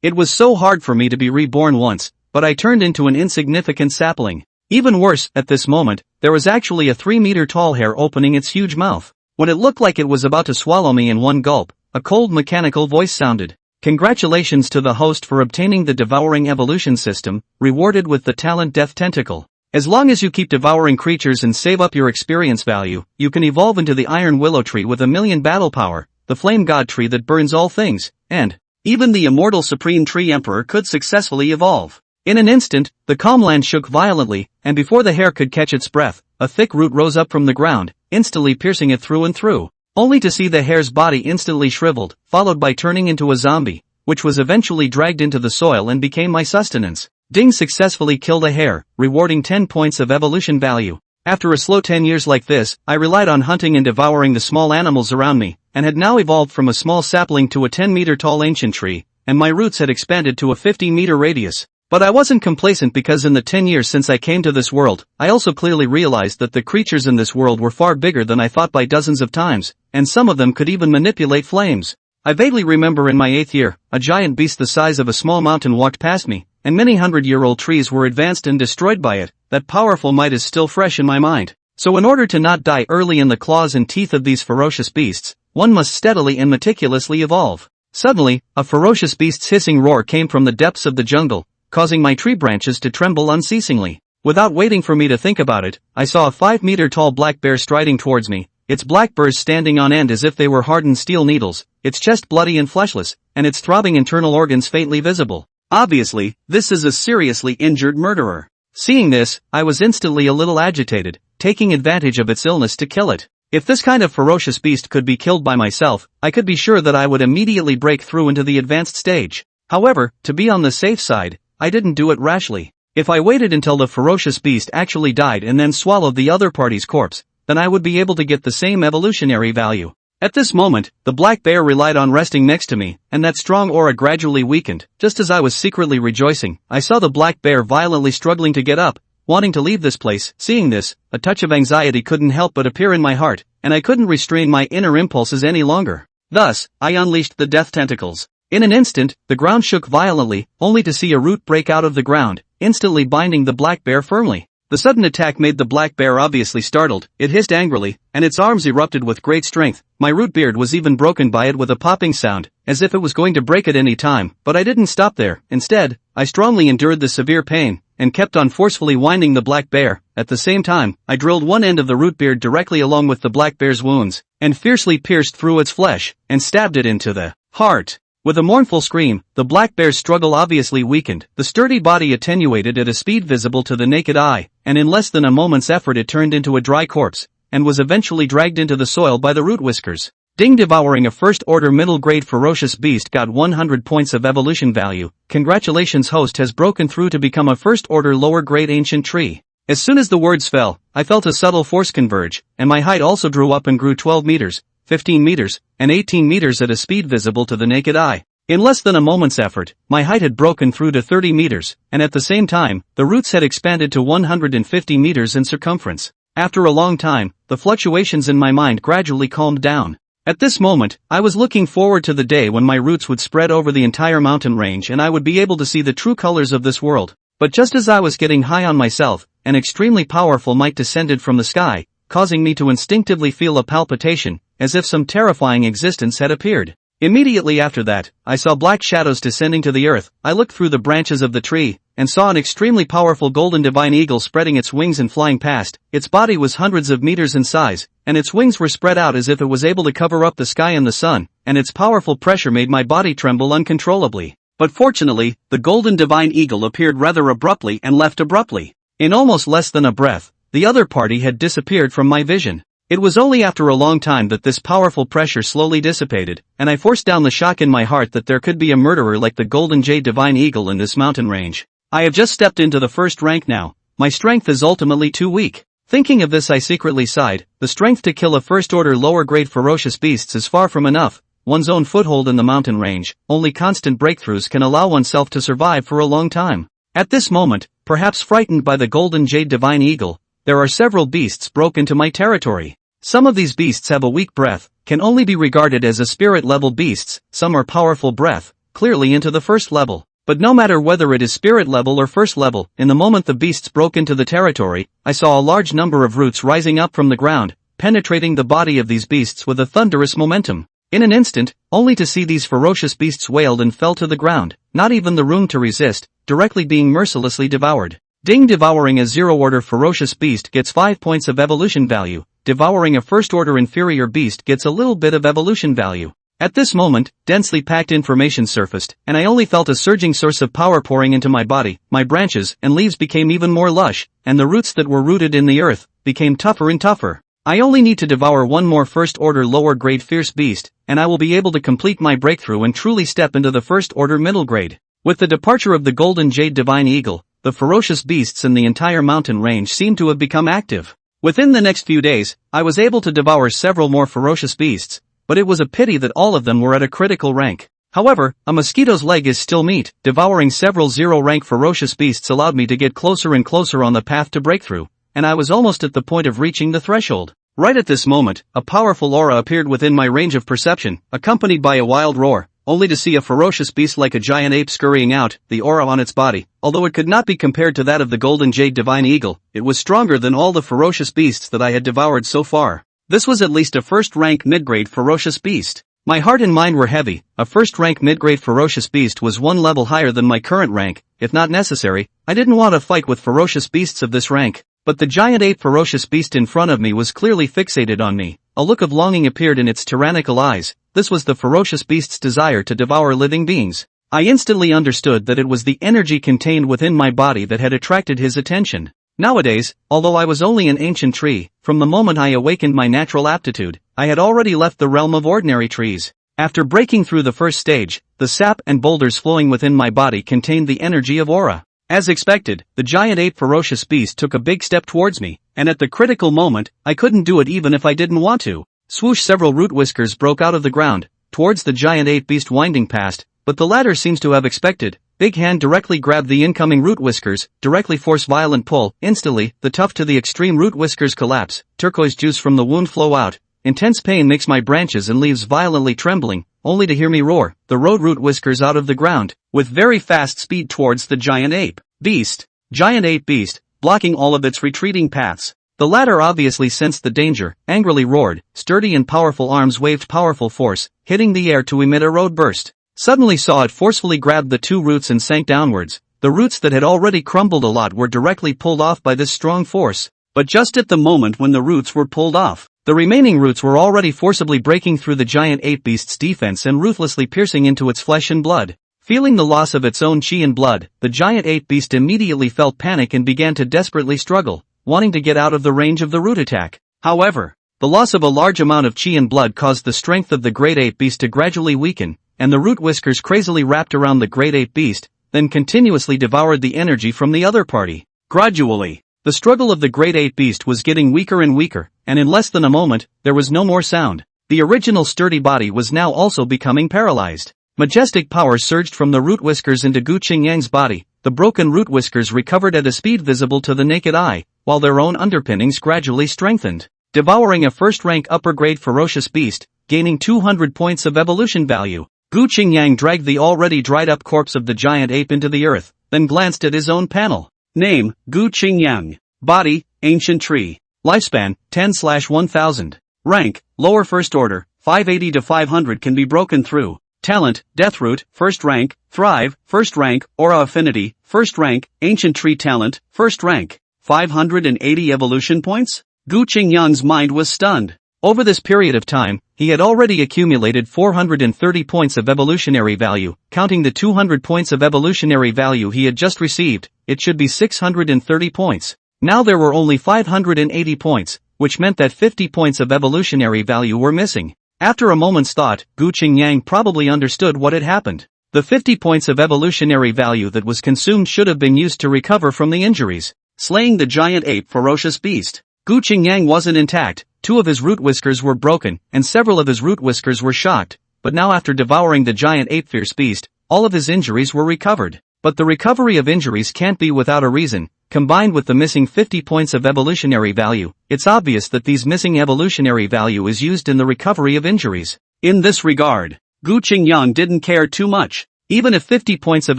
It was so hard for me to be reborn once, but I turned into an insignificant sapling. Even worse, at this moment, there was actually a 3-meter tall hare opening its huge mouth. When it looked like it was about to swallow me in one gulp, a cold mechanical voice sounded. Congratulations to the host for obtaining the devouring evolution system, rewarded with the talent Death Tentacle. As long as you keep devouring creatures and save up your experience value, you can evolve into the Iron Willow Tree with 1,000,000 battle power, the Flame God Tree that burns all things, and even the immortal Supreme Tree Emperor could successfully evolve. In an instant, the calm land shook violently, and before the hare could catch its breath, a thick root rose up from the ground, instantly piercing it through and through, only to see the hare's body instantly shriveled, followed by turning into a zombie, which was eventually dragged into the soil and became my sustenance. Ding successfully killed a hare, rewarding 10 points of evolution value. After a slow 10 years like this, I relied on hunting and devouring the small animals around me, and had now evolved from a small sapling to a 10-meter tall ancient tree, and my roots had expanded to a 50-meter radius. But I wasn't complacent because in the 10 years since I came to this world, I also clearly realized that the creatures in this world were far bigger than I thought by dozens of times, and some of them could even manipulate flames. I vaguely remember in my 8th year, a giant beast the size of a small mountain walked past me, and many hundred-year-old trees were advanced and destroyed by it. That powerful might is still fresh in my mind. So in order to not die early in the claws and teeth of these ferocious beasts, one must steadily and meticulously evolve. Suddenly, a ferocious beast's hissing roar came from the depths of the jungle, causing my tree branches to tremble unceasingly. Without waiting for me to think about it, I saw a 5-meter tall black bear striding towards me, its black burrs standing on end as if they were hardened steel needles, its chest bloody and fleshless, and its throbbing internal organs faintly visible. Obviously, this is a seriously injured murderer. Seeing this, I was instantly a little agitated, taking advantage of its illness to kill it. If this kind of ferocious beast could be killed by myself, I could be sure that I would immediately break through into the advanced stage. However, to be on the safe side, I didn't do it rashly. If I waited until the ferocious beast actually died and then swallowed the other party's corpse, then I would be able to get the same evolutionary value. At this moment, the black bear relied on resting next to me, and that strong aura gradually weakened. Just as I was secretly rejoicing, I saw the black bear violently struggling to get up, wanting to leave this place. Seeing this, a touch of anxiety couldn't help but appear in my heart, and I couldn't restrain my inner impulses any longer. Thus, I unleashed the death tentacles. In an instant, the ground shook violently, only to see a root break out of the ground, instantly binding the black bear firmly. The sudden attack made the black bear obviously startled. It hissed angrily, and its arms erupted with great strength. My root beard was even broken by it with a popping sound, as if it was going to break at any time, but I didn't stop there. Instead, I strongly endured the severe pain, and kept on forcefully winding the black bear. At the same time, I drilled one end of the root beard directly along with the black bear's wounds, and fiercely pierced through its flesh, and stabbed it into the heart. With a mournful scream, the black bear's struggle obviously weakened, the sturdy body attenuated at a speed visible to the naked eye, and in less than a moment's effort it turned into a dry corpse, and was eventually dragged into the soil by the root whiskers. Ding devouring a first-order middle-grade ferocious beast got 100 points of evolution value. Congratulations, host has broken through to become a first-order lower-grade ancient tree. As soon as the words fell, I felt a subtle force converge, and my height also drew up and grew 12 meters. 15 meters, and 18 meters at a speed visible to the naked eye. In less than a moment's effort, my height had broken through to 30 meters, and at the same time, the roots had expanded to 150 meters in circumference. After a long time, the fluctuations in my mind gradually calmed down. At this moment, I was looking forward to the day when my roots would spread over the entire mountain range and I would be able to see the true colors of this world. But just as I was getting high on myself, an extremely powerful might descended from the sky, causing me to instinctively feel a palpitation, as if some terrifying existence had appeared. Immediately after that, I saw black shadows descending to the earth. I looked through the branches of the tree, and saw an extremely powerful golden divine eagle spreading its wings and flying past. Its body was hundreds of meters in size, and its wings were spread out as if it was able to cover up the sky and the sun, and its powerful pressure made my body tremble uncontrollably. But fortunately, the golden divine eagle appeared rather abruptly and left abruptly. In almost less than a breath, the other party had disappeared from my vision. It was only after a long time that this powerful pressure slowly dissipated, and I forced down the shock in my heart that there could be a murderer like the golden jade divine eagle in this mountain range. I have just stepped into the first rank now. My strength is ultimately too weak. Thinking of this, I secretly sighed. The strength to kill a first-order lower-grade ferocious beasts is far from enough. One's own foothold in the mountain range, only constant breakthroughs can allow oneself to survive for a long time. At this moment, perhaps frightened by the golden jade divine eagle, there are several beasts broke into my territory. Some of these beasts have a weak breath, can only be regarded as a spirit-level beasts, some are powerful breath, clearly into the first level. But no matter whether it is spirit level or first level, in the moment the beasts broke into the territory, I saw a large number of roots rising up from the ground, penetrating the body of these beasts with a thunderous momentum. In an instant, only to see these ferocious beasts wailed and fell to the ground, not even the room to resist, directly being mercilessly devoured. Ding! Devouring a zero-order ferocious beast gets 5 points of evolution value. Devouring a first-order inferior beast gets a little bit of evolution value. At this moment, densely packed information surfaced, and I only felt a surging source of power pouring into my body. My branches and leaves became even more lush, and the roots that were rooted in the earth became tougher and tougher. I only need to devour one more first-order lower-grade fierce beast, and I will be able to complete my breakthrough and truly step into the first-order middle grade. With the departure of the golden jade divine eagle, the ferocious beasts in the entire mountain range seemed to have become active. Within the next few days, I was able to devour several more ferocious beasts, but it was a pity that all of them were at a critical rank. However, a mosquito's leg is still meat. Devouring several zero-rank ferocious beasts allowed me to get closer and closer on the path to breakthrough, and I was almost at the point of reaching the threshold. Right at this moment, a powerful aura appeared within my range of perception, accompanied by a wild roar, only to see a ferocious beast like a giant ape scurrying out, the aura on its body. Although it could not be compared to that of the golden jade divine eagle, it was stronger than all the ferocious beasts that I had devoured so far. This was at least a first-rank mid-grade ferocious beast. My heart and mind were heavy. A first-rank mid-grade ferocious beast was one level higher than my current rank. If not necessary, I didn't want to fight with ferocious beasts of this rank. But the giant ape ferocious beast in front of me was clearly fixated on me. A look of longing appeared in its tyrannical eyes. This was the ferocious beast's desire to devour living beings. I instantly understood that it was the energy contained within my body that had attracted his attention. Nowadays, although I was only an ancient tree, from the moment I awakened my natural aptitude, I had already left the realm of ordinary trees. After breaking through the first stage, the sap and boulders flowing within my body contained the energy of aura. As expected, the giant ape ferocious beast took a big step towards me, and at the critical moment, I couldn't do it even if I didn't want to. Swoosh! Several root whiskers broke out of the ground, towards the giant ape beast winding past, but the latter seems to have expected. Big hand directly grabbed the incoming root whiskers, directly force violent pull. Instantly, the tough to the extreme root whiskers collapse, turquoise juice from the wound flow out. Intense pain makes my branches and leaves violently trembling, only to hear me roar, the root whiskers out of the ground, with very fast speed towards the giant ape beast. Giant ape beast, blocking all of its retreating paths. The latter obviously sensed the danger, angrily roared, sturdy and powerful arms waved powerful force, hitting the air to emit a road burst. Suddenly saw it forcefully grabbed the two roots and sank downwards. The roots that had already crumbled a lot were directly pulled off by this strong force. But just at the moment when the roots were pulled off, the remaining roots were already forcibly breaking through the giant ape beast's defense and ruthlessly piercing into its flesh and blood. Feeling the loss of its own chi and blood, the giant ape beast immediately felt panic and began to desperately struggle, wanting to get out of the range of the root attack. However, the loss of a large amount of chi and blood caused the strength of the great ape beast to gradually weaken, and the root whiskers crazily wrapped around the great ape beast, then continuously devoured the energy from the other party. Gradually, the struggle of the great ape beast was getting weaker and weaker, and in less than a moment, there was no more sound. The original sturdy body was now also becoming paralyzed. Majestic power surged from the root whiskers into Gu Qingyang's body. The broken root whiskers recovered at a speed visible to the naked eye, while their own underpinnings gradually strengthened. Devouring a first-rank upper-grade ferocious beast, gaining 200 points of evolution value. Gu Qingyang dragged the already dried-up corpse of the giant ape into the earth, then glanced at his own panel. Name, Gu Qingyang. Body, ancient tree. Lifespan, 10/1000. Rank, lower first order, 580 to 500 can be broken through. Talent, Deathroot, first rank. Thrive, first rank. Aura affinity, first rank. Ancient tree talent, first rank. 580 evolution points? Gu Qingyang's mind was stunned. Over this period of time, he had already accumulated 430 points of evolutionary value. Counting the 200 points of evolutionary value he had just received, it should be 630 points. Now there were only 580 points, which meant that 50 points of evolutionary value were missing. After a moment's thought, Gu Qingyang probably understood what had happened. The 50 points of evolutionary value that was consumed should have been used to recover from the injuries. Slaying the giant ape ferocious beast. Gu Qingyang wasn't intact. 2 of his root whiskers were broken, and several of his root whiskers were shocked. But now after devouring the giant ape fierce beast, all of his injuries were recovered. But the recovery of injuries can't be without a reason. Combined with the missing 50 points of evolutionary value, it's obvious that these missing evolutionary value is used in the recovery of injuries. In this regard, Gu Qingyang didn't care too much. Even if 50 points of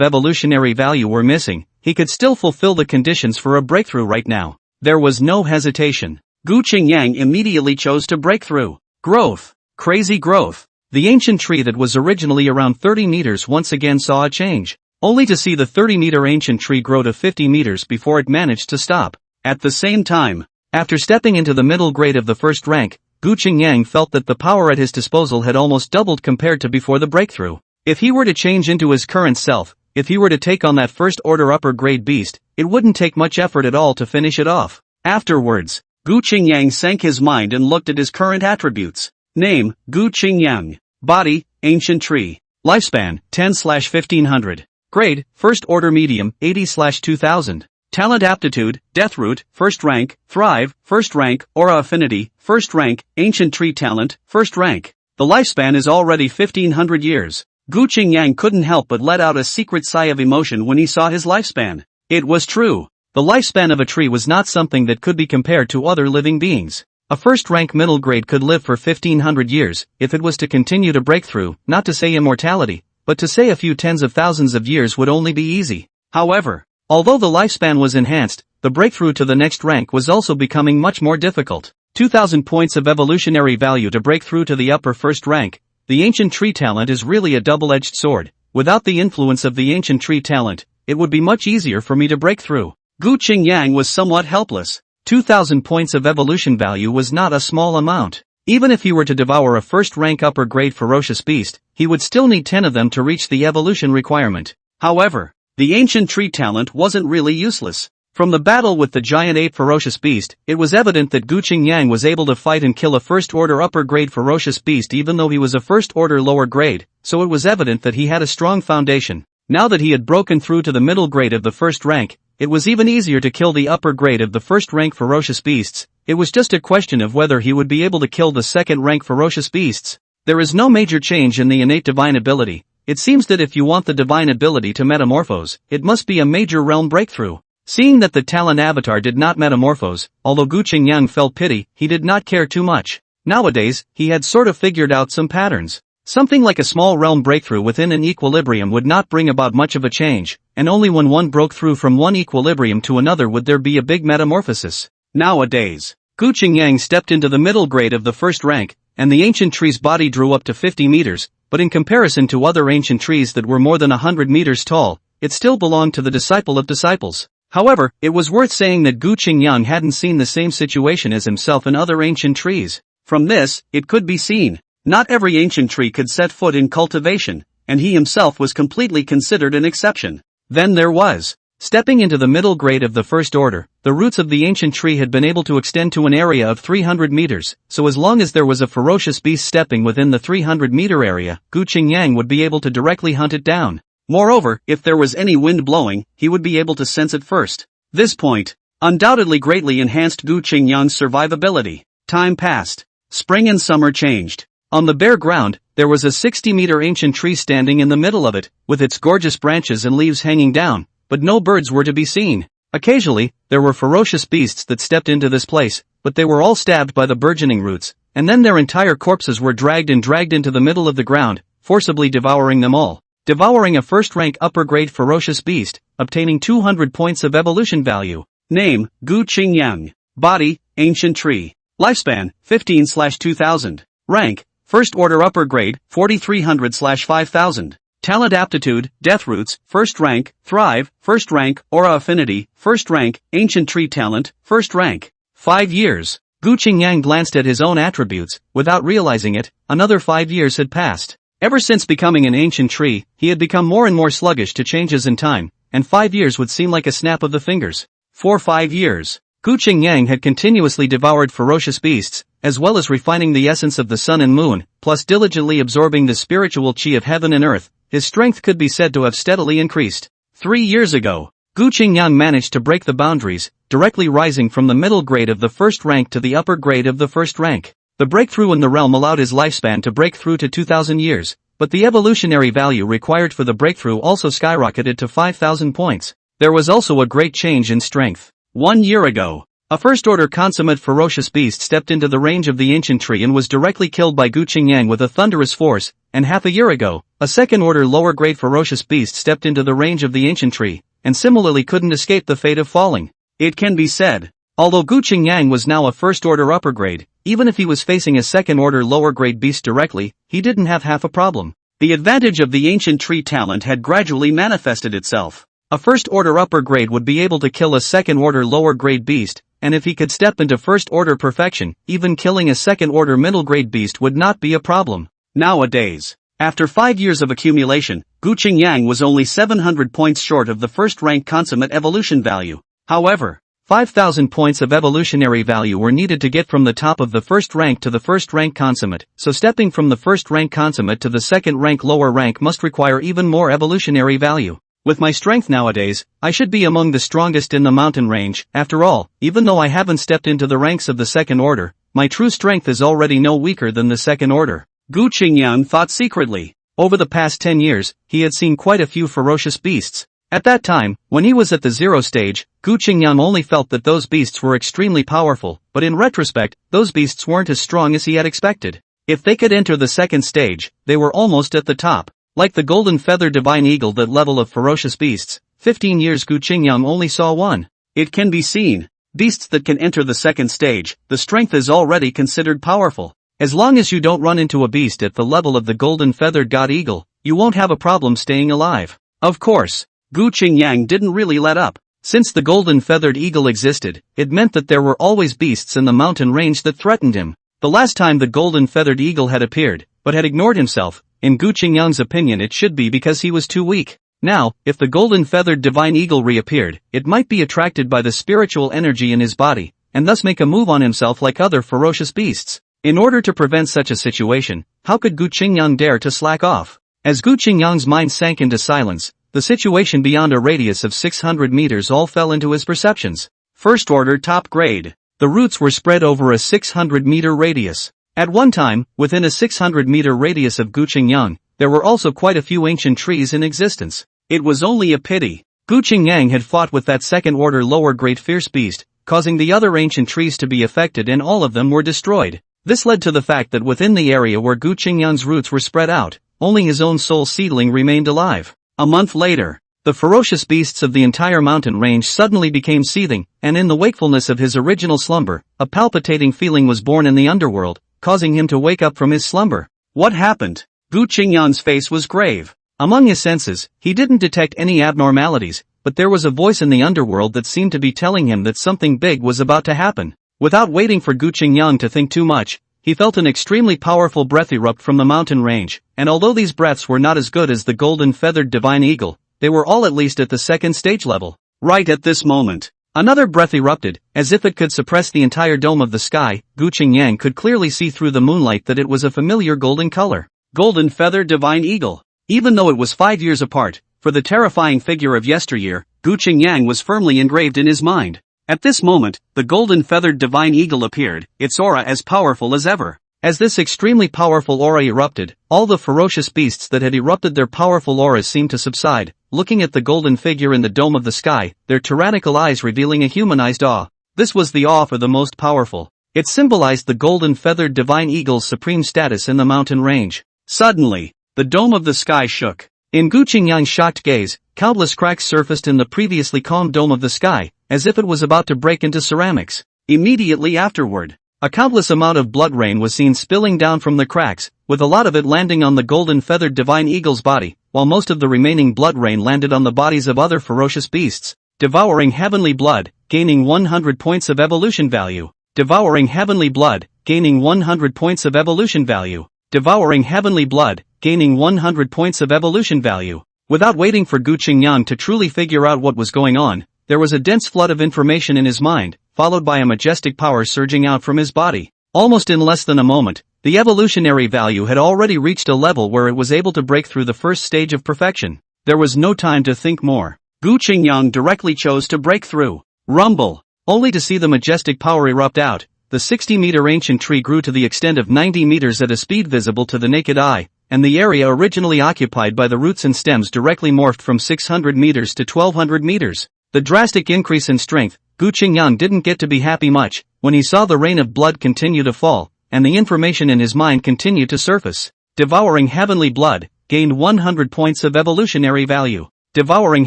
evolutionary value were missing, he could still fulfill the conditions for a breakthrough right now. There was no hesitation. Gu Qingyang immediately chose to break through. Growth. Crazy growth. The ancient tree that was originally around 30 meters once again saw a change, only to see the 30-meter ancient tree grow to 50 meters before it managed to stop. At the same time, after stepping into the middle grade of the first rank, Gu Qingyang felt that the power at his disposal had almost doubled compared to before the breakthrough. If he were to change into his current self, if he were to take on that first-order upper-grade beast, it wouldn't take much effort at all to finish it off. Afterwards, Gu Qingyang sank his mind and looked at his current attributes. Name, Gu Qingyang. Body, ancient tree. Lifespan, 10/1500. Grade, first order medium, 80/2000. Talent aptitude, death root, first rank, thrive, first rank, aura affinity, first rank, ancient tree talent, first rank. The lifespan is already 1500 years. Gu Qingyang couldn't help but let out a secret sigh of emotion when he saw his lifespan. It was true. The lifespan of a tree was not something that could be compared to other living beings. A first-rank middle grade could live for 1500 years, if it was to continue to break through, not to say immortality, but to say a few tens of thousands of years would only be easy. However, although the lifespan was enhanced, the breakthrough to the next rank was also becoming much more difficult. 2000 points of evolutionary value to break through to the upper first rank. The ancient tree talent is really a double-edged sword. Without the influence of the ancient tree talent, it would be much easier for me to break through. Gu Qingyang was somewhat helpless. 2000 points of evolution value was not a small amount. Even if he were to devour a first-rank upper-grade ferocious beast, he would still need 10 of them to reach the evolution requirement. However, the ancient tree talent wasn't really useless. From the battle with the giant ape ferocious beast, it was evident that Gu Qingyang was able to fight and kill a first-order upper-grade ferocious beast even though he was a first-order lower grade, so it was evident that he had a strong foundation. Now that he had broken through to the middle grade of the first rank, it was even easier to kill the upper grade of the first-rank ferocious beasts. It was just a question of whether he would be able to kill the second-rank ferocious beasts. There is no major change in the innate divine ability. It seems that if you want the divine ability to metamorphose, it must be a major realm breakthrough. Seeing that the talent avatar did not metamorphose, although Gu Qingyang felt pity, he did not care too much. Nowadays, he had sort of figured out some patterns. Something like a small realm breakthrough within an equilibrium would not bring about much of a change, and only when one broke through from one equilibrium to another would there be a big metamorphosis. Nowadays, Gu Qingyang stepped into the middle grade of the first rank, and the ancient tree's body drew up to 50 meters, but in comparison to other ancient trees that were more than 100 meters tall, it still belonged to the disciple of disciples. However, it was worth saying that Gu Qingyang hadn't seen the same situation as himself in other ancient trees. From this, it could be seen. Not every ancient tree could set foot in cultivation, and he himself was completely considered an exception. Then there was. Stepping into the middle grade of the first order, the roots of the ancient tree had been able to extend to an area of 300 meters, so as long as there was a ferocious beast stepping within the 300-meter area, Gu Qingyang would be able to directly hunt it down. Moreover, if there was any wind blowing, he would be able to sense it first. This point undoubtedly greatly enhanced Gu Qingyang's survivability. Time passed. Spring and summer changed. On the bare ground, there was a 60-meter ancient tree standing in the middle of it, with its gorgeous branches and leaves hanging down, but no birds were to be seen. Occasionally, there were ferocious beasts that stepped into this place, but they were all stabbed by the burgeoning roots, and then their entire corpses were dragged into the middle of the ground, forcibly devouring them all. Devouring a first-rank upper-grade ferocious beast, obtaining 200 points of evolution value. Name, Gu Qingyang. Body, ancient tree. Lifespan, 15/2000. Rank, first order upper grade, 4300/5000. Talent aptitude, death roots, first rank, thrive, first rank, aura affinity, first rank, ancient tree talent, first rank. 5 years. Gu Qingyang glanced at his own attributes. Without realizing it, another 5 years had passed. Ever since becoming an ancient tree, he had become more and more sluggish to changes in time, and 5 years would seem like a snap of the fingers. For 5 years, Gu Qingyang had continuously devoured ferocious beasts, as well as refining the essence of the sun and moon, plus diligently absorbing the spiritual chi of heaven and earth. His strength could be said to have steadily increased. 3 years ago, Gu Qingyang managed to break the boundaries, directly rising from the middle grade of the first rank to the upper grade of the first rank. The breakthrough in the realm allowed his lifespan to break through to 2000 years, but the evolutionary value required for the breakthrough also skyrocketed to 5000 points. There was also a great change in strength. 1 year ago, a first-order consummate ferocious beast stepped into the range of the ancient tree and was directly killed by Gu Qingyang with a thunderous force, and half a year ago, a second-order lower-grade ferocious beast stepped into the range of the ancient tree, and similarly couldn't escape the fate of falling. It can be said, although Gu Qingyang was now a first-order upper-grade, even if he was facing a second-order lower-grade beast directly, he didn't have half a problem. The advantage of the ancient tree talent had gradually manifested itself. A first-order upper-grade would be able to kill a second-order lower-grade beast, and if he could step into first-order perfection, even killing a second-order middle-grade beast would not be a problem. Nowadays, after 5 years of accumulation, Gu Qingyang was only 700 points short of the first-rank consummate evolution value. However, 5,000 points of evolutionary value were needed to get from the top of the first rank to the first rank consummate, so stepping from the first rank consummate to the second rank lower rank must require even more evolutionary value. With my strength nowadays, I should be among the strongest in the mountain range. After all, even though I haven't stepped into the ranks of the second order, my true strength is already no weaker than the second order. Gu Qingyang thought secretly. Over the past 10 years, he had seen quite a few ferocious beasts. At that time, when he was at the 0 stage, Gu Qingyang only felt that those beasts were extremely powerful, but in retrospect, those beasts weren't as strong as he had expected. If they could enter the second stage, they were almost at the top. Like the golden feather divine eagle, that level of ferocious beasts, 15 years Gu Qingyang only saw one. It can be seen. Beasts that can enter the second stage, the strength is already considered powerful. As long as you don't run into a beast at the level of the golden feathered god eagle, you won't have a problem staying alive. Of course, Gu Qingyang didn't really let up. Since the golden feathered eagle existed, it meant that there were always beasts in the mountain range that threatened him. The last time the golden feathered eagle had appeared, but had ignored himself, in Gu Qingyang's opinion it should be because he was too weak. Now, if the golden feathered divine eagle reappeared, it might be attracted by the spiritual energy in his body, and thus make a move on himself like other ferocious beasts. In order to prevent such a situation, how could Gu Qingyang dare to slack off? As Gu Qingyang's mind sank into silence, the situation beyond a radius of 600 meters all fell into his perceptions. First order top grade. The roots were spread over a 600-meter radius. At one time, within a 600-meter radius of Gu Qingyang, there were also quite a few ancient trees in existence. It was only a pity. Gu Qingyang had fought with that second-order lower-grade fierce beast, causing the other ancient trees to be affected, and all of them were destroyed. This led to the fact that within the area where Gu Qingyang's roots were spread out, only his own soul seedling remained alive. A month later, the ferocious beasts of the entire mountain range suddenly became seething, and in the wakefulness of his original slumber, a palpitating feeling was born in the underworld, causing him to wake up from his slumber. What happened? Gu Qingyang's face was grave. Among his senses, he didn't detect any abnormalities, but there was a voice in the underworld that seemed to be telling him that something big was about to happen. Without waiting for Gu Qingyang to think too much, he felt an extremely powerful breath erupt from the mountain range, and although these breaths were not as good as the golden feathered divine eagle, they were all at least at the second stage level. Right at this moment, another breath erupted, as if it could suppress the entire dome of the sky. Gu Qingyang could clearly see through the moonlight that it was a familiar golden color. Golden feathered divine eagle. Even though it was 5 years apart, for the terrifying figure of yesteryear, Gu Qingyang was firmly engraved in his mind. At this moment, the golden feathered divine eagle appeared, its aura as powerful as ever. As this extremely powerful aura erupted, all the ferocious beasts that had erupted their powerful auras seemed to subside, looking at the golden figure in the dome of the sky, their tyrannical eyes revealing a humanized awe. This was the awe for the most powerful. It symbolized the golden feathered divine eagle's supreme status in the mountain range. Suddenly, the dome of the sky shook. In Gu Qingyang's shocked gaze, countless cracks surfaced in the previously calm dome of the sky, as if it was about to break into ceramics. Immediately afterward, a countless amount of blood rain was seen spilling down from the cracks, with a lot of it landing on the golden feathered divine eagle's body, while most of the remaining blood rain landed on the bodies of other ferocious beasts. Devouring heavenly blood, gaining 100 points of evolution value. Devouring heavenly blood, gaining 100 points of evolution value. Devouring heavenly blood, gaining 100 points of evolution value. Without waiting for Gu Qingyang to truly figure out what was going on, there was a dense flood of information in his mind, followed by a majestic power surging out from his body. Almost in less than a moment, the evolutionary value had already reached a level where it was able to break through the first stage of perfection. There was no time to think more. Gu Qingyang directly chose to break through. Rumble! Only to see the majestic power erupt out. The 60-meter ancient tree grew to the extent of 90 meters at a speed visible to the naked eye, and the area originally occupied by the roots and stems directly morphed from 600 meters to 1200 meters. The drastic increase in strength, Gu Qingyang didn't get to be happy much, when he saw the rain of blood continue to fall, and the information in his mind continue to surface. devouring heavenly blood, gained 100 points of evolutionary value. Devouring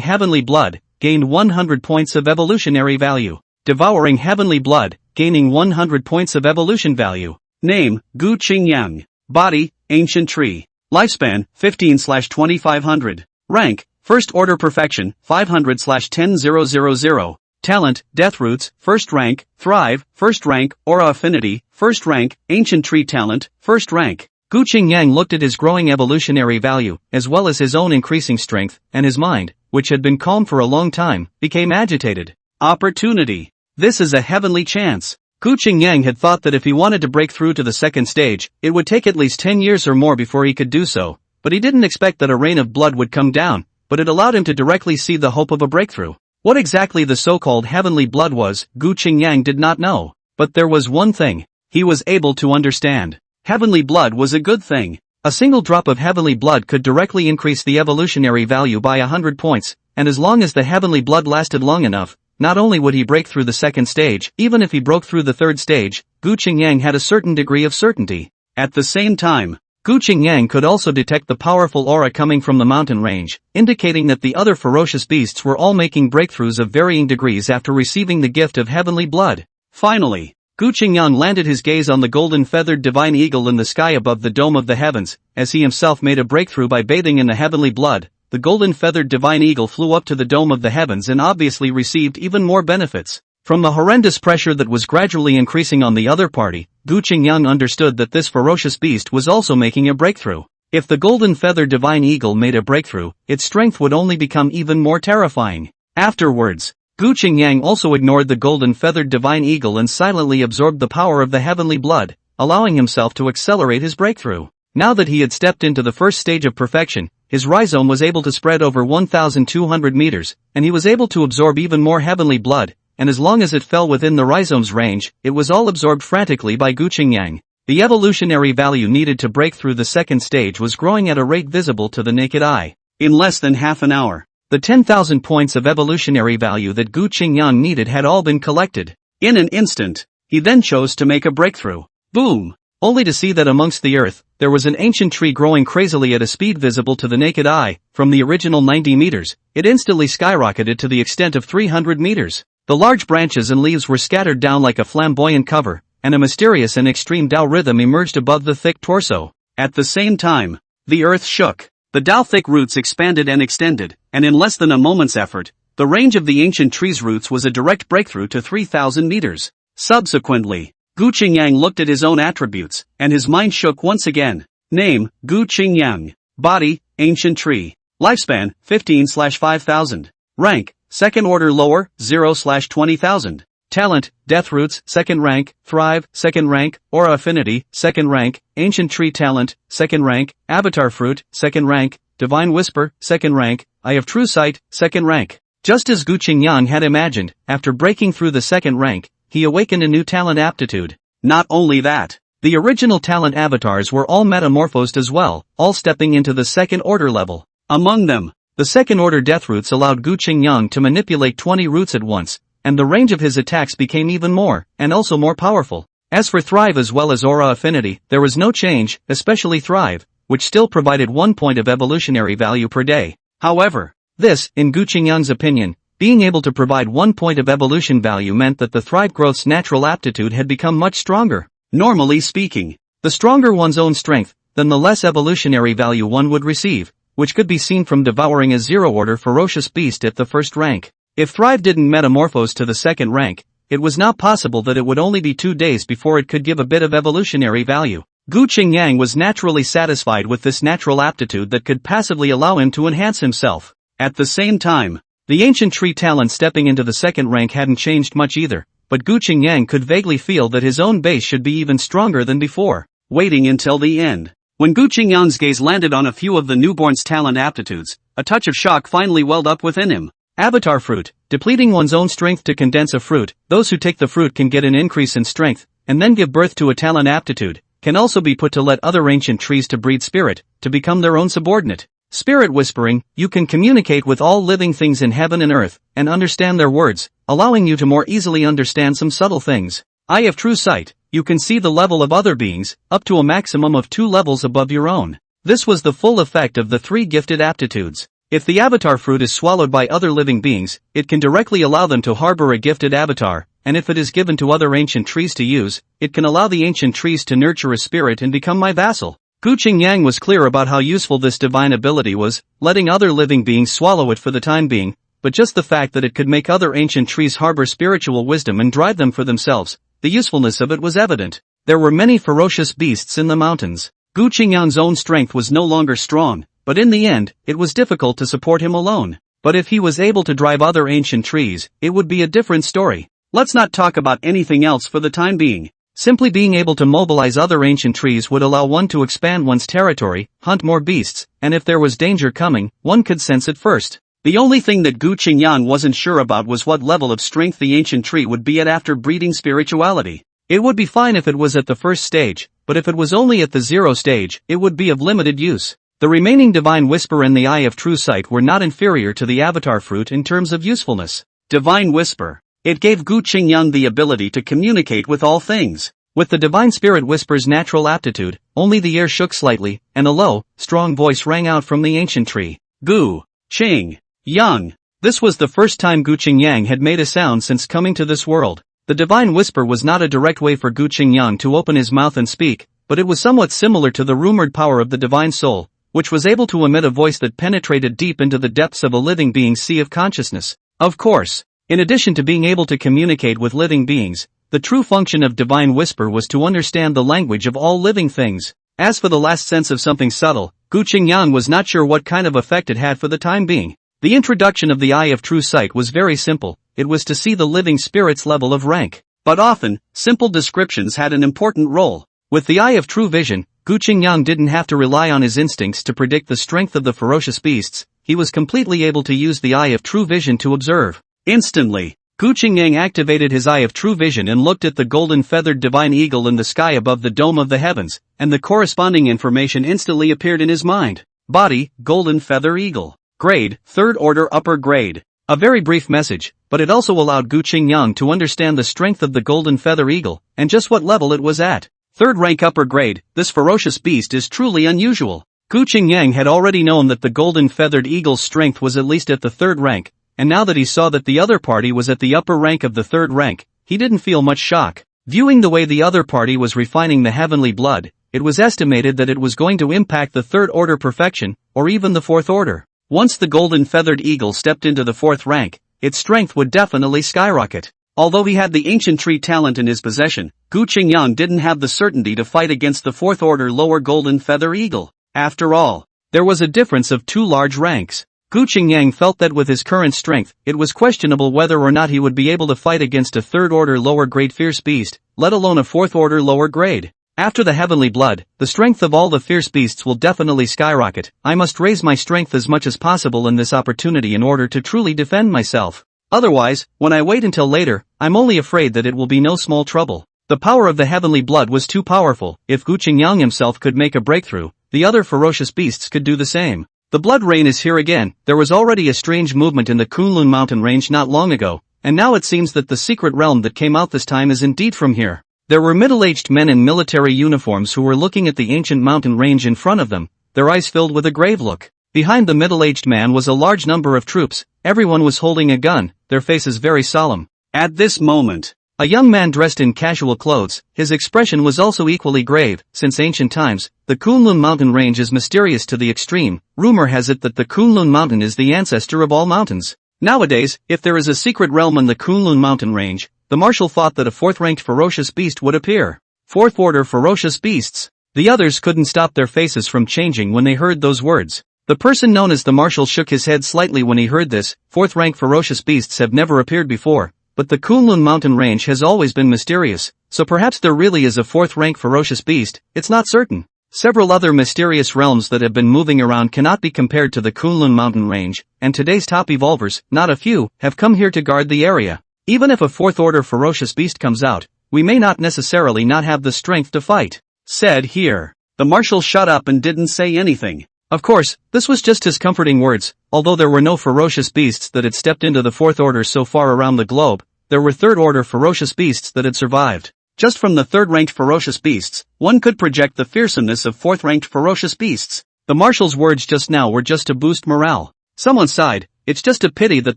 heavenly blood, gained 100 points of evolutionary value. Devouring heavenly blood, gaining 100 points of evolution value. Name, Gu Qingyang. Body, ancient tree. Lifespan, 15/2500. Rank, First Order Perfection, 500/10000. Talent, Death Roots, First Rank. Thrive, First Rank. Aura Affinity, First Rank. Ancient Tree Talent, First Rank. Gu Qingyang looked at his growing evolutionary value, as well as his own increasing strength, and his mind, which had been calm for a long time, became agitated. Opportunity. This is a heavenly chance. Gu Qingyang had thought that if he wanted to break through to the second stage, it would take at least 10 years or more before he could do so, but he didn't expect that a rain of blood would come down, but it allowed him to directly see the hope of a breakthrough. What exactly the so-called heavenly blood was, Gu Qingyang did not know, but there was one thing he was able to understand. Heavenly blood was a good thing. A single drop of heavenly blood could directly increase the evolutionary value by 100 points, and as long as the heavenly blood lasted long enough, not only would he break through the second stage, even if he broke through the third stage, Gu Qingyang had a certain degree of certainty. At the same time, Gu Qingyang could also detect the powerful aura coming from the mountain range, indicating that the other ferocious beasts were all making breakthroughs of varying degrees after receiving the gift of heavenly blood. Finally, Gu Qingyang landed his gaze on the golden-feathered divine eagle in the sky above the dome of the heavens, as he himself made a breakthrough by bathing in the heavenly blood. The golden-feathered divine eagle flew up to the dome of the heavens and obviously received even more benefits. From the horrendous pressure that was gradually increasing on the other party, Gu Qingyang understood that this ferocious beast was also making a breakthrough. If the golden-feathered divine eagle made a breakthrough, its strength would only become even more terrifying. Afterwards, Gu Qingyang also ignored the golden-feathered divine eagle and silently absorbed the power of the heavenly blood, allowing himself to accelerate his breakthrough. Now that he had stepped into the first stage of perfection, his rhizome was able to spread over 1,200 meters, and he was able to absorb even more heavenly blood, and as long as it fell within the rhizome's range, it was all absorbed frantically by Gu Qingyang. The evolutionary value needed to break through the second stage was growing at a rate visible to the naked eye. In less than half an hour, the 10,000 points of evolutionary value that Gu Qingyang needed had all been collected. In an instant, he then chose to make a breakthrough. Boom! Only to see that amongst the earth, there was an ancient tree growing crazily at a speed visible to the naked eye. From the original 90 meters, it instantly skyrocketed to the extent of 300 meters. The large branches and leaves were scattered down like a flamboyant cover, and a mysterious and extreme Tao rhythm emerged above the thick torso. At the same time, the earth shook. The Tao-thick roots expanded and extended, and in less than a moment's effort, the range of the ancient tree's roots was a direct breakthrough to 3,000 meters. Subsequently, Gu Qingyang looked at his own attributes, and his mind shook once again. Name, Gu Qingyang. Body, ancient tree. Lifespan, 15/5000. Rank, second order lower, 0/20,000. Talent, Death Roots, second rank. Thrive, second rank. Aura Affinity, second rank. Ancient Tree Talent, second rank. Avatar Fruit, second rank. Divine Whisper, second rank. Eye of True Sight, second rank. Just as Gu Qingyang had imagined, after breaking through the second rank, he awakened a new talent aptitude. Not only that, the original talent avatars were all metamorphosed as well, all stepping into the second order level. Among them, the second order Death Roots allowed Gu Qingyang to manipulate 20 roots at once, and the range of his attacks became even more, and also more powerful. As for Thrive as well as Aura Affinity, there was no change, especially Thrive, which still provided 1 point of evolutionary value per day. However, this, in Gu Qingyang's opinion, being able to provide 1 point of evolution value meant that the Thrive growth's natural aptitude had become much stronger. Normally speaking, the stronger one's own strength, then the less evolutionary value one would receive, which could be seen from devouring a zero-order ferocious beast at the first rank. If Thrive didn't metamorphose to the second rank, it was not possible that it would only be 2 days before it could give a bit of evolutionary value. Gu Qingyang was naturally satisfied with this natural aptitude that could passively allow him to enhance himself. At the same time, the ancient tree talent stepping into the second rank hadn't changed much either, but Gu Qingyang could vaguely feel that his own base should be even stronger than before. Waiting until the end. When Gu Qingyang's gaze landed on a few of the newborn's talent aptitudes, a touch of shock finally welled up within him. Avatar Fruit, depleting one's own strength to condense a fruit. Those who take the fruit can get an increase in strength, and then give birth to a talent aptitude, can also be put to let other ancient trees to breed spirit, to become their own subordinate. Spirit Whispering, you can communicate with all living things in heaven and earth, and understand their words, allowing you to more easily understand some subtle things. Eye of True Sight, you can see the level of other beings, up to a maximum of 2 levels above your own. This was the full effect of the 3 gifted aptitudes. If the avatar fruit is swallowed by other living beings, it can directly allow them to harbor a gifted avatar, and if it is given to other ancient trees to use, it can allow the ancient trees to nurture a spirit and become my vassal. Gu Qingyang was clear about how useful this divine ability was, letting other living beings swallow it for the time being, but just the fact that it could make other ancient trees harbor spiritual wisdom and drive them for themselves, the usefulness of it was evident. There were many ferocious beasts in the mountains. Gu Qingyang's own strength was no longer strong, but in the end, it was difficult to support him alone. But if he was able to drive other ancient trees, it would be a different story. Let's not talk about anything else for the time being. Simply being able to mobilize other ancient trees would allow one to expand one's territory, hunt more beasts, and if there was danger coming, one could sense it first. The only thing that Gu Qingyang wasn't sure about was what level of strength the ancient tree would be at after breeding spirituality. It would be fine if it was at the first stage, but if it was only at the 0 stage, it would be of limited use. The remaining Divine Whisper and the Eye of True Sight were not inferior to the Avatar Fruit in terms of usefulness. Divine Whisper. It gave Gu Qingyang the ability to communicate with all things. With the Divine Spirit Whisper's natural aptitude, only the air shook slightly, and a low, strong voice rang out from the ancient tree. Gu Qingyang. This was the first time Gu Qingyang had made a sound since coming to this world. The Divine Whisper was not a direct way for Gu Qingyang to open his mouth and speak, but it was somewhat similar to the rumored power of the Divine Soul, which was able to emit a voice that penetrated deep into the depths of a living being's sea of consciousness. Of course, in addition to being able to communicate with living beings, the true function of Divine Whisper was to understand the language of all living things. As for the last sense of something subtle, Gu Qingyang was not sure what kind of effect it had for the time being. The introduction of the Eye of True Sight was very simple. It was to see the living spirit's level of rank. But often, simple descriptions had an important role. With the Eye of True Vision, Gu Qingyang didn't have to rely on his instincts to predict the strength of the ferocious beasts. He was completely able to use the Eye of True Vision to observe. Instantly, Gu Qingyang activated his Eye of True Vision and looked at the golden feathered divine eagle in the sky above the dome of the heavens, and the corresponding information instantly appeared in his mind. Body, golden feather eagle. Grade, 3rd order upper grade. A very brief message, but it also allowed Gu Qingyang to understand the strength of the golden feather eagle, and just what level it was at. 3rd rank upper grade. This ferocious beast is truly unusual. Gu Qingyang had already known that the golden feathered eagle's strength was at least at the 3rd rank, and now that he saw that the other party was at the upper rank of the 3rd rank, he didn't feel much shock. Viewing the way the other party was refining the heavenly blood, it was estimated that it was going to impact the 3rd order perfection, or even the 4th order. Once the golden feathered eagle stepped into the 4th rank, its strength would definitely skyrocket. Although he had the ancient tree talent in his possession, Gu Qingyang didn't have the certainty to fight against the 4th order lower golden feather eagle. After all, there was a difference of 2 large ranks. Gu Qingyang felt that with his current strength, it was questionable whether or not he would be able to fight against a 3rd order lower grade fierce beast, let alone a 4th order lower grade. After the heavenly blood, the strength of all the fierce beasts will definitely skyrocket. I must raise my strength as much as possible in this opportunity in order to truly defend myself. Otherwise, when I wait until later, I'm only afraid that it will be no small trouble. The power of the heavenly blood was too powerful. If Gu Qingyang himself could make a breakthrough, the other ferocious beasts could do the same. The blood rain is here again. There was already a strange movement in the Kunlun mountain range not long ago, and now it seems that the secret realm that came out this time is indeed from here. There were middle-aged men in military uniforms who were looking at the ancient mountain range in front of them, their eyes filled with a grave look. Behind the middle-aged man was a large number of troops. Everyone was holding a gun, their faces very solemn. At this moment, a young man dressed in casual clothes, his expression was also equally grave. Since ancient times, the Kunlun mountain range is mysterious to the extreme. Rumor has it that the Kunlun mountain is the ancestor of all mountains. Nowadays, if there is a secret realm in the Kunlun mountain range, the marshal thought that a 4th-ranked ferocious beast would appear. 4th order ferocious beasts. The others couldn't stop their faces from changing when they heard those words. The person known as the marshal shook his head slightly when he heard this. 4th-rank ferocious beasts have never appeared before, but the Kunlun mountain range has always been mysterious, so perhaps there really is a 4th-rank ferocious beast. It's not certain. Several other mysterious realms that have been moving around cannot be compared to the Kunlun mountain range, and today's top evolvers, not a few, have come here to guard the area. Even if a 4th order ferocious beast comes out, we may not necessarily not have the strength to fight. Said here. The marshal shut up and didn't say anything. Of course, this was just his comforting words. Although there were no ferocious beasts that had stepped into the 4th order so far around the globe, there were 3rd order ferocious beasts that had survived. Just from the third-ranked ferocious beasts, one could project the fearsomeness of fourth-ranked ferocious beasts. The marshal's words just now were just to boost morale. Someone sighed, "It's just a pity that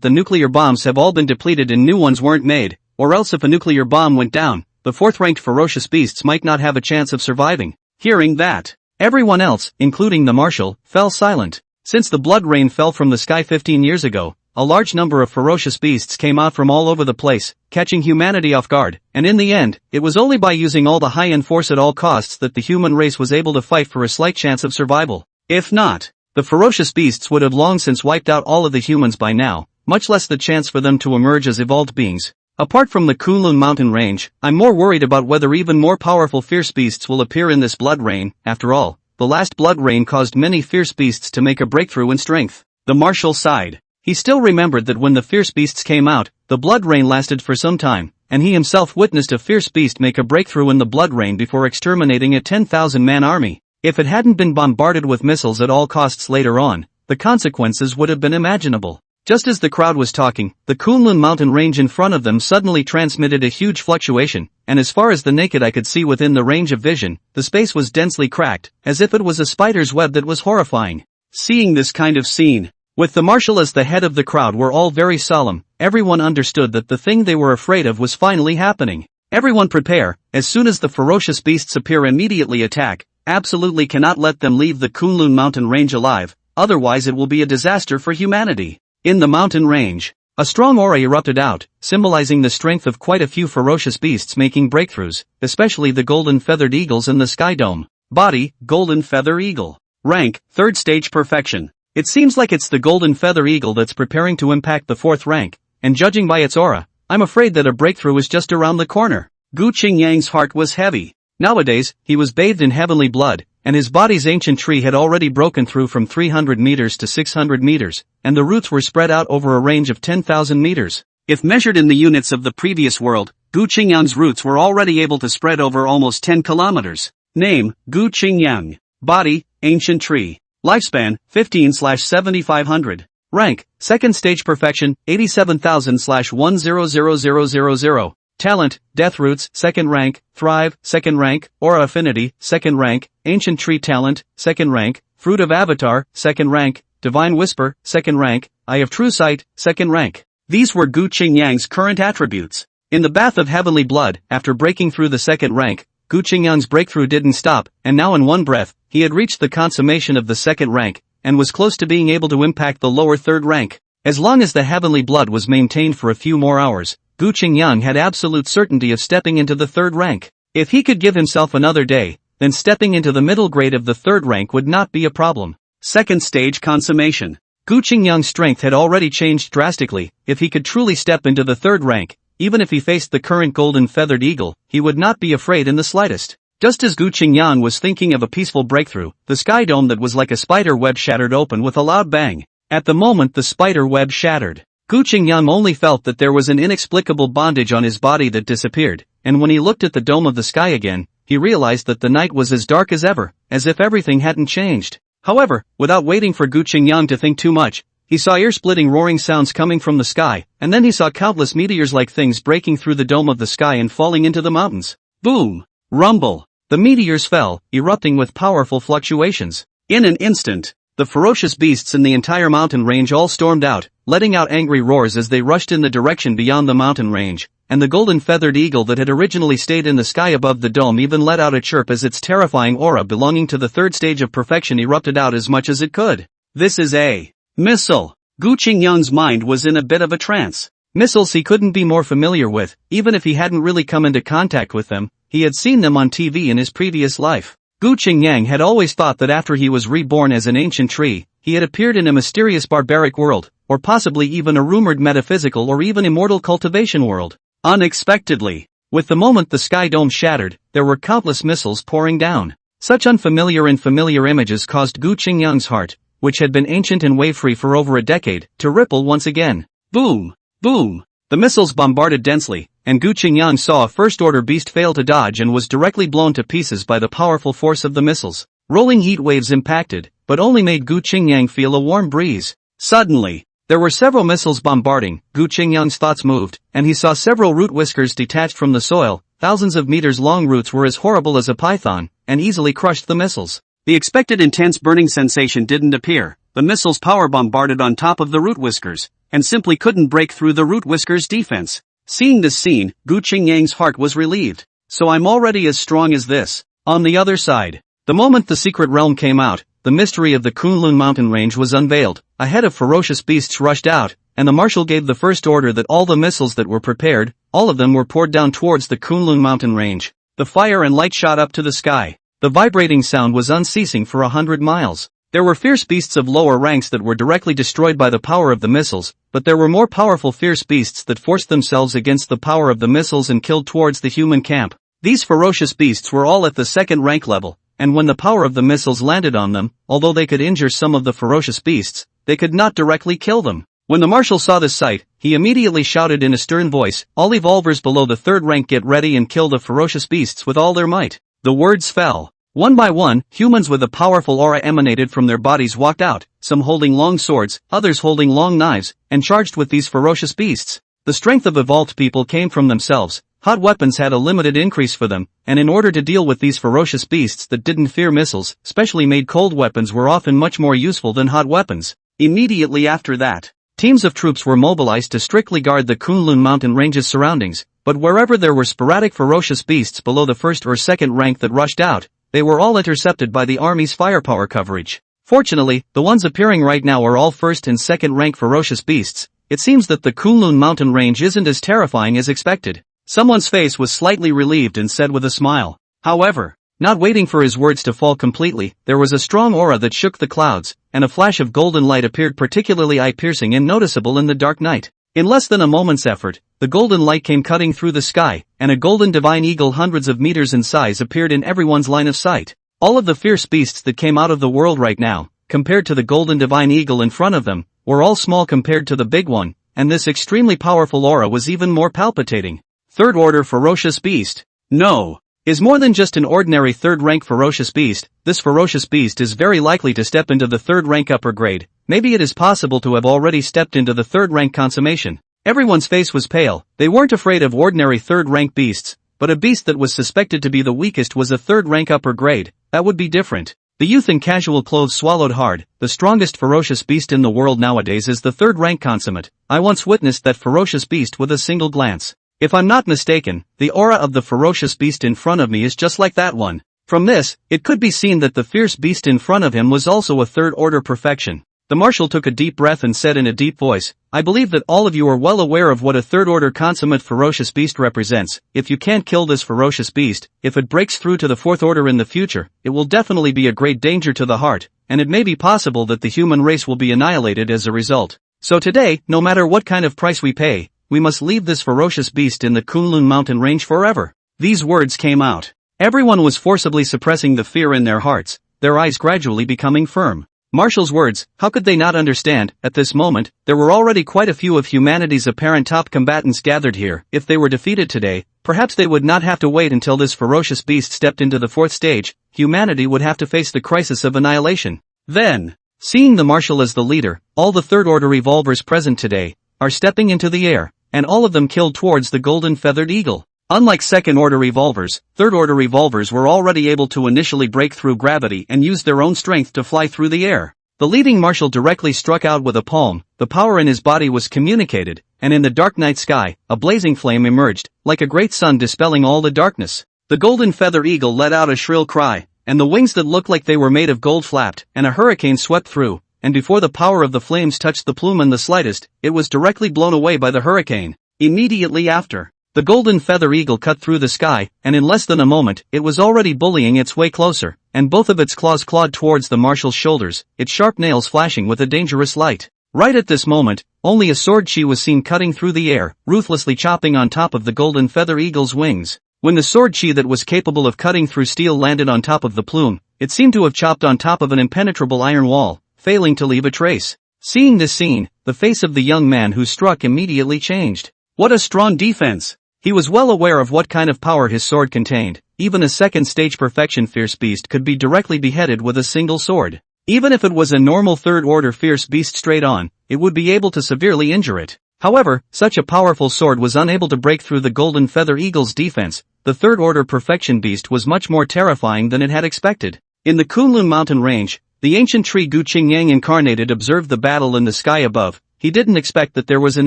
the nuclear bombs have all been depleted and new ones weren't made, or else if a nuclear bomb went down, the fourth-ranked ferocious beasts might not have a chance of surviving." Hearing that, everyone else, including the marshal, fell silent. Since the blood rain fell from the sky 15 years ago, a large number of ferocious beasts came out from all over the place, catching humanity off guard, and in the end, it was only by using all the high-end force at all costs that the human race was able to fight for a slight chance of survival. If not, the ferocious beasts would have long since wiped out all of the humans by now, much less the chance for them to emerge as evolved beings. Apart from the Kunlun mountain range, I'm more worried about whether even more powerful fierce beasts will appear in this blood rain. After all, the last blood rain caused many fierce beasts to make a breakthrough in strength. The marshal sighed. He still remembered that when the fierce beasts came out, the blood rain lasted for some time, and he himself witnessed a fierce beast make a breakthrough in the blood rain before exterminating a 10,000-man army. If it hadn't been bombarded with missiles at all costs later on, the consequences would have been imaginable. Just as the crowd was talking, the Kunlun mountain range in front of them suddenly transmitted a huge fluctuation, and as far as the naked eye could see within the range of vision, the space was densely cracked, as if it was a spider's web that was horrifying. Seeing this kind of scene, with the marshal as the head of the crowd, were all very solemn. Everyone understood that the thing they were afraid of was finally happening. Everyone prepare, as soon as the ferocious beasts appear immediately attack. Absolutely cannot let them leave the Kunlun mountain range alive, otherwise it will be a disaster for humanity. In the mountain range, a strong aura erupted out, symbolizing the strength of quite a few ferocious beasts making breakthroughs, especially the golden feathered eagles in the sky dome. Body, golden feather eagle. Rank, 3rd stage perfection. It seems like it's the golden feather eagle that's preparing to impact the 4th rank, and judging by its aura, I'm afraid that a breakthrough is just around the corner. Gu Qingyang's heart was heavy. Nowadays, he was bathed in heavenly blood, and his body's ancient tree had already broken through from 300 meters to 600 meters, and the roots were spread out over a range of 10,000 meters. If measured in the units of the previous world, Gu Qingyang's roots were already able to spread over almost 10 kilometers. Name, Gu Qingyang. Body, ancient tree. Lifespan, 15/7500. Rank, 2nd stage perfection, 87,000/100000. Talent, death roots, 2nd rank. Thrive, 2nd rank. Aura affinity, 2nd rank. Ancient tree talent, 2nd rank. Fruit of avatar, 2nd rank. Divine whisper, 2nd rank. Eye of true sight, 2nd rank. These were Gu Qingyang's current attributes. In the bath of heavenly blood, after breaking through the 2nd rank, Gu Qingyang's breakthrough didn't stop, and now in one breath, he had reached the consummation of the 2nd rank, and was close to being able to impact the lower 3rd rank. As long as the heavenly blood was maintained for a few more hours, Gu Qingyang had absolute certainty of stepping into the 3rd rank. If he could give himself another day, then stepping into the middle grade of the 3rd rank would not be a problem. 2nd stage consummation. Gu Qingyang's strength had already changed drastically. If he could truly step into the 3rd rank, even if he faced the current golden feathered eagle, he would not be afraid in the slightest. Just as Gu Qingyang was thinking of a peaceful breakthrough, the sky dome that was like a spider web shattered open with a loud bang. At the moment the spider web shattered, Gu Qingyang only felt that there was an inexplicable bondage on his body that disappeared, and when he looked at the dome of the sky again, he realized that the night was as dark as ever, as if everything hadn't changed. However, without waiting for Gu Qingyang to think too much, he saw ear-splitting roaring sounds coming from the sky, and then he saw countless meteors-like things breaking through the dome of the sky and falling into the mountains. Boom! Rumble! The meteors fell, erupting with powerful fluctuations. In an instant, the ferocious beasts in the entire mountain range all stormed out, letting out angry roars as they rushed in the direction beyond the mountain range, and the golden feathered eagle that had originally stayed in the sky above the dome even let out a chirp as its terrifying aura belonging to the 3rd stage of perfection erupted out as much as it could. This is a missile. Gu Qingyang's mind was in a bit of a trance. Missiles he couldn't be more familiar with, even if he hadn't really come into contact with them. He had seen them on TV in his previous life. Gu Qingyang had always thought that after he was reborn as an ancient tree, he had appeared in a mysterious barbaric world, or possibly even a rumored metaphysical or even immortal cultivation world. Unexpectedly, with the moment the sky dome shattered, there were countless missiles pouring down. Such unfamiliar and familiar images caused Gu Qingyang's heart, which had been ancient and wave-free for over a decade, to ripple once again. Boom! Boom! The missiles bombarded densely, and Gu Qingyang saw a first-order beast fail to dodge and was directly blown to pieces by the powerful force of the missiles. Rolling heat waves impacted, but only made Gu Qingyang feel a warm breeze. Suddenly, there were several missiles bombarding. Gu Qingyang's thoughts moved, and he saw several root whiskers detached from the soil, thousands of meters long roots were as horrible as a python, and easily crushed the missiles. The expected intense burning sensation didn't appear. The missiles power bombarded on top of the root whiskers, and simply couldn't break through the root whiskers' defense. Seeing this scene, Gu Qingyang's heart was relieved. So I'm already as strong as this. On the other side, the moment the secret realm came out, the mystery of the Kunlun mountain range was unveiled. A head of ferocious beasts rushed out, and the marshal gave the first order that all the missiles that were prepared, all of them were poured down towards the Kunlun mountain range. The fire and light shot up to the sky. The vibrating sound was unceasing for 100 miles. There were fierce beasts of lower ranks that were directly destroyed by the power of the missiles, but there were more powerful fierce beasts that forced themselves against the power of the missiles and killed towards the human camp. These ferocious beasts were all at the second rank level, and when the power of the missiles landed on them, although they could injure some of the ferocious beasts, they could not directly kill them. When the marshal saw this sight, he immediately shouted in a stern voice, "All evolvers below the third rank get ready and kill the ferocious beasts with all their might." The words fell. One by one, humans with a powerful aura emanated from their bodies walked out, some holding long swords, others holding long knives, and charged with these ferocious beasts. The strength of evolved people came from themselves. Hot weapons had a limited increase for them, and in order to deal with these ferocious beasts that didn't fear missiles, specially made cold weapons were often much more useful than hot weapons. Immediately after that, teams of troops were mobilized to strictly guard the Kunlun mountain range's surroundings, but wherever there were sporadic ferocious beasts below the first or second rank that rushed out, they were all intercepted by the army's firepower coverage. Fortunately, the ones appearing right now are all first and second rank ferocious beasts. It seems that the Kunlun mountain range isn't as terrifying as expected. Someone's face was slightly relieved and said with a smile. However, not waiting for his words to fall completely, there was a strong aura that shook the clouds, and a flash of golden light appeared particularly eye-piercing and noticeable in the dark night. In less than a moment's effort, the golden light came cutting through the sky, and a golden divine eagle hundreds of meters in size appeared in everyone's line of sight. All of the fierce beasts that came out of the world right now, compared to the golden divine eagle in front of them, were all small compared to the big one, and this extremely powerful aura was even more palpitating. Third order ferocious beast. No. Is more than just an ordinary third-rank ferocious beast. This ferocious beast is very likely to step into the third-rank upper grade. Maybe it is possible to have already stepped into the third-rank consummation. Everyone's face was pale. They weren't afraid of ordinary third-rank beasts, but a beast that was suspected to be the weakest was a third-rank upper grade. That would be different. The youth in casual clothes swallowed hard. The strongest ferocious beast in the world nowadays is the third-rank consummate. I once witnessed that ferocious beast with a single glance. If I'm not mistaken, the aura of the ferocious beast in front of me is just like that one. From this, it could be seen that the fierce beast in front of him was also a third-order perfection. The marshal took a deep breath and said in a deep voice, "I believe that all of you are well aware of what a third-order consummate ferocious beast represents. If you can't kill this ferocious beast, if it breaks through to the fourth order in the future, it will definitely be a great danger to the heart, and it may be possible that the human race will be annihilated as a result. So today, no matter what kind of price we pay, we must leave this ferocious beast in the Kunlun mountain range forever." These words came out. Everyone was forcibly suppressing the fear in their hearts, their eyes gradually becoming firm. Marshal's words, how could they not understand? At this moment, there were already quite a few of humanity's apparent top combatants gathered here. If they were defeated today, perhaps they would not have to wait until this ferocious beast stepped into the fourth stage. Humanity would have to face the crisis of annihilation. Then, seeing the marshal as the leader, all the third-order revolvers present today are stepping into the air, and all of them killed towards the golden feathered eagle. Unlike second-order revolvers, third-order revolvers were already able to initially break through gravity and use their own strength to fly through the air. The leading marshal directly struck out with a palm. The power in his body was communicated, and in the dark night sky, a blazing flame emerged, like a great sun dispelling all the darkness. The golden feather eagle let out a shrill cry, and the wings that looked like they were made of gold flapped, and a hurricane swept through. And before the power of the flames touched the plume in the slightest, it was directly blown away by the hurricane. Immediately after, the golden feather eagle cut through the sky, and in less than a moment, it was already bullying its way closer, and both of its claws clawed towards the marshal's shoulders, its sharp nails flashing with a dangerous light. Right at this moment, only a sword she was seen cutting through the air, ruthlessly chopping on top of the golden feather eagle's wings. When the sword she that was capable of cutting through steel landed on top of the plume, it seemed to have chopped on top of an impenetrable iron wall, failing to leave a trace. Seeing this scene, the face of the young man who struck immediately changed. What a strong defense! He was well aware of what kind of power his sword contained. Even a second-stage perfection fierce beast could be directly beheaded with a single sword. Even if it was a normal third-order fierce beast straight on, it would be able to severely injure it. However, such a powerful sword was unable to break through the golden feather eagle's defense, the third order perfection beast was much more terrifying than it had expected. In the Kunlun mountain range, the ancient tree Gu Qingyang incarnated observed the battle in the sky above. He didn't expect that there was an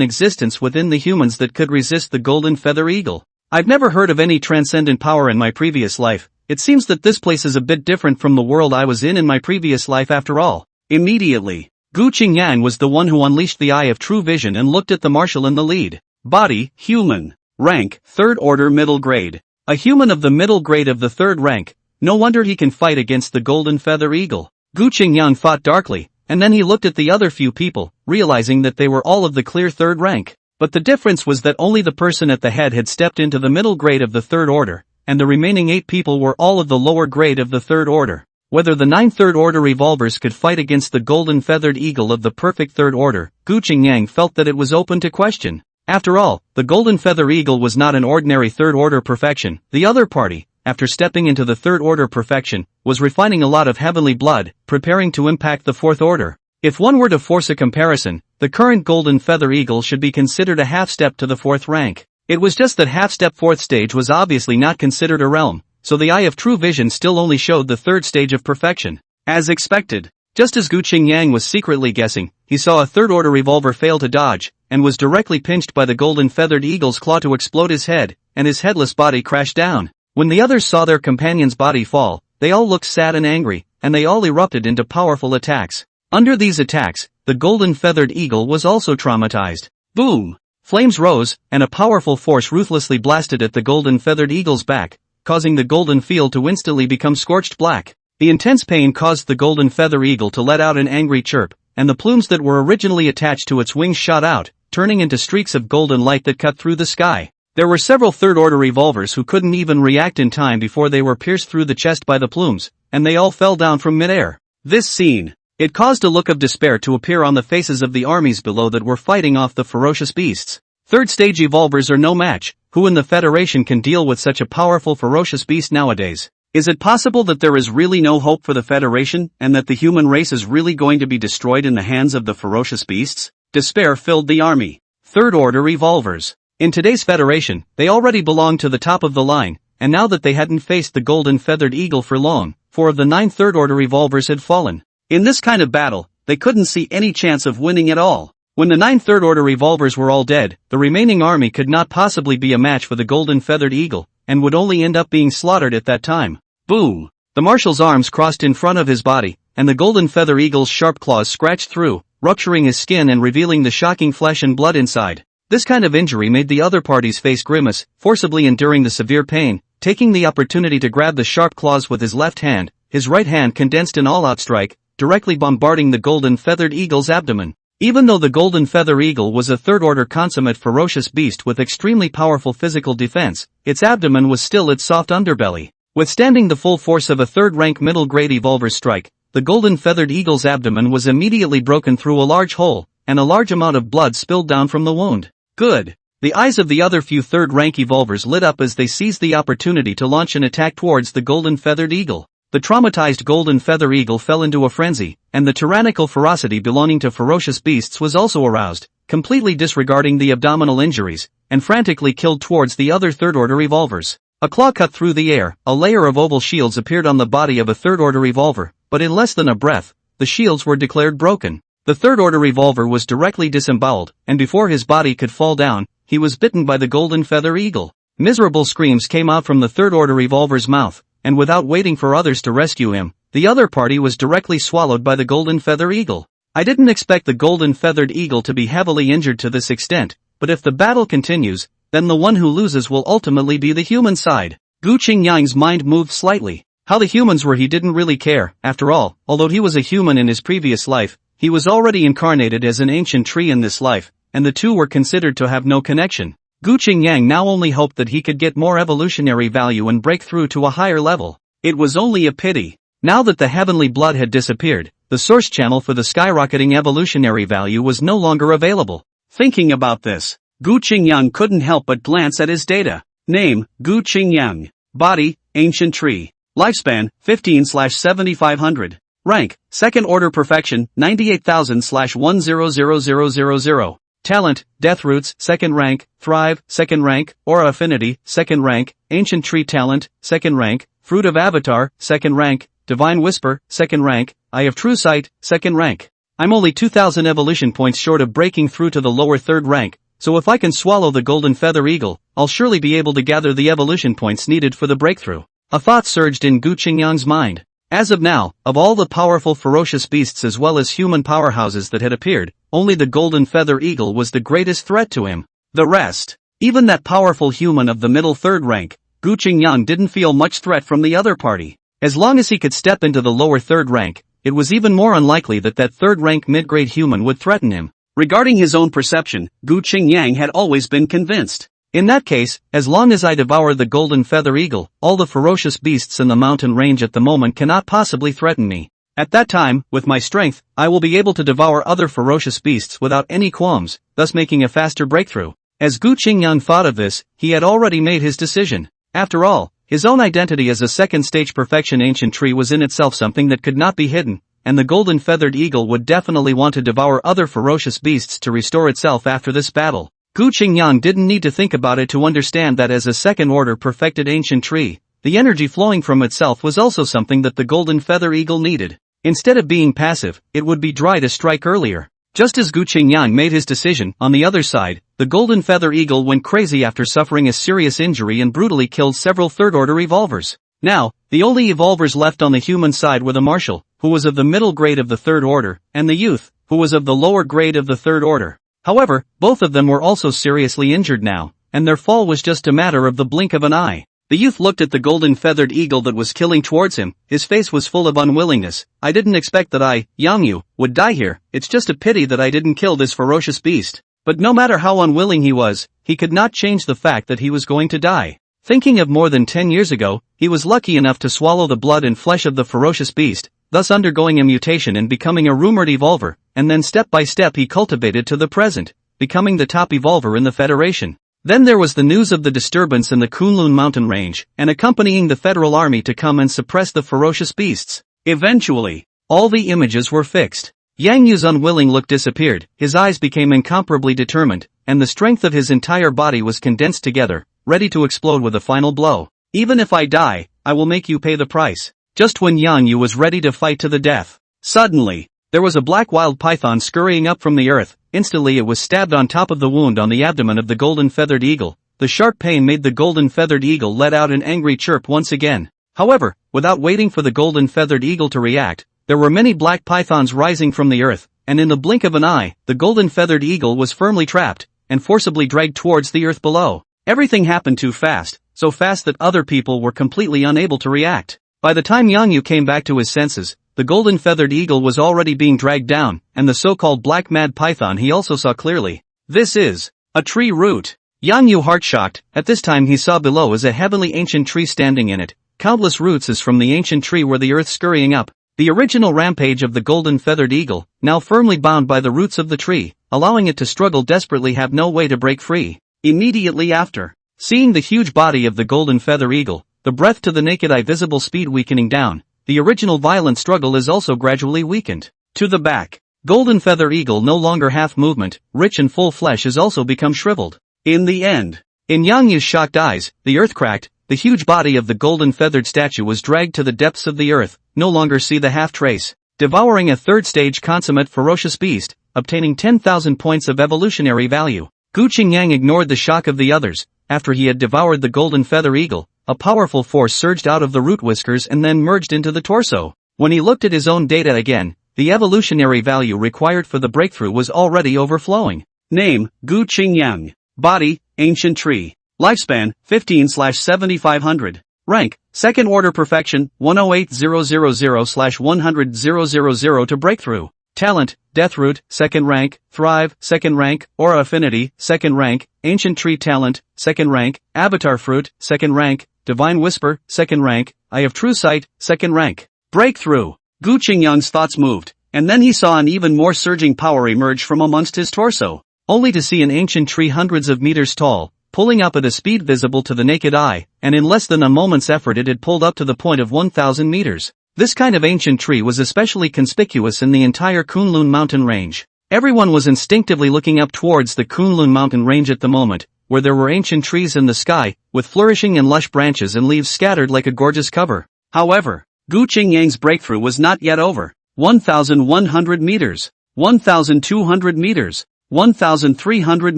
existence within the humans that could resist the golden feather eagle. I've never heard of any transcendent power in my previous life. It seems that this place is a bit different from the world I was in my previous life after all. Immediately, Gu Qingyang was the one who unleashed the eye of true vision and looked at the marshal in the lead. Body, human. Rank, third order middle grade. A human of the middle grade of the third rank. No wonder he can fight against the golden feather eagle. Gu Qingyang thought darkly, and then he looked at the other few people, realizing that they were all of the clear third rank. But the difference was that only the person at the head had stepped into the middle grade of the third order, and the remaining 8 people were all of the lower grade of the third order. Whether the 9 third order revolvers could fight against the golden feathered eagle of the perfect third order, Gu Qingyang felt that it was open to question. After all, the golden feather eagle was not an ordinary third order perfection. The other party, after stepping into the third order perfection, was refining a lot of heavenly blood, preparing to impact the fourth order. If one were to force a comparison, the current golden feather eagle should be considered a half step to the fourth rank. It was just that half step fourth stage was obviously not considered a realm, so the eye of true vision still only showed the third stage of perfection. As expected, just as Gu Qingyang was secretly guessing, he saw a third order revolver fail to dodge, and was directly pinched by the golden feathered eagle's claw to explode his head, and his headless body crashed down. When the others saw their companion's body fall, they all looked sad and angry, and they all erupted into powerful attacks. Under these attacks, the golden feathered eagle was also traumatized. Boom! Flames rose, and a powerful force ruthlessly blasted at the golden feathered eagle's back, causing the golden field to instantly become scorched black. The intense pain caused the golden feather eagle to let out an angry chirp, and the plumes that were originally attached to its wings shot out, turning into streaks of golden light that cut through the sky. There were several third-order revolvers who couldn't even react in time before they were pierced through the chest by the plumes, and they all fell down from midair. This scene, it caused a look of despair to appear on the faces of the armies below that were fighting off the ferocious beasts. Third-stage evolvers are no match. Who in the Federation can deal with such a powerful ferocious beast nowadays? Is it possible that there is really no hope for the Federation, and that the human race is really going to be destroyed in the hands of the ferocious beasts? Despair filled the army. Third-order revolvers. In today's Federation, they already belonged to the top of the line, and now that they hadn't faced the golden feathered eagle for long, 4 of the 9 third-order revolvers had fallen. In this kind of battle, they couldn't see any chance of winning at all. When the 9 third-order revolvers were all dead, the remaining army could not possibly be a match for the golden feathered eagle, and would only end up being slaughtered at that time. Boom! The marshal's arms crossed in front of his body, and the golden feather eagle's sharp claws scratched through, rupturing his skin and revealing the shocking flesh and blood inside. This kind of injury made the other party's face grimace, forcibly enduring the severe pain, taking the opportunity to grab the sharp claws with his left hand, his right hand condensed an all-out strike, directly bombarding the golden feathered eagle's abdomen. Even though the golden feather eagle was a third-order consummate ferocious beast with extremely powerful physical defense, its abdomen was still its soft underbelly. Withstanding the full force of a third-rank middle-grade evolver's strike, the golden feathered eagle's abdomen was immediately broken through a large hole, and a large amount of blood spilled down from the wound. Good. The eyes of the other few third-rank evolvers lit up as they seized the opportunity to launch an attack towards the golden feathered eagle. The traumatized golden feather eagle fell into a frenzy, and the tyrannical ferocity belonging to ferocious beasts was also aroused, completely disregarding the abdominal injuries, and frantically killed towards the other third-order revolvers. A claw cut through the air, a layer of oval shields appeared on the body of a third-order revolver, but in less than a breath, the shields were declared broken. The third-order revolver was directly disemboweled, and before his body could fall down, he was bitten by the golden feather eagle. Miserable screams came out from the third-order revolver's mouth, and without waiting for others to rescue him, the other party was directly swallowed by the golden feather eagle. I didn't expect the golden feathered eagle to be heavily injured to this extent, but if the battle continues, then the one who loses will ultimately be the human side. Gu Qingyang's mind moved slightly. How the humans were he didn't really care. After all, although he was a human in his previous life, he was already incarnated as an ancient tree in this life, and the two were considered to have no connection. Gu Qingyang now only hoped that he could get more evolutionary value and break through to a higher level. It was only a pity. Now that the heavenly blood had disappeared, the source channel for the skyrocketing evolutionary value was no longer available. Thinking about this, Gu Qingyang couldn't help but glance at his data. Name, Gu Qingyang. Body, ancient tree. Lifespan, 15/7500. Rank, second order perfection, 98,000/100000. Talent, Death Roots, 2nd rank, Thrive, 2nd rank, Aura Affinity, 2nd rank, Ancient Tree Talent, 2nd rank, Fruit of Avatar, 2nd rank, Divine Whisper, 2nd rank, Eye of True Sight, 2nd rank. I'm only 2,000 evolution points short of breaking through to the lower 3rd rank, so if I can swallow the Golden Feather Eagle, I'll surely be able to gather the evolution points needed for the breakthrough. A thought surged in Gu Qingyang's mind. As of now, of all the powerful ferocious beasts as well as human powerhouses that had appeared, only the Golden Feather Eagle was the greatest threat to him. The rest, even that powerful human of the middle 3rd rank, Gu Qingyang didn't feel much threat from the other party. As long as he could step into the lower 3rd rank, it was even more unlikely that 3rd rank mid-grade human would threaten him. Regarding his own perception, Gu Qingyang had always been convinced. In that case, as long as I devour the Golden Feather Eagle, all the ferocious beasts in the mountain range at the moment cannot possibly threaten me. At that time, with my strength, I will be able to devour other ferocious beasts without any qualms, thus making a faster breakthrough. As Gu Qingyang thought of this, he had already made his decision. After all, his own identity as a 2nd stage perfection ancient tree was in itself something that could not be hidden, and the Golden Feathered Eagle would definitely want to devour other ferocious beasts to restore itself after this battle. Gu Qingyang didn't need to think about it to understand that as a 2nd order perfected ancient tree, the energy flowing from itself was also something that the Golden Feather Eagle needed. Instead of being passive, it would be dry to strike earlier. Just as Gu Qingyang made his decision, on the other side, the Golden Feather Eagle went crazy after suffering a serious injury and brutally killed several 3rd order evolvers. Now, the only evolvers left on the human side were the marshal, who was of the middle grade of the 3rd order, and the youth, who was of the lower grade of the 3rd order. However, both of them were also seriously injured now, and their fall was just a matter of the blink of an eye. The youth looked at the Golden Feathered Eagle that was killing towards him, his face was full of unwillingness. I didn't expect that I, Yang, would die here, it's just a pity that I didn't kill this ferocious beast. But no matter how unwilling he was, he could not change the fact that he was going to die. Thinking of more than 10 years ago, he was lucky enough to swallow the blood and flesh of the ferocious beast, thus undergoing a mutation and becoming a rumored evolver, and then step by step he cultivated to the present, becoming the top evolver in the Federation. Then there was the news of the disturbance in the Kunlun mountain range, and accompanying the federal army to come and suppress the ferocious beasts. Eventually, all the images were fixed. Yang Yu's unwilling look disappeared, his eyes became incomparably determined, and the strength of his entire body was condensed together, ready to explode with a final blow. Even if I die, I will make you pay the price. Just when Yang Yu was ready to fight to the death, suddenly, there was a black wild python scurrying up from the earth. Instantly it was stabbed on top of the wound on the abdomen of the Golden Feathered Eagle. The sharp pain made the Golden Feathered Eagle let out an angry chirp once again. However, without waiting for the Golden Feathered Eagle to react, there were many black pythons rising from the earth, and in the blink of an eye, the Golden Feathered Eagle was firmly trapped, and forcibly dragged towards the earth below. Everything happened too fast, so fast that other people were completely unable to react. By the time Yang Yu came back to his senses, the Golden Feathered Eagle was already being dragged down, and the so-called Black Mad Python he also saw clearly. This is a tree root. Yang Yu heart-shocked, at this time he saw below as a heavenly ancient tree standing in it. Countless roots as from the ancient tree were the earth scurrying up. The original rampage of the Golden Feathered Eagle, now firmly bound by the roots of the tree, allowing it to struggle desperately have no way to break free. Immediately after, seeing the huge body of the Golden Feather Eagle, the breath to the naked eye visible speed weakening down, the original violent struggle is also gradually weakened. To the back, Golden Feather Eagle no longer half movement, rich and full flesh has also become shriveled. In the end, in Yang Yu's shocked eyes, the earth cracked, the huge body of the golden feathered statue was dragged to the depths of the earth, no longer see the half trace, devouring a 3rd stage consummate ferocious beast, obtaining 10,000 points of evolutionary value. Gu Qingyang ignored the shock of the others. After he had devoured the Golden Feather Eagle, a powerful force surged out of the root whiskers and then merged into the torso. When he looked at his own data again, the evolutionary value required for the breakthrough was already overflowing. Name, Gu Qingyang. Body, Ancient Tree. Lifespan, 15/7500. Rank, 2nd Order Perfection, 108000/100,000 to Breakthrough. Talent, Deathroot, 2nd rank, Thrive, 2nd rank, Aura Affinity, 2nd rank, Ancient Tree Talent, 2nd rank, Avatar Fruit, 2nd rank, Divine Whisper, 2nd rank, Eye of True Sight, 2nd rank. Breakthrough. Gu Qingyang's thoughts moved, and then he saw an even more surging power emerge from amongst his torso, only to see an ancient tree hundreds of meters tall, pulling up at a speed visible to the naked eye, and in less than a moment's effort it had pulled up to the point of 1,000 meters. This kind of ancient tree was especially conspicuous in the entire Kunlun mountain range. Everyone was instinctively looking up towards the Kunlun mountain range at the moment, where there were ancient trees in the sky, with flourishing and lush branches and leaves scattered like a gorgeous cover. However, Gu Qingyang's breakthrough was not yet over. 1,100 meters, 1,200 meters, 1,300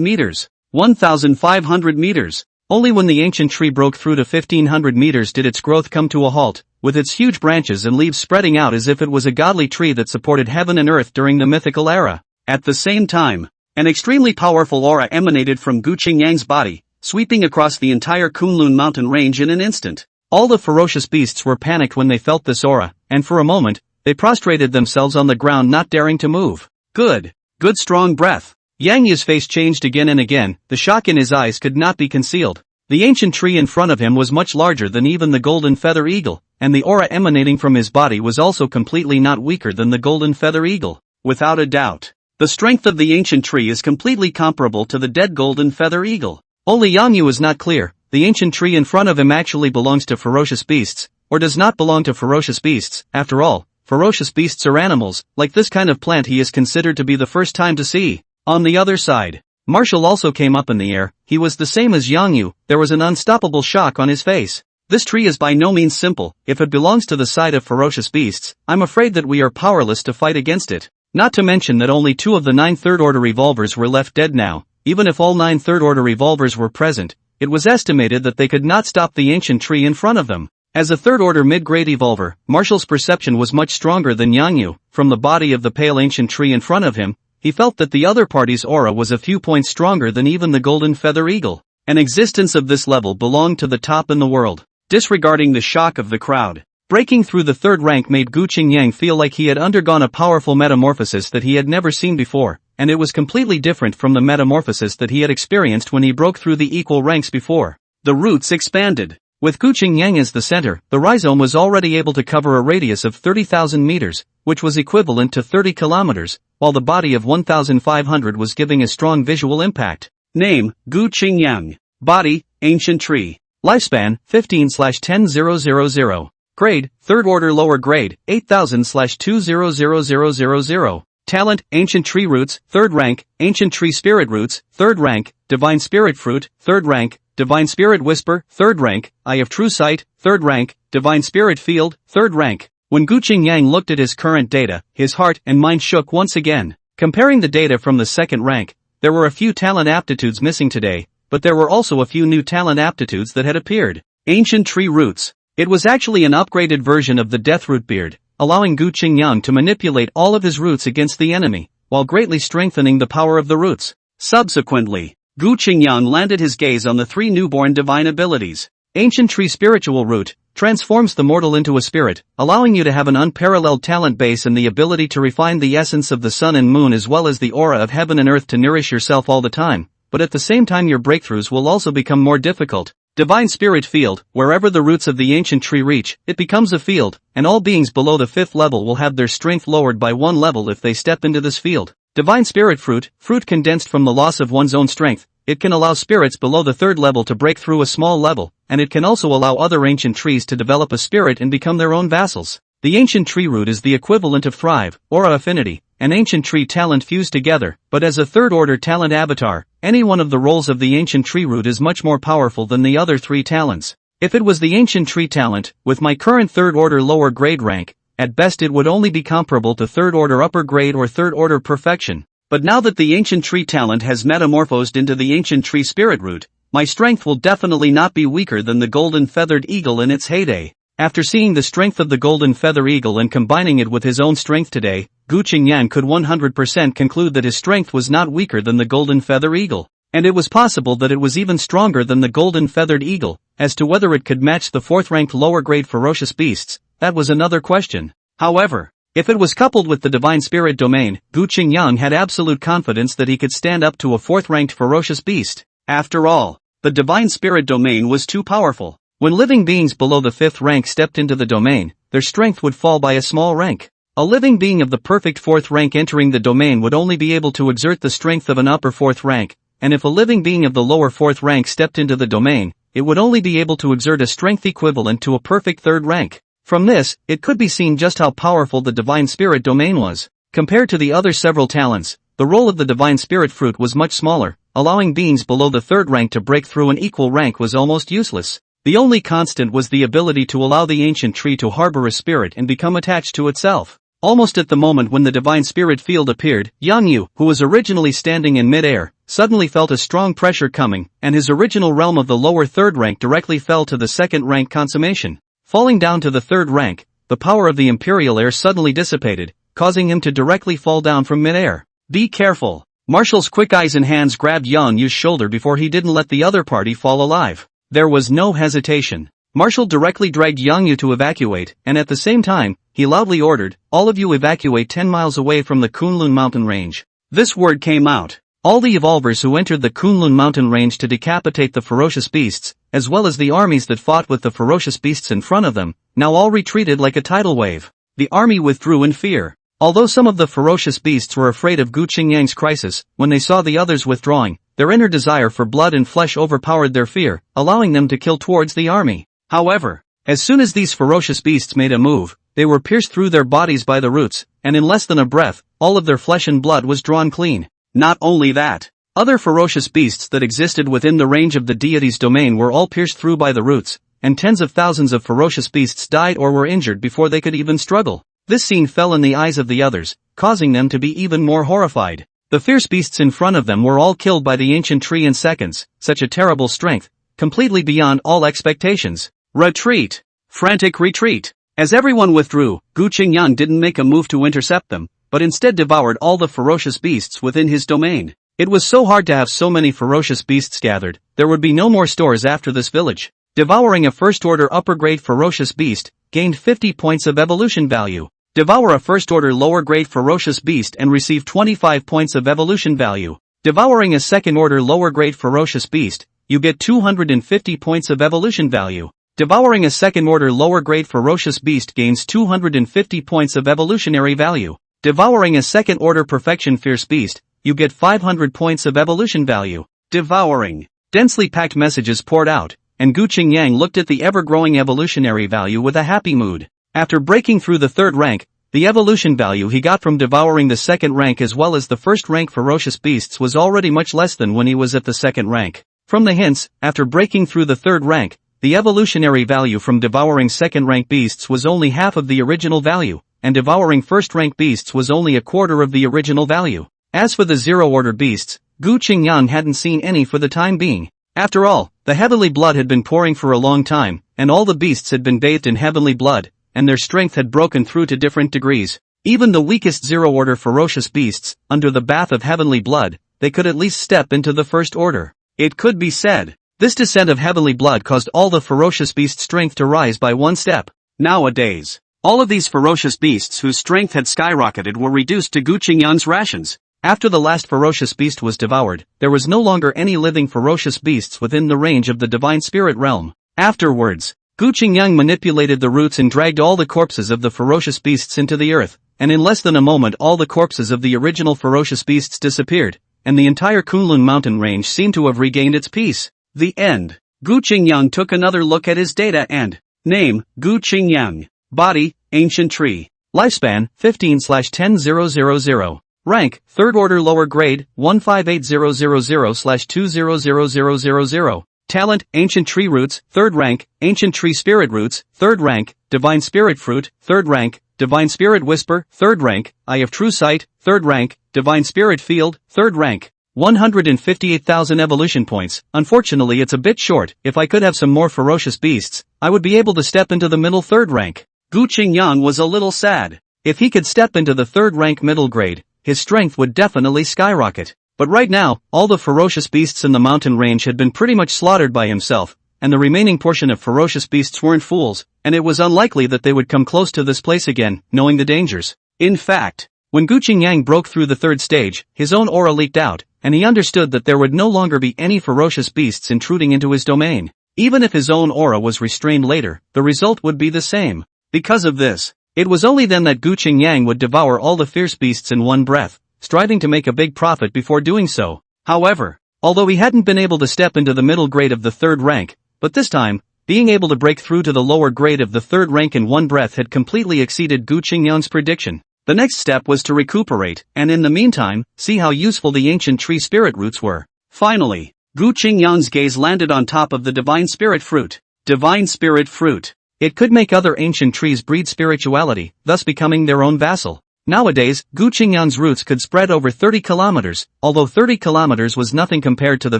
meters, 1,500 meters. Only when the ancient tree broke through to 1,500 meters did its growth come to a halt, with its huge branches and leaves spreading out as if it was a godly tree that supported heaven and earth during the mythical era. At the same time, an extremely powerful aura emanated from Gu Qingyang's body, sweeping across the entire Kunlun mountain range in an instant. All the ferocious beasts were panicked when they felt this aura, and for a moment, they prostrated themselves on the ground not daring to move. Good strong breath. Yang Yu's face changed again and again, the shock in his eyes could not be concealed. The ancient tree in front of him was much larger than even the golden feather eagle, and the aura emanating from his body was also completely not weaker than the golden feather eagle. Without a doubt, the strength of the ancient tree is completely comparable to the dead golden feather eagle. Only Yang Yu is not clear, the ancient tree in front of him actually belongs to ferocious beasts, or does not belong to ferocious beasts. After all, ferocious beasts are animals, like this kind of plant he is considered to be the first time to see. On the other side, Marshall also came up in the air. He was the same as Yang Yu. There was an unstoppable shock on his face. This tree is by no means simple. If it belongs to the side of ferocious beasts, I'm afraid that we are powerless to fight against it. Not to mention that only 2 of the 9 third-order revolvers were left dead now. Even if all 9 third-order revolvers were present, it was estimated that they could not stop the ancient tree in front of them. As a third-order mid-grade evolver, Marshall's perception was much stronger than Yang Yu. From the body of the pale ancient tree in front of him, he felt that the other party's aura was a few points stronger than even the golden feather eagle. An existence of this level belonged to the top in the world. Disregarding the shock of the crowd, breaking through the third rank made Gu Qingyang feel like he had undergone a powerful metamorphosis that he had never seen before, and it was completely different from the metamorphosis that he had experienced when he broke through the equal ranks before. The roots expanded. With Gu Qingyang as the center, the rhizome was already able to cover a radius of 30,000 meters, which was equivalent to 30 kilometers, while the body of 1,500 was giving a strong visual impact. Name, Gu Qingyang. Body, ancient tree. Lifespan, 15/10,000. Grade, third order lower grade, 8000/200000. Talent, ancient tree roots, third rank, ancient tree spirit roots, third rank, divine spirit fruit, third rank, divine spirit whisper, third rank, eye of true sight, third rank, divine spirit field, third rank. When Gu Qingyang looked at his current data, his heart and mind shook once again. Comparing the data from the second rank, there were a few talent aptitudes missing today, but there were also a few new talent aptitudes that had appeared. Ancient tree roots. It was actually an upgraded version of the death root beard, allowing Gu Qingyang to manipulate all of his roots against the enemy, while greatly strengthening the power of the roots. Subsequently, Gu Qingyang landed his gaze on the 3 newborn divine abilities. Ancient tree spiritual root transforms the mortal into a spirit, allowing you to have an unparalleled talent base and the ability to refine the essence of the sun and moon as well as the aura of heaven and earth to nourish yourself all the time, but at the same time your breakthroughs will also become more difficult. Divine Spirit Field, wherever the roots of the ancient tree reach, it becomes a field, and all beings below the 5th level will have their strength lowered by 1 level if they step into this field. Divine Spirit Fruit, fruit condensed from the loss of one's own strength, it can allow spirits below the 3rd level to break through a small level, and it can also allow other ancient trees to develop a spirit and become their own vassals. The ancient tree root is the equivalent of Thrive, Aura Affinity, and ancient tree talent fused together, but as a third-order talent avatar, any one of the roles of the ancient tree root is much more powerful than the other 3 talents. If it was the ancient tree talent, with my current third-order lower grade rank, at best it would only be comparable to third-order upper grade or third-order perfection. But now that the ancient tree talent has metamorphosed into the ancient tree spirit root, my strength will definitely not be weaker than the golden feathered eagle in its heyday. After seeing the strength of the golden feather eagle and combining it with his own strength today, Gu Qingyang could 100% conclude that his strength was not weaker than the golden feather eagle. And it was possible that it was even stronger than the golden feathered eagle. As to whether it could match the 4th-ranked lower-grade ferocious beasts, that was another question. However, if it was coupled with the divine spirit domain, Gu Qingyang had absolute confidence that he could stand up to a 4th-ranked ferocious beast. After all, the divine spirit domain was too powerful. When living beings below the 5th rank stepped into the domain, their strength would fall by a small rank. A living being of the perfect 4th rank entering the domain would only be able to exert the strength of an upper 4th rank, and if a living being of the lower 4th rank stepped into the domain, it would only be able to exert a strength equivalent to a perfect 3rd rank. From this, it could be seen just how powerful the divine spirit domain was. Compared to the other several talents, the role of the divine spirit fruit was much smaller, allowing beings below the third rank to break through an equal rank was almost useless. The only constant was the ability to allow the ancient tree to harbor a spirit and become attached to itself. Almost at the moment when the divine spirit field appeared, Yang Yu, who was originally standing in mid-air, suddenly felt a strong pressure coming, and his original realm of the lower third rank directly fell to the second rank consummation. Falling down to the third rank, the power of the imperial air suddenly dissipated, causing him to directly fall down from mid-air. Be careful. Marshall's quick eyes and hands grabbed Yang Yu's shoulder before he didn't let the other party fall alive. There was no hesitation. Marshall directly dragged Yang Yu to evacuate, and at the same time, he loudly ordered, "All of you evacuate 10 miles away from the Kunlun mountain range." This word came out. All the evolvers who entered the Kunlun mountain range to decapitate the ferocious beasts, as well as the armies that fought with the ferocious beasts in front of them, now all retreated like a tidal wave. The army withdrew in fear. Although some of the ferocious beasts were afraid of Gu Qingyang's crisis, when they saw the others withdrawing, their inner desire for blood and flesh overpowered their fear, allowing them to kill towards the army. However, as soon as these ferocious beasts made a move, they were pierced through their bodies by the roots, and in less than a breath, all of their flesh and blood was drawn clean. Not only that, other ferocious beasts that existed within the range of the deity's domain were all pierced through by the roots, and tens of thousands of ferocious beasts died or were injured before they could even struggle. This scene fell in the eyes of the others, causing them to be even more horrified. The fierce beasts in front of them were all killed by the ancient tree in seconds, such a terrible strength, completely beyond all expectations. Retreat! Frantic retreat! As everyone withdrew, Gu Qingyang didn't make a move to intercept them, but instead devoured all the ferocious beasts within his domain. It was so hard to have so many ferocious beasts gathered, there would be no more stores after this village. Devouring a first-order upper-grade ferocious beast, gained 50 points of evolution value. Devour a first-order lower-grade ferocious beast and receive 25 points of evolution value. Devouring a second-order lower-grade ferocious beast, you get 250 points of evolution value. Devouring a second-order lower-grade ferocious beast gains 250 points of evolutionary value. Devouring a second-order perfection fierce beast, you get 500 points of evolution value. Devouring. Densely packed messages poured out, and Gu Qingyang looked at the ever-growing evolutionary value with a happy mood. After breaking through the third rank, the evolution value he got from devouring the second rank as well as the first rank ferocious beasts was already much less than when he was at the second rank. From the hints, after breaking through the third rank, the evolutionary value from devouring second rank beasts was only half of the original value, and devouring first rank beasts was only a quarter of the original value. As for the zero-order beasts, Gu Qingyang hadn't seen any for the time being. After all, the heavenly blood had been pouring for a long time, and all the beasts had been bathed in heavenly blood, and their strength had broken through to different degrees. Even the weakest zero-order ferocious beasts, under the bath of heavenly blood, they could at least step into the first order. It could be said, this descent of heavenly blood caused all the ferocious beasts' strength to rise by one step. Nowadays, all of these ferocious beasts whose strength had skyrocketed were reduced to Gu Qingyang's rations. After the last ferocious beast was devoured, there was no longer any living ferocious beasts within the range of the divine spirit realm. Afterwards, Gu Qingyang manipulated the roots and dragged all the corpses of the ferocious beasts into the earth, and in less than a moment all the corpses of the original ferocious beasts disappeared, and the entire Kunlun mountain range seemed to have regained its peace. The end. Gu Qingyang took another look at his data and name, Gu Qingyang. Body, ancient tree. Lifespan, 15/10000. Rank, third order lower grade, 158000/200000. Talent, ancient tree roots, third rank, ancient tree spirit roots, third rank, divine spirit fruit, third rank, divine spirit whisper, third rank, eye of true sight, third rank, divine spirit field, third rank. 158,000 evolution points. Unfortunately it's a bit short. If I could have some more ferocious beasts, I would be able to step into the middle third rank. Gu Qingyang was a little sad. If he could step into the third rank middle grade, his strength would definitely skyrocket. But right now, all the ferocious beasts in the mountain range had been pretty much slaughtered by himself, and the remaining portion of ferocious beasts weren't fools, and it was unlikely that they would come close to this place again, knowing the dangers. In fact, when Gu Qingyang broke through the third stage, his own aura leaked out, and he understood that there would no longer be any ferocious beasts intruding into his domain. Even if his own aura was restrained later, the result would be the same. Because of this, it was only then that Gu Qingyang would devour all the fierce beasts in one breath, striving to make a big profit before doing so. However, although he hadn't been able to step into the middle grade of the third rank, but this time, being able to break through to the lower grade of the third rank in one breath had completely exceeded Gu Qingyang's prediction. The next step was to recuperate, and in the meantime, see how useful the ancient tree spirit roots were. Finally, Gu Qingyang's gaze landed on top of the divine spirit fruit. Divine spirit fruit. It could make other ancient trees breed spirituality, thus becoming their own vassal. Nowadays, Gu Qingyang's roots could spread over 30 kilometers, although 30 kilometers was nothing compared to the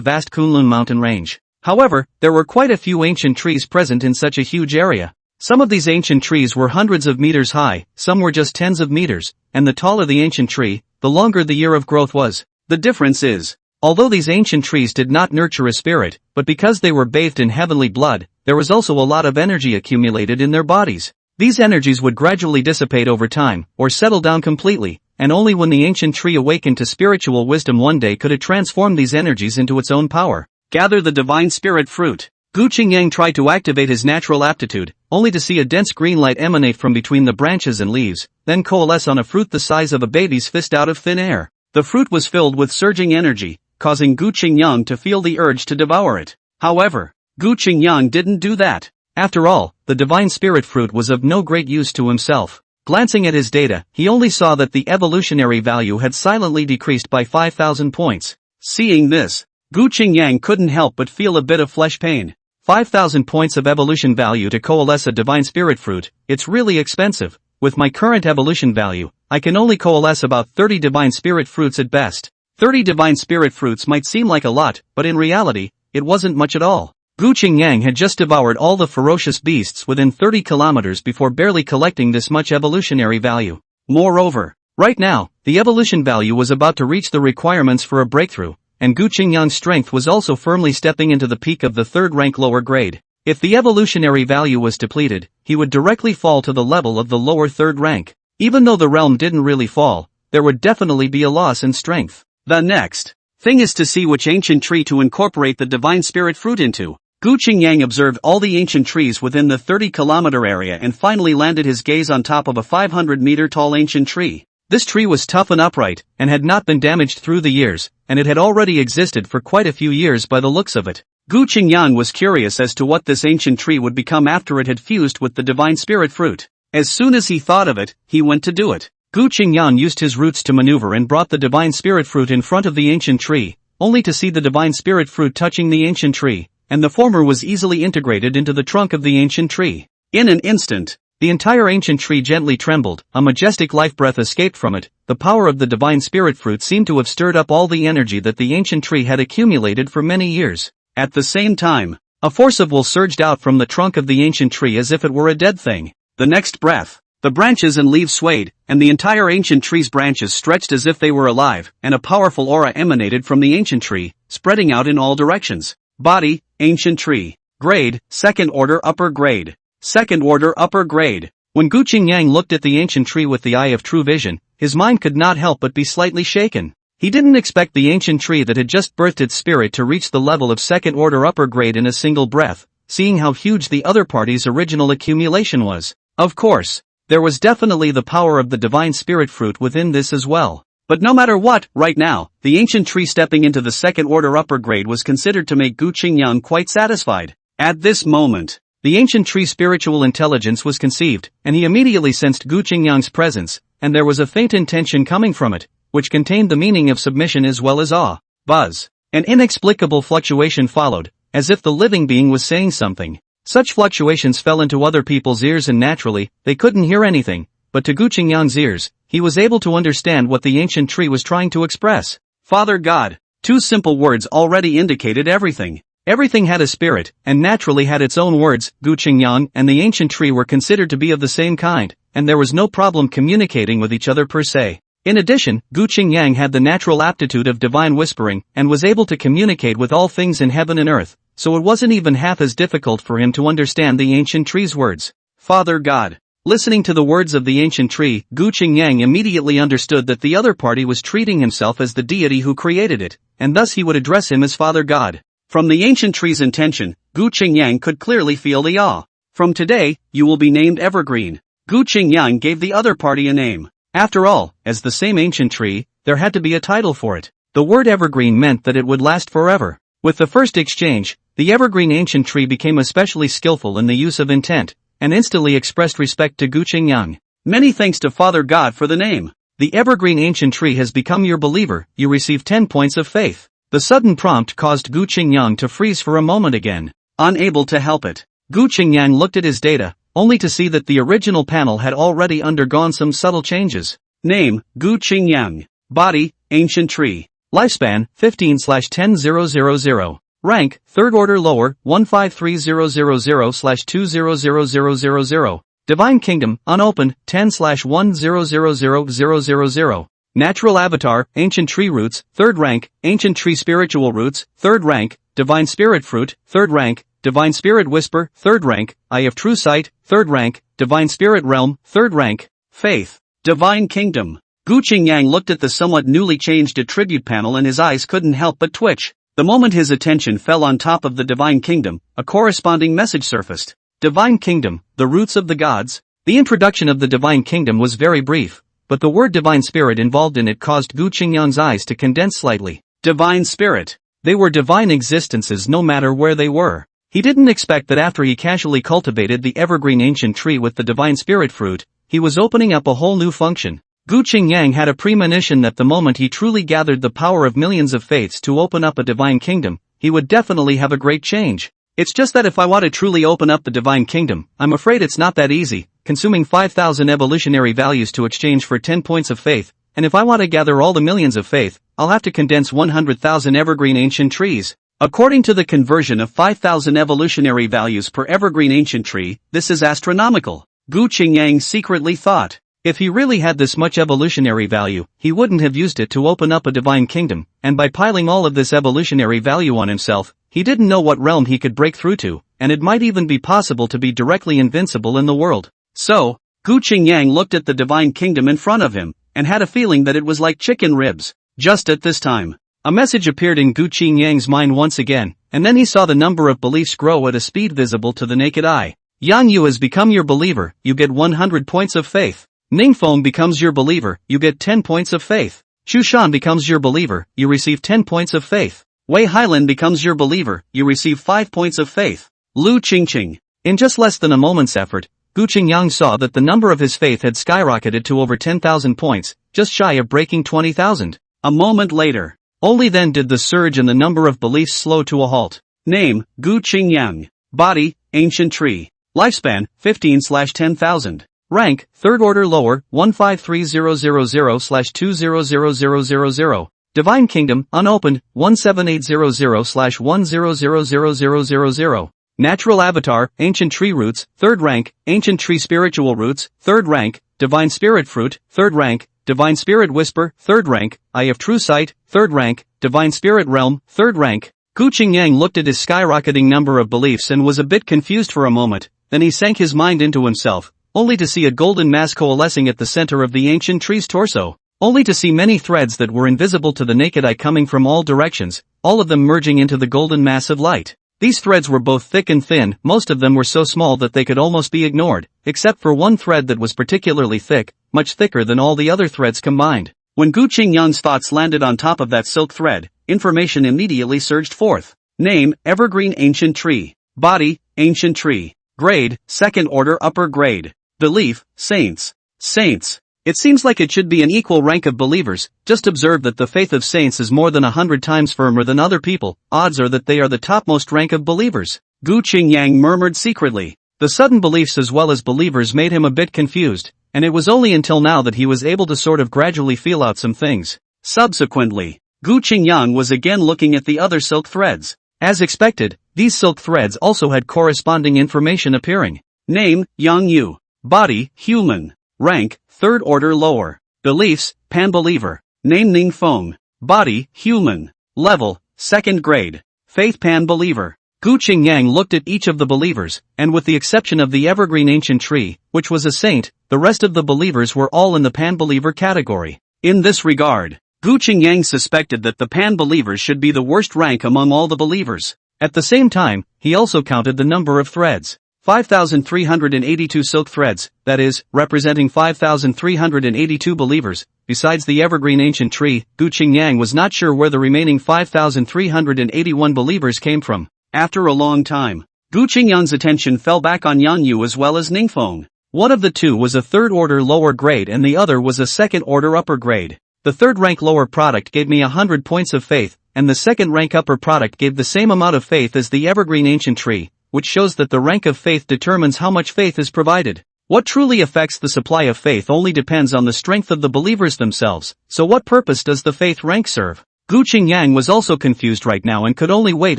vast Kunlun mountain range. However, there were quite a few ancient trees present in such a huge area. Some of these ancient trees were hundreds of meters high, some were just tens of meters, and the taller the ancient tree, the longer the year of growth was. The difference is, although these ancient trees did not nurture a spirit, but because they were bathed in heavenly blood, there was also a lot of energy accumulated in their bodies. These energies would gradually dissipate over time, or settle down completely, and only when the ancient tree awakened to spiritual wisdom one day could it transform these energies into its own power. Gather the divine spirit fruit. Gu Qingyang tried to activate his natural aptitude, only to see a dense green light emanate from between the branches and leaves, then coalesce on a fruit the size of a baby's fist out of thin air. The fruit was filled with surging energy, causing Gu Qingyang to feel the urge to devour it. However, Gu Qingyang didn't do that. After all, the divine spirit fruit was of no great use to himself. Glancing at his data, he only saw that the evolutionary value had silently decreased by 5,000 points. Seeing this, Gu Qingyang couldn't help but feel a bit of flesh pain. 5,000 points of evolution value to coalesce a divine spirit fruit, it's really expensive. With my current evolution value, I can only coalesce about 30 divine spirit fruits at best. 30 divine spirit fruits might seem like a lot, but in reality, it wasn't much at all. Gu Qingyang had just devoured all the ferocious beasts within 30 kilometers before barely collecting this much evolutionary value. Moreover, right now, the evolution value was about to reach the requirements for a breakthrough, and Gu Qingyang's strength was also firmly stepping into the peak of the third rank lower grade. If the evolutionary value was depleted, he would directly fall to the level of the lower third rank. Even though the realm didn't really fall, there would definitely be a loss in strength. The next thing is to see which ancient tree to incorporate the divine spirit fruit into. Gu Qingyang observed all the ancient trees within the 30-kilometer area and finally landed his gaze on top of a 500-meter-tall ancient tree. This tree was tough and upright, and had not been damaged through the years, and it had already existed for quite a few years by the looks of it. Gu Qingyang was curious as to what this ancient tree would become after it had fused with the divine spirit fruit. As soon as he thought of it, he went to do it. Gu Qingyang used his roots to maneuver and brought the divine spirit fruit in front of the ancient tree, only to see the divine spirit fruit touching the ancient tree, and the former was easily integrated into the trunk of the ancient tree. In an instant, the entire ancient tree gently trembled, a majestic life breath escaped from it. The power of the divine spirit fruit seemed to have stirred up all the energy that the ancient tree had accumulated for many years. At the same time, a force of will surged out from the trunk of the ancient tree as if it were a dead thing. The next breath, the branches and leaves swayed, and the entire ancient tree's branches stretched as if they were alive, and a powerful aura emanated from the ancient tree, spreading out in all directions. Body, ancient tree. Grade, second order upper grade. Second order upper grade. When Gu Qingyang looked at the ancient tree with the eye of true vision, his mind could not help but be slightly shaken. He didn't expect the ancient tree that had just birthed its spirit to reach the level of second order upper grade in a single breath, seeing how huge the other party's original accumulation was. Of course, there was definitely the power of the divine spirit fruit within this as well. But no matter what, right now, the ancient tree stepping into the second order upper grade was considered to make Gu Qingyang quite satisfied. At this moment, the ancient tree's spiritual intelligence was conceived, and he immediately sensed Gu Qingyang's presence, and there was a faint intention coming from it, which contained the meaning of submission as well as awe. Buzz. An inexplicable fluctuation followed, as if the living being was saying something. Such fluctuations fell into other people's ears and naturally, they couldn't hear anything, but to Gu Qingyang's ears, he was able to understand what the ancient tree was trying to express. Father God. Two simple words already indicated everything. Everything had a spirit, and naturally had its own words. Gu Qingyang and the ancient tree were considered to be of the same kind, and there was no problem communicating with each other per se. In addition, Gu Qingyang had the natural aptitude of divine whispering, and was able to communicate with all things in heaven and earth, so it wasn't even half as difficult for him to understand the ancient tree's words. Father God. Listening to the words of the ancient tree, Gu Qingyang immediately understood that the other party was treating himself as the deity who created it, and thus he would address him as Father God. From the ancient tree's intention, Gu Qingyang could clearly feel the awe. From today, you will be named Evergreen. Gu Qingyang gave the other party a name. After all, as the same ancient tree, there had to be a title for it. The word evergreen meant that it would last forever. With the first exchange, the evergreen ancient tree became especially skillful in the use of intent, and instantly expressed respect to Gu Qingyang. Many thanks to Father God for the name. The evergreen ancient tree has become your believer, you receive 10 points of faith. The sudden prompt caused Gu Qingyang to freeze for a moment again. Unable to help it, Gu Qingyang looked at his data, only to see that the original panel had already undergone some subtle changes. Name, Gu Qingyang. Body, ancient tree. Lifespan, 15/10,000. Rank, 3rd order lower, 153000/200000. Divine Kingdom, unopened, 10/10000000. Natural Avatar, Ancient Tree Roots, 3rd rank, Ancient Tree Spiritual Roots, 3rd rank, Divine Spirit Fruit, 3rd rank, Divine Spirit Whisper, 3rd rank, Eye of True Sight, 3rd rank, Divine Spirit Realm, 3rd rank. Faith. Divine Kingdom. Gu Qingyang looked at the somewhat newly changed attribute panel and his eyes couldn't help but twitch. The moment his attention fell on top of the Divine Kingdom, a corresponding message surfaced. Divine Kingdom, the roots of the gods. The introduction of the Divine Kingdom was very brief, but the word Divine Spirit involved in it caused Gu Qingyang's eyes to condense slightly. Divine Spirit. They were divine existences no matter where they were. He didn't expect that after he casually cultivated the evergreen ancient tree with the Divine Spirit fruit, he was opening up a whole new function. Gu Qingyang had a premonition that the moment he truly gathered the power of millions of faiths to open up a divine kingdom, he would definitely have a great change. It's just that if I want to truly open up the divine kingdom, I'm afraid it's not that easy, consuming 5,000 evolutionary values to exchange for 10 points of faith, and if I want to gather all the millions of faith, I'll have to condense 100,000 evergreen ancient trees. According to the conversion of 5,000 evolutionary values per evergreen ancient tree, this is astronomical. Gu Qingyang secretly thought. If he really had this much evolutionary value, he wouldn't have used it to open up a divine kingdom, and by piling all of this evolutionary value on himself, he didn't know what realm he could break through to, and it might even be possible to be directly invincible in the world. So, Gu Qingyang looked at the divine kingdom in front of him, and had a feeling that it was like chicken ribs. Just at this time, a message appeared in Gu Qingyang's mind once again, and then he saw the number of beliefs grow at a speed visible to the naked eye. Yang Yu has become your believer, you get 100 points of faith. Ningfeng becomes your believer, you get 10 points of faith. Shushan becomes your believer, you receive 10 points of faith. Wei Hailan becomes your believer, you receive 5 points of faith. Lu Qingqing. In just less than a moment's effort, Gu Qingyang saw that the number of his faith had skyrocketed to over 10,000 points, just shy of breaking 20,000. A moment later, only then did the surge in the number of beliefs slow to a halt. Name, Gu Qingyang. Body, Ancient Tree. Lifespan, 15/10,000. Rank, 3rd order lower, 153000/200000. Divine Kingdom, unopened, 17800/10000000. Natural Avatar, Ancient Tree Roots, 3rd rank, Ancient Tree Spiritual Roots, 3rd rank, Divine Spirit Fruit, 3rd rank, Divine Spirit Whisper, 3rd rank, Eye of True Sight, 3rd rank, Divine Spirit Realm, 3rd rank. Gu Qingyang looked at his skyrocketing number of beliefs and was a bit confused for a moment, then he sank his mind into himself, only to see a golden mass coalescing at the center of the ancient tree's torso, only to see many threads that were invisible to the naked eye coming from all directions, all of them merging into the golden mass of light. These threads were both thick and thin, most of them were so small that they could almost be ignored, except for one thread that was particularly thick, much thicker than all the other threads combined. When Gu Qingyang's thoughts landed on top of that silk thread, information immediately surged forth. Name, Evergreen Ancient Tree. Body, Ancient Tree. Grade, 2nd order upper grade. Belief, Saints. Saints. It seems like it should be an equal rank of believers, just observe that the faith of saints is more than 100 times firmer than other people, odds are that they are the topmost rank of believers. Gu Qingyang murmured secretly. The sudden beliefs as well as believers made him a bit confused, and it was only until now that he was able to sort of gradually feel out some things. Subsequently, Gu Qingyang was again looking at the other silk threads. As expected, these silk threads also had corresponding information appearing. Name, Yang Yu. Body, human. Rank, 3rd order lower. Beliefs, pan-believer. Name Ningfeng. Body, human. Level, 2nd grade. Faith pan-believer. Gu Qingyang looked at each of the believers, and with the exception of the evergreen ancient tree, which was a saint, the rest of the believers were all in the pan-believer category. In this regard, Gu Qingyang suspected that the pan-believers should be the worst rank among all the believers. At the same time, he also counted the number of threads. 5,382 silk threads, that is, representing 5,382 believers. Besides the evergreen ancient tree, Gu Qingyang was not sure where the remaining 5,381 believers came from. After a long time, Gu Qingyang's attention fell back on Yang Yu as well as Ningfeng. One of the two was a third-order lower grade and the other was a second-order upper grade. The third-rank lower product gave me 100 points of faith, and the second-rank upper product gave the same amount of faith as the evergreen ancient tree, which shows that the rank of faith determines how much faith is provided. What truly affects the supply of faith only depends on the strength of the believers themselves, so what purpose does the faith rank serve? Gu Qingyang was also confused right now and could only wait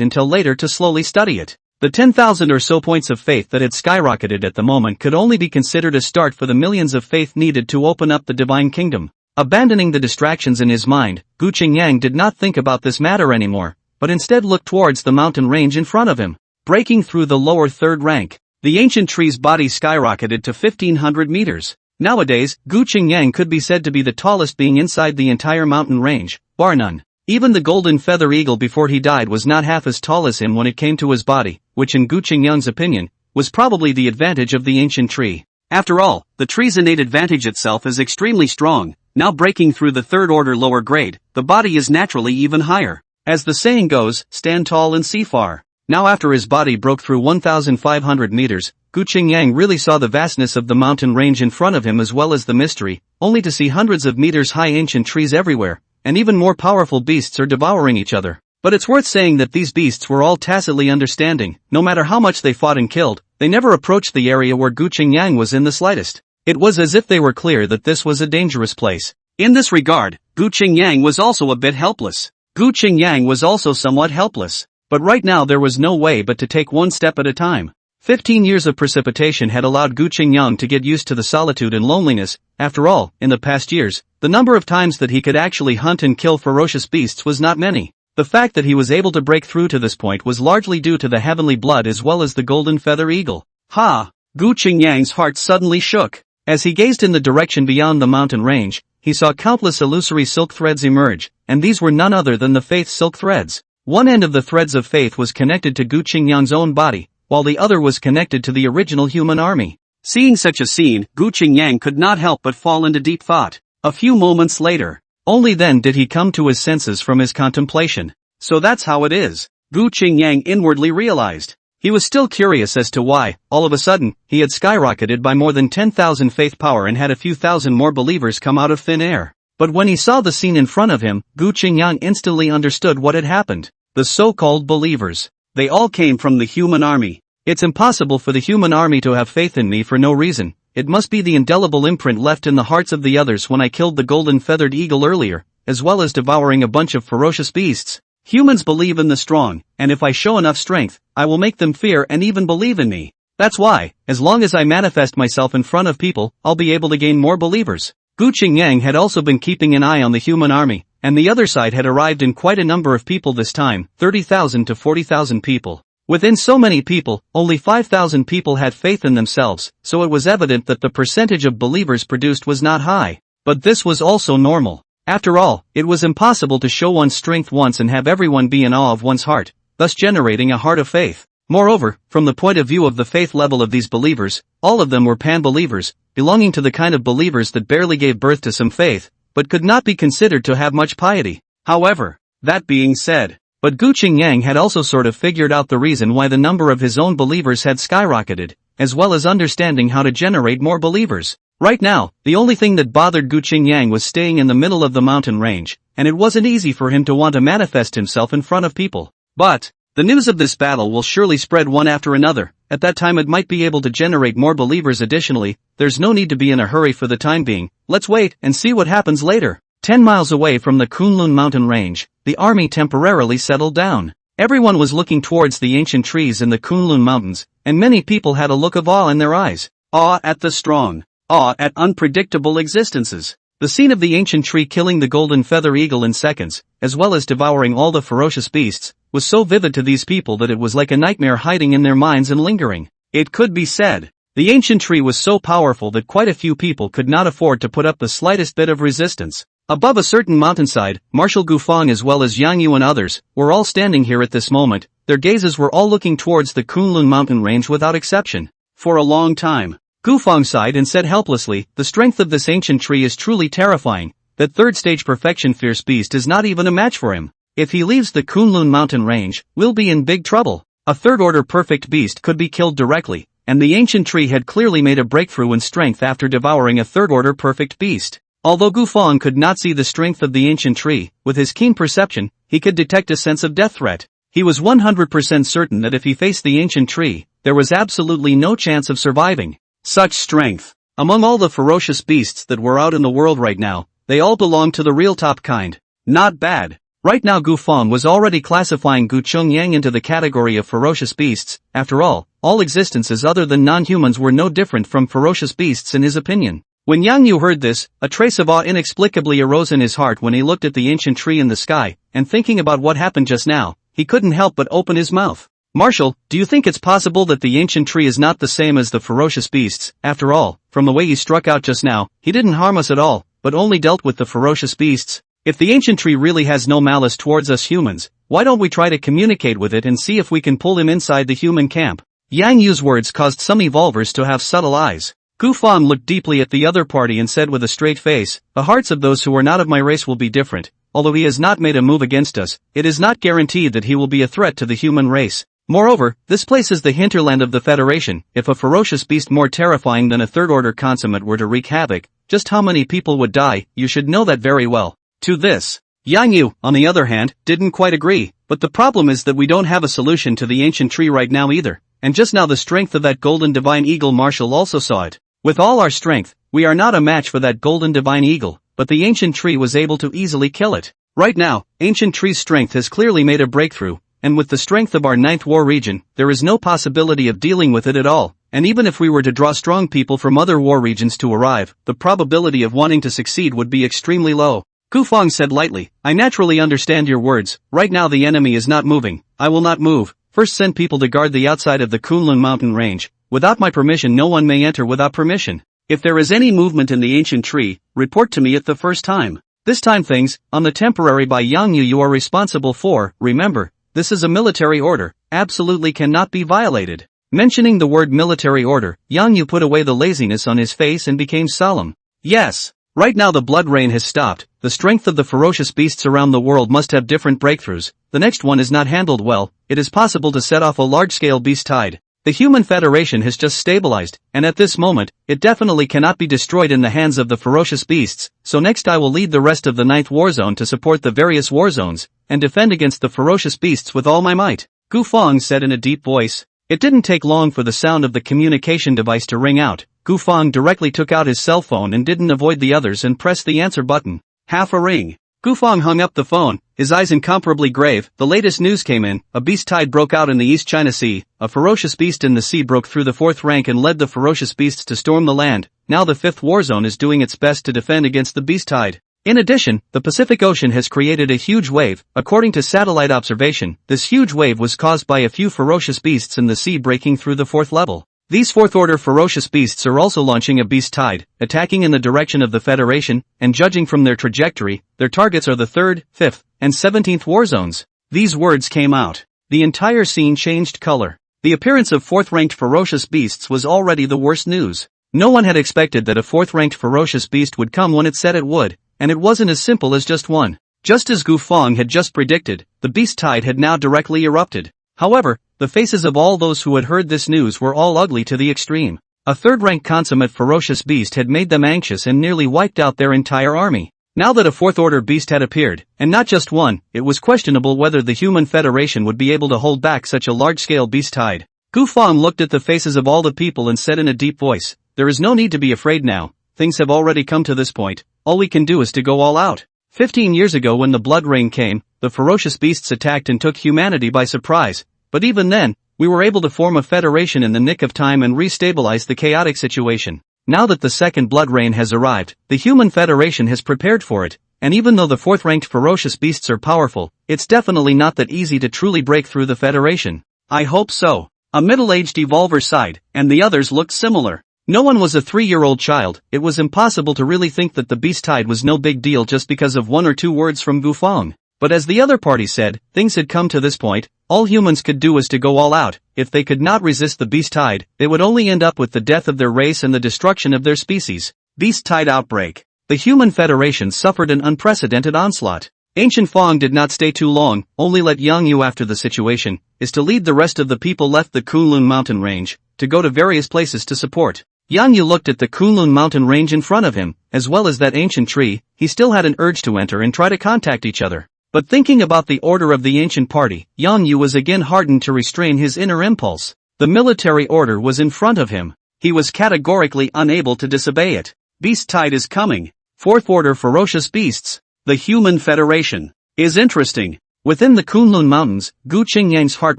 until later to slowly study it. The 10,000 or so points of faith that had skyrocketed at the moment could only be considered a start for the millions of faith needed to open up the divine kingdom. Abandoning the distractions in his mind, Gu Qingyang did not think about this matter anymore, but instead looked towards the mountain range in front of him. Breaking through the lower third rank, the ancient tree's body skyrocketed to 1,500 meters. Nowadays, Gu Qingyang could be said to be the tallest being inside the entire mountain range, bar none. Even the golden feather eagle before he died was not half as tall as him when it came to his body, which in Gu Qingyang's opinion, was probably the advantage of the ancient tree. After all, the tree's innate advantage itself is extremely strong. Now breaking through the third order lower grade, the body is naturally even higher. As the saying goes, stand tall and see far. Now after his body broke through 1,500 meters, Gu Qingyang really saw the vastness of the mountain range in front of him as well as the mystery, only to see hundreds of meters high ancient trees everywhere, and even more powerful beasts are devouring each other. But it's worth saying that these beasts were all tacitly understanding. No matter how much they fought and killed, they never approached the area where Gu Qingyang was in the slightest. It was as if they were clear that this was a dangerous place. In this regard, Gu Qingyang was also a bit helpless. Gu Qingyang was also somewhat helpless. But right now there was no way but to take one step at a time. 15 years of precipitation had allowed Gu Qingyang to get used to the solitude and loneliness. After all, in the past years, the number of times that he could actually hunt and kill ferocious beasts was not many. The fact that he was able to break through to this point was largely due to the heavenly blood as well as the golden feather eagle. Ha! Gu Qingyang's heart suddenly shook. As he gazed in the direction beyond the mountain range, he saw countless illusory silk threads emerge, and these were none other than the faith silk threads. One end of the threads of faith was connected to Gu Qingyang's own body, while the other was connected to the original human army. Seeing such a scene, Gu Qingyang could not help but fall into deep thought. A few moments later, only then did he come to his senses from his contemplation. So that's how it is, Gu Qingyang inwardly realized. He was still curious as to why, all of a sudden, he had skyrocketed by more than 10,000 faith power and had a few thousand more believers come out of thin air. But when he saw the scene in front of him, Gu Qingyang instantly understood what had happened. The so-called believers. They all came from the human army. It's impossible for the human army to have faith in me for no reason. It must be the indelible imprint left in the hearts of the others when I killed the golden feathered eagle earlier, as well as devouring a bunch of ferocious beasts. Humans believe in the strong, and if I show enough strength, I will make them fear and even believe in me. That's why, as long as I manifest myself in front of people, I'll be able to gain more believers. Gu Qingyang had also been keeping an eye on the human army, and the other side had arrived in quite a number of people this time, 30,000 to 40,000 people. Within so many people, only 5,000 people had faith in themselves, so it was evident that the percentage of believers produced was not high. But this was also normal. After all, it was impossible to show one's strength once and have everyone be in awe of one's heart, thus generating a heart of faith. Moreover, from the point of view of the faith level of these believers, all of them were pan-believers, belonging to the kind of believers that barely gave birth to some faith, but could not be considered to have much piety. However, that being said, but Gu Qingyang had also sort of figured out the reason why the number of his own believers had skyrocketed, as well as understanding how to generate more believers. Right now, the only thing that bothered Gu Qingyang was staying in the middle of the mountain range, and it wasn't easy for him to want to manifest himself in front of people. But the news of this battle will surely spread one after another. At that time it might be able to generate more believers. Additionally, there's no need to be in a hurry for the time being. Let's wait and see what happens later. 10 miles away from the Kunlun mountain range, the army temporarily settled down. Everyone was looking towards the ancient trees in the Kunlun mountains, and many people had a look of awe in their eyes. Awe at the strong. Awe at unpredictable existences. The scene of the ancient tree killing the golden feather eagle in seconds, as well as devouring all the ferocious beasts, was so vivid to these people that it was like a nightmare hiding in their minds and lingering. It could be said, the ancient tree was so powerful that quite a few people could not afford to put up the slightest bit of resistance. Above a certain mountainside, Marshal Gufang as well as Yang Yu and others, were all standing here at this moment. Their gazes were all looking towards the Kunlun mountain range without exception. For a long time, Gufang sighed and said helplessly, the strength of this ancient tree is truly terrifying. That third stage perfection fierce beast is not even a match for him. If he leaves the Kunlun mountain range, we'll be in big trouble. A third order perfect beast could be killed directly, and the ancient tree had clearly made a breakthrough in strength after devouring a third-order perfect beast. Although Gufang could not see the strength of the ancient tree, with his keen perception, he could detect a sense of death threat. He was 100% certain that if he faced the ancient tree, there was absolutely no chance of surviving. Such strength. Among all the ferocious beasts that were out in the world right now, they all belonged to the real top kind. Not bad. Right now Gufang was already classifying Gu Chongyang into the category of ferocious beasts. After all existences other than non-humans were no different from ferocious beasts in his opinion. When Yang Yu heard this, a trace of awe inexplicably arose in his heart when he looked at the ancient tree in the sky, and thinking about what happened just now, he couldn't help but open his mouth. Marshal, do you think it's possible that the ancient tree is not the same as the ferocious beasts? After all, from the way he struck out just now, he didn't harm us at all, but only dealt with the ferocious beasts. If the ancient tree really has no malice towards us humans, why don't we try to communicate with it and see if we can pull him inside the human camp? Yang Yu's words caused some evolvers to have subtle eyes. Gufang looked deeply at the other party and said with a straight face, "The hearts of those who are not of my race will be different. Although he has not made a move against us, it is not guaranteed that he will be a threat to the human race. Moreover, this place is the hinterland of the Federation. If a ferocious beast more terrifying than a third-order consummate were to wreak havoc, just how many people would die? You should know that very well." To this, Yang Yu, on the other hand, didn't quite agree, but the problem is that we don't have a solution to the ancient tree right now either, and just now the strength of that golden divine eagle Marshal also saw it. With all our strength, we are not a match for that golden divine eagle, but the ancient tree was able to easily kill it. Right now, ancient tree's strength has clearly made a breakthrough, and with the strength of our ninth war region, there is no possibility of dealing with it at all, and even if we were to draw strong people from other war regions to arrive, the probability of wanting to succeed would be extremely low. Gufang said lightly, "I naturally understand your words. Right now the enemy is not moving. I will not move. First send people to guard the outside of the Kunlun mountain range. Without my permission no one may enter without permission. If there is any movement in the ancient tree, report to me at the first time. This time things, on the temporary by Yang Yu you are responsible for, remember, this is a military order, absolutely cannot be violated." Mentioning the word military order, Yang Yu put away the laziness on his face and became solemn. Yes. Right now the blood rain has stopped, the strength of the ferocious beasts around the world must have different breakthroughs. The next one is not handled well, it is possible to set off a large-scale beast tide. The Human Federation has just stabilized, and at this moment, it definitely cannot be destroyed in the hands of the ferocious beasts, so next I will lead the rest of the 9th war zone to support the various war zones, and defend against the ferocious beasts with all my might, Gufang said in a deep voice. It didn't take long for the sound of the communication device to ring out. Gufang directly took out his cell phone and didn't avoid the others and pressed the answer button. Half a ring. Gufang hung up the phone, his eyes incomparably grave. The latest news came in. A beast tide broke out in the East China Sea. A ferocious beast in the sea broke through the 4th rank and led the ferocious beasts to storm the land. Now the 5th war zone is doing its best to defend against the beast tide. In addition, the Pacific Ocean has created a huge wave. According to satellite observation, this huge wave was caused by a few ferocious beasts in the sea breaking through the 4th level. These 4th-order ferocious beasts are also launching a beast tide, attacking in the direction of the Federation, and judging from their trajectory, their targets are the 3rd, 5th, and 17th war zones. These words came out. The entire scene changed color. The appearance of 4th-ranked ferocious beasts was already the worst news. No one had expected that a 4th-ranked ferocious beast would come when it said it would, and it wasn't as simple as just one. Just as Gufang had just predicted, the beast tide had now directly erupted. However, the faces of all those who had heard this news were all ugly to the extreme. A 3rd-rank consummate ferocious beast had made them anxious and nearly wiped out their entire army. Now that a 4th-order beast had appeared, and not just one, it was questionable whether the Human Federation would be able to hold back such a large-scale beast tide. Gufang looked at the faces of all the people and said in a deep voice, "There is no need to be afraid now. Things have already come to this point. All we can do is to go all out." 15 years ago when the blood rain came, the ferocious beasts attacked and took humanity by surprise. But even then, we were able to form a federation in the nick of time and re-stabilize the chaotic situation. Now that the second blood rain has arrived, the Human Federation has prepared for it, and even though the 4th-ranked ferocious beasts are powerful, it's definitely not that easy to truly break through the Federation. I hope so. A middle-aged evolver sighed, and the others looked similar. No one was a 3-year-old child. It was impossible to really think that the beast tide was no big deal just because of 1 or 2 words from Gufang. But as the other party said, things had come to this point, all humans could do was to go all out. If they could not resist the beast tide, they would only end up with the death of their race and the destruction of their species. Beast tide outbreak. The Human Federation suffered an unprecedented onslaught. Ancient Fong did not stay too long, only let Yang Yu after the situation, is to lead the rest of the people left the Kunlun mountain range, to go to various places to support. Yang Yu looked at the Kunlun mountain range in front of him, as well as that ancient tree. He still had an urge to enter and try to contact each other. But thinking about the order of the ancient party, Yang Yu was again hardened to restrain his inner impulse. The military order was in front of him. He was categorically unable to disobey it. Beast tide is coming. Fourth order ferocious beasts. The Human Federation is interesting. Within the Kunlun Mountains, Gu Qingyang's heart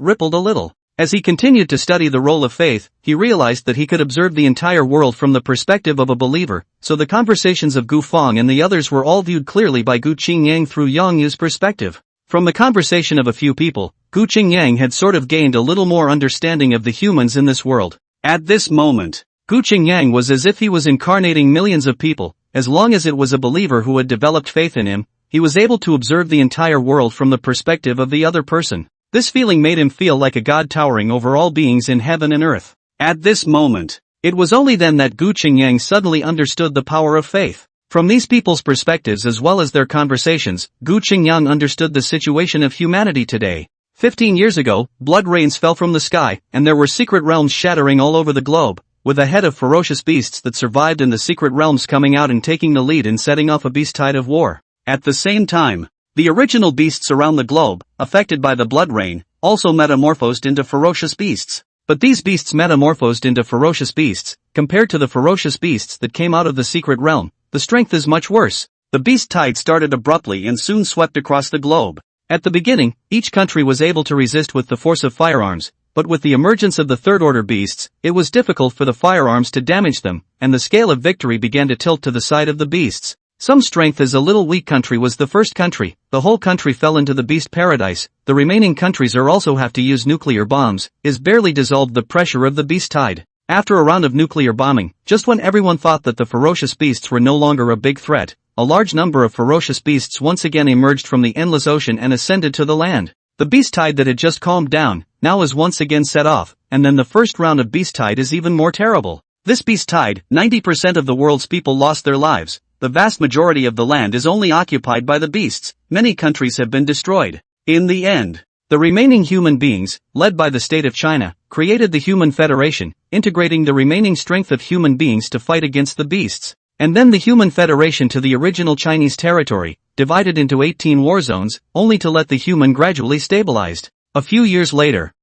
rippled a little. As he continued to study the role of faith, he realized that he could observe the entire world from the perspective of a believer, so the conversations of Gu Feng and the others were all viewed clearly by Gu Qingyang through Yang Yu's perspective. From the conversation of a few people, Gu Qingyang had sort of gained a little more understanding of the humans in this world. At this moment, Gu Qingyang was as if he was incarnating millions of people. As long as it was a believer who had developed faith in him, he was able to observe the entire world from the perspective of the other person. This feeling made him feel like a god towering over all beings in heaven and earth. At this moment, it was only then that Gu Qingyang suddenly understood the power of faith. From these people's perspectives as well as their conversations, Gu Qingyang understood the situation of humanity today. 15 years ago, blood rains fell from the sky, and there were secret realms shattering all over the globe, with a head of ferocious beasts that survived in the secret realms coming out and taking the lead in setting off a beast tide of war. At the same time, the original beasts around the globe, affected by the blood rain, also metamorphosed into ferocious beasts. But these beasts metamorphosed into ferocious beasts, compared to the ferocious beasts that came out of the secret realm, the strength is much worse. The beast tide started abruptly and soon swept across the globe. At the beginning, each country was able to resist with the force of firearms, but with the emergence of the third-order beasts, it was difficult for the firearms to damage them, and the scale of victory began to tilt to the side of the beasts. Some strength as a little weak country was the first country. The whole country fell into the beast paradise. The remaining countries are also have to use nuclear bombs, is barely dissolved the pressure of the beast tide. After a round of nuclear bombing, just when everyone thought that the ferocious beasts were no longer a big threat, a large number of ferocious beasts once again emerged from the endless ocean and ascended to the land. The beast tide that had just calmed down, now is once again set off, and then the first round of beast tide is even more terrible. This beast tide, 90% of the world's people lost their lives. The vast majority of the land is only occupied by the beasts. Many countries have been destroyed. In the end, the remaining human beings, led by the state of China, created the Human Federation, integrating the remaining strength of human beings to fight against the beasts. And then the Human Federation to the original Chinese territory, divided into 18 war zones, only to let the human gradually stabilized. A few years later,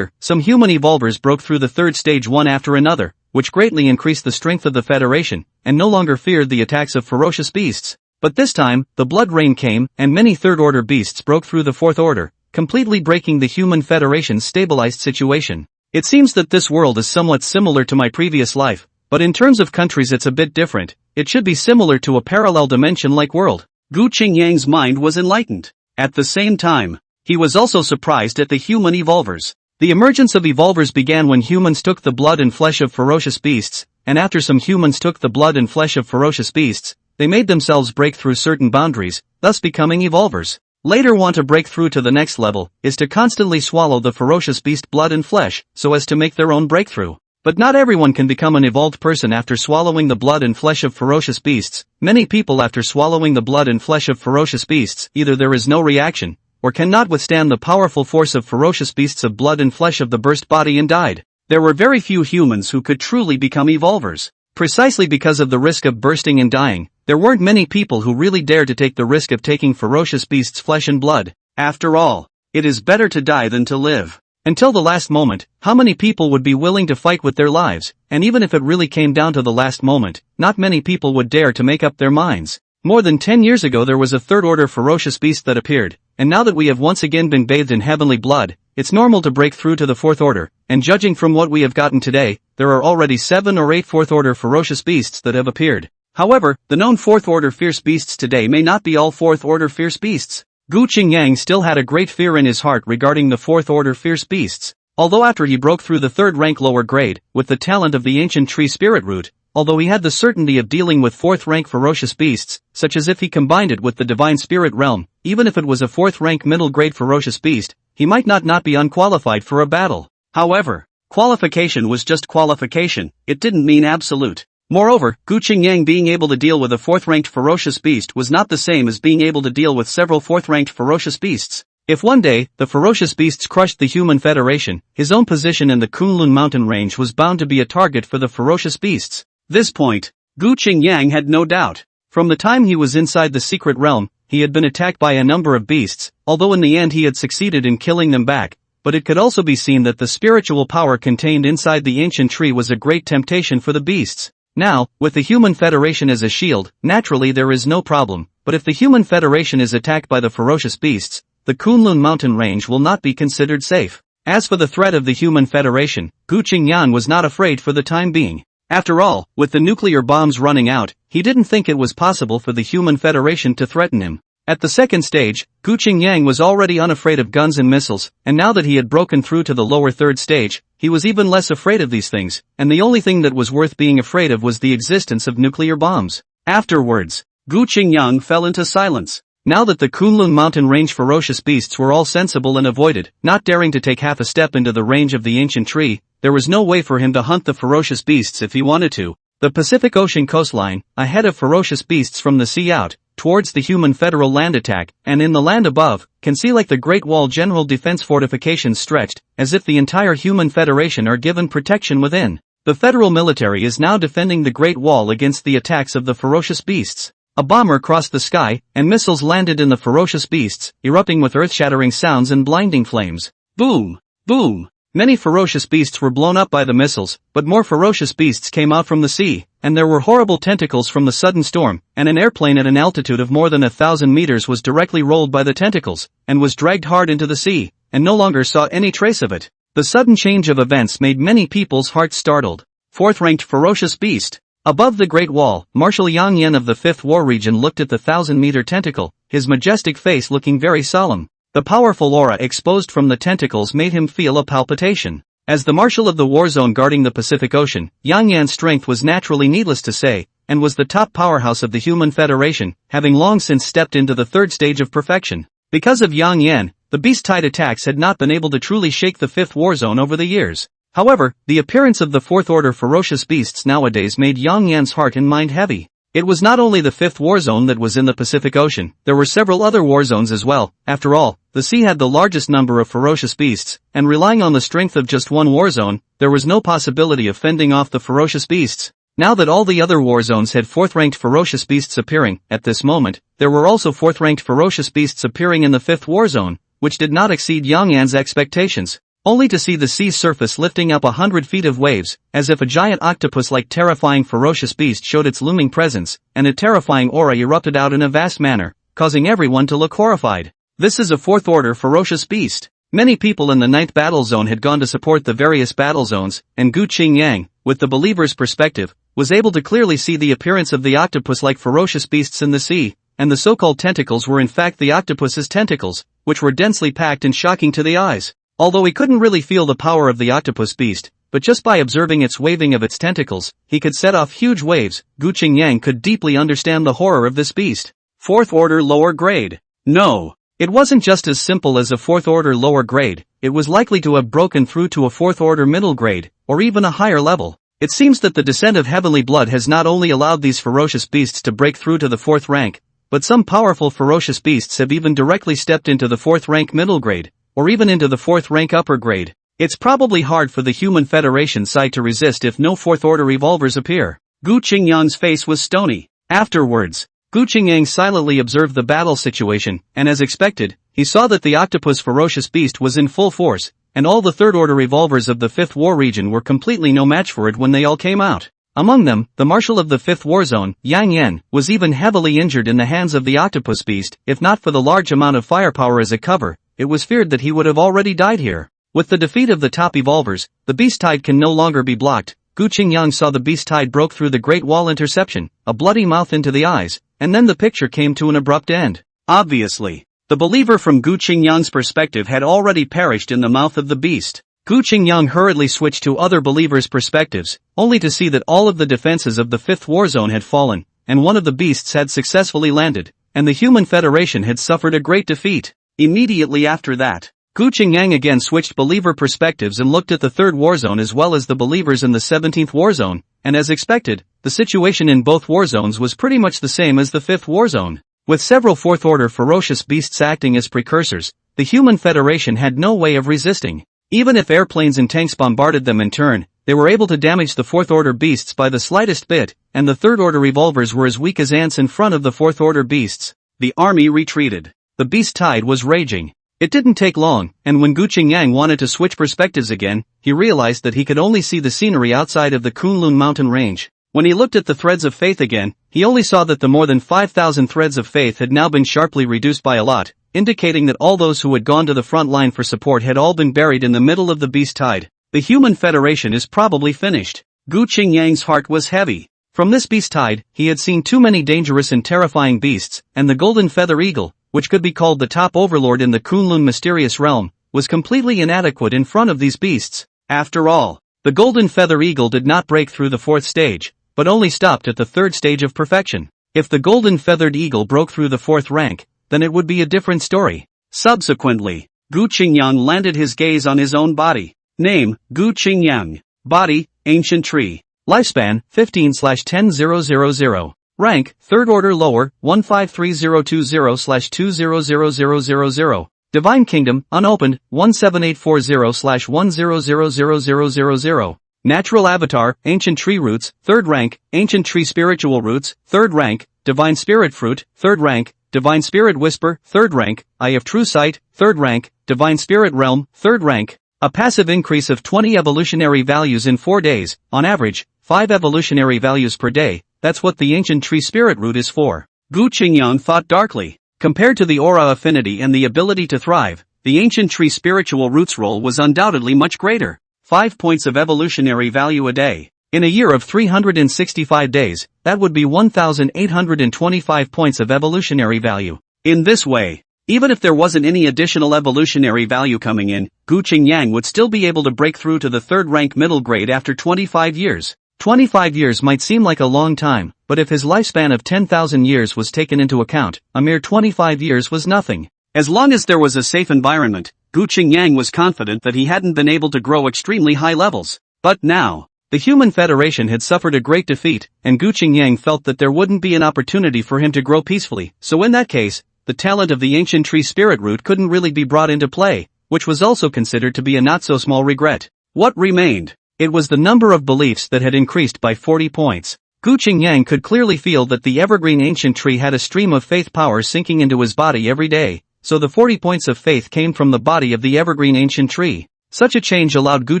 some human evolvers broke through the third stage one after another, which greatly increased the strength of the Federation, and no longer feared the attacks of ferocious beasts. But this time, the blood rain came, and many third-order beasts broke through the fourth order, completely breaking the Human Federation's stabilized situation. It seems that this world is somewhat similar to my previous life, but in terms of countries it's a bit different. It should be similar to a parallel dimension-like world. Gu Qingyang's mind was enlightened. At the same time, he was also surprised at the human evolvers. The emergence of evolvers began when humans took the blood and flesh of ferocious beasts, and after some humans took the blood and flesh of ferocious beasts, they made themselves break through certain boundaries, thus becoming evolvers. Later want to break through to the next level, is to constantly swallow the ferocious beast blood and flesh, so as to make their own breakthrough. But not everyone can become an evolved person after swallowing the blood and flesh of ferocious beasts. Many people after swallowing the blood and flesh of ferocious beasts, either there is no reaction, or cannot withstand the powerful force of ferocious beasts of blood and flesh of the burst body and died. There were very few humans who could truly become evolvers. Precisely because of the risk of bursting and dying, there weren't many people who really dared to take the risk of taking ferocious beasts' flesh and blood. After all, it is better to die than to live. Until the last moment, how many people would be willing to fight with their lives? And even if it really came down to the last moment, not many people would dare to make up their minds. More than 10 years ago there was a third-order ferocious beast that appeared, and now that we have once again been bathed in heavenly blood, it's normal to break through to the fourth order, and judging from what we have gotten today, there are already 7 or 8 fourth-order ferocious beasts that have appeared. However, the known fourth-order fierce beasts today may not be all fourth-order fierce beasts. Gu Qingyang still had a great fear in his heart regarding the fourth-order fierce beasts. Although after he broke through the third rank lower grade, with the talent of the ancient tree spirit root, although he had the certainty of dealing with fourth-rank ferocious beasts, such as if he combined it with the divine spirit realm, even if it was a fourth-rank middle-grade ferocious beast, he might not be unqualified for a battle. However, qualification was just qualification, it didn't mean absolute. Moreover, Gu Qingyang being able to deal with a fourth-ranked ferocious beast was not the same as being able to deal with several fourth-ranked ferocious beasts. If one day, the ferocious beasts crushed the human federation, his own position in the Kunlun mountain range was bound to be a target for the ferocious beasts. This point, Gu Qingyang had no doubt. From the time he was inside the secret realm, he had been attacked by a number of beasts, although in the end he had succeeded in killing them back. But it could also be seen that the spiritual power contained inside the ancient tree was a great temptation for the beasts. Now, with the human federation as a shield, naturally there is no problem, but if the human federation is attacked by the ferocious beasts, the Kunlun mountain range will not be considered safe. As for the threat of the human federation, Gu Qingyang was not afraid for the time being. After all, with the nuclear bombs running out, he didn't think it was possible for the human federation to threaten him. At the second stage, Gu Qingyang was already unafraid of guns and missiles, and now that he had broken through to the lower third stage, he was even less afraid of these things, and the only thing that was worth being afraid of was the existence of nuclear bombs. Afterwards, Gu Qingyang fell into silence. Now that the Kunlun mountain range ferocious beasts were all sensible and avoided, not daring to take half a step into the range of the ancient tree, there was no way for him to hunt the ferocious beasts if he wanted to. The Pacific Ocean coastline, ahead of ferocious beasts from the sea out, towards the human federal land attack, and in the land above, can see like the Great Wall general defense fortifications stretched, as if the entire human federation are given protection within. The federal military is now defending the Great Wall against the attacks of the ferocious beasts. A bomber crossed the sky, and missiles landed in the ferocious beasts, erupting with earth-shattering sounds and blinding flames. Boom! Boom! Many ferocious beasts were blown up by the missiles, but more ferocious beasts came out from the sea, and there were horrible tentacles from the sudden storm, and an airplane at an altitude of more than 1,000 meters was directly rolled by the tentacles, and was dragged hard into the sea, and no longer saw any trace of it. The sudden change of events made many people's hearts startled. Fourth-ranked ferocious beast. Above the Great Wall, Marshal Yang Yan of the 5th War Region looked at the 1,000-meter tentacle, his majestic face looking very solemn. The powerful aura exposed from the tentacles made him feel a palpitation. As the Marshal of the war zone guarding the Pacific Ocean, Yang Yan's strength was naturally needless to say, and was the top powerhouse of the Human Federation, having long since stepped into the third stage of perfection. Because of Yang Yan, the beast-tide attacks had not been able to truly shake the 5th War Zone over the years. However, the appearance of the 4th Order ferocious beasts nowadays made Yang Yan's heart and mind heavy. It was not only the 5th war zone that was in the Pacific Ocean, there were several other war zones as well. After all, the sea had the largest number of ferocious beasts, and relying on the strength of just one war zone, there was no possibility of fending off the ferocious beasts. Now that all the other war zones had 4th-ranked ferocious beasts appearing, at this moment, there were also 4th-ranked ferocious beasts appearing in the 5th war zone, which did not exceed Yang Yan's expectations. Only to see the sea's surface lifting up 100 feet of waves, as if a giant octopus-like terrifying ferocious beast showed its looming presence, and a terrifying aura erupted out in a vast manner, causing everyone to look horrified. This is a 4th order ferocious beast. Many people in the 9th battle zone had gone to support the various battle zones, and Gu Qingyang, with the believer's perspective, was able to clearly see the appearance of the octopus-like ferocious beasts in the sea, and the so-called tentacles were in fact the octopus's tentacles, which were densely packed and shocking to the eyes. Although he couldn't really feel the power of the octopus beast, but just by observing its waving of its tentacles, he could set off huge waves. Gu Qingyang could deeply understand the horror of this beast. 4th order lower grade. No. It wasn't just as simple as a 4th order lower grade, it was likely to have broken through to a 4th order middle grade, or even a higher level. It seems that the descent of heavenly blood has not only allowed these ferocious beasts to break through to the 4th rank, but some powerful ferocious beasts have even directly stepped into the 4th rank middle grade, or even into the 4th rank upper grade. It's probably hard for the Human Federation side to resist if no 4th order revolvers appear. Gu Qingyang's face was stony. Afterwards, Gu Qingyang silently observed the battle situation, and as expected, he saw that the octopus ferocious beast was in full force, and all the 3rd order revolvers of the 5th war region were completely no match for it when they all came out. Among them, the Marshal of the 5th war zone, Yang Yan, was even heavily injured in the hands of the octopus beast. If not for the large amount of firepower as a cover, it was feared that he would have already died here. With the defeat of the top evolvers, the beast tide can no longer be blocked. Gu Qingyang saw the beast tide broke through the Great Wall interception, a bloody mouth into the eyes, and then the picture came to an abrupt end. Obviously, the believer from Gu Qingyang's perspective had already perished in the mouth of the beast. Gu Qingyang hurriedly switched to other believers' perspectives, only to see that all of the defenses of the 5th war zone had fallen, and one of the beasts had successfully landed, and the Human Federation had suffered a great defeat. Immediately after that, Gu Qingyang again switched believer perspectives and looked at the 3rd war zone as well as the believers in the 17th war zone, and as expected, the situation in both war zones was pretty much the same as the 5th war zone. With several 4th order ferocious beasts acting as precursors, the Human Federation had no way of resisting. Even if airplanes and tanks bombarded them in turn, they were able to damage the 4th order beasts by the slightest bit, and the 3rd order revolvers were as weak as ants in front of the 4th order beasts. The army retreated. The beast tide was raging. It didn't take long, and when Gu Qingyang wanted to switch perspectives again, he realized that he could only see the scenery outside of the Kunlun mountain range. When he looked at the threads of faith again, he only saw that the more than 5,000 threads of faith had now been sharply reduced by a lot, indicating that all those who had gone to the front line for support had all been buried in the middle of the beast tide. The Human Federation is probably finished. Gu Qingyang's heart was heavy. From this beast tide, he had seen too many dangerous and terrifying beasts, and the golden feather eagle, which could be called the top overlord in the Kunlun mysterious realm, was completely inadequate in front of these beasts. After all, the golden feather eagle did not break through the 4th stage, but only stopped at the 3rd stage of perfection. If the golden feathered eagle broke through the 4th rank, then it would be a different story. Subsequently, Gu Qingyang landed his gaze on his own body. Name, Gu Qingyang. Body, ancient tree. Lifespan, 15/10000. Rank, 3rd order lower, 153020/200000. Divine Kingdom, unopened, 17840/1000000. Natural Avatar, Ancient Tree Roots, 3rd rank, Ancient Tree Spiritual Roots, 3rd rank, Divine Spirit Fruit, 3rd rank, Divine Spirit Whisper, 3rd rank, Eye of True Sight, 3rd rank, Divine Spirit Realm, 3rd rank. A passive increase of 20 evolutionary values in 4 days, on average, 5 evolutionary values per day, that's what the Ancient Tree Spirit Root is for. Gu Qingyang thought darkly. Compared to the aura affinity and the ability to thrive, the Ancient Tree Spiritual Root's role was undoubtedly much greater. 5 points of evolutionary value a day. In a year of 365 days, that would be 1,825 points of evolutionary value. In this way, even if there wasn't any additional evolutionary value coming in, Gu Qingyang would still be able to break through to the 3rd rank middle grade after 25 years. 25 years might seem like a long time, but if his lifespan of 10,000 years was taken into account, a mere 25 years was nothing. As long as there was a safe environment, Gu Qingyang was confident that he hadn't been able to grow extremely high levels. But now, the Human Federation had suffered a great defeat, and Gu Qingyang felt that there wouldn't be an opportunity for him to grow peacefully, so in that case, the talent of the Ancient Tree Spirit Root couldn't really be brought into play, which was also considered to be a not-so-small regret. What remained? It was the number of beliefs that had increased by 40 points. Gu Qingyang could clearly feel that the evergreen ancient tree had a stream of faith power sinking into his body every day, so the 40 points of faith came from the body of the evergreen ancient tree. Such a change allowed Gu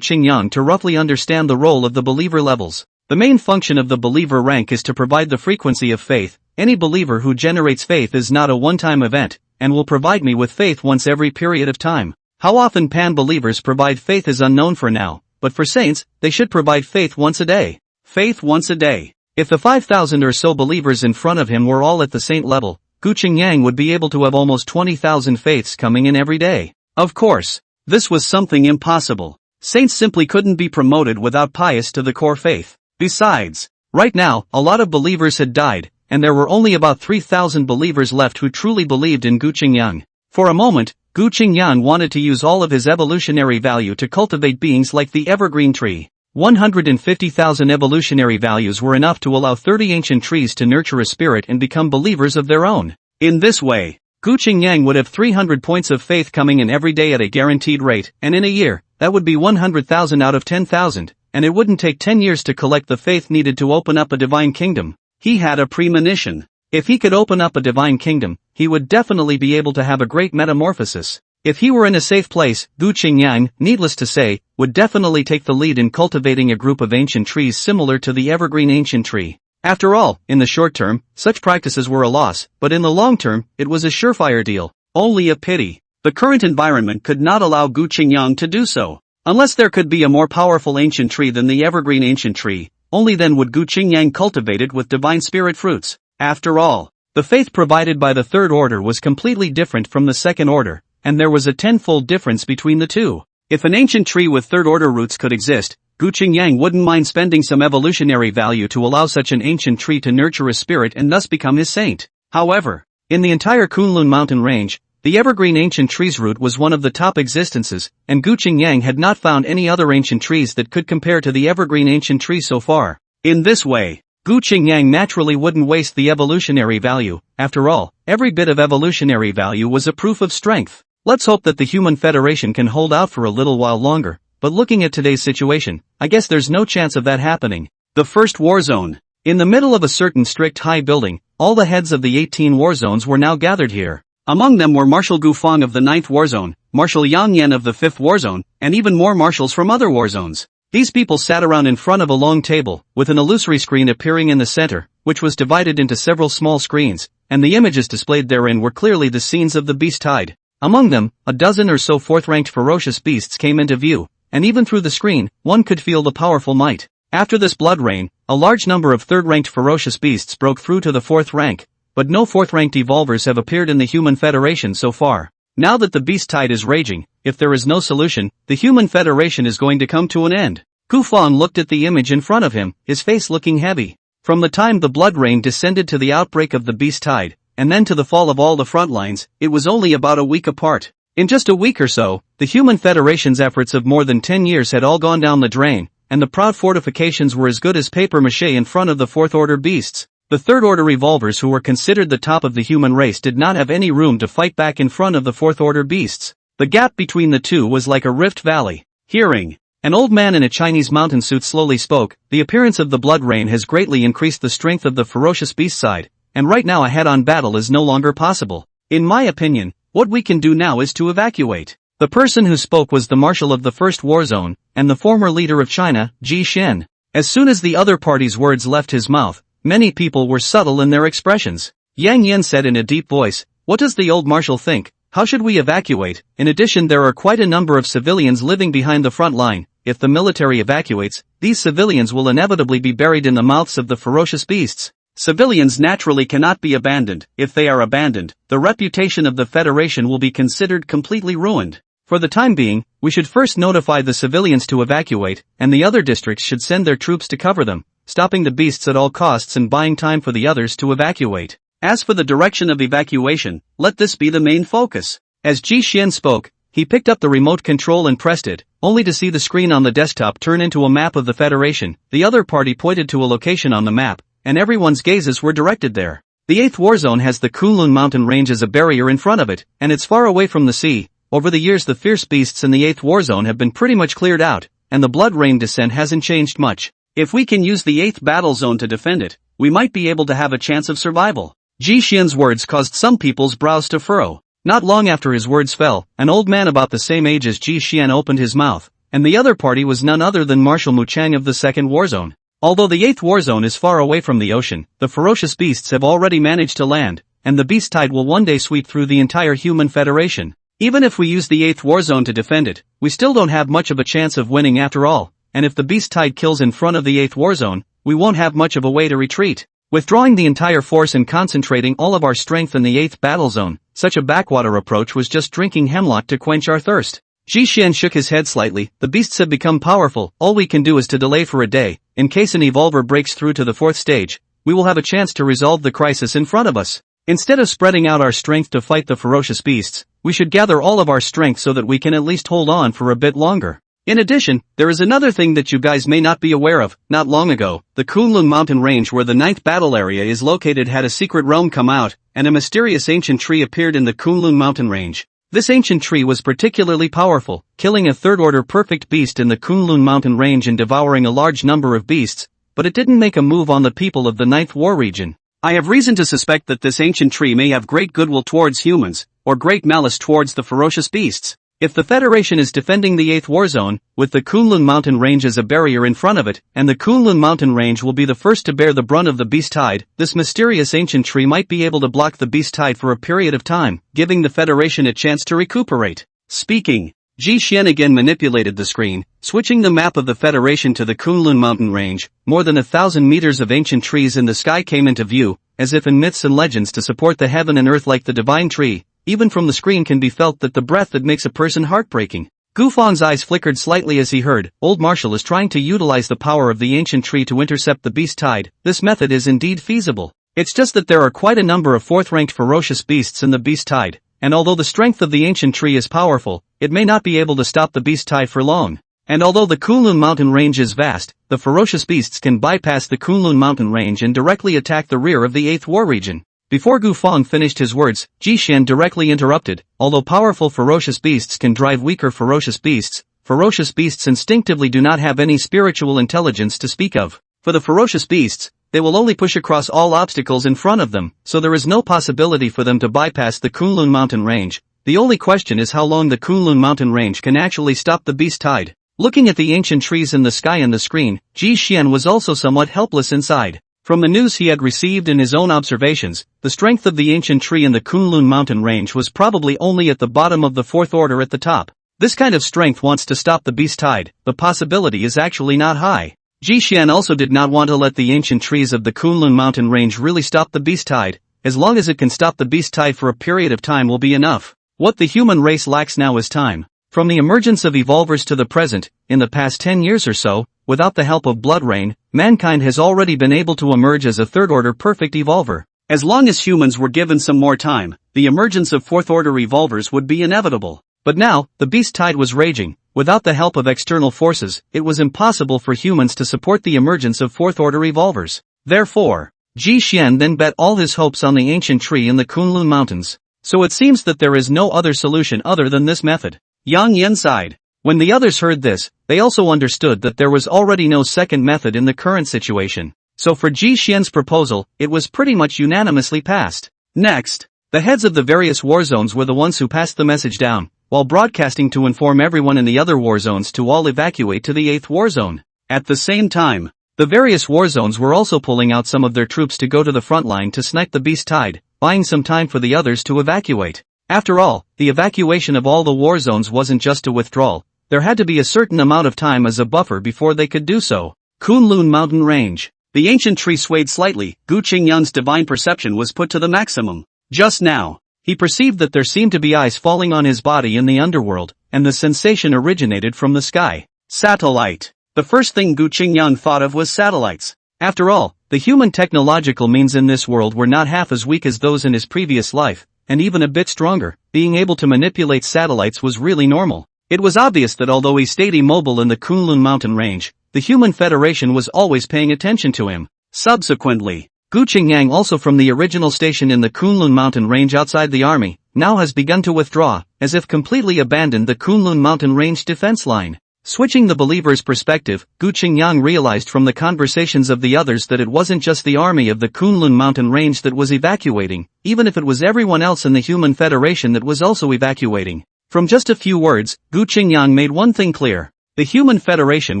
Qingyang to roughly understand the role of the believer levels. The main function of the believer rank is to provide the frequency of faith. Any believer who generates faith is not a one-time event, and will provide me with faith once every period of time. How often pan-believers provide faith is unknown for now, but for saints, they should provide faith once a day. Faith once a day. If the 5,000 or so believers in front of him were all at the saint level, Gu Qingyang would be able to have almost 20,000 faiths coming in every day. Of course, this was something impossible. Saints simply couldn't be promoted without pious to the core faith. Besides, right now, a lot of believers had died, and there were only about 3,000 believers left who truly believed in Gu Qingyang. For a moment, Gu Qingyang wanted to use all of his evolutionary value to cultivate beings like the evergreen tree. 150,000 evolutionary values were enough to allow 30 ancient trees to nurture a spirit and become believers of their own. In this way, Gu Qingyang would have 300 points of faith coming in every day at a guaranteed rate, and in a year, that would be 100,000 out of 10,000, and it wouldn't take 10 years to collect the faith needed to open up a divine kingdom. He had a premonition. If he could open up a divine kingdom, he would definitely be able to have a great metamorphosis. If he were in a safe place, Gu Qingyang, needless to say, would definitely take the lead in cultivating a group of ancient trees similar to the evergreen ancient tree. After all, in the short term, such practices were a loss, but in the long term, it was a surefire deal. Only a pity. The current environment could not allow Gu Qingyang to do so. Unless there could be a more powerful ancient tree than the evergreen ancient tree, only then would Gu Qingyang cultivate it with divine spirit fruits. After all, the faith provided by the third order was completely different from the second order, and there was a tenfold difference between the two. If an ancient tree with third order roots could exist, Gu Qingyang wouldn't mind spending some evolutionary value to allow such an ancient tree to nurture a spirit and thus become his saint. However, in the entire Kunlun mountain range, The evergreen ancient trees root was one of the top existences, and Gu Qingyang had not found any other ancient trees that could compare to the evergreen ancient tree so far. In this way, Gu Qingyang naturally wouldn't waste the evolutionary value. After all, every bit of evolutionary value was a proof of strength. Let's hope that the Human Federation can hold out for a little while longer, but looking at today's situation, I guess there's no chance of that happening. The first war zone. In the middle of a certain strict high building, all the heads of the 18 war zones were now gathered here. Among them were Marshal Gu Feng of the 9th war zone, Marshal Yang Yan of the 5th war zone, and even more marshals from other war zones. These people sat around in front of a long table, with an illusory screen appearing in the center, which was divided into several small screens, and the images displayed therein were clearly the scenes of the beast tide. Among them, a dozen or so fourth-ranked ferocious beasts came into view, and even through the screen, one could feel the powerful might. After this blood rain, a large number of third-ranked ferocious beasts broke through to the 4th rank, but no 4th-ranked evolvers have appeared in the Human Federation so far. Now that the beast tide is raging, if there is no solution, the Human Federation is going to come to an end. Gu Feng looked at the image in front of him, his face looking heavy. From the time the blood rain descended to the outbreak of the beast tide, and then to the fall of all the front lines, it was only about a week apart. In just a week or so, the Human Federation's efforts of more than 10 years had all gone down the drain, and the proud fortifications were as good as papier-mâché in front of the 4th Order beasts. The 3rd Order revolvers, who were considered the top of the human race, did not have any room to fight back in front of the 4th Order beasts. The gap between the two was like a rift valley. Hearing. An old man in a Chinese mountain suit slowly spoke. The appearance of the blood rain has greatly increased the strength of the ferocious beast side, and right now a head-on battle is no longer possible. In my opinion, what we can do now is to evacuate. The person who spoke was the marshal of the 1st war zone, and the former leader of China, Ji Shen. As soon as the other party's words left his mouth, many people were subtle in their expressions. Yang Yan said in a deep voice, "What does the old marshal think? How should we evacuate? In addition, there are quite a number of civilians living behind the front line. If the military evacuates, these civilians will inevitably be buried in the mouths of the ferocious beasts. Civilians naturally cannot be abandoned. If they are abandoned, the reputation of the Federation will be considered completely ruined. For the time being, we should first notify the civilians to evacuate, and the other districts should send their troops to cover them, stopping the beasts at all costs and buying time for the others to evacuate. As for the direction of evacuation, let this be the main focus." As Ji Xian spoke, he picked up the remote control and pressed it, only to see the screen on the desktop turn into a map of the Federation. The other party pointed to a location on the map, and everyone's gazes were directed there. The 8th war zone has the Kunlun mountain range as a barrier in front of it, and it's far away from the sea. Over the years, the fierce beasts in the 8th war zone have been pretty much cleared out, and the blood rain descent hasn't changed much. If we can use the 8th battle zone to defend it, we might be able to have a chance of survival. Ji Xian's words caused some people's brows to furrow. Not long after his words fell, an old man about the same age as Ji Xian opened his mouth, and the other party was none other than Marshal Mu Chang of the 2nd war zone. Although the 8th war zone is far away from the ocean, the ferocious beasts have already managed to land, and the beast tide will one day sweep through the entire Human Federation. Even if we use the 8th war zone to defend it, we still don't have much of a chance of winning after all, and if the beast tide kills in front of the 8th war zone, we won't have much of a way to retreat. Withdrawing the entire force and concentrating all of our strength in the 8th battle zone, such a backwater approach was just drinking hemlock to quench our thirst. Ji Xian shook his head slightly. The beasts have become powerful. All we can do is to delay for a day. In case an evolver breaks through to the 4th stage, we will have a chance to resolve the crisis in front of us. Instead of spreading out our strength to fight the ferocious beasts, we should gather all of our strength so that we can at least hold on for a bit longer. In addition, there is another thing that you guys may not be aware of. Not long ago, the Kunlun mountain range where the 9th battle area is located had a secret realm come out, and a mysterious ancient tree appeared in the Kunlun mountain range. This ancient tree was particularly powerful, killing a 3rd order perfect beast in the Kunlun mountain range and devouring a large number of beasts, but it didn't make a move on the people of the 9th war region. I have reason to suspect that this ancient tree may have great goodwill towards humans, or great malice towards the ferocious beasts. If the Federation is defending the 8th war zone, with the Kunlun mountain range as a barrier in front of it, and the Kunlun mountain range will be the first to bear the brunt of the beast tide, this mysterious ancient tree might be able to block the beast tide for a period of time, giving the Federation a chance to recuperate. Speaking, Ji Xian again manipulated the screen, switching the map of the Federation to the Kunlun mountain range. More than 1,000 meters of ancient trees in the sky came into view, as if in myths and legends to support the heaven and earth like the divine tree. Even from the screen can be felt that the breath that makes a person heartbreaking. Gu Feng's eyes flickered slightly as he heard, Old Marshal is trying to utilize the power of the ancient tree to intercept the beast tide. This method is indeed feasible. It's just that there are quite a number of 4th-ranked ferocious beasts in the beast tide, and although the strength of the ancient tree is powerful, it may not be able to stop the beast tide for long. And although the Kunlun mountain range is vast, the ferocious beasts can bypass the Kunlun mountain range and directly attack the rear of the 8th war region. Before Gu Feng finished his words, Ji Xian directly interrupted. Although powerful ferocious beasts can drive weaker ferocious beasts instinctively do not have any spiritual intelligence to speak of. For the ferocious beasts, they will only push across all obstacles in front of them, so there is no possibility for them to bypass the Kunlun mountain range. The only question is how long the Kunlun mountain range can actually stop the beast tide. Looking at the ancient trees in the sky and the screen, Ji Xian was also somewhat helpless inside. From the news he had received and his own observations, the strength of the ancient tree in the Kunlun mountain range was probably only at the bottom of the 4th order at the top. This kind of strength wants to stop the beast tide, the possibility is actually not high. Ji Xian also did not want to let the ancient trees of the Kunlun mountain range really stop the beast tide. As long as it can stop the beast tide for a period of time will be enough. What the human race lacks now is time. From the emergence of evolvers to the present, in the past 10 years or so, without the help of blood rain, mankind has already been able to emerge as a 3rd-order perfect evolver. As long as humans were given some more time, the emergence of 4th-order evolvers would be inevitable. But now, the beast tide was raging. Without the help of external forces, it was impossible for humans to support the emergence of 4th-order evolvers. Therefore, Ji Xian then bet all his hopes on the ancient tree in the Kunlun mountains. So it seems that there is no other solution other than this method. Yang Yin sighed. When the others heard this, they also understood that there was already no second method in the current situation. So for Ji Xian's proposal, it was pretty much unanimously passed. Next, the heads of the various war zones were the ones who passed the message down, while broadcasting to inform everyone in the other war zones to all evacuate to the 8th war zone. At the same time, the various war zones were also pulling out some of their troops to go to the front line to snipe the beast tide, buying some time for the others to evacuate. After all, the evacuation of all the war zones wasn't just a withdrawal, there had to be a certain amount of time as a buffer before they could do so. Kunlun mountain range. The ancient tree swayed slightly. Gu Qingyang's divine perception was put to the maximum. Just now, he perceived that there seemed to be ice falling on his body in the underworld, and the sensation originated from the sky. Satellite. The first thing Gu Qingyang thought of was satellites. After all, the human technological means in this world were not half as weak as those in his previous life, and even a bit stronger. Being able to manipulate satellites was really normal. It was obvious that although he stayed immobile in the Kunlun mountain range, the Human Federation was always paying attention to him. Subsequently, Gu Qingyang, also from the original station in the Kunlun mountain range outside the army, now has begun to withdraw, as if completely abandoned the Kunlun mountain range defense line. Switching the believer's perspective, Gu Qingyang realized from the conversations of the others that it wasn't just the army of the Kunlun mountain range that was evacuating, even if it was everyone else in the Human Federation that was also evacuating. From just a few words, Gu Qingyang made one thing clear. The Human Federation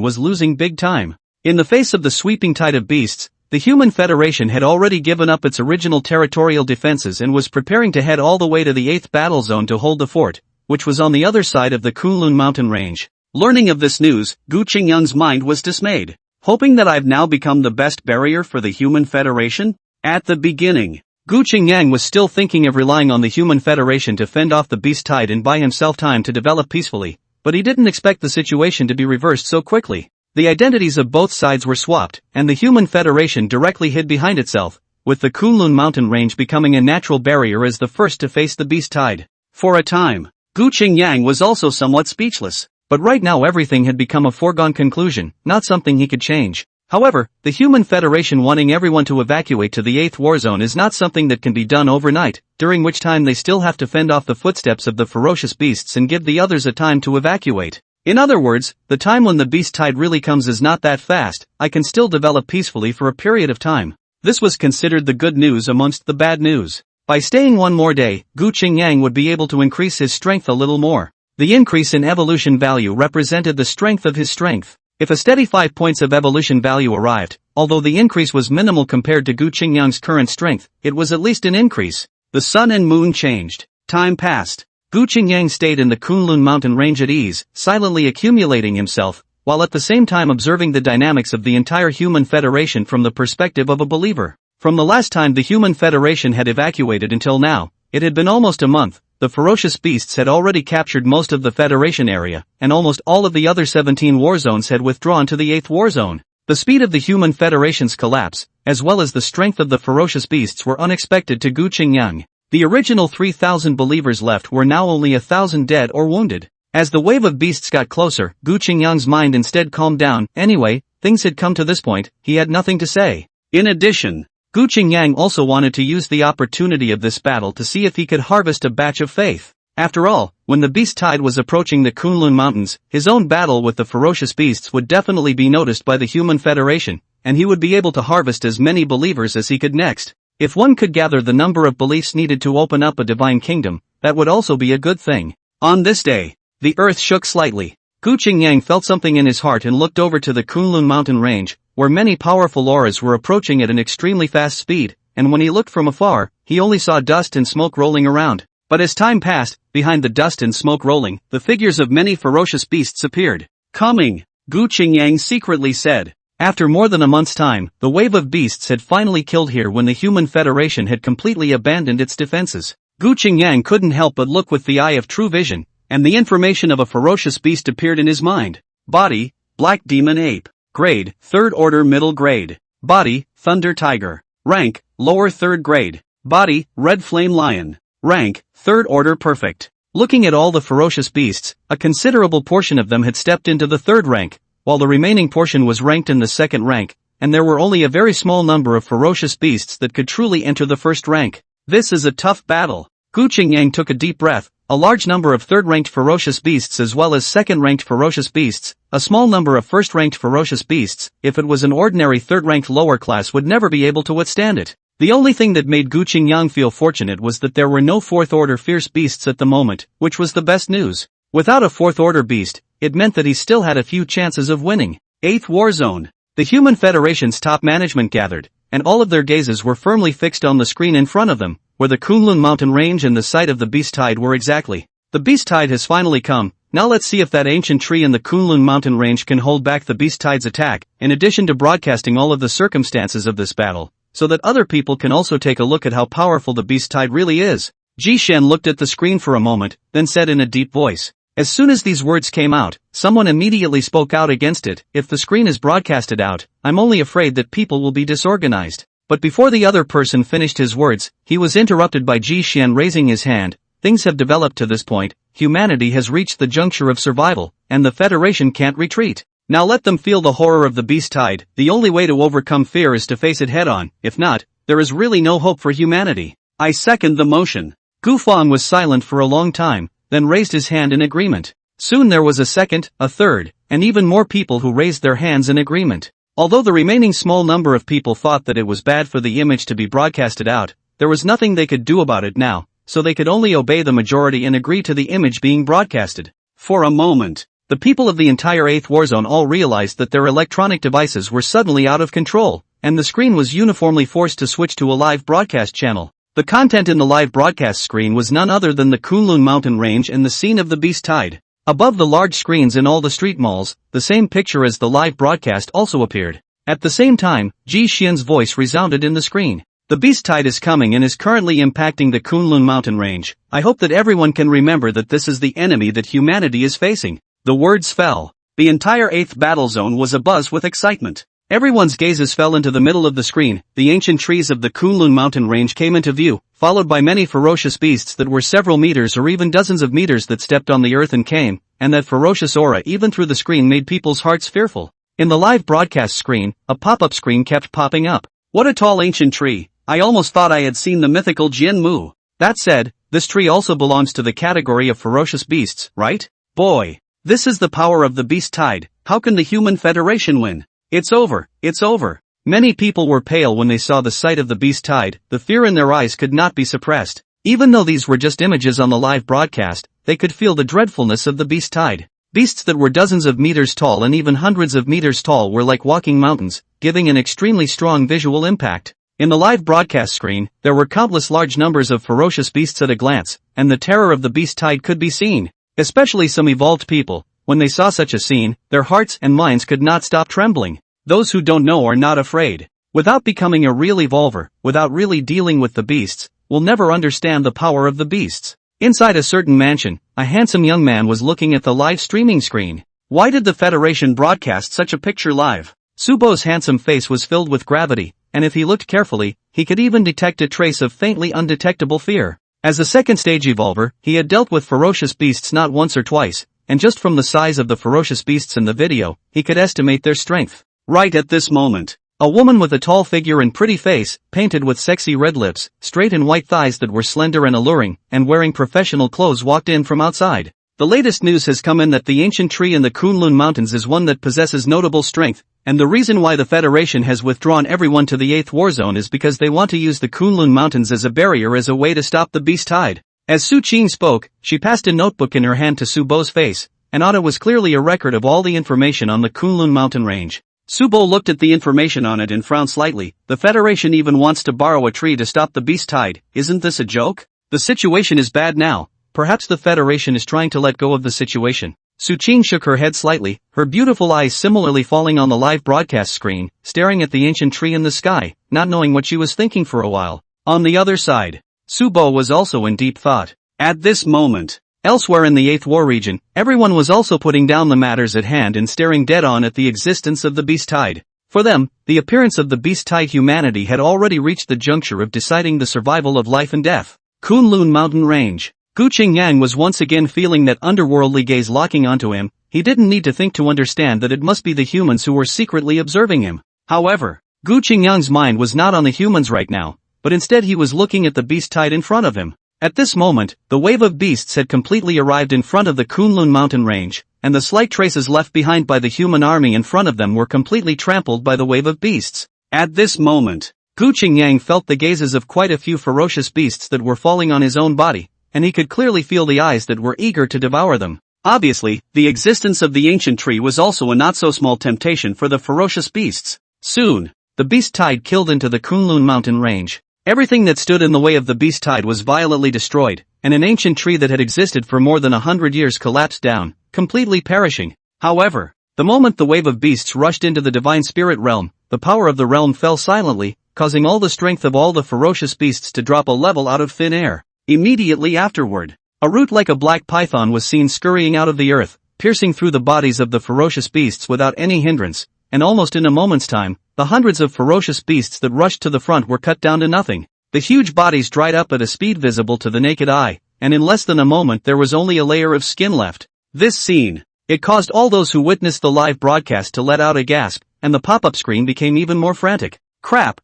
was losing big time. In the face of the sweeping tide of beasts, the Human Federation had already given up its original territorial defenses and was preparing to head all the way to the 8th battle zone to hold the fort, which was on the other side of the Kunlun mountain range. Learning of this news, Gu Qingyang's mind was dismayed. Hoping that I've now become the best barrier for the Human Federation? At the beginning, Gu Qingyang was still thinking of relying on the Human Federation to fend off the beast tide and buy himself time to develop peacefully, but he didn't expect the situation to be reversed so quickly. The identities of both sides were swapped, and the Human Federation directly hid behind itself, with the Kunlun mountain range becoming a natural barrier as the first to face the beast tide. For a time, Gu Qingyang was also somewhat speechless. But right now everything had become a foregone conclusion, not something he could change. However, the Human Federation wanting everyone to evacuate to the 8th war zone is not something that can be done overnight, during which time they still have to fend off the footsteps of the ferocious beasts and give the others a time to evacuate. In other words, the time when the beast tide really comes is not that fast. I can still develop peacefully for a period of time. This was considered the good news amongst the bad news. By staying one more day, Gu Qingyang would be able to increase his strength a little more. The increase in evolution value represented the strength of his strength. If a steady 5 points of evolution value arrived, although the increase was minimal compared to Gu Qingyang's current strength, it was at least an increase. The sun and moon changed. Time passed. Gu Qingyang stayed in the Kunlun mountain range at ease, silently accumulating himself, while at the same time observing the dynamics of the entire Human Federation from the perspective of a believer. From the last time the Human Federation had evacuated until now, it had been almost a month. The ferocious beasts had already captured most of the Federation area, and almost all of the other 17 war zones had withdrawn to the 8th war zone. The speed of the Human Federation's collapse, as well as the strength of the ferocious beasts, were unexpected to Gu Qingyang. The original 3,000 believers left were now only 1,000 dead or wounded. As the wave of beasts got closer, Gu Qingyang's mind instead calmed down. Anyway, things had come to this point, he had nothing to say. In addition, Gu Qingyang also wanted to use the opportunity of this battle to see if he could harvest a batch of faith. After all, when the beast tide was approaching the Kunlun Mountains, his own battle with the ferocious beasts would definitely be noticed by the Human Federation, and he would be able to harvest as many believers as he could next. If one could gather the number of beliefs needed to open up a divine kingdom, that would also be a good thing. On this day, the earth shook slightly. Gu Qingyang felt something in his heart and looked over to the Kunlun mountain range, where many powerful auras were approaching at an extremely fast speed, and when he looked from afar, he only saw dust and smoke rolling around. But as time passed, behind the dust and smoke rolling, the figures of many ferocious beasts appeared. Coming, Gu Qingyang secretly said. After more than a month's time, the wave of beasts had finally killed here when the Human Federation had completely abandoned its defenses. Gu Qingyang couldn't help but look with the eye of true vision, and the information of a ferocious beast appeared in his mind. Body, Black Demon Ape. Grade, 3rd Order Middle Grade. Body, Thunder Tiger. Rank, Lower 3rd Grade. Body, Red Flame Lion. Rank, 3rd Order Perfect. Looking at all the ferocious beasts, a considerable portion of them had stepped into the 3rd rank, while the remaining portion was ranked in the 2nd rank, and there were only a very small number of ferocious beasts that could truly enter the 1st rank. This is a tough battle. Gu Qingyang took a deep breath. A large number of 3rd-ranked ferocious beasts as well as 2nd-ranked ferocious beasts, a small number of 1st-ranked ferocious beasts, if it was an ordinary 3rd-ranked lower class would never be able to withstand it. The only thing that made Gu Qingyang feel fortunate was that there were no 4th-order fierce beasts at the moment, which was the best news. Without a 4th-order beast, it meant that he still had a few chances of winning. 8th War Zone. The Human Federation's top management gathered, and all of their gazes were firmly fixed on the screen in front of them, where the Kunlun mountain range and the site of the beast tide were exactly. The beast tide has finally come. Now let's see if that ancient tree in the Kunlun mountain range can hold back the beast tide's attack, in addition to broadcasting all of the circumstances of this battle, so that other people can also take a look at how powerful the beast tide really is. Ji Shen looked at the screen for a moment, then said in a deep voice. As soon as these words came out, someone immediately spoke out against it. If the screen is broadcasted out, I'm only afraid that people will be disorganized. But before the other person finished his words, he was interrupted by Ji Shen raising his hand. Things have developed to this point, humanity has reached the juncture of survival, and the Federation can't retreat. Now let them feel the horror of the beast tide. The only way to overcome fear is to face it head on. If not, there is really no hope for humanity. I second the motion. Gu Fang was silent for a long time, then raised his hand in agreement. Soon there was a second, a third, and even more people who raised their hands in agreement. Although the remaining small number of people thought that it was bad for the image to be broadcasted out, there was nothing they could do about it now, so they could only obey the majority and agree to the image being broadcasted. For a moment, the people of the entire 8th War Zone all realized that their electronic devices were suddenly out of control, and the screen was uniformly forced to switch to a live broadcast channel. The content in the live broadcast screen was none other than the Kunlun mountain range and the scene of the beast tide. Above the large screens in all the street malls, the same picture as the live broadcast also appeared. At the same time, Ji Shen's voice resounded in the screen. The beast tide is coming and is currently impacting the Kunlun mountain range. I hope that everyone can remember that this is the enemy that humanity is facing. The words fell. The entire 8th battle zone was abuzz with excitement. Everyone's gazes fell into the middle of the screen. The ancient trees of the Kunlun mountain range came into view, followed by many ferocious beasts that were several meters or even dozens of meters that stepped on the earth and came, and that ferocious aura even through the screen made people's hearts fearful. In the live broadcast screen, a pop-up screen kept popping up. What a tall ancient tree! I almost thought I had seen the mythical Jian Mu. That said, this tree also belongs to the category of ferocious beasts, right? Boy! This is the power of the beast tide. How can the Human Federation win? It's over, it's over. Many people were pale when they saw the sight of the beast tide. The fear in their eyes could not be suppressed. Even though these were just images on the live broadcast, they could feel the dreadfulness of the beast tide. Beasts that were dozens of meters tall and even hundreds of meters tall were like walking mountains, giving an extremely strong visual impact. In the live broadcast screen, there were countless large numbers of ferocious beasts at a glance, and the terror of the beast tide could be seen. Especially some evolved people, when they saw such a scene, their hearts and minds could not stop trembling. Those who don't know are not afraid. Without becoming a real evolver, without really dealing with the beasts, will never understand the power of the beasts. Inside a certain mansion, a handsome young man was looking at the live streaming screen. Why did the Federation broadcast such a picture live? Subo's handsome face was filled with gravity, and if he looked carefully, he could even detect a trace of faintly undetectable fear. As a second stage evolver, he had dealt with ferocious beasts not once or twice, and just from the size of the ferocious beasts in the video, he could estimate their strength. Right at this moment, a woman with a tall figure and pretty face, painted with sexy red lips, straight and white thighs that were slender and alluring, and wearing professional clothes walked in from outside. The latest news has come in that the ancient tree in the Kunlun Mountains is one that possesses notable strength, and the reason why the Federation has withdrawn everyone to the 8th war zone is because they want to use the Kunlun Mountains as a barrier as a way to stop the beast tide. As Su Qing spoke, she passed a notebook in her hand to Su Bo's face, and on it was clearly a record of all the information on the Kunlun mountain range. Su Bo looked at the information on it and frowned slightly. The Federation even wants to borrow a tree to stop the beast tide. Isn't this a joke? The situation is bad now. Perhaps the Federation is trying to let go of the situation. Su Qing shook her head slightly, her beautiful eyes similarly falling on the live broadcast screen, staring at the ancient tree in the sky, not knowing what she was thinking for a while. On the other side, Su Bo was also in deep thought. At this moment, elsewhere in the 8th War region, everyone was also putting down the matters at hand and staring dead on at the existence of the beast tide. For them, the appearance of the beast tide humanity had already reached the juncture of deciding the survival of life and death. Kunlun Mountain Range. Gu Qingyang was once again feeling that underworldly gaze locking onto him. He didn't need to think to understand that it must be the humans who were secretly observing him. However, Gu Qingyang's mind was not on the humans right now, but instead he was looking at the beast tide in front of him. At this moment, the wave of beasts had completely arrived in front of the Kunlun mountain range, and the slight traces left behind by the human army in front of them were completely trampled by the wave of beasts. At this moment, Gu Qingyang felt the gazes of quite a few ferocious beasts that were falling on his own body, and he could clearly feel the eyes that were eager to devour them. Obviously, the existence of the ancient tree was also a not-so-small temptation for the ferocious beasts. Soon, the beast tide killed into the Kunlun mountain range. Everything that stood in the way of the beast tide was violently destroyed, and an ancient tree that had existed for more than 100 years collapsed down, completely perishing. However, the moment the wave of beasts rushed into the divine spirit realm, the power of the realm fell silently, causing all the strength of all the ferocious beasts to drop a level out of thin air. Immediately afterward, a root like a black python was seen scurrying out of the earth, piercing through the bodies of the ferocious beasts without any hindrance, and almost in a moment's time, the hundreds of ferocious beasts that rushed to the front were cut down to nothing. The huge bodies dried up at a speed visible to the naked eye, and in less than a moment there was only a layer of skin left. This scene, it caused all those who witnessed the live broadcast to let out a gasp, and the pop-up screen became even more frantic. Crap,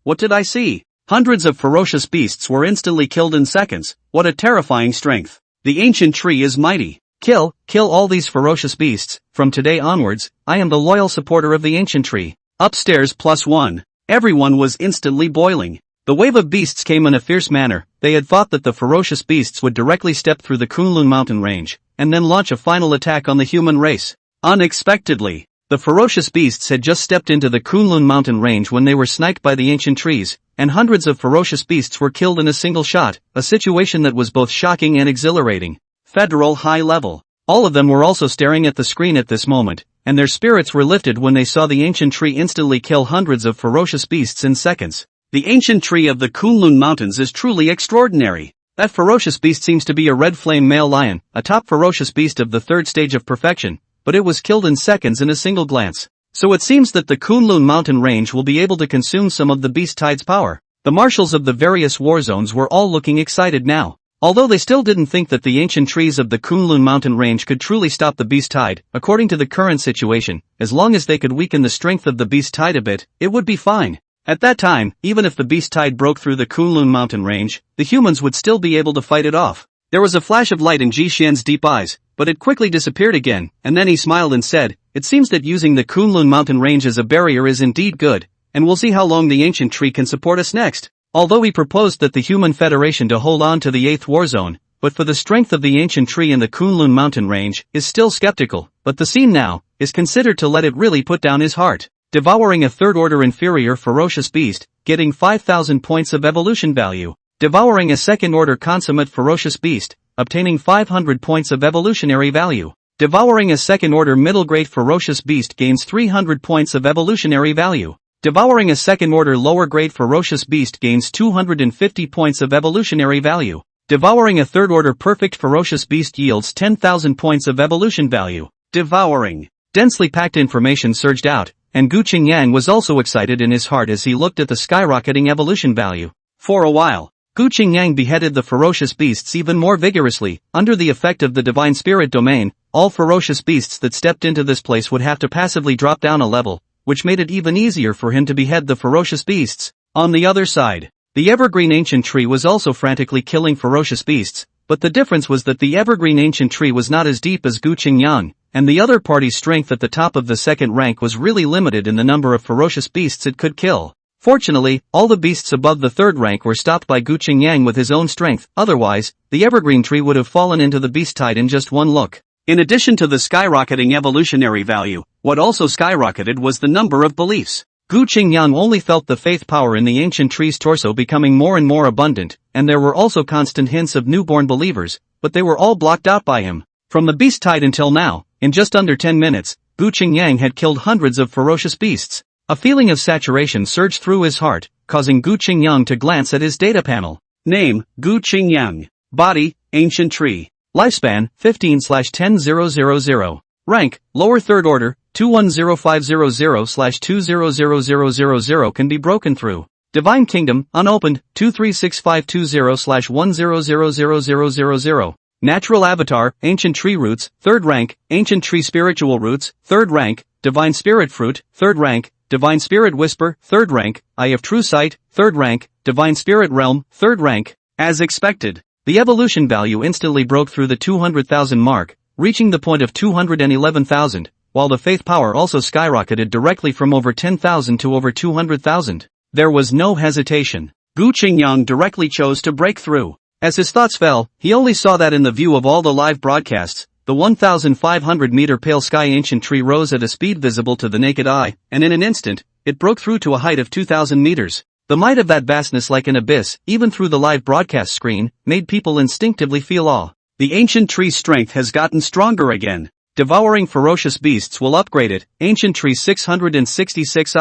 what did I see? Hundreds of ferocious beasts were instantly killed in seconds. What a terrifying strength. The ancient tree is mighty. Kill all these ferocious beasts. From today onwards, I am the loyal supporter of the ancient tree. Upstairs +1. Everyone was instantly boiling. The wave of beasts came in a fierce manner. They had thought that the ferocious beasts would directly step through the Kunlun mountain range, and then launch a final attack on the human race. Unexpectedly, the ferocious beasts had just stepped into the Kunlun mountain range when they were sniped by the ancient trees, and hundreds of ferocious beasts were killed in a single shot, a situation that was both shocking and exhilarating. Federal high level. All of them were also staring at the screen at this moment, and their spirits were lifted when they saw the ancient tree instantly kill hundreds of ferocious beasts in seconds. The ancient tree of the Kunlun Mountains is truly extraordinary. That ferocious beast seems to be a red flame male lion, a top ferocious beast of the 3rd stage of perfection, but it was killed in seconds in a single glance. So it seems that the Kunlun mountain range will be able to consume some of the beast tide's power. The marshals of the various war zones were all looking excited now. Although they still didn't think that the ancient trees of the Kunlun mountain range could truly stop the beast tide, according to the current situation, as long as they could weaken the strength of the beast tide a bit, it would be fine. At that time, even if the beast tide broke through the Kunlun mountain range, the humans would still be able to fight it off. There was a flash of light in Ji Xian's deep eyes, but it quickly disappeared again, and then he smiled and said, "It seems that using the Kunlun mountain range as a barrier is indeed good, and we'll see how long the ancient tree can support us next." Although he proposed that the Human Federation to hold on to the 8th war zone, but for the strength of the ancient tree in the Kunlun mountain range, is still skeptical, but the scene now, is considered to let it really put down his heart. Devouring a 3rd order inferior ferocious beast, getting 5,000 points of evolution value. Devouring a 2nd order consummate ferocious beast, obtaining 500 points of evolutionary value. Devouring a 2nd order middle grade ferocious beast gains 300 points of evolutionary value. Devouring a 2nd order lower grade ferocious beast gains 250 points of evolutionary value. Devouring a 3rd order perfect ferocious beast yields 10,000 points of evolution value. Devouring. Densely packed information surged out, and Gu Qingyang was also excited in his heart as he looked at the skyrocketing evolution value. For a while, Gu Qingyang beheaded the ferocious beasts even more vigorously. Under the effect of the divine spirit domain, all ferocious beasts that stepped into this place would have to passively drop down a level, which made it even easier for him to behead the ferocious beasts. On the other side, the evergreen ancient tree was also frantically killing ferocious beasts, but the difference was that the evergreen ancient tree was not as deep as Gu Qingyang, and the other party's strength at the top of the second rank was really limited in the number of ferocious beasts it could kill. Fortunately, all the beasts above the third rank were stopped by Gu Qingyang with his own strength, otherwise, the evergreen tree would have fallen into the beast tide in just one look. In addition to the skyrocketing evolutionary value, what also skyrocketed was the number of beliefs. Gu Qingyang only felt the faith power in the ancient tree's torso becoming more and more abundant, and there were also constant hints of newborn believers, but they were all blocked out by him. From the beast tide until now, in just under 10 minutes, Gu Qingyang had killed hundreds of ferocious beasts. A feeling of saturation surged through his heart, causing Gu Qingyang to glance at his data panel. Name, Gu Qingyang. Body, ancient tree. Lifespan, 15/10000. Rank, lower third order, 210500/200000 can be broken through. Divine Kingdom, unopened, 236520/10000000. Natural Avatar, Ancient Tree Roots, 3rd rank, Ancient Tree Spiritual Roots, 3rd rank, Divine Spirit Fruit, 3rd rank, Divine Spirit Whisper, 3rd rank, Eye of True Sight, 3rd rank, Divine Spirit Realm, 3rd rank. As expected, the evolution value instantly broke through the 200,000 mark, reaching the point of 211,000, while the faith power also skyrocketed directly from over 10,000 to over 200,000. There was no hesitation. Gu Qingyang directly chose to break through. As his thoughts fell, he only saw that in the view of all the live broadcasts, the 1,500-meter pale sky ancient tree rose at a speed visible to the naked eye, and in an instant, it broke through to a height of 2,000 meters. The might of that vastness like an abyss, even through the live broadcast screen, made people instinctively feel awe. The ancient tree's strength has gotten stronger again. Devouring ferocious beasts will upgrade it. Ancient tree 666.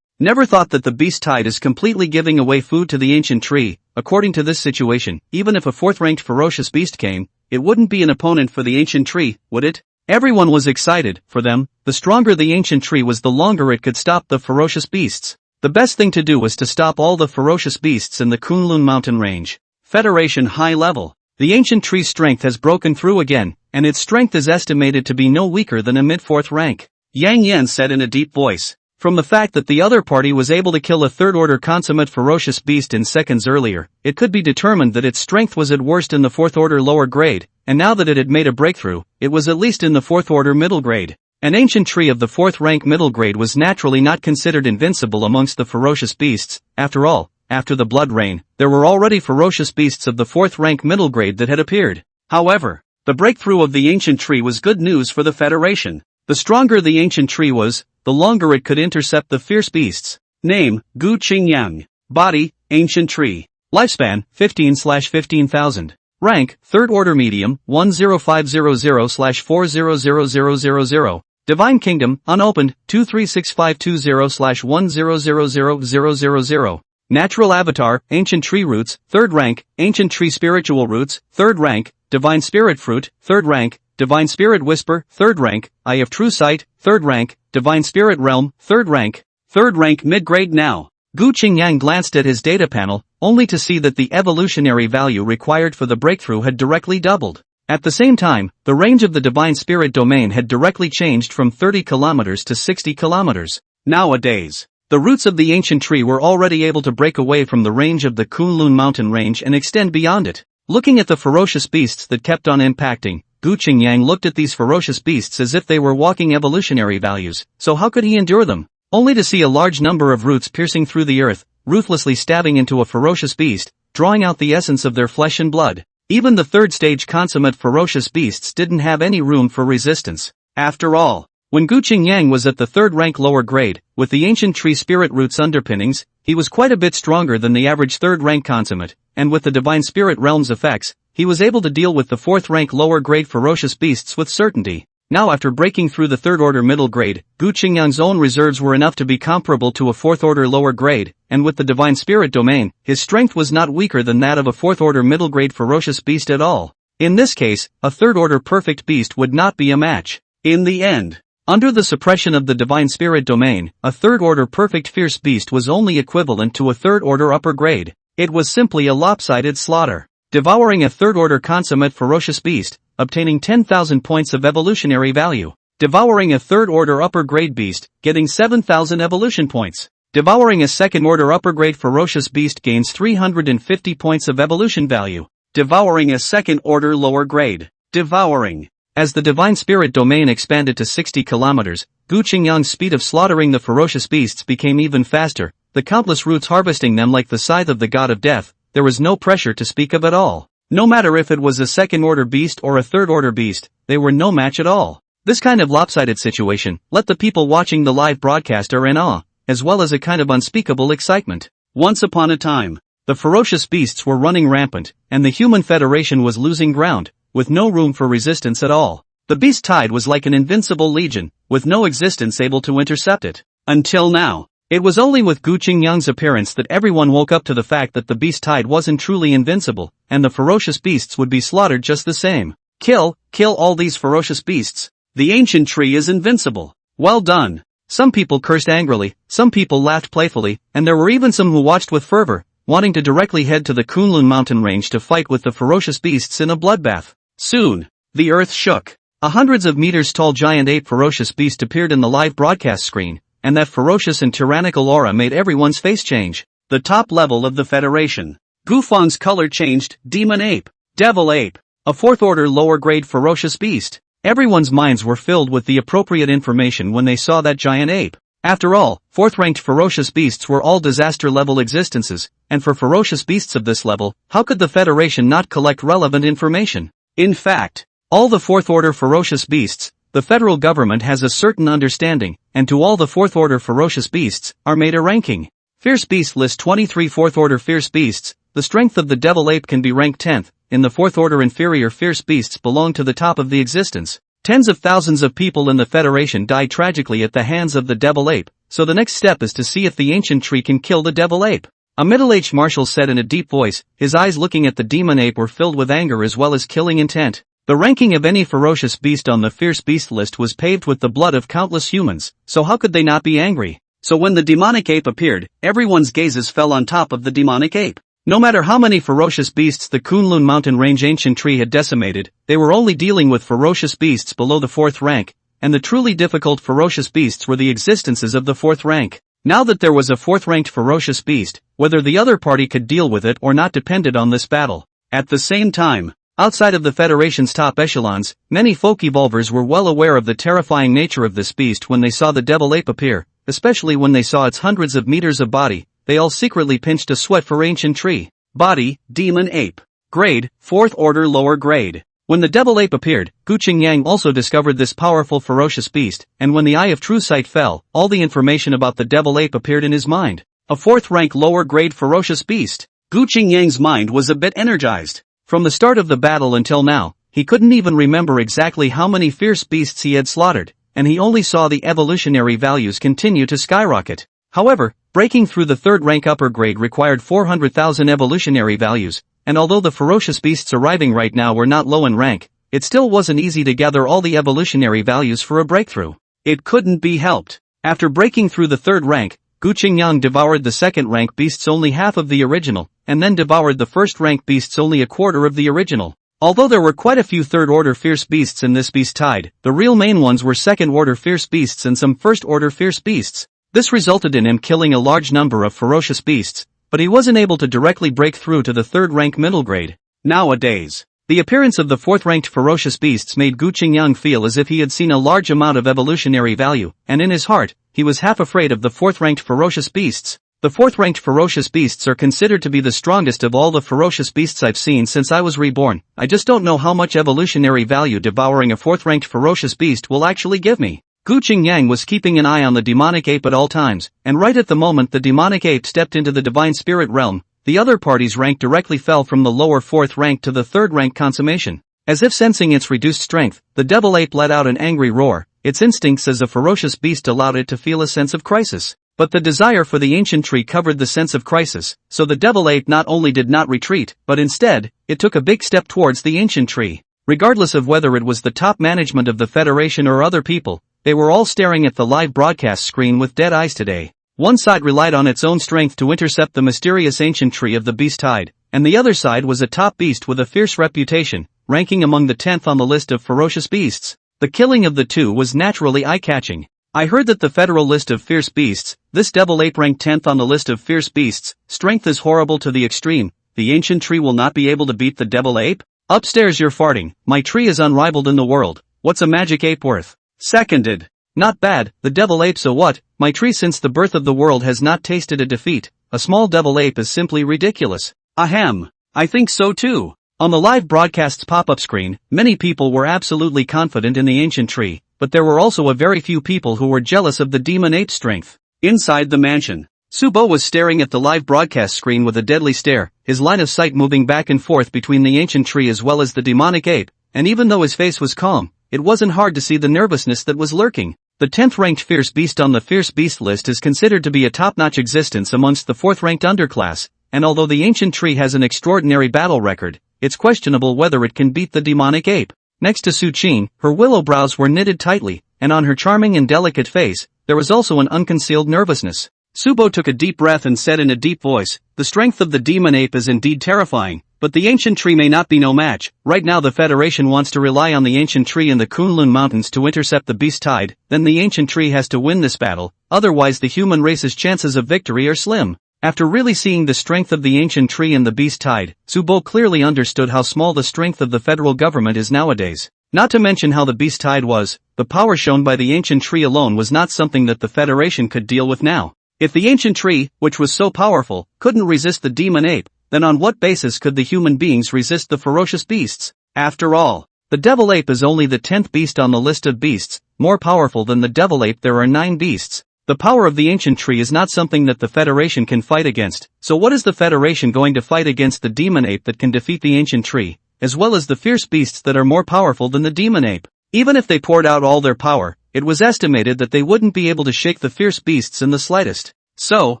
Never thought that the beast tide is completely giving away food to the ancient tree. According to this situation, even if a 4th-ranked ferocious beast came, it wouldn't be an opponent for the ancient tree, would it? Everyone was excited. For them, the stronger the ancient tree was, the longer it could stop the ferocious beasts. The best thing to do was to stop all the ferocious beasts in the Kunlun mountain range. Federation high level. The ancient tree's strength has broken through again, and its strength is estimated to be no weaker than a mid-4th rank. Yang Yan said in a deep voice. From the fact that the other party was able to kill a third-order consummate ferocious beast in seconds earlier, it could be determined that its strength was at worst in the 4th-order lower grade, and now that it had made a breakthrough, it was at least in the 4th-order middle grade. An ancient tree of the 4th-rank middle grade was naturally not considered invincible amongst the ferocious beasts. After all, after the blood rain, there were already ferocious beasts of the 4th-rank middle grade that had appeared. However, the breakthrough of the ancient tree was good news for the Federation. The stronger the ancient tree was, the longer it could intercept the fierce beasts. Name, Gu Qingyang. Body, ancient tree. Lifespan, 15/15,000. Rank, 3rd order medium, 10500/400000. Divine Kingdom, unopened, 236520/10000000. Natural Avatar, Ancient Tree Roots, 3rd rank, Ancient Tree Spiritual Roots, 3rd rank, Divine Spirit Fruit, 3rd rank, Divine Spirit Whisper, 3rd rank, Eye of True Sight, 3rd rank, Divine Spirit Realm, 3rd rank. 3rd rank mid-grade now. Gu Qingyang glanced at his data panel, only to see that the evolutionary value required for the breakthrough had directly doubled. At the same time, the range of the Divine Spirit domain had directly changed from 30 kilometers to 60 kilometers. Nowadays, the roots of the ancient tree were already able to break away from the range of the Kunlun mountain range and extend beyond it. Looking at the ferocious beasts that kept on impacting, Gu Qingyang looked at these ferocious beasts as if they were walking evolutionary values. So how could he endure them? Only to see a large number of roots piercing through the earth, ruthlessly stabbing into a ferocious beast, drawing out the essence of their flesh and blood. Even the 3rd stage consummate ferocious beasts didn't have any room for resistance. After all, when Gu Qingyang was at the 3rd rank lower grade, with the ancient tree spirit roots underpinnings, he was quite a bit stronger than the average 3rd rank consummate, and with the divine spirit realm's effects, he was able to deal with the 4th rank lower grade ferocious beasts with certainty. Now after breaking through the 3rd order middle grade, Gu Qingyang's own reserves were enough to be comparable to a 4th order lower grade, and with the divine spirit domain, his strength was not weaker than that of a 4th order middle grade ferocious beast at all. In this case, a 3rd order perfect beast would not be a match. In the end, Under the suppression of the divine spirit domain, a third-order perfect fierce beast was only equivalent to a third-order upper grade. It was simply a lopsided slaughter. Devouring a third-order consummate ferocious beast, obtaining 10,000 points of evolutionary value. Devouring a third-order upper-grade beast, getting 7,000 evolution points. Devouring a second-order upper-grade ferocious beast gains 350 points of evolution value. Devouring a second-order lower-grade. Devouring. As the divine spirit domain expanded to 60 kilometers, Gu Qingyang's speed of slaughtering the ferocious beasts became even faster, the countless roots harvesting them like the scythe of the god of death. There was no pressure to speak of at all. No matter if it was a second-order beast or a third-order beast, they were no match at all. This kind of lopsided situation left the people watching the live broadcaster in awe, as well as a kind of unspeakable excitement. Once upon a time, the ferocious beasts were running rampant, and the human federation was losing ground, with no room for resistance at all. The beast tide was like an invincible legion, with no existence able to intercept it. Until now. It was only with Gu Qingyang's appearance that everyone woke up to the fact that the beast tide wasn't truly invincible, and the ferocious beasts would be slaughtered just the same. Kill all these ferocious beasts. The ancient tree is invincible. Well done. Some people cursed angrily, some people laughed playfully, and there were even some who watched with fervor, wanting to directly head to the Kunlun mountain range to fight with the ferocious beasts in a bloodbath. Soon, the earth shook. A hundreds of meters tall giant ape ferocious beast appeared in the live broadcast screen, and that ferocious and tyrannical aura made everyone's face change. The top level of the Federation. Gufang's color changed, demon ape, devil ape, a fourth-order lower-grade ferocious beast. Everyone's minds were filled with the appropriate information when they saw that giant ape. After all, fourth-ranked ferocious beasts were all disaster-level existences, and for ferocious beasts of this level, how could the Federation not collect relevant information? In fact, all the fourth-order ferocious beasts, the federal government has a certain understanding, and to all the fourth-order ferocious beasts, are made a ranking. Fierce Beast lists 23 fourth-order fierce beasts. The strength of the devil ape can be ranked 10th, in the fourth-order inferior fierce beasts belong to the top of the existence. Tens of thousands of people in the Federation died tragically at the hands of the devil ape, so the next step is to see if the ancient tree can kill the devil ape. A middle-aged marshal said in a deep voice, his eyes looking at the demon ape were filled with anger as well as killing intent. The ranking of any ferocious beast on the fierce beast list was paved with the blood of countless humans, so how could they not be angry? So when the demonic ape appeared, everyone's gazes fell on top of the demonic ape. No matter how many ferocious beasts the Kunlun mountain range ancient tree had decimated, they were only dealing with ferocious beasts below the fourth rank, and the truly difficult ferocious beasts were the existences of the fourth rank. Now that there was a fourth-ranked ferocious beast, whether the other party could deal with it or not depended on this battle. At the same time, outside of the Federation's top echelons, many folk evolvers were well aware of the terrifying nature of this beast when they saw the devil ape appear, especially when they saw its hundreds of meters of body. They all secretly pinched a sweat for ancient tree. Body, demon ape. Grade, fourth order lower grade. When the devil ape appeared, Gu Qingyang also discovered this powerful ferocious beast, and when the eye of true sight fell, all the information about the devil ape appeared in his mind. A fourth rank lower grade ferocious beast. Gu Qingyang's mind was a bit energized. From the start of the battle until now, he couldn't even remember exactly how many fierce beasts he had slaughtered, and he only saw the evolutionary values continue to skyrocket. However, breaking through the third rank upper grade required 400,000 evolutionary values, and although the ferocious beasts arriving right now were not low in rank, it still wasn't easy to gather all the evolutionary values for a breakthrough. It couldn't be helped. After breaking through the third rank, Gu Qingyang devoured the second rank beasts only half of the original, and then devoured the first rank beasts only a quarter of the original. Although there were quite a few third-order fierce beasts in this beast tide, the real main ones were second-order fierce beasts and some first-order fierce beasts. This resulted in him killing a large number of ferocious beasts, but he wasn't able to directly break through to the third-rank middle grade. Nowadays, the appearance of the fourth-ranked ferocious beasts made Gu Qingyang feel as if he had seen a large amount of evolutionary value, and in his heart, he was half afraid of the fourth-ranked ferocious beasts. The fourth-ranked ferocious beasts are considered to be the strongest of all the ferocious beasts I've seen since I was reborn. I just don't know how much evolutionary value devouring a fourth-ranked ferocious beast will actually give me. Gu Qingyang was keeping an eye on the demonic ape at all times, and right at the moment the demonic ape stepped into the divine spirit realm, the other party's rank directly fell from the lower fourth rank to the third rank consummation. As if sensing its reduced strength, the devil ape let out an angry roar. Its instincts as a ferocious beast allowed it to feel a sense of crisis. But the desire for the ancient tree covered the sense of crisis, so the devil ape not only did not retreat, but instead, it took a big step towards the ancient tree. Regardless of whether it was the top management of the Federation or other people, they were all staring at the live broadcast screen with dead eyes today. One side relied on its own strength to intercept the mysterious ancient tree of the beast tide, and the other side was a top beast with a fierce reputation, ranking among the 10th on the list of ferocious beasts. The killing of the two was naturally eye-catching. I heard that the federal list of fierce beasts, this devil ape ranked 10th on the list of fierce beasts, strength is horrible to the extreme. The ancient tree will not be able to beat the devil ape? Upstairs you're farting, my tree is unrivaled in the world, what's a magic ape worth? Seconded. Not bad, the devil ape so what, my tree since the birth of the world has not tasted a defeat, a small devil ape is simply ridiculous. Ahem. I think so too. On the live broadcast's pop-up screen, many people were absolutely confident in the ancient tree, but there were also a very few people who were jealous of the demon ape's strength. Inside the mansion, Subo was staring at the live broadcast screen with a deadly stare, his line of sight moving back and forth between the ancient tree as well as the demonic ape, and even though his face was calm, it wasn't hard to see the nervousness that was lurking. The 10th ranked fierce beast on the fierce beast list is considered to be a top-notch existence amongst the 4th ranked underclass, and although the ancient tree has an extraordinary battle record, it's questionable whether it can beat the demonic ape. Next to Su Qin, her willow brows were knitted tightly, and on her charming and delicate face, there was also an unconcealed nervousness. Subo took a deep breath and said in a deep voice, the strength of the demon ape is indeed terrifying, but the ancient tree may not be no match. Right now the Federation wants to rely on the ancient tree in the Kunlun Mountains to intercept the beast tide, then the ancient tree has to win this battle, otherwise the human race's chances of victory are slim. After really seeing the strength of the ancient tree and the beast tide, Subo clearly understood how small the strength of the federal government is nowadays. Not to mention how the beast tide was, the power shown by the ancient tree alone was not something that the Federation could deal with now. If the ancient tree, which was so powerful, couldn't resist the demon ape, then on what basis could the human beings resist the ferocious beasts? After all, the devil ape is only the 10th beast on the list of beasts. More powerful than the devil ape there are 9 beasts. The power of the ancient tree is not something that the Federation can fight against, so what is the Federation going to fight against the demon ape that can defeat the ancient tree, as well as the fierce beasts that are more powerful than the demon ape? Even if they poured out all their power, it was estimated that they wouldn't be able to shake the fierce beasts in the slightest. So,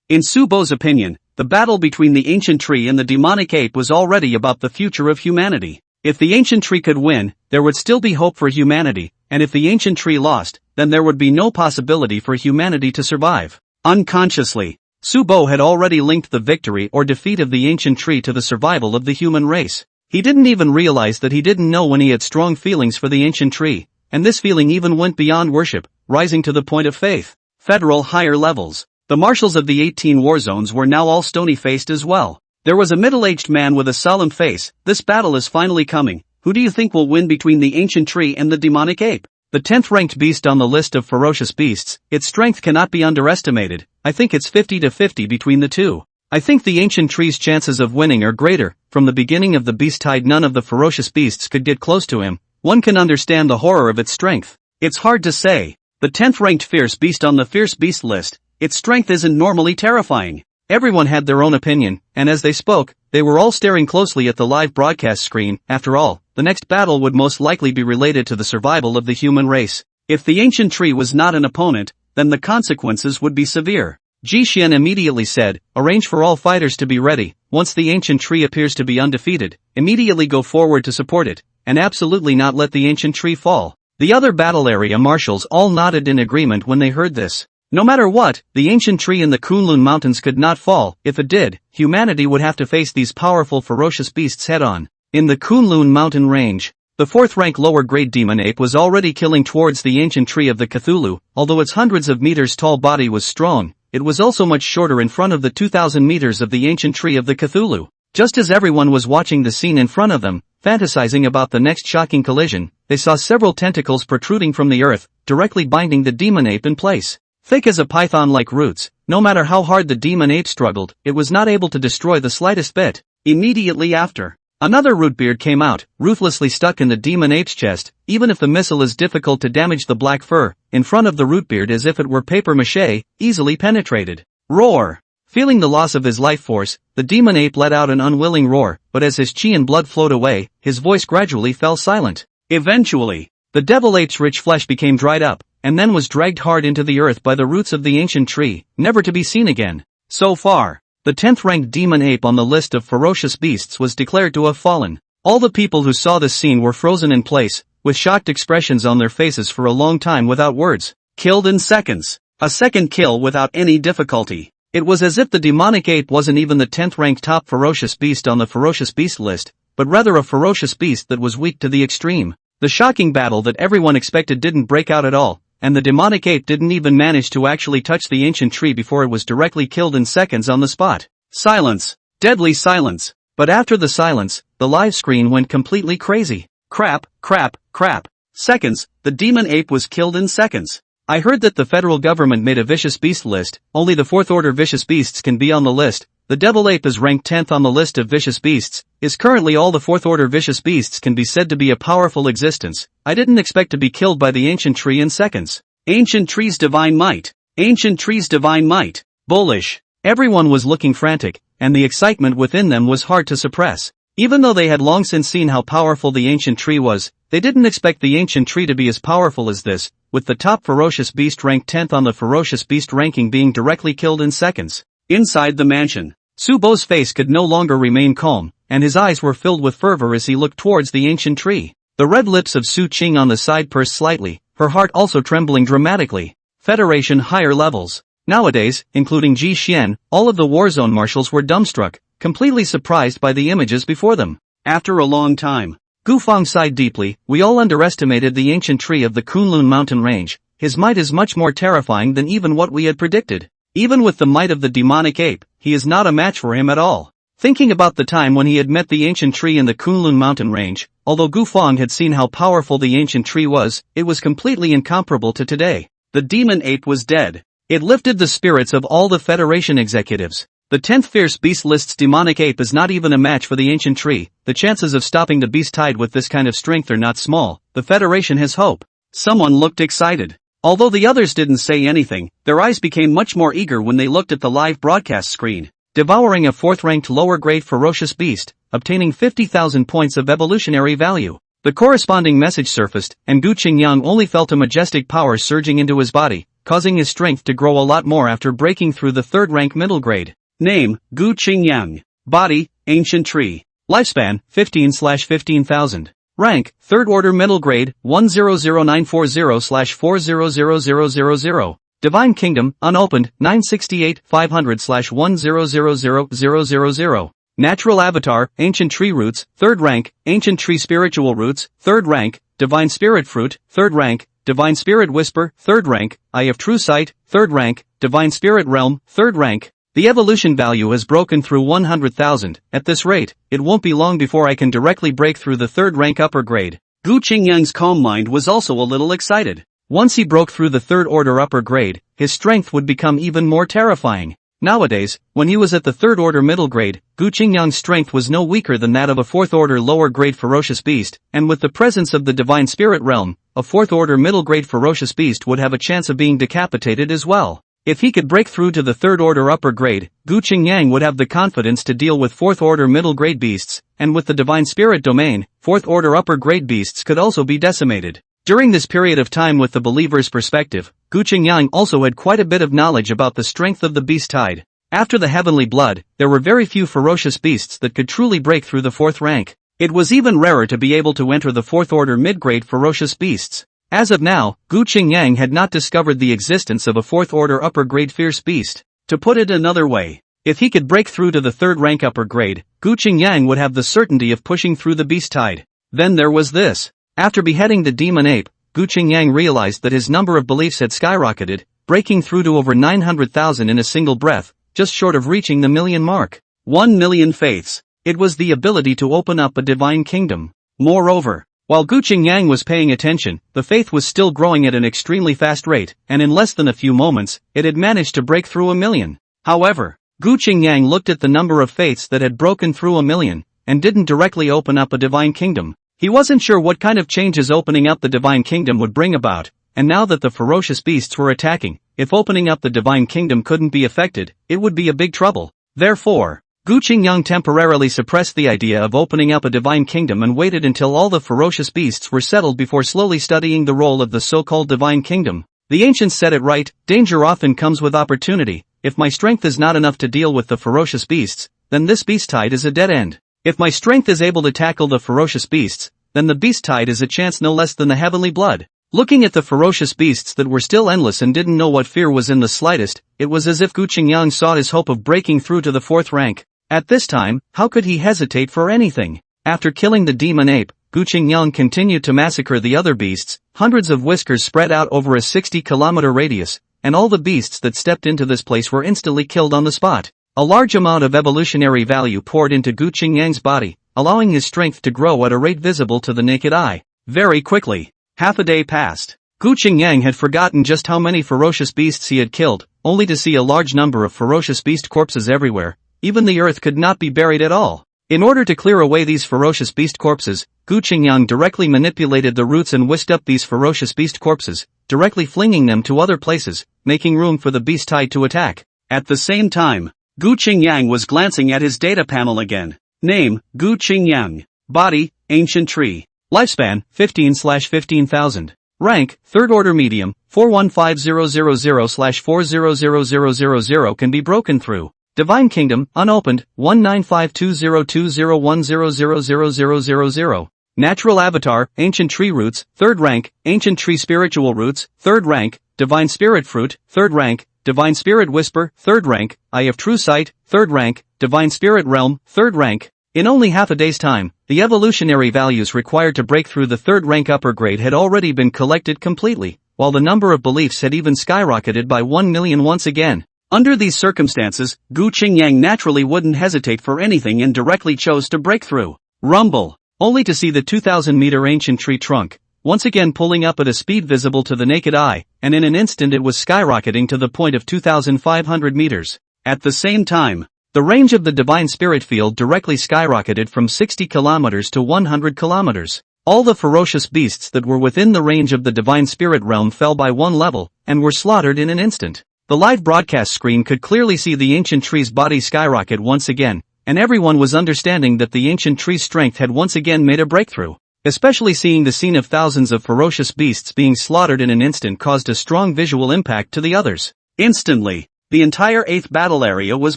in Subo's opinion, the battle between the ancient tree and the demonic ape was already about the future of humanity. If the ancient tree could win, there would still be hope for humanity, and if the ancient tree lost, then there would be no possibility for humanity to survive. Unconsciously, Subo had already linked the victory or defeat of the ancient tree to the survival of the human race. He didn't even realize that he didn't know when he had strong feelings for the ancient tree, and this feeling even went beyond worship, rising to the point of faith. Federal higher levels. The marshals of the 18 war zones were now all stony-faced as well. There was a middle-aged man with a solemn face. This battle is finally coming. Who do you think will win between the ancient tree and the demonic ape? The 10th ranked beast on the list of ferocious beasts, its strength cannot be underestimated. I think it's 50-50 between the two. I think the ancient tree's chances of winning are greater. From the beginning of the beast tide none of the ferocious beasts could get close to him. One can understand the horror of its strength. It's hard to say. The 10th ranked fierce beast on the fierce beast list, its strength isn't normally terrifying. Everyone had their own opinion, and as they spoke, they were all staring closely at the live broadcast screen. After all, the next battle would most likely be related to the survival of the human race. If the ancient tree was not an opponent, then the consequences would be severe. Ji Xian immediately said, arrange for all fighters to be ready. Once the ancient tree appears to be undefeated, immediately go forward to support it, and absolutely not let the ancient tree fall. The other battle area marshals all nodded in agreement when they heard this. No matter what, the ancient tree in the Kunlun Mountains could not fall. If it did, humanity would have to face these powerful ferocious beasts head-on. In the Kunlun mountain range, the 4th rank lower grade demon ape was already killing towards the ancient tree of the Cthulhu. Although its hundreds of meters tall body was strong, it was also much shorter in front of the 2,000 meters of the ancient tree of the Cthulhu. Just as everyone was watching the scene in front of them, fantasizing about the next shocking collision, they saw several tentacles protruding from the earth, directly binding the demon ape in place. Thick as a python-like roots, no matter how hard the demon ape struggled, it was not able to destroy the slightest bit. Immediately after, another root beard came out, ruthlessly stuck in the demon ape's chest. Even if the missile is difficult to damage the black fur, in front of the root beard as if it were papier-mâché, easily penetrated. Roar! Feeling the loss of his life force, the demon ape let out an unwilling roar, but as his chi and blood flowed away, his voice gradually fell silent. Eventually, the devil ape's rich flesh became dried up, and then was dragged hard into the earth by the roots of the ancient tree, never to be seen again. So far, the 10th ranked demon ape on the list of ferocious beasts was declared to have fallen. All the people who saw this scene were frozen in place. with shocked expressions on their faces for a long time without words. Killed in seconds. A second kill without any difficulty. It was as if the demonic ape wasn't even the 10th ranked top ferocious beast on the ferocious beast list, but rather a ferocious beast that was weak to the extreme. The shocking battle that everyone expected didn't break out at all, and the demonic ape didn't even manage to actually touch the ancient tree before it was directly killed in seconds on the spot. Silence. Deadly silence. But after the silence, the live screen went completely crazy. Crap, crap, crap. Seconds. The demon ape was killed in seconds. I heard that the federal government made a vicious beast list. Only the 4th order vicious beasts can be on the list. The devil ape is ranked 10th on the list of vicious beasts. Is currently all the 4th order vicious beasts can be said to be a powerful existence. I didn't expect to be killed by the ancient tree in seconds. Ancient tree's divine might. Ancient tree's divine might. Bullish. Everyone was looking frantic, and the excitement within them was hard to suppress. Even though they had long since seen how powerful the ancient tree was, they didn't expect the ancient tree to be as powerful as this, with the top ferocious beast ranked 10th on the ferocious beast ranking being directly killed in seconds. Inside the mansion, Subo's face could no longer remain calm, and his eyes were filled with fervor as he looked towards the ancient tree. The red lips of Su Qing on the side pursed slightly, her heart also trembling dramatically. Federation higher levels. Nowadays, including Ji Xian, all of the Warzone marshals were dumbstruck, completely surprised by the images before them. After a long time, Gu Feng sighed deeply. We all underestimated the ancient tree of the Kunlun mountain range. His might is much more terrifying than even what we had predicted. Even with the might of the demonic ape, he is not a match for him at all. Thinking about the time when he had met the ancient tree in the Kunlun mountain range, although Gu Feng had seen how powerful the ancient tree was, it was completely incomparable to today. The demon ape was dead. It lifted the spirits of all the Federation executives. The 10th fierce beast list's demonic ape is not even a match for the ancient tree. The chances of stopping the beast tide with this kind of strength are not small. The Federation has hope. Someone looked excited. Although the others didn't say anything, their eyes became much more eager when they looked at the live broadcast screen. Devouring a 4th-ranked lower-grade ferocious beast, obtaining 50,000 points of evolutionary value. The corresponding message surfaced, and Gu Qingyang only felt a majestic power surging into his body, causing his strength to grow a lot more after breaking through the 3rd-rank middle grade. Name, Gu Qingyang. Body, Ancient Tree. Lifespan, 15/15,000. Rank, 3rd order middle grade, 100940/400000. Divine Kingdom, unopened, 968-500/10000000. Natural Avatar, Ancient Tree Roots, 3rd rank, Ancient Tree Spiritual Roots, 3rd rank, Divine Spirit Fruit, 3rd rank, Divine Spirit Whisper, 3rd rank, Eye of True Sight, 3rd rank, Divine Spirit Realm, 3rd rank. The evolution value has broken through 100,000. At this rate, it won't be long before I can directly break through the 3rd rank upper grade. Gu Qingyang's calm mind was also a little excited. Once he broke through the 3rd order upper grade, his strength would become even more terrifying. Nowadays, when he was at the 3rd order middle grade, Gu Qingyang's strength was no weaker than that of a 4th order lower grade ferocious beast, and with the presence of the Divine Spirit Realm, a 4th order middle grade ferocious beast would have a chance of being decapitated as well. If he could break through to the 3rd order upper grade, Gu Qingyang would have the confidence to deal with 4th order middle grade beasts, and with the Divine Spirit domain, 4th order upper grade beasts could also be decimated. During this period of time with the believer's perspective, Gu Qingyang also had quite a bit of knowledge about the strength of the beast tide. After the heavenly blood, there were very few ferocious beasts that could truly break through the 4th rank. It was even rarer to be able to enter the 4th order mid-grade ferocious beasts. As of now, Gu Qingyang had not discovered the existence of a 4th order upper grade fierce beast. To put it another way, if he could break through to the 3rd rank upper grade, Gu Qingyang would have the certainty of pushing through the beast tide. Then there was this. After beheading the demon ape, Gu Qingyang realized that his number of beliefs had skyrocketed, breaking through to over 900,000 in a single breath, just short of reaching the million mark. 1 million faiths. It was the ability to open up a divine kingdom. Moreover, while Gu Qingyang was paying attention, the faith was still growing at an extremely fast rate, and in less than a few moments, it had managed to break through 1 million. However, Gu Qingyang looked at the number of faiths that had broken through 1 million, and didn't directly open up a divine kingdom. He wasn't sure what kind of changes opening up the divine kingdom would bring about, and now that the ferocious beasts were attacking, if opening up the divine kingdom couldn't be effected, it would be a big trouble. Therefore, Gu Qingyang temporarily suppressed the idea of opening up a divine kingdom and waited until all the ferocious beasts were settled before slowly studying the role of the so-called divine kingdom. The ancients said it right, danger often comes with opportunity. If my strength is not enough to deal with the ferocious beasts, then this beast tide is a dead end. If my strength is able to tackle the ferocious beasts, then the beast tide is a chance no less than the heavenly blood. Looking at the ferocious beasts that were still endless and didn't know what fear was in the slightest, it was as if Gu Qingyang saw his hope of breaking through to the fourth rank. At this time, how could he hesitate for anything? After killing the demon ape, Gu Qingyang continued to massacre the other beasts, hundreds of whiskers spread out over a 60-kilometer radius, and all the beasts that stepped into this place were instantly killed on the spot. A large amount of evolutionary value poured into Gu Qingyang's body, allowing his strength to grow at a rate visible to the naked eye. Very quickly. Half a day passed. Gu Qingyang had forgotten just how many ferocious beasts he had killed, only to see a large number of ferocious beast corpses everywhere. Even the earth could not be buried at all. In order to clear away these ferocious beast corpses, Gu Qingyang directly manipulated the roots and whisked up these ferocious beast corpses, directly flinging them to other places, making room for the beast tide to attack. At the same time, Gu Qingyang was glancing at his data panel again. Name, Gu Qingyang. Body, ancient tree. Lifespan, 15/15,000. Rank, third order medium, 415000/400000 can be broken through. Divine Kingdom, unopened, 195202010000000. Natural Avatar, Ancient Tree Roots, 3rd rank, Ancient Tree Spiritual Roots, 3rd rank, Divine Spirit Fruit, 3rd rank, Divine Spirit Whisper, 3rd rank, Eye of True Sight, 3rd rank, Divine Spirit Realm, 3rd rank. In only half a day's time, the evolutionary values required to break through the 3rd rank upper grade had already been collected completely, while the number of beliefs had even skyrocketed by 1 million once again. Under these circumstances, Gu Qingyang naturally wouldn't hesitate for anything and directly chose to break through. Rumble. Only to see the 2,000-meter ancient tree trunk, once again pulling up at a speed visible to the naked eye, and in an instant it was skyrocketing to the point of 2,500 meters. At the same time, the range of the divine spirit field directly skyrocketed from 60 kilometers to 100 kilometers. All the ferocious beasts that were within the range of the divine spirit realm fell by one level, and were slaughtered in an instant. The live broadcast screen could clearly see the ancient tree's body skyrocket once again, and everyone was understanding that the ancient tree's strength had once again made a breakthrough. Especially seeing the scene of thousands of ferocious beasts being slaughtered in an instant caused a strong visual impact to the others. Instantly, the entire 8th battle area was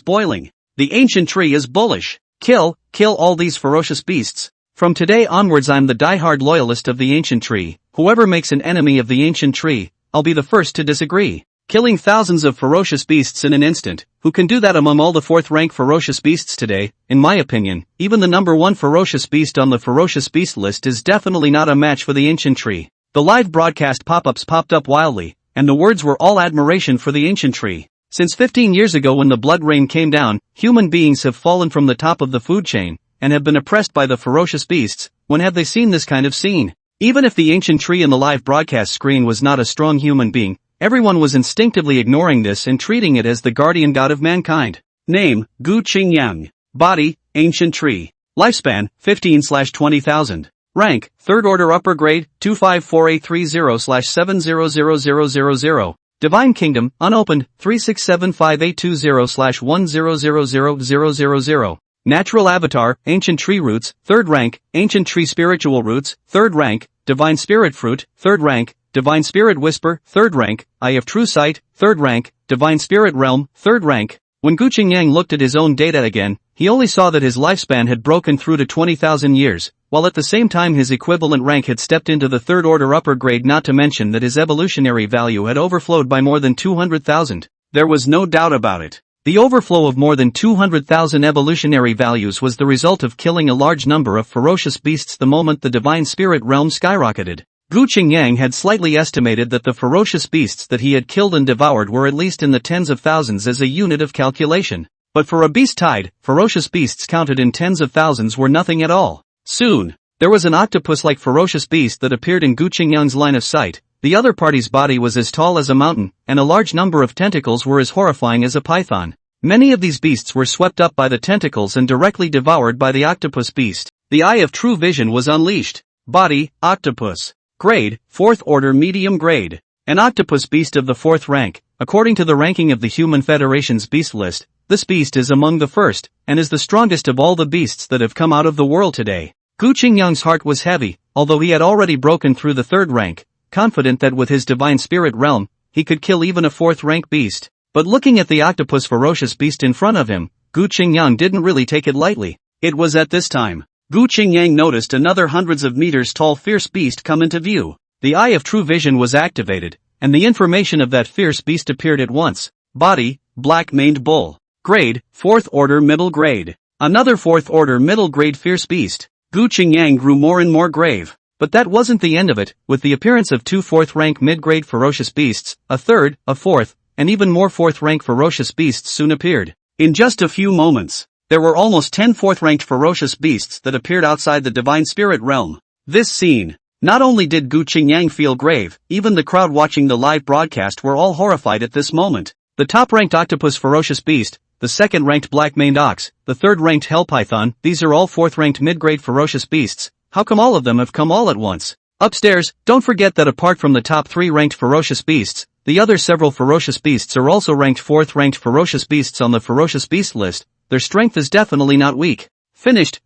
boiling. The ancient tree is bullish. Kill all these ferocious beasts. From today onwards I'm the die-hard loyalist of the ancient tree. Whoever makes an enemy of the ancient tree, I'll be the first to disagree. Killing thousands of ferocious beasts in an instant, who can do that among all the 4th rank ferocious beasts today? In my opinion, even the number 1 ferocious beast on the ferocious beast list is definitely not a match for the ancient tree. The live broadcast pop-ups popped up wildly, and the words were all admiration for the ancient tree. Since 15 years ago when the blood rain came down, human beings have fallen from the top of the food chain, and have been oppressed by the ferocious beasts. When have they seen this kind of scene? Even if the ancient tree in the live broadcast screen was not a strong human being, everyone was instinctively ignoring this and treating it as the guardian god of mankind. Name, Gu Qingyang. Body, ancient tree. Lifespan, 15/20,000. Rank, 3rd order upper grade, 254830/700000. Divine Kingdom, unopened, 3675820/10000000. Natural Avatar, Ancient Tree Roots, 3rd rank, Ancient Tree Spiritual Roots, 3rd rank, Divine Spirit Fruit, 3rd rank, Divine Spirit Whisper, 3rd rank, Eye of True Sight, 3rd rank, Divine Spirit Realm, 3rd rank. When Gu Qingyang looked at his own data again, he only saw that his lifespan had broken through to 20,000 years, while at the same time his equivalent rank had stepped into the 3rd order upper grade, not to mention that his evolutionary value had overflowed by more than 200,000. There was no doubt about it. The overflow of more than 200,000 evolutionary values was the result of killing a large number of ferocious beasts the moment the divine spirit realm skyrocketed. Gu Qingyang had slightly estimated that the ferocious beasts that he had killed and devoured were at least in the tens of thousands as a unit of calculation. But for a beast tide, ferocious beasts counted in tens of thousands were nothing at all. Soon, there was an octopus-like ferocious beast that appeared in Gu Qingyang's line of sight. The other party's body was as tall as a mountain, and a large number of tentacles were as horrifying as a python. Many of these beasts were swept up by the tentacles and directly devoured by the octopus beast. The eye of true vision was unleashed. Body, octopus. Grade, 4th order medium grade. An octopus beast of the 4th rank. According to the ranking of the Human Federation's beast list, this beast is among the first, and is the strongest of all the beasts that have come out of the world today. Gu Qingyang's heart was heavy, although he had already broken through the 3rd rank, confident that with his divine spirit realm, he could kill even a 4th rank beast. But looking at the octopus ferocious beast in front of him, Gu Qingyang didn't really take it lightly. It was at this time Gu Qingyang noticed another hundreds of meters tall fierce beast come into view. The eye of true vision was activated, and the information of that fierce beast appeared at once. Body, black-maned bull. Grade, 4th order middle grade. Another 4th order middle grade fierce beast. Gu Qingyang grew more and more grave. But that wasn't the end of it. With the appearance of 2 4th-rank mid-grade ferocious beasts, a 3rd, a 4th, and even more 4th-rank ferocious beasts soon appeared. In just a few moments, there were almost 10 4th-ranked ferocious beasts that appeared outside the divine spirit realm. This scene. Not only did Gu Qingyang feel grave, even the crowd watching the live broadcast were all horrified at this moment. The top-ranked octopus ferocious beast, the 2nd-ranked black-maned ox, the 3rd-ranked hell python, these are all 4th-ranked mid-grade ferocious beasts. How come all of them have come all at once? Upstairs, don't forget that apart from the top 3 ranked ferocious beasts, the other several ferocious beasts are also ranked 4th ranked ferocious beasts on the ferocious beast list. Their strength is definitely not weak. Finished,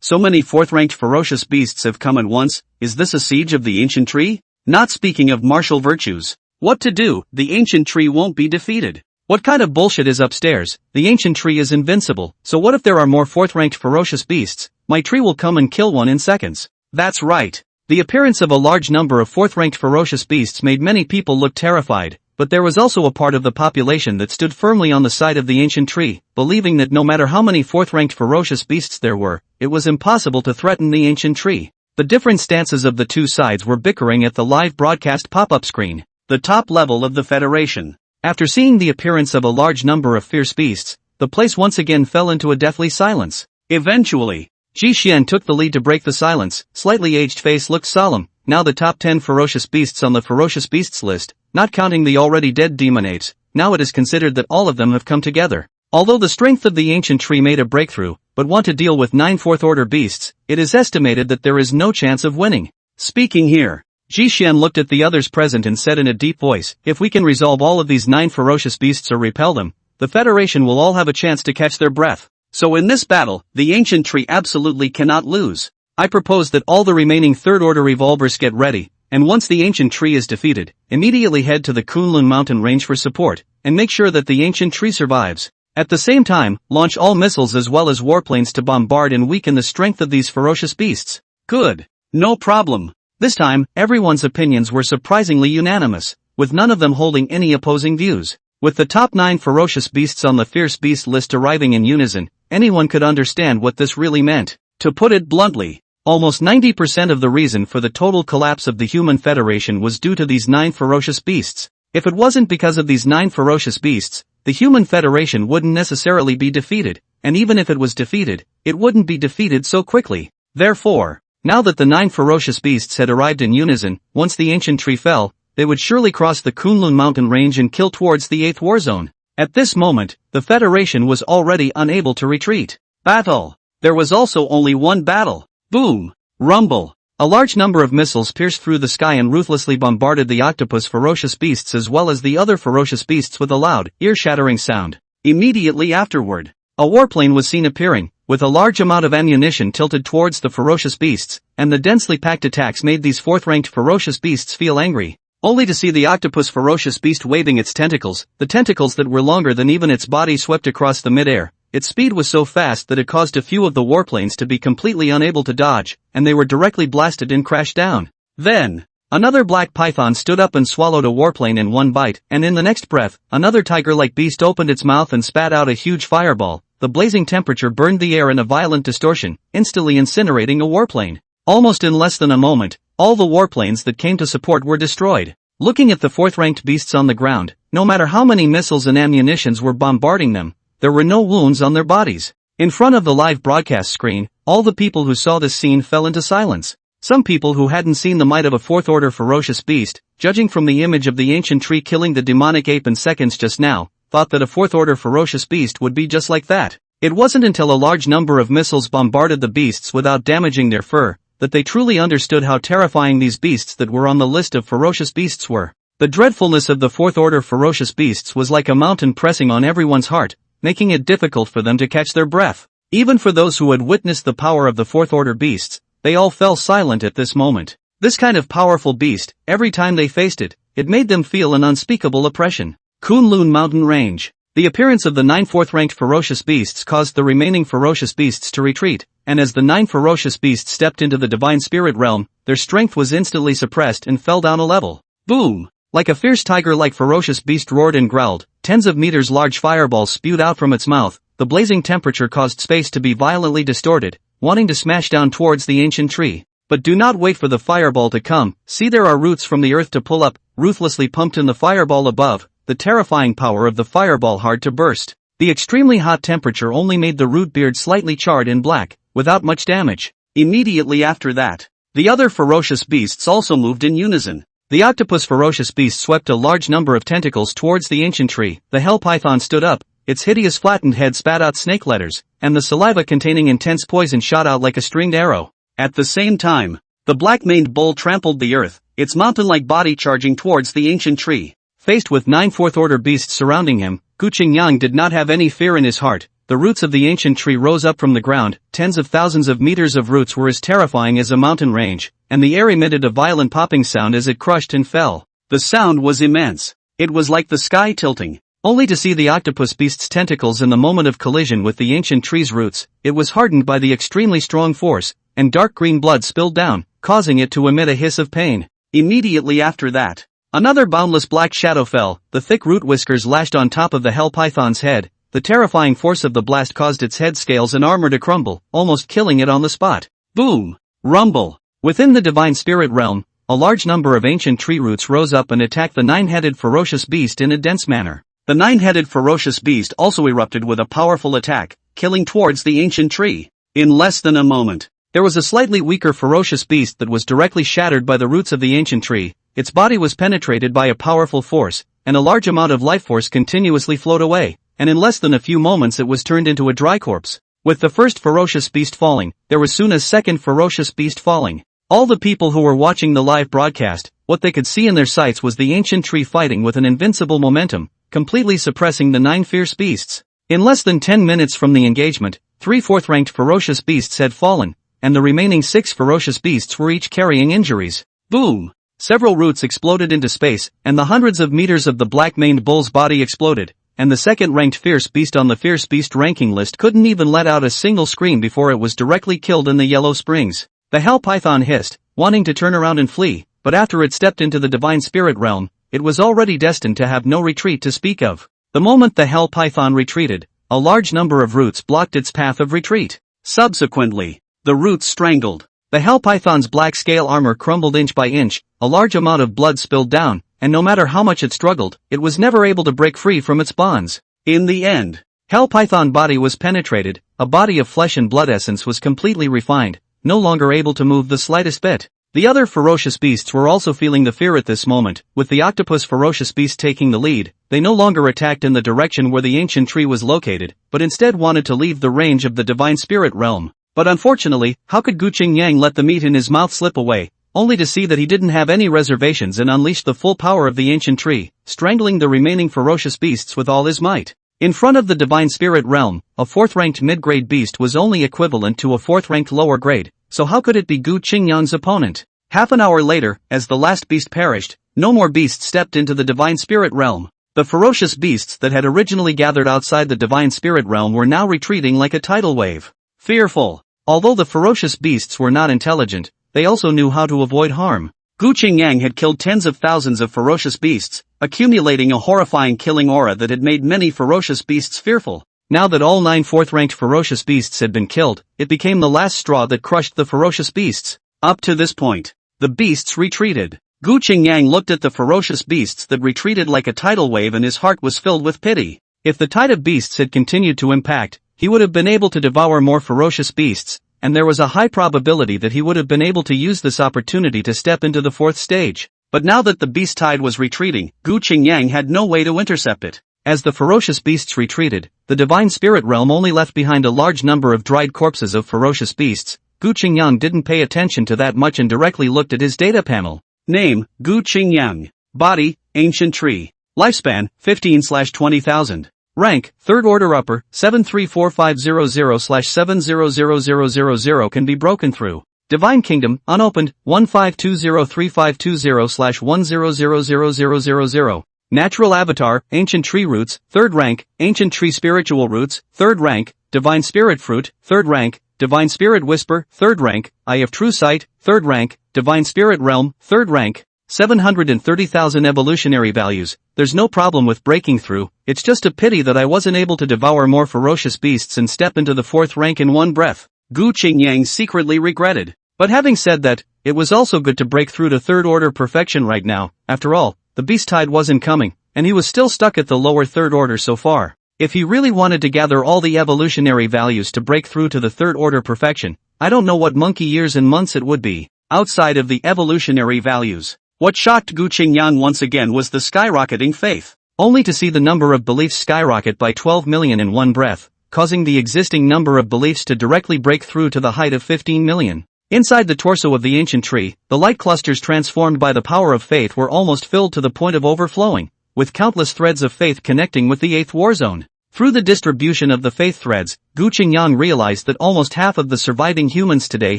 so many 4th ranked ferocious beasts have come at once. Is this a siege of the ancient tree? Not speaking of martial virtues. What to do? The ancient tree won't be defeated. What kind of bullshit is upstairs? The ancient tree is invincible, so what if there are more 4th ranked ferocious beasts? My tree will come and kill one in seconds. That's right. The appearance of a large number of 4th ranked ferocious beasts made many people look terrified, but there was also a part of the population that stood firmly on the side of the ancient tree, believing that no matter how many 4th ranked ferocious beasts there were, it was impossible to threaten the ancient tree. The different stances of the two sides were bickering at the live broadcast pop-up screen. The top level of the Federation. After seeing the appearance of a large number of fierce beasts, the place once again fell into a deathly silence. Eventually, Ji Xian took the lead to break the silence. Slightly aged face looked solemn. Now the top 10 ferocious beasts on the ferocious beasts list, not counting the already dead demon apes, now it is considered that all of them have come together. Although the strength of the ancient tree made a breakthrough, but want to deal with 9 4th order beasts, it is estimated that there is no chance of winning. Speaking here, Ji Xian looked at the others present and said in a deep voice, if we can resolve all of these 9 ferocious beasts or repel them, the Federation will all have a chance to catch their breath. So in this battle, the ancient tree absolutely cannot lose. I propose that all the remaining 3rd order revolvers get ready, and once the ancient tree is defeated, immediately head to the Kunlun mountain range for support, and make sure that the ancient tree survives. At the same time, launch all missiles as well as warplanes to bombard and weaken the strength of these ferocious beasts. Good. No problem. This time, everyone's opinions were surprisingly unanimous, with none of them holding any opposing views. With the top 9 ferocious beasts on the fierce beast list arriving in unison, anyone could understand what this really meant. To put it bluntly, almost 90% of the reason for the total collapse of the Human Federation was due to these 9 ferocious beasts. If it wasn't because of these 9 ferocious beasts, the Human Federation wouldn't necessarily be defeated, and even if it was defeated, it wouldn't be defeated so quickly. Therefore, now that the 9 ferocious beasts had arrived in unison, once the ancient tree fell, they would surely cross the Kunlun mountain range and kill towards the 8th war zone. At this moment, the Federation was already unable to retreat. Battle! There was also only one battle. Boom! Rumble! A large number of missiles pierced through the sky and ruthlessly bombarded the octopus ferocious beasts as well as the other ferocious beasts with a loud, ear-shattering sound. Immediately afterward, a warplane was seen appearing, with a large amount of ammunition tilted towards the ferocious beasts, and the densely packed attacks made these 4th-ranked ferocious beasts feel angry. Only to see the octopus ferocious beast waving its tentacles, the tentacles that were longer than even its body swept across the mid-air. Its speed was so fast that it caused a few of the warplanes to be completely unable to dodge, and they were directly blasted and crashed down. Then, another black python stood up and swallowed a warplane in one bite, and in the next breath, another tiger-like beast opened its mouth and spat out a huge fireball. The blazing temperature burned the air in a violent distortion, instantly incinerating a warplane. Almost in less than a moment, all the warplanes that came to support were destroyed. Looking at the 4th-ranked beasts on the ground, no matter how many missiles and ammunitions were bombarding them, there were no wounds on their bodies. In front of the live broadcast screen, all the people who saw this scene fell into silence. Some people who hadn't seen the might of a 4th-order ferocious beast, judging from the image of the ancient tree killing the demonic ape in seconds just now, thought that a 4th-order ferocious beast would be just like that. It wasn't until a large number of missiles bombarded the beasts without damaging their fur, that they truly understood how terrifying these beasts that were on the list of ferocious beasts were. The dreadfulness of the 4th-order ferocious beasts was like a mountain pressing on everyone's heart, making it difficult for them to catch their breath. Even for those who had witnessed the power of the 4th-order beasts, they all fell silent at this moment. This kind of powerful beast, every time they faced it, it made them feel an unspeakable oppression. Kunlun Mountain Range. The appearance of the 9 fourth-ranked ferocious beasts caused the remaining ferocious beasts to retreat, and as the 9 ferocious beasts stepped into the divine spirit realm, their strength was instantly suppressed and fell down a level. Boom! Like a fierce tiger-like ferocious beast roared and growled, tens of meters large fireballs spewed out from its mouth, the blazing temperature caused space to be violently distorted, wanting to smash down towards the ancient tree. But do not wait for the fireball to come, see there are roots from the earth to pull up, ruthlessly pumped in the fireball above, the terrifying power of the fireball hard to burst. The extremely hot temperature only made the root beard slightly charred and black, without much damage. Immediately after that, the other ferocious beasts also moved in unison. The octopus ferocious beast swept a large number of tentacles towards the ancient tree, the hell python stood up, its hideous flattened head spat out snake letters, and the saliva containing intense poison shot out like a stringed arrow. At the same time, the black-maned bull trampled the earth, its mountain-like body charging towards the ancient tree. Faced with 9 fourth-order beasts surrounding him, Gu Qingyang did not have any fear in his heart. The roots of the ancient tree rose up from the ground, tens of thousands of meters of roots were as terrifying as a mountain range, and the air emitted a violent popping sound as it crushed and fell. The sound was immense. It was like the sky tilting. Only to see the octopus beast's tentacles in the moment of collision with the ancient tree's roots, it was hardened by the extremely strong force, and dark green blood spilled down, causing it to emit a hiss of pain. Immediately after that, another boundless black shadow fell, the thick root whiskers lashed on top of the hell python's head. The terrifying force of the blast caused its head scales and armor to crumble, almost killing it on the spot. Boom! Rumble! Within the divine spirit realm, a large number of ancient tree roots rose up and attacked the 9-headed ferocious beast in a dense manner. The 9-headed ferocious beast also erupted with a powerful attack, killing towards the ancient tree. In less than a moment, there was a slightly weaker ferocious beast that was directly shattered by the roots of the ancient tree. Its body was penetrated by a powerful force, and a large amount of life force continuously flowed away, and in less than a few moments it was turned into a dry corpse. With the first ferocious beast falling, there was soon a second ferocious beast falling. All the people who were watching the live broadcast, what they could see in their sights was the ancient tree fighting with an invincible momentum, completely suppressing the 9 fierce beasts. In less than 10 minutes from the engagement, 3 fourth-ranked ferocious beasts had fallen, and the remaining 6 ferocious beasts were each carrying injuries. Boom! Several roots exploded into space, and the hundreds of meters of the black-maned bull's body exploded, and the second-ranked fierce beast on the fierce beast ranking list couldn't even let out a single scream before it was directly killed in the yellow springs. The hell python hissed, wanting to turn around and flee, but after it stepped into the divine spirit realm, it was already destined to have no retreat to speak of. The moment the hell python retreated, a large number of roots blocked its path of retreat. Subsequently, the roots strangled. The hell python's black scale armor crumbled inch by inch, a large amount of blood spilled down, and no matter how much it struggled, it was never able to break free from its bonds. In the end, hell python body was penetrated, a body of flesh and blood essence was completely refined, no longer able to move the slightest bit. The other ferocious beasts were also feeling the fear at this moment, with the octopus ferocious beast taking the lead. They no longer attacked in the direction where the ancient tree was located, but instead wanted to leave the range of the divine spirit realm. But unfortunately, how could Gu Qingyang let the meat in his mouth slip away, only to see that he didn't have any reservations and unleashed the full power of the ancient tree, strangling the remaining ferocious beasts with all his might. In front of the divine spirit realm, a 4th-ranked mid-grade beast was only equivalent to a 4th-ranked lower grade, so how could it be Gu Qingyang's opponent? Half an hour later, as the last beast perished, no more beasts stepped into the divine spirit realm. The ferocious beasts that had originally gathered outside the divine spirit realm were now retreating like a tidal wave. Fearful. Although the ferocious beasts were not intelligent, they also knew how to avoid harm. Gu Qingyang had killed tens of thousands of ferocious beasts, accumulating a horrifying killing aura that had made many ferocious beasts fearful. Now that all 9 4th-ranked ferocious beasts had been killed, it became the last straw that crushed the ferocious beasts. Up to this point, the beasts retreated. Gu Qingyang looked at the ferocious beasts that retreated like a tidal wave and his heart was filled with pity. If the tide of beasts had continued to impact, he would have been able to devour more ferocious beasts, and there was a high probability that he would have been able to use this opportunity to step into the 4th stage. But now that the beast tide was retreating, Gu Qingyang had no way to intercept it. As the ferocious beasts retreated, the divine spirit realm only left behind a large number of dried corpses of ferocious beasts. Gu Qingyang didn't pay attention to that much and directly looked at his data panel. Name, Gu Qingyang. Body, ancient tree. Lifespan, 15/20,000. Rank, 3rd order upper, 734500/700000 can be broken through. Divine Kingdom, unopened, 15203520/100000. Natural Avatar, Ancient Tree Roots, 3rd rank, Ancient Tree Spiritual Roots, 3rd rank, Divine Spirit Fruit, 3rd rank, Divine Spirit Whisper, 3rd rank, Eye of True Sight, 3rd rank, Divine Spirit Realm, 3rd rank. 730,000 evolutionary values. There's no problem with breaking through, it's just a pity that I wasn't able to devour more ferocious beasts and step into the 4th rank in one breath. Gu Qingyang secretly regretted. But having said that, it was also good to break through to 3rd order perfection right now. After all, the beast tide wasn't coming, and he was still stuck at the lower 3rd order so far. If he really wanted to gather all the evolutionary values to break through to the 3rd order perfection, I don't know what monkey years and months it would be, outside of the evolutionary values. What shocked Gu Qingyang once again was the skyrocketing faith. Only to see the number of beliefs skyrocket by 12 million in one breath, causing the existing number of beliefs to directly break through to the height of 15 million. Inside the torso of the ancient tree, the light clusters transformed by the power of faith were almost filled to the point of overflowing, with countless threads of faith connecting with the 8th war zone. Through the distribution of the faith threads, Gu Qingyang realized that almost half of the surviving humans today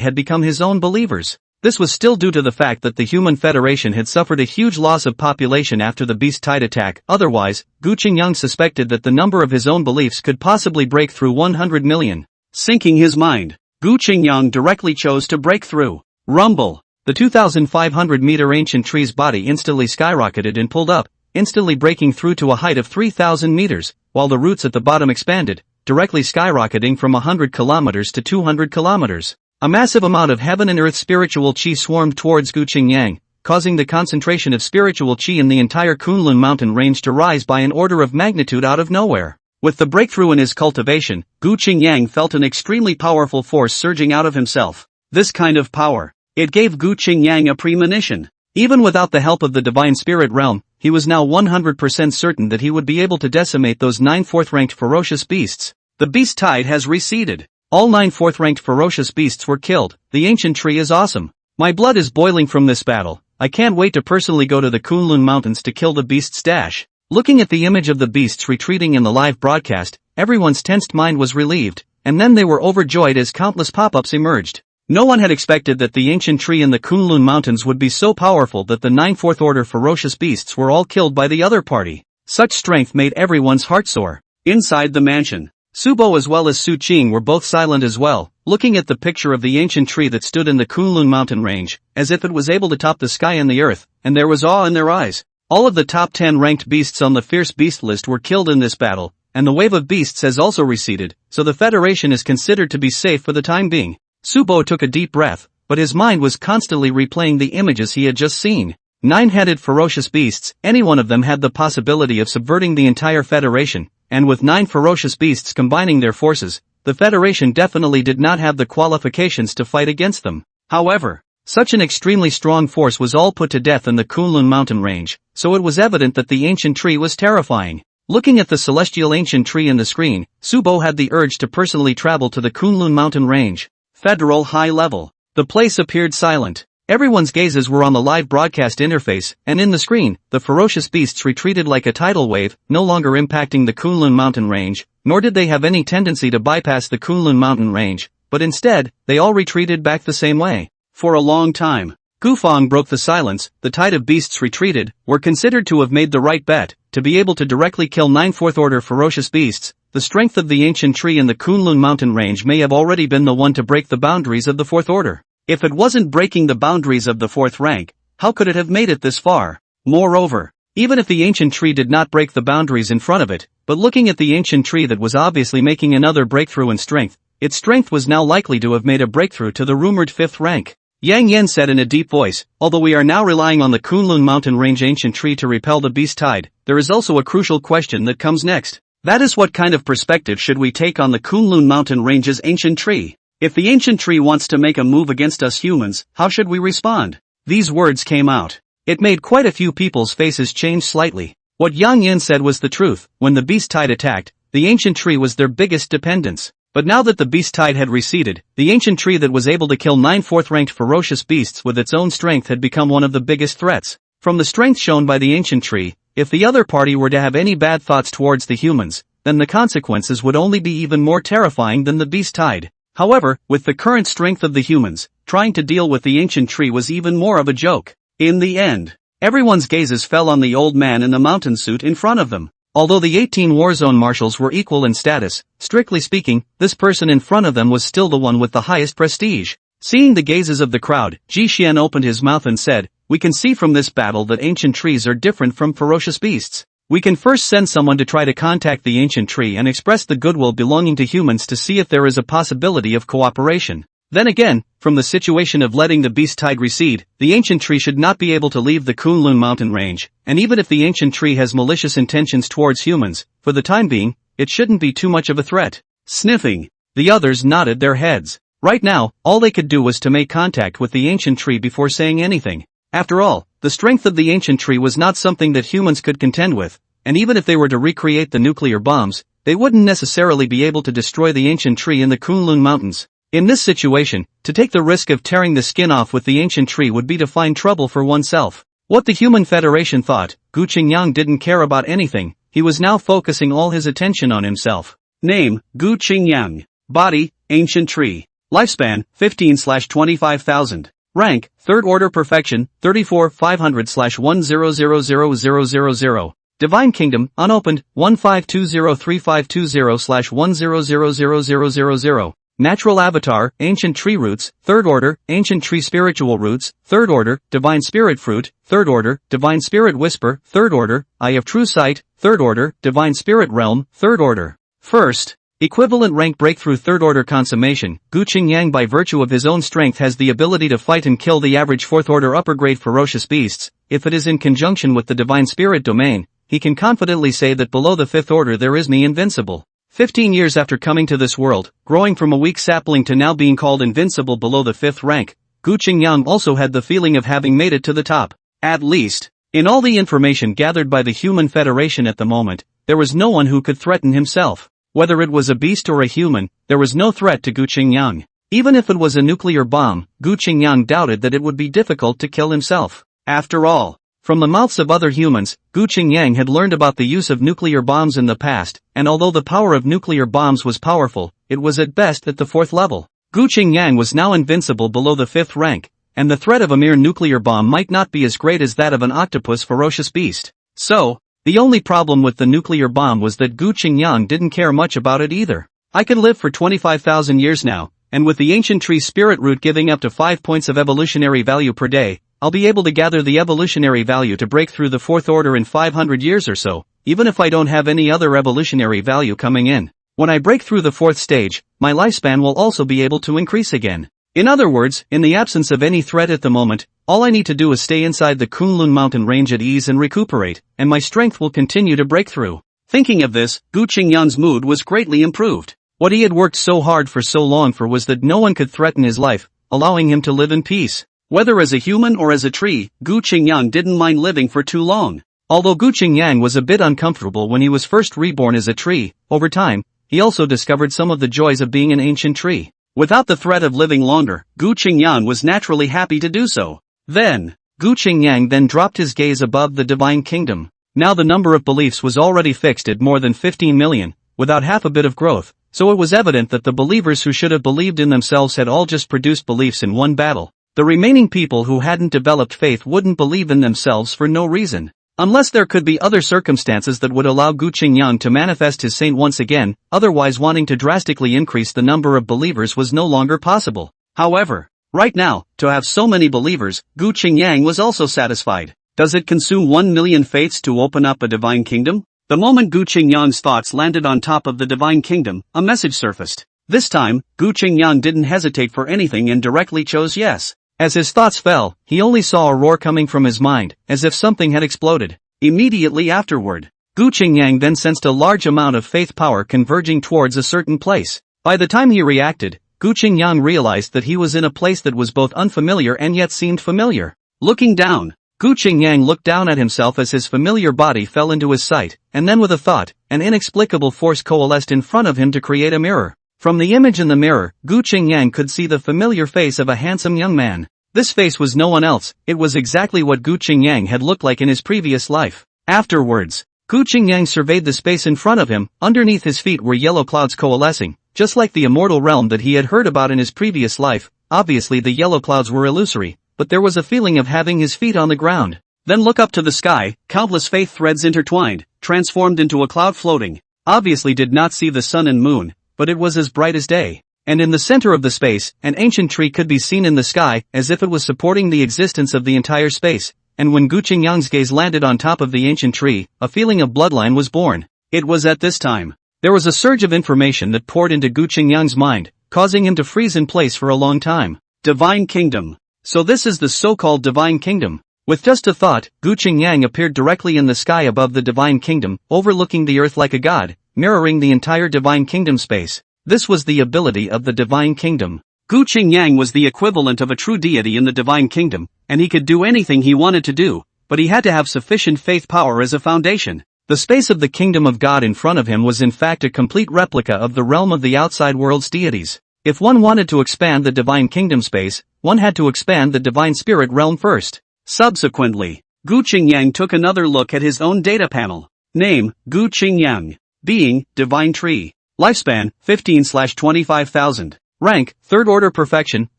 had become his own believers. This was still due to the fact that the Human Federation had suffered a huge loss of population after the beast tide attack. Otherwise, Gu Qingyang suspected that the number of his own beliefs could possibly break through 100 million. Sinking his mind, Gu Qingyang directly chose to break through. Rumble. The 2,500-meter ancient tree's body instantly skyrocketed and pulled up, instantly breaking through to a height of 3,000 meters, while the roots at the bottom expanded, directly skyrocketing from 100 kilometers to 200 kilometers. A massive amount of heaven and earth spiritual qi swarmed towards Gu Qingyang, causing the concentration of spiritual qi in the entire Kunlun mountain range to rise by an order of magnitude out of nowhere. With the breakthrough in his cultivation, Gu Qingyang felt an extremely powerful force surging out of himself. This kind of power, it gave Gu Qingyang a premonition. Even without the help of the divine spirit realm, he was now 100% certain that he would be able to decimate those 9 4th-ranked ferocious beasts. The beast tide has receded. All 9 4th-ranked ferocious beasts were killed. The ancient tree is awesome. My blood is boiling from this battle. I can't wait to personally go to the Kunlun mountains to kill the beast's dash. Looking at the image of the beasts retreating in the live broadcast, everyone's tensed mind was relieved, and then they were overjoyed as countless pop-ups emerged. No one had expected that the ancient tree in the Kunlun mountains would be so powerful that the 9 4th order ferocious beasts were all killed by the other party. Such strength made everyone's heart soar. Inside the mansion, Subo as well as Su Qing were both silent as well, looking at the picture of the ancient tree that stood in the Kunlun mountain range, as if it was able to top the sky and the earth, and there was awe in their eyes. All of the top 10 ranked beasts on the fierce beast list were killed in this battle, and the wave of beasts has also receded, so the Federation is considered to be safe for the time being. Subo took a deep breath, but his mind was constantly replaying the images he had just seen. 9-headed ferocious beasts, any one of them had the possibility of subverting the entire Federation, and with 9 ferocious beasts combining their forces, the Federation definitely did not have the qualifications to fight against them. However, such an extremely strong force was all put to death in the Kunlun mountain range, so it was evident that the ancient tree was terrifying. Looking at the celestial ancient tree in the screen, Subo had the urge to personally travel to the Kunlun mountain range. Federal high level. The place appeared silent. Everyone's gazes were on the live broadcast interface, and in the screen, the ferocious beasts retreated like a tidal wave, no longer impacting the Kunlun mountain range, nor did they have any tendency to bypass the Kunlun mountain range, but instead, they all retreated back the same way. For a long time, Gufang broke the silence. The tide of beasts retreated, were considered to have made the right bet, to be able to directly kill 9 4th order ferocious beasts. The strength of the ancient tree in the Kunlun mountain range may have already been the one to break the boundaries of the 4th order. If it wasn't breaking the boundaries of the 4th rank, how could it have made it this far? Moreover, even if the ancient tree did not break the boundaries in front of it, but looking at the ancient tree that was obviously making another breakthrough in strength, its strength was now likely to have made a breakthrough to the rumored 5th rank. Yang Yen said in a deep voice, although we are now relying on the Kunlun mountain range ancient tree to repel the beast tide, there is also a crucial question that comes next. That is, what kind of perspective should we take on the Kunlun mountain range's ancient tree? If the ancient tree wants to make a move against us humans, how should we respond? These words came out. It made quite a few people's faces change slightly. What Yang Yen said was the truth. When the beast tide attacked, the ancient tree was their biggest dependence. But now that the beast tide had receded, the ancient tree that was able to kill 9 4th-ranked ferocious beasts with its own strength had become one of the biggest threats. From the strength shown by the ancient tree, if the other party were to have any bad thoughts towards the humans, then the consequences would only be even more terrifying than the beast tide. However, with the current strength of the humans, trying to deal with the ancient tree was even more of a joke. In the end, Everyone's gazes fell on the old man in the mountain suit in front of them. Although the 18 Warzone marshals were equal in status, strictly speaking, this person in front of them was still the one with the highest prestige. Seeing the gazes of the crowd, Ji Xian opened his mouth and said, "We can see from this battle that ancient trees are different from ferocious beasts. We can first send someone to try to contact the ancient tree and express the goodwill belonging to humans to see if there is a possibility of cooperation. Then again, from the situation of letting the beast tide recede, the ancient tree should not be able to leave the Kunlun mountain range, and even if the ancient tree has malicious intentions towards humans, for the time being, it shouldn't be too much of a threat." Sniffing, the others nodded their heads. Right now, all they could do was to make contact with the ancient tree before saying anything. After all, the strength of the ancient tree was not something that humans could contend with, and even if they were to recreate the nuclear bombs, they wouldn't necessarily be able to destroy the ancient tree in the Kunlun mountains. In this situation, to take the risk of tearing the skin off with the ancient tree would be to find trouble for oneself. What the Human Federation thought, Gu Qingyang didn't care about anything, he was now focusing all his attention on himself. Name, Gu Qingyang. Body, ancient tree. Lifespan, 15/25,000. Rank, 3rd Order Perfection, 34/500/10000000. Divine Kingdom, unopened, 15203520/10000000. Natural Avatar, Ancient Tree Roots, 3rd Order, Ancient Tree Spiritual Roots, 3rd Order, Divine Spirit Fruit, 3rd Order, Divine Spirit Whisper, 3rd Order, Eye of True Sight, 3rd Order, Divine Spirit Realm, 3rd Order. First, equivalent rank breakthrough 3rd Order consummation, Gu Qingyang by virtue of his own strength has the ability to fight and kill the average 4th Order upper grade ferocious beasts. If it is in conjunction with the Divine Spirit domain, he can confidently say that below the 5th Order there is me invincible. 15 years after coming to this world, growing from a weak sapling to now being called invincible below the 5th rank, Gu Qingyang also had the feeling of having made it to the top. At least, in all the information gathered by the Human Federation at the moment, there was no one who could threaten himself. Whether it was a beast or a human, there was no threat to Gu Qingyang. Even if it was a nuclear bomb, Gu Qingyang doubted that it would be difficult to kill himself. After all, from the mouths of other humans, Gu Qingyang had learned about the use of nuclear bombs in the past, and although the power of nuclear bombs was powerful, it was at best at the 4th level. Gu Qingyang was now invincible below the 5th rank, and the threat of a mere nuclear bomb might not be as great as that of an octopus ferocious beast. So, the only problem with the nuclear bomb was that Gu Qingyang didn't care much about it either. I can live for 25,000 years now, and with the ancient tree spirit root giving up to 5 points of evolutionary value per day, I'll be able to gather the evolutionary value to break through the 4th Order in 500 years or so, even if I don't have any other evolutionary value coming in. When I break through the 4th stage, my lifespan will also be able to increase again. In other words, in the absence of any threat at the moment, all I need to do is stay inside the Kunlun mountain range at ease and recuperate, and my strength will continue to break through. Thinking of this, Gu Qingyang's mood was greatly improved. What he had worked so hard for so long for was that no one could threaten his life, allowing him to live in peace. Whether as a human or as a tree, Gu Qingyang didn't mind living for too long. Although Gu Qingyang was a bit uncomfortable when he was first reborn as a tree, over time, he also discovered some of the joys of being an ancient tree. Without the threat of living longer, Gu Qingyang was naturally happy to do so. Gu Qingyang then dropped his gaze above the Divine Kingdom. Now the number of beliefs was already fixed at more than 15 million, without half a bit of growth, so it was evident that the believers who should have believed in themselves had all just produced beliefs in one battle. The remaining people who hadn't developed faith wouldn't believe in themselves for no reason. Unless there could be other circumstances that would allow Gu Qingyang to manifest his saint once again, otherwise wanting to drastically increase the number of believers was no longer possible. However, right now, to have so many believers, Gu Qingyang was also satisfied. Does it consume 1 million faiths to open up a divine kingdom? The moment Gu Qingyang's thoughts landed on top of the divine kingdom, a message surfaced. This time, Gu Qingyang didn't hesitate for anything and directly chose yes. As his thoughts fell, he only saw a roar coming from his mind, as if something had exploded. Immediately afterward, Gu Qingyang then sensed a large amount of faith power converging towards a certain place. By the time he reacted, Gu Qingyang realized that he was in a place that was both unfamiliar and yet seemed familiar. Looking down, Gu Qingyang looked down at himself as his familiar body fell into his sight, and then with a thought, an inexplicable force coalesced in front of him to create a mirror. From the image in the mirror, Gu Qingyang could see the familiar face of a handsome young man. This face was no one else, it was exactly what Gu Qingyang had looked like in his previous life. Afterwards, Gu Qingyang surveyed the space in front of him. Underneath his feet were yellow clouds coalescing, just like the immortal realm that he had heard about in his previous life. Obviously the yellow clouds were illusory, but there was a feeling of having his feet on the ground. Then look up to the sky, countless faith threads intertwined, transformed into a cloud floating. Obviously did not see the sun and moon, but it was as bright as day. And in the center of the space, an ancient tree could be seen in the sky, as if it was supporting the existence of the entire space. And when Gu Qingyang's gaze landed on top of the ancient tree, a feeling of bloodline was born. It was at this time. There was a surge of information that poured into Gu Qingyang's mind, causing him to freeze in place for a long time. Divine Kingdom. So this is the so-called Divine Kingdom. With just a thought, Gu Qingyang appeared directly in the sky above the Divine Kingdom, overlooking the earth like a god, mirroring the entire Divine Kingdom space. This was the ability of the Divine Kingdom. Gu Qingyang was the equivalent of a true deity in the Divine Kingdom, and he could do anything he wanted to do, but he had to have sufficient faith power as a foundation. The space of the Kingdom of God in front of him was in fact a complete replica of the realm of the outside world's deities. If one wanted to expand the Divine Kingdom space, one had to expand the Divine Spirit realm first. Subsequently, Gu Qingyang took another look at his own data panel. Name, Gu Qingyang. Being, Divine Tree. Lifespan, 15/25,000. Rank, 3rd Order Perfection,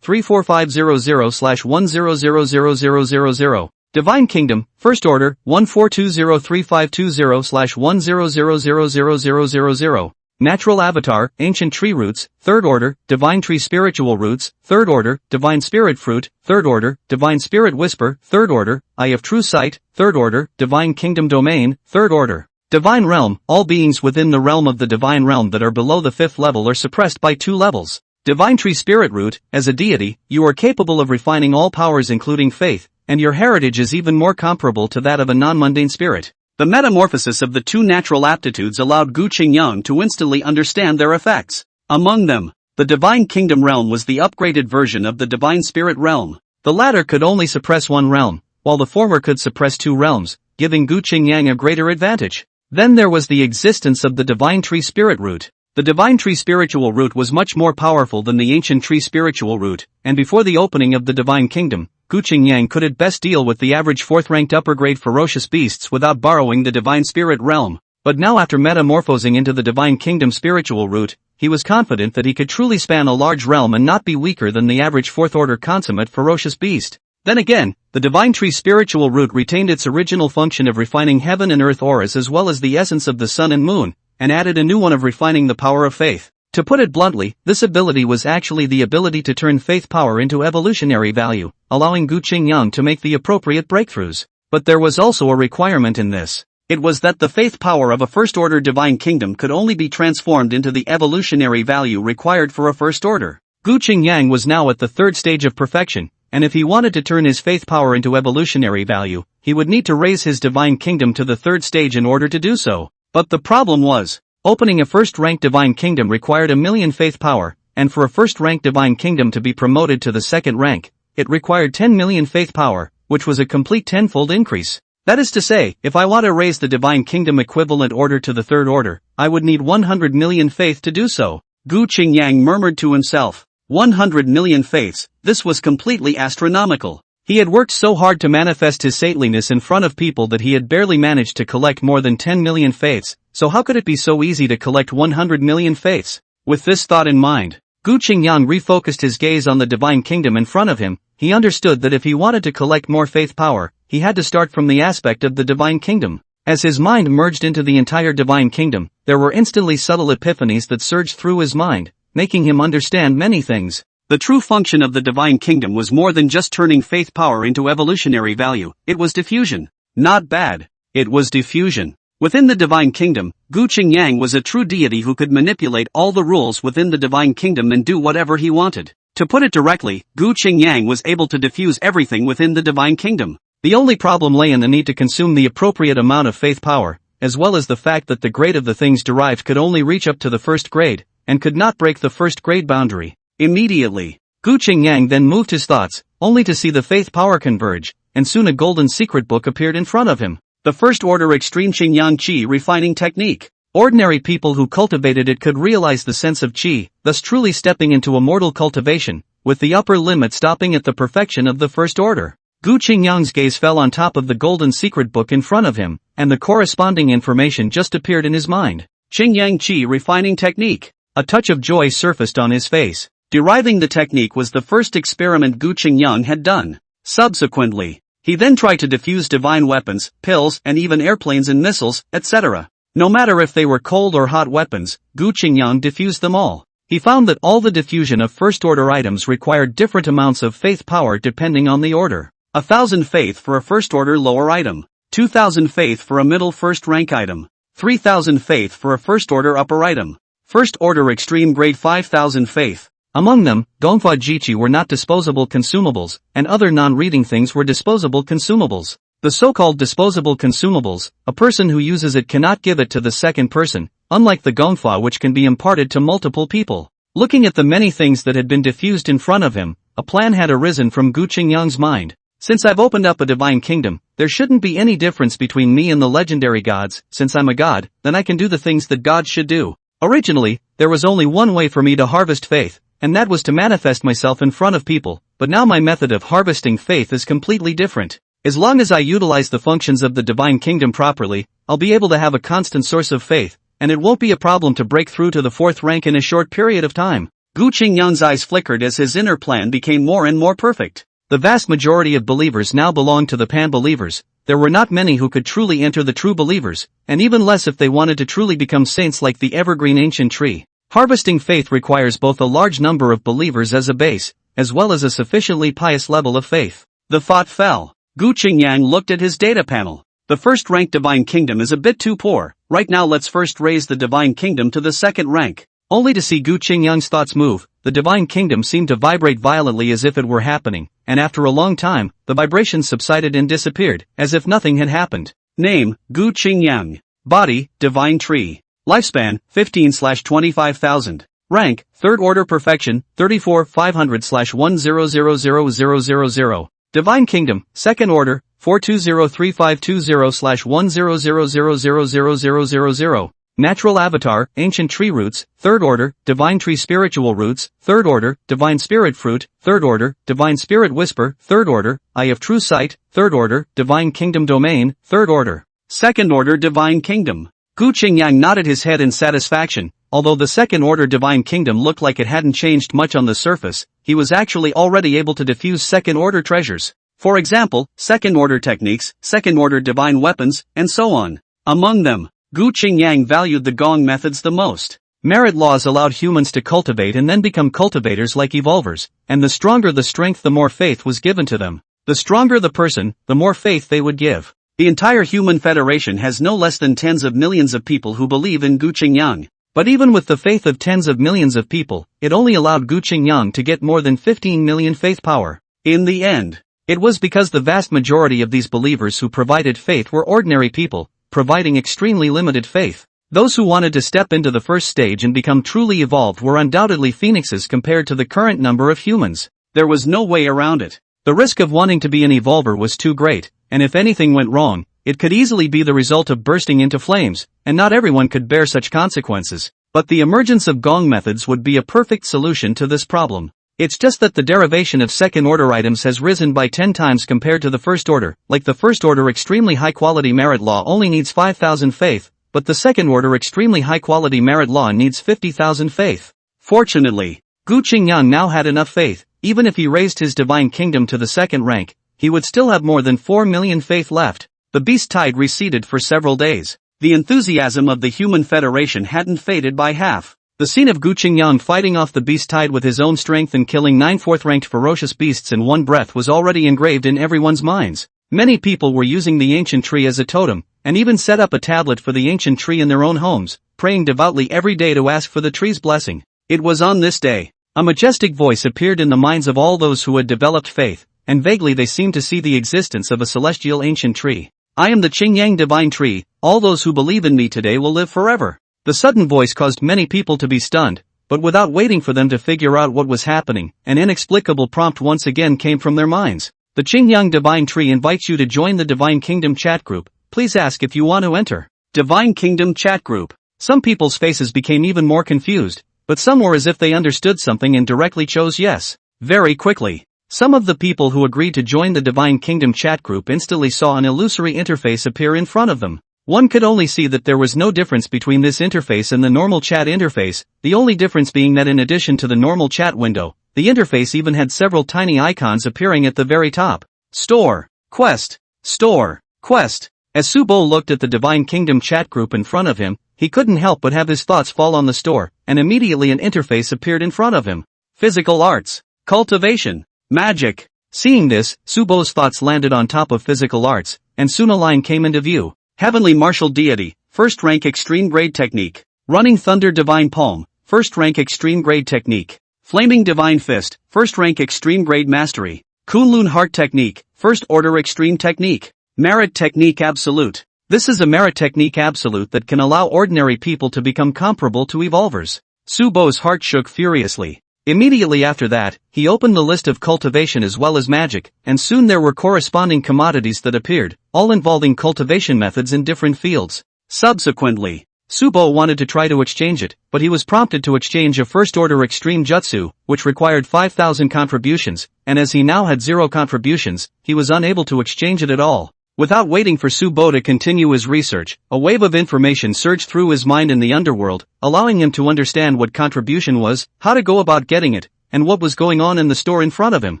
34500/10000000. Divine Kingdom, 1st Order, 14203520/10000000. Natural Avatar, Ancient Tree Roots, 3rd Order, Divine Tree Spiritual Roots, 3rd Order, Divine Spirit Fruit, 3rd Order, Divine Spirit Whisper, 3rd Order, Eye of True Sight, 3rd Order, Divine Kingdom Domain, 3rd Order. Divine Realm, all beings within the realm of the Divine Realm that are below the 5th level are suppressed by 2 levels. Divine Tree Spirit Root, as a deity, you are capable of refining all powers including faith, and your heritage is even more comparable to that of a non-mundane spirit. The metamorphosis of the 2 natural aptitudes allowed Gu Qingyang to instantly understand their effects. Among them, the Divine Kingdom realm was the upgraded version of the Divine Spirit realm. The latter could only suppress 1 realm, while the former could suppress 2 realms, giving Gu Qingyang a greater advantage. Then there was the existence of the Divine Tree Spirit Root. The Divine Tree Spiritual Root was much more powerful than the Ancient Tree Spiritual Root, and before the opening of the Divine Kingdom, Gu Qingyang could at best deal with the average 4th-ranked upper-grade ferocious beasts without borrowing the Divine Spirit realm. But now after metamorphosing into the Divine Kingdom Spiritual Root, he was confident that he could truly span a large realm and not be weaker than the average 4th-order consummate ferocious beast. Then again, the Divine Tree Spiritual Root retained its original function of refining heaven and earth auras as well as the essence of the sun and moon, and added a new one of refining the power of faith. To put it bluntly, this ability was actually the ability to turn faith power into evolutionary value, allowing Gu Qingyang to make the appropriate breakthroughs. But there was also a requirement in this. It was that the faith power of a first-order divine kingdom could only be transformed into the evolutionary value required for a first order. Gu Qingyang was now at the 3rd stage of perfection, and if he wanted to turn his faith power into evolutionary value, he would need to raise his divine kingdom to the 3rd stage in order to do so. But the problem was, opening a first-ranked divine kingdom required 1,000,000 faith power, and for a first-ranked divine kingdom to be promoted to the 2nd rank, it required 10,000,000 faith power, which was a complete 10-fold increase. That is to say, if I want to raise the divine kingdom equivalent order to the 3rd order, I would need 100 million faith to do so. Gu Qingyang murmured to himself, 100 million faiths, this was completely astronomical. He had worked so hard to manifest his saintliness in front of people that he had barely managed to collect more than 10 million faiths, so how could it be so easy to collect 100 million faiths? With this thought in mind, Gu Qingyang refocused his gaze on the divine kingdom in front of him. He understood that if he wanted to collect more faith power, he had to start from the aspect of the divine kingdom. As his mind merged into the entire divine kingdom, there were instantly subtle epiphanies that surged through his mind, making him understand many things. The true function of the divine kingdom was more than just turning faith power into evolutionary value, it was diffusion. Not bad. It was diffusion. Within the divine kingdom, Gu Qingyang was a true deity who could manipulate all the rules within the divine kingdom and do whatever he wanted. To put it directly, Gu Qingyang was able to diffuse everything within the divine kingdom. The only problem lay in the need to consume the appropriate amount of faith power, as well as the fact that the grade of the things derived could only reach up to the 1st grade, and could not break the 1st grade boundary. Immediately, Gu Qingyang then moved his thoughts, only to see the faith power converge, and soon a golden secret book appeared in front of him. The First Order Extreme Qingyang Qi Refining Technique. Ordinary people who cultivated it could realize the sense of Qi, thus truly stepping into immortal cultivation, with the upper limit stopping at the perfection of the First Order. Gu Qingyang's gaze fell on top of the golden secret book in front of him, and the corresponding information just appeared in his mind. Qingyang Qi Refining Technique. A touch of joy surfaced on his face. Deriving the technique was the first experiment Gu Qingyang had done. Subsequently, He then tried to defuse divine weapons, pills, and even airplanes and missiles, etc. No matter if they were cold or hot weapons, Gu Qingyang diffused them all. He found that all the diffusion of first-order items required different amounts of faith power depending on the order. 1,000 faith for a first-order lower item. 2,000 faith for a middle first-rank item. 3,000 faith for a first-order upper item. First-order extreme grade 5,000 faith. Among them, Donghua Jiqi were not disposable consumables, and other non-reading things were disposable consumables. The so-called disposable consumables, a person who uses it cannot give it to the second person, unlike the Donghua which can be imparted to multiple people. Looking at the many things that had been diffused in front of him, a plan had arisen from Gu Qingyang's mind. Since I've opened up a divine kingdom, there shouldn't be any difference between me and the legendary gods. Since I'm a god, then I can do the things that gods should do. Originally, there was only one way for me to harvest faith, and that was to manifest myself in front of people, but now my method of harvesting faith is completely different. As long as I utilize the functions of the divine kingdom properly, I'll be able to have a constant source of faith, and it won't be a problem to break through to the 4th rank in a short period of time. Gu Qingyang's eyes flickered as his inner plan became more and more perfect. The vast majority of believers now belonged to the pan-believers. There were not many who could truly enter the true believers, and even less if they wanted to truly become saints like the evergreen ancient tree. Harvesting faith requires both a large number of believers as a base, as well as a sufficiently pious level of faith. The thought fell. Gu Qingyang looked at his data panel. The first-rank divine kingdom is a bit too poor. Right now let's first raise the divine kingdom to the 2nd rank. Only to see Gu Qingyang's thoughts move, the divine kingdom seemed to vibrate violently as if it were happening, and after a long time, the vibrations subsided and disappeared, as if nothing had happened. Name, Gu Qingyang. Body, divine tree. Lifespan, 15/25,000. Rank, 3rd order perfection, 34/500/10000000. Divine kingdom, 2nd order, 4203520/1000000000. Natural avatar, ancient tree roots, 3rd order, divine tree spiritual roots, 3rd order, divine spirit fruit, 3rd order, divine spirit whisper, 3rd order, eye of true sight, 3rd order, divine kingdom domain, 3rd order. 2nd order divine kingdom. Gu Qingyang nodded his head in satisfaction. Although the 2nd order divine kingdom looked like it hadn't changed much on the surface, he was actually already able to diffuse 2nd order treasures. For example, 2nd order techniques, 2nd order divine weapons, and so on. Among them, Gu Qingyang valued the Gong methods the most. Merit laws allowed humans to cultivate and then become cultivators like evolvers, and the stronger the strength the more faith was given to them. The stronger the person, the more faith they would give. The entire human federation has no less than tens of millions of people who believe in Gu Qingyang. But even with the faith of tens of millions of people, it only allowed Gu Qingyang to get more than 15 million faith power. In the end, it was because the vast majority of these believers who provided faith were ordinary people, providing extremely limited faith. Those who wanted to step into the first stage and become truly evolved were undoubtedly phoenixes compared to the current number of humans. There was no way around it. The risk of wanting to be an evolver was too great, and if anything went wrong, it could easily be the result of bursting into flames, and not everyone could bear such consequences. But the emergence of Gong methods would be a perfect solution to this problem. It's just that the derivation of 2nd order items has risen by 10 times compared to the 1st order. Like the 1st order extremely high quality merit law only needs 5,000 faith, but the 2nd order extremely high quality merit law needs 50,000 faith. Fortunately, Gu Qingyang now had enough faith. Even if he raised his divine kingdom to the 2nd rank, he would still have more than 4 million faith left. The beast tide receded for several days. The enthusiasm of the human federation hadn't faded by half. The scene of Gu Qingyang fighting off the beast tide with his own strength and killing 9 4th-ranked ferocious beasts in one breath was already engraved in everyone's minds. Many people were using the ancient tree as a totem, and even set up a tablet for the ancient tree in their own homes, praying devoutly every day to ask for the tree's blessing. It was on this day. A majestic voice appeared in the minds of all those who had developed faith, and vaguely they seemed to see the existence of a celestial ancient tree. I am the Qingyang divine tree, all those who believe in me today will live forever. The sudden voice caused many people to be stunned, but without waiting for them to figure out what was happening, an inexplicable prompt once again came from their minds. The Qingyang divine tree invites you to join the Divine Kingdom chat group. Please ask if you want to enter. Divine Kingdom chat group. Some people's faces became even more confused, but some were as if they understood something and directly chose yes. Very quickly, some of the people who agreed to join the Divine Kingdom chat group instantly saw an illusory interface appear in front of them. One could only see that there was no difference between this interface and the normal chat interface, the only difference being that in addition to the normal chat window, the interface even had several tiny icons appearing at the very top. Store. Quest. Store. Quest. As Subo looked at the Divine Kingdom chat group in front of him, he couldn't help but have his thoughts fall on the store, and immediately an interface appeared in front of him. Physical arts. Cultivation. Magic. Seeing this, Subo's thoughts landed on top of physical arts, and soon a line came into view. Heavenly Martial Deity, first rank extreme grade technique. Running Thunder Divine Palm, first rank extreme grade technique. Flaming Divine Fist, first rank extreme grade mastery. Kunlun Heart Technique, first order extreme technique. Merit Technique Absolute. This is a merit technique absolute that can allow ordinary people to become comparable to evolvers. Subo's heart shook furiously. Immediately after that, he opened the list of cultivation as well as magic, and soon there were corresponding commodities that appeared, all involving cultivation methods in different fields. Subsequently, Subo wanted to try to exchange it, but he was prompted to exchange a first-order extreme jutsu, which required 5,000 contributions, and as he now had 0 contributions, he was unable to exchange it at all. Without waiting for Subo to continue his research, a wave of information surged through his mind in the underworld, allowing him to understand what contribution was, how to go about getting it, and what was going on in the store in front of him.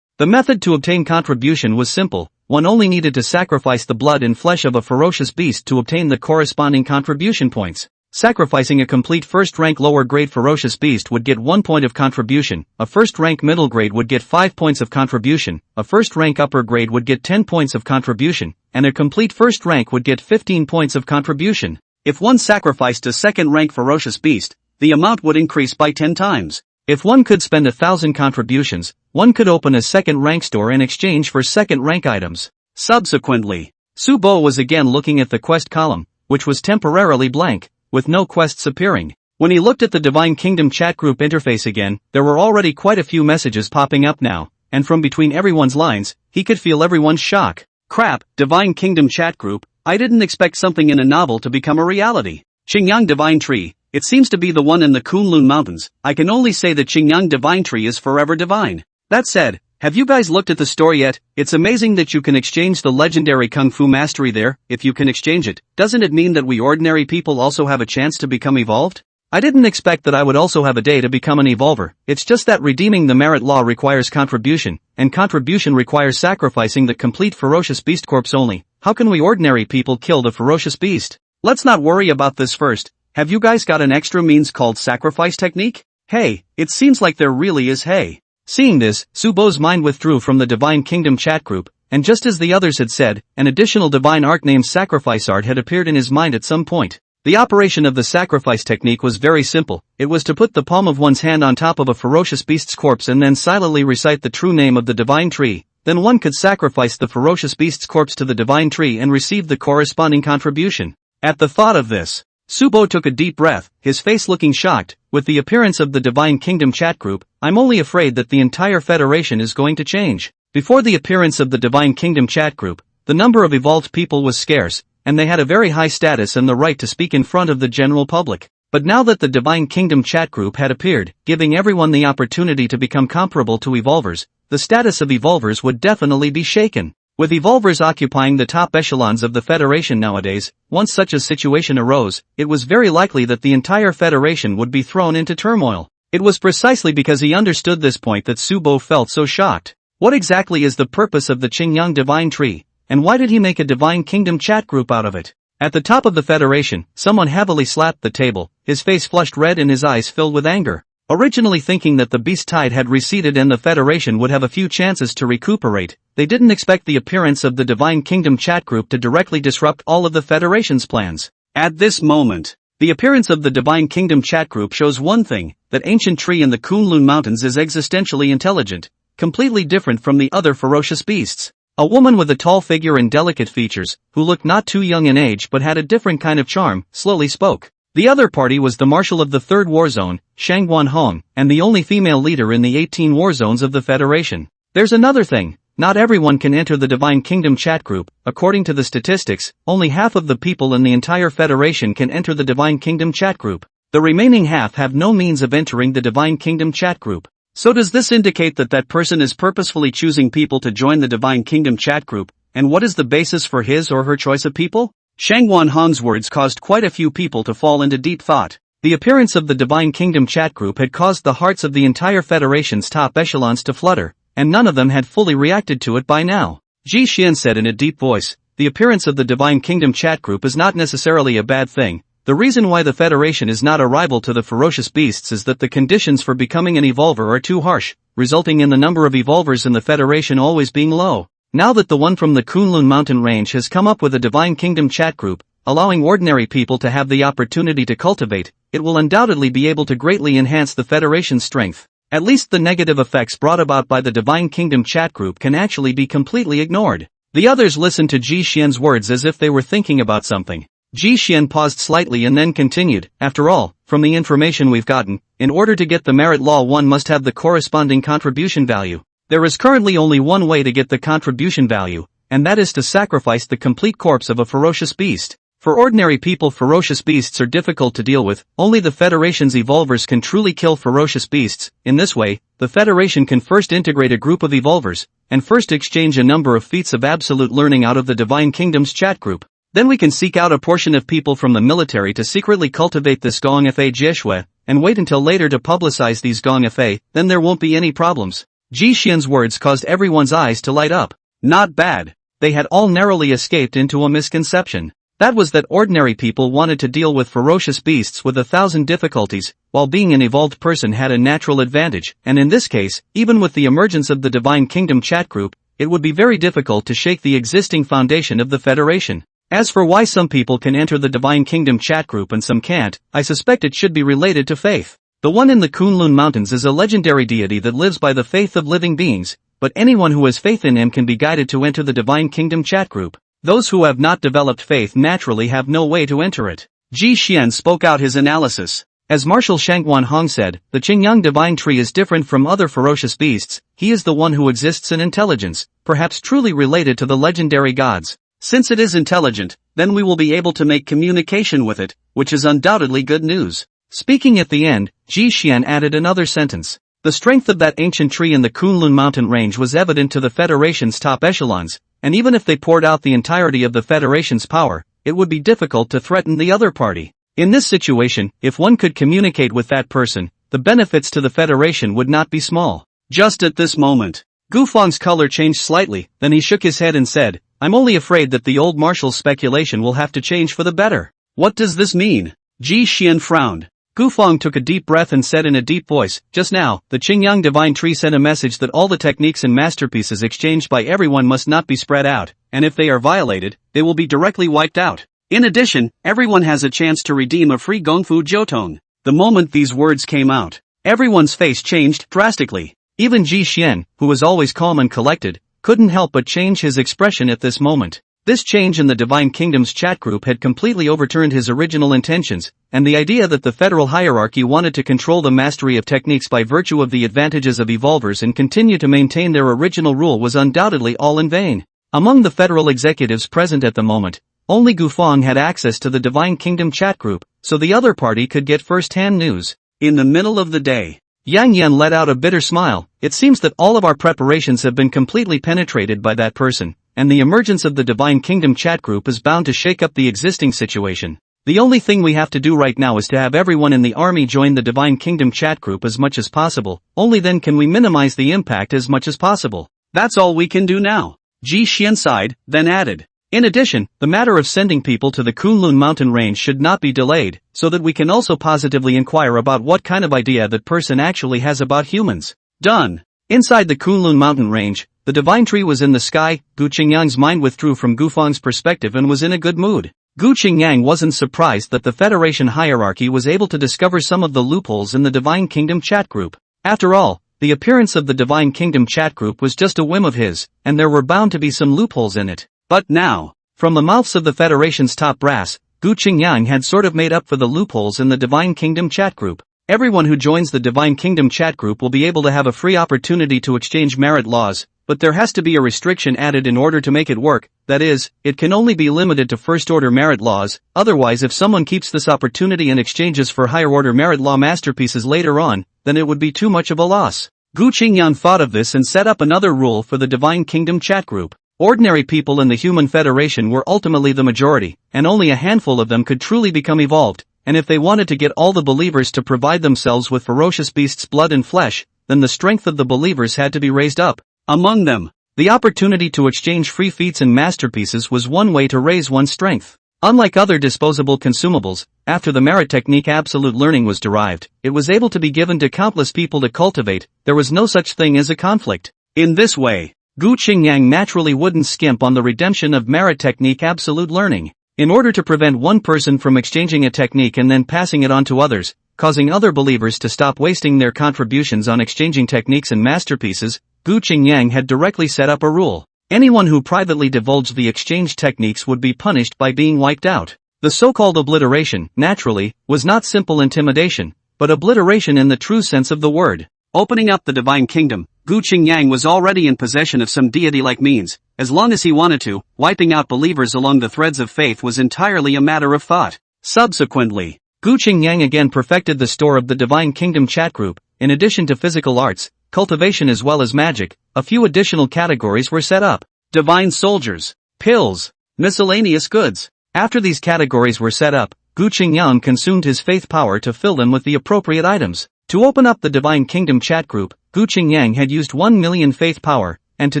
The method to obtain contribution was simple. One only needed to sacrifice the blood and flesh of a ferocious beast to obtain the corresponding contribution points. Sacrificing a complete first-rank lower-grade ferocious beast would get 1 point of contribution, a first-rank middle grade would get 5 points of contribution, a first-rank upper grade would get 10 points of contribution, and a complete first rank would get 15 points of contribution. If one sacrificed a second-rank ferocious beast, the amount would increase by 10 times. If one could spend 1,000 contributions, one could open a second-rank store in exchange for second-rank items. Subsequently, Subo was again looking at the quest column, which was temporarily blank, with no quests appearing. When he looked at the Divine Kingdom chat group interface again, there were already quite a few messages popping up now, and from between everyone's lines, he could feel everyone's shock. Crap, Divine Kingdom chat group, I didn't expect something in a novel to become a reality. Qingyang Divine Tree, it seems to be the one in the Kunlun Mountains. I can only say that Qingyang Divine Tree is forever divine. That said, have you guys looked at the store yet? It's amazing that you can exchange the legendary Kung Fu mastery there. If you can exchange it, doesn't it mean that we ordinary people also have a chance to become evolved? I didn't expect that I would also have a day to become an evolver. It's just that redeeming the merit law requires contribution, and contribution requires sacrificing the complete ferocious beast corpse only. How can we ordinary people kill the ferocious beast? Let's not worry about this first. Have you guys got an extra means called sacrifice technique? Hey, it seems like there really is. Hey. Seeing this, Subo's mind withdrew from the Divine Kingdom chat group, and just as the others had said, an additional divine art named Sacrifice Art had appeared in his mind at some point. The operation of the sacrifice technique was very simple. It was to put the palm of one's hand on top of a ferocious beast's corpse and then silently recite the true name of the divine tree. Then one could sacrifice the ferocious beast's corpse to the divine tree and receive the corresponding contribution. At the thought of this, Subo took a deep breath, his face looking shocked. With the appearance of the Divine Kingdom chat group, I'm only afraid that the entire Federation is going to change. Before the appearance of the Divine Kingdom chat group, the number of evolved people was scarce, and they had a very high status and the right to speak in front of the general public. But now that the Divine Kingdom chat group had appeared, giving everyone the opportunity to become comparable to evolvers, the status of evolvers would definitely be shaken. With evolvers occupying the top echelons of the Federation nowadays, once such a situation arose, it was very likely that the entire Federation would be thrown into turmoil. It was precisely because he understood this point that Subo felt so shocked. What exactly is the purpose of the Qingyang Divine Tree, and why did he make a Divine Kingdom chat group out of it? At the top of the Federation, someone heavily slapped the table, his face flushed red and his eyes filled with anger. Originally thinking that the beast tide had receded and the Federation would have a few chances to recuperate, they didn't expect the appearance of the Divine Kingdom chat group to directly disrupt all of the Federation's plans. At this moment, the appearance of the Divine Kingdom chat group shows one thing, that ancient tree in the Kunlun Mountains is existentially intelligent, completely different from the other ferocious beasts. A woman with a tall figure and delicate features, who looked not too young in age but had a different kind of charm, slowly spoke. The other party was the Marshal of the 3rd War Zone, Shangguan Hong, and the only female leader in the 18 war zones of the Federation. There's another thing, not everyone can enter the Divine Kingdom chat group. According to the statistics, only half of the people in the entire Federation can enter the Divine Kingdom chat group. The remaining half have no means of entering the Divine Kingdom chat group. So does this indicate that that person is purposefully choosing people to join the Divine Kingdom chat group, and what is the basis for his or her choice of people? Shangguan Hong's words caused quite a few people to fall into deep thought. The appearance of the Divine Kingdom chat group had caused the hearts of the entire Federation's top echelons to flutter, and none of them had fully reacted to it by now. Ji Xian said in a deep voice, the appearance of the Divine Kingdom chat group is not necessarily a bad thing. The reason why the Federation is not a rival to the ferocious beasts is that the conditions for becoming an evolver are too harsh, resulting in the number of evolvers in the Federation always being low. Now that the one from the Kunlun mountain range has come up with a Divine Kingdom chat group, allowing ordinary people to have the opportunity to cultivate, it will undoubtedly be able to greatly enhance the Federation's strength. At least the negative effects brought about by the Divine Kingdom chat group can actually be completely ignored. The others listened to Ji Xian's words as if they were thinking about something. Ji Xian paused slightly and then continued, after all, from the information we've gotten, in order to get the merit law one must have the corresponding contribution value. There is currently only one way to get the contribution value, and that is to sacrifice the complete corpse of a ferocious beast. For ordinary people, ferocious beasts are difficult to deal with. Only the Federation's evolvers can truly kill ferocious beasts. In this way, the Federation can first integrate a group of evolvers, and first exchange a number of feats of absolute learning out of the Divine Kingdom's chat group. Then we can seek out a portion of people from the military to secretly cultivate this Gong Fa Jieshue, and wait until later to publicize these Gong Fa, then there won't be any problems. Ji Xian's words caused everyone's eyes to light up. Not bad. They had all narrowly escaped into a misconception. That was that ordinary people wanted to deal with ferocious beasts with 1,000 difficulties, while being an evolved person had a natural advantage, and in this case, even with the emergence of the Divine Kingdom chat group, it would be very difficult to shake the existing foundation of the Federation. As for why some people can enter the Divine Kingdom chat group and some can't, I suspect it should be related to faith. The one in the Kunlun Mountains is a legendary deity that lives by the faith of living beings, but anyone who has faith in him can be guided to enter the Divine Kingdom chat group. Those who have not developed faith naturally have no way to enter it. Ji Xian spoke out his analysis. As Marshal Shangguan Hong said, the Qingyang divine tree is different from other ferocious beasts. He is the one who exists in intelligence, perhaps truly related to the legendary gods. Since it is intelligent, then we will be able to make communication with it, which is undoubtedly good news. Speaking at the end, Ji Xian added another sentence. The strength of that ancient tree in the Kunlun mountain range was evident to the Federation's top echelons, and even if they poured out the entirety of the Federation's power, it would be difficult to threaten the other party. In this situation, if one could communicate with that person, the benefits to the Federation would not be small. Just at this moment, Gu Feng's color changed slightly, then he shook his head and said, I'm only afraid that the old marshal's speculation will have to change for the better. What does this mean? Ji Xian frowned. Gu Feng took a deep breath and said in a deep voice, just now, the Qingyang divine tree sent a message that all the techniques and masterpieces exchanged by everyone must not be spread out, and if they are violated, they will be directly wiped out. In addition, everyone has a chance to redeem a free Gongfu Jiutong. The moment these words came out, everyone's face changed drastically. Even Ji Xian, who was always calm and collected, couldn't help but change his expression at this moment. This change in the Divine Kingdom's chat group had completely overturned his original intentions, and the idea that the federal hierarchy wanted to control the mastery of techniques by virtue of the advantages of evolvers and continue to maintain their original rule was undoubtedly all in vain. Among the federal executives present at the moment, only Gu Feng had access to the Divine Kingdom chat group, so the other party could get first-hand news. In the middle of the day, Yang Yan let out a bitter smile. It seems that all of our preparations have been completely penetrated by that person, and the emergence of the Divine Kingdom chat group is bound to shake up the existing situation. The only thing we have to do right now is to have everyone in the army join the Divine Kingdom chat group as much as possible, only then can we minimize the impact as much as possible. That's all we can do now. Ji Xian sighed, then added. In addition, the matter of sending people to the Kunlun mountain range should not be delayed, so that we can also positively inquire about what kind of idea that person actually has about humans. Done. Inside the Kunlun mountain range, the divine tree was in the sky. Gu Qingyang's mind withdrew from Gu Feng's perspective and was in a good mood. Gu Qingyang wasn't surprised that the Federation hierarchy was able to discover some of the loopholes in the Divine Kingdom chat group. After all, the appearance of the Divine Kingdom chat group was just a whim of his, and there were bound to be some loopholes in it. But now, from the mouths of the Federation's top brass, Gu Qingyang had sort of made up for the loopholes in the Divine Kingdom chat group. Everyone who joins the Divine Kingdom chat group will be able to have a free opportunity to exchange merit laws, but there has to be a restriction added in order to make it work. That is, it can only be limited to first-order merit laws. Otherwise, if someone keeps this opportunity and exchanges for higher-order merit law masterpieces later on, then it would be too much of a loss. Gu Qingyang thought of this and set up another rule for the Divine Kingdom chat group. Ordinary people in the Human Federation were ultimately the majority, and only a handful of them could truly become evolved, and if they wanted to get all the believers to provide themselves with ferocious beasts' blood and flesh, then the strength of the believers had to be raised up. Among them, The opportunity to exchange free feats and masterpieces was one way to raise one's strength. Unlike other disposable consumables, after the merit technique absolute learning was derived, it was able to be given to countless people to cultivate. There was no such thing as a conflict. In this way, Gu Qingyang naturally wouldn't skimp on the redemption of merit technique absolute learning. In order to prevent one person from exchanging a technique and then passing it on to others, causing other believers to stop wasting their contributions on exchanging techniques and masterpieces, Gu Qingyang had directly set up a rule. Anyone who privately divulged the exchange techniques would be punished by being wiped out. The so-called obliteration, naturally, was not simple intimidation, but obliteration in the true sense of the word. Opening up the divine kingdom, Gu Qingyang was already in possession of some deity-like means. As long as he wanted to, wiping out believers along the threads of faith was entirely a matter of thought. Subsequently, Gu Qingyang again perfected the store of the divine kingdom chat group. In addition to physical arts, cultivation as well as magic, a few additional categories were set up. Divine soldiers, pills, miscellaneous goods. After these categories were set up, Gu Qingyang consumed his faith power to fill them with the appropriate items. To open up the divine kingdom chat group, Gu Qingyang had used 1 million faith power, and to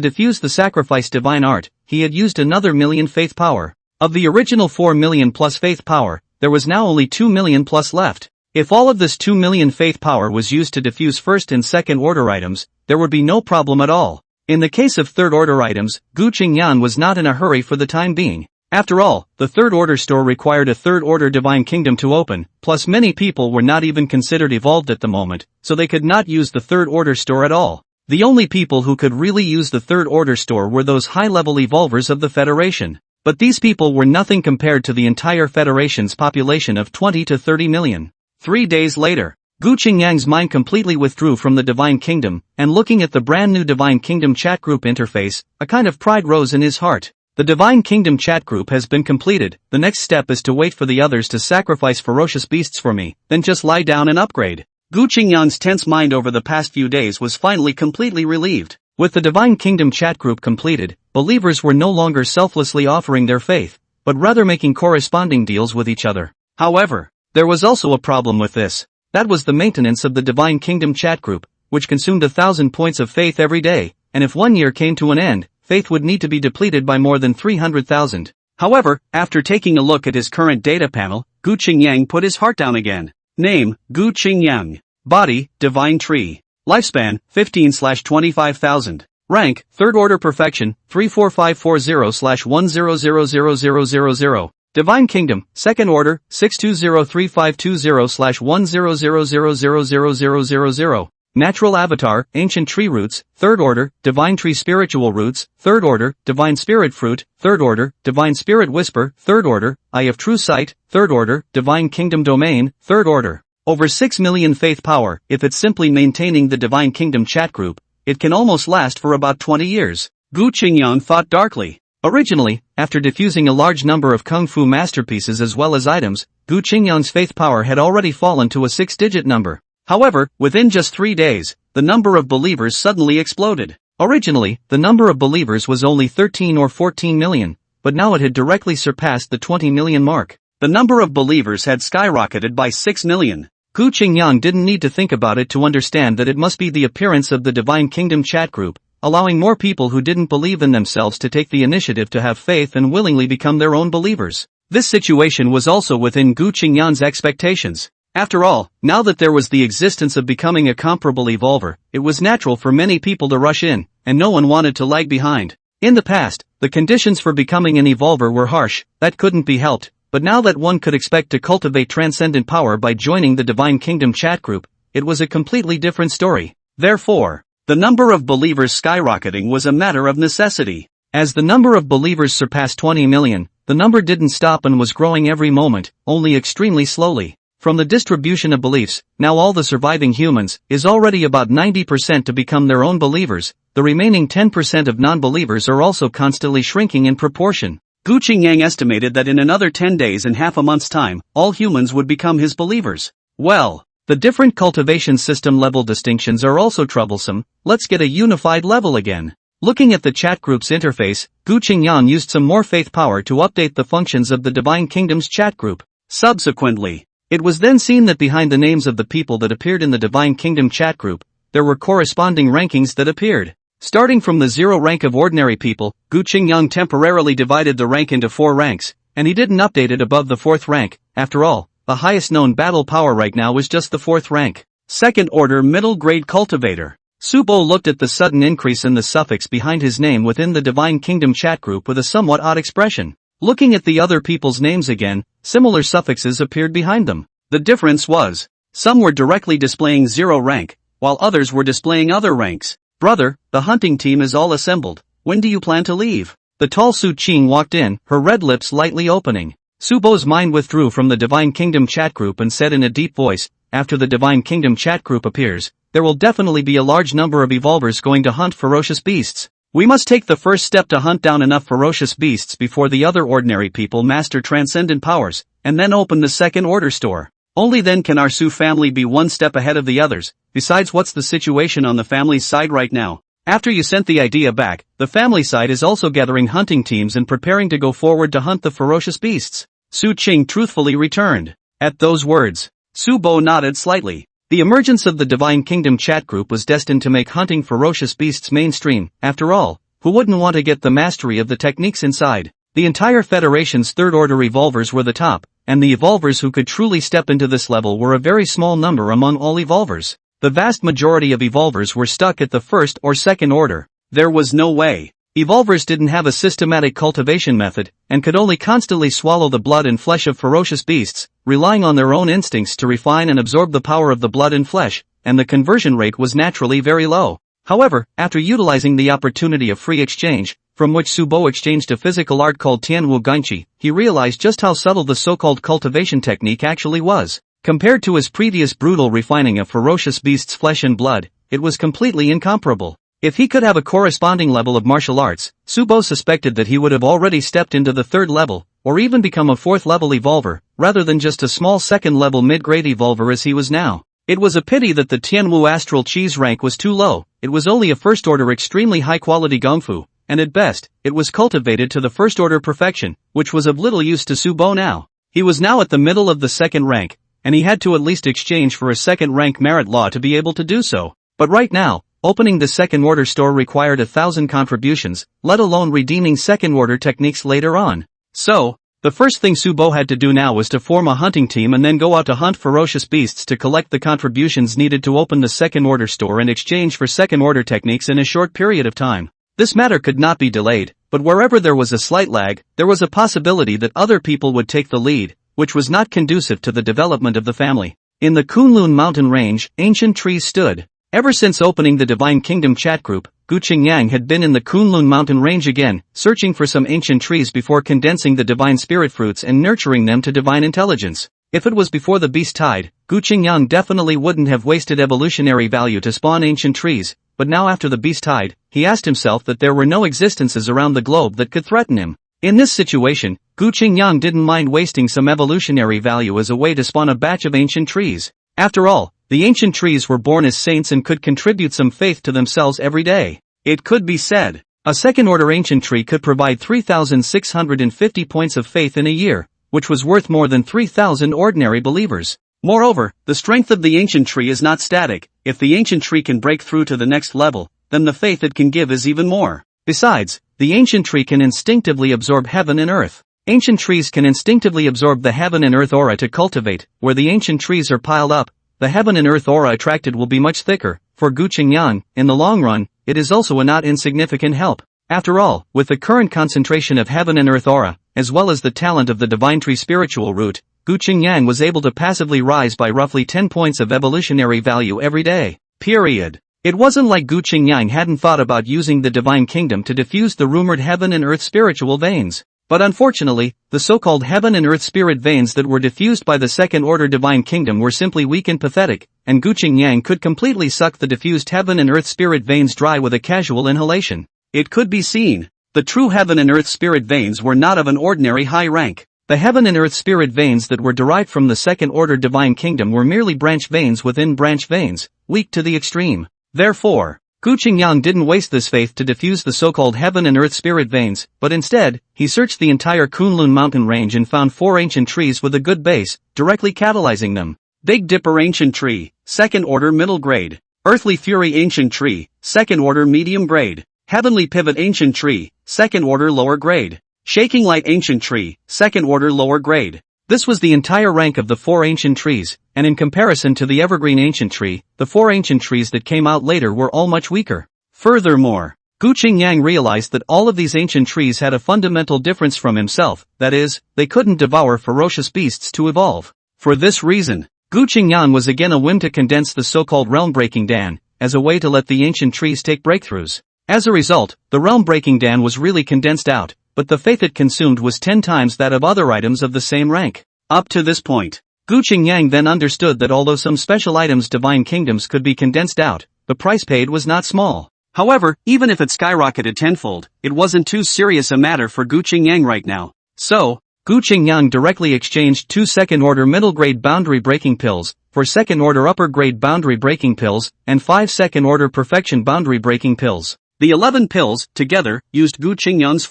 diffuse the sacrifice divine art, he had used another million faith power. Of the original 4 million plus faith power, there was now only 2 million plus left. If all of this 2 million faith power was used to diffuse first and second order items, there would be no problem at all. In the case of third order items, Gu Qingyang was not in a hurry for the time being. After all, the third order store required a third order divine kingdom to open, plus many people were not even considered evolved at the moment, so they could not use the third order store at all. The only people who could really use the third order store were those high-level evolvers of the Federation. But these people were nothing compared to the entire Federation's population of 20 to 30 million. 3 days later, Gu Qingyang's mind completely withdrew from the Divine Kingdom, and looking at the brand new Divine Kingdom chat group interface, a kind of pride rose in his heart. The Divine Kingdom chat group has been completed. The next step is to wait for the others to sacrifice ferocious beasts for me, then just lie down and upgrade. Gu Qingyang's tense mind over the past few days was finally completely relieved. With the Divine Kingdom chat group completed, believers were no longer selflessly offering their faith, but rather making corresponding deals with each other. However, there was also a problem with this. That was the maintenance of the Divine Kingdom chat group, which consumed 1,000 points of faith every day, and if 1 year came to an end, faith would need to be depleted by more than 300,000. However, after taking a look at his current data panel, Gu Qingyang put his heart down again. Name, Gu Qingyang. Body, Divine Tree. Lifespan, 15/25,000. Rank, Third Order Perfection, 34540/10000000. Divine Kingdom, Second Order, 6203520/1000000000. Natural Avatar, Ancient Tree Roots, Third Order, Divine Tree Spiritual Roots, Third Order, Divine Spirit Fruit, Third Order, Divine Spirit Whisper, Third Order, Eye of True Sight, Third Order, Divine Kingdom Domain, Third Order. Over 6 million faith power. If it's simply maintaining the Divine Kingdom chat group, it can almost last for about 20 years. Gu Qingyang thought darkly. Originally, after diffusing a large number of kung fu masterpieces as well as items, Gu Qingyang's faith power had already fallen to a 6-digit number. However, within just 3 days, the number of believers suddenly exploded. Originally, the number of believers was only 13 or 14 million, but now it had directly surpassed the 20 million mark. The number of believers had skyrocketed by 6 million. Gu Qingyang didn't need to think about it to understand that it must be the appearance of the Divine Kingdom chat group, allowing more people who didn't believe in themselves to take the initiative to have faith and willingly become their own believers. This situation was also within Gu Qingyang's expectations. After all, now that there was the existence of becoming a comparable evolver, it was natural for many people to rush in, and no one wanted to lag behind. In the past, the conditions for becoming an evolver were harsh, that couldn't be helped, but now that one could expect to cultivate transcendent power by joining the Divine Kingdom chat group, it was a completely different story. Therefore, the number of believers skyrocketing was a matter of necessity. As the number of believers surpassed 20 million, the number didn't stop and was growing every moment, only extremely slowly. From the distribution of beliefs, now all the surviving humans is already about 90% to become their own believers. The remaining 10% of non-believers are also constantly shrinking in proportion. Gu Qingyang estimated that in another 10 days and half a month's time, all humans would become his believers. Well, the different cultivation system level distinctions are also troublesome. Let's get a unified level again. Looking at the chat group's interface, Gu Qingyang used some more faith power to update the functions of the Divine Kingdom's chat group. Subsequently, it was then seen that behind the names of the people that appeared in the Divine Kingdom chat group, there were corresponding rankings that appeared. Starting from the 0 rank of ordinary people, Gu Qingyang temporarily divided the rank into 4 ranks, and he didn't update it above the 4th rank. After all, the highest known battle power right now was just the 4th rank. Second order middle grade cultivator. Subo looked at the sudden increase in the suffix behind his name within the Divine Kingdom chat group with a somewhat odd expression. Looking at the other people's names again, similar suffixes appeared behind them. The difference was, some were directly displaying 0 rank, while others were displaying other ranks. Brother, the hunting team is all assembled. When do you plan to leave? The tall Su Qing walked in, her red lips lightly opening. Subo's mind withdrew from the Divine Kingdom chat group and said in a deep voice, after the Divine Kingdom chat group appears, there will definitely be a large number of evolvers going to hunt ferocious beasts. We must take the first step to hunt down enough ferocious beasts before the other ordinary people master transcendent powers, and then open the second order store. Only then can our Su family be one step ahead of the others. Besides, what's the situation on the family's side right now? After you sent the idea back, the family side is also gathering hunting teams and preparing to go forward to hunt the ferocious beasts. Su Qing truthfully returned. At those words, Subo nodded slightly. The emergence of the Divine Kingdom chat group was destined to make hunting ferocious beasts mainstream. After all, who wouldn't want to get the mastery of the techniques inside? The entire Federation's third order evolvers were the top, and the evolvers who could truly step into this level were a very small number among all evolvers. The vast majority of evolvers were stuck at the first or second order. There was no way. Evolvers didn't have a systematic cultivation method, and could only constantly swallow the blood and flesh of ferocious beasts, relying on their own instincts to refine and absorb the power of the blood and flesh, and the conversion rate was naturally very low. However, after utilizing the opportunity of free exchange, from which Subo exchanged a physical art called Tianwu Ganqi, he realized just how subtle the so-called cultivation technique actually was. Compared to his previous brutal refining of ferocious beasts' flesh and blood, it was completely incomparable. If he could have a corresponding level of martial arts, Subo suspected that he would have already stepped into the 3rd level, or even become a 4th level evolver, rather than just a small 2nd level mid-grade evolver as he was now. It was a pity that the Tianwu Astral Cheese rank was too low. It was only a 1st order extremely high quality gongfu, and at best, it was cultivated to the 1st order perfection, which was of little use to Subo now. He was now at the middle of the 2nd rank, and he had to at least exchange for a 2nd rank merit law to be able to do so. But right now, opening the 2nd order store required 1,000 contributions, let alone redeeming 2nd order techniques later on. So, the first thing Subo had to do now was to form a hunting team and then go out to hunt ferocious beasts to collect the contributions needed to open the 2nd order store and exchange for 2nd order techniques in a short period of time. This matter could not be delayed, but wherever there was a slight lag, there was a possibility that other people would take the lead, which was not conducive to the development of the family. In the Kunlun mountain range, ancient trees stood. Ever since opening the Divine Kingdom chat group, Gu Qingyang had been in the Kunlun mountain range again, searching for some ancient trees before condensing the divine spirit fruits and nurturing them to divine intelligence. If it was before the beast tide, Gu Qingyang definitely wouldn't have wasted evolutionary value to spawn ancient trees, but now after the beast tide, he asked himself that there were no existences around the globe that could threaten him. In this situation, Gu Qingyang didn't mind wasting some evolutionary value as a way to spawn a batch of ancient trees. After all, the ancient trees were born as saints and could contribute some faith to themselves every day. It could be said, a 2nd order ancient tree could provide 3,650 points of faith in a year, which was worth more than 3,000 ordinary believers. Moreover, the strength of the ancient tree is not static. If the ancient tree can break through to the next level, then the faith it can give is even more. Besides, the ancient tree can instinctively absorb heaven and earth. Ancient trees can instinctively absorb the heaven and earth aura to cultivate. Where the ancient trees are piled up, the heaven and earth aura attracted will be much thicker. For Gu Qingyang, in the long run, it is also a not insignificant help. After all, with the current concentration of heaven and earth aura, as well as the talent of the divine tree spiritual root, Gu Qingyang was able to passively rise by roughly 10 points of evolutionary value every day. Period. It wasn't like Gu Qingyang hadn't thought about using the divine kingdom to diffuse the rumored heaven and earth spiritual veins. But unfortunately, the so-called heaven and earth spirit veins that were diffused by the 2nd order divine kingdom were simply weak and pathetic, and Gu Qingyang could completely suck the diffused heaven and earth spirit veins dry with a casual inhalation. It could be seen. The true heaven and earth spirit veins were not of an ordinary high rank. The heaven and earth spirit veins that were derived from the 2nd order divine kingdom were merely branch veins within branch veins, weak to the extreme. Therefore, Gu Qingyang didn't waste this faith to diffuse the so-called heaven and earth spirit veins, but instead, he searched the entire Kunlun mountain range and found 4 ancient trees with a good base, directly catalyzing them. Big Dipper ancient tree, 2nd order middle grade. Earthly Fury Ancient Tree, Second Order Medium Grade. Heavenly Pivot Ancient Tree, Second Order Lower Grade. Shaking Light Ancient Tree, Second Order Lower Grade. This was the entire rank of the 4 ancient trees, and in comparison to the Evergreen Ancient Tree, the 4 ancient trees that came out later were all much weaker. Furthermore, Gu Qingyang realized that all of these ancient trees had a fundamental difference from himself, that is, they couldn't devour ferocious beasts to evolve. For this reason, Gu Qingyang was again a whim to condense the so-called realm-breaking Dan, as a way to let the ancient trees take breakthroughs. As a result, the realm-breaking Dan was really condensed out, but the faith it consumed was 10 times that of other items of the same rank. Up to this point, Gu Qingyang then understood that although some special items divine kingdoms could be condensed out, the price paid was not small. However, even if it skyrocketed tenfold, it wasn't too serious a matter for Gu Qingyang right now. So, Gu Qingyang directly exchanged 2 second-order middle-grade boundary-breaking pills for second-order upper-grade boundary-breaking pills and 5 second-order perfection boundary-breaking pills. The 11 pills, together, used Gu Qingyang's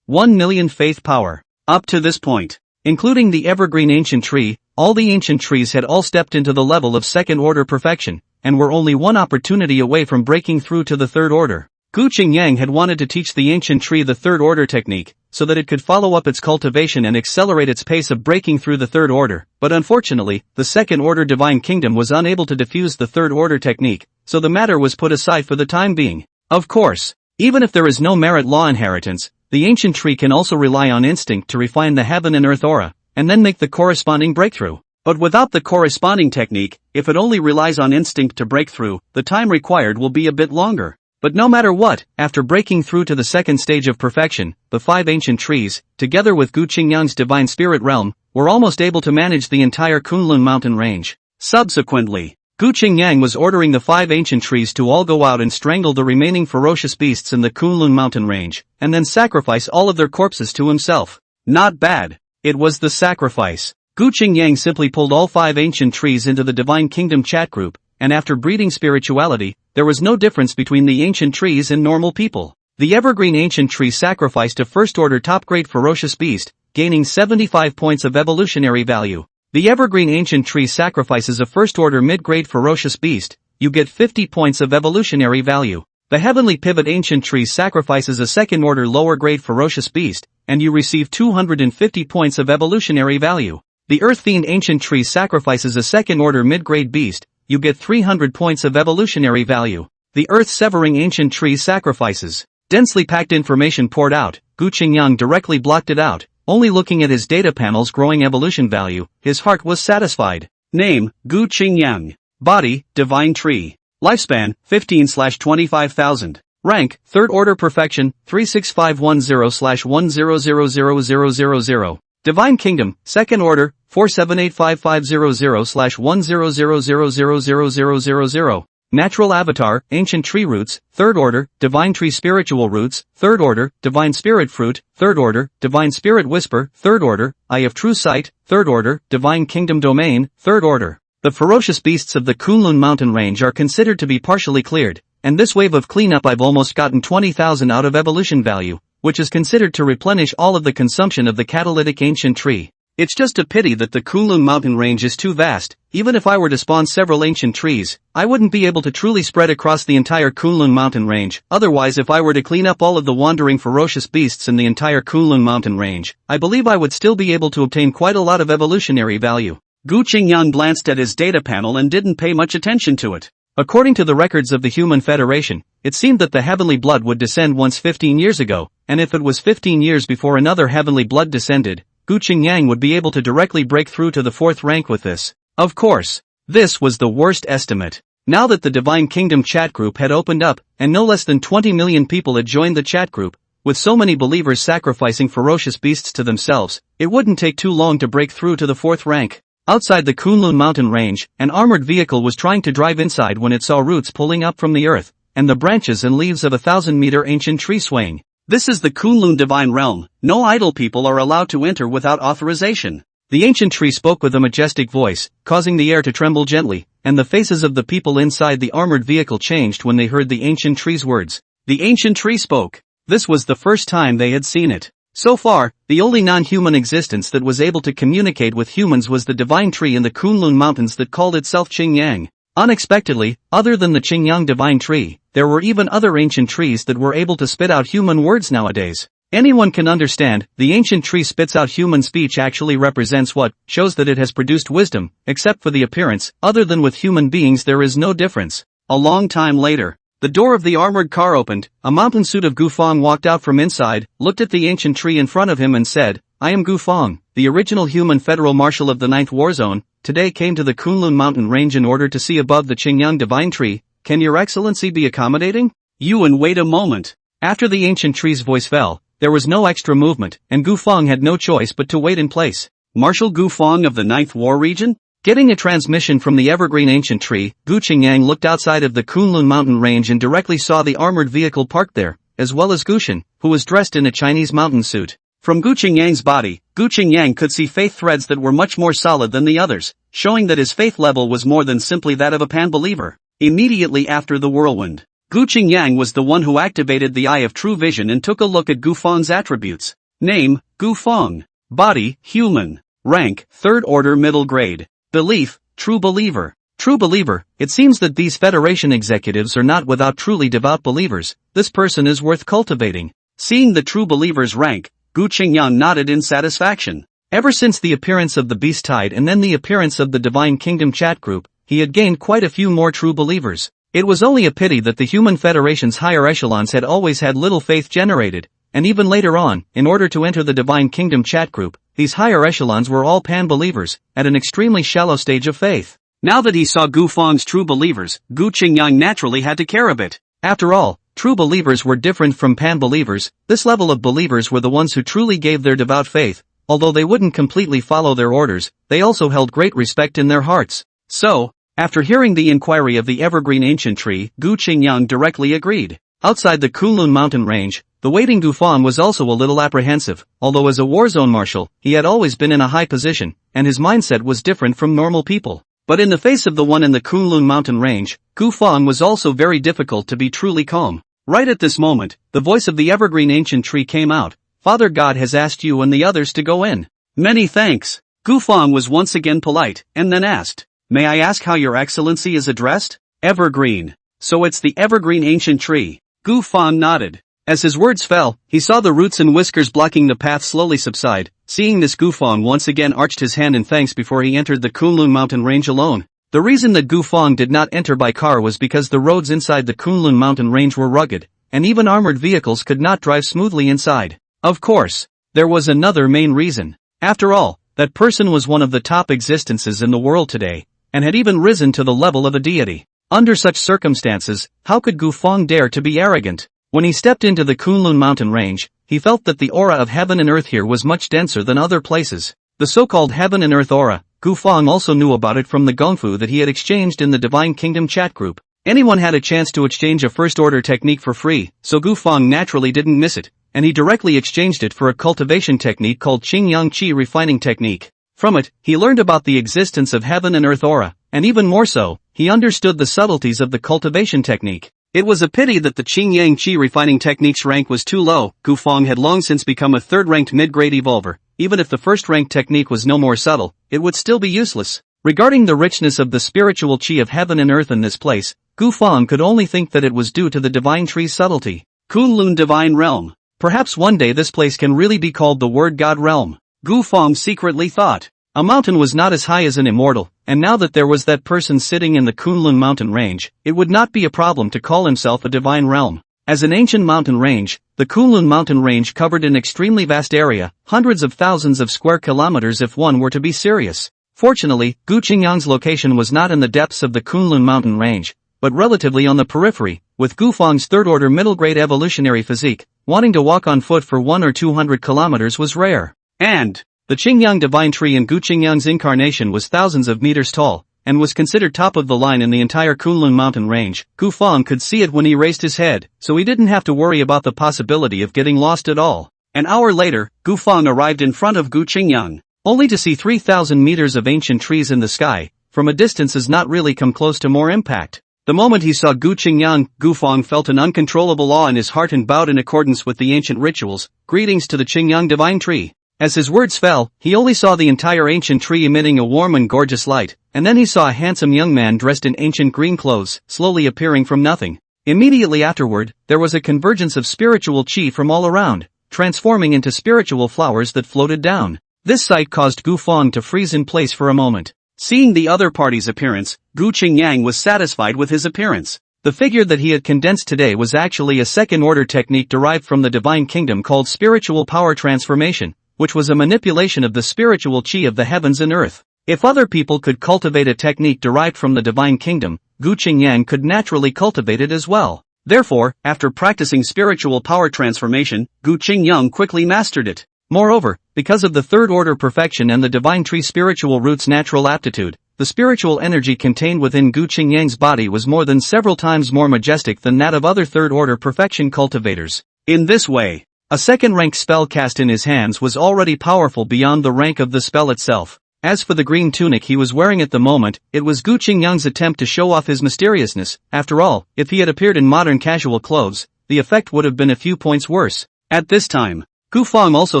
1 million faith power. Up to this point, including the Evergreen Ancient Tree, all the ancient trees had all stepped into the level of second-order perfection, and were only one opportunity away from breaking through to the third order. Gu Qingyang had wanted to teach the ancient tree the third order technique, so that it could follow up its cultivation and accelerate its pace of breaking through the third order, but unfortunately, the second order divine kingdom was unable to diffuse the third order technique, so the matter was put aside for the time being. Of course, even if there is no merit law inheritance, the ancient tree can also rely on instinct to refine the heaven and earth aura, and then make the corresponding breakthrough. But without the corresponding technique, if it only relies on instinct to break through, the time required will be a bit longer. But no matter what, after breaking through to the second stage of perfection, the 5 ancient trees, together with Gu Qingyang's divine spirit realm, were almost able to manage the entire Kunlun mountain range. Subsequently, Gu Qingyang was ordering the 5 ancient trees to all go out and strangle the remaining ferocious beasts in the Kunlun mountain range, and then sacrifice all of their corpses to himself. Not bad. It was the sacrifice. Gu Qingyang simply pulled all 5 ancient trees into the Divine Kingdom chat group, and after breeding spirituality, there was no difference between the ancient trees and normal people. The Evergreen Ancient Tree sacrificed a first-order top-grade ferocious beast, gaining 75 points of evolutionary value. The Evergreen Ancient Tree sacrifices a first-order mid-grade ferocious beast, you get 50 points of evolutionary value. The Heavenly Pivot Ancient Tree sacrifices a second-order lower-grade ferocious beast, and you receive 250 points of evolutionary value. The Earth Fiend Ancient Tree sacrifices a second-order mid-grade beast, you get 300 points of evolutionary value. The Earth Severing Ancient Tree sacrifices. Densely packed information poured out, Gu Qingyang directly blocked it out, only looking at his data panel's growing evolution value, his heart was satisfied. Name, Gu Qingyang. Body, Divine Tree. Lifespan, 15/25,000. Rank, Third Order Perfection, 36510/10000000. Divine Kingdom, Second Order, 4785500/1000000000. Natural Avatar, Ancient Tree Roots, Third Order, Divine Tree Spiritual Roots, Third Order, Divine Spirit Fruit, Third Order, Divine Spirit Whisper, Third Order, Eye of True Sight, Third Order, Divine Kingdom Domain, Third Order. The ferocious beasts of the Kunlun mountain range are considered to be partially cleared, and this wave of cleanup I've almost gotten 20,000 out of evolution value, which is considered to replenish all of the consumption of the catalytic ancient tree. It's just a pity that the Kunlun mountain range is too vast. Even if I were to spawn several ancient trees, I wouldn't be able to truly spread across the entire Kunlun mountain range. Otherwise, if I were to clean up all of the wandering ferocious beasts in the entire Kunlun mountain range, I believe I would still be able to obtain quite a lot of evolutionary value. Gu Qingyang glanced at his data panel and didn't pay much attention to it. According to the records of the Human Federation, it seemed that the heavenly blood would descend once 15 years ago, and if it was 15 years before another heavenly blood descended, Gu Qingyang would be able to directly break through to the 4th rank with this. Of course, this was the worst estimate. Now that the Divine Kingdom chat group had opened up, and no less than 20 million people had joined the chat group, with so many believers sacrificing ferocious beasts to themselves, it wouldn't take too long to break through to the 4th rank. Outside the Kunlun mountain range, an armored vehicle was trying to drive inside when it saw roots pulling up from the earth, and the branches and leaves of a 1,000-meter ancient tree swaying. This is the Kunlun Divine Realm. No idle people are allowed to enter without authorization. The ancient tree spoke with a majestic voice, causing the air to tremble gently, and the faces of the people inside the armored vehicle changed when they heard the ancient tree's words. The ancient tree spoke. This was the first time they had seen it. So far, the only non-human existence that was able to communicate with humans was the divine tree in the Kunlun Mountains that called itself Qingyang. Unexpectedly, other than the Qingyang divine tree, there were even other ancient trees that were able to spit out human words nowadays. Anyone can understand, the ancient tree spits out human speech actually represents what, shows that it has produced wisdom, except for the appearance, other than with human beings there is no difference. A long time later, the door of the armored car opened, a mountain suit of Gufang walked out from inside, looked at the ancient tree in front of him and said, I am Gufang, the original human federal marshal of the 9th war zone, today came to the Kunlun mountain range in order to see above the Qingyang divine tree, can your excellency be accommodating? Yuan, wait a moment. After the ancient tree's voice fell, there was no extra movement, and Gufang had no choice but to wait in place. Marshal Gufang of the 9th War region? Getting a transmission from the evergreen ancient tree, Gu Qingyang looked outside of the Kunlun mountain range and directly saw the armored vehicle parked there, as well as Gushin, who was dressed in a Chinese mountain suit. From Gu Qingyang's body, Gu Qingyang could see faith threads that were much more solid than the others, showing that his faith level was more than simply that of a pan-believer. Immediately after the whirlwind, Gu Qingyang was the one who activated the Eye of True Vision and took a look at Gufang's attributes. Name, Gufang. Body, human. Rank, 3rd order middle grade. Belief, true believer. True believer, it seems that these Federation executives are not without truly devout believers, this person is worth cultivating. Seeing the true believer's rank, Gu Qingyang nodded in satisfaction. Ever since the appearance of the Beast Tide and then the appearance of the Divine Kingdom chat group, he had gained quite a few more true believers. It was only a pity that the Human Federation's higher echelons had always had little faith generated, and even later on, in order to enter the Divine Kingdom chat group, these higher echelons were all pan-believers, at an extremely shallow stage of faith. Now that he saw Gufang's true believers, Gu Qingyang naturally had to care a bit. After all, true believers were different from pan-believers, this level of believers were the ones who truly gave their devout faith, although they wouldn't completely follow their orders, they also held great respect in their hearts. So, after hearing the inquiry of the evergreen ancient tree, Gu Qingyang directly agreed. Outside the Kunlun mountain range, the waiting Gufang was also a little apprehensive, although as a warzone marshal, he had always been in a high position, and his mindset was different from normal people. But in the face of the one in the Kunlun mountain range, Gufang was also very difficult to be truly calm. Right at this moment, the voice of the evergreen ancient tree came out, Father God has asked you and the others to go in. Many thanks. Gufang was once again polite, and then asked, may I ask how your excellency is addressed? Evergreen. So it's the evergreen ancient tree. Gufang nodded. As his words fell, he saw the roots and whiskers blocking the path slowly subside. Seeing this, Gufang once again arched his hand in thanks before he entered the Kunlun mountain range alone. The reason that Gufang did not enter by car was because the roads inside the Kunlun mountain range were rugged, and even armored vehicles could not drive smoothly inside. Of course, there was another main reason. After all, that person was one of the top existences in the world today, and had even risen to the level of a deity. Under such circumstances, how could Gufang dare to be arrogant? When he stepped into the Kunlun mountain range, he felt that the aura of heaven and earth here was much denser than other places. The so-called heaven and earth aura, Gufang also knew about it from the gongfu that he had exchanged in the Divine Kingdom chat group. Anyone had a chance to exchange a first-order technique for free, so Gufang naturally didn't miss it, and he directly exchanged it for a cultivation technique called Qingyang Qi refining technique. From it, he learned about the existence of heaven and earth aura, and even more so, he understood the subtleties of the cultivation technique. It was a pity that the Qingyang Qi refining technique's rank was too low. Gufang had long since become a third-ranked mid-grade evolver. Even if the first-ranked technique was no more subtle, it would still be useless. Regarding the richness of the spiritual Qi of heaven and earth in this place, Gufang could only think that it was due to the divine tree's subtlety. Kunlun Divine Realm. Perhaps one day this place can really be called the Word God Realm. Gufang secretly thought. A mountain was not as high as an immortal, and now that there was that person sitting in the Kunlun mountain range, it would not be a problem to call himself a divine realm. As an ancient mountain range, the Kunlun mountain range covered an extremely vast area, hundreds of thousands of square kilometers if one were to be serious. Fortunately, Gu Qingyang's location was not in the depths of the Kunlun mountain range, but relatively on the periphery. With Gufang's third-order middle-grade evolutionary physique, wanting to walk on foot for 100 or 200 kilometers was rare. And the Qingyang divine tree in Gu Qingyang's incarnation was thousands of meters tall, and was considered top of the line in the entire Kunlun mountain range. Gufang could see it when he raised his head, so he didn't have to worry about the possibility of getting lost at all. An hour later, Gufang arrived in front of Gu Qingyang, only to see 3,000 meters of ancient trees in the sky. From a distance has not really come close to more impact. The moment he saw Gu Qingyang, Gufang felt an uncontrollable awe in his heart and bowed in accordance with the ancient rituals. Greetings to the Qingyang divine tree. As his words fell, he only saw the entire ancient tree emitting a warm and gorgeous light, and then he saw a handsome young man dressed in ancient green clothes, slowly appearing from nothing. Immediately afterward, there was a convergence of spiritual chi from all around, transforming into spiritual flowers that floated down. This sight caused Gu Feng to freeze in place for a moment. Seeing the other party's appearance, Gu Qingyang was satisfied with his appearance. The figure that he had condensed today was actually a second-order technique derived from the Divine Kingdom called spiritual power transformation, which was a manipulation of the spiritual chi of the heavens and earth. If other people could cultivate a technique derived from the Divine Kingdom, Gu Qingyang could naturally cultivate it as well. Therefore, after practicing spiritual power transformation, Gu Qingyang quickly mastered it. Moreover, because of the third-order perfection and the Divine Tree spiritual root's natural aptitude, the spiritual energy contained within Gu Qingyang's body was more than several times more majestic than that of other third-order perfection cultivators. In this way, a second-rank spell cast in his hands was already powerful beyond the rank of the spell itself. As for the green tunic he was wearing at the moment, it was Gu Qingyang's attempt to show off his mysteriousness. After all, if he had appeared in modern casual clothes, the effect would have been a few points worse. At this time, Gu Feng also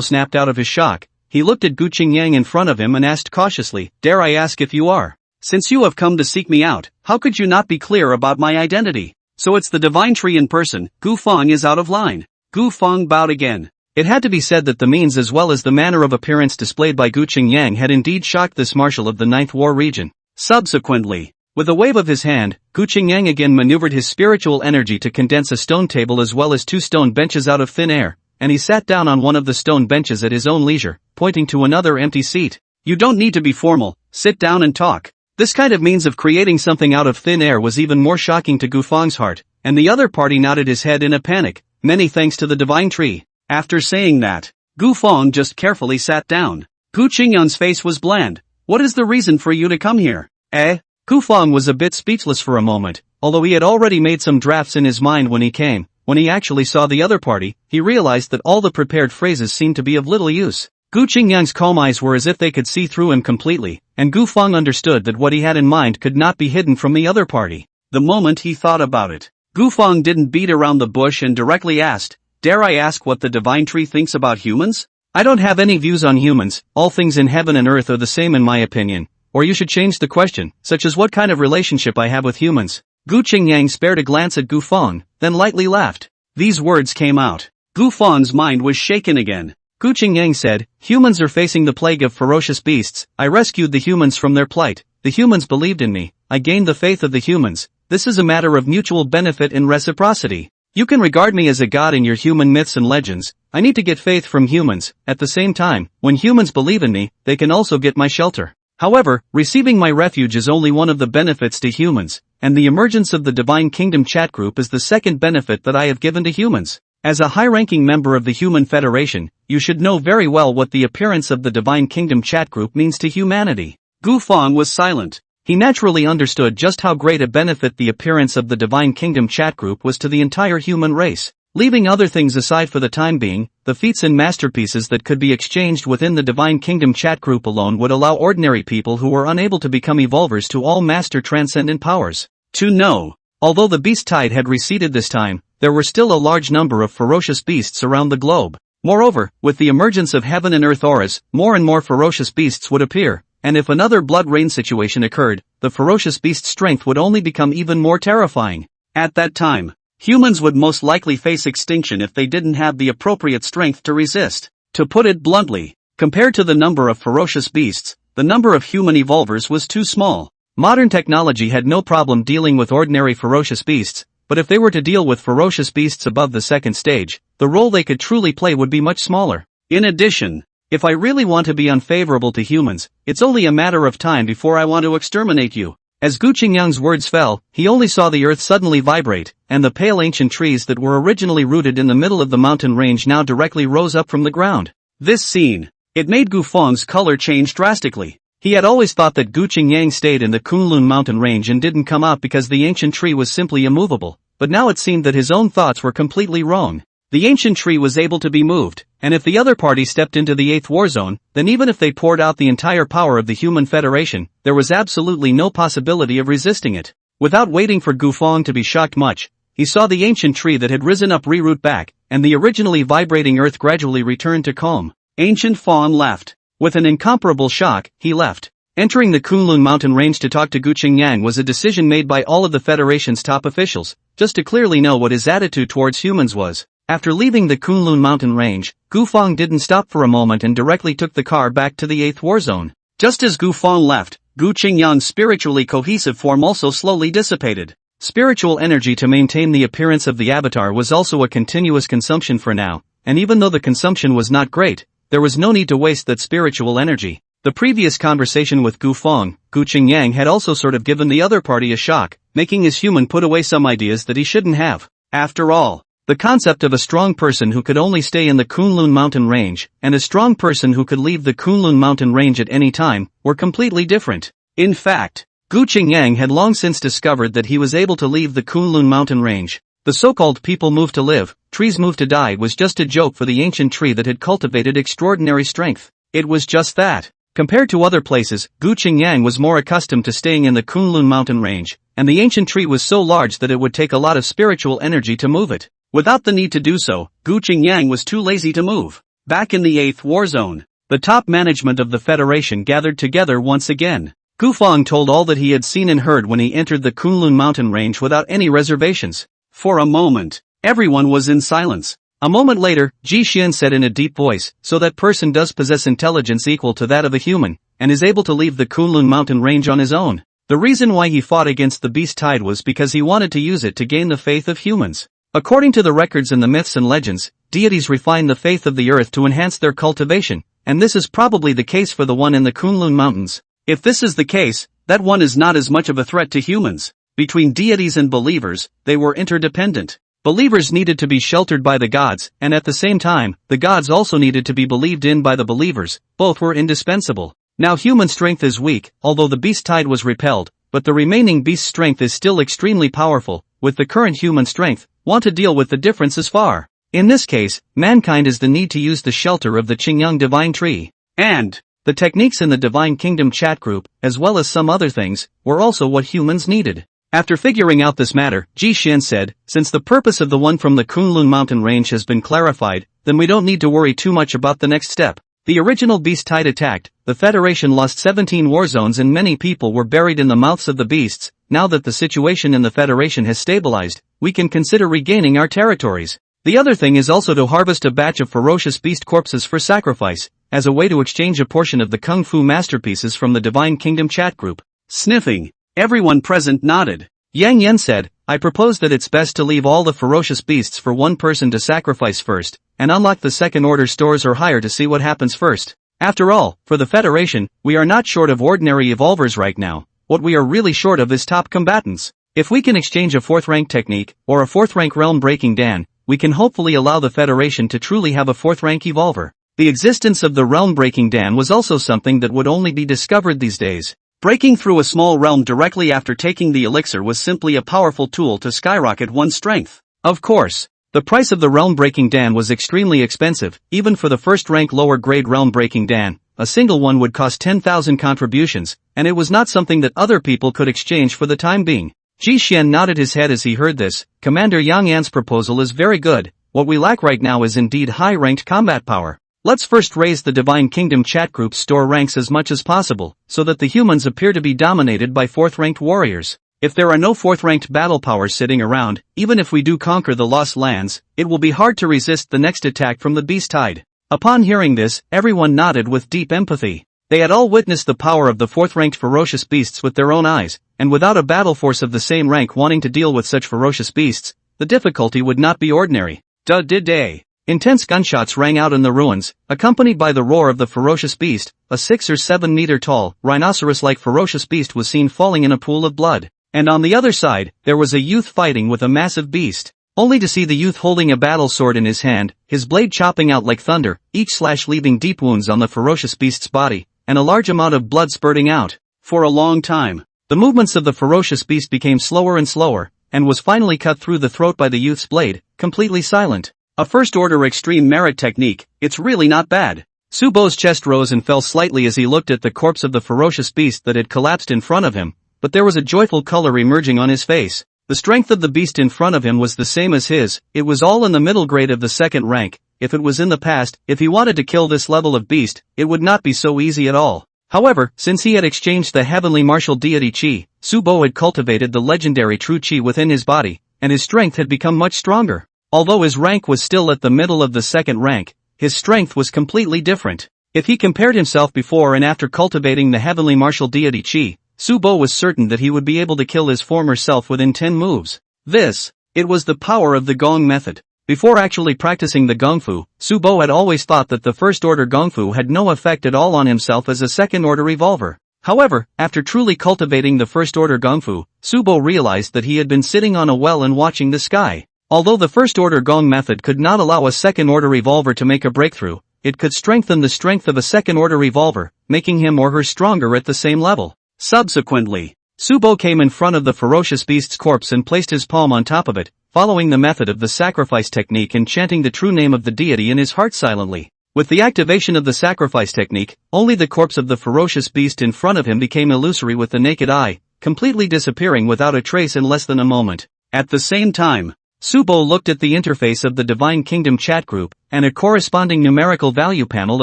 snapped out of his shock. He looked at Gu Qingyang in front of him and asked cautiously, "Dare I ask if you are? Since you have come to seek me out, how could you not be clear about my identity?" So it's the Divine Tree in person. Gu Feng is out of line. Gu Feng bowed again. It had to be said that the means as well as the manner of appearance displayed by Gu Qingyang had indeed shocked this marshal of the Ninth War region. Subsequently, with a wave of his hand, Gu Qingyang again maneuvered his spiritual energy to condense a stone table as well as 2 stone benches out of thin air, and he sat down on one of the stone benches at his own leisure, pointing to another empty seat. "You don't need to be formal, sit down and talk." This kind of means of creating something out of thin air was even more shocking to Gu Feng's heart, and the other party nodded his head in a panic. "Many thanks to the Divine Tree." After saying that, Gu Feng just carefully sat down. Gu Qingyang's face was bland. "What is the reason for you to come here?" Gu Feng was a bit speechless for a moment, although he had already made some drafts in his mind when he came. When he actually saw the other party, he realized that all the prepared phrases seemed to be of little use. Gu Qingyang's calm eyes were as if they could see through him completely, and Gu Feng understood that what he had in mind could not be hidden from the other party. The moment he thought about it, Gu Feng didn't beat around the bush and directly asked, "Dare I ask what the Divine Tree thinks about humans?" "I don't have any views on humans, all things in heaven and earth are the same in my opinion, or you should change the question, such as what kind of relationship I have with humans." Gu Qingyang spared a glance at Gu Feng, then lightly laughed. These words came out. Gu Feng's mind was shaken again. Gu Qingyang said, "Humans are facing the plague of ferocious beasts. I rescued the humans from their plight. The humans believed in me. I gained the faith of the humans. This is a matter of mutual benefit and reciprocity. You can regard me as a god in your human myths and legends. I need to get faith from humans. At the same time, when humans believe in me, they can also get my shelter. However, receiving my refuge is only one of the benefits to humans, and the emergence of the Divine Kingdom chat group is the second benefit that I have given to humans. As a high-ranking member of the Human Federation, you should know very well what the appearance of the Divine Kingdom chat group means to humanity." Gu Feng was silent. He naturally understood just how great a benefit the appearance of the Divine Kingdom chat group was to the entire human race. Leaving other things aside for the time being, the feats and masterpieces that could be exchanged within the Divine Kingdom chat group alone would allow ordinary people who were unable to become evolvers to all master transcendent powers. To know, although the beast tide had receded this time, there were still a large number of ferocious beasts around the globe. Moreover, with the emergence of heaven and earth auras, more and more ferocious beasts would appear. And if another blood rain situation occurred, the ferocious beast's strength would only become even more terrifying. At that time, humans would most likely face extinction if they didn't have the appropriate strength to resist. To put it bluntly, compared to the number of ferocious beasts, the number of human evolvers was too small. Modern technology had no problem dealing with ordinary ferocious beasts, but if they were to deal with ferocious beasts above the second stage, the role they could truly play would be much smaller. In addition, if I really want to be unfavorable to humans, it's only a matter of time before I want to exterminate you. As Gu Qingyang's words fell, he only saw the earth suddenly vibrate, and the pale ancient trees that were originally rooted in the middle of the mountain range now directly rose up from the ground. This scene, it made Gu Feng's color change drastically. He had always thought that Gu Qingyang stayed in the Kunlun mountain range and didn't come out because the ancient tree was simply immovable, but now it seemed that his own thoughts were completely wrong. The ancient tree was able to be moved, and if the other party stepped into the 8th war zone, then even if they poured out the entire power of the Human Federation, there was absolutely no possibility of resisting it. Without waiting for Gu Feng to be shocked much, he saw the ancient tree that had risen up reroot back, and the originally vibrating earth gradually returned to calm. Ancient Fawn laughed. With an incomparable shock, he left. Entering the Kunlun mountain range to talk to Gu Qingyang was a decision made by all of the Federation's top officials, just to clearly know what his attitude towards humans was. After leaving the Kunlun mountain range, Gu Feng didn't stop for a moment and directly took the car back to the 8th war zone. Just as Gu Feng left, Gu Qingyang's spiritually cohesive form also slowly dissipated. Spiritual energy to maintain the appearance of the avatar was also a continuous consumption for now, and even though the consumption was not great, there was no need to waste that spiritual energy. The previous conversation with Gu Feng, Gu Qingyang had also sort of given the other party a shock, making his human put away some ideas that he shouldn't have. After all, the concept of a strong person who could only stay in the Kunlun mountain range, and a strong person who could leave the Kunlun mountain range at any time, were completely different. In fact, Gu Qingyang had long since discovered that he was able to leave the Kunlun mountain range. The so-called people move to live, trees move to die was just a joke for the ancient tree that had cultivated extraordinary strength. It was just that. Compared to other places, Gu Qingyang was more accustomed to staying in the Kunlun mountain range, and the ancient tree was so large that it would take a lot of spiritual energy to move it. Without the need to do so, Gu Qingyang was too lazy to move. Back in the 8th war zone, the top management of the Federation gathered together once again. Gu Feng told all that he had seen and heard when he entered the Kunlun mountain range without any reservations. For a moment, everyone was in silence. A moment later, Ji Xian said in a deep voice, "So that person does possess intelligence equal to that of a human, and is able to leave the Kunlun mountain range on his own. The reason why he fought against the beast tide was because he wanted to use it to gain the faith of humans. According to the records and the myths and legends, deities refine the faith of the earth to enhance their cultivation, and this is probably the case for the one in the Kunlun mountains. If this is the case, that one is not as much of a threat to humans. Between deities and believers, they were interdependent. Believers needed to be sheltered by the gods, and at the same time, the gods also needed to be believed in by the believers. Both were indispensable. Now human strength is weak, although the beast tide was repelled, but the remaining beast's strength is still extremely powerful. With the current human strength, want to deal with the difference is far. In this case, mankind is the need to use the shelter of the Qingyang divine tree. And the techniques in the Divine Kingdom chat group, as well as some other things, were also what humans needed. After figuring out this matter, Ji Xian said, "Since the purpose of the one from the Kunlun mountain range has been clarified, then we don't need to worry too much about the next step. The original beast tide attacked, the Federation lost 17 war zones and many people were buried in the mouths of the beasts. Now that the situation in the Federation has stabilized, we can consider regaining our territories. The other thing is also to harvest a batch of ferocious beast corpses for sacrifice, as a way to exchange a portion of the Kung Fu masterpieces from the Divine Kingdom chat group." Sniffing, everyone present nodded. Yang Yan said, "I propose that it's best to leave all the ferocious beasts for one person to sacrifice first, and unlock the second-order stores or higher to see what happens first. After all, for the Federation, we are not short of ordinary evolvers right now. What we are really short of is top combatants. If we can exchange a 4th-rank technique, or a 4th-rank realm-breaking Dan, we can hopefully allow the Federation to truly have a 4th-rank evolver." The existence of the realm-breaking Dan was also something that would only be discovered these days. Breaking through a small realm directly after taking the elixir was simply a powerful tool to skyrocket one's strength. Of course, the price of the realm-breaking Dan was extremely expensive, even for the first-rank lower-grade realm-breaking Dan. A single one would cost 10,000 contributions, and it was not something that other people could exchange for the time being. Ji Xian nodded his head as he heard this. "Commander Yang Yan's proposal is very good. What we lack right now is indeed high-ranked combat power. Let's first raise the Divine Kingdom chat group's store ranks as much as possible, so that the humans appear to be dominated by 4th-ranked warriors. If there are no 4th-ranked battle powers sitting around, even if we do conquer the Lost Lands, it will be hard to resist the next attack from the beast tide." Upon hearing this, everyone nodded with deep empathy. They had all witnessed the power of the 4th-ranked ferocious beasts with their own eyes, and without a battle force of the same rank wanting to deal with such ferocious beasts, the difficulty would not be ordinary. Day. Intense gunshots rang out in the ruins, accompanied by the roar of the ferocious beast. A 6 or 7 meter tall, rhinoceros-like ferocious beast was seen falling in a pool of blood. And on the other side, there was a youth fighting with a massive beast. Only to see the youth holding a battle sword in his hand, his blade chopping out like thunder, each slash leaving deep wounds on the ferocious beast's body, and a large amount of blood spurting out. For a long time, the movements of the ferocious beast became slower and slower, and was finally cut through the throat by the youth's blade, completely silent. A first-order extreme merit technique, it's really not bad. Su Bo's chest rose and fell slightly as he looked at the corpse of the ferocious beast that had collapsed in front of him, but there was a joyful color emerging on his face. The strength of the beast in front of him was the same as his. It was all in the middle grade of the 2nd rank. If it was in the past, if he wanted to kill this level of beast, it would not be so easy at all. However, since he had exchanged the heavenly martial deity Qi, Subo had cultivated the legendary true Qi within his body, and his strength had become much stronger. Although his rank was still at the middle of the second rank, his strength was completely different. If he compared himself before and after cultivating the heavenly martial deity Qi, Subo was certain that he would be able to kill his former self within 10 moves. It was the power of the Gong method. Before actually practicing the Gongfu, Subo had always thought that the first-order Gongfu had no effect at all on himself as a second-order revolver. However, after truly cultivating the first-order Gongfu, Subo realized that he had been sitting on a well and watching the sky. Although the first-order Gong method could not allow a second-order revolver to make a breakthrough, it could strengthen the strength of a second-order revolver, making him or her stronger at the same level. Subsequently, Subo came in front of the ferocious beast's corpse and placed his palm on top of it, following the method of the sacrifice technique and chanting the true name of the deity in his heart silently. With the activation of the sacrifice technique, only the corpse of the ferocious beast in front of him became illusory with the naked eye, completely disappearing without a trace in less than a moment. At the same time, Subo looked at the interface of the Divine Kingdom chat group, and a corresponding numerical value panel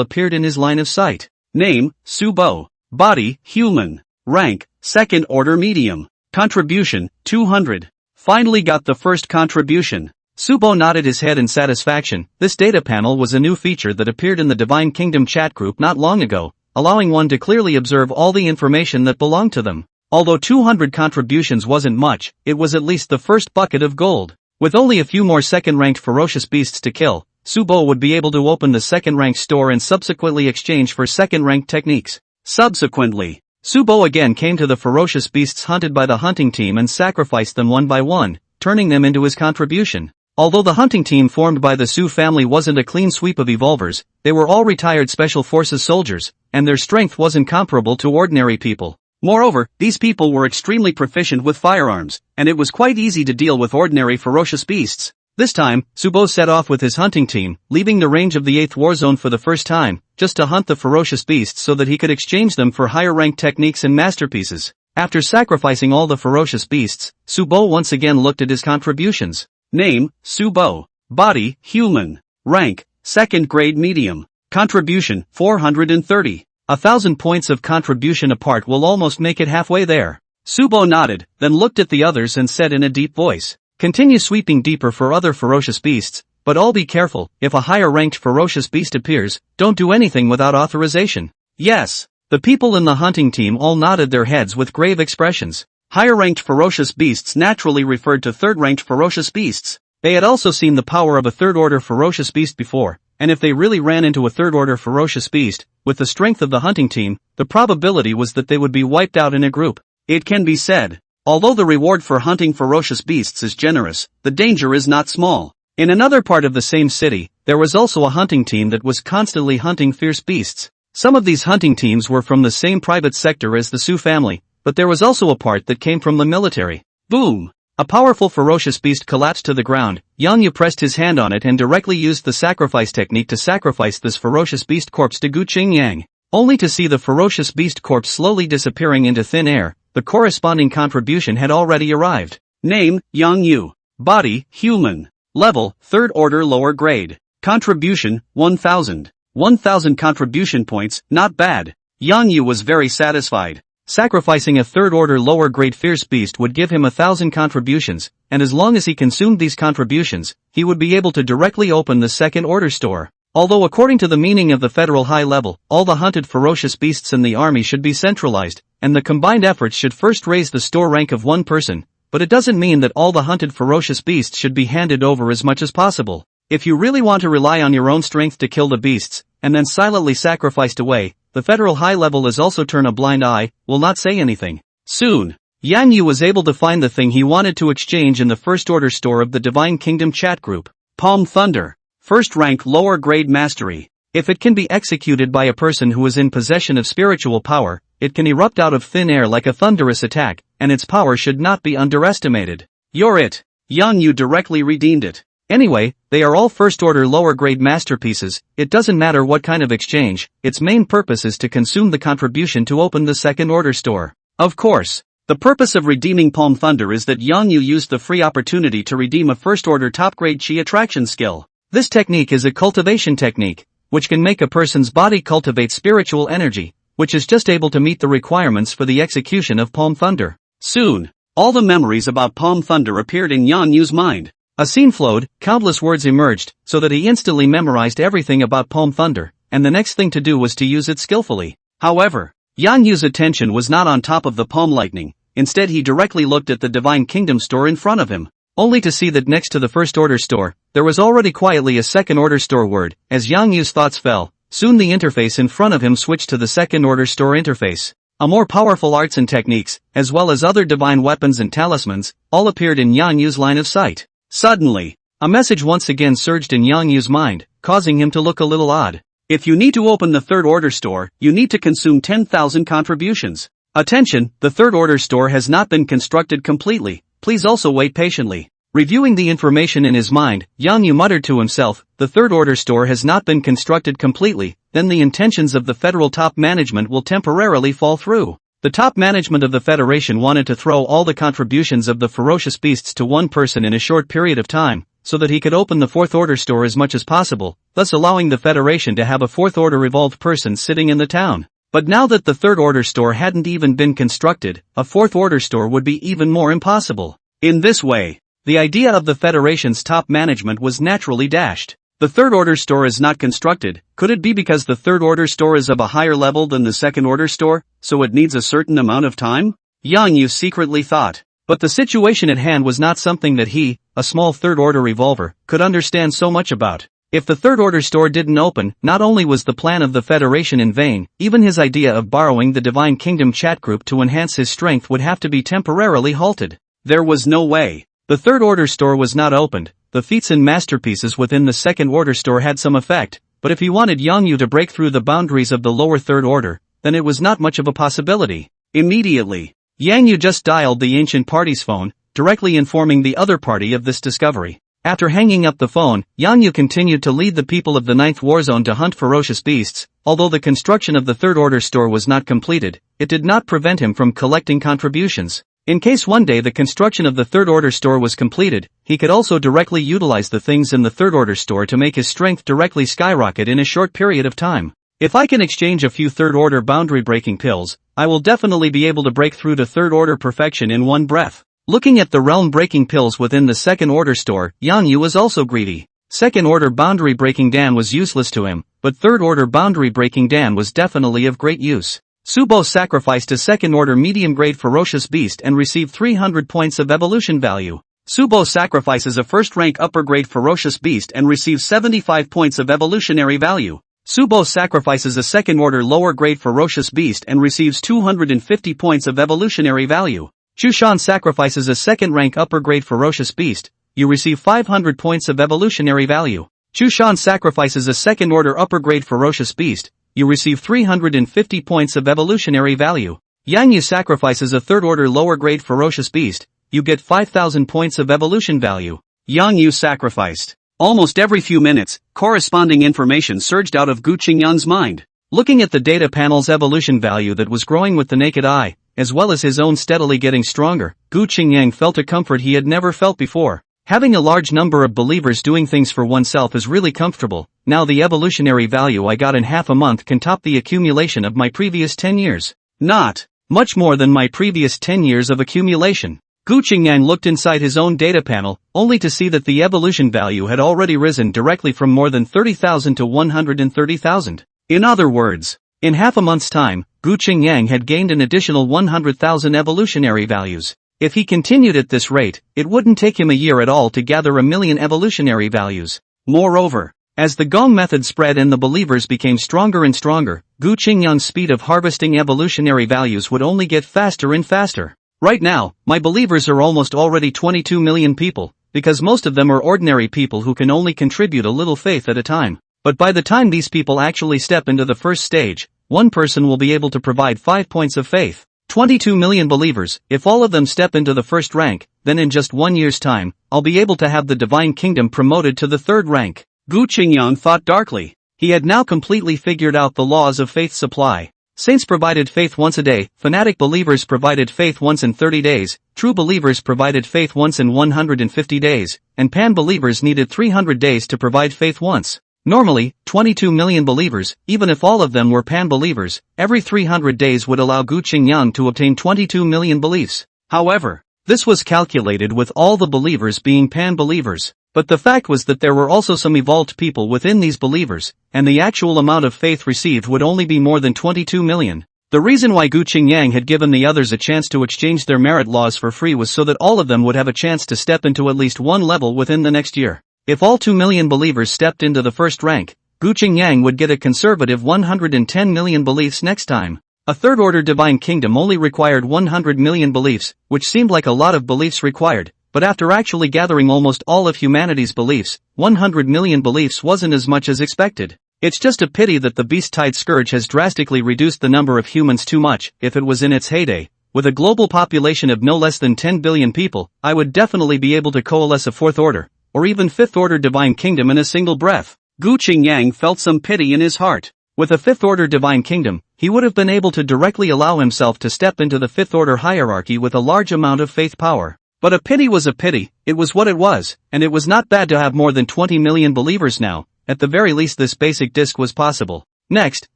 appeared in his line of sight. Name, Subo. Body, human. Rank, second order medium. Contribution, 200. Finally got the first contribution. Subo nodded his head in satisfaction. This data panel was a new feature that appeared in the Divine Kingdom chat group not long ago, allowing one to clearly observe all the information that belonged to them. Although 200 contributions wasn't much, it was at least the first bucket of gold. With only a few more second-ranked ferocious beasts to kill, Subo would be able to open the second-ranked store and subsequently exchange for second-ranked techniques. Subsequently, Subo again came to the ferocious beasts hunted by the hunting team and sacrificed them one by one, turning them into his contribution. Although the hunting team formed by the Su family wasn't a clean sweep of evolvers, they were all retired special forces soldiers, and their strength wasn't comparable to ordinary people. Moreover, these people were extremely proficient with firearms, and it was quite easy to deal with ordinary ferocious beasts. This time, Subo set off with his hunting team, leaving the range of the 8th war zone for the first time, just to hunt the ferocious beasts so that he could exchange them for higher-ranked techniques and masterpieces. After sacrificing all the ferocious beasts, Subo once again looked at his contributions. Name, Subo. Body, human. Rank, second grade medium. Contribution, 430. 1,000 points of contribution apart will almost make it halfway there. Subo nodded, then looked at the others and said in a deep voice. Continue sweeping deeper for other ferocious beasts, but all be careful, if a higher-ranked ferocious beast appears, don't do anything without authorization. Yes. The people in the hunting team all nodded their heads with grave expressions. Higher-ranked ferocious beasts naturally referred to third-ranked ferocious beasts. They had also seen the power of a third-order ferocious beast before, and if they really ran into a third-order ferocious beast, with the strength of the hunting team, the probability was that they would be wiped out in a group. It can be said, although the reward for hunting ferocious beasts is generous, the danger is not small. In another part of the same city, there was also a hunting team that was constantly hunting fierce beasts. Some of these hunting teams were from the same private sector as the Su family, but there was also a part that came from the military. Boom! A powerful ferocious beast collapsed to the ground. Yang Yu pressed his hand on it and directly used the sacrifice technique to sacrifice this ferocious beast corpse to Gu Qingyang. Only to see the ferocious beast corpse slowly disappearing into thin air, the corresponding contribution had already arrived. Name, Yang Yu. Body, human. Level, third order lower grade. Contribution, 1,000. 1,000 contribution points, not bad. Yang Yu was very satisfied. Sacrificing a third-order lower-grade fierce beast would give him 1,000 contributions, and as long as he consumed these contributions, he would be able to directly open the second-order store. Although according to the meaning of the federal high level, all the hunted ferocious beasts in the army should be centralized, and the combined efforts should first raise the store rank of one person, but it doesn't mean that all the hunted ferocious beasts should be handed over as much as possible. If you really want to rely on your own strength to kill the beasts, and then silently sacrificed away, the federal high level is also turn a blind eye, will not say anything. Soon, Yang Yu was able to find the thing he wanted to exchange in the first order store of the Divine Kingdom chat group. Palm Thunder. First rank lower grade mastery. If it can be executed by a person who is in possession of spiritual power, it can erupt out of thin air like a thunderous attack, and its power should not be underestimated. You're it. Yang Yu directly redeemed it. Anyway, they are all first-order lower-grade masterpieces. It doesn't matter what kind of exchange, its main purpose is to consume the contribution to open the second-order store. Of course, the purpose of redeeming Palm Thunder is that Yang Yu used the free opportunity to redeem a first-order top-grade Qi attraction skill. This technique is a cultivation technique, which can make a person's body cultivate spiritual energy, which is just able to meet the requirements for the execution of Palm Thunder. Soon, all the memories about Palm Thunder appeared in Yang Yu's mind. A scene flowed, countless words emerged, so that he instantly memorized everything about Palm Thunder, and the next thing to do was to use it skillfully. However, Yang Yu's attention was not on top of the Palm Lightning. Instead, he directly looked at the Divine Kingdom store in front of him, only to see that next to the first order store, there was already quietly a second order store word. As Yang Yu's thoughts fell, soon the interface in front of him switched to the second order store interface. A more powerful arts and techniques, as well as other divine weapons and talismans, all appeared in Yang Yu's line of sight. Suddenly, a message once again surged in Yang Yu's mind, causing him to look a little odd. If you need to open the third order store, you need to consume 10,000 contributions. Attention, the third order store has not been constructed completely, please also wait patiently. Reviewing the information in his mind, Yang Yu muttered to himself, the third order store has not been constructed completely, then the intentions of the federal top management will temporarily fall through. The top management of the Federation wanted to throw all the contributions of the ferocious beasts to one person in a short period of time, so that he could open the fourth order store as much as possible, thus allowing the Federation to have a fourth order evolved person sitting in the town. But now that the third order store hadn't even been constructed, a fourth order store would be even more impossible. In this way, the idea of the Federation's top management was naturally dashed. The third order store is not constructed. Could it be because the third order store is of a higher level than the second order store, so it needs a certain amount of time? Yang Yu secretly thought. But the situation at hand was not something that he, a small third order revolver, could understand so much about. If the third order store didn't open, not only was the plan of the Federation in vain, even his idea of borrowing the Divine Kingdom chat group to enhance his strength would have to be temporarily halted. There was no way. The third order store was not opened. The feats and masterpieces within the second order store had some effect, but if he wanted Yang Yu to break through the boundaries of the lower third order, then it was not much of a possibility. Immediately, Yang Yu just dialed the ancient party's phone, directly informing the other party of this discovery. After hanging up the phone, Yang Yu continued to lead the people of the 9th war zone to hunt ferocious beasts. Although the construction of the third order store was not completed, it did not prevent him from collecting contributions. In case one day the construction of the third order store was completed, he could also directly utilize the things in the third order store to make his strength directly skyrocket in a short period of time. If I can exchange a few third order boundary breaking pills, I will definitely be able to break through to third order perfection in one breath. Looking at the realm breaking pills within the second order store, Yang Yu was also greedy. Second order boundary breaking Dan was useless to him, but third order boundary breaking Dan was definitely of great use. Subo sacrificed a second-order medium-grade ferocious beast and received 300 points of evolution value. Subo sacrifices a first-rank upper-grade ferocious beast and receives 75 points of evolutionary value. Subo sacrifices a second-order lower-grade ferocious beast and receives 250 points of evolutionary value. Chushan sacrifices a second-rank upper-grade ferocious beast. You receive 500 points of evolutionary value. Chushan sacrifices a second-order upper-grade ferocious beast. You receive 350 points of evolutionary value. Yang Yu sacrifices a third-order lower-grade ferocious beast. You get 5,000 points of evolution value. Yang Yu sacrificed. Almost every few minutes, corresponding information surged out of Gu Qingyan's mind. Looking at the data panel's evolution value that was growing with the naked eye, as well as his own steadily getting stronger, Gu Qingyang felt a comfort he had never felt before. Having a large number of believers doing things for oneself is really comfortable. Now the evolutionary value I got in half a month can top the accumulation of my previous 10 years. Not much more than my previous 10 years of accumulation. Gu Qingyang looked inside his own data panel, only to see that the evolution value had already risen directly from more than 30,000 to 130,000. In other words, in half a month's time, Gu Qingyang had gained an additional 100,000 evolutionary values. If he continued at this rate, it wouldn't take him a year at all to gather 1,000,000 evolutionary values. Moreover, as the Gong method spread and the believers became stronger and stronger, Gu Qingyang's speed of harvesting evolutionary values would only get faster and faster. Right now, my believers are almost already 22 million people, because most of them are ordinary people who can only contribute a little faith at a time. But by the time these people actually step into the first stage, one person will be able to provide 5 points of faith. 22 million believers, if all of them step into the first rank, then in just 1 year's time, I'll be able to have the Divine Kingdom promoted to the third rank. Gu Qingyang thought darkly. He had now completely figured out the laws of faith supply. Saints provided faith once a day, fanatic believers provided faith once in 30 days, true believers provided faith once in 150 days, and pan believers needed 300 days to provide faith once. Normally, 22 million believers, even if all of them were pan-believers, every 300 days would allow Gu Qingyang to obtain 22 million beliefs. However, this was calculated with all the believers being pan-believers. But the fact was that there were also some evolved people within these believers, and the actual amount of faith received would only be more than 22 million. The reason why Gu Qingyang had given the others a chance to exchange their merit laws for free was so that all of them would have a chance to step into at least one level within the next year. If all 2 million believers stepped into the first rank, Gu Qingyang would get a conservative 110 million beliefs next time. A third-order divine kingdom only required 100 million beliefs, which seemed like a lot of beliefs required, but after actually gathering almost all of humanity's beliefs, 100 million beliefs wasn't as much as expected. It's just a pity that the beast-tide scourge has drastically reduced the number of humans too much. If it was in its heyday, with a global population of no less than 10 billion people, I would definitely be able to coalesce a fourth-order, or even fifth-order divine kingdom in a single breath. Gu Qingyang felt some pity in his heart. With a fifth-order divine kingdom, he would have been able to directly allow himself to step into the fifth-order hierarchy with a large amount of faith power. But a pity was a pity, it was what it was, and it was not bad to have more than 20 million believers now. At the very least this basic disc was possible. Next,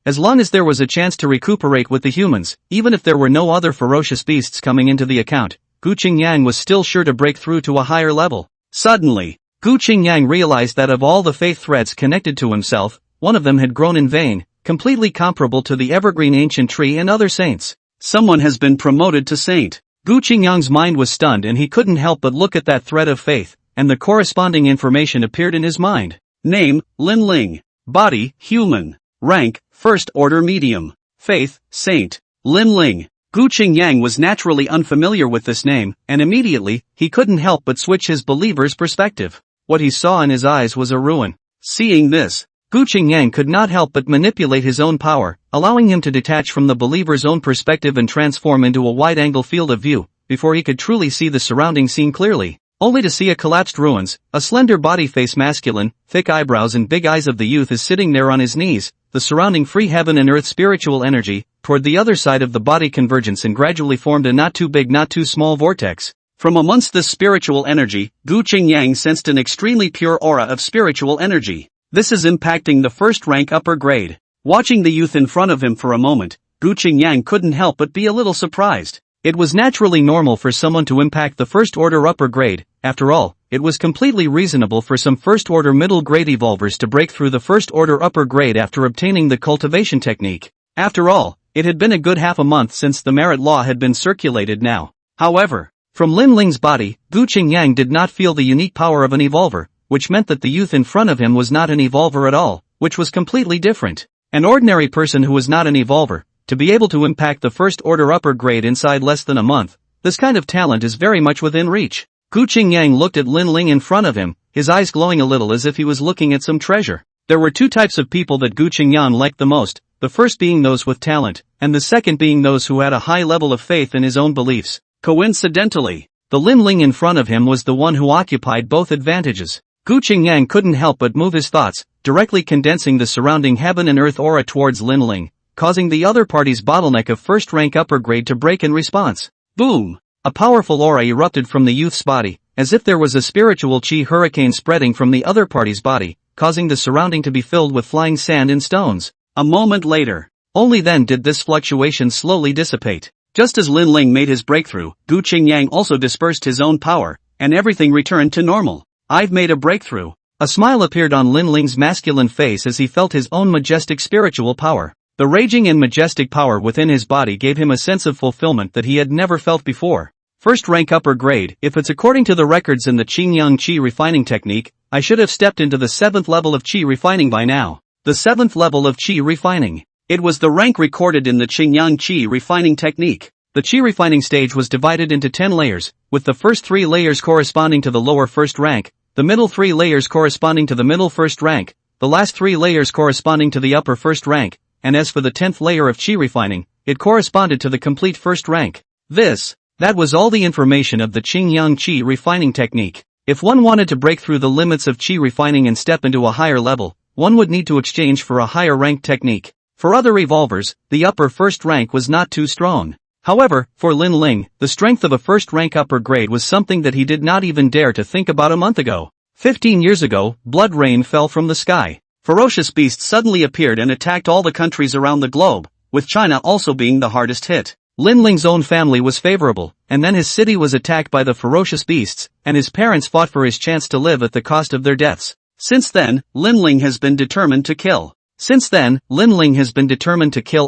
as long as there was a chance to recuperate with the humans, even if there were no other ferocious beasts coming into the account, Gu Qingyang was still sure to break through to a higher level. Suddenly, Gu Qingyang realized that of all the faith threads connected to himself, one of them had grown in vain, completely comparable to the evergreen ancient tree and other saints. Someone has been promoted to saint. Gu Qingyang's mind was stunned and he couldn't help but look at that thread of faith, and the corresponding information appeared in his mind. Name, Lin Ling. Body, human. Rank, first order medium. Faith, saint. Lin Ling. Gu Qingyang was naturally unfamiliar with this name, and immediately, he couldn't help but switch his believer's perspective. What he saw in his eyes was a ruin. Seeing this, Gu Qingyang could not help but manipulate his own power, allowing him to detach from the believer's own perspective and transform into a wide-angle field of view, before he could truly see the surrounding scene clearly, only to see a collapsed ruins. A slender body face, masculine, thick eyebrows and big eyes of the youth is sitting there on his knees, the surrounding free heaven and earth spiritual energy, toward the other side of the body convergence and gradually formed a not too big not too small vortex. From amongst this spiritual energy, Gu Qingyang sensed an extremely pure aura of spiritual energy. This is impacting the first rank upper grade. Watching the youth in front of him for a moment, Gu Qingyang couldn't help but be a little surprised. It was naturally normal for someone to impact the first order upper grade. After all, it was completely reasonable for some first order middle grade evolvers to break through the first order upper grade after obtaining the cultivation technique. After all, it had been a good half a month since the merit law had been circulated now. However, from Lin Ling's body, Gu Qingyang did not feel the unique power of an evolver, which meant that the youth in front of him was not an evolver at all, which was completely different. An ordinary person who was not an evolver, to be able to impact the first order upper grade inside less than a month, this kind of talent is very much within reach. Gu Qingyang looked at Lin Ling in front of him, his eyes glowing a little as if he was looking at some treasure. There were two types of people that Gu Qingyang liked the most, the first being those with talent, and the second being those who had a high level of faith in his own beliefs. Coincidentally, the Lin Ling in front of him was the one who occupied both advantages. Gu Qingyang couldn't help but move his thoughts, directly condensing the surrounding heaven and earth aura towards Lin Ling, causing the other party's bottleneck of first rank upper grade to break in response. Boom! A powerful aura erupted from the youth's body, as if there was a spiritual chi hurricane spreading from the other party's body, causing the surrounding to be filled with flying sand and stones. A moment later, only then did this fluctuation slowly dissipate. Just as Lin Ling made his breakthrough, Gu Qingyang also dispersed his own power, and everything returned to normal. I've made a breakthrough. A smile appeared on Lin Ling's masculine face as he felt his own majestic spiritual power. The raging and majestic power within his body gave him a sense of fulfillment that he had never felt before. First rank upper grade. If it's according to the records in the Qingyang Qi refining technique, I should have stepped into the 7th level of Qi refining by now. The 7th level of Qi refining. It was the rank recorded in the Qingyang Qi refining technique. The Qi refining stage was divided into 10 layers, with the first 3 layers corresponding to the lower first rank, the middle 3 layers corresponding to the middle first rank, the last 3 layers corresponding to the upper first rank, and as for the 10th layer of Qi refining, it corresponded to the complete first rank. That was all the information of the Qingyang Qi refining technique. If one wanted to break through the limits of Qi refining and step into a higher level, one would need to exchange for a higher ranked technique. For other evolvers, the upper first rank was not too strong. However, for Lin Ling, the strength of a first rank upper grade was something that he did not even dare to think about a month ago. 15 years ago, blood rain fell from the sky. ferocious beasts suddenly appeared and attacked all the countries around the globe, with China also being the hardest hit. Lin Ling's own family was favorable, and then his city was attacked by the ferocious beasts, and his parents fought for his chance to live at the cost of their deaths. Since then, Lin Ling has been determined to kill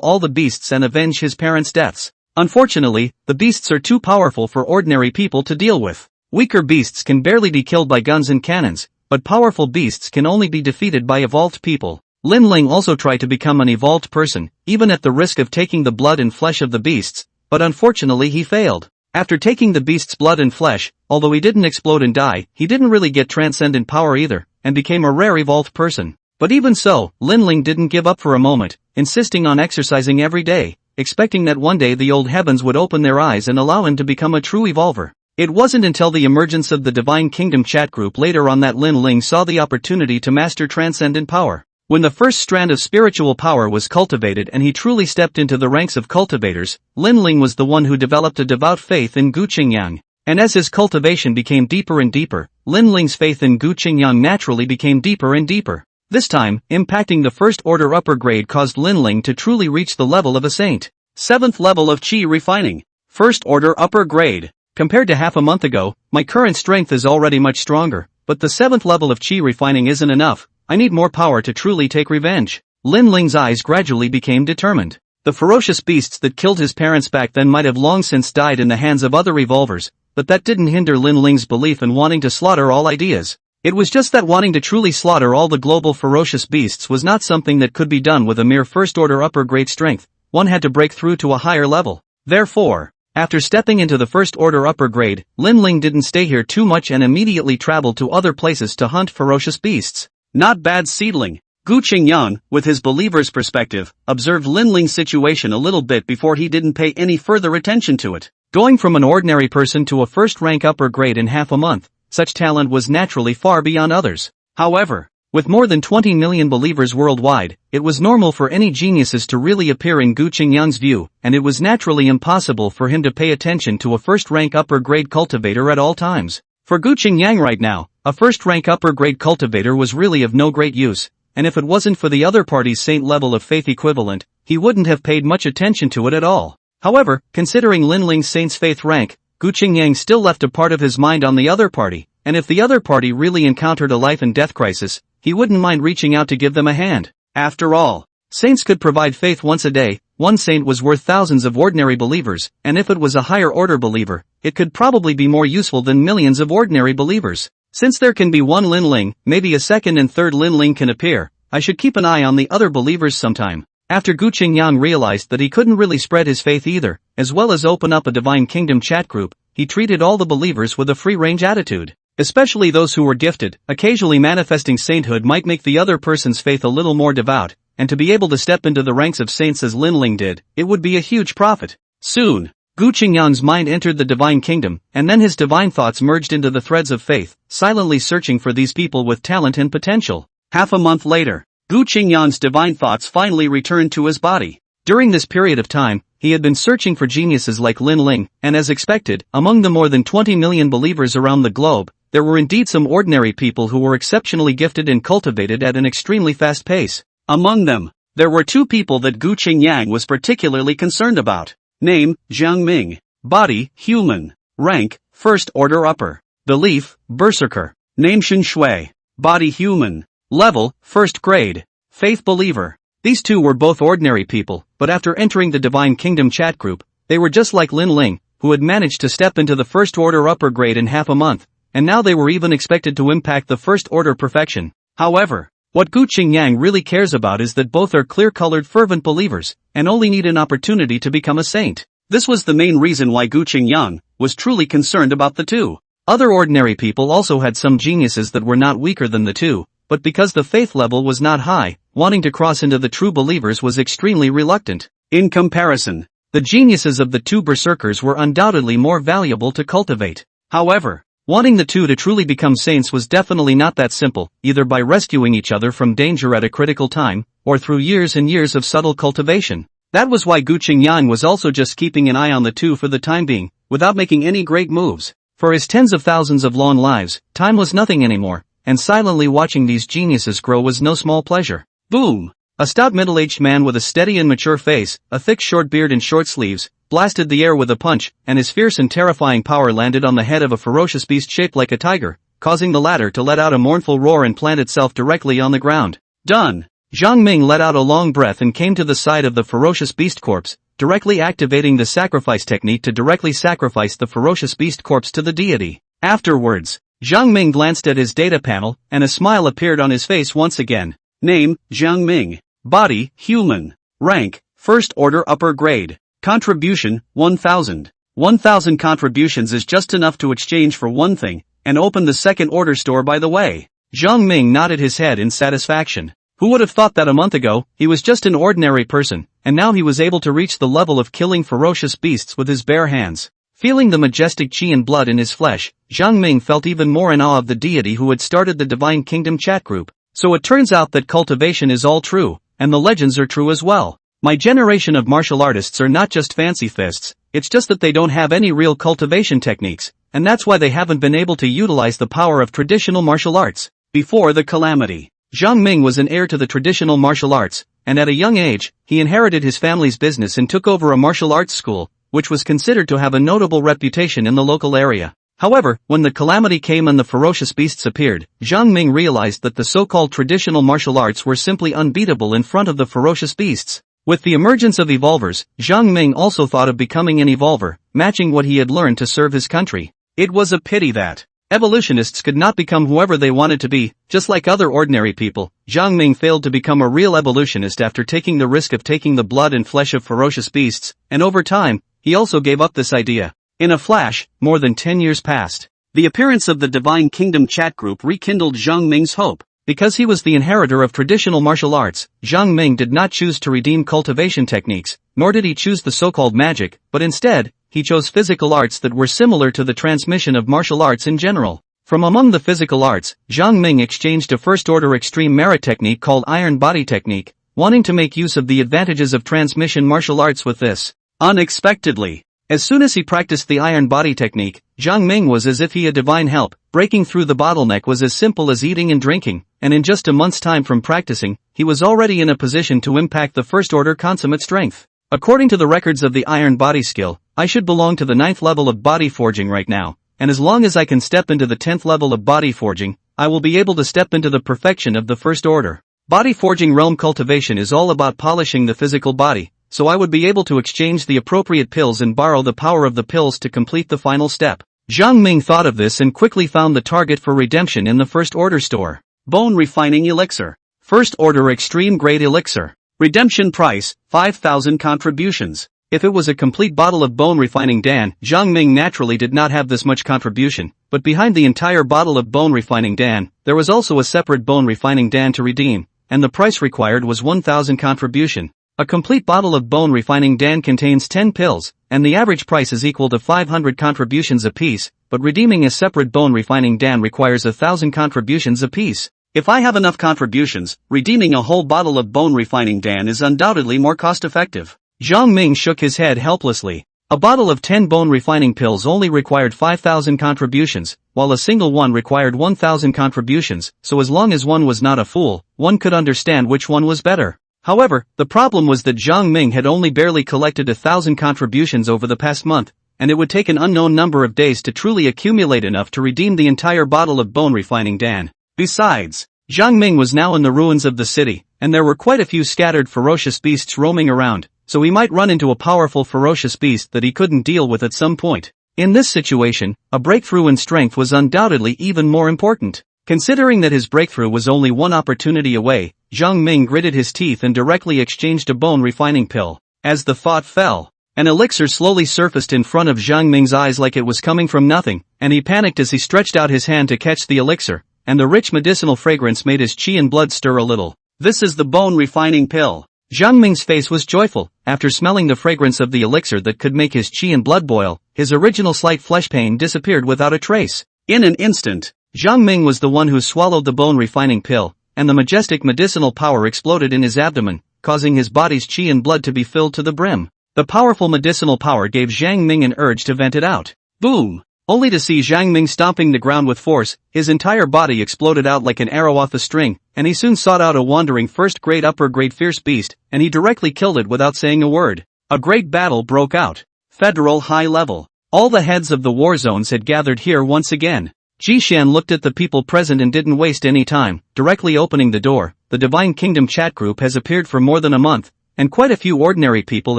all the beasts and avenge his parents' deaths. Unfortunately, the beasts are too powerful for ordinary people to deal with. Weaker beasts can barely be killed by guns and cannons, but powerful beasts can only be defeated by evolved people. Lin Ling also tried to become an evolved person, even at the risk of taking the blood and flesh of the beasts, but unfortunately he failed. After taking the beast's blood and flesh, although he didn't explode and die, he didn't really get transcendent power either, and became a rare evolved person. But even so, Lin Ling didn't give up for a moment, insisting on exercising every day, expecting that one day the old heavens would open their eyes and allow him to become a true evolver. It wasn't until the emergence of the Divine Kingdom chat group later on that Lin Ling saw the opportunity to master transcendent power. When the first strand of spiritual power was cultivated and he truly stepped into the ranks of cultivators, Lin Ling was the one who developed a devout faith in Gu Qingyang. And as his cultivation became deeper and deeper, Lin Ling's faith in Gu Qingyang naturally became deeper and deeper. This time, impacting the first order upper grade caused Lin Ling to truly reach the level of a saint. 7th level of Qi refining. First order upper grade. Compared to half a month ago, my current strength is already much stronger, but the 7th level of Qi refining isn't enough. I need more power to truly take revenge. Lin Ling's eyes gradually became determined. The ferocious beasts that killed his parents back then might have long since died in the hands of other revolvers, but that didn't hinder Lin Ling's belief in wanting to slaughter all ideas. It was just that wanting to truly slaughter all the global ferocious beasts was not something that could be done with a mere first-order upper-grade strength. One had to break through to a higher level. Therefore, after stepping into the first-order upper grade, Lin Ling didn't stay here too much and immediately traveled to other places to hunt ferocious beasts. Not bad seedling. Gu Qingyang, with his believer's perspective, observed Lin Ling's situation a little bit before he didn't pay any further attention to it. Going from an ordinary person to a first-rank upper grade in half a month, such talent was naturally far beyond others. However, with more than 20 million believers worldwide, it was normal for any geniuses to really appear in Gu Qingyang's view, and it was naturally impossible for him to pay attention to a first-rank upper-grade cultivator at all times. For Gu Qingyang right now, a first-rank upper-grade cultivator was really of no great use, and if it wasn't for the other party's saint level of faith equivalent, he wouldn't have paid much attention to it at all. However, considering Lin Ling's saint's faith rank, Gu Qingyang still left a part of his mind on the other party, and if the other party really encountered a life and death crisis, he wouldn't mind reaching out to give them a hand. After all, saints could provide faith once a day. One saint was worth thousands of ordinary believers, and if it was a higher order believer, it could probably be more useful than millions of ordinary believers. Since there can be one Lin Ling, maybe a second and third Lin Ling can appear. I should keep an eye on the other believers sometime. After Gu Qingyang realized that he couldn't really spread his faith either, as well as open up a Divine Kingdom chat group, he treated all the believers with a free-range attitude. Especially those who were gifted, occasionally manifesting sainthood might make the other person's faith a little more devout, and to be able to step into the ranks of saints as Lin Ling did, it would be a huge profit. Soon, Gu Qingyang's mind entered the Divine Kingdom, and then his divine thoughts merged into the threads of faith, silently searching for these people with talent and potential. Half a month later, Gu Qingyang's divine thoughts finally returned to his body. During this period of time, he had been searching for geniuses like Lin Ling, and as expected, among the more than 20 million believers around the globe, there were indeed some ordinary people who were exceptionally gifted and cultivated at an extremely fast pace. Among them, there were two people that Gu Qingyang was particularly concerned about. Name, Jiang Ming. Body, human. Rank, first order upper. Belief, berserker. Name Shen Shui. Body human. Level, first grade. Faith believer. These two were both ordinary people, but after entering the Divine Kingdom chat group, they were just like Lin Ling, who had managed to step into the first order upper grade in half a month, and now they were even expected to impact the first order perfection. However, what Gu Qingyang really cares about is that both are clear-colored fervent believers, and only need an opportunity to become a saint. This was the main reason why Gu Qingyang was truly concerned about the two. Other ordinary people also had some geniuses that were not weaker than the two, but because the faith level was not high, wanting to cross into the true believers was extremely reluctant. In comparison, the geniuses of the two berserkers were undoubtedly more valuable to cultivate. However, wanting the two to truly become saints was definitely not that simple, either by rescuing each other from danger at a critical time, or through years and years of subtle cultivation. That was why Gu Qingyang was also just keeping an eye on the two for the time being, without making any great moves. For his tens of thousands of long lives, time was nothing anymore, and silently watching these geniuses grow was no small pleasure. Boom! A stout middle-aged man with a steady and mature face, a thick short beard and short sleeves, blasted the air with a punch, and his fierce and terrifying power landed on the head of a ferocious beast shaped like a tiger, causing the latter to let out a mournful roar and plant itself directly on the ground. Done! Zhang Ming let out a long breath and came to the side of the ferocious beast corpse, directly activating the sacrifice technique to directly sacrifice the ferocious beast corpse to the deity. Afterwards, Zhang Ming glanced at his data panel, and a smile appeared on his face once again. Name, Zhang Ming. Body, human. Rank, first order upper grade. Contribution, 1,000. 1,000 contributions is just enough to exchange for one thing, and open the second order store by the way. Zhang Ming nodded his head in satisfaction. Who would have thought that a month ago, he was just an ordinary person, and now he was able to reach the level of killing ferocious beasts with his bare hands. Feeling the majestic chi and blood in his flesh, Zhang Ming felt even more in awe of the deity who had started the Divine Kingdom chat group. So it turns out that cultivation is all true, and the legends are true as well. My generation of martial artists are not just fancy fists, it's just that they don't have any real cultivation techniques, and that's why they haven't been able to utilize the power of traditional martial arts. Before the calamity, Zhang Ming was an heir to the traditional martial arts, and at a young age, he inherited his family's business and took over a martial arts school, which was considered to have a notable reputation in the local area. However, when the calamity came and the ferocious beasts appeared, Zhang Ming realized that the so-called traditional martial arts were simply unbeatable in front of the ferocious beasts. With the emergence of evolvers, Zhang Ming also thought of becoming an evolver, matching what he had learned to serve his country. It was a pity that evolutionists could not become whoever they wanted to be, just like other ordinary people. Zhang Ming failed to become a real evolutionist after taking the risk of taking the blood and flesh of ferocious beasts, and over time, he also gave up this idea. In a flash, more than 10 years passed. The appearance of the Divine Kingdom chat group rekindled Zhang Ming's hope. Because he was the inheritor of traditional martial arts, Zhang Ming did not choose to redeem cultivation techniques, nor did he choose the so-called magic, but instead, he chose physical arts that were similar to the transmission of martial arts in general. From among the physical arts, Zhang Ming exchanged a first-order extreme merit technique called iron body technique, wanting to make use of the advantages of transmission martial arts with this. Unexpectedly, as soon as he practiced the iron body technique, Zhang Ming was as if he had divine help. Breaking through the bottleneck was as simple as eating and drinking, and in just a month's time from practicing, he was already in a position to impact the first-order consummate strength. According to the records of the iron body skill, I should belong to the 9th level of body forging right now, and as long as I can step into the 10th level of body forging, I will be able to step into the perfection of the first order. Body forging realm cultivation is all about polishing the physical body, so I would be able to exchange the appropriate pills and borrow the power of the pills to complete the final step. Zhang Ming thought of this and quickly found the target for redemption in the first order store. Bone refining elixir. First order extreme grade elixir. Redemption price, 5,000 contributions. If it was a complete bottle of bone refining Dan, Zhang Ming naturally did not have this much contribution, but behind the entire bottle of bone refining Dan, there was also a separate bone refining Dan to redeem, and the price required was 1,000 contribution. A complete bottle of bone refining Dan contains 10 pills, and the average price is equal to 500 contributions apiece, but redeeming a separate bone refining Dan requires 1,000 contributions apiece. If I have enough contributions, redeeming a whole bottle of bone refining Dan is undoubtedly more cost-effective. Zhang Ming shook his head helplessly. A bottle of 10 bone refining pills only required 5,000 contributions, while a single one required 1,000 contributions, so as long as one was not a fool, one could understand which one was better. However, the problem was that Zhang Ming had only barely collected 1,000 contributions over the past month, and it would take an unknown number of days to truly accumulate enough to redeem the entire bottle of bone refining Dan. Besides, Zhang Ming was now in the ruins of the city, and there were quite a few scattered ferocious beasts roaming around, so he might run into a powerful ferocious beast that he couldn't deal with at some point. In this situation, a breakthrough in strength was undoubtedly even more important. Considering that his breakthrough was only one opportunity away, Zhang Ming gritted his teeth and directly exchanged a bone refining pill. As the thought fell, an elixir slowly surfaced in front of Zhang Ming's eyes like it was coming from nothing, and he panicked as he stretched out his hand to catch the elixir, and the rich medicinal fragrance made his chi and blood stir a little. This is the bone refining pill. Zhang Ming's face was joyful. After smelling the fragrance of the elixir that could make his chi and blood boil, his original slight flesh pain disappeared without a trace. In an instant, Zhang Ming was the one who swallowed the bone refining pill, and the majestic medicinal power exploded in his abdomen, causing his body's chi and blood to be filled to the brim. The powerful medicinal power gave Zhang Ming an urge to vent it out. Boom! only to see Zhang Ming stomping the ground with force. His entire body exploded out like an arrow off a string, and he soon sought out a wandering first-grade upper-grade fierce beast, and he directly killed it without saying a word. A great battle broke out. Federal high level. All the heads of the war zones had gathered here once again. Jishan looked at the people present and didn't waste any time, directly opening the door. The Divine Kingdom chat group has appeared for more than a month, and quite a few ordinary people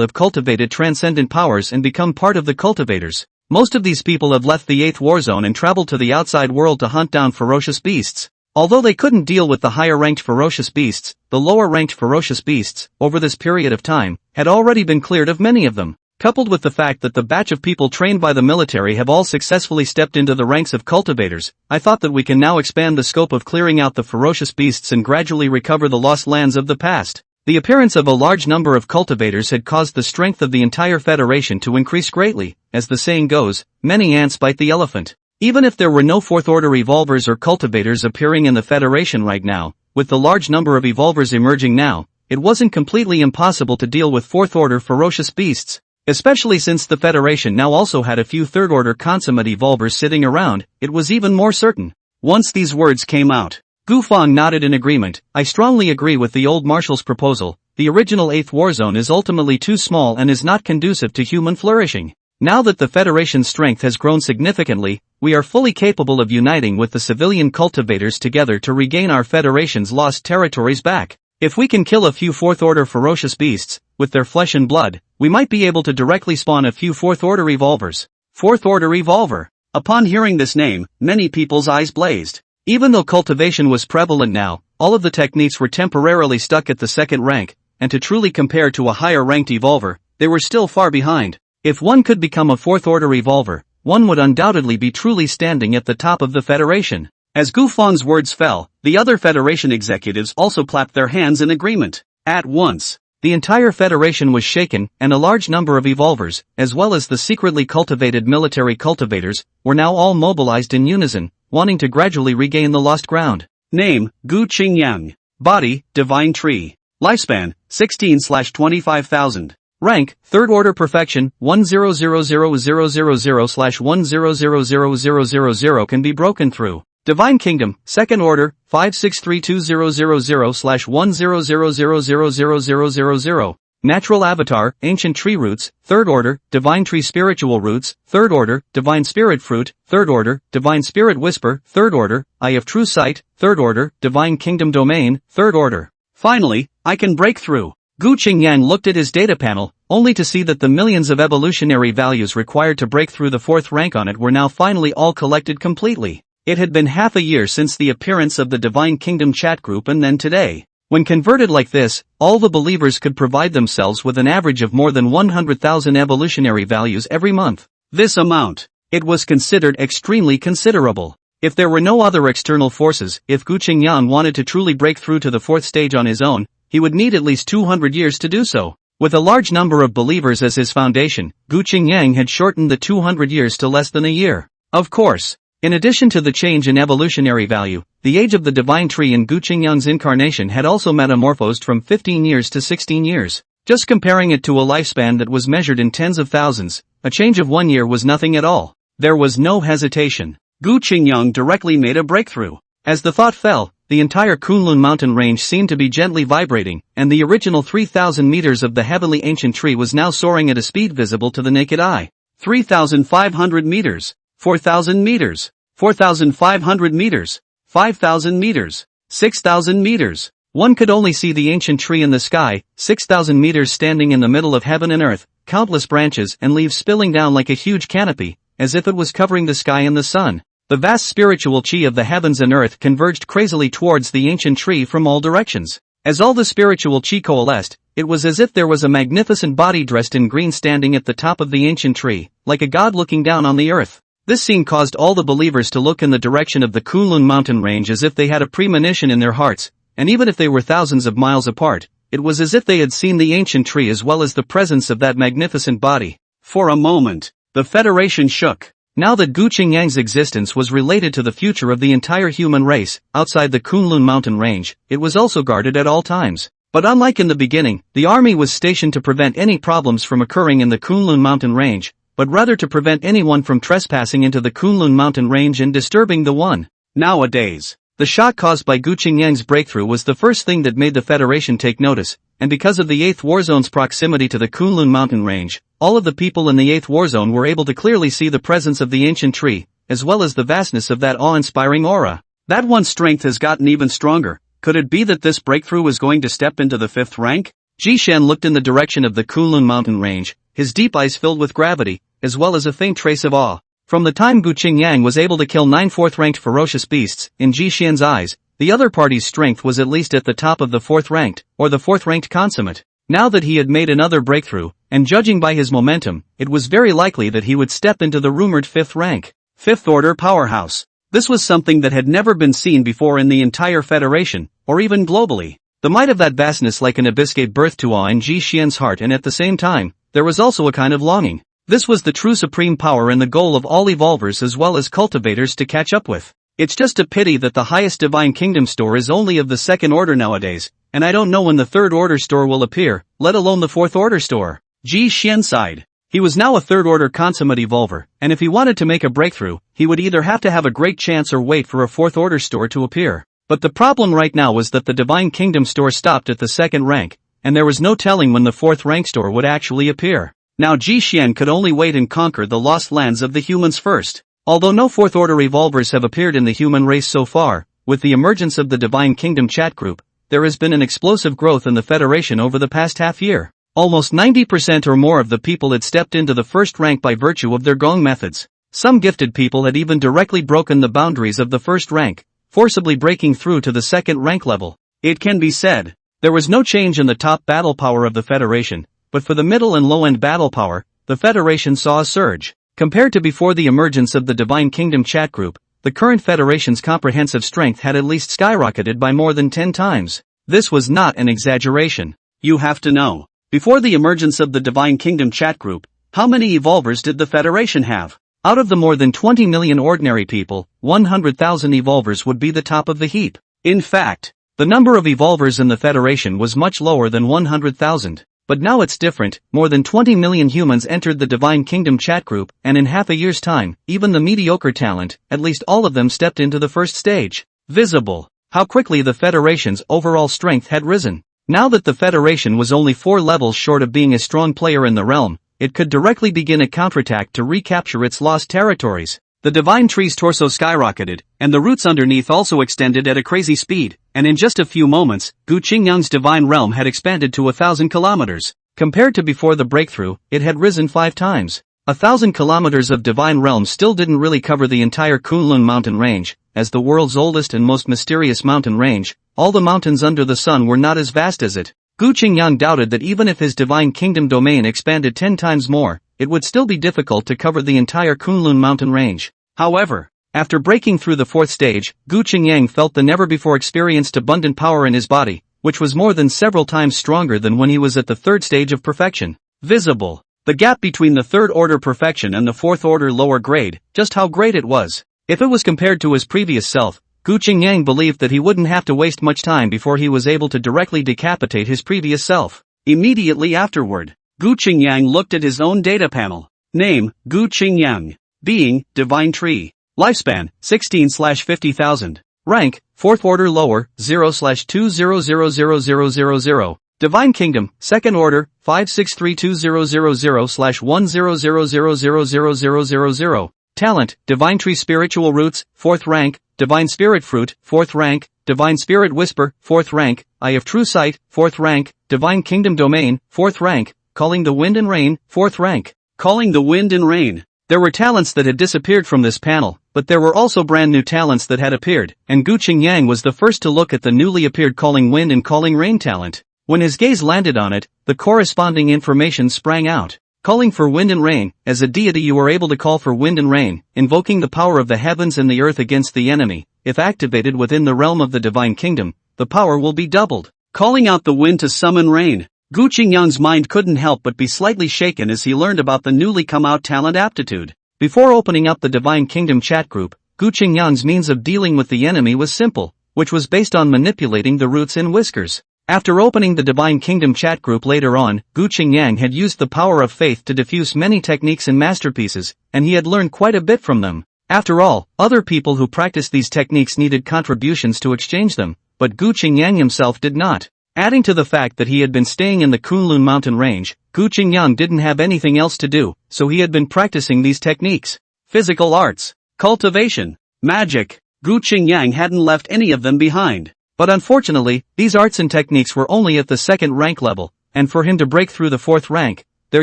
have cultivated transcendent powers and become part of the cultivators. Most of these people have left the 8th war zone and traveled to the outside world to hunt down ferocious beasts. Although they couldn't deal with the higher-ranked ferocious beasts, the lower-ranked ferocious beasts, over this period of time, had already been cleared of many of them. Coupled with the fact that the batch of people trained by the military have all successfully stepped into the ranks of cultivators, I thought that we can now expand the scope of clearing out the ferocious beasts and gradually recover the lost lands of the past. The appearance of a large number of cultivators had caused the strength of the entire Federation to increase greatly. As the saying goes, many ants bite the elephant. Even if there were no fourth-order evolvers or cultivators appearing in the Federation right now, with the large number of evolvers emerging now, it wasn't completely impossible to deal with fourth-order ferocious beasts. Especially since the Federation now also had a few third-order consummate evolvers sitting around, it was even more certain. Once these words came out, Gufang nodded in agreement. I strongly agree with the old Marshal's proposal. The original 8th war zone is ultimately too small and is not conducive to human flourishing. Now that the Federation's strength has grown significantly, we are fully capable of uniting with the civilian cultivators together to regain our Federation's lost territories back. If we can kill a few fourth-order ferocious beasts, with their flesh and blood, we might be able to directly spawn a few fourth-order evolvers. Fourth-order evolver. Upon hearing this name, many people's eyes blazed. Even though cultivation was prevalent now, all of the techniques were temporarily stuck at the second rank, and to truly compare to a higher-ranked evolver, they were still far behind. If one could become a fourth-order evolver, one would undoubtedly be truly standing at the top of the Federation. As Gufang's words fell, the other Federation executives also clapped their hands in agreement. At once, the entire Federation was shaken, and a large number of evolvers, as well as the secretly cultivated military cultivators, were now all mobilized in unison, wanting to gradually regain the lost ground. Name, Gu Qingyang. Body, Divine Tree. Lifespan, 16/25,000. Rank, Third Order Perfection, 100000/10000000 can be broken through. Divine Kingdom, Second Order, 56320000/10000000. Natural Avatar, Ancient Tree Roots, Third Order, Divine Tree Spiritual Roots, Third Order, Divine Spirit Fruit, Third Order, Divine Spirit Whisper, Third Order, Eye of True Sight, Third Order, Divine Kingdom Domain, Third Order. Finally, I can break through. Gu Qingyang looked at his data panel, only to see that the millions of evolutionary values required to break through the 4th rank on it were now finally all collected completely. It had been half a year since the appearance of the Divine Kingdom chat group, and then today. When converted like this, all the believers could provide themselves with an average of more than 100,000 evolutionary values every month. This amount, it was considered extremely considerable. If there were no other external forces, if Gu Qingyang wanted to truly break through to the 4th stage on his own, he would need at least 200 years to do so. With a large number of believers as his foundation, Gu Qingyang had shortened the 200 years to less than a year. Of course, in addition to the change in evolutionary value, the age of the Divine Tree in Gu Qingyang's incarnation had also metamorphosed from 15 years to 16 years. Just comparing it to a lifespan that was measured in tens of thousands, a change of 1 year was nothing at all. There was no hesitation. Gu Qingyang directly made a breakthrough. As the thought fell, the entire Kunlun mountain range seemed to be gently vibrating, and the original 3,000 meters of the heavenly ancient tree was now soaring at a speed visible to the naked eye. 3,500 meters. 4,000 meters, 4,500 meters, 5,000 meters, 6,000 meters. One could only see the ancient tree in the sky, 6,000 meters standing in the middle of heaven and earth, countless branches and leaves spilling down like a huge canopy, as if it was covering the sky and the sun. The vast spiritual chi of the heavens and earth converged crazily towards the ancient tree from all directions. As all the spiritual chi coalesced, it was as if there was a magnificent body dressed in green standing at the top of the ancient tree, like a god looking down on the earth. This scene caused all the believers to look in the direction of the Kunlun mountain range as if they had a premonition in their hearts, and even if they were thousands of miles apart, it was as if they had seen the ancient tree as well as the presence of that magnificent body. For a moment, the Federation shook. Now that Gu Qingyang's existence was related to the future of the entire human race, outside the Kunlun mountain range, it was also guarded at all times. But unlike in the beginning, the army was stationed to prevent any problems from occurring in the Kunlun mountain range, but rather to prevent anyone from trespassing into the Kunlun mountain range and disturbing the one. Nowadays, the shock caused by Gu Qingyang's breakthrough was the first thing that made the Federation take notice, and because of the 8th Warzone's proximity to the Kunlun mountain range, all of the people in the 8th Warzone were able to clearly see the presence of the ancient tree, as well as the vastness of that awe-inspiring aura. That one's strength has gotten even stronger. Could it be that this breakthrough is going to step into the 5th rank? Ji Shen looked in the direction of the Kunlun mountain range, his deep eyes filled with gravity, as well as a faint trace of awe. From the time Gu Qingyang was able to kill 9 4th-ranked ferocious beasts, in Ji Shen's eyes, the other party's strength was at least at the top of the 4th-ranked, or the 4th-ranked consummate. Now that he had made another breakthrough, and judging by his momentum, it was very likely that he would step into the rumored 5th rank. 5th Order Powerhouse. This was something that had never been seen before in the entire Federation, or even globally. The might of that vastness like an abyss gave birth to awe in Ji Shen's heart, and at the same time, there was also a kind of longing. This was the true supreme power and the goal of all evolvers as well as cultivators to catch up with. It's just a pity that the highest Divine Kingdom store is only of the 2nd order nowadays, and I don't know when the 3rd order store will appear, let alone the 4th order store. Ji Shen sighed. He was now a 3rd order consummate evolver, and if he wanted to make a breakthrough, he would either have to have a great chance or wait for a 4th order store to appear. But the problem right now was that the Divine Kingdom store stopped at the 2nd rank, and there was no telling when the 4th rank store would actually appear. Now Ji Shen could only wait and conquer the lost lands of the humans first. Although no 4th order evolvers have appeared in the human race so far, with the emergence of the Divine Kingdom chat group, there has been an explosive growth in the Federation over the past half year. Almost 90% or more of the people had stepped into the 1st rank by virtue of their gong methods. Some gifted people had even directly broken the boundaries of the 1st rank, forcibly breaking through to the 2nd rank level. It can be said, there was no change in the top battle power of the Federation, but for the middle and low-end battle power, the Federation saw a surge. Compared to before the emergence of the Divine Kingdom chat group, the current Federation's comprehensive strength had at least skyrocketed by more than 10 times. This was not an exaggeration. You have to know, before the emergence of the Divine Kingdom chat group, how many evolvers did the Federation have? Out of the more than 20 million ordinary people, 100,000 evolvers would be the top of the heap. In fact, the number of evolvers in the Federation was much lower than 100,000. But now it's different. More than 20 million humans entered the Divine Kingdom chat group, and in half a year's time, even the mediocre talent, at least all of them stepped into the 1st stage. Visible. How quickly the Federation's overall strength had risen. Now that the Federation was only 4 levels short of being a strong player in the realm, it could directly begin a counterattack to recapture its lost territories. The Divine Tree's torso skyrocketed, and the roots underneath also extended at a crazy speed, and in just a few moments, Gu Qingyang's Divine Realm had expanded to 1,000 kilometers. Compared to before the breakthrough, it had risen 5 times. 1,000 kilometers of Divine Realm still didn't really cover the entire Kunlun mountain range. As the world's oldest and most mysterious mountain range, all the mountains under the sun were not as vast as it. Gu Qingyang doubted that even if his Divine Kingdom domain expanded 10 times more, it would still be difficult to cover the entire Kunlun mountain range. However, after breaking through the 4th stage, Gu Qingyang felt the never-before experienced abundant power in his body, which was more than several times stronger than when he was at the 3rd stage of perfection. Visible. The gap between the 3rd order perfection and the 4th order lower grade, just how great it was. If it was compared to his previous self, Gu Qingyang believed that he wouldn't have to waste much time before he was able to directly decapitate his previous self. Immediately afterward, Gu Qingyang looked at his own data panel. Name, Gu Qingyang. Being, Divine Tree. Lifespan, 16/50,000. Rank, 4th order lower, 0/2000000. Divine Kingdom, 2nd order, 5632000/100000000. Talent, Divine Tree Spiritual Roots, 4th rank. Divine Spirit Fruit, 4th rank. Divine Spirit Whisper, 4th rank. Eye of True Sight, 4th rank. Divine Kingdom Domain, 4th rank. Calling the Wind and Rain, 4th rank. Calling the Wind and Rain. There were talents that had disappeared from this panel, but there were also brand new talents that had appeared, and Gu Qingyang was the first to look at the newly appeared Calling Wind and Calling Rain talent. When his gaze landed on it, the corresponding information sprang out. Calling for wind and rain. As a deity you are able to call for wind and rain, invoking the power of the heavens and the earth against the enemy. If activated within the realm of the Divine Kingdom, the power will be doubled. Calling out the wind to summon rain. Gu Qingyang's mind couldn't help but be slightly shaken as he learned about the newly come out talent aptitude. Before opening up the Divine Kingdom chat group, Gu Qingyang's means of dealing with the enemy was simple, which was based on manipulating the roots in whiskers. After opening the Divine Kingdom chat group later on, Gu Qingyang had used the power of faith to diffuse many techniques and masterpieces, and he had learned quite a bit from them. After all, other people who practiced these techniques needed contributions to exchange them, but Gu Qingyang himself did not. Adding to the fact that he had been staying in the Kunlun mountain range, Gu Qingyang didn't have anything else to do, so he had been practicing these techniques. Physical arts, cultivation, magic. Gu Qingyang hadn't left any of them behind. But unfortunately, these arts and techniques were only at the second rank level, and for him to break through the fourth rank, their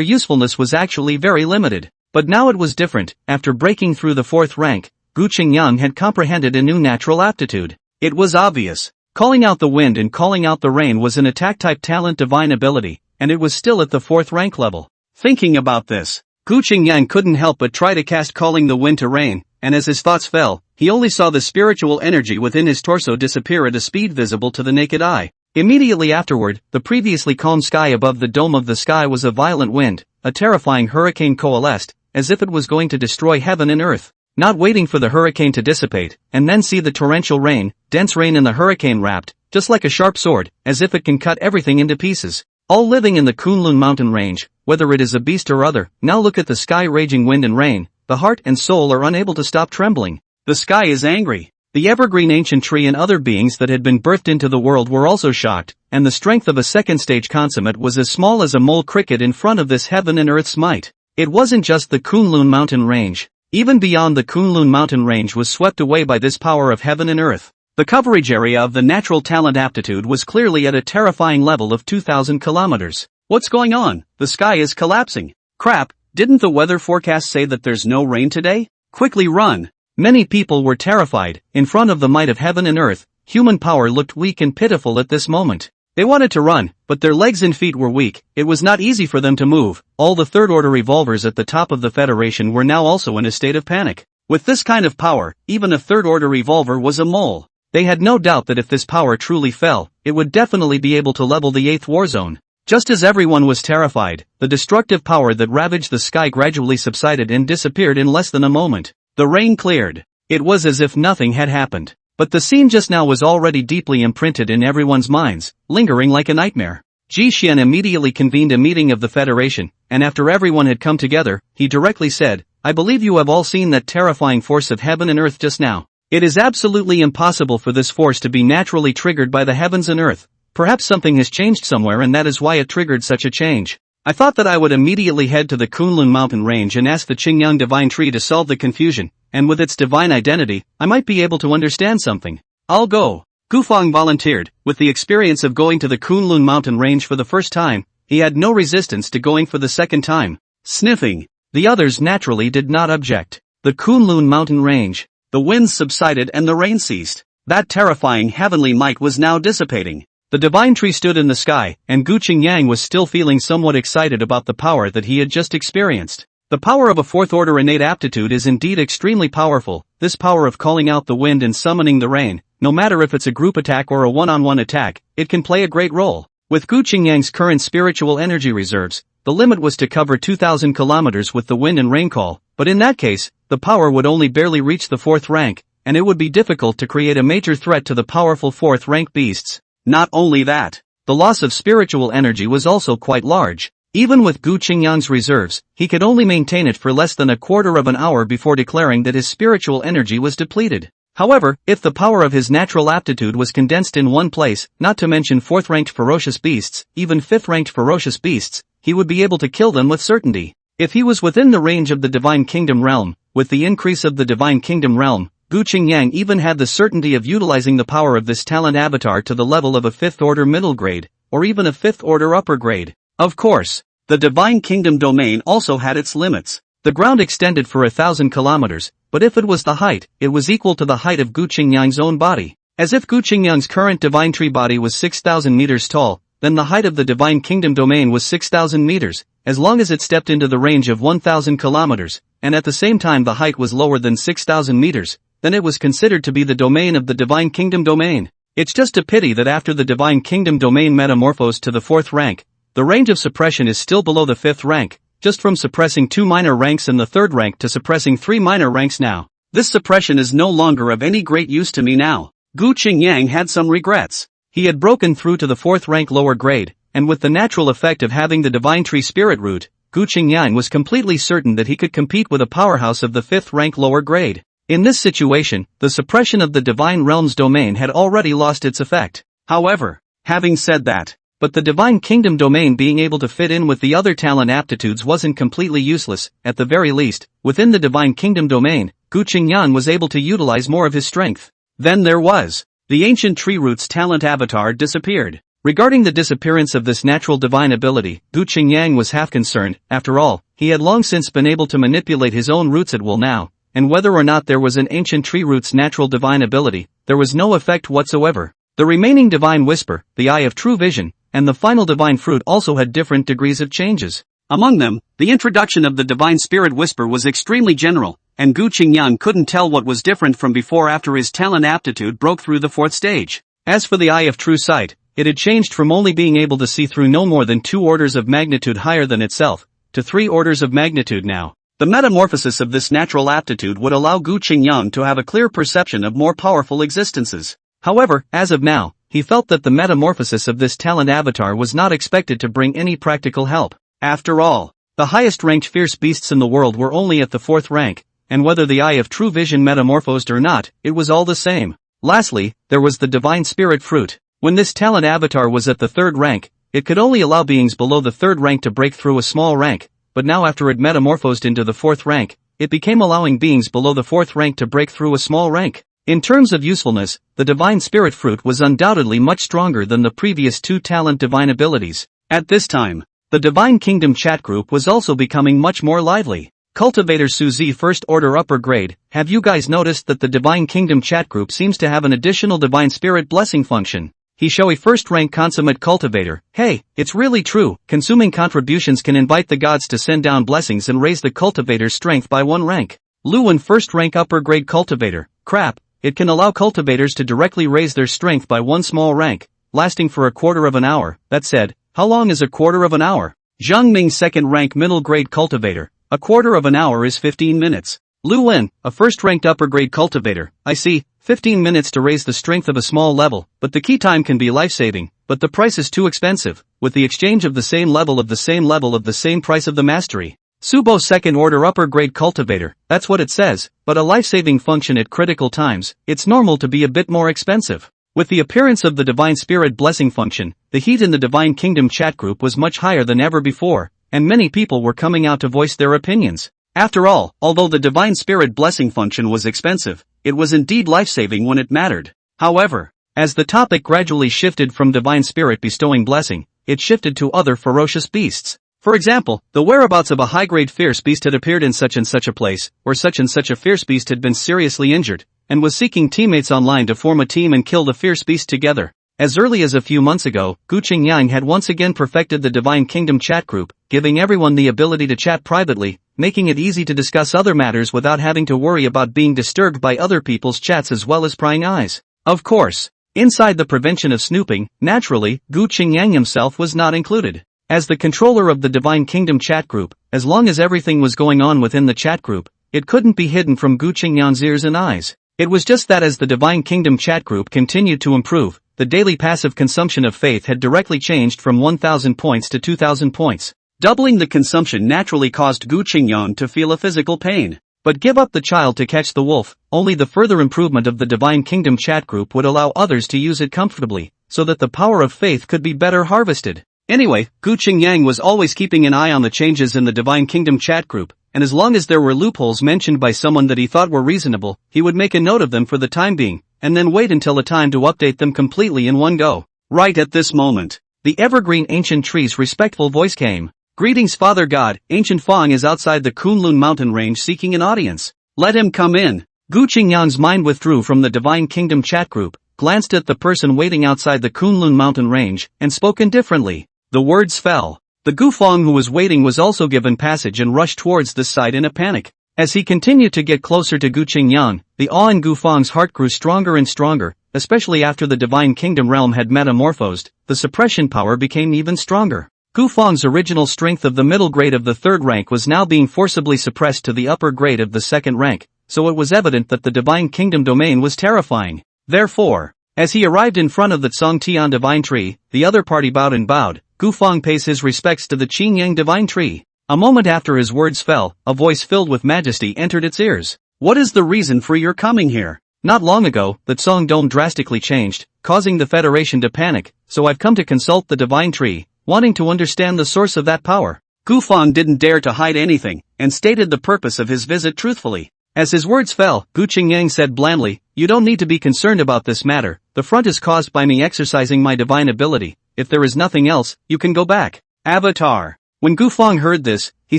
usefulness was actually very limited. But now it was different. After breaking through the fourth rank, Gu Qingyang had comprehended a new natural aptitude. It was obvious. Calling out the wind and calling out the rain was an attack-type talent divine ability, and it was still at the fourth rank level. Thinking about this, Gu Qingyang couldn't help but try to cast calling the wind to rain, and as his thoughts fell, he only saw the spiritual energy within his torso disappear at a speed visible to the naked eye. Immediately afterward, the previously calm sky above the dome of the sky was a violent wind, a terrifying hurricane coalesced, as if it was going to destroy heaven and earth. Not waiting for the hurricane to dissipate, and then see the torrential rain, dense rain in the hurricane wrapped, just like a sharp sword, as if it can cut everything into pieces. All living in the Kunlun mountain range, whether it is a beast or other, now look at the sky raging wind and rain, the heart and soul are unable to stop trembling. The sky is angry. The evergreen ancient tree and other beings that had been birthed into the world were also shocked, and the strength of a second-stage consummate was as small as a mole cricket in front of this heaven and earth's might. It wasn't just the Kunlun mountain range. Even beyond the Kunlun mountain range was swept away by this power of heaven and earth. The coverage area of the natural talent aptitude was clearly at a terrifying level of 2,000 kilometers. What's going on? The sky is collapsing. Crap, didn't the weather forecast say that there's no rain today? Quickly run. Many people were terrified. In front of the might of heaven and earth, human power looked weak and pitiful at this moment. They wanted to run, but their legs and feet were weak. It was not easy for them to move. All the third-order revolvers at the top of the Federation were now also in a state of panic. With this kind of power, even a third-order revolver was a mole. They had no doubt that if this power truly fell, it would definitely be able to level the 8th war zone. Just as everyone was terrified, the destructive power that ravaged the sky gradually subsided and disappeared in less than a moment. The rain cleared. It was as if nothing had happened. But the scene just now was already deeply imprinted in everyone's minds, lingering like a nightmare. Ji Xian immediately convened a meeting of the Federation, and after everyone had come together, he directly said, "I believe you have all seen that terrifying force of heaven and earth just now. It is absolutely impossible for this force to be naturally triggered by the heavens and earth. Perhaps something has changed somewhere and that is why it triggered such a change. I thought that I would immediately head to the Kunlun mountain range and ask the Qingyang divine tree to solve the confusion, and with its divine identity, I might be able to understand something. I'll go." Gufang volunteered. With the experience of going to the Kunlun mountain range for the first time, he had no resistance to going for the second time. Sniffing. The others naturally did not object. The Kunlun mountain range. The winds subsided and the rain ceased. That terrifying heavenly might was now dissipating. The divine tree stood in the sky, and Gu Qingyang was still feeling somewhat excited about the power that he had just experienced. The power of a fourth-order innate aptitude is indeed extremely powerful. This power of calling out the wind and summoning the rain, no matter if it's a group attack or a one-on-one attack, it can play a great role. With Gu Qingyang's current spiritual energy reserves, the limit was to cover 2,000 kilometers with the wind and rain call, but in that case, the power would only barely reach the fourth rank, and it would be difficult to create a major threat to the powerful fourth-rank beasts. Not only that, the loss of spiritual energy was also quite large. Even with Gu Qingyang's reserves, he could only maintain it for less than a quarter of an hour before declaring that his spiritual energy was depleted. However, if the power of his natural aptitude was condensed in one place, not to mention fourth-ranked ferocious beasts, even fifth-ranked ferocious beasts, he would be able to kill them with certainty. If he was within the range of the Divine Kingdom realm, with the increase of the Divine Kingdom realm, Gu Qingyang even had the certainty of utilizing the power of this talent avatar to the level of a 5th-order middle grade, or even a 5th-order upper grade. Of course, the Divine Kingdom domain also had its limits. The ground extended for 1,000 kilometers, but if it was the height, it was equal to the height of Gu Qingyang's own body. As if Gu Qingyang's current Divine Tree body was 6,000 meters tall, then the height of the Divine Kingdom domain was 6,000 meters, as long as it stepped into the range of 1,000 kilometers, and at the same time the height was lower than 6,000 meters. Then it was considered to be the domain of the Divine Kingdom domain. It's just a pity that after the Divine Kingdom domain metamorphosed to the 4th rank, the range of suppression is still below the 5th rank, just from suppressing 2 minor ranks in the 3rd rank to suppressing 3 minor ranks now. This suppression is no longer of any great use to me now. Gu Qingyang had some regrets. He had broken through to the 4th rank lower grade, and with the natural effect of having the divine tree spirit root, Gu Qingyang was completely certain that he could compete with a powerhouse of the 5th rank lower grade. In this situation, the suppression of the divine realm's domain had already lost its effect. However, having said that, but the divine kingdom domain being able to fit in with the other talent aptitudes wasn't completely useless. At the very least, within the divine kingdom domain, Gu Qingyang was able to utilize more of his strength. Then there was the ancient tree root's talent avatar disappeared. Regarding the disappearance of this natural divine ability, Gu Qingyang was half concerned. After all, he had long since been able to manipulate his own roots at will now, and whether or not there was an ancient tree root's natural divine ability, there was no effect whatsoever. The remaining divine whisper, the eye of true vision, and the final divine fruit also had different degrees of changes. Among them, the introduction of the divine spirit whisper was extremely general, and Gu Qingyang couldn't tell what was different from before after his talent aptitude broke through the 4th stage. As for the eye of true sight, it had changed from only being able to see through no more than 2 orders of magnitude higher than itself, to 3 orders of magnitude now. The metamorphosis of this natural aptitude would allow Gu Qingyang to have a clear perception of more powerful existences. However, as of now, he felt that the metamorphosis of this talent avatar was not expected to bring any practical help. After all, the highest ranked fierce beasts in the world were only at the 4th rank, and whether the eye of true vision metamorphosed or not, it was all the same. Lastly, there was the divine spirit fruit. When this talent avatar was at the 3rd rank, it could only allow beings below the 3rd rank to break through a small rank, but now after it metamorphosed into the 4th rank, it became allowing beings below the 4th rank to break through a small rank. In terms of usefulness, the divine spirit fruit was undoubtedly much stronger than the previous 2 talent divine abilities. At this time, the Divine Kingdom chat group was also becoming much more lively. Cultivator Suzy First Order Upper Grade, have you guys noticed that the Divine Kingdom chat group seems to have an additional divine spirit blessing function? He show a 1st rank consummate cultivator. Hey, it's really true, consuming contributions can invite the gods to send down blessings and raise the cultivator's strength by 1 rank. Luan 1st rank upper grade cultivator. Crap. It can allow cultivators to directly raise their strength by 1 small rank, lasting for a quarter of an hour. That said, how long is a quarter of an hour? Zhang Ming 2nd rank middle grade cultivator. A quarter of an hour is 15 minutes. Lu Wen, a 1st ranked upper grade cultivator. I see, 15 minutes to raise the strength of a small level, but the key time can be life-saving, but the price is too expensive, with the exchange of the same level of the same price of the mastery. Subo 2nd order upper grade cultivator, that's what it says, but a life-saving function at critical times, it's normal to be a bit more expensive. With the appearance of the divine spirit blessing function, the heat in the Divine Kingdom chat group was much higher than ever before, and many people were coming out to voice their opinions. After all, although the divine spirit blessing function was expensive, it was indeed life-saving when it mattered. However, as the topic gradually shifted from divine spirit bestowing blessing, it shifted to other ferocious beasts. For example, the whereabouts of a high-grade fierce beast had appeared in such and such a place, or such and such a fierce beast had been seriously injured, and was seeking teammates online to form a team and kill the fierce beast together. As early as a few months ago, Gu Qingyang had once again perfected the Divine Kingdom chat group, giving everyone the ability to chat privately, making it easy to discuss other matters without having to worry about being disturbed by other people's chats as well as prying eyes. Of course, inside the prevention of snooping, naturally, Gu Qingyang himself was not included. As the controller of the Divine Kingdom chat group, as long as everything was going on within the chat group, it couldn't be hidden from Gu Qingyang's ears and eyes. It was just that as the Divine Kingdom chat group continued to improve, the daily passive consumption of faith had directly changed from 1,000 points to 2,000 points. Doubling the consumption naturally caused Gu Qingyang to feel a physical pain. But give up the child to catch the wolf, only the further improvement of the Divine Kingdom chat group would allow others to use it comfortably, so that the power of faith could be better harvested. Anyway, Gu Qingyang was always keeping an eye on the changes in the Divine Kingdom chat group, and as long as there were loopholes mentioned by someone that he thought were reasonable, he would make a note of them for the time being, and then wait until the time to update them completely in one go. Right at this moment, the evergreen ancient tree's respectful voice came. Greetings Father God, Ancient Fong is outside the Kunlun mountain range seeking an audience. Let him come in. Gu Qingyang's mind withdrew from the Divine Kingdom chat group, glanced at the person waiting outside the Kunlun mountain range, and spoke indifferently. The words fell. The Gu Fong who was waiting was also given passage and rushed towards this side in a panic. As he continued to get closer to Gu Qingyang, the awe in Gu Fong's heart grew stronger and stronger, especially after the Divine Kingdom realm had metamorphosed, the suppression power became even stronger. Gu Fong's original strength of the middle grade of the 3rd rank was now being forcibly suppressed to the upper grade of the 2nd rank, so it was evident that the Divine Kingdom domain was terrifying. Therefore, As he arrived in front of the Tsong Tian divine tree, the other party bowed and bowed. Gu Feng pays his respects to the Qing Yang divine tree. A moment after his words fell, a voice filled with majesty entered its ears. What is the reason for your coming here? Not long ago, the Tsong Dome drastically changed, causing the Federation to panic, so I've come to consult the divine tree, wanting to understand the source of that power. Gu Feng didn't dare to hide anything, and stated the purpose of his visit truthfully. As his words fell, Gu Qingyang said blandly, you don't need to be concerned about this matter, the front is caused by me exercising my divine ability, if there is nothing else, you can go back. Avatar. When Gu Feng heard this, he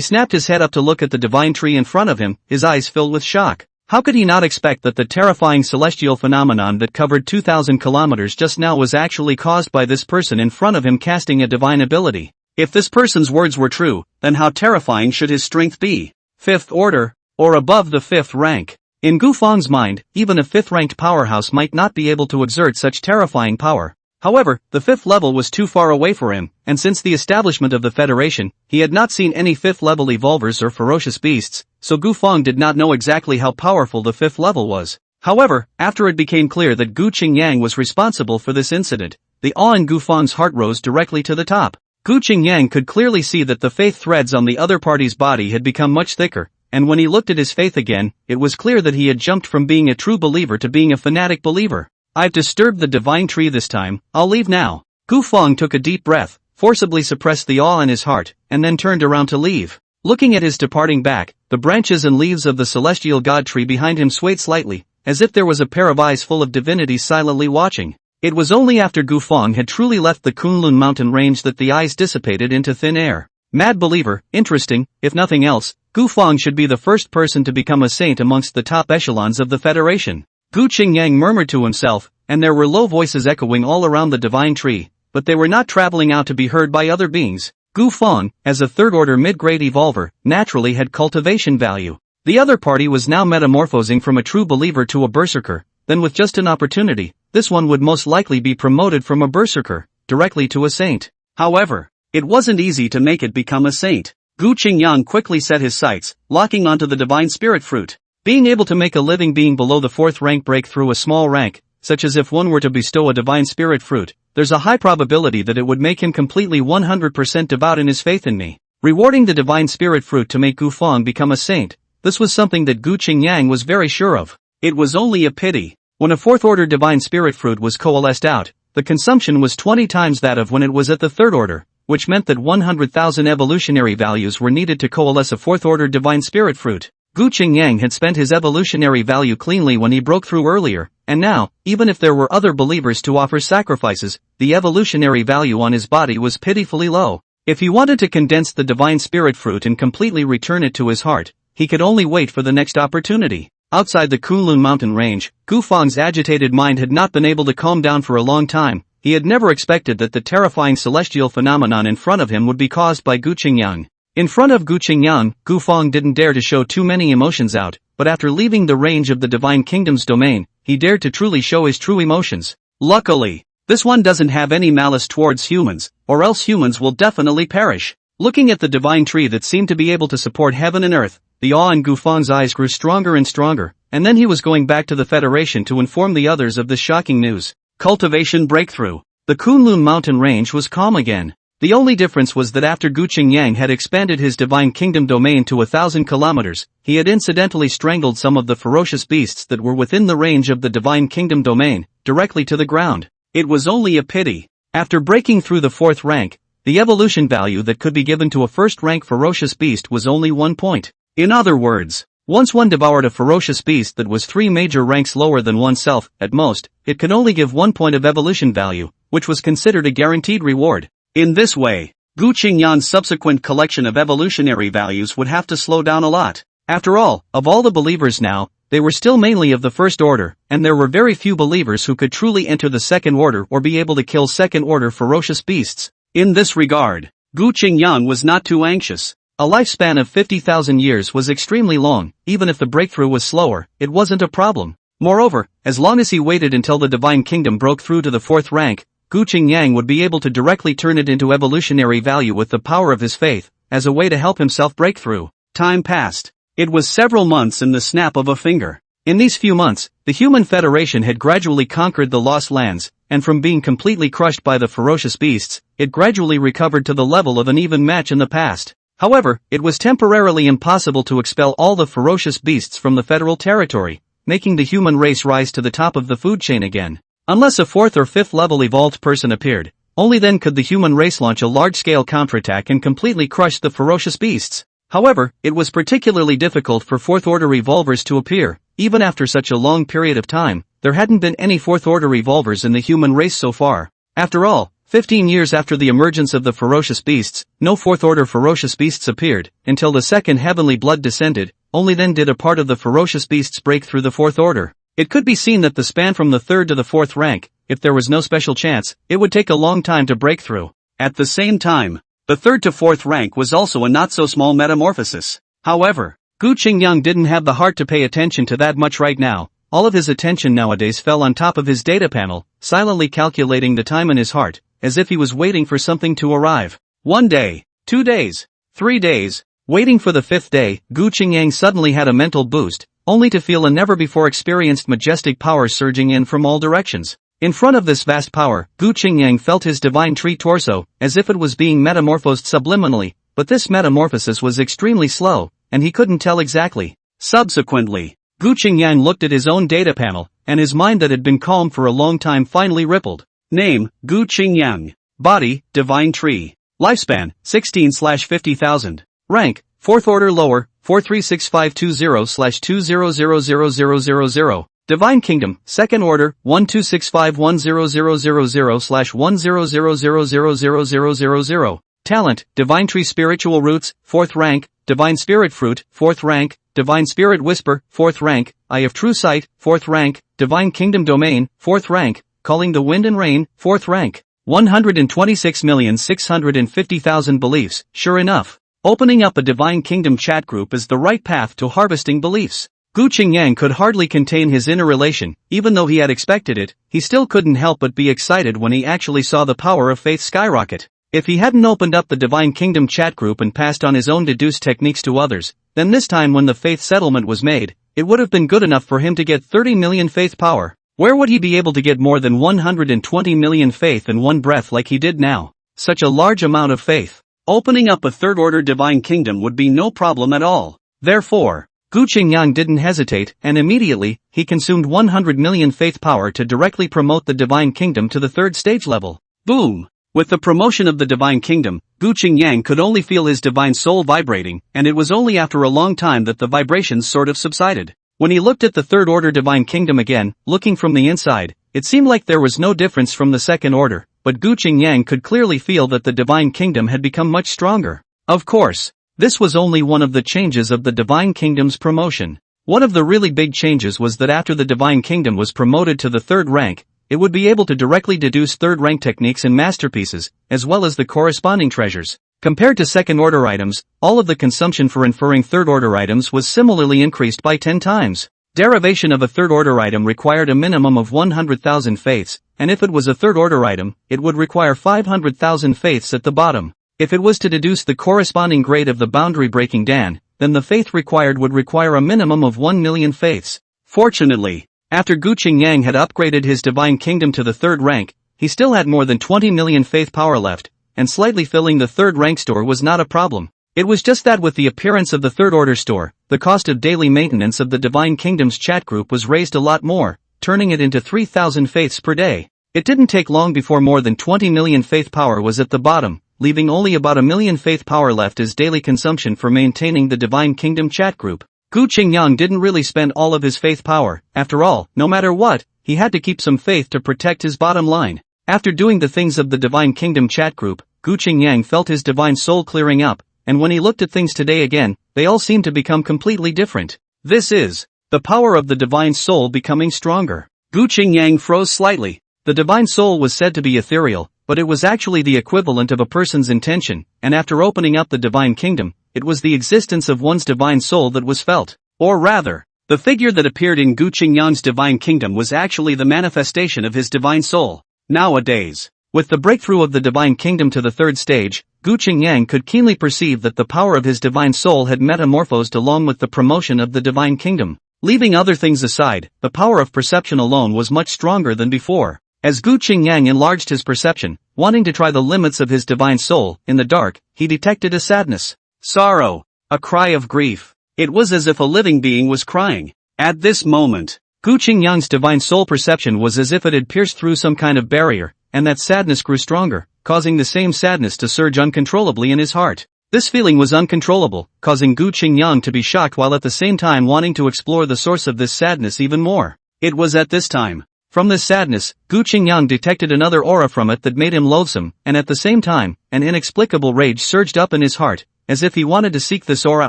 snapped his head up to look at the divine tree in front of him, his eyes filled with shock. How could he not expect that the terrifying celestial phenomenon that covered 2,000 kilometers just now was actually caused by this person in front of him casting a divine ability? If this person's words were true, then how terrifying should his strength be? Fifth order, or above the fifth rank. In Gu Feng's mind, even a fifth-ranked powerhouse might not be able to exert such terrifying power. However, the fifth level was too far away for him, and since the establishment of the Federation, he had not seen any fifth-level evolvers or ferocious beasts, so Gu Feng did not know exactly how powerful the fifth level was. However, after it became clear that Gu Qingyang was responsible for this incident, the awe in Gu Feng's heart rose directly to the top. Gu Qingyang could clearly see that the faith threads on the other party's body had become much thicker, and when he looked at his faith again, it was clear that he had jumped from being a true believer to being a fanatic believer. I've disturbed the divine tree this time, I'll leave now. Gu Feng took a deep breath, forcibly suppressed the awe in his heart, and then turned around to leave. Looking at his departing back, the branches and leaves of the celestial god tree behind him swayed slightly, as if there was a pair of eyes full of divinity silently watching. It was only after Gu Feng had truly left the Kunlun mountain range that the eyes dissipated into thin air. Mad believer, interesting, if nothing else, Gu Feng should be the first person to become a saint amongst the top echelons of the Federation. Gu Qingyang murmured to himself, and there were low voices echoing all around the divine tree, but they were not traveling out to be heard by other beings. Gu Feng, as a third-order mid-grade evolver, naturally had cultivation value. The other party was now metamorphosing from a true believer to a berserker, then with just an opportunity, this one would most likely be promoted from a berserker, directly to a saint. However, it wasn't easy to make it become a saint. Gu Qingyang quickly set his sights, locking onto the divine spirit fruit. Being able to make a living being below the fourth rank break through a small rank, such as if one were to bestow a divine spirit fruit, there's a high probability that it would make him completely 100% devout in his faith in me. Rewarding the divine spirit fruit to make Gu Feng become a saint, this was something that Gu Qingyang was very sure of. It was only a pity. When a fourth-order divine spirit fruit was coalesced out, the consumption was 20 times that of when it was at the third order, which meant that 100,000 evolutionary values were needed to coalesce a fourth-order divine spirit fruit. Gu Qingyang had spent his evolutionary value cleanly when he broke through earlier, and now, even if there were other believers to offer sacrifices, the evolutionary value on his body was pitifully low. If he wanted to condense the divine spirit fruit and completely return it to his heart, he could only wait for the next opportunity. Outside the Kunlun mountain range, Gu Feng's agitated mind had not been able to calm down for a long time. He had never expected that the terrifying celestial phenomenon in front of him would be caused by Gu Qingyang. In front of Gu Qingyang, Gu Feng didn't dare to show too many emotions out, but after leaving the range of the Divine Kingdom's domain, he dared to truly show his true emotions. Luckily, this one doesn't have any malice towards humans, or else humans will definitely perish. Looking at the divine tree that seemed to be able to support heaven and earth, the awe in Gu Feng's eyes grew stronger and stronger, and then he was going back to the Federation to inform the others of this shocking news. Cultivation breakthrough. The Kunlun mountain range was calm again. The only difference was that after Gu Qingyang had expanded his Divine Kingdom domain to 1,000 kilometers, he had incidentally strangled some of the ferocious beasts that were within the range of the Divine Kingdom domain, directly to the ground. It was only a pity. After breaking through the fourth rank, the evolution value that could be given to a first-rank ferocious beast was only 1 point. In other words, once one devoured a ferocious beast that was 3 major ranks lower than oneself, at most, it could only give 1 point of evolution value, which was considered a guaranteed reward. In this way, Gu Qingyang's subsequent collection of evolutionary values would have to slow down a lot. After all the believers now, they were still mainly of the first order, and there were very few believers who could truly enter the second order or be able to kill second-order ferocious beasts. In this regard, Gu Qingyang was not too anxious. A lifespan of 50,000 years was extremely long. Even if the breakthrough was slower, it wasn't a problem. Moreover, as long as he waited until the Divine Kingdom broke through to the 4th rank, Gu Qingyang would be able to directly turn it into evolutionary value with the power of his faith, as a way to help himself break through. Time passed. It was several months in the snap of a finger. In these few months, the Human Federation had gradually conquered the Lost Lands, and from being completely crushed by the ferocious beasts, it gradually recovered to the level of an even match in the past. However, it was temporarily impossible to expel all the ferocious beasts from the federal territory, making the human race rise to the top of the food chain again. Unless a 4th or 5th level evolved person appeared, only then could the human race launch a large-scale counterattack and completely crush the ferocious beasts. However, it was particularly difficult for 4th order evolvers to appear. Even after such a long period of time, there hadn't been any 4th order evolvers in the human race so far. After all, 15 years after the emergence of the ferocious beasts, no 4th order ferocious beasts appeared, until the second heavenly blood descended, only then did a part of the ferocious beasts break through the 4th order. It could be seen that the span from the 3rd to the 4th rank, if there was no special chance, it would take a long time to break through. At the same time, the 3rd to 4th rank was also a not-so-small metamorphosis. However, Gu Qingyang didn't have the heart to pay attention to that much right now. All of his attention nowadays fell on top of his data panel, silently calculating the time in his heart, as if he was waiting for something to arrive. 1 day, 2 days, 3 days. Waiting for the 5th day, Gu Qingyang suddenly had a mental boost, only to feel a never-before-experienced majestic power surging in from all directions. In front of this vast power, Gu Qingyang felt his divine tree torso, as if it was being metamorphosed subliminally, but this metamorphosis was extremely slow, and he couldn't tell exactly. Subsequently, Gu Qingyang looked at his own data panel, and his mind that had been calm for a long time finally rippled. Name, Gu Qingyang. Body, Divine Tree. Lifespan, 16/50,000. Rank, 4th order lower, 436520/20000000. Divine Kingdom, 2nd order, 1265100000000000. Talent, Divine Tree Spiritual Roots, 4th rank. Divine Spirit Fruit, 4th rank. Divine Spirit Whisper, 4th rank. Eye of True Sight, 4th rank. Divine Kingdom Domain, 4th rank. Calling the Wind and Rain, 4th rank. 126,650,000 beliefs. Sure enough, opening up a Divine Kingdom chat group is the right path to harvesting beliefs. Gu Qingyang could hardly contain his inner elation. Even though he had expected it, he still couldn't help but be excited when he actually saw the power of faith skyrocket. If he hadn't opened up the Divine Kingdom chat group and passed on his own deduced techniques to others, then this time when the faith settlement was made, it would have been good enough for him to get 30 million faith power. Where would he be able to get more than 120 million faith in one breath like he did now? Such a large amount of faith. Opening up a 3rd order Divine Kingdom would be no problem at all. Therefore, Gu Qingyang didn't hesitate, and immediately, he consumed 100 million faith power to directly promote the Divine Kingdom to the 3rd stage level. Boom! With the promotion of the Divine Kingdom, Gu Qingyang could only feel his divine soul vibrating, and it was only after a long time that the vibrations sort of subsided. When he looked at the 3rd order Divine Kingdom again, looking from the inside, it seemed like there was no difference from the 2nd order, but Gu Qingyang could clearly feel that the Divine Kingdom had become much stronger. Of course, this was only one of the changes of the Divine Kingdom's promotion. One of the really big changes was that after the Divine Kingdom was promoted to the 3rd rank, it would be able to directly deduce 3rd rank techniques and masterpieces, as well as the corresponding treasures. Compared to 2nd order items, all of the consumption for inferring 3rd order items was similarly increased by 10 times. Derivation of a 3rd order item required a minimum of 100,000 faiths, and if it was a 3rd order item, it would require 500,000 faiths at the bottom. If it was to deduce the corresponding grade of the boundary breaking Dan, then the faith required would require a minimum of 1 million faiths. Fortunately, after Gu Qingyang had upgraded his Divine Kingdom to the 3rd rank, he still had more than 20 million faith power left, and slightly filling the 3rd rank store was not a problem. It was just that with the appearance of the 3rd order store, the cost of daily maintenance of the Divine Kingdom's chat group was raised a lot more, turning it into 3,000 faiths per day. It didn't take long before more than 20 million faith power was at the bottom, leaving only about a million faith power left as daily consumption for maintaining the Divine Kingdom chat group. Gu Qingyang didn't really spend all of his faith power. After all, no matter what, he had to keep some faith to protect his bottom line. After doing the things of the Divine Kingdom chat group, Gu Qingyang felt his divine soul clearing up, and when he looked at things today again, they all seemed to become completely different. This is the power of the divine soul becoming stronger. Gu Qingyang froze slightly. The divine soul was said to be ethereal, but it was actually the equivalent of a person's intention, and after opening up the Divine Kingdom, it was the existence of one's divine soul that was felt. Or rather, the figure that appeared in Gu Qingyang's Divine Kingdom was actually the manifestation of his divine soul. Nowadays, with the breakthrough of the Divine Kingdom to the 3rd stage, Gu Qingyang could keenly perceive that the power of his divine soul had metamorphosed along with the promotion of the Divine Kingdom. Leaving other things aside, the power of perception alone was much stronger than before. As Gu Qingyang enlarged his perception, wanting to try the limits of his divine soul, in the dark, he detected a sadness, sorrow, a cry of grief. It was as if a living being was crying. At this moment, Gu Qingyang's divine soul perception was as if it had pierced through some kind of barrier, and that sadness grew stronger, causing the same sadness to surge uncontrollably in his heart. This feeling was uncontrollable, causing Gu Qingyang to be shocked while at the same time wanting to explore the source of this sadness even more. It was at this time. From this sadness, Gu Qingyang detected another aura from it that made him loathsome, and at the same time, an inexplicable rage surged up in his heart, as if he wanted to seek this aura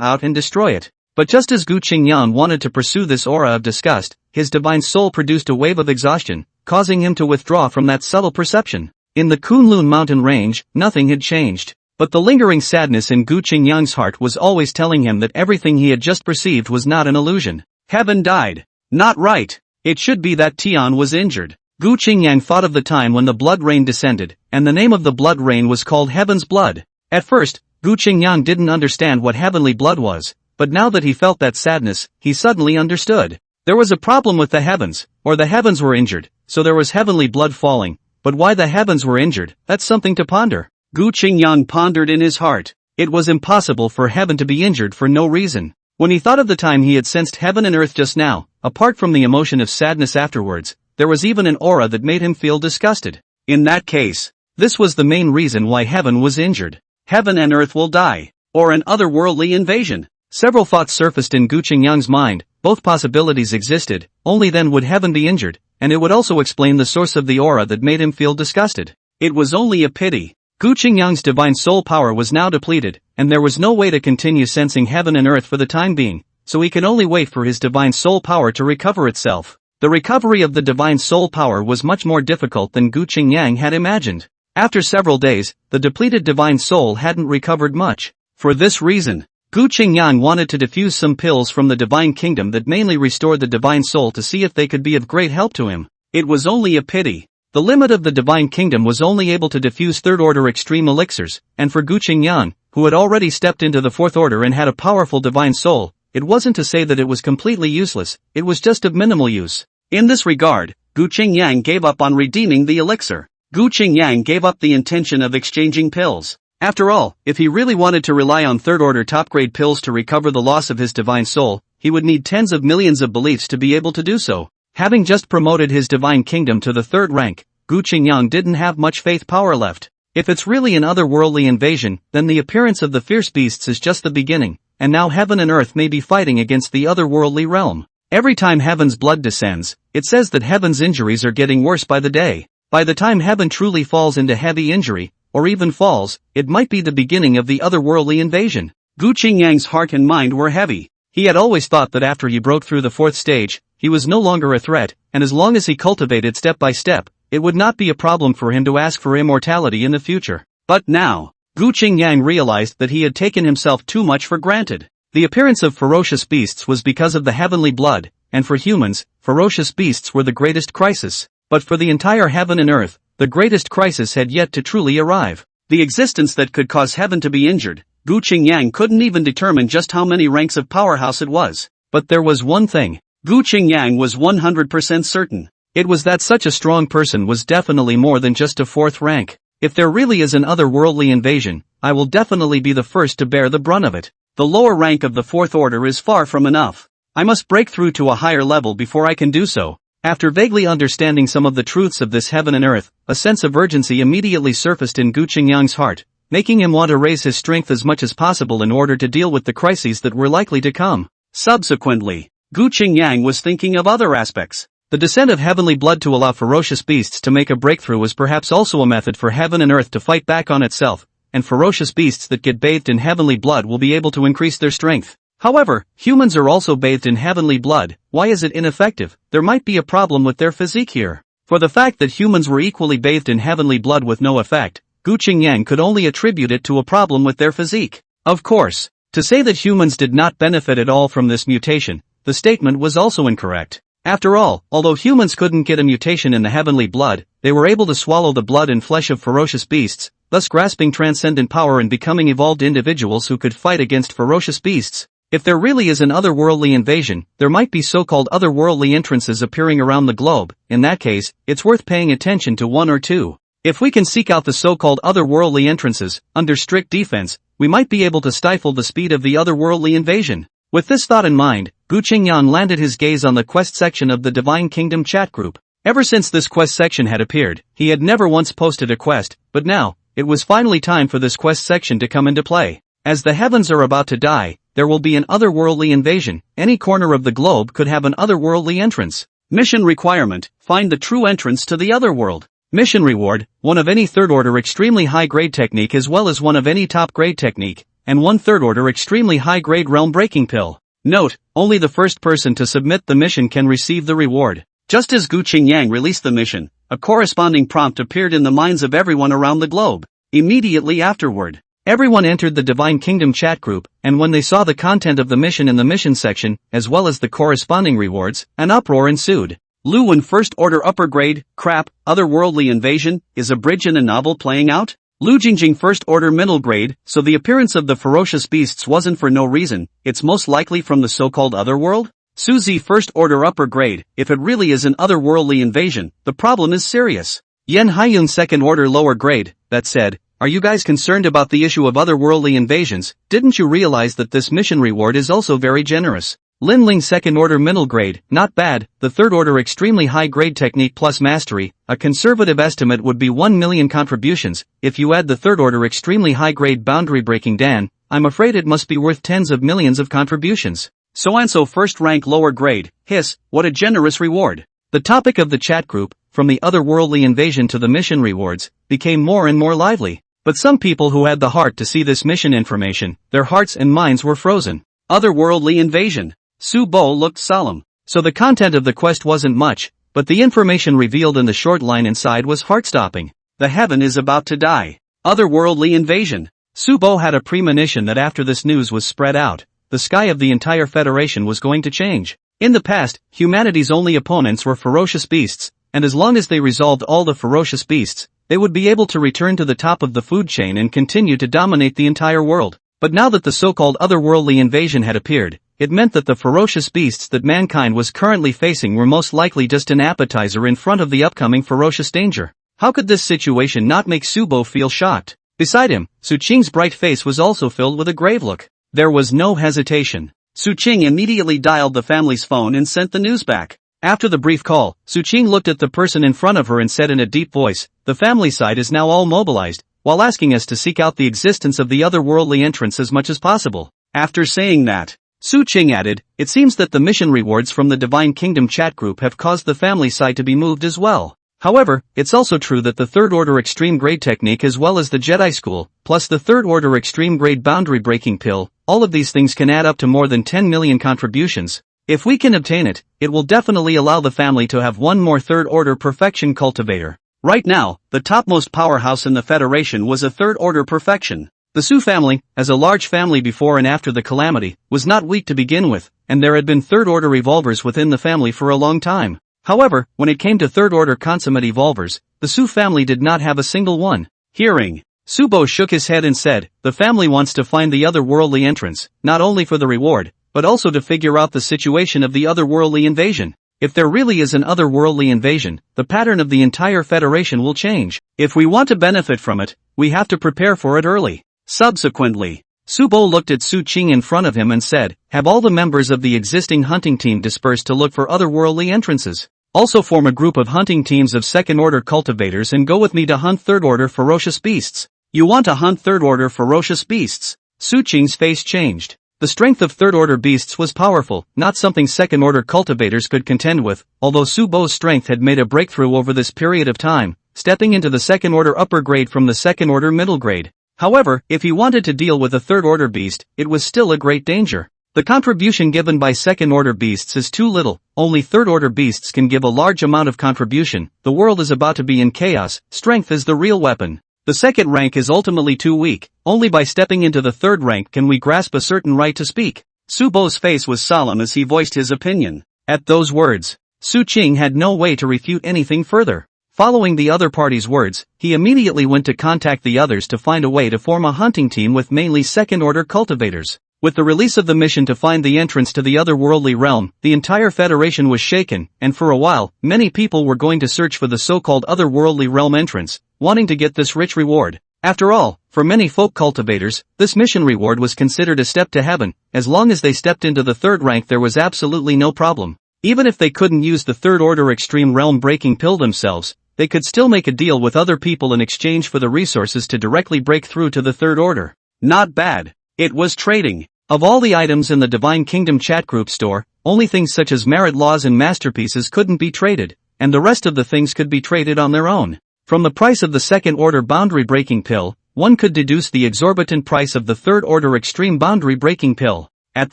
out and destroy it. But just as Gu Qingyang wanted to pursue this aura of disgust, his divine soul produced a wave of exhaustion, causing him to withdraw from that subtle perception. In the Kunlun mountain range, nothing had changed. But the lingering sadness in Gu Qingyang's heart was always telling him that everything he had just perceived was not an illusion. Heaven died. Not right. It should be that Tian was injured. Gu Qingyang thought of the time when the blood rain descended, and the name of the blood rain was called Heaven's Blood. At first, Gu Qingyang didn't understand what heavenly blood was, but now that he felt that sadness, he suddenly understood. There was a problem with the heavens, or the heavens were injured, so there was heavenly blood falling, but why the heavens were injured, that's something to ponder. Gu Qingyang pondered in his heart. It was impossible for heaven to be injured for no reason. When he thought of the time he had sensed heaven and earth just now, apart from the emotion of sadness afterwards, there was even an aura that made him feel disgusted. In that case, this was the main reason why heaven was injured. Heaven and earth will die, or an otherworldly invasion. Several thoughts surfaced in Gu Qingyang's mind. Both possibilities existed, only then would heaven be injured, and it would also explain the source of the aura that made him feel disgusted. It was only a pity. Gu Qingyang's divine soul power was now depleted, and there was no way to continue sensing heaven and earth for the time being, so he could only wait for his divine soul power to recover itself. The recovery of the divine soul power was much more difficult than Gu Qingyang had imagined. After several days, the depleted divine soul hadn't recovered much. For this reason, Gu Qingyang wanted to diffuse some pills from the divine kingdom that mainly restored the divine soul to see if they could be of great help to him. It was only a pity. The limit of the divine kingdom was only able to diffuse third-order extreme elixirs, and for Gu Qingyang, who had already stepped into the fourth order and had a powerful divine soul, it wasn't to say that it was completely useless, it was just of minimal use. In this regard, Gu Qingyang gave up on redeeming the elixir. Gu Qingyang gave up the intention of exchanging pills. After all, if he really wanted to rely on third-order top-grade pills to recover the loss of his divine soul, he would need tens of millions of beliefs to be able to do so. Having just promoted his divine kingdom to the third rank, Gu Qingyang didn't have much faith power left. If it's really an otherworldly invasion, then the appearance of the fierce beasts is just the beginning, and now heaven and earth may be fighting against the otherworldly realm. Every time heaven's blood descends, it says that heaven's injuries are getting worse by the day. By the time heaven truly falls into heavy injury, or even falls, it might be the beginning of the otherworldly invasion. Gu Qingyang's heart and mind were heavy. He had always thought that after he broke through the fourth stage, he was no longer a threat, and as long as he cultivated step by step, it would not be a problem for him to ask for immortality in the future. But now, Gu Qingyang realized that he had taken himself too much for granted. The appearance of ferocious beasts was because of the heavenly blood, and for humans, ferocious beasts were the greatest crisis. But for the entire heaven and earth, the greatest crisis had yet to truly arrive. The existence that could cause heaven to be injured, Gu Qingyang couldn't even determine just how many ranks of powerhouse it was. But there was one thing. Gu Qingyang was 100% certain. It was that such a strong person was definitely more than just a fourth rank. If there really is an otherworldly invasion, I will definitely be the first to bear the brunt of it. The lower rank of the fourth order is far from enough. I must break through to a higher level before I can do so. After vaguely understanding some of the truths of this heaven and earth, a sense of urgency immediately surfaced in Gu Qingyang's heart, making him want to raise his strength as much as possible in order to deal with the crises that were likely to come. Subsequently, Gu Qingyang was thinking of other aspects. The descent of heavenly blood to allow ferocious beasts to make a breakthrough was perhaps also a method for heaven and earth to fight back on itself, and ferocious beasts that get bathed in heavenly blood will be able to increase their strength. However, humans are also bathed in heavenly blood. Why is it ineffective? There might be a problem with their physique here. For the fact that humans were equally bathed in heavenly blood with no effect, Gu Qingyang could only attribute it to a problem with their physique. Of course, to say that humans did not benefit at all from this mutation, the statement was also incorrect. After all, although humans couldn't get a mutation in the heavenly blood, they were able to swallow the blood and flesh of ferocious beasts, thus grasping transcendent power and becoming evolved individuals who could fight against ferocious beasts. If there really is an otherworldly invasion, there might be so-called otherworldly entrances appearing around the globe. In that case, it's worth paying attention to one or two. If we can seek out the so-called otherworldly entrances, under strict defense, we might be able to stifle the speed of the otherworldly invasion. With this thought in mind, Gu Qingyan landed his gaze on the quest section of the Divine Kingdom chat group. Ever since this quest section had appeared, he had never once posted a quest, but now, it was finally time for this quest section to come into play. As the heavens are about to die, there will be an otherworldly invasion. Any corner of the globe could have an otherworldly entrance. Mission requirement: find the true entrance to the otherworld. Mission reward: one of any third-order extremely high-grade technique as well as one of any top-grade technique, and one third-order extremely high-grade realm-breaking pill. Note: only the first person to submit the mission can receive the reward. Just as Gu Qingyang released the mission, a corresponding prompt appeared in the minds of everyone around the globe. Immediately afterward, everyone entered the Divine Kingdom chat group, and when they saw the content of the mission in the mission section, as well as the corresponding rewards, an uproar ensued. Lu Wen first order upper grade, crap, otherworldly invasion, is a bridge in a novel playing out? Lu Jingjing first order middle grade, so the appearance of the ferocious beasts wasn't for no reason, it's most likely from the so-called otherworld? Su Zi first order upper grade, if it really is an otherworldly invasion, the problem is serious. Yen Haiyun second order lower grade, that said, are you guys concerned about the issue of otherworldly invasions? Didn't you realize that this mission reward is also very generous? Lin Ling second order middle grade, not bad, the third order extremely high grade technique plus mastery, a conservative estimate would be 1 million contributions. If you add the third order extremely high grade boundary breaking Dan, I'm afraid it must be worth tens of millions of contributions. So-and-so first rank lower grade, hiss, what a generous reward. The topic of the chat group, from the otherworldly invasion to the mission rewards, became more and more lively. But some people who had the heart to see this mission information, their hearts and minds were frozen. Otherworldly invasion. Su Bo looked solemn. So the content of the quest wasn't much, but the information revealed in the short line inside was heart-stopping. The heaven is about to die. Otherworldly invasion. Su Bo had a premonition that after this news was spread out, the sky of the entire Federation was going to change. In the past, humanity's only opponents were ferocious beasts, and as long as they resolved all the ferocious beasts, they would be able to return to the top of the food chain and continue to dominate the entire world. But now that the so-called otherworldly invasion had appeared, it meant that the ferocious beasts that mankind was currently facing were most likely just an appetizer in front of the upcoming ferocious danger. How could this situation not make Su Bo feel shocked? Beside him, Su Qing's bright face was also filled with a grave look. There was no hesitation. Su Qing immediately dialed the family's phone and sent the news back. After the brief call, Su Qing looked at the person in front of her and said in a deep voice, the family side is now all mobilized, while asking us to seek out the existence of the otherworldly entrance as much as possible. After saying that, Su Qing added, it seems that the mission rewards from the Divine Kingdom chat group have caused the family side to be moved as well. However, it's also true that the third order extreme grade technique as well as the Jedi school, plus the third order extreme grade boundary breaking pill, all of these things can add up to more than 10 million contributions. If we can obtain it, it will definitely allow the family to have one more third order perfection cultivator. Right now, the topmost powerhouse in the Federation was a third order perfection. The Su family, as a large family before and after the calamity, was not weak to begin with, and there had been third order evolvers within the family for a long time. However, when it came to third order consummate evolvers, the Su family did not have a single one. Hearing, Su Bo shook his head and said, the family wants to find the otherworldly entrance, not only for the reward, but also to figure out the situation of the otherworldly invasion. If there really is an otherworldly invasion, the pattern of the entire Federation will change. If we want to benefit from it, we have to prepare for it early. Subsequently, Su Bo looked at Su Qing in front of him and said, have all the members of the existing hunting team dispersed to look for otherworldly entrances. Also form a group of hunting teams of second-order cultivators and go with me to hunt third-order ferocious beasts. You want to hunt third-order ferocious beasts? Su Qing's face changed. The strength of third-order beasts was powerful, not something second-order cultivators could contend with, although Su Bo's strength had made a breakthrough over this period of time, stepping into the second-order upper grade from the second-order middle grade. However, if he wanted to deal with a third-order beast, it was still a great danger. The contribution given by second-order beasts is too little, only third-order beasts can give a large amount of contribution. The world is about to be in chaos, strength is the real weapon. The second rank is ultimately too weak, only by stepping into the third rank can we grasp a certain right to speak. Su Bo's face was solemn as he voiced his opinion. At those words, Su Qing had no way to refute anything further. Following the other party's words, he immediately went to contact the others to find a way to form a hunting team with mainly second-order cultivators. With the release of the mission to find the entrance to the otherworldly realm, the entire Federation was shaken, and for a while, many people were going to search for the so-called otherworldly realm entrance, wanting to get this rich reward. After all, for many folk cultivators, this mission reward was considered a step to heaven. As long as they stepped into the third rank, there was absolutely no problem. Even if they couldn't use the third order extreme realm breaking pill themselves, they could still make a deal with other people in exchange for the resources to directly break through to the third order. Not bad. It was trading. Of all the items in the Divine Kingdom chat group store, only things such as merit laws and masterpieces couldn't be traded, and the rest of the things could be traded on their own. From the price of the second order boundary breaking pill, one could deduce the exorbitant price of the third order extreme boundary breaking pill. At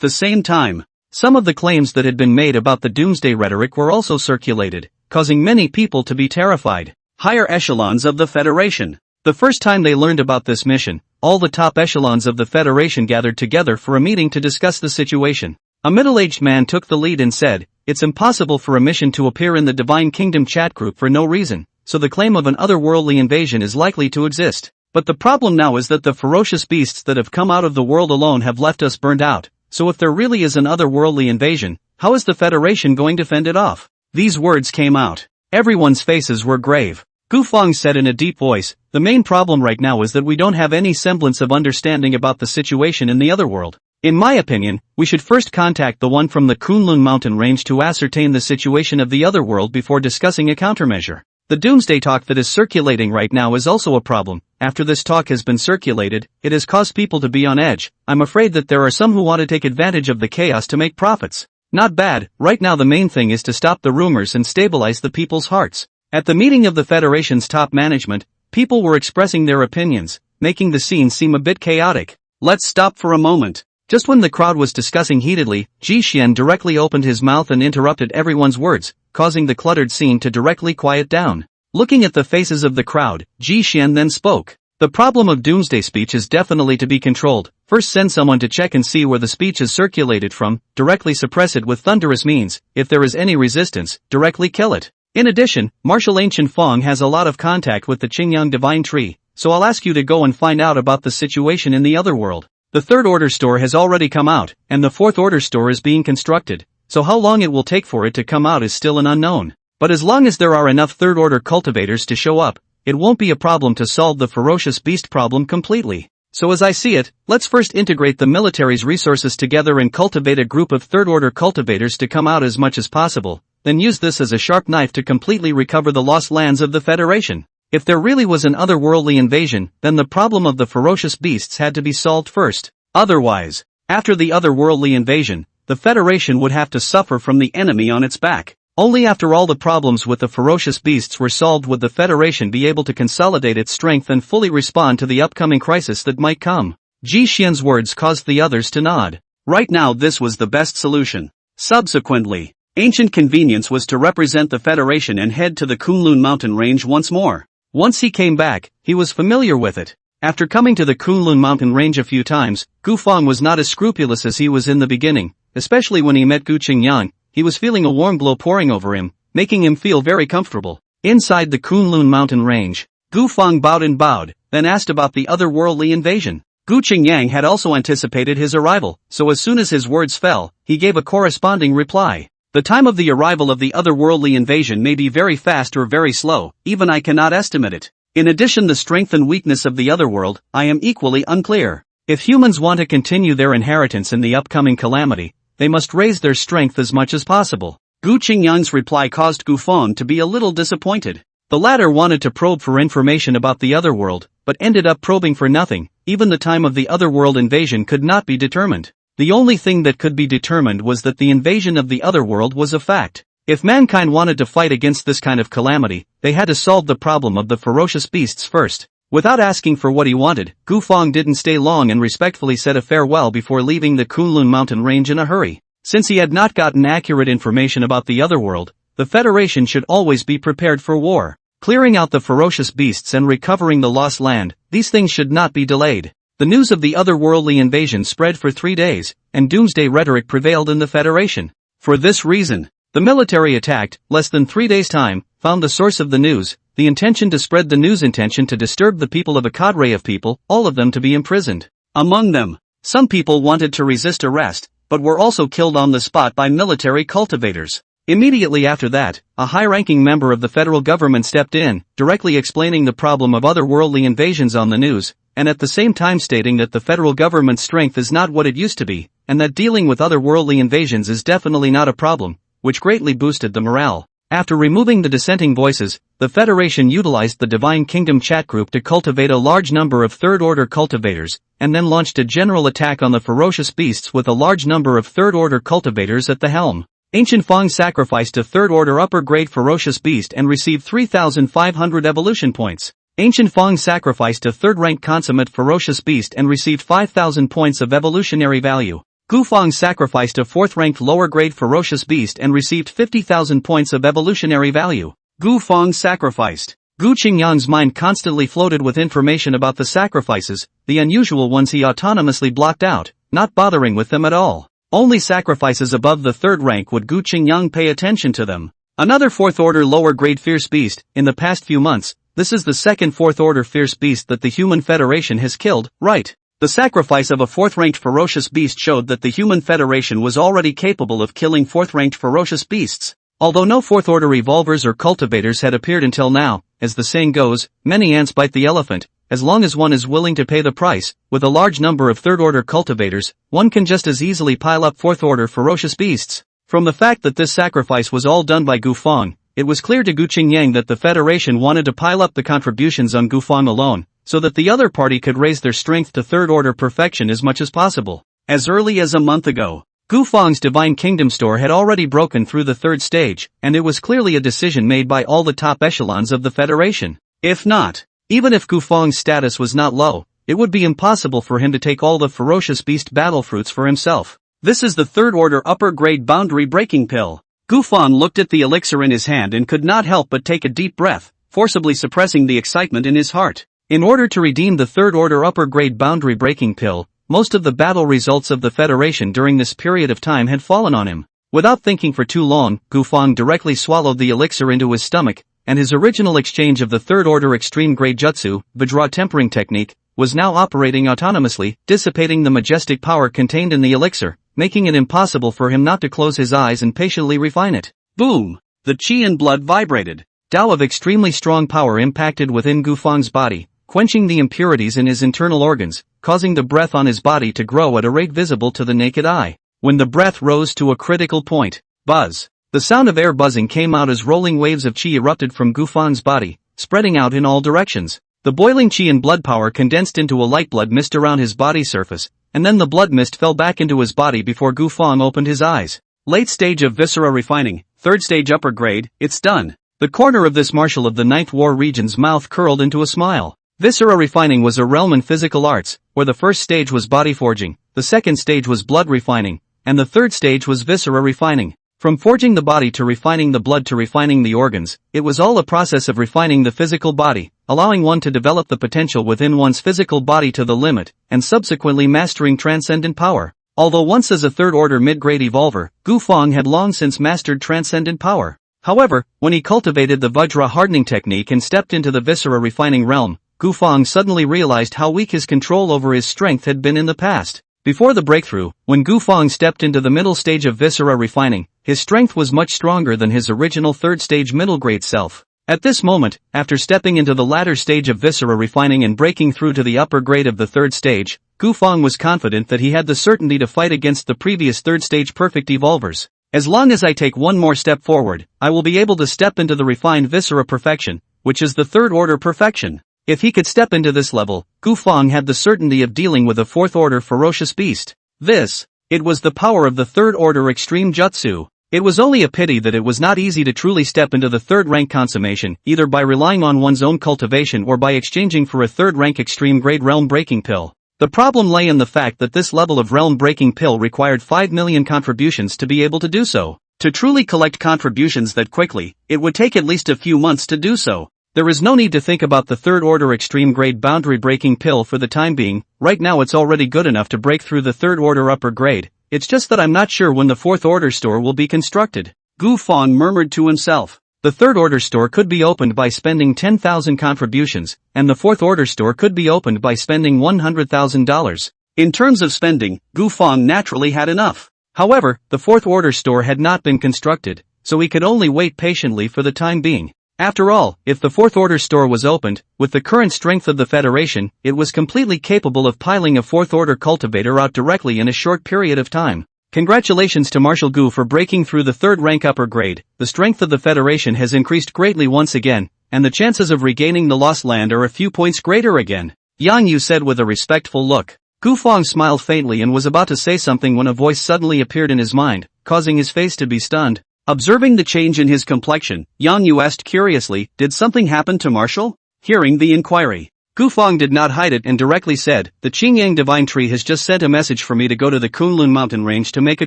the same time, some of the claims that had been made about the doomsday rhetoric were also circulated, causing many people to be terrified. Higher echelons of the Federation. The first time they learned about this mission, all the top echelons of the Federation gathered together for a meeting to discuss the situation. A middle-aged man took the lead and said, "It's impossible for a mission to appear in the Divine Kingdom chat group for no reason, so the claim of an otherworldly invasion is likely to exist. But the problem now is that the ferocious beasts that have come out of the world alone have left us burned out, so if there really is an otherworldly invasion, how is the Federation going to fend it off?" These words came out. Everyone's faces were grave. Gu Feng said in a deep voice, "The main problem right now is that we don't have any semblance of understanding about the situation in the otherworld. In my opinion, we should first contact the one from the Kunlun mountain range to ascertain the situation of the otherworld before discussing a countermeasure. The doomsday talk that is circulating right now is also a problem. After this talk has been circulated, it has caused people to be on edge. I'm afraid that there are some who want to take advantage of the chaos to make profits. Not bad. Right now the main thing is to stop the rumors and stabilize the people's hearts." At the meeting of the Federation's top management, people were expressing their opinions, making the scene seem a bit chaotic. Let's stop for a moment. Just when the crowd was discussing heatedly, Ji Xian directly opened his mouth and interrupted everyone's words, causing the cluttered scene to directly quiet down. Looking at the faces of the crowd, Ji Xian then spoke. "The problem of doomsday speech is definitely to be controlled. First send someone to check and see where the speech is circulated from, directly suppress it with thunderous means. If there is any resistance, directly kill it. In addition, Marshal Ancient Fong has a lot of contact with the Qingyang Divine Tree, so I'll ask you to go and find out about the situation in the otherworld. The third order store has already come out, and the fourth order store is being constructed, so how long it will take for it to come out is still an unknown. But as long as there are enough third order cultivators to show up, it won't be a problem to solve the ferocious beast problem completely. So as I see it, let's first integrate the military's resources together and cultivate a group of third order cultivators to come out as much as possible. Then use this as a sharp knife to completely recover the lost lands of the Federation. If there really was an otherworldly invasion, then the problem of the ferocious beasts had to be solved first. Otherwise, after the otherworldly invasion, the Federation would have to suffer from the enemy on its back. Only after all the problems with the ferocious beasts were solved would the Federation be able to consolidate its strength and fully respond to the upcoming crisis that might come. Ji Xian's words caused the others to nod. Right now this was the best solution. Subsequently, Ancient Convenience was to represent the Federation and head to the Kunlun mountain range once more. Once he came back, he was familiar with it. After coming to the Kunlun mountain range a few times, Gu Feng was not as scrupulous as he was in the beginning, especially when he met Gu Qingyang. He was feeling a warm glow pouring over him, making him feel very comfortable. Inside the Kunlun mountain range, Gu Feng bowed, then asked about the otherworldly invasion. Gu Qingyang had also anticipated his arrival, so as soon as his words fell, he gave a corresponding reply. The time of the arrival of the otherworldly invasion may be very fast or very slow, even I cannot estimate it. In addition, the strength and weakness of the otherworld, I am equally unclear. If humans want to continue their inheritance in the upcoming calamity, they must raise their strength as much as possible. Gu Qingyang's reply caused Gu Feng to be a little disappointed. The latter wanted to probe for information about the otherworld, but ended up probing for nothing. Even the time of the otherworld invasion could not be determined. The only thing that could be determined was that the invasion of the otherworld was a fact. If mankind wanted to fight against this kind of calamity, they had to solve the problem of the ferocious beasts first. Without asking for what he wanted, Gu Feng didn't stay long and respectfully said a farewell before leaving the Kunlun mountain range in a hurry. Since he had not gotten accurate information about the otherworld, the Federation should always be prepared for war. Clearing out the ferocious beasts and recovering the lost land, these things should not be delayed. The news of the otherworldly invasion spread for 3 days, and doomsday rhetoric prevailed in the Federation. For this reason, the military attacked, less than 3 days' time, found the source of the news, the intention to spread the news, intention to disturb the people of a cadre of people, all of them to be imprisoned. Among them, Some people wanted to resist arrest, but were also killed on the spot by military cultivators. Immediately after that, a high-ranking member of the federal government stepped in, directly explaining the problem of otherworldly invasions on the news, and at the same time stating that the federal government's strength is not what it used to be, and that dealing with otherworldly invasions is definitely not a problem, which greatly boosted the morale. After removing the dissenting voices, the Federation utilized the Divine Kingdom chat group to cultivate a large number of third-order cultivators, and then launched a general attack on the ferocious beasts with a large number of third-order cultivators at the helm. Ancient Fong sacrificed a third-order upper-grade ferocious beast and received 3,500 evolution points. Ancient Fong sacrificed a third-rank consummate ferocious beast and received 5,000 points of evolutionary value. Gu Fong sacrificed a fourth-ranked lower-grade ferocious beast and received 50,000 points of evolutionary value. Gu Fong sacrificed. Gu Qingyang's mind constantly floated with information about the sacrifices, the unusual ones he autonomously blocked out, not bothering with them at all. Only sacrifices above the third rank would Gu Qingyang pay attention to them. Another fourth-order lower-grade fierce beast. In the past few months, this is the second fourth-order fierce beast that the Human Federation has killed, right? The sacrifice of a fourth-ranked ferocious beast showed that the Human Federation was already capable of killing fourth-ranked ferocious beasts. Although no fourth-order evolvers or cultivators had appeared until now, as the saying goes, many ants bite the elephant. As long as one is willing to pay the price, with a large number of third-order cultivators, one can just as easily pile up fourth-order ferocious beasts. From the fact that this sacrifice was all done by Gu Fong, it was clear to Gu Qingyang that the Federation wanted to pile up the contributions on Gu Fong alone, so that the other party could raise their strength to third-order perfection as much as possible. As early as a month ago, Gu Fong's Divine Kingdom store had already broken through the third stage, and it was clearly a decision made by all the top echelons of the Federation. If not, even if Gu Fong's status was not low, it would be impossible for him to take all the ferocious beast battle fruits for himself. This is the third-order upper-grade boundary-breaking pill. Gu Fong looked at the elixir in his hand and could not help but take a deep breath, forcibly suppressing the excitement in his heart. In order to redeem the third-order upper-grade boundary-breaking pill, most of the battle results of the Federation during this period of time had fallen on him. Without thinking for too long, Gu Fong directly swallowed the elixir into his stomach, and his original exchange of the third-order extreme-grade jutsu, Vajra tempering technique, was now operating autonomously, dissipating the majestic power contained in the elixir, making it impossible for him not to close his eyes and patiently refine it. Boom! The qi and blood vibrated. Tao of extremely strong power impacted within Gu Fong's body, quenching the impurities in his internal organs, causing the breath on his body to grow at a rate visible to the naked eye. When the breath rose to a critical point, buzz. The sound of air buzzing came out as rolling waves of qi erupted from Gu Fong's body, spreading out in all directions. The boiling qi and blood power condensed into a light blood mist around his body surface, and then the blood mist fell back into his body before Gu Fong opened his eyes. Late stage of viscera refining, third stage upper grade, it's done. The corner of this marshal of the Ninth War region's mouth curled into a smile. Viscera refining was a realm in physical arts, where the first stage was body forging, the second stage was blood refining, and the third stage was viscera refining. From forging the body to refining the blood to refining the organs, it was all a process of refining the physical body, allowing one to develop the potential within one's physical body to the limit, and subsequently mastering transcendent power. Although once as a third-order mid-grade evolver, Gu Fong had long since mastered transcendent power. However, when he cultivated the Vajra hardening technique and stepped into the viscera refining realm, Gu Fong suddenly realized how weak his control over his strength had been in the past. Before the breakthrough, when Gu Fong stepped into the middle stage of viscera refining, his strength was much stronger than his original third-stage middle-grade self. At this moment, after stepping into the latter stage of viscera refining and breaking through to the upper grade of the third stage, Gu Fong was confident that he had the certainty to fight against the previous third-stage perfect evolvers. As long as I take one more step forward, I will be able to step into the refined viscera perfection, which is the third-order perfection. If he could step into this level, Gu Fong had the certainty of dealing with a fourth-order ferocious beast. It was the power of the third-order extreme jutsu. It was only a pity that it was not easy to truly step into the third-rank consummation, either by relying on one's own cultivation or by exchanging for a third-rank extreme-grade realm-breaking pill. The problem lay in the fact that this level of realm-breaking pill required 5 million contributions to be able to do so. To truly collect contributions that quickly, it would take at least a few months to do so. There is no need to think about the third-order extreme-grade boundary-breaking pill for the time being. Right now it's already good enough to break through the third-order upper grade. It's just that I'm not sure when the fourth-order store will be constructed. Gu Fong murmured to himself. The third-order store could be opened by spending 10,000 contributions, and the fourth-order store could be opened by spending $100,000. In terms of spending, Gu Fong naturally had enough. However, the fourth order store had not been constructed, so he could only wait patiently for the time being. After all, if the fourth order store was opened, with the current strength of the Federation, it was completely capable of piling a fourth order cultivator out directly in a short period of time. Congratulations to Marshal Gu for breaking through the third rank upper grade. The strength of the Federation has increased greatly once again, and the chances of regaining the lost land are a few points greater again, Yang Yu said with a respectful look. Gu Fong smiled faintly and was about to say something when a voice suddenly appeared in his mind, causing his face to be stunned. Observing the change in his complexion, Yang Yu asked curiously, "Did something happen to Marshal?" Hearing the inquiry, Gu Fong did not hide it and directly said, "The Qingyang Divine Tree has just sent a message for me to go to the Kunlun mountain range to make a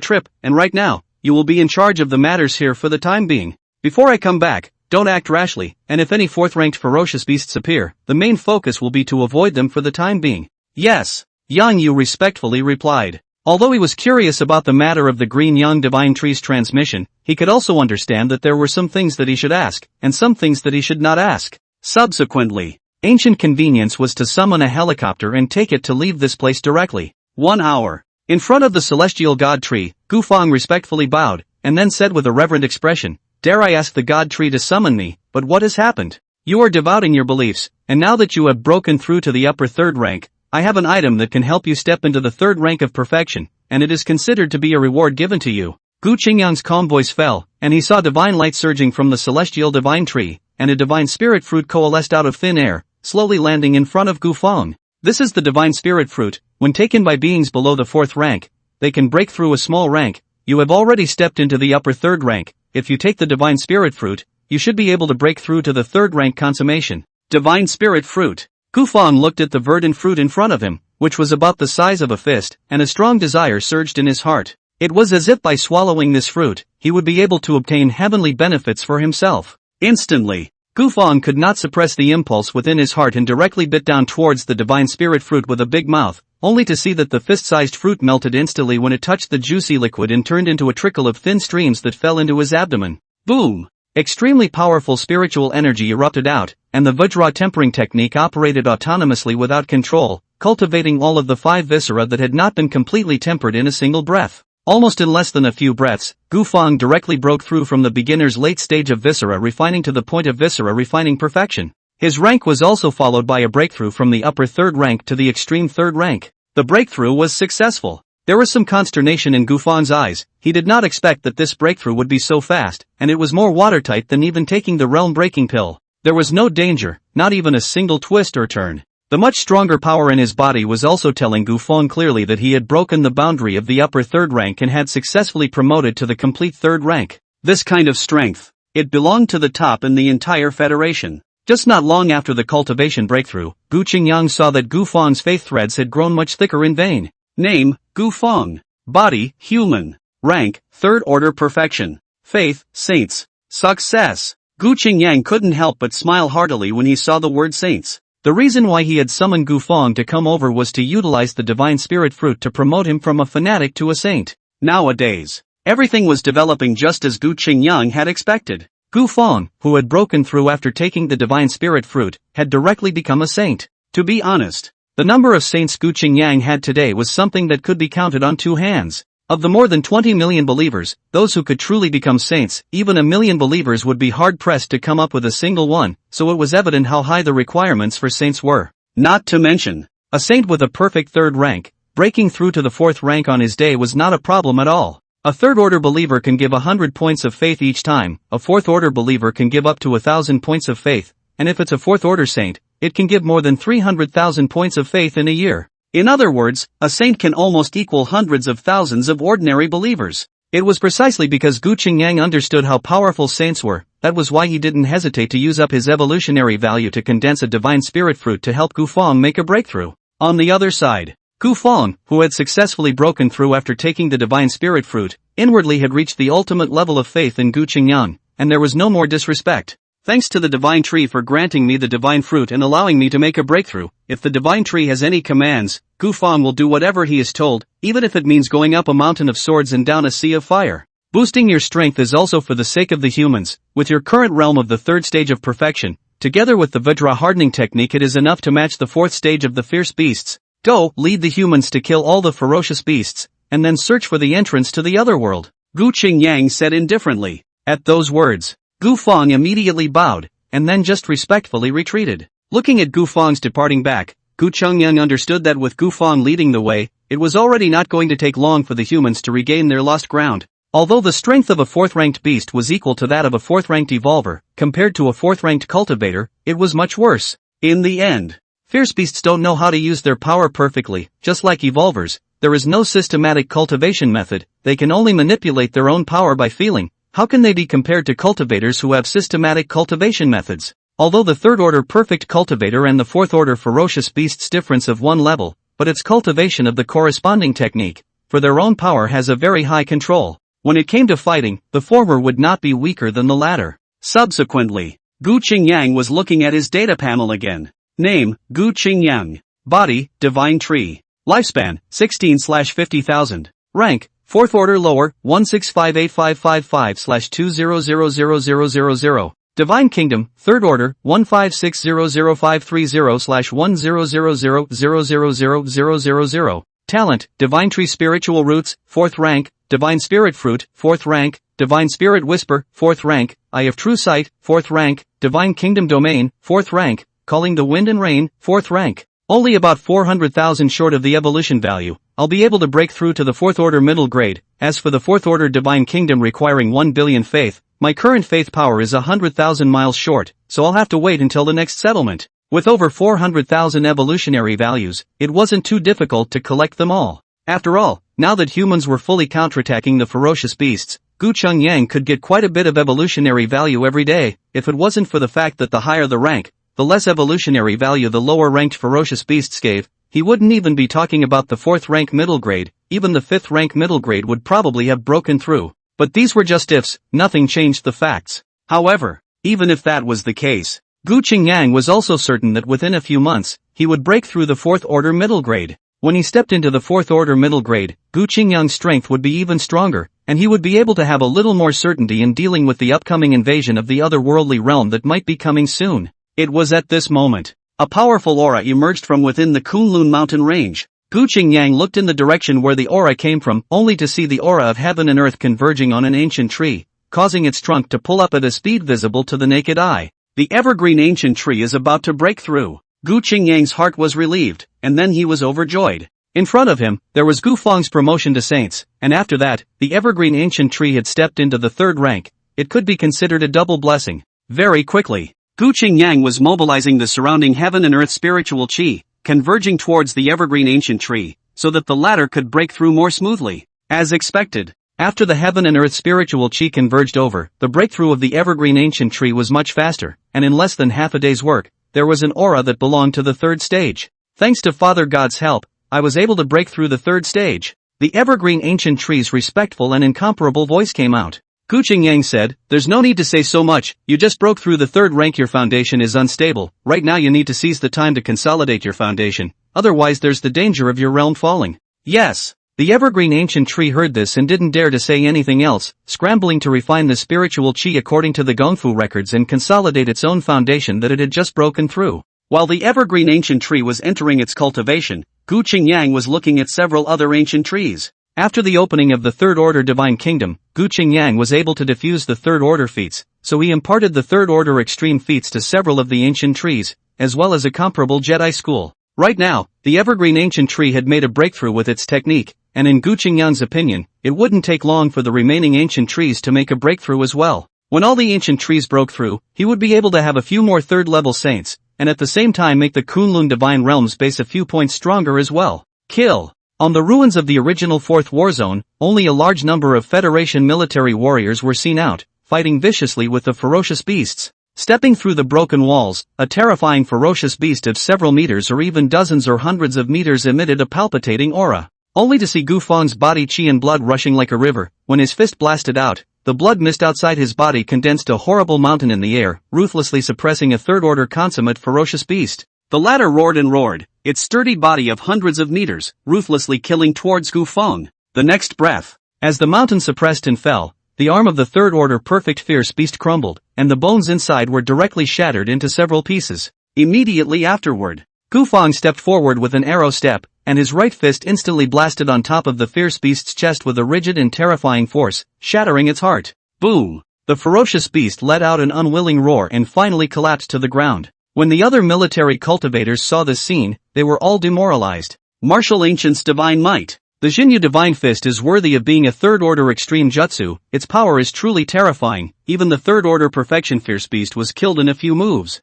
trip, and right now, you will be in charge of the matters here for the time being. Before I come back, don't act rashly, and if any fourth-ranked ferocious beasts appear, the main focus will be to avoid them for the time being." "Yes," Yang Yu respectfully replied. Although he was curious about the matter of the Green Yang Divine Tree's transmission, he could also understand that there were some things that he should ask, and some things that he should not ask. Subsequently, ancient convenience was to summon a helicopter and take it to leave this place directly. 1 hour. In front of the celestial god tree, Gu Fong respectfully bowed, and then said with a reverent expression, "Dare I ask the god tree to summon me, but what has happened? You are devoting your beliefs, and now that you have broken through to the upper third rank, I have an item that can help you step into the third rank of perfection, and it is considered to be a reward given to you." Gu Qingyang's calm voice fell, and he saw divine light surging from the celestial divine tree, and a divine spirit fruit coalesced out of thin air, slowly landing in front of Gu Fong. This is the divine spirit fruit. When taken by beings below the fourth rank, they can break through a small rank. You have already stepped into the upper third rank. If you take the divine spirit fruit, you should be able to break through to the third rank consummation. Divine spirit fruit. Gu Fong looked at the verdant fruit in front of him, which was about the size of a fist, and a strong desire surged in his heart. It was as if by swallowing this fruit, he would be able to obtain heavenly benefits for himself. Instantly, Gu Fong could not suppress the impulse within his heart and directly bit down towards the divine spirit fruit with a big mouth, only to see that the fist-sized fruit melted instantly when it touched the juicy liquid and turned into a trickle of thin streams that fell into his abdomen. Boom! Extremely powerful spiritual energy erupted out, and the Vajra tempering technique operated autonomously without control, cultivating all of the 5 viscera that had not been completely tempered in a single breath. Almost in less than a few breaths, Gu Fong directly broke through from the beginner's late stage of viscera refining to the point of viscera refining perfection. His rank was also followed by a breakthrough from the upper third rank to the extreme third rank. The breakthrough was successful. There was some consternation in Gu Fong's eyes. He did not expect that this breakthrough would be so fast, and it was more watertight than even taking the realm-breaking pill. There was no danger, not even a single twist or turn. The much stronger power in his body was also telling Gu Fong clearly that he had broken the boundary of the upper third rank and had successfully promoted to the complete third rank. This kind of strength, it belonged to the top in the entire Federation. Just not long after the cultivation breakthrough, Gu Qingyang saw that Gu Fong's faith threads had grown much thicker in vain. Name, Gu Fong. Body, human. Rank, third order perfection. Faith, saints. Success. Gu Qingyang couldn't help but smile heartily when he saw the word saints. The reason why he had summoned Gu Fong to come over was to utilize the divine spirit fruit to promote him from a fanatic to a saint. Nowadays, everything was developing just as Gu Qingyang had expected. Gu Fong, who had broken through after taking the divine spirit fruit, had directly become a saint. To be honest, the number of saints Gu Qingyang had today was something that could be counted on 2 hands. Of the more than 20 million believers, those who could truly become saints, even 1 million believers would be hard-pressed to come up with a single one, so it was evident how high the requirements for saints were. Not to mention, a saint with a perfect third rank, breaking through to the fourth rank on his day was not a problem at all. A third-order believer can give 100 points of faith each time, a fourth-order believer can give up to 1,000 points of faith, and if it's a fourth-order saint, it can give more than 300,000 points of faith in a year. In other words, a saint can almost equal hundreds of thousands of ordinary believers. It was precisely because Gu Qingyang understood how powerful saints were, that was why he didn't hesitate to use up his evolutionary value to condense a divine spirit fruit to help Gu Fong make a breakthrough. On the other side, Gu Fong, who had successfully broken through after taking the divine spirit fruit, inwardly had reached the ultimate level of faith in Gu Qingyang, and there was no more disrespect. Thanks to the divine tree for granting me the divine fruit and allowing me to make a breakthrough. If the divine tree has any commands, Gu Fong will do whatever he is told, even if it means going up a mountain of swords and down a sea of fire. Boosting your strength is also for the sake of the humans. With your current realm of the third stage of perfection, together with the Vajra hardening technique, it is enough to match the fourth stage of the fierce beasts. Go, lead the humans to kill all the ferocious beasts, and then search for the entrance to the other world, Gu Qingyang said indifferently. At those words, Gu Feng immediately bowed, and then just respectfully retreated. Looking at Gu Feng's departing back, Gu Qingyang understood that with Gu Feng leading the way, it was already not going to take long for the humans to regain their lost ground. Although the strength of a 4th-ranked beast was equal to that of a 4th-ranked evolver, compared to a 4th-ranked cultivator, it was much worse. In the end, fierce beasts don't know how to use their power perfectly. Just like evolvers, there is no systematic cultivation method. They can only manipulate their own power by feeling. How can they be compared to cultivators who have systematic cultivation methods? Although the 3rd-order perfect cultivator and the 4th-order ferocious beasts difference of one level, but its cultivation of the corresponding technique, for their own power has a very high control. When it came to fighting, the former would not be weaker than the latter. Subsequently, Gu Qingyang was looking at his data panel again. Name, Gu Qingyang. Body, Divine Tree. Lifespan, 16/50,000. Rank, 4th order lower, 1658555/20000000. Divine Kingdom, 3rd order, 156000530/1000000000. Talent, Divine Tree Spiritual Roots, 4th rank. Divine Spirit Fruit, 4th rank. Divine Spirit Whisper, 4th rank. Eye of True Sight, 4th rank. Divine Kingdom Domain, 4th rank. Calling the Wind and Rain, 4th rank. Only about 400,000 short of the evolution value. I'll be able to break through to the 4th order middle grade. As for the 4th order Divine Kingdom requiring 1 billion faith, my current faith power is 100,000 miles short, so I'll have to wait until the next settlement. With over 400,000 evolutionary values, it wasn't too difficult to collect them all. After all, now that humans were fully counterattacking the ferocious beasts, Gu Qingyang could get quite a bit of evolutionary value every day. If it wasn't for the fact that the higher the rank, the less evolutionary value the lower-ranked ferocious beasts gave, he wouldn't even be talking about the 4th-rank middle grade. Even the 5th-rank middle grade would probably have broken through. But these were just ifs, nothing changed the facts. However, even if that was the case, Gu Qingyang was also certain that within a few months, he would break through the 4th-order middle grade. When he stepped into the 4th-order middle grade, Gu Qingyang's strength would be even stronger, and he would be able to have a little more certainty in dealing with the upcoming invasion of the otherworldly realm that might be coming soon. It was at this moment, a powerful aura emerged from within the Kunlun mountain range. Gu Qingyang looked in the direction where the aura came from, only to see the aura of heaven and earth converging on an ancient tree, causing its trunk to pull up at a speed visible to the naked eye. The evergreen ancient tree is about to break through. Gu Qingyang's heart was relieved, and then he was overjoyed. In front of him, there was Gu Feng's promotion to saints, and after that, the evergreen ancient tree had stepped into the 3rd rank. It could be considered a double blessing. Very quickly, Gu Qingyang was mobilizing the surrounding heaven and earth spiritual qi, converging towards the evergreen ancient tree, so that the latter could break through more smoothly. As expected, after the heaven and earth spiritual qi converged over, the breakthrough of the evergreen ancient tree was much faster, and in less than half a day's work, there was an aura that belonged to the 3rd stage. Thanks to Father God's help, I was able to break through the 3rd stage. The evergreen ancient tree's respectful and incomparable voice came out. Gu Qingyang said, "There's no need to say so much, you just broke through the 3rd rank. Your foundation is unstable. Right now you need to seize the time to consolidate your foundation, otherwise there's the danger of your realm falling." Yes. The evergreen ancient tree heard this and didn't dare to say anything else, scrambling to refine the spiritual qi according to the Gongfu records and consolidate its own foundation that it had just broken through. While the evergreen ancient tree was entering its cultivation, Gu Qingyang was looking at several other ancient trees. After the opening of the 3rd order Divine Kingdom, Gu Qingyang was able to diffuse the 3rd order feats, so he imparted the 3rd order extreme feats to several of the ancient trees, as well as a comparable Jedi school. Right now, the evergreen ancient tree had made a breakthrough with its technique, and in Gu Qingyang's opinion, it wouldn't take long for the remaining ancient trees to make a breakthrough as well. When all the ancient trees broke through, he would be able to have a few more 3rd level saints, and at the same time make the Kunlun Divine Realms base a few points stronger as well. Kill. On the ruins of the original 4th war zone, only a large number of Federation military warriors were seen out, fighting viciously with the ferocious beasts. Stepping through the broken walls, a terrifying ferocious beast of several meters or even dozens or hundreds of meters emitted a palpitating aura. Only to see Gu Feng's body qi and blood rushing like a river. When his fist blasted out, the blood mist outside his body condensed a horrible mountain in the air, ruthlessly suppressing a 3rd order consummate ferocious beast. The latter roared and roared, its sturdy body of hundreds of meters, ruthlessly killing towards Gu Feng. The next breath, as the mountain suppressed and fell, the arm of the 3rd order perfect fierce beast crumbled, and the bones inside were directly shattered into several pieces. Immediately afterward, Gu Feng stepped forward with an arrow step, and his right fist instantly blasted on top of the fierce beast's chest with a rigid and terrifying force, shattering its heart. Boom! The ferocious beast let out an unwilling roar and finally collapsed to the ground. When the other military cultivators saw this scene, they were all demoralized. Martial Ancient's Divine Might. The Jinyu Divine Fist is worthy of being a third-order extreme jutsu. Its power is truly terrifying. Even the third-order perfection fierce beast was killed in a few moves.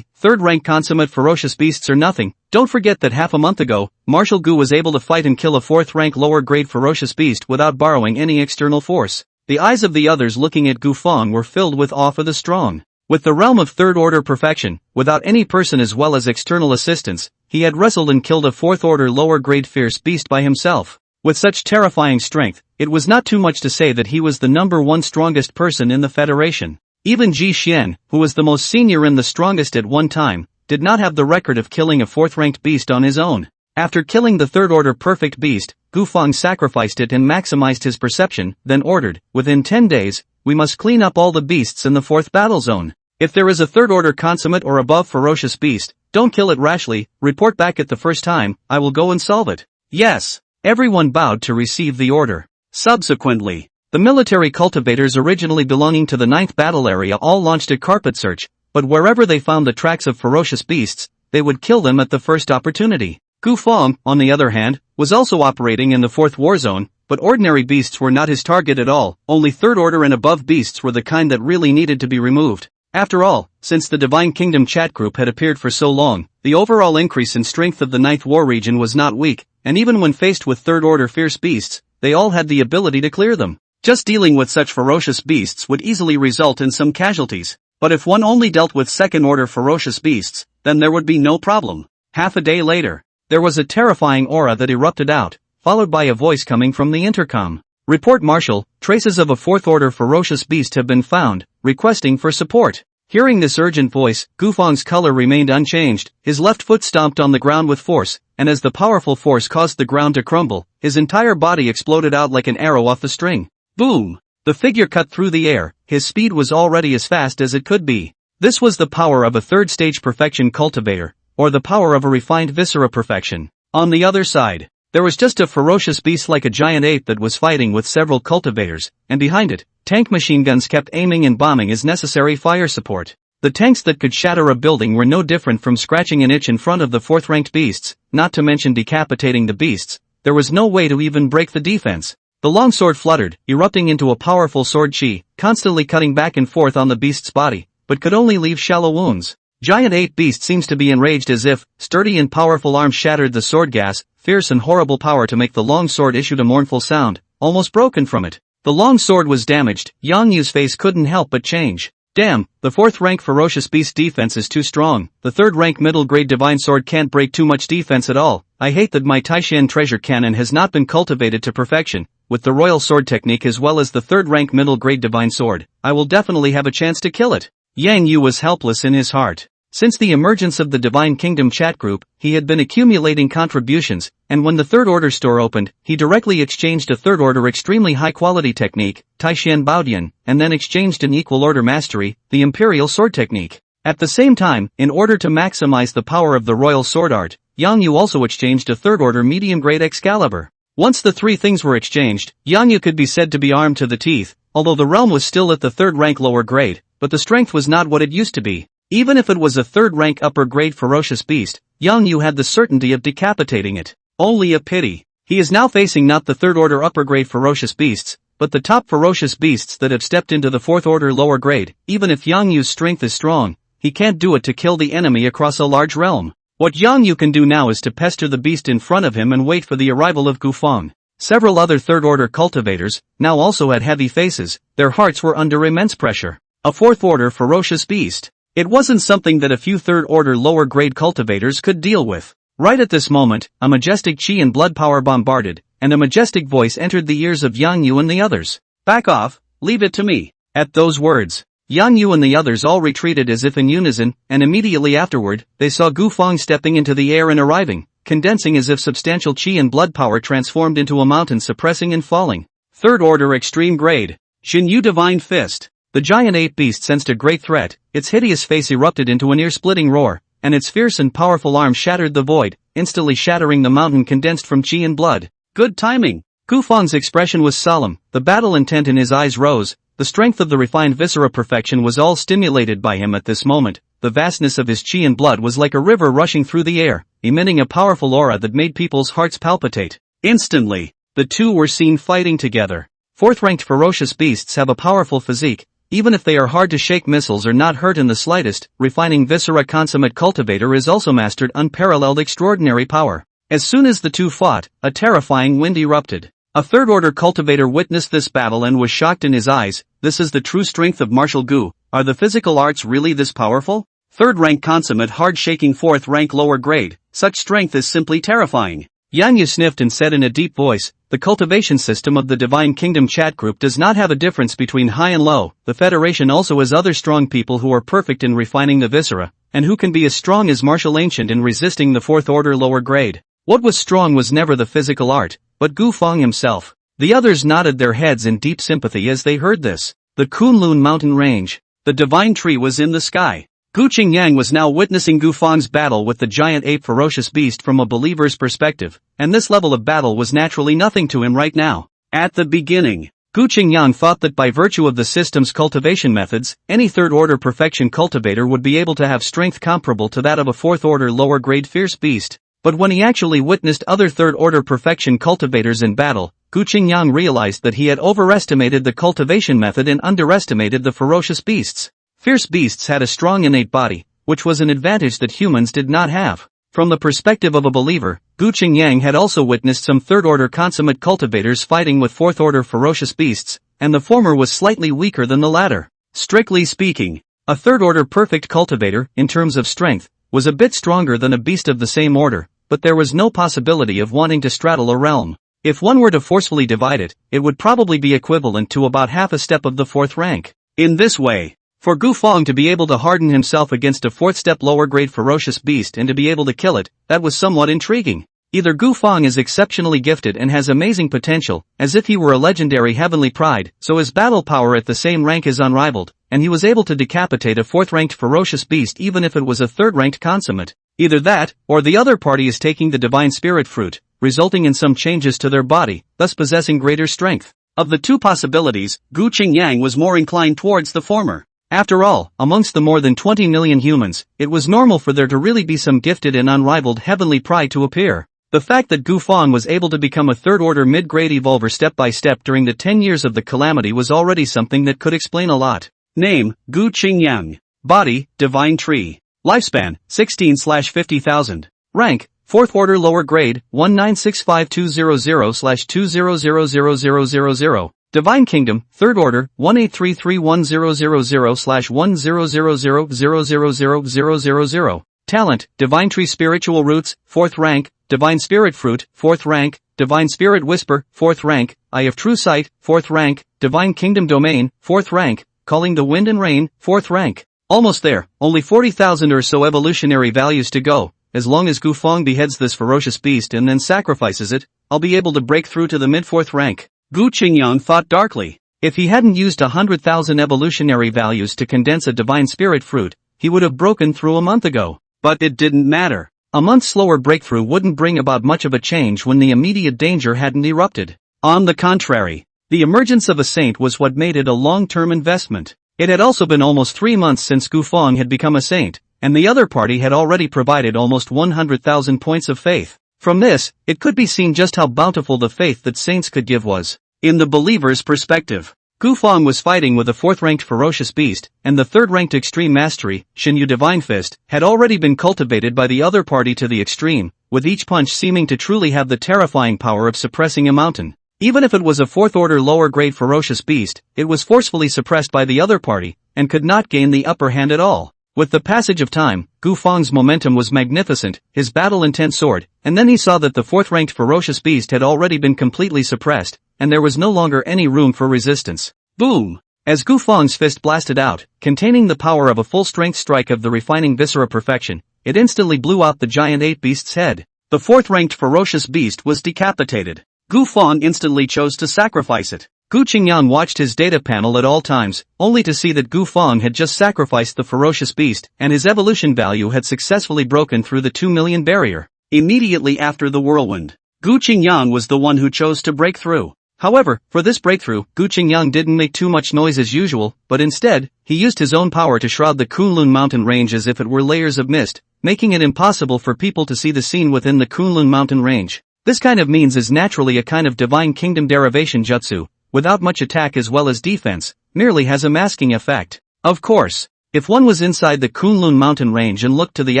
Third-rank consummate ferocious beasts are nothing. Don't forget that half a month ago, Martial Gu was able to fight and kill a fourth-rank lower-grade ferocious beast without borrowing any external force. The eyes of the others looking at Gu Feng were filled with awe for the strong. With the realm of third-order perfection, without any person as well as external assistance, he had wrestled and killed a fourth-order lower-grade fierce beast by himself. With such terrifying strength, it was not too much to say that he was the number one strongest person in the Federation. Even Ji Xian, who was the most senior and the strongest at one time, did not have the record of killing a fourth-ranked beast on his own. After killing the third-order perfect beast, Gu Feng sacrificed it and maximized his perception, then ordered, within 10 days, we must clean up all the beasts in the fourth battle zone. If there is a third-order consummate or above ferocious beast, don't kill it rashly, report back at the first time, I will go and solve it. Yes. Everyone bowed to receive the order. Subsequently, the military cultivators originally belonging to the 9th battle area all launched a carpet search, but wherever they found the tracks of ferocious beasts, they would kill them at the first opportunity. Gu Feng, on the other hand, was also operating in the 4th war zone, but ordinary beasts were not his target at all. Only third-order and above beasts were the kind that really needed to be removed. After all, since the Divine Kingdom chat group had appeared for so long, the overall increase in strength of the 9th war region was not weak, and even when faced with third-order fierce beasts, they all had the ability to clear them. Just dealing with such ferocious beasts would easily result in some casualties, but if one only dealt with second-order ferocious beasts, then there would be no problem. Half a day later, there was a terrifying aura that erupted out, followed by a voice coming from the intercom. Report Marshal, traces of a fourth-order ferocious beast have been found, requesting for support. Hearing this urgent voice, Gu Feng's color remained unchanged, his left foot stomped on the ground with force, and as the powerful force caused the ground to crumble, his entire body exploded out like an arrow off the string. Boom! The figure cut through the air, his speed was already as fast as it could be. This was the power of a third-stage perfection cultivator, or the power of a refined viscera perfection. On the other side, there was just a ferocious beast like a giant ape that was fighting with several cultivators, and behind it, tank machine guns kept aiming and bombing as necessary fire support. The tanks that could shatter a building were no different from scratching an itch in front of the fourth-ranked beasts, not to mention decapitating the beasts. There was no way to even break the defense. The longsword fluttered, erupting into a powerful sword chi, constantly cutting back and forth on the beast's body, but could only leave shallow wounds. Giant ape beast seems to be enraged as if, sturdy and powerful arms shattered the sword gas, fierce and horrible power to make the long sword issued a mournful sound, almost broken from it. The long sword was damaged, Yang Yu's face couldn't help but change. Damn, the fourth-rank ferocious beast defense is too strong, the third-rank middle-grade divine sword can't break too much defense at all. I hate that my Taishan treasure cannon has not been cultivated to perfection, with the royal sword technique as well as the third-rank middle-grade divine sword. I will definitely have a chance to kill it. Yang Yu was helpless in his heart. Since the emergence of the Divine Kingdom chat group, he had been accumulating contributions, and when the Third Order store opened, he directly exchanged a Third Order extremely high-quality technique, Taishan Baodian, and then exchanged an equal order mastery, the Imperial Sword Technique. At the same time, in order to maximize the power of the Royal Sword Art, Yang Yu also exchanged a Third Order medium-grade Excalibur. Once the three things were exchanged, Yang Yu could be said to be armed to the teeth, although the realm was still at the third-rank lower grade, but the strength was not what it used to be. Even if it was a third-rank upper-grade ferocious beast, Yang Yu had the certainty of decapitating it. Only a pity. He is now facing not the third-order upper-grade ferocious beasts, but the top ferocious beasts that have stepped into the fourth-order lower grade. Even if Yang Yu's strength is strong, he can't do it to kill the enemy across a large realm. What Yang Yu can do now is to pester the beast in front of him and wait for the arrival of Gu Feng. Several other third-order cultivators now also had heavy faces, their hearts were under immense pressure. A fourth-order ferocious beast. It wasn't something that a few third-order lower-grade cultivators could deal with. Right at this moment, a majestic chi and blood power bombarded, and a majestic voice entered the ears of Yang Yu and the others. Back off, leave it to me. At those words, Yang Yu and the others all retreated as if in unison, and immediately afterward, they saw Gu Feng stepping into the air and arriving, condensing as if substantial chi and blood power transformed into a mountain suppressing and falling. Third-order extreme grade. Jinyu Divine Fist. The giant ape beast sensed a great threat, its hideous face erupted into an ear-splitting roar, and its fierce and powerful arm shattered the void, instantly shattering the mountain condensed from chi and blood. Good timing. Gu Fang's expression was solemn, the battle intent in his eyes rose, the strength of the refined viscera perfection was all stimulated by him at this moment, the vastness of his chi and blood was like a river rushing through the air, emitting a powerful aura that made people's hearts palpitate. Instantly, the two were seen fighting together. Fourth-ranked ferocious beasts have a powerful physique, even if they are hard to shake missiles or not hurt in the slightest. Refining viscera consummate cultivator is also mastered unparalleled extraordinary power. As soon as the two fought, a terrifying wind erupted. A third-order cultivator witnessed this battle and was shocked in his eyes. This is the true strength of martial Gu. Are the physical arts really this powerful? Third-rank consummate hard-shaking fourth-rank lower grade. Such strength is simply terrifying. Yang Yu sniffed and said in a deep voice, the cultivation system of the Divine Kingdom chat group does not have a difference between high and low. The Federation also has other strong people who are perfect in refining the viscera, and who can be as strong as martial ancient in resisting the fourth-order lower grade. What was strong was never the physical art, but Gu Fang himself. The others nodded their heads in deep sympathy as they heard this. The Kunlun mountain range. The divine tree was in the sky. Gu Qingyang was now witnessing Gu Fang's battle with the giant ape ferocious beast from a believer's perspective, and this level of battle was naturally nothing to him right now. At the beginning, Gu Qingyang thought that by virtue of the system's cultivation methods, any third-order perfection cultivator would be able to have strength comparable to that of a fourth-order lower-grade fierce beast. But when he actually witnessed other third-order perfection cultivators in battle, Gu Qingyang realized that he had overestimated the cultivation method and underestimated the ferocious beasts. Fierce beasts had a strong innate body, which was an advantage that humans did not have. From the perspective of a believer, Gu Qingyang had also witnessed some third-order consummate cultivators fighting with fourth-order ferocious beasts, and the former was slightly weaker than the latter. Strictly speaking, a third-order perfect cultivator, in terms of strength, was a bit stronger than a beast of the same order, but there was no possibility of wanting to straddle a realm. If one were to forcefully divide it, it would probably be equivalent to about half a step of the fourth rank. In this way, for Gu Fang to be able to harden himself against a fourth-step lower-grade ferocious beast and to be able to kill it, that was somewhat intriguing. Either Gu Fang is exceptionally gifted and has amazing potential, as if he were a legendary heavenly pride, so his battle power at the same rank is unrivaled, and he was able to decapitate a fourth-ranked ferocious beast even if it was a third-ranked consummate. Either that, or the other party is taking the divine spirit fruit, resulting in some changes to their body, thus possessing greater strength. Of the two possibilities, Gu Qingyang was more inclined towards the former. After all, amongst the more than 20 million humans, it was normal for there to really be some gifted and unrivaled heavenly pride to appear. The fact that Gu Fang was able to become a third-order mid-grade evolver step by step during the 10 years of the calamity was already something that could explain a lot. Name, Gu Qingyang. Body, Divine Tree. Lifespan, 16/50,000. Rank, 4th order lower grade, 1965200/20000000. Divine Kingdom, 3rd order, 18331000000000000. Talent, Divine Tree Spiritual Roots, 4th rank. Divine Spirit Fruit, 4th rank. Divine Spirit Whisper, 4th rank. Eye of True Sight, 4th rank. Divine Kingdom Domain, 4th rank. Calling the Wind and Rain, 4th rank. Almost there, only 40,000 or so evolutionary values to go. As long as Gu Fang beheads this ferocious beast and then sacrifices it, I'll be able to break through to the mid-4th rank. Gu Qingyang thought darkly. If he hadn't used 100,000 evolutionary values to condense a divine spirit fruit, he would have broken through a month ago. But it didn't matter. A month's slower breakthrough wouldn't bring about much of a change when the immediate danger hadn't erupted. On the contrary, the emergence of a saint was what made it a long-term investment. It had also been almost 3 months since Gu Fang had become a saint, and the other party had already provided almost 100,000 points of faith. From this, it could be seen just how bountiful the faith that saints could give was. In the believer's perspective, Gu Fang was fighting with a 4th-ranked ferocious beast, and the 3rd-ranked extreme mastery, Xinyu Divine Fist, had already been cultivated by the other party to the extreme, with each punch seeming to truly have the terrifying power of suppressing a mountain. Even if it was a 4th-order lower-grade ferocious beast, it was forcefully suppressed by the other party, and could not gain the upper hand at all. With the passage of time, Gu Fang's momentum was magnificent, his battle-intent soared, and then he saw that the 4th-ranked ferocious beast had already been completely suppressed, and there was no longer any room for resistance. Boom! As Gu Fang's fist blasted out, containing the power of a full-strength strike of the refining viscera perfection, it instantly blew out the giant ape beast's head. The 4th-ranked ferocious beast was decapitated. Gu Fang instantly chose to sacrifice it. Gu Qingyang watched his data panel at all times, only to see that Gu Fang had just sacrificed the ferocious beast, and his evolution value had successfully broken through the 2 million barrier. immediately after the whirlwind. Gu Qingyang was the one who chose to break through. However, for this breakthrough, Gu Qingyang didn't make too much noise as usual, but instead, he used his own power to shroud the Kunlun mountain range as if it were layers of mist, making it impossible for people to see the scene within the Kunlun mountain range. This kind of means is naturally a kind of divine kingdom derivation jutsu, without much attack as well as defense, merely has a masking effect. Of course, if one was inside the Kunlun mountain range and looked to the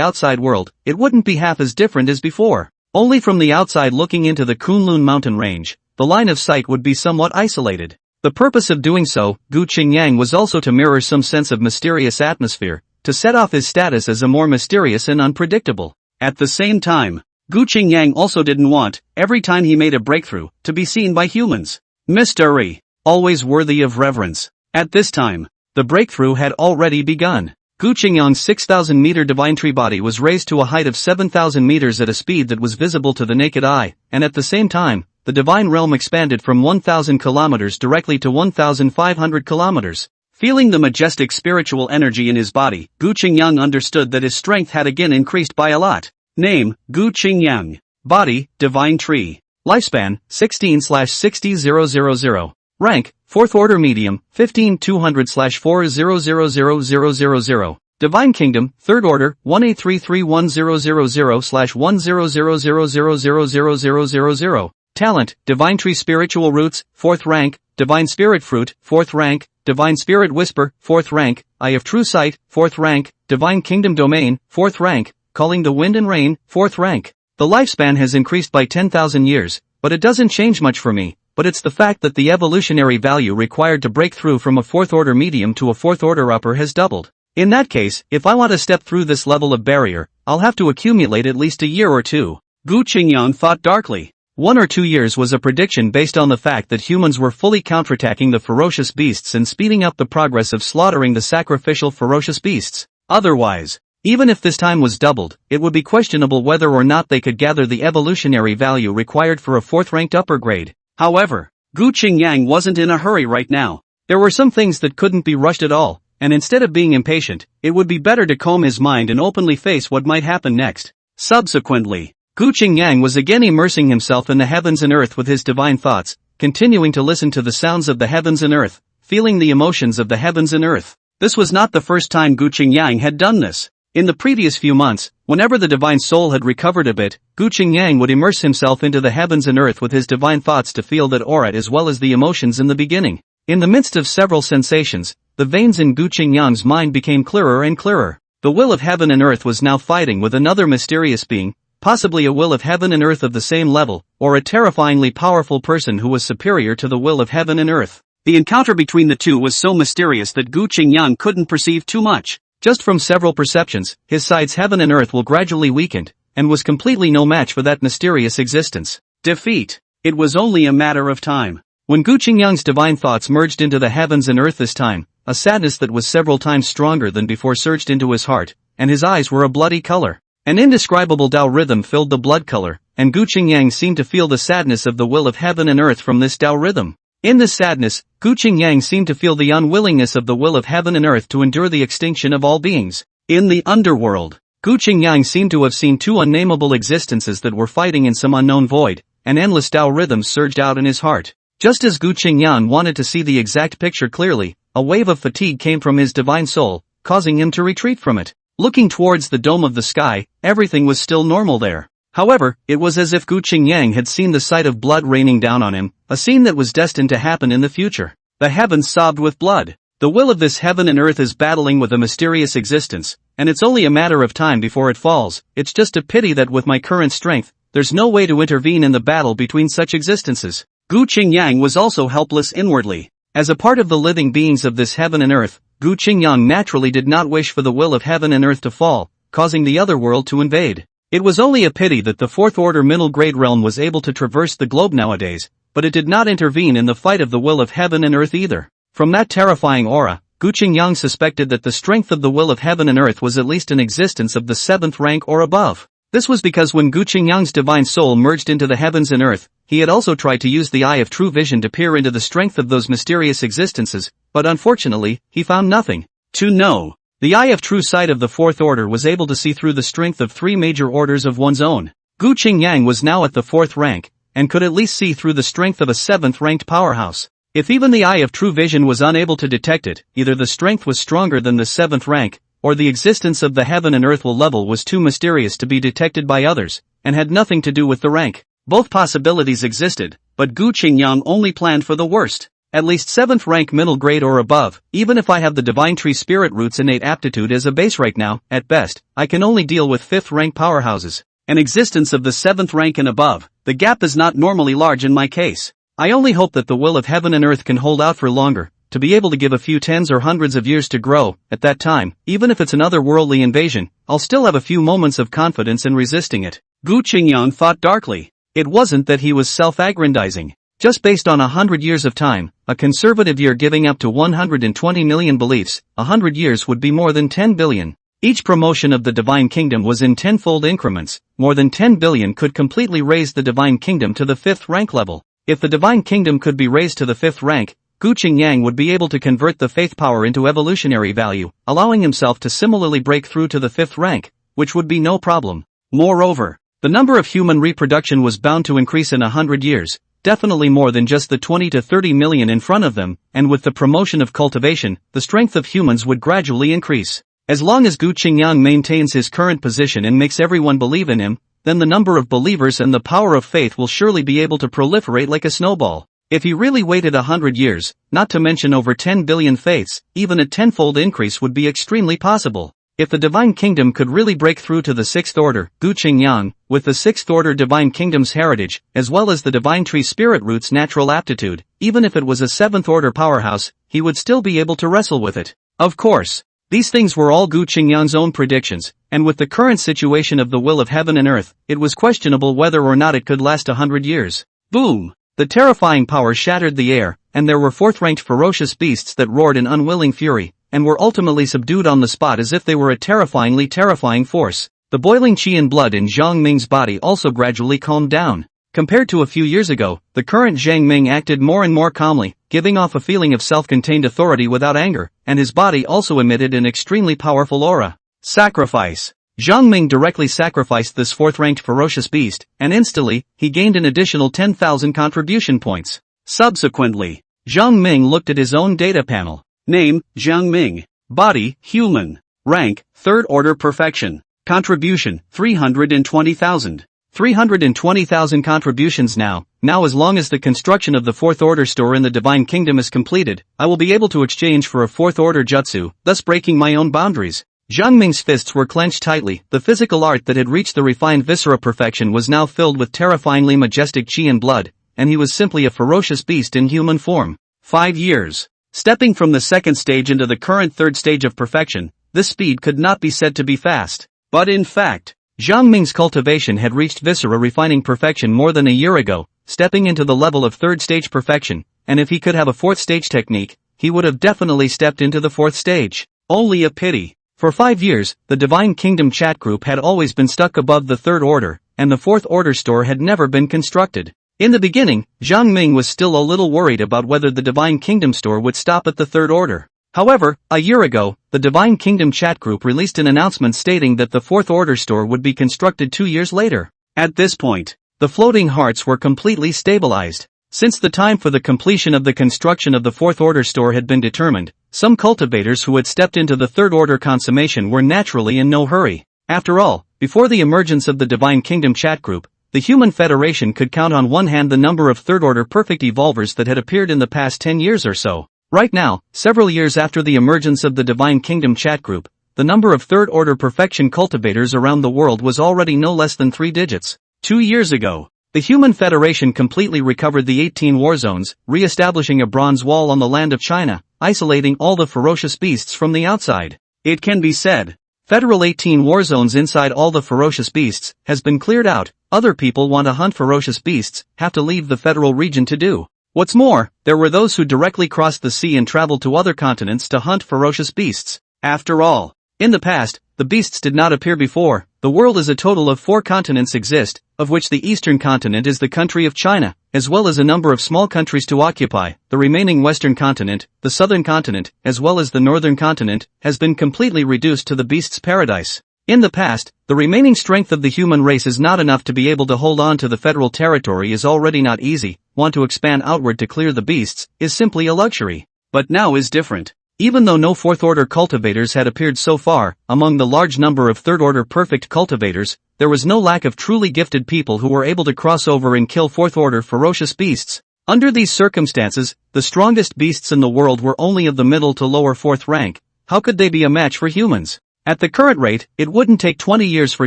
outside world, it wouldn't be half as different as before. Only from the outside looking into the Kunlun mountain range, the line of sight would be somewhat isolated. The purpose of doing so, Gu Qingyang, was also to mirror some sense of mysterious atmosphere, to set off his status as a more mysterious and unpredictable. At the same time, Gu Qingyang also didn't want, every time he made a breakthrough, to be seen by humans. Mystery, always worthy of reverence. At this time, the breakthrough had already begun. Gu Qingyang's 6,000-meter divine tree body was raised to a height of 7,000 meters at a speed that was visible to the naked eye, and at the same time, the divine realm expanded from 1,000 kilometers directly to 1,500 kilometers. Feeling the majestic spiritual energy in his body, Gu Qingyang understood that his strength had again increased by a lot. Name, Gu Qingyang. Body, divine tree. Lifespan, 16/60,000. Rank, 4th order medium, 15-200/4000000. Divine Kingdom, 3rd order, 1833100/10000000000. Talent, Divine Tree Spiritual Roots, 4th rank, Divine Spirit Fruit, 4th rank, Divine Spirit Whisper, 4th rank, Eye of True Sight, 4th rank, Divine Kingdom Domain, 4th rank, Calling the Wind and Rain, 4th rank. The lifespan has increased by 10,000 years, but it doesn't change much for me. But it's the fact that the evolutionary value required to break through from a 4th order medium to a 4th order upper has doubled. In that case, if I want to step through this level of barrier, I'll have to accumulate at least a year or two. Gu Qingyang thought darkly. 1 or 2 years was a prediction based on the fact that humans were fully counterattacking the ferocious beasts and speeding up the progress of slaughtering the sacrificial ferocious beasts. Otherwise, even if this time was doubled, it would be questionable whether or not they could gather the evolutionary value required for a 4th ranked upper grade. However, Gu Qingyang wasn't in a hurry right now. There were some things that couldn't be rushed at all, and instead of being impatient, it would be better to calm his mind and openly face what might happen next. Subsequently, Gu Qingyang was again immersing himself in the heavens and earth with his divine thoughts, continuing to listen to the sounds of the heavens and earth, feeling the emotions of the heavens and earth. This was not the first time Gu Qingyang had done this. In the previous few months, whenever the divine soul had recovered a bit, Gu Qingyang would immerse himself into the heavens and earth with his divine thoughts to feel that aura as well as the emotions in the beginning. In the midst of several sensations, the veins in Gu Qingyang's mind became clearer and clearer. The will of heaven and earth was now fighting with another mysterious being, possibly a will of heaven and earth of the same level, or a terrifyingly powerful person who was superior to the will of heaven and earth. The encounter between the two was so mysterious that Gu Qingyang couldn't perceive too much. Just from several perceptions, his side's heaven and earth will gradually weakened, and was completely no match for that mysterious existence. Defeat. It was only a matter of time. When Gu Qingyang's divine thoughts merged into the heavens and earth this time, a sadness that was several times stronger than before surged into his heart, and his eyes were a bloody color. An indescribable Tao rhythm filled the blood color, and Gu Qingyang seemed to feel the sadness of the will of heaven and earth from this Tao rhythm. In this sadness, Gu Qingyang seemed to feel the unwillingness of the will of heaven and earth to endure the extinction of all beings. In the underworld, Gu Qingyang seemed to have seen two unnameable existences that were fighting in some unknown void, and endless Tao rhythms surged out in his heart. Just as Gu Qingyang wanted to see the exact picture clearly, a wave of fatigue came from his divine soul, causing him to retreat from it. Looking towards the dome of the sky, everything was still normal there. However, it was as if Gu Qingyang had seen the sight of blood raining down on him, a scene that was destined to happen in the future. The heavens sobbed with blood. The will of this heaven and earth is battling with a mysterious existence, and it's only a matter of time before it falls. It's just a pity that with my current strength, there's no way to intervene in the battle between such existences. Gu Qingyang was also helpless inwardly. As a part of the living beings of this heaven and earth, Gu Qingyang naturally did not wish for the will of heaven and earth to fall, causing the other world to invade. It was only a pity that the 4th order middle grade realm was able to traverse the globe nowadays, but it did not intervene in the fight of the will of heaven and earth either. From that terrifying aura, Gu Qingyang suspected that the strength of the will of heaven and earth was at least an existence of the 7th rank or above. This was because when Gu Qingyang's divine soul merged into the heavens and earth, he had also tried to use the eye of true vision to peer into the strength of those mysterious existences, but unfortunately, he found nothing. To know. The eye of true sight of the 4th order was able to see through the strength of 3 major orders of one's own. Gu Qingyang was now at the 4th rank, and could at least see through the strength of a 7th-ranked powerhouse. If even the eye of true vision was unable to detect it, either the strength was stronger than the 7th rank, or the existence of the heaven and earth level was too mysterious to be detected by others, and had nothing to do with the rank. Both possibilities existed, but Gu Qingyang only planned for the worst. At least 7th rank middle grade or above, even if I have the divine tree spirit roots innate aptitude as a base right now, at best, I can only deal with 5th rank powerhouses. An existence of the 7th rank and above, the gap is not normally large in my case. I only hope that the will of heaven and earth can hold out for longer, to be able to give a few tens or hundreds of years to grow. At that time, even if it's another worldly invasion, I'll still have a few moments of confidence in resisting it. Gu Qingyang thought darkly. It wasn't that he was self-aggrandizing. Just based on 100 years of time, a conservative year giving up to 120 million beliefs, 100 years would be more than 10 billion. Each promotion of the Divine Kingdom was in tenfold increments. More than 10 billion could completely raise the Divine Kingdom to the 5th rank level. If the Divine Kingdom could be raised to the 5th rank, Gu Qingyang would be able to convert the faith power into evolutionary value, allowing himself to similarly break through to the 5th rank, which would be no problem. Moreover, the number of human reproduction was bound to increase in 100 years, definitely more than just the 20 to 30 million in front of them, and with the promotion of cultivation, the strength of humans would gradually increase. As long as Gu Qingyang maintains his current position and makes everyone believe in him, then the number of believers and the power of faith will surely be able to proliferate like a snowball. If he really waited 100 years, not to mention over 10 billion faiths, even a tenfold increase would be extremely possible. If the Divine Kingdom could really break through to the 6th order, Gu Qingyang, with the 6th order Divine Kingdom's heritage, as well as the Divine Tree Spirit Root's natural aptitude, even if it was a 7th order powerhouse, he would still be able to wrestle with it. Of course, these things were all Gu Qingyang's own predictions, and with the current situation of the will of heaven and earth, it was questionable whether or not it could last 100 years. Boom! The terrifying power shattered the air, and there were 4th-ranked ferocious beasts that roared in unwilling fury, and were ultimately subdued on the spot as if they were a terrifying force. The boiling qi and blood in Zhang Ming's body also gradually calmed down. Compared to a few years ago, the current Zhang Ming acted more and more calmly, giving off a feeling of self-contained authority without anger, and his body also emitted an extremely powerful aura. Sacrifice. Zhang Ming directly sacrificed this 4th-ranked ferocious beast, and instantly, he gained an additional 10,000 contribution points. Subsequently, Zhang Ming looked at his own data panel. Name, Zhang Ming. Body, human. Rank, 3rd order perfection. Contribution, 320,000. 320,000 contributions now. Now as long as the construction of the 4th order store in the Divine Kingdom is completed, I will be able to exchange for a 4th order jutsu, thus breaking my own boundaries. Zhang Ming's fists were clenched tightly. The physical art that had reached the refined viscera perfection was now filled with terrifyingly majestic qi and blood, and he was simply a ferocious beast in human form. 5 years. Stepping from the 2nd stage into the current 3rd stage of perfection, this speed could not be said to be fast. But in fact, Zhang Ming's cultivation had reached viscera refining perfection more than a year ago, stepping into the level of 3rd stage perfection, and if he could have a 4th stage technique, he would have definitely stepped into the 4th stage. Only a pity. For 5 years, the Divine Kingdom chat group had always been stuck above the 3rd order, and the 4th order store had never been constructed. In the beginning, Zhang Ming was still a little worried about whether the Divine Kingdom store would stop at the 3rd order. However, a year ago, the Divine Kingdom chat group released an announcement stating that the 4th order store would be constructed 2 years later. At this point, the floating hearts were completely stabilized. Since the time for the completion of the construction of the 4th order store had been determined, some cultivators who had stepped into the 3rd order consummation were naturally in no hurry. After all, before the emergence of the Divine Kingdom chat group, the Human Federation could count on one hand the number of 3rd order perfect evolvers that had appeared in the past 10 years or so. Right now, several years after the emergence of the Divine Kingdom chat group, the number of 3rd order perfection cultivators around the world was already no less than 3 digits. 2 years ago, the Human Federation completely recovered the 18 war zones, re-establishing a bronze wall on the land of China, isolating all the ferocious beasts from the outside. It can be said, Federal 18 war zones inside all the ferocious beasts has been cleared out. Other people want to hunt ferocious beasts, have to leave the federal region to do. What's more, there were those who directly crossed the sea and traveled to other continents to hunt ferocious beasts. After all, in the past, the beasts did not appear before. The world is a total of 4 continents exist, of which the eastern continent is the country of China, as well as a number of small countries to occupy. The remaining western continent, the southern continent, as well as the northern continent, has been completely reduced to the beast's paradise. In the past, the remaining strength of the human race is not enough to be able to hold on to the federal territory is already not easy, want to expand outward to clear the beasts, is simply a luxury. But now is different. Even though no fourth-order cultivators had appeared so far, among the large number of third-order perfect cultivators, there was no lack of truly gifted people who were able to cross over and kill fourth-order ferocious beasts. Under these circumstances, the strongest beasts in the world were only of the middle to lower fourth rank. How could they be a match for humans? At the current rate, it wouldn't take 20 years for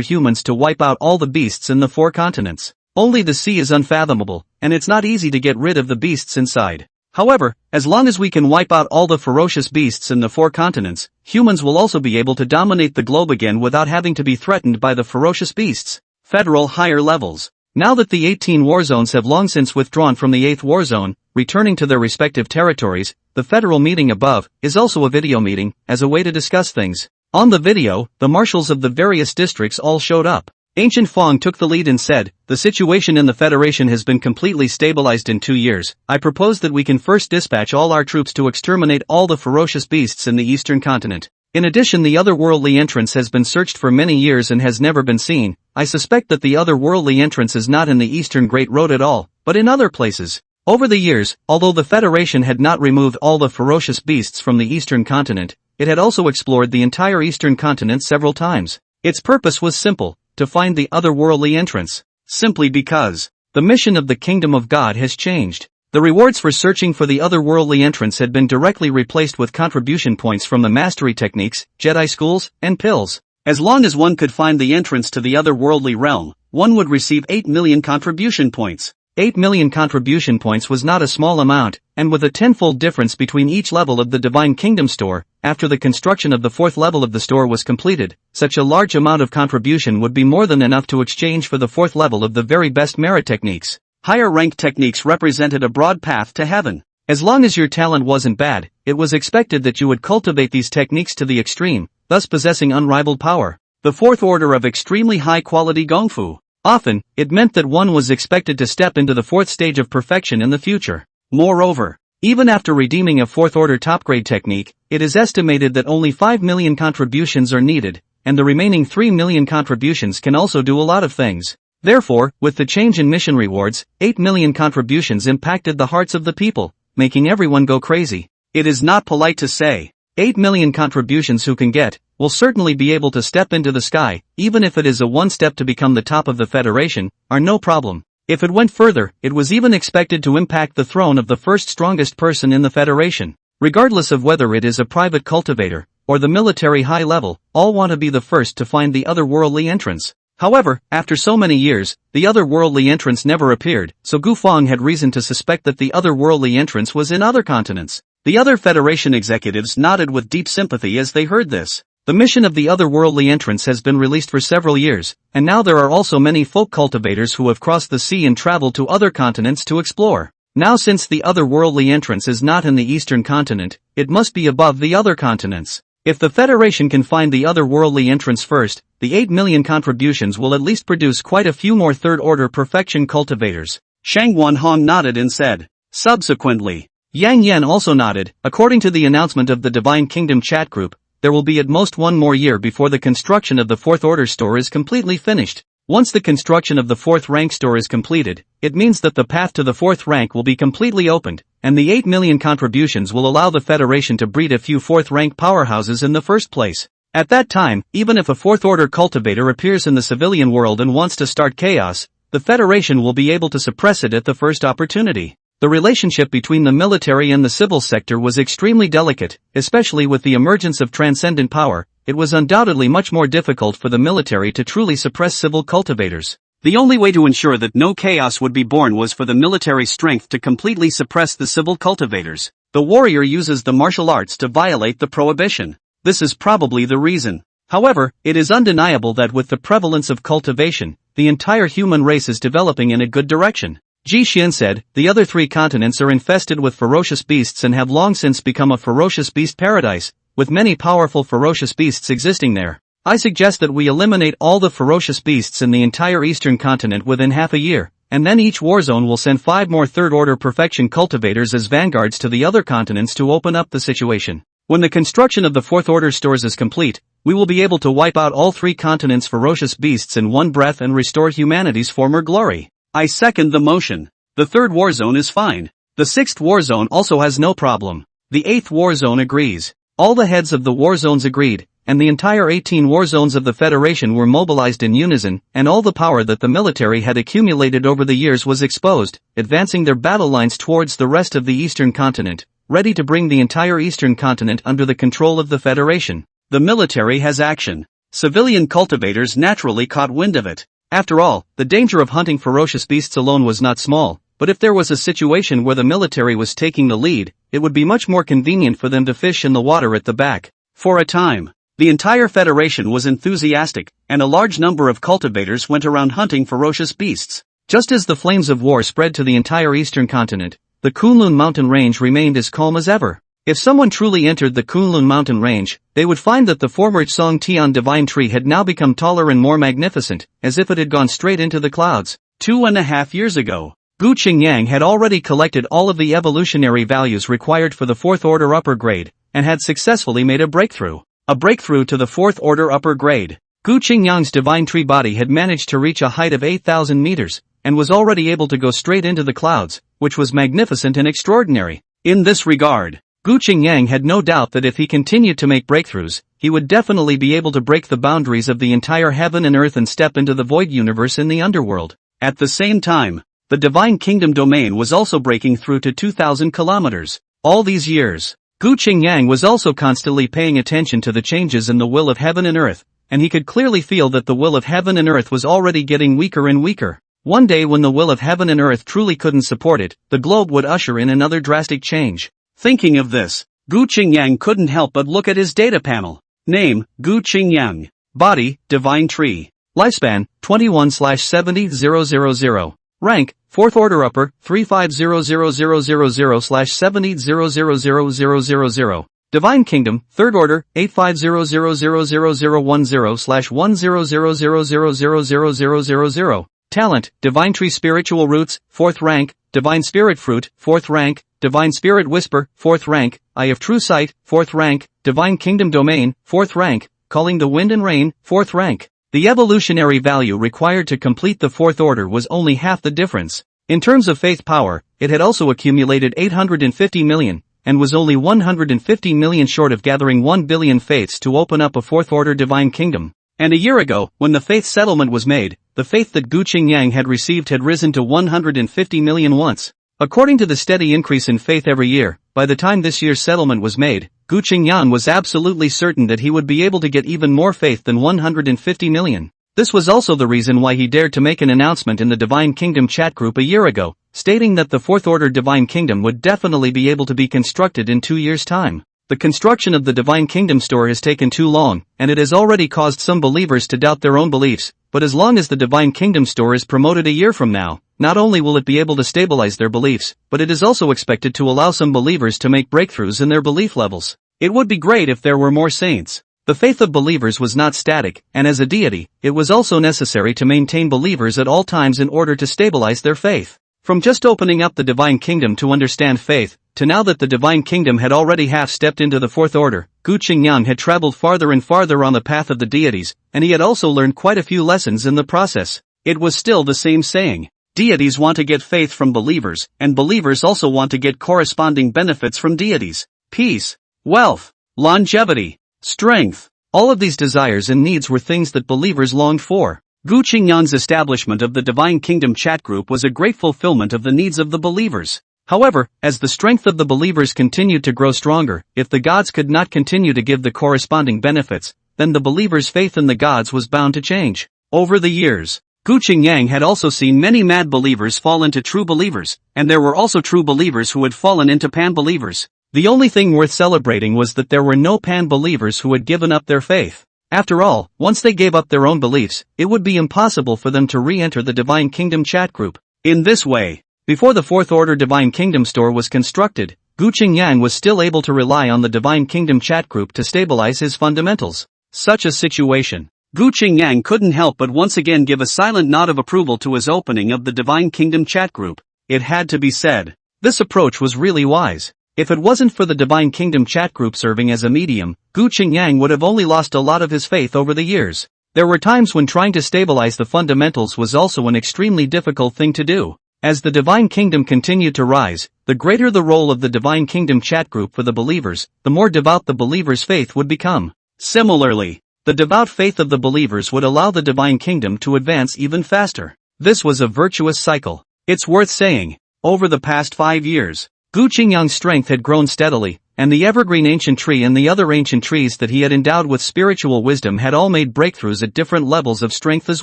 humans to wipe out all the beasts in the 4 continents. Only the sea is unfathomable, and it's not easy to get rid of the beasts inside. However, as long as we can wipe out all the ferocious beasts in the 4 continents, humans will also be able to dominate the globe again without having to be threatened by the ferocious beasts. Federal higher levels. Now that the 18 war zones have long since withdrawn from the 8th war zone, returning to their respective territories, the federal meeting above is also a video meeting, as a way to discuss things. On the video, the marshals of the various districts all showed up. Ancient Fong took the lead and said, "The situation in the Federation has been completely stabilized in 2 years. I propose that we can first dispatch all our troops to exterminate all the ferocious beasts in the eastern continent. In addition, the otherworldly entrance has been searched for many years and has never been seen. I suspect that the otherworldly entrance is not in the Eastern Great Road at all, but in other places." Over the years, although the Federation had not removed all the ferocious beasts from the eastern continent, it had also explored the entire eastern continent several times. Its purpose was simple, to find the otherworldly entrance. Simply because the mission of the Kingdom of God has changed. The rewards for searching for the otherworldly entrance had been directly replaced with contribution points from the mastery techniques, Jedi schools, and pills. As long as one could find the entrance to the otherworldly realm, one would receive 8 million contribution points. 8 million contribution points was not a small amount, and with a tenfold difference between each level of the Divine Kingdom store, after the construction of the 4th level of the store was completed, such a large amount of contribution would be more than enough to exchange for the 4th level of the very best merit techniques. Higher rank techniques represented a broad path to heaven. As long as your talent wasn't bad, it was expected that you would cultivate these techniques to the extreme, thus possessing unrivaled power. The 4th order of extremely high quality gongfu. Often, it meant that one was expected to step into the 4th stage of perfection in the future. Moreover, even after redeeming a 4th order top grade technique, it is estimated that only 5 million contributions are needed, and the remaining 3 million contributions can also do a lot of things. Therefore, with the change in mission rewards, 8 million contributions impacted the hearts of the people, making everyone go crazy. It is not polite to say, 8 million contributions who can get, will certainly be able to step into the sky, even if it is a one step to become the top of the Federation, are no problem. If it went further, it was even expected to impact the throne of the first strongest person in the Federation. Regardless of whether it is a private cultivator, or the military high level, all want to be the first to find the otherworldly entrance. However, after so many years, the otherworldly entrance never appeared, so Gu Feng had reason to suspect that the otherworldly entrance was in other continents. The other Federation executives nodded with deep sympathy as they heard this. The mission of the otherworldly entrance has been released for several years, and now there are also many folk cultivators who have crossed the sea and traveled to other continents to explore. Now since the otherworldly entrance is not in the eastern continent, it must be above the other continents. If the Federation can find the otherworldly entrance first, the 8 million contributions will at least produce quite a few more third-order perfection cultivators. Shang Wanhong nodded and said. Subsequently, Yang Yan also nodded. According to the announcement of the Divine Kingdom chat group, there will be at most one more year before the construction of the 4th order store is completely finished. Once the construction of the 4th rank store is completed, it means that the path to the 4th rank will be completely opened, and the 8 million contributions will allow the Federation to breed a few 4th rank powerhouses in the first place. At that time, even if a 4th order cultivator appears in the civilian world and wants to start chaos, the Federation will be able to suppress it at the first opportunity. The relationship between the military and the civil sector was extremely delicate, especially with the emergence of transcendent power. It was undoubtedly much more difficult for the military to truly suppress civil cultivators. The only way to ensure that no chaos would be born was for the military strength to completely suppress the civil cultivators. The warrior uses the martial arts to violate the prohibition. This is probably the reason. However, it is undeniable that with the prevalence of cultivation, the entire human race is developing in a good direction. Ji Xian said, the other 3 continents are infested with ferocious beasts and have long since become a ferocious beast paradise, with many powerful ferocious beasts existing there. I suggest that we eliminate all the ferocious beasts in the entire eastern continent within half a year, and then each war zone will send 5 more third-order perfection cultivators as vanguards to the other continents to open up the situation. When the construction of the 4th order stores is complete, we will be able to wipe out all 3 continents' ferocious beasts in one breath and restore humanity's former glory. I second the motion. The 3rd war zone is fine. The 6th war zone also has no problem. The 8th war zone agrees. All the heads of the war zones agreed, and the entire 18 war zones of the Federation were mobilized in unison, and all the power that the military had accumulated over the years was exposed, advancing their battle lines towards the rest of the eastern continent, ready to bring the entire eastern continent under the control of the Federation. The military has action. Civilian cultivators naturally caught wind of it. After all, the danger of hunting ferocious beasts alone was not small, but if there was a situation where the military was taking the lead, it would be much more convenient for them to fish in the water at the back. For a time, the entire Federation was enthusiastic, and a large number of cultivators went around hunting ferocious beasts. Just as the flames of war spread to the entire eastern continent, the Kunlun mountain range remained as calm as ever. If someone truly entered the Kunlun mountain range, they would find that the former Songtian divine tree had now become taller and more magnificent, as if it had gone straight into the clouds. 2.5 years ago, Gu Qingyang had already collected all of the evolutionary values required for the 4th order upper grade, and had successfully made a breakthrough. A breakthrough to the 4th order upper grade. Gu Qingyang's divine tree body had managed to reach a height of 8,000 meters, and was already able to go straight into the clouds, which was magnificent and extraordinary. In this regard, Gu Qingyang had no doubt that if he continued to make breakthroughs, he would definitely be able to break the boundaries of the entire heaven and earth and step into the void universe in the underworld. At the same time, the Divine Kingdom domain was also breaking through to 2,000 kilometers. All these years, Gu Qingyang was also constantly paying attention to the changes in the will of heaven and earth, and he could clearly feel that the will of heaven and earth was already getting weaker and weaker. One day when the will of heaven and earth truly couldn't support it, the globe would usher in another drastic change. Thinking of this, Gu Qingyang couldn't help but look at his data panel. Name, Gu Qingyang. Body, Divine Tree. Lifespan, 21/70,000. Rank, 4th order upper, 350000/70,000,000. Divine Kingdom, 3rd order, 85000010/1000000000. Talent, Divine Tree Spiritual Roots, 4th rank. Divine Spirit Fruit, 4th rank. Divine Spirit Whisper, 4th rank. Eye of True Sight, 4th rank. Divine Kingdom Domain, 4th rank. Calling the Wind and Rain, 4th rank. The evolutionary value required to complete the 4th order was only half the difference. In terms of faith power, it had also accumulated 850 million, and was only 150 million short of gathering 1 billion faiths to open up a 4th order divine kingdom. And a year ago, when the faith settlement was made, the faith that Gu Qingyang had received had risen to 150 million once. According to the steady increase in faith every year, by the time this year's settlement was made, Gu Qingyang was absolutely certain that he would be able to get even more faith than 150 million. This was also the reason why he dared to make an announcement in the Divine Kingdom chat group a year ago, stating that the 4th order Divine Kingdom would definitely be able to be constructed in 2 years' time. The construction of the Divine Kingdom store has taken too long, and it has already caused some believers to doubt their own beliefs, but as long as the Divine Kingdom store is promoted a year from now, not only will it be able to stabilize their beliefs, but it is also expected to allow some believers to make breakthroughs in their belief levels. It would be great if there were more saints. The faith of believers was not static, and as a deity, it was also necessary to maintain believers at all times in order to stabilize their faith. From just opening up the Divine Kingdom to understand faith, to now that the Divine Kingdom had already half-stepped into the 4th order, Gu Qingyang had traveled farther and farther on the path of the deities, and he had also learned quite a few lessons in the process. It was still the same saying. Deities want to get faith from believers, and believers also want to get corresponding benefits from deities. Peace, wealth, longevity, strength. All of these desires and needs were things that believers longed for. Gu Qingyang's establishment of the Divine Kingdom chat group was a great fulfillment of the needs of the believers. However, as the strength of the believers continued to grow stronger, if the gods could not continue to give the corresponding benefits, then the believers' faith in the gods was bound to change. Over the years, Gu Qingyang had also seen many mad believers fall into true believers, and there were also true believers who had fallen into pan-believers. The only thing worth celebrating was that there were no pan-believers who had given up their faith. After all, once they gave up their own beliefs, it would be impossible for them to re-enter the Divine Kingdom chat group. In this way, before the 4th order Divine Kingdom store was constructed, Gu Qingyang was still able to rely on the Divine Kingdom chat group to stabilize his fundamentals. Such a situation, Gu Qingyang couldn't help but once again give a silent nod of approval to his opening of the Divine Kingdom chat group. It had to be said. This approach was really wise. If it wasn't for the Divine Kingdom chat group serving as a medium, Gu Qingyang would have only lost a lot of his faith over the years. There were times when trying to stabilize the fundamentals was also an extremely difficult thing to do. As the Divine Kingdom continued to rise, the greater the role of the Divine Kingdom chat group for the believers, the more devout the believers' faith would become. Similarly, the devout faith of the believers would allow the Divine Kingdom to advance even faster. This was a virtuous cycle. It's worth saying, over the past 5 years, Gu Qingyang's strength had grown steadily, and the evergreen ancient tree and the other ancient trees that he had endowed with spiritual wisdom had all made breakthroughs at different levels of strength as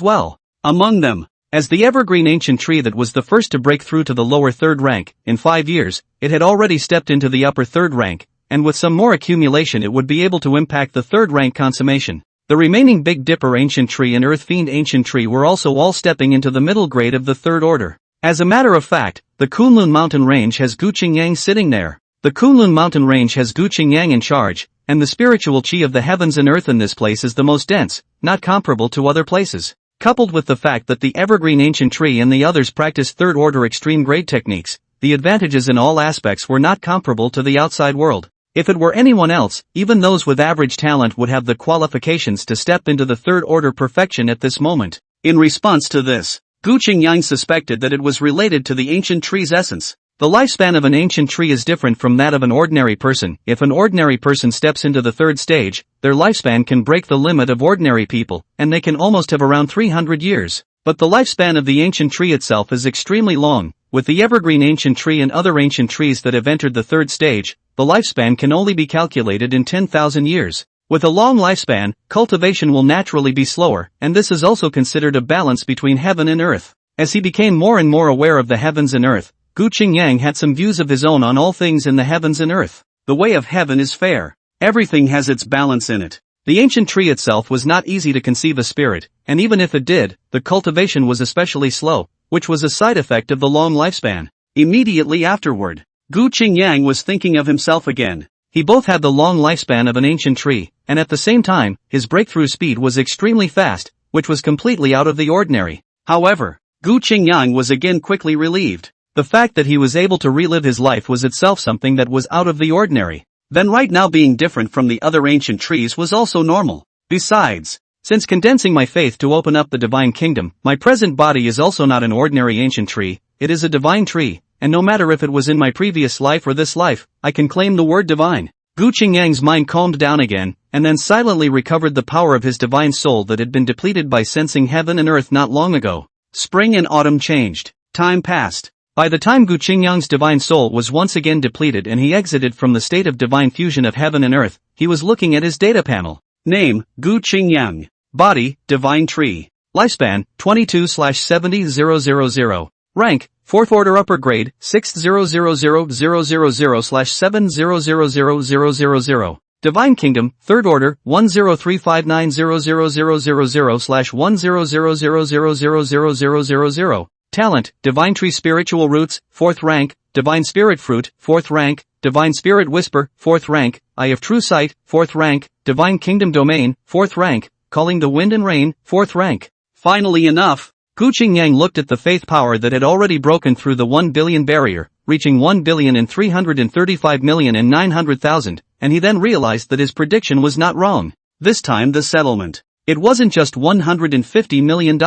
well. Among them, as the evergreen ancient tree that was the first to break through to the lower third rank, in 5 years, it had already stepped into the upper third rank, and with some more accumulation it would be able to impact the third rank consummation. The remaining Big Dipper ancient tree and Earth Fiend ancient tree were also all stepping into the middle grade of the third order. As a matter of fact, the Kunlun mountain range has Gu Qingyang sitting there. The Kunlun mountain range has Gu Qingyang in charge, and the spiritual chi of the heavens and earth in this place is the most dense, not comparable to other places. Coupled with the fact that the evergreen ancient tree and the others practice third order extreme grade techniques, the advantages in all aspects were not comparable to the outside world. If it were anyone else, even those with average talent would have the qualifications to step into the third order perfection at this moment. In response to this, Gu Qingyang suspected that it was related to the ancient tree's essence. The lifespan of an ancient tree is different from that of an ordinary person. If an ordinary person steps into the third stage, their lifespan can break the limit of ordinary people, and they can almost have around 300 years. But the lifespan of the ancient tree itself is extremely long. With the evergreen ancient tree and other ancient trees that have entered the third stage, the lifespan can only be calculated in 10,000 years. With a long lifespan, cultivation will naturally be slower, and this is also considered a balance between heaven and earth. As he became more and more aware of the heavens and earth, Gu Qingyang had some views of his own on all things in the heavens and earth. The way of heaven is fair. Everything has its balance in it. The ancient tree itself was not easy to conceive a spirit, and even if it did, the cultivation was especially slow, which was a side effect of the long lifespan. Immediately afterward, Gu Qingyang was thinking of himself again. He both had the long lifespan of an ancient tree, and at the same time, his breakthrough speed was extremely fast, which was completely out of the ordinary. However, Gu Qingyang was again quickly relieved. The fact that he was able to relive his life was itself something that was out of the ordinary. Then right now being different from the other ancient trees was also normal. Besides, since condensing my faith to open up the divine kingdom, my present body is also not an ordinary ancient tree, it is a divine tree. And no matter if it was in my previous life or this life, I can claim the word divine. Gu Qingyang's mind calmed down again, and then silently recovered the power of his divine soul that had been depleted by sensing heaven and earth not long ago. Spring and autumn changed. Time passed. By the time Gu Qingyang's divine soul was once again depleted and he exited from the state of divine fusion of heaven and earth, he was looking at his data panel. Name, Gu Qingyang. Body, divine tree. Lifespan, 22/70000. Rank, 4th order upper grade, 6000000/7000000. Divine Kingdom, 3rd order, 10359000000000000. Talent, Divine Tree Spiritual Roots, 4th rank, Divine Spirit Fruit, 4th rank, Divine Spirit Whisper, 4th rank, Eye of True Sight, 4th rank, Divine Kingdom Domain, 4th rank, Calling the Wind and Rain, 4th rank. Finally enough, Gu Qingyang looked at the faith power that had already broken through the 1 billion barrier, reaching 1,335,900,000, and he then realized that his prediction was not wrong. This time the settlement. It wasn't just $150 million.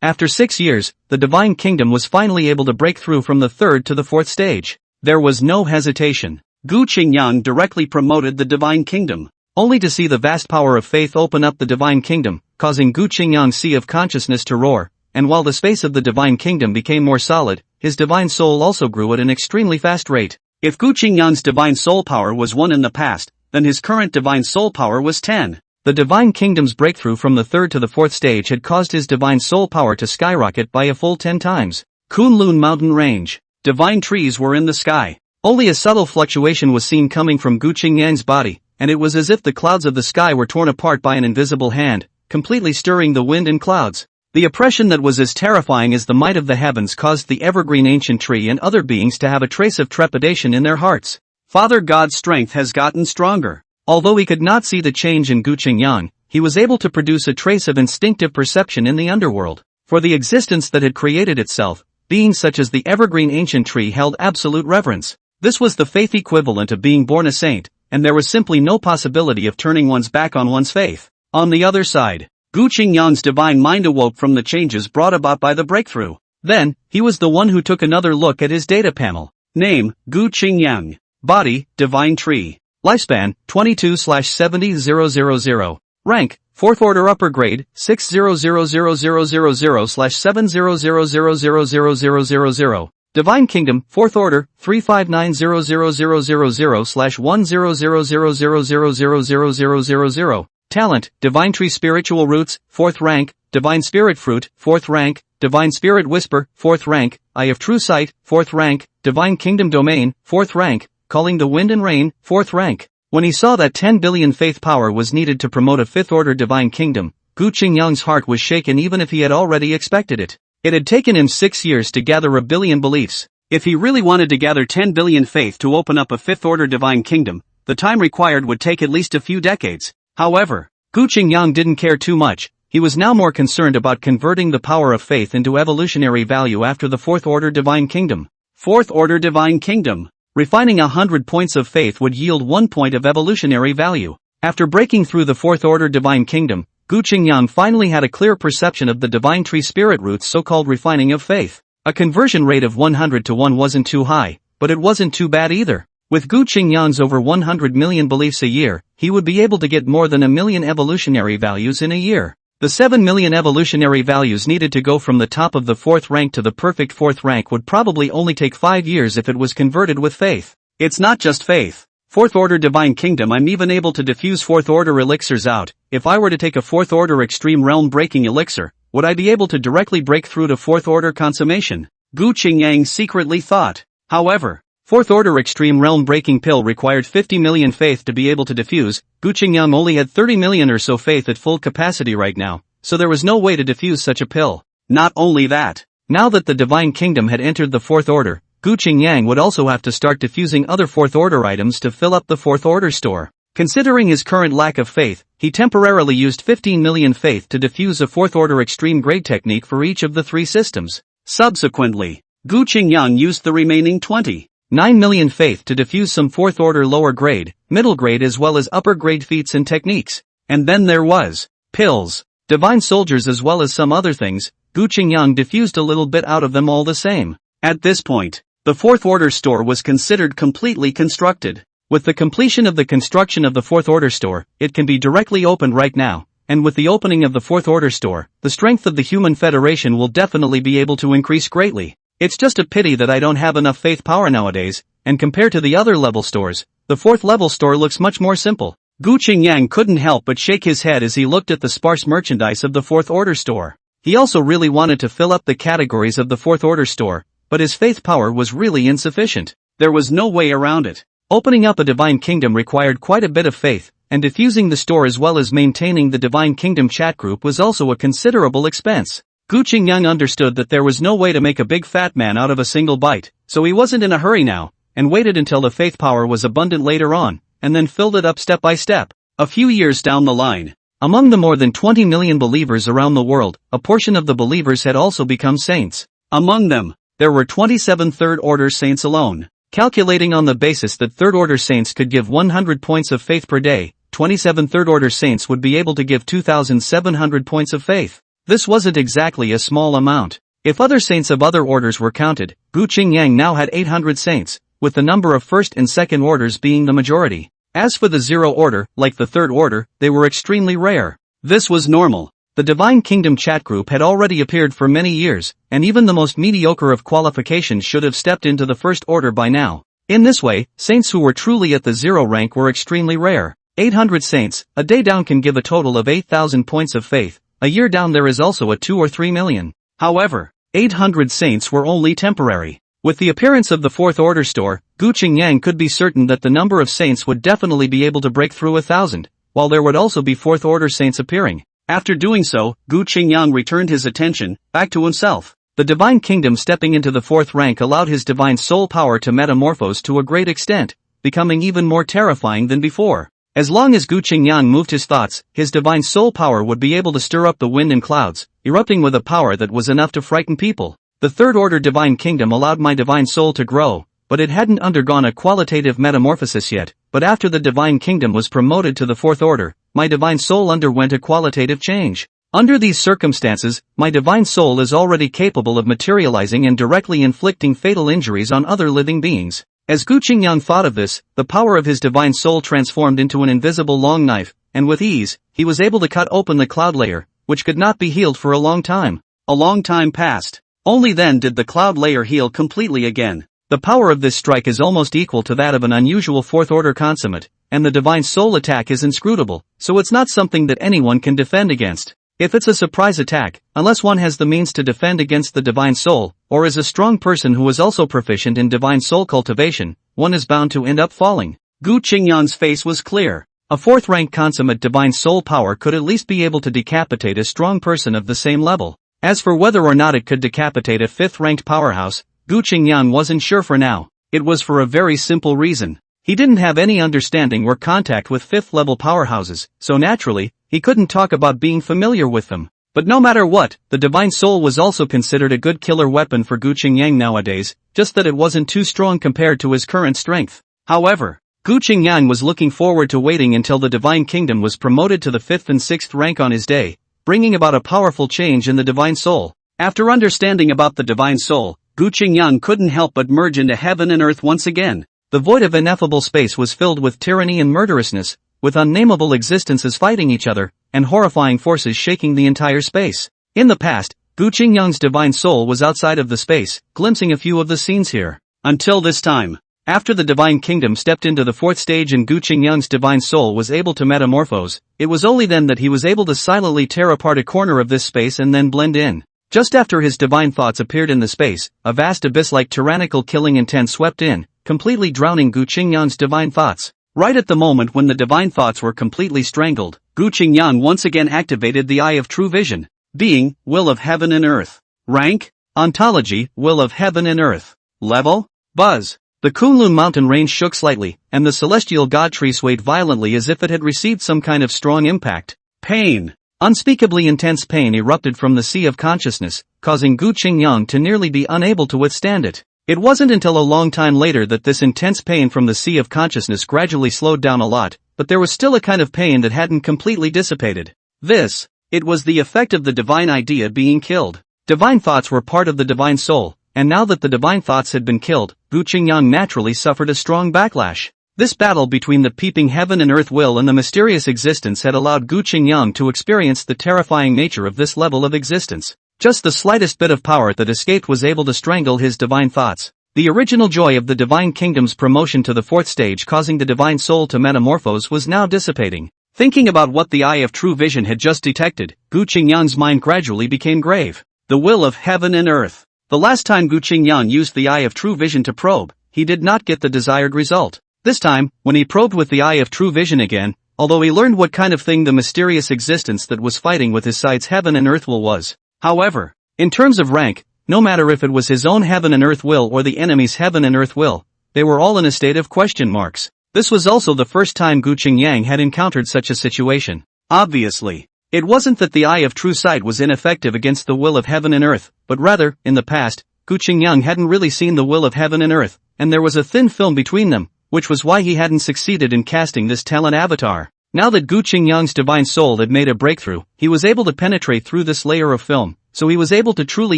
After 6 years, the Divine Kingdom was finally able to break through from the 3rd to the 4th stage. There was no hesitation. Gu Qingyang directly promoted the Divine Kingdom, only to see the vast power of faith open up the Divine Kingdom, causing Gu Qingyang's sea of consciousness to roar. And while the space of the Divine Kingdom became more solid, his divine soul also grew at an extremely fast rate. If Gu Qingyang's divine soul power was 1 in the past, then his current divine soul power was 10. The Divine Kingdom's breakthrough from the 3rd to the 4th stage had caused his divine soul power to skyrocket by a full 10 times. Kunlun Mountain Range. Divine trees were in the sky. Only a subtle fluctuation was seen coming from Gu Qingyang's body, and it was as if the clouds of the sky were torn apart by an invisible hand, completely stirring the wind and clouds. The oppression that was as terrifying as the might of the heavens caused the evergreen ancient tree and other beings to have a trace of trepidation in their hearts. Father God's strength has gotten stronger. Although he could not see the change in Gu Qingyang, he was able to produce a trace of instinctive perception in the underworld. For the existence that had created itself, beings such as the evergreen ancient tree held absolute reverence. This was the faith equivalent of being born a saint, and there was simply no possibility of turning one's back on one's faith. On the other side, Gu Qingyang's divine mind awoke from the changes brought about by the breakthrough. Then, he was the one who took another look at his data panel. Name, Gu Qingyang. Body, divine tree. Lifespan, 22/70,000. Rank, 4th order upper grade, 60000000700000000. Divine Kingdom, 4th order, 359000000/1000000000. Talent, Divine Tree Spiritual Roots, 4th rank, Divine Spirit Fruit, 4th rank, Divine Spirit Whisper, 4th rank, Eye of True Sight, 4th rank, Divine Kingdom Domain, 4th rank, Calling the Wind and Rain, 4th rank. When he saw that 10 billion faith power was needed to promote a 5th order Divine Kingdom, Gu Qingyang's heart was shaken even if he had already expected it. It had taken him 6 years to gather a billion beliefs. If he really wanted to gather 10 billion faith to open up a 5th order Divine Kingdom, the time required would take at least a few decades. However, Gu Qingyang didn't care too much. He was now more concerned about converting the power of faith into evolutionary value after the 4th order Divine Kingdom. 4th order Divine Kingdom. Refining 100 points of faith would yield 1 point of evolutionary value. After breaking through the 4th order Divine Kingdom, Gu Qingyang finally had a clear perception of the Divine Tree Spirit Root's so-called refining of faith. A conversion rate of 100 to 1 wasn't too high, but it wasn't too bad either. With Gu Qingyang's over 100 million beliefs a year, he would be able to get more than 1 million evolutionary values in a year. The 7 million evolutionary values needed to go from the top of the 4th rank to the perfect 4th rank would probably only take 5 years if it was converted with faith. It's not just faith. 4th order Divine Kingdom. I'm even able to diffuse 4th order elixirs out. If I were to take a 4th order extreme realm breaking elixir, would I be able to directly break through to 4th order consummation? Gu Qingyang secretly thought. However, 4th order extreme realm breaking pill required 50 million faith to be able to diffuse. Gu Qingyang only had 30 million or so faith at full capacity right now, so there was no way to diffuse such a pill. Not only that, now that the Divine Kingdom had entered the 4th order, Gu Qingyang would also have to start diffusing other 4th order items to fill up the 4th order store. Considering his current lack of faith, he temporarily used 15 million faith to diffuse a 4th order extreme grade technique for each of the 3 systems. Subsequently, Gu Qingyang used the remaining 29 million faith to diffuse some 4th order lower grade, middle grade as well as upper grade feats and techniques. And then there was pills, divine soldiers as well as some other things. Gu Qingyang diffused a little bit out of them all the same. At this point, the 4th order store was considered completely constructed. With the completion of the construction of the 4th order store, it can be directly opened right now, and with the opening of the 4th order store, the strength of the human federation will definitely be able to increase greatly. It's just a pity that I don't have enough faith power nowadays, and compared to the other level stores, the 4th level store looks much more simple. Gu Qingyang couldn't help but shake his head as he looked at the sparse merchandise of the 4th order store. He also really wanted to fill up the categories of the 4th order store, but his faith power was really insufficient. There was no way around it. Opening up a Divine Kingdom required quite a bit of faith, and diffusing the store as well as maintaining the Divine Kingdom chat group was also a considerable expense. Gu Qingyang understood that there was no way to make a big fat man out of a single bite, so he wasn't in a hurry now, and waited until the faith power was abundant later on, and then filled it up step by step. A few years down the line, among the more than 20 million believers around the world, a portion of the believers had also become saints. Among them, there were 27 third-order saints alone. Calculating on the basis that third-order saints could give 100 points of faith per day, 27 third-order saints would be able to give 2,700 points of faith. This wasn't exactly a small amount. If other saints of other orders were counted, Gu Qingyang now had 800 saints, with the number of first and second orders being the majority. As for the zero order, like the third order, they were extremely rare. This was normal. The Divine Kingdom chat group had already appeared for many years, and even the most mediocre of qualifications should have stepped into the first order by now. In this way, saints who were truly at the zero rank were extremely rare. 800 saints, a day down can give a total of 8,000 points of faith. A year down there is also a 2 or 3 million. However, 800 saints were only temporary. With the appearance of the fourth order store, Gu Qingyang could be certain that the number of saints would definitely be able to break through 1,000, while there would also be fourth order saints appearing. After doing so, Gu Qingyang returned his attention back to himself. The Divine Kingdom stepping into the fourth rank allowed his divine soul power to metamorphose to a great extent, becoming even more terrifying than before. As long as Gu Qingyang moved his thoughts, his divine soul power would be able to stir up the wind and clouds, erupting with a power that was enough to frighten people. The third order Divine Kingdom allowed my divine soul to grow, but it hadn't undergone a qualitative metamorphosis yet. But after the divine kingdom was promoted to the fourth order, my divine soul underwent a qualitative change. Under these circumstances, my divine soul is already capable of materializing and directly inflicting fatal injuries on other living beings. As Gu Qingyang thought of this, the power of his divine soul transformed into an invisible long knife, and with ease, he was able to cut open the cloud layer, which could not be healed for a long time. A long time passed. Only then did the cloud layer heal completely again. The power of this strike is almost equal to that of an unusual fourth-order consummate, and the divine soul attack is inscrutable, so it's not something that anyone can defend against. If it's a surprise attack, unless one has the means to defend against the divine soul, or is a strong person who is also proficient in divine soul cultivation, one is bound to end up falling. Gu Qingyang's face was clear. A fourth-rank consummate divine soul power could at least be able to decapitate a strong person of the same level. As for whether or not it could decapitate a fifth-ranked powerhouse, Gu Qingyang wasn't sure for now. It was for a very simple reason. He didn't have any understanding or contact with fifth-level powerhouses, so naturally, he couldn't talk about being familiar with them. But no matter what, the divine soul was also considered a good killer weapon for Gu Qingyang nowadays, just that it wasn't too strong compared to his current strength. However, Gu Qingyang was looking forward to waiting until the divine kingdom was promoted to the 5th and 6th rank on his day, bringing about a powerful change in the divine soul. After understanding about the divine soul, Gu Qingyang couldn't help but merge into heaven and earth once again. The void of ineffable space was filled with tyranny and murderousness, with unnameable existences fighting each other, and horrifying forces shaking the entire space. In the past, Gu Qingyang's divine soul was outside of the space, glimpsing a few of the scenes here. Until this time. After the divine kingdom stepped into the 4th stage and Gu Qingyang's divine soul was able to metamorphose, it was only then that he was able to silently tear apart a corner of this space and then blend in. Just after his divine thoughts appeared in the space, a vast abyss-like tyrannical killing intent swept in, completely drowning Gu Qingyang's divine thoughts. Right at the moment when the divine thoughts were completely strangled, Gu Qingyang once again activated the Eye of True Vision. Being, Will of Heaven and Earth. Rank, Ontology, Will of Heaven and Earth. Level, Buzz. The Kunlun mountain range shook slightly, and the celestial god tree swayed violently as if it had received some kind of strong impact. Pain. Unspeakably intense pain erupted from the sea of consciousness, causing Gu Qingyang to nearly be unable to withstand it. It wasn't until a long time later that this intense pain from the sea of consciousness gradually slowed down a lot, but there was still a kind of pain that hadn't completely dissipated. It was the effect of the divine idea being killed. Divine thoughts were part of the divine soul, and now that the divine thoughts had been killed, Gu Qingyang naturally suffered a strong backlash. This battle between the peeping heaven and earth will and the mysterious existence had allowed Gu Qingyang to experience the terrifying nature of this level of existence. Just the slightest bit of power that escaped was able to strangle his divine thoughts. The original joy of the divine kingdom's promotion to the 4th stage causing the divine soul to metamorphose was now dissipating. Thinking about what the Eye of True Vision had just detected, Gu Qingyang's mind gradually became grave. The will of heaven and earth. The last time Gu Qingyang used the Eye of True Vision to probe, he did not get the desired result. This time, when he probed with the Eye of True Vision again, although he learned what kind of thing the mysterious existence that was fighting with his side's heaven and earth will was. However, in terms of rank, no matter if it was his own heaven and earth will or the enemy's heaven and earth will, they were all in a state of question marks. This was also the first time Gu Qingyang had encountered such a situation. Obviously, it wasn't that the Eye of True Sight was ineffective against the will of heaven and earth, but rather, in the past, Gu Qingyang hadn't really seen the will of heaven and earth, and there was a thin film between them, which was why he hadn't succeeded in casting this talent avatar. Now that Gu Qingyang's divine soul had made a breakthrough, he was able to penetrate through this layer of film, so he was able to truly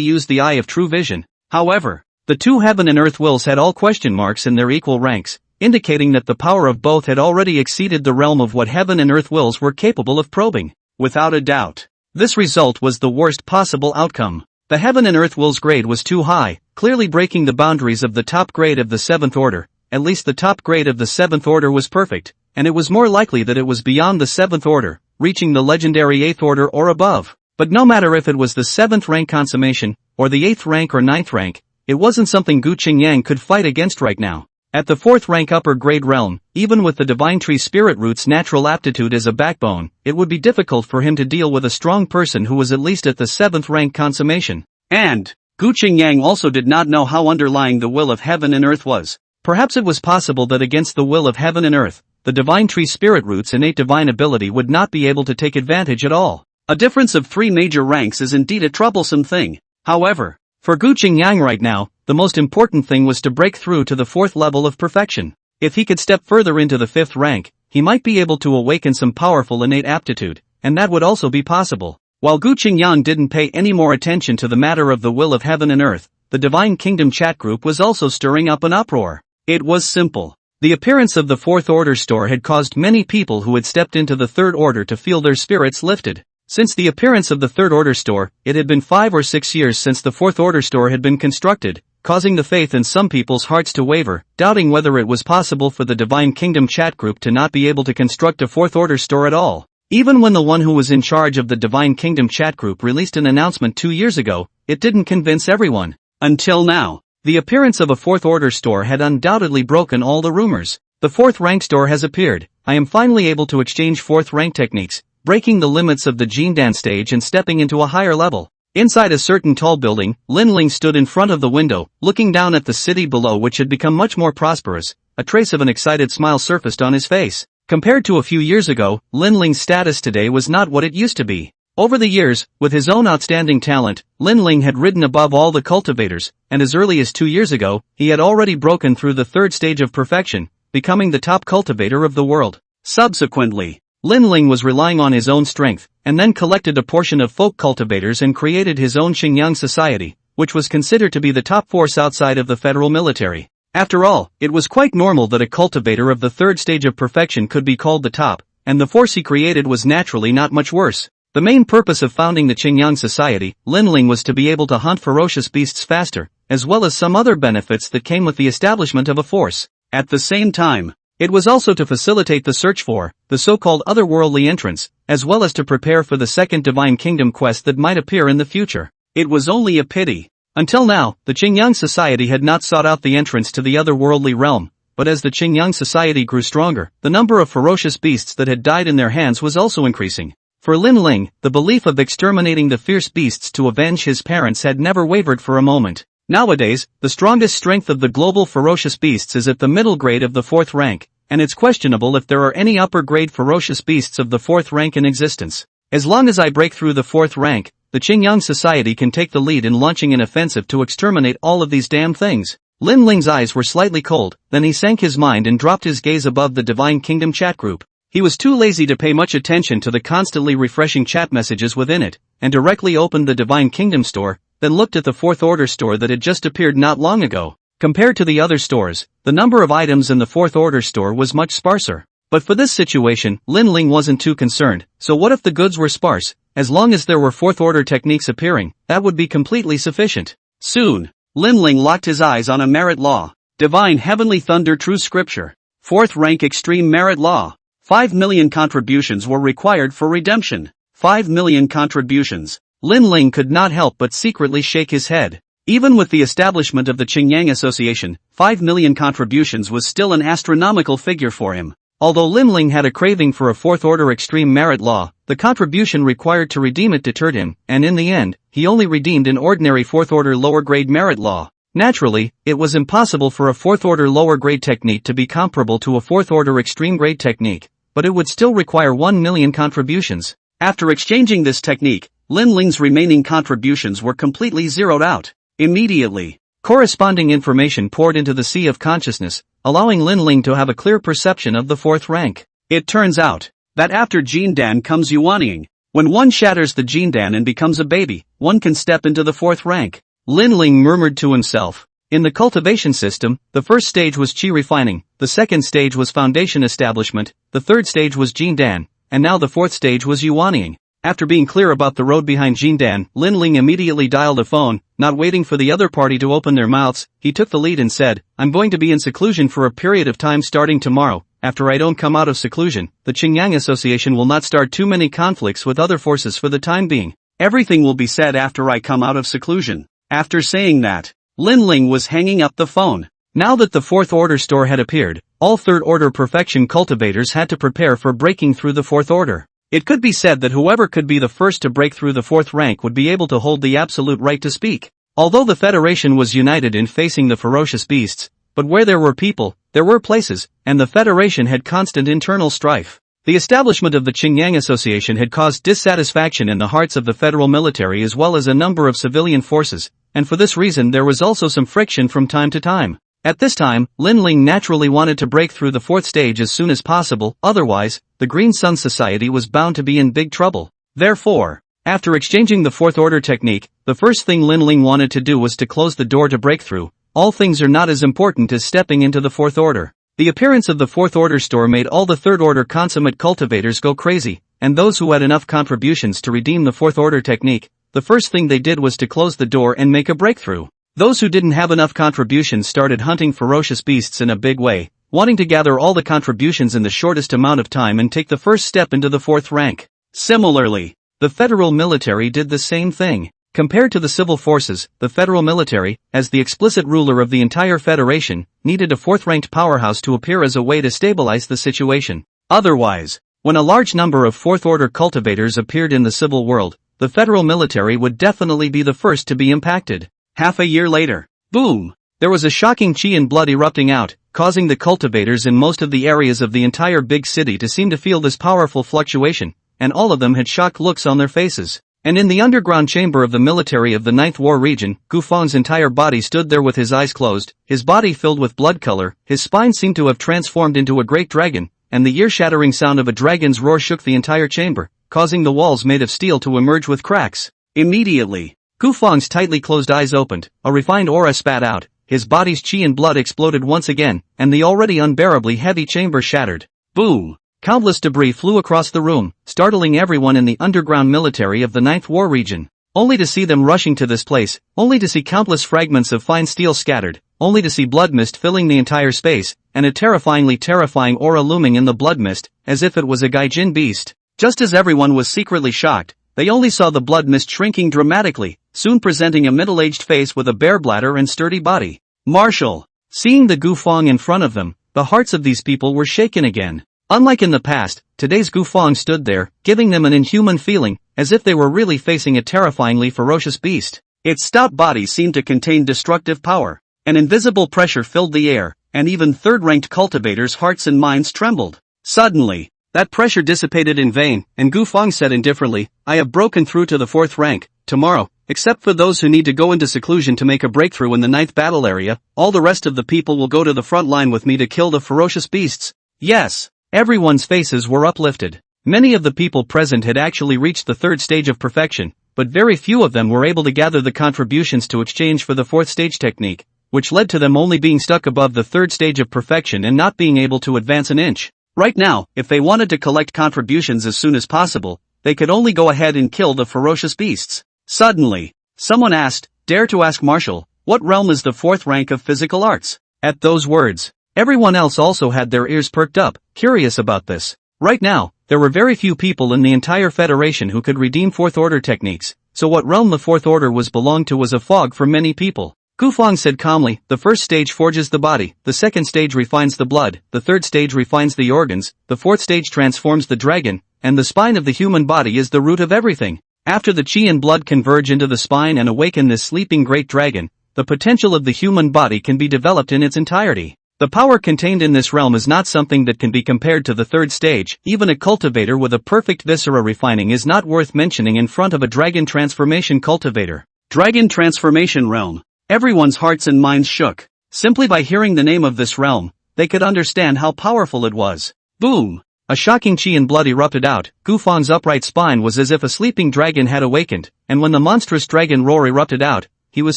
use the Eye of True Vision. However, the two heaven and earth wills had all question marks in their equal ranks, indicating that the power of both had already exceeded the realm of what heaven and earth wills were capable of probing. Without a doubt, this result was the worst possible outcome. The heaven and earth will's grade was too high, clearly breaking the boundaries of the top grade of the 7th order. At least the top grade of the 7th order was perfect, and it was more likely that it was beyond the 7th order, reaching the legendary 8th order or above. But no matter if it was the 7th rank consummation, or the 8th rank or 9th rank, it wasn't something Gu Qingyang could fight against right now. At the 4th rank upper grade realm, even with the divine tree spirit root's natural aptitude as a backbone, it would be difficult for him to deal with a strong person who was at least at the 7th rank consummation. And, Gu Qingyang also did not know how underlying the will of heaven and earth was. Perhaps it was possible that against the will of heaven and earth, the divine tree spirit root's innate divine ability would not be able to take advantage at all. A difference of 3 major ranks is indeed a troublesome thing. However, for Gu Qingyang right now, the most important thing was to break through to the 4th level of perfection. If he could step further into the 5th rank, he might be able to awaken some powerful innate aptitude, and that would also be possible. While Gu Qingyang didn't pay any more attention to the matter of the will of heaven and earth, the Divine Kingdom chat group was also stirring up an uproar. It was simple. The appearance of the 4th Order store had caused many people who had stepped into the 3rd Order to feel their spirits lifted. Since the appearance of the 3rd Order store, it had been 5 or 6 years since the 4th Order store had been constructed, causing the faith in some people's hearts to waver, doubting whether it was possible for the Divine Kingdom chat group to not be able to construct a 4th Order store at all. Even when the one who was in charge of the Divine Kingdom chat group released an announcement 2 years ago, it didn't convince everyone. Until now, the appearance of a 4th Order store had undoubtedly broken all the rumors. The 4th rank store has appeared. I am finally able to exchange 4th rank techniques, breaking the limits of the Jindan stage and stepping into a higher level. Inside a certain tall building, Lin Ling stood in front of the window, looking down at the city below, which had become much more prosperous. A trace of an excited smile surfaced on his face. Compared to a few years ago, Lin Ling's status today was not what it used to be. Over the years, with his own outstanding talent, Lin Ling had risen above all the cultivators, and as early as 2 years ago, he had already broken through the 3rd stage of perfection, becoming the top cultivator of the world. Subsequently, Lin Ling was relying on his own strength, and then collected a portion of folk cultivators and created his own Xinjiang society, which was considered to be the top force outside of the federal military. After all, it was quite normal that a cultivator of the 3rd stage of perfection could be called the top, and the force he created was naturally not much worse. The main purpose of founding the Xinjiang society, Lin Ling, was to be able to hunt ferocious beasts faster, as well as some other benefits that came with the establishment of a force. At the same time, it was also to facilitate the search for the so-called otherworldly entrance, as well as to prepare for the second Divine Kingdom quest that might appear in the future. It was only a pity. Until now, the Xinjiang society had not sought out the entrance to the otherworldly realm, but as the Xinjiang society grew stronger, the number of ferocious beasts that had died in their hands was also increasing. For Lin Ling, the belief of exterminating the fierce beasts to avenge his parents had never wavered for a moment. Nowadays, the strongest strength of the global ferocious beasts is at the middle grade of the 4th rank, and it's questionable if there are any upper grade ferocious beasts of the 4th rank in existence. As long as I break through the 4th rank, the Xinjiang society can take the lead in launching an offensive to exterminate all of these damn things. Lin Ling's eyes were slightly cold, then he sank his mind and dropped his gaze above the Divine Kingdom chat group. He was too lazy to pay much attention to the constantly refreshing chat messages within it, and directly opened the Divine Kingdom store, then looked at the 4th Order store that had just appeared not long ago. Compared to the other stores, the number of items in the 4th Order store was much sparser. But for this situation, Lin Ling wasn't too concerned. So what if the goods were sparse? As long as there were 4th Order techniques appearing, that would be completely sufficient. Soon, Lin Ling locked his eyes on a merit law. Divine Heavenly Thunder True Scripture. 4th rank Extreme Merit Law. 5 million contributions were required for redemption. 5 million contributions. Lin Ling could not help but secretly shake his head. Even with the establishment of the Xinjiang Association, 5 million contributions was still an astronomical figure for him. Although Lin Ling had a craving for a 4th Order Extreme Merit Law, the contribution required to redeem it deterred him, and in the end, he only redeemed an ordinary 4th Order Lower Grade Merit Law. Naturally, it was impossible for a 4th Order Lower Grade technique to be comparable to a 4th Order Extreme Grade technique, but it would still require 1 million contributions. After exchanging this technique, Lin Ling's remaining contributions were completely zeroed out. Immediately, corresponding information poured into the sea of consciousness, allowing Lin Ling to have a clear perception of the 4th rank. It turns out that after Jindan comes Yuanying. When one shatters the Jindan and becomes a baby, one can step into the 4th rank. Lin Ling murmured to himself. In the cultivation system, the first stage was Qi refining, the second stage was foundation establishment, the third stage was Jindan, and now the fourth stage was Yuanying. After being clear about the road behind Jindan, Lin Ling immediately dialed a phone. Not waiting for the other party to open their mouths, he took the lead and said, "I'm going to be in seclusion for a period of time starting tomorrow. After I don't come out of seclusion, the Xinjiang Association will not start too many conflicts with other forces for the time being. Everything will be said after I come out of seclusion." After saying that, Lin Ling was hanging up the phone. Now that the 4th Order store had appeared, all 3rd Order perfection cultivators had to prepare for breaking through the 4th Order. It could be said that whoever could be the first to break through the 4th rank would be able to hold the absolute right to speak. Although the Federation was united in facing the ferocious beasts, but where there were people, there were places, and the Federation had constant internal strife. The establishment of the Qingyang Association had caused dissatisfaction in the hearts of the federal military as well as a number of civilian forces, and for this reason there was also some friction from time to time. At this time, Lin Ling naturally wanted to break through the fourth stage as soon as possible, otherwise, the Green Sun Society was bound to be in big trouble. Therefore, after exchanging the fourth order technique, the first thing Lin Ling wanted to do was to close the door to breakthrough. All things are not as important as stepping into the fourth order. The appearance of the fourth order store made all the third order consummate cultivators go crazy, and those who had enough contributions to redeem the fourth order technique, the first thing they did was to close the door and make a breakthrough. Those who didn't have enough contributions started hunting ferocious beasts in a big way, wanting to gather all the contributions in the shortest amount of time and take the first step into the fourth rank. Similarly, the federal military did the same thing. Compared to the civil forces, the federal military, as the explicit ruler of the entire federation, needed a fourth-ranked powerhouse to appear as a way to stabilize the situation. Otherwise, when a large number of fourth-order cultivators appeared in the civil world, the federal military would definitely be the first to be impacted. Half a year later, boom! There was a shocking chi and blood erupting out, causing the cultivators in most of the areas of the entire big city to seem to feel this powerful fluctuation, and all of them had shocked looks on their faces. And in the underground chamber of the military of the Ninth War region, Gu Fang's entire body stood there with his eyes closed, his body filled with blood color, his spine seemed to have transformed into a great dragon, and the ear-shattering sound of a dragon's roar shook the entire chamber, causing the walls made of steel to emerge with cracks. Immediately, Gu Fang's tightly closed eyes opened, a refined aura spat out, his body's chi and blood exploded once again, and the already unbearably heavy chamber shattered. Boom! Countless debris flew across the room, startling everyone in the underground military of the Ninth War region. Only to see them rushing to this place, only to see countless fragments of fine steel scattered, only to see blood mist filling the entire space, and a terrifying aura looming in the blood mist, as if it was a gaijin beast. Just as everyone was secretly shocked, they only saw the blood mist shrinking dramatically, soon presenting a middle-aged face with a bare bladder and sturdy body. Marshal! Seeing the Gu Fang in front of them, the hearts of these people were shaken again. Unlike in the past, today's Gu Fang stood there, giving them an inhuman feeling, as if they were really facing a terrifyingly ferocious beast. Its stout body seemed to contain destructive power. An invisible pressure filled the air, and even third-ranked cultivators' hearts and minds trembled. Suddenly, that pressure dissipated in vain, and Gu Fang said indifferently, "I have broken through to the fourth rank. Tomorrow, except for those who need to go into seclusion to make a breakthrough in the ninth battle area, all the rest of the people will go to the front line with me to kill the ferocious beasts." Yes! Everyone's faces were uplifted. Many of the people present had actually reached the third stage of perfection, but very few of them were able to gather the contributions to exchange for the fourth stage technique, which led to them only being stuck above the third stage of perfection and not being able to advance an inch. Right now, if they wanted to collect contributions as soon as possible, they could only go ahead and kill the ferocious beasts. Suddenly, someone asked, "Dare to ask Marshal, what realm is the fourth rank of physical arts?" At those words, everyone else also had their ears perked up, curious about this. Right now, there were very few people in the entire Federation who could redeem fourth order techniques, so what realm the fourth order was belonged to was a fog for many people. Gu Fang said calmly, "The first stage forges the body, the second stage refines the blood, the third stage refines the organs, the fourth stage transforms the dragon, and the spine of the human body is the root of everything. After the chi and blood converge into the spine and awaken this sleeping great dragon, the potential of the human body can be developed in its entirety. The power contained in this realm is not something that can be compared to the third stage. Even a cultivator with a perfect viscera refining is not worth mentioning in front of a dragon transformation cultivator." Dragon transformation realm. Everyone's hearts and minds shook. Simply by hearing the name of this realm, they could understand how powerful it was. Boom! A shocking chi and blood erupted out. Gu Fang's upright spine was as if a sleeping dragon had awakened, and when the monstrous dragon roar erupted out, he was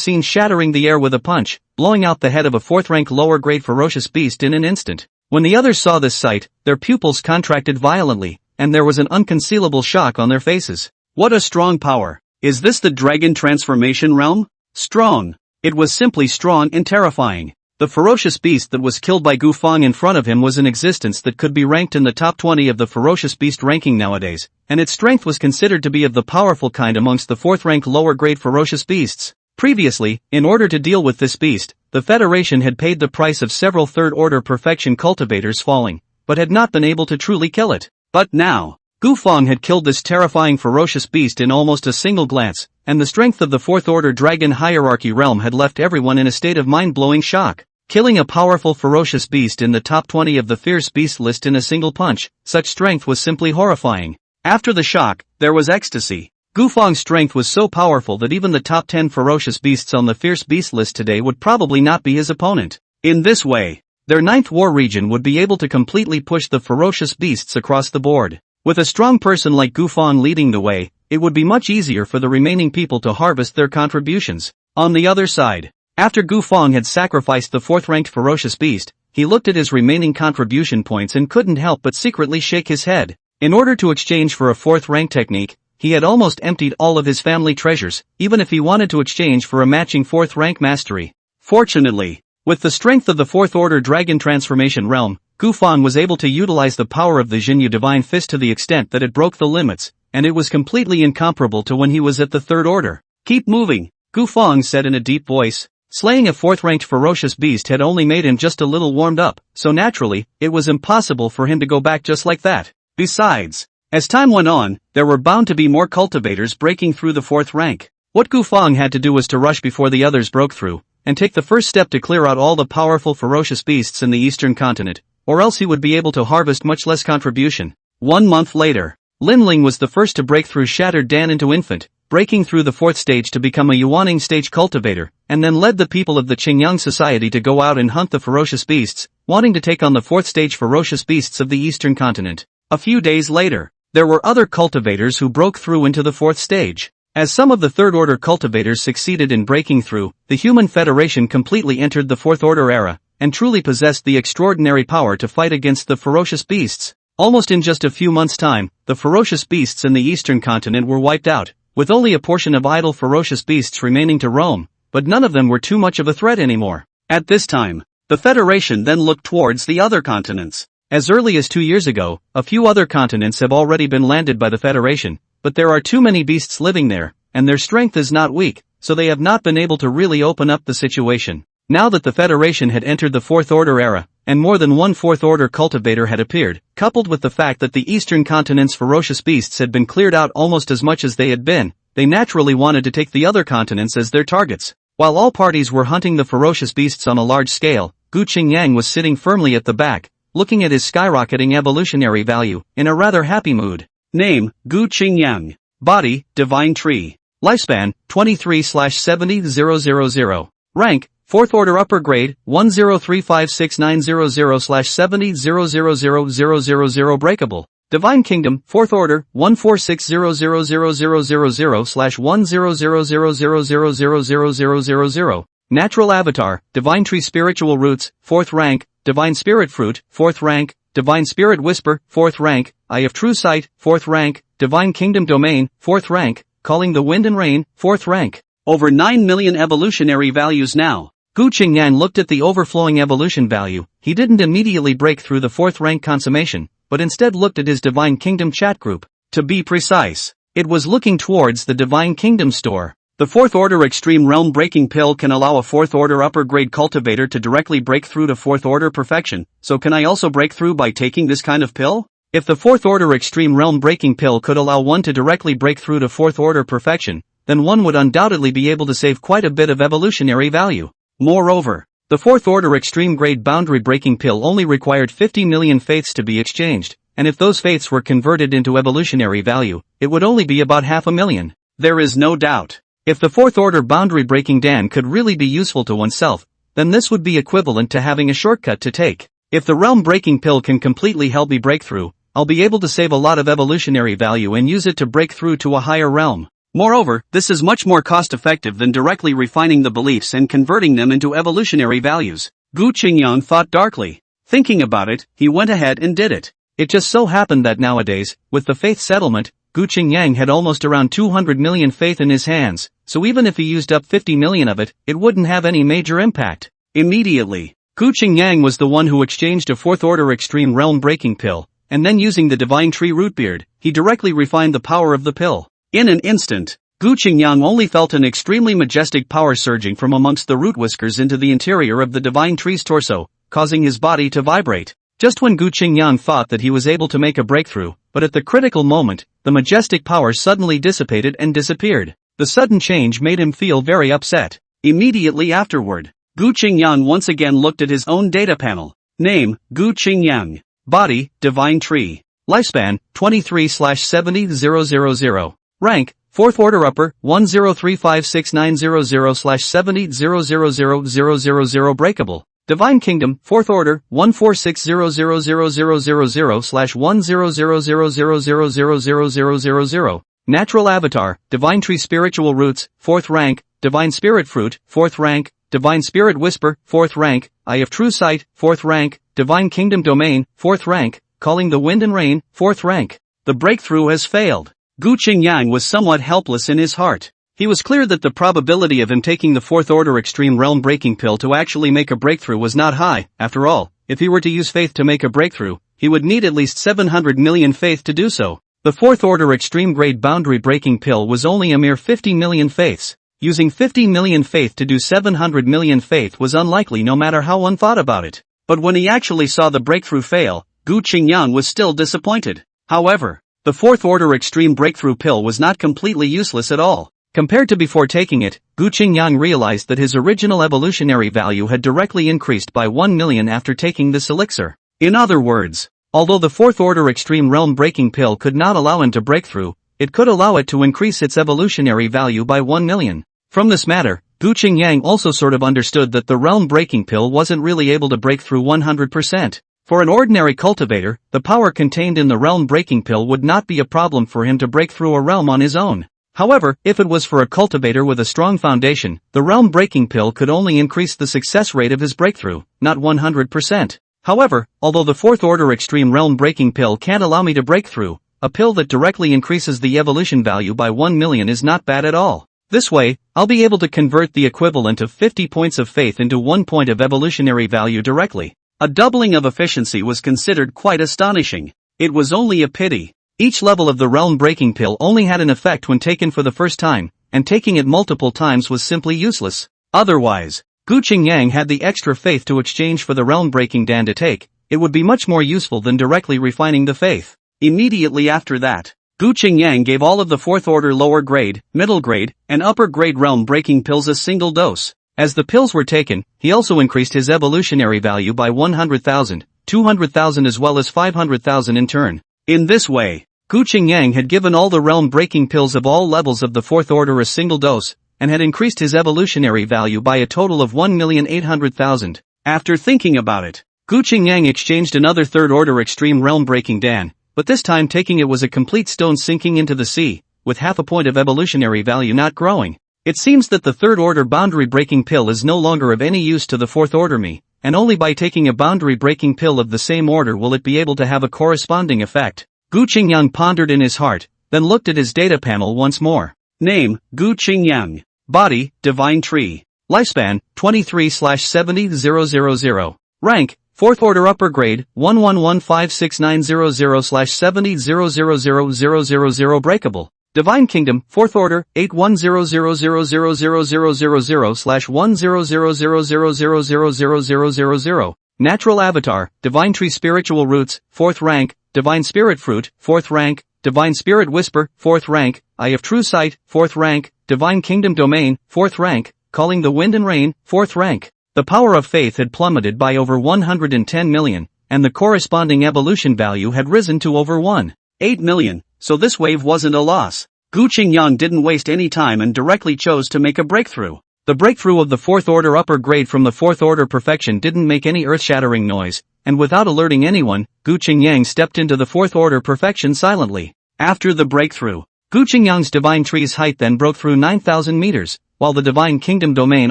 seen shattering the air with a punch, blowing out the head of a fourth-rank lower-grade ferocious beast in an instant. When the others saw this sight, their pupils contracted violently, and there was an unconcealable shock on their faces. What a strong power! Is this the dragon transformation realm? Strong! It was simply strong and terrifying. The ferocious beast that was killed by Gu Fang in front of him was an existence that could be ranked in the top 20 of the ferocious beast ranking nowadays, and its strength was considered to be of the powerful kind amongst the fourth-rank lower-grade ferocious beasts. Previously, in order to deal with this beast, the Federation had paid the price of several third-order perfection cultivators falling, but had not been able to truly kill it. But now, Gu Fang had killed this terrifying ferocious beast in almost a single glance, and the strength of the fourth-order dragon hierarchy realm had left everyone in a state of mind-blowing shock. killing a powerful ferocious beast in the top 20 of the fierce beast list in a single punch. Such strength was simply horrifying. After the shock, there was ecstasy. Gufang's strength was so powerful that even the top 10 ferocious beasts on the fierce beast list today would probably not be his opponent. In this way, their 9th war region would be able to completely push the ferocious beasts across the board. With a strong person like Gufang leading the way, it would be much easier for the remaining people to harvest their contributions. On the other side, after Gufang had sacrificed the 4th-ranked ferocious beast, he looked at his remaining contribution points and couldn't help but secretly shake his head. In order to exchange for a 4th-rank technique, he had almost emptied all of his family treasures, even if he wanted to exchange for a matching 4th-rank mastery. Fortunately, with the strength of the 4th-order dragon transformation realm, Gufang was able to utilize the power of the Jinyu Divine Fist to the extent that it broke the limits, and it was completely incomparable to when he was at the 3rd order. "Keep moving," Gufang said in a deep voice. Slaying a 4th-ranked ferocious beast had only made him just a little warmed up, so naturally, it was impossible for him to go back just like that. Besides, as time went on, there were bound to be more cultivators breaking through the 4th rank. What Gufang had to do was to rush before the others broke through, and take the first step to clear out all the powerful ferocious beasts in the eastern continent, or else he would be able to harvest much less contribution. 1 month later, Linling was the first to break through Shattered Dan into infant, breaking through the 4th stage to become a Yuaning stage cultivator, and then led the people of the Qingyang society to go out and hunt the ferocious beasts, wanting to take on the 4th stage ferocious beasts of the eastern continent. A few days later, there were other cultivators who broke through into the 4th stage. As some of the 3rd order cultivators succeeded in breaking through, the Human Federation completely entered the 4th order era, and truly possessed the extraordinary power to fight against the ferocious beasts. Almost in just a few months' time, the ferocious beasts in the eastern continent were wiped out, with only a portion of idle ferocious beasts remaining to roam, but none of them were too much of a threat anymore. At this time, the Federation then looked towards the other continents. As early as 2 years ago, a few other continents have already been landed by the Federation, but there are too many beasts living there, and their strength is not weak, so they have not been able to really open up the situation. Now that the Federation had entered the 4th order era, and more than one 4th order cultivator had appeared, coupled with the fact that the eastern continent's ferocious beasts had been cleared out almost as much as they had been, they naturally wanted to take the other continents as their targets. While all parties were hunting the ferocious beasts on a large scale, Gu Qingyang was sitting firmly at the back, looking at his skyrocketing evolutionary value, in a rather happy mood. Name, Gu Qingyang. Body, Divine Tree. Lifespan, 23/70,000. Rank, 4th order upper grade, 1035690/70,000,000 breakable. Divine Kingdom, 4th order, 146000000/10000000000. Natural Avatar, Divine Tree Spiritual Roots, 4th rank, Divine Spirit Fruit, 4th rank, Divine Spirit Whisper, 4th rank, Eye of True Sight, 4th rank, Divine Kingdom Domain, 4th rank, Calling the Wind and Rain, 4th rank. Over 9 million evolutionary values now. Gu Qingyan looked at the overflowing evolution value. He didn't immediately break through the 4th rank consummation, but instead looked at his Divine Kingdom chat group. To be precise, it was looking towards the Divine Kingdom store. The 4th order extreme realm breaking pill can allow a 4th order upper grade cultivator to directly break through to 4th order perfection, so can I also break through by taking this kind of pill? If the 4th order extreme realm breaking pill could allow one to directly break through to 4th order perfection, then one would undoubtedly be able to save quite a bit of evolutionary value. Moreover, the 4th order extreme grade boundary breaking pill only required 50 million faiths to be exchanged, and if those faiths were converted into evolutionary value, it would only be about 500,000. There is no doubt. If the 4th order boundary breaking Dan could really be useful to oneself, then this would be equivalent to having a shortcut to take. If the realm breaking pill can completely help me break through, I'll be able to save a lot of evolutionary value and use it to break through to a higher realm. Moreover, this is much more cost-effective than directly refining the beliefs and converting them into evolutionary values. Gu Qingyang thought darkly. Thinking about it, he went ahead and did it. It just so happened that nowadays, with the faith settlement, Gu Qingyang had almost around 200 million faith in his hands, so even if he used up 50 million of it, it wouldn't have any major impact. Immediately, Gu Qingyang was the one who exchanged a 4th order extreme realm breaking pill, and then using the Divine Tree Rootbeard, he directly refined the power of the pill. In an instant, Gu Qingyang only felt an extremely majestic power surging from amongst the root whiskers into the interior of the Divine Tree's torso, causing his body to vibrate. Just when Gu Qingyang thought that he was able to make a breakthrough, but at the critical moment, the majestic power suddenly dissipated and disappeared. The sudden change made him feel very upset. Immediately afterward, Gu Qingyang once again looked at his own data panel. Name, Gu Qingyang. Body, Divine Tree. Lifespan, 23/70,000. Rank, 4th order upper, 10356900/70,000,000 breakable. Divine Kingdom, 4th order, 146000000/1000000000. Natural Avatar, Divine Tree Spiritual Roots, 4th rank, Divine Spirit Fruit, 4th rank, Divine Spirit Whisper, 4th rank, Eye of True Sight, 4th rank, Divine Kingdom Domain, 4th rank, Calling the Wind and Rain, 4th rank. The breakthrough has failed. Gu Qingyang was somewhat helpless in his heart. He was clear that the probability of him taking the 4th order extreme realm breaking pill to actually make a breakthrough was not high. After all, if he were to use faith to make a breakthrough, he would need at least 700 million faith to do so. The 4th order extreme grade boundary breaking pill was only a mere 50 million faiths. Using 50 million faith to do 700 million faith was unlikely no matter how one thought about it. But when he actually saw the breakthrough fail, Gu Qingyang was still disappointed. However, the 4th order extreme breakthrough pill was not completely useless at all. Compared to before taking it, Gu Qingyang realized that his original evolutionary value had directly increased by 1 million after taking this elixir. In other words, although the 4th order extreme realm breaking pill could not allow him to break through, it could allow it to increase its evolutionary value by 1 million. From this matter, Gu Qingyang also sort of understood that the realm breaking pill wasn't really able to break through 100%. For an ordinary cultivator, the power contained in the realm breaking pill would not be a problem for him to break through a realm on his own. However, if it was for a cultivator with a strong foundation, the realm breaking pill could only increase the success rate of his breakthrough, not 100%. However, although the 4th order extreme realm breaking pill can't allow me to break through, a pill that directly increases the evolution value by 1 million is not bad at all. This way, I'll be able to convert the equivalent of 50 points of faith into 1 point of evolutionary value directly. A doubling of efficiency was considered quite astonishing. It was only a pity. Each level of the realm breaking pill only had an effect when taken for the first time, and taking it multiple times was simply useless. Otherwise, Gu Qingyang had the extra faith to exchange for the realm breaking dan to take. It would be much more useful than directly refining the faith. Immediately after that, Gu Qingyang gave all of the 4th order lower grade, middle grade, and upper grade realm breaking pills a single dose. As the pills were taken, he also increased his evolutionary value by 100,000, 200,000 as well as 500,000 in turn. In this way, Gu Qingyang had given all the realm breaking pills of all levels of the 4th order a single dose, and had increased his evolutionary value by a total of 1,800,000. After thinking about it, Gu Qingyang exchanged another 3rd order extreme realm breaking dan, but this time taking it was a complete stone sinking into the sea, with half a point of evolutionary value not growing. It seems that the 3rd order boundary breaking pill is no longer of any use to the 4th order me, and only by taking a boundary breaking pill of the same order will it be able to have a corresponding effect. Gu Qingyang pondered in his heart, then looked at his data panel once more. Name, Gu Qingyang. Body, Divine Tree. Lifespan, 23/70,000. Rank, 4th order upper grade, 11156900/70,000,000 breakable. Divine Kingdom, 4th order, 8100000000/1000000000. Natural Avatar, Divine Tree Spiritual Roots, 4th rank, Divine Spirit Fruit, 4th rank, Divine Spirit Whisper, 4th rank, Eye of True Sight, 4th rank, Divine Kingdom Domain, 4th rank, Calling the Wind and Rain, 4th rank. The power of faith had plummeted by over 110 million, and the corresponding evolution value had risen to over 1.8 million. So this wave wasn't a loss. Gu Qingyang didn't waste any time and directly chose to make a breakthrough. The breakthrough of the 4th order upper grade from the 4th order perfection didn't make any earth-shattering noise, and without alerting anyone, Gu Qingyang stepped into the 4th order perfection silently. After the breakthrough, Gu Qingyang's divine tree's height then broke through 9,000 meters, while the divine kingdom domain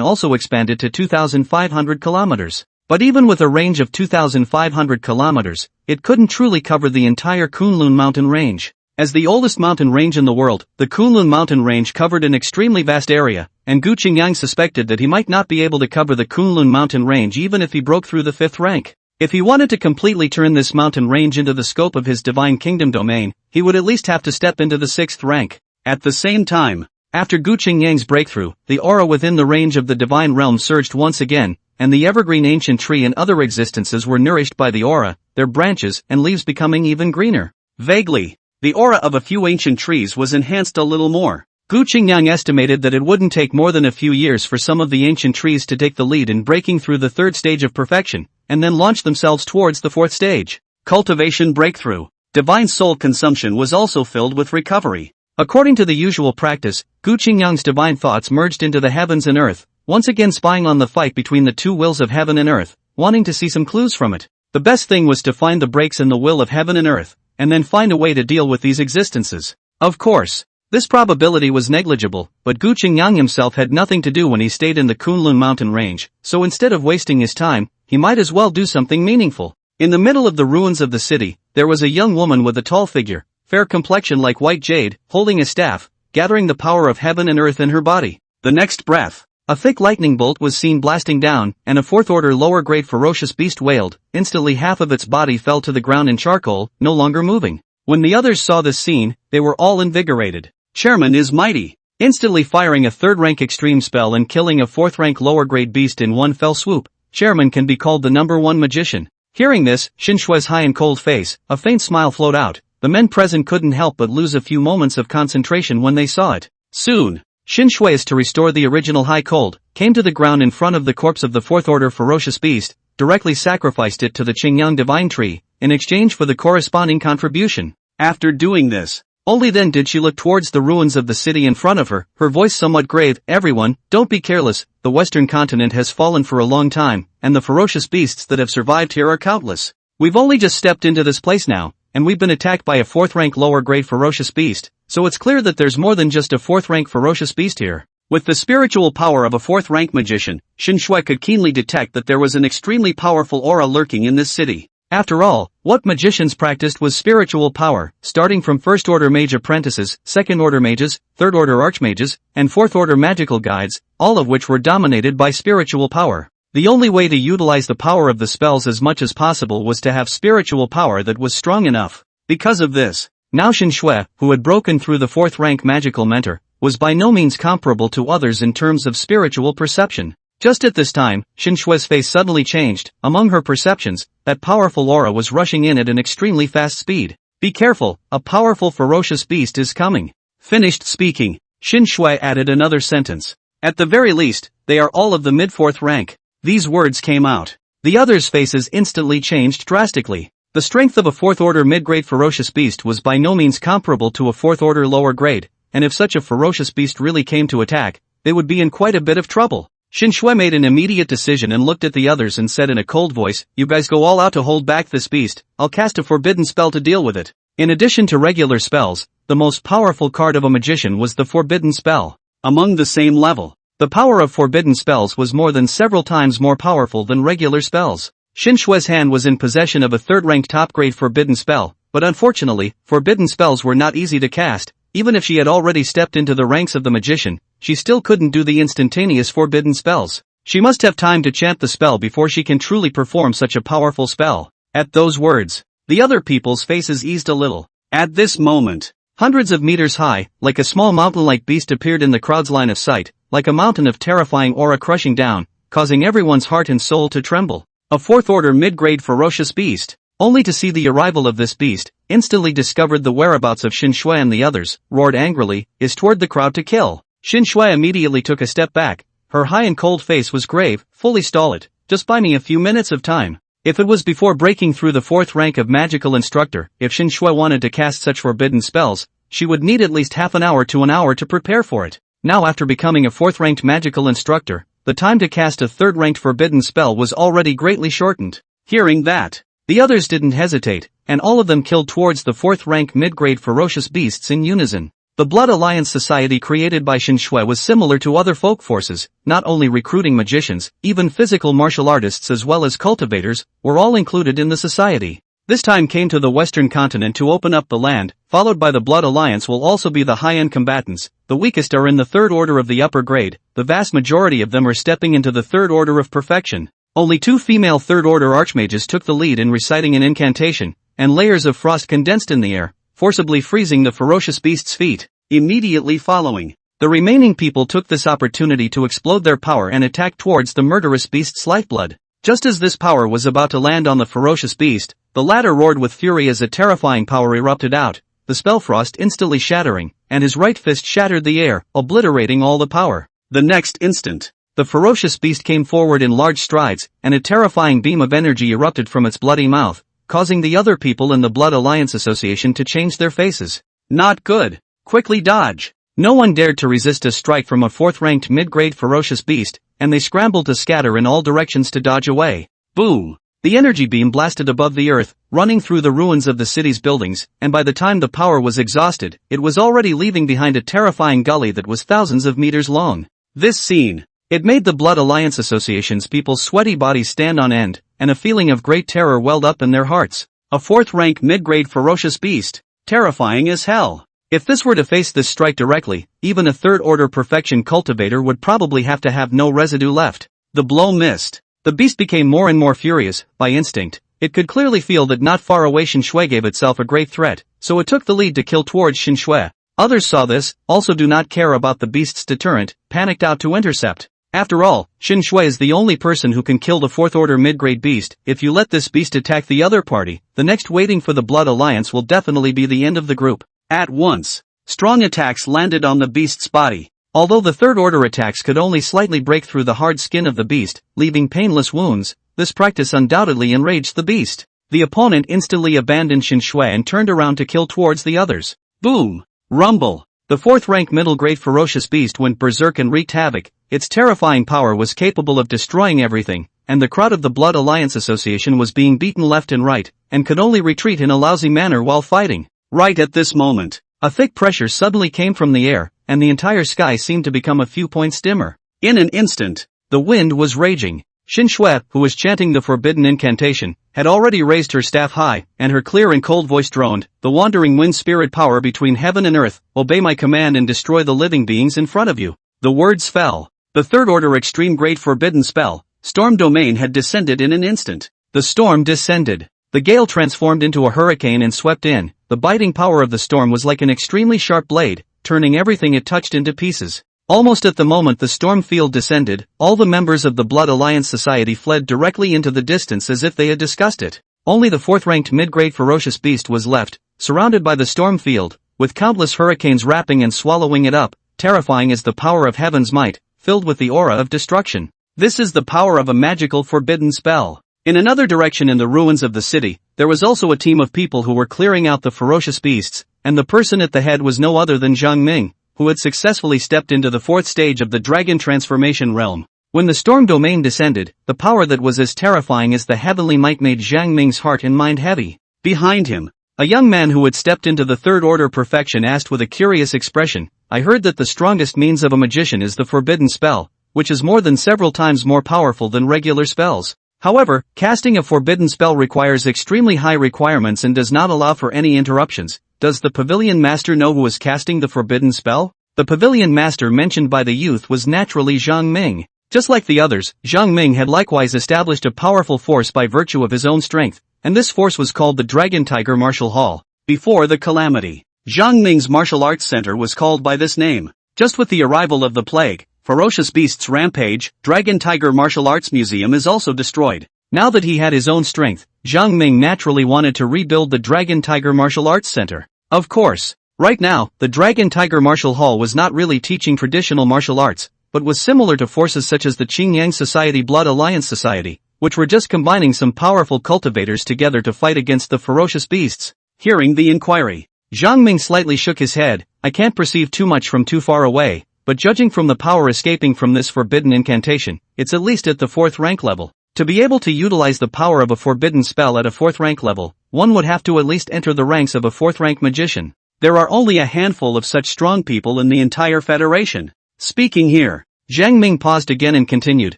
also expanded to 2,500 kilometers. But even with a range of 2,500 kilometers, it couldn't truly cover the entire Kunlun mountain range. As the oldest mountain range in the world, the Kunlun mountain range covered an extremely vast area, and Gu Qingyang suspected that he might not be able to cover the Kunlun mountain range even if he broke through the 5th rank. If he wanted to completely turn this mountain range into the scope of his divine kingdom domain, he would at least have to step into the 6th rank. At the same time, after Gu Qingyang's breakthrough, the aura within the range of the divine realm surged once again, and the evergreen ancient tree and other existences were nourished by the aura, their branches and leaves becoming even greener. Vaguely, the aura of a few ancient trees was enhanced a little more. Gu Qingyang estimated that it wouldn't take more than a few years for some of the ancient trees to take the lead in breaking through the third stage of perfection, and then launch themselves towards the fourth stage. Cultivation breakthrough. Divine soul consumption was also filled with recovery. According to the usual practice, Gu Qingyang's divine thoughts merged into the heavens and earth, once again spying on the fight between the two wills of heaven and earth, wanting to see some clues from it. The best thing was to find the breaks in the will of heaven and earth, and then find a way to deal with these existences. Of course, this probability was negligible, but Gu Qingyang himself had nothing to do when he stayed in the Kunlun mountain range, so instead of wasting his time, he might as well do something meaningful. In the middle of the ruins of the city, there was a young woman with a tall figure, fair complexion like white jade, holding a staff, gathering the power of heaven and earth in her body. The next breath, a thick lightning bolt was seen blasting down, and a fourth-order lower-grade ferocious beast wailed. Instantly half of its body fell to the ground in charcoal, no longer moving. When the others saw this scene, they were all invigorated. Chairman is mighty. Instantly firing a third-rank extreme spell and killing a fourth-rank lower-grade beast in one fell swoop, Chairman can be called the #1 magician. Hearing this, Xin Shui's high and cold face, a faint smile flowed out. The men present couldn't help but lose a few moments of concentration when they saw it. Soon, Xin Shui, to restore the original high cold, came to the ground in front of the corpse of the fourth-order ferocious beast, directly sacrificed it to the Qingyang divine tree, in exchange for the corresponding contribution. After doing this, only then did she look towards the ruins of the city in front of her, her voice somewhat grave. Everyone, don't be careless, the western continent has fallen for a long time, and the ferocious beasts that have survived here are countless. We've only just stepped into this place now, and we've been attacked by a fourth-rank lower-grade ferocious beast, so it's clear that there's more than just a fourth-rank ferocious beast here. With the spiritual power of a fourth-rank magician, Xin Shui could keenly detect that there was an extremely powerful aura lurking in this city. After all, what magicians practiced was spiritual power, starting from first-order mage apprentices, second-order mages, third-order archmages, and fourth-order magical guides, all of which were dominated by spiritual power. The only way to utilize the power of the spells as much as possible was to have spiritual power that was strong enough. Because of this, now Xin Shui, who had broken through the fourth-rank magical mentor, was by no means comparable to others in terms of spiritual perception. Just at this time, Xin Shui's face suddenly changed. Among her perceptions, that powerful aura was rushing in at an extremely fast speed. Be careful, a powerful ferocious beast is coming. Finished speaking, Xin Shui added another sentence. At the very least, they are all of the mid-fourth rank. These words came out. The others' faces instantly changed drastically. The strength of a fourth-order mid-grade ferocious beast was by no means comparable to a fourth-order lower grade, and if such a ferocious beast really came to attack, they would be in quite a bit of trouble. Xin Shui made an immediate decision and looked at the others and said in a cold voice, "You guys go all out to hold back this beast, I'll cast a forbidden spell to deal with it." In addition to regular spells, the most powerful card of a magician was the forbidden spell. Among the same level, the power of forbidden spells was more than several times more powerful than regular spells. Xin Shui's hand was in possession of a third-ranked top-grade forbidden spell, but unfortunately, forbidden spells were not easy to cast. Even if she had already stepped into the ranks of the magician, she still couldn't do the instantaneous forbidden spells. She must have time to chant the spell before she can truly perform such a powerful spell. At those words, the other people's faces eased a little. At this moment, hundreds of meters high, like a small mountain-like beast appeared in the crowd's line of sight, like a mountain of terrifying aura crushing down, causing everyone's heart and soul to tremble. A fourth-order mid-grade ferocious beast. Only to see the arrival of this beast, instantly discovered the whereabouts of Xin Shui and the others, roared angrily, is toward the crowd to kill. Xin Shui immediately took a step back. Her high and cold face was grave. Fully stall it. Just buy me a few minutes of time. If it was before breaking through the fourth rank of magical instructor, if Xin Shui wanted to cast such forbidden spells, she would need at least half an hour to an hour to prepare for it. Now after becoming a fourth-ranked magical instructor, the time to cast a third-ranked forbidden spell was already greatly shortened. Hearing that, the others didn't hesitate, and all of them killed towards the fourth-rank mid-grade ferocious beasts in unison. The Blood Alliance society created by Xin Shui was similar to other folk forces, not only recruiting magicians, even physical martial artists as well as cultivators, were all included in the society. This time came to the western continent to open up the land, followed by the Blood Alliance will also be the high-end combatants. The weakest are in the third order of the upper grade, the vast majority of them are stepping into the third order of perfection. Only 2 female third-order archmages took the lead in reciting an incantation, and layers of frost condensed in the air, forcibly freezing the ferocious beast's feet. Immediately following, the remaining people took this opportunity to explode their power and attack towards the murderous beast's lifeblood. Just as this power was about to land on the ferocious beast, the latter roared with fury as a terrifying power erupted out, the spell frost instantly shattering, and his right fist shattered the air, obliterating all the power. The next instant, the ferocious beast came forward in large strides, and a terrifying beam of energy erupted from its bloody mouth, causing the other people in the Blood Alliance Association to change their faces. Not good. Quickly dodge. No one dared to resist a strike from a fourth-ranked mid-grade ferocious beast, and they scrambled to scatter in all directions to dodge away. Boom! The energy beam blasted above the earth, running through the ruins of the city's buildings, and by the time the power was exhausted, it was already leaving behind a terrifying gully that was thousands of meters long. This scene, it made the Blood Alliance Association's people's sweaty bodies stand on end, and a feeling of great terror welled up in their hearts. A fourth-rank mid-grade ferocious beast. Terrifying as hell. If this were to face this strike directly, even a third-order perfection cultivator would probably have to have no residue left. The blow missed. The beast became more and more furious. By instinct, it could clearly feel that not far away Shui gave itself a great threat, so it took the lead to kill towards Shui. Others saw this, also do not care about the beast's deterrent, panicked out to intercept. After all, Shui is the only person who can kill the fourth-order mid-grade beast. If you let this beast attack the other party, the next waiting for the Blood Alliance will definitely be the end of the group. At once, strong attacks landed on the beast's body. Although the third-order attacks could only slightly break through the hard skin of the beast, leaving painless wounds, this practice undoubtedly enraged the beast. The opponent instantly abandoned Shui and turned around to kill towards the others. Boom! Rumble! The fourth-rank middle-grade ferocious beast went berserk and wreaked havoc. Its terrifying power was capable of destroying everything, and the crowd of the Blood Alliance Association was being beaten left and right, and could only retreat in a lousy manner while fighting. Right at this moment, a thick pressure suddenly came from the air, and the entire sky seemed to become a few points dimmer. In an instant, the wind was raging. Shui, who was chanting the forbidden incantation, had already raised her staff high, and her clear and cold voice droned, "The wandering wind spirit power between heaven and earth, obey my command and destroy the living beings in front of you." The words fell. The third-order extreme grade forbidden spell, Storm Domain, had descended in an instant. The storm descended. The gale transformed into a hurricane and swept in. The biting power of the storm was like an extremely sharp blade, turning everything it touched into pieces. Almost at the moment the storm field descended, all the members of the Blood Alliance Society fled directly into the distance as if they had discussed it. Only the fourth-ranked mid-grade ferocious beast was left, surrounded by the storm field, with countless hurricanes wrapping and swallowing it up, terrifying as the power of heaven's might, filled with the aura of destruction. This is the power of a magical forbidden spell. In another direction in the ruins of the city, there was also a team of people who were clearing out the ferocious beasts, and the person at the head was no other than Zhang Ming, who had successfully stepped into the fourth stage of the dragon transformation realm. When the storm domain descended, the power that was as terrifying as the heavenly might made Zhang Ming's heart and mind heavy. Behind him, a young man who had stepped into the third-order perfection asked with a curious expression, "I heard that the strongest means of a magician is the forbidden spell, which is more than several times more powerful than regular spells. However, casting a forbidden spell requires extremely high requirements and does not allow for any interruptions. Does the pavilion master know who is casting the forbidden spell?" The pavilion master mentioned by the youth was naturally Zhang Ming. Just like the others, Zhang Ming had likewise established a powerful force by virtue of his own strength, and this force was called the Dragon Tiger Martial Hall. Before the calamity, Zhang Ming's martial arts center was called by this name. Just with the arrival of the plague, ferocious beasts rampage, Dragon Tiger Martial Arts Museum is also destroyed. Now that he had his own strength, Zhang Ming naturally wanted to rebuild the Dragon Tiger Martial Arts Center. Of course, right now, the Dragon Tiger Martial Hall was not really teaching traditional martial arts, but was similar to forces such as the Qingyang Society Blood Alliance Society, which were just combining some powerful cultivators together to fight against the ferocious beasts. Hearing the inquiry, Zhang Ming slightly shook his head. "I can't perceive too much from too far away, but judging from the power escaping from this forbidden incantation, it's at least at the 4th rank level. To be able to utilize the power of a forbidden spell at a 4th rank level, one would have to at least enter the ranks of a 4th rank magician. There are only a handful of such strong people in the entire Federation." Speaking here, Zhang Ming paused again and continued,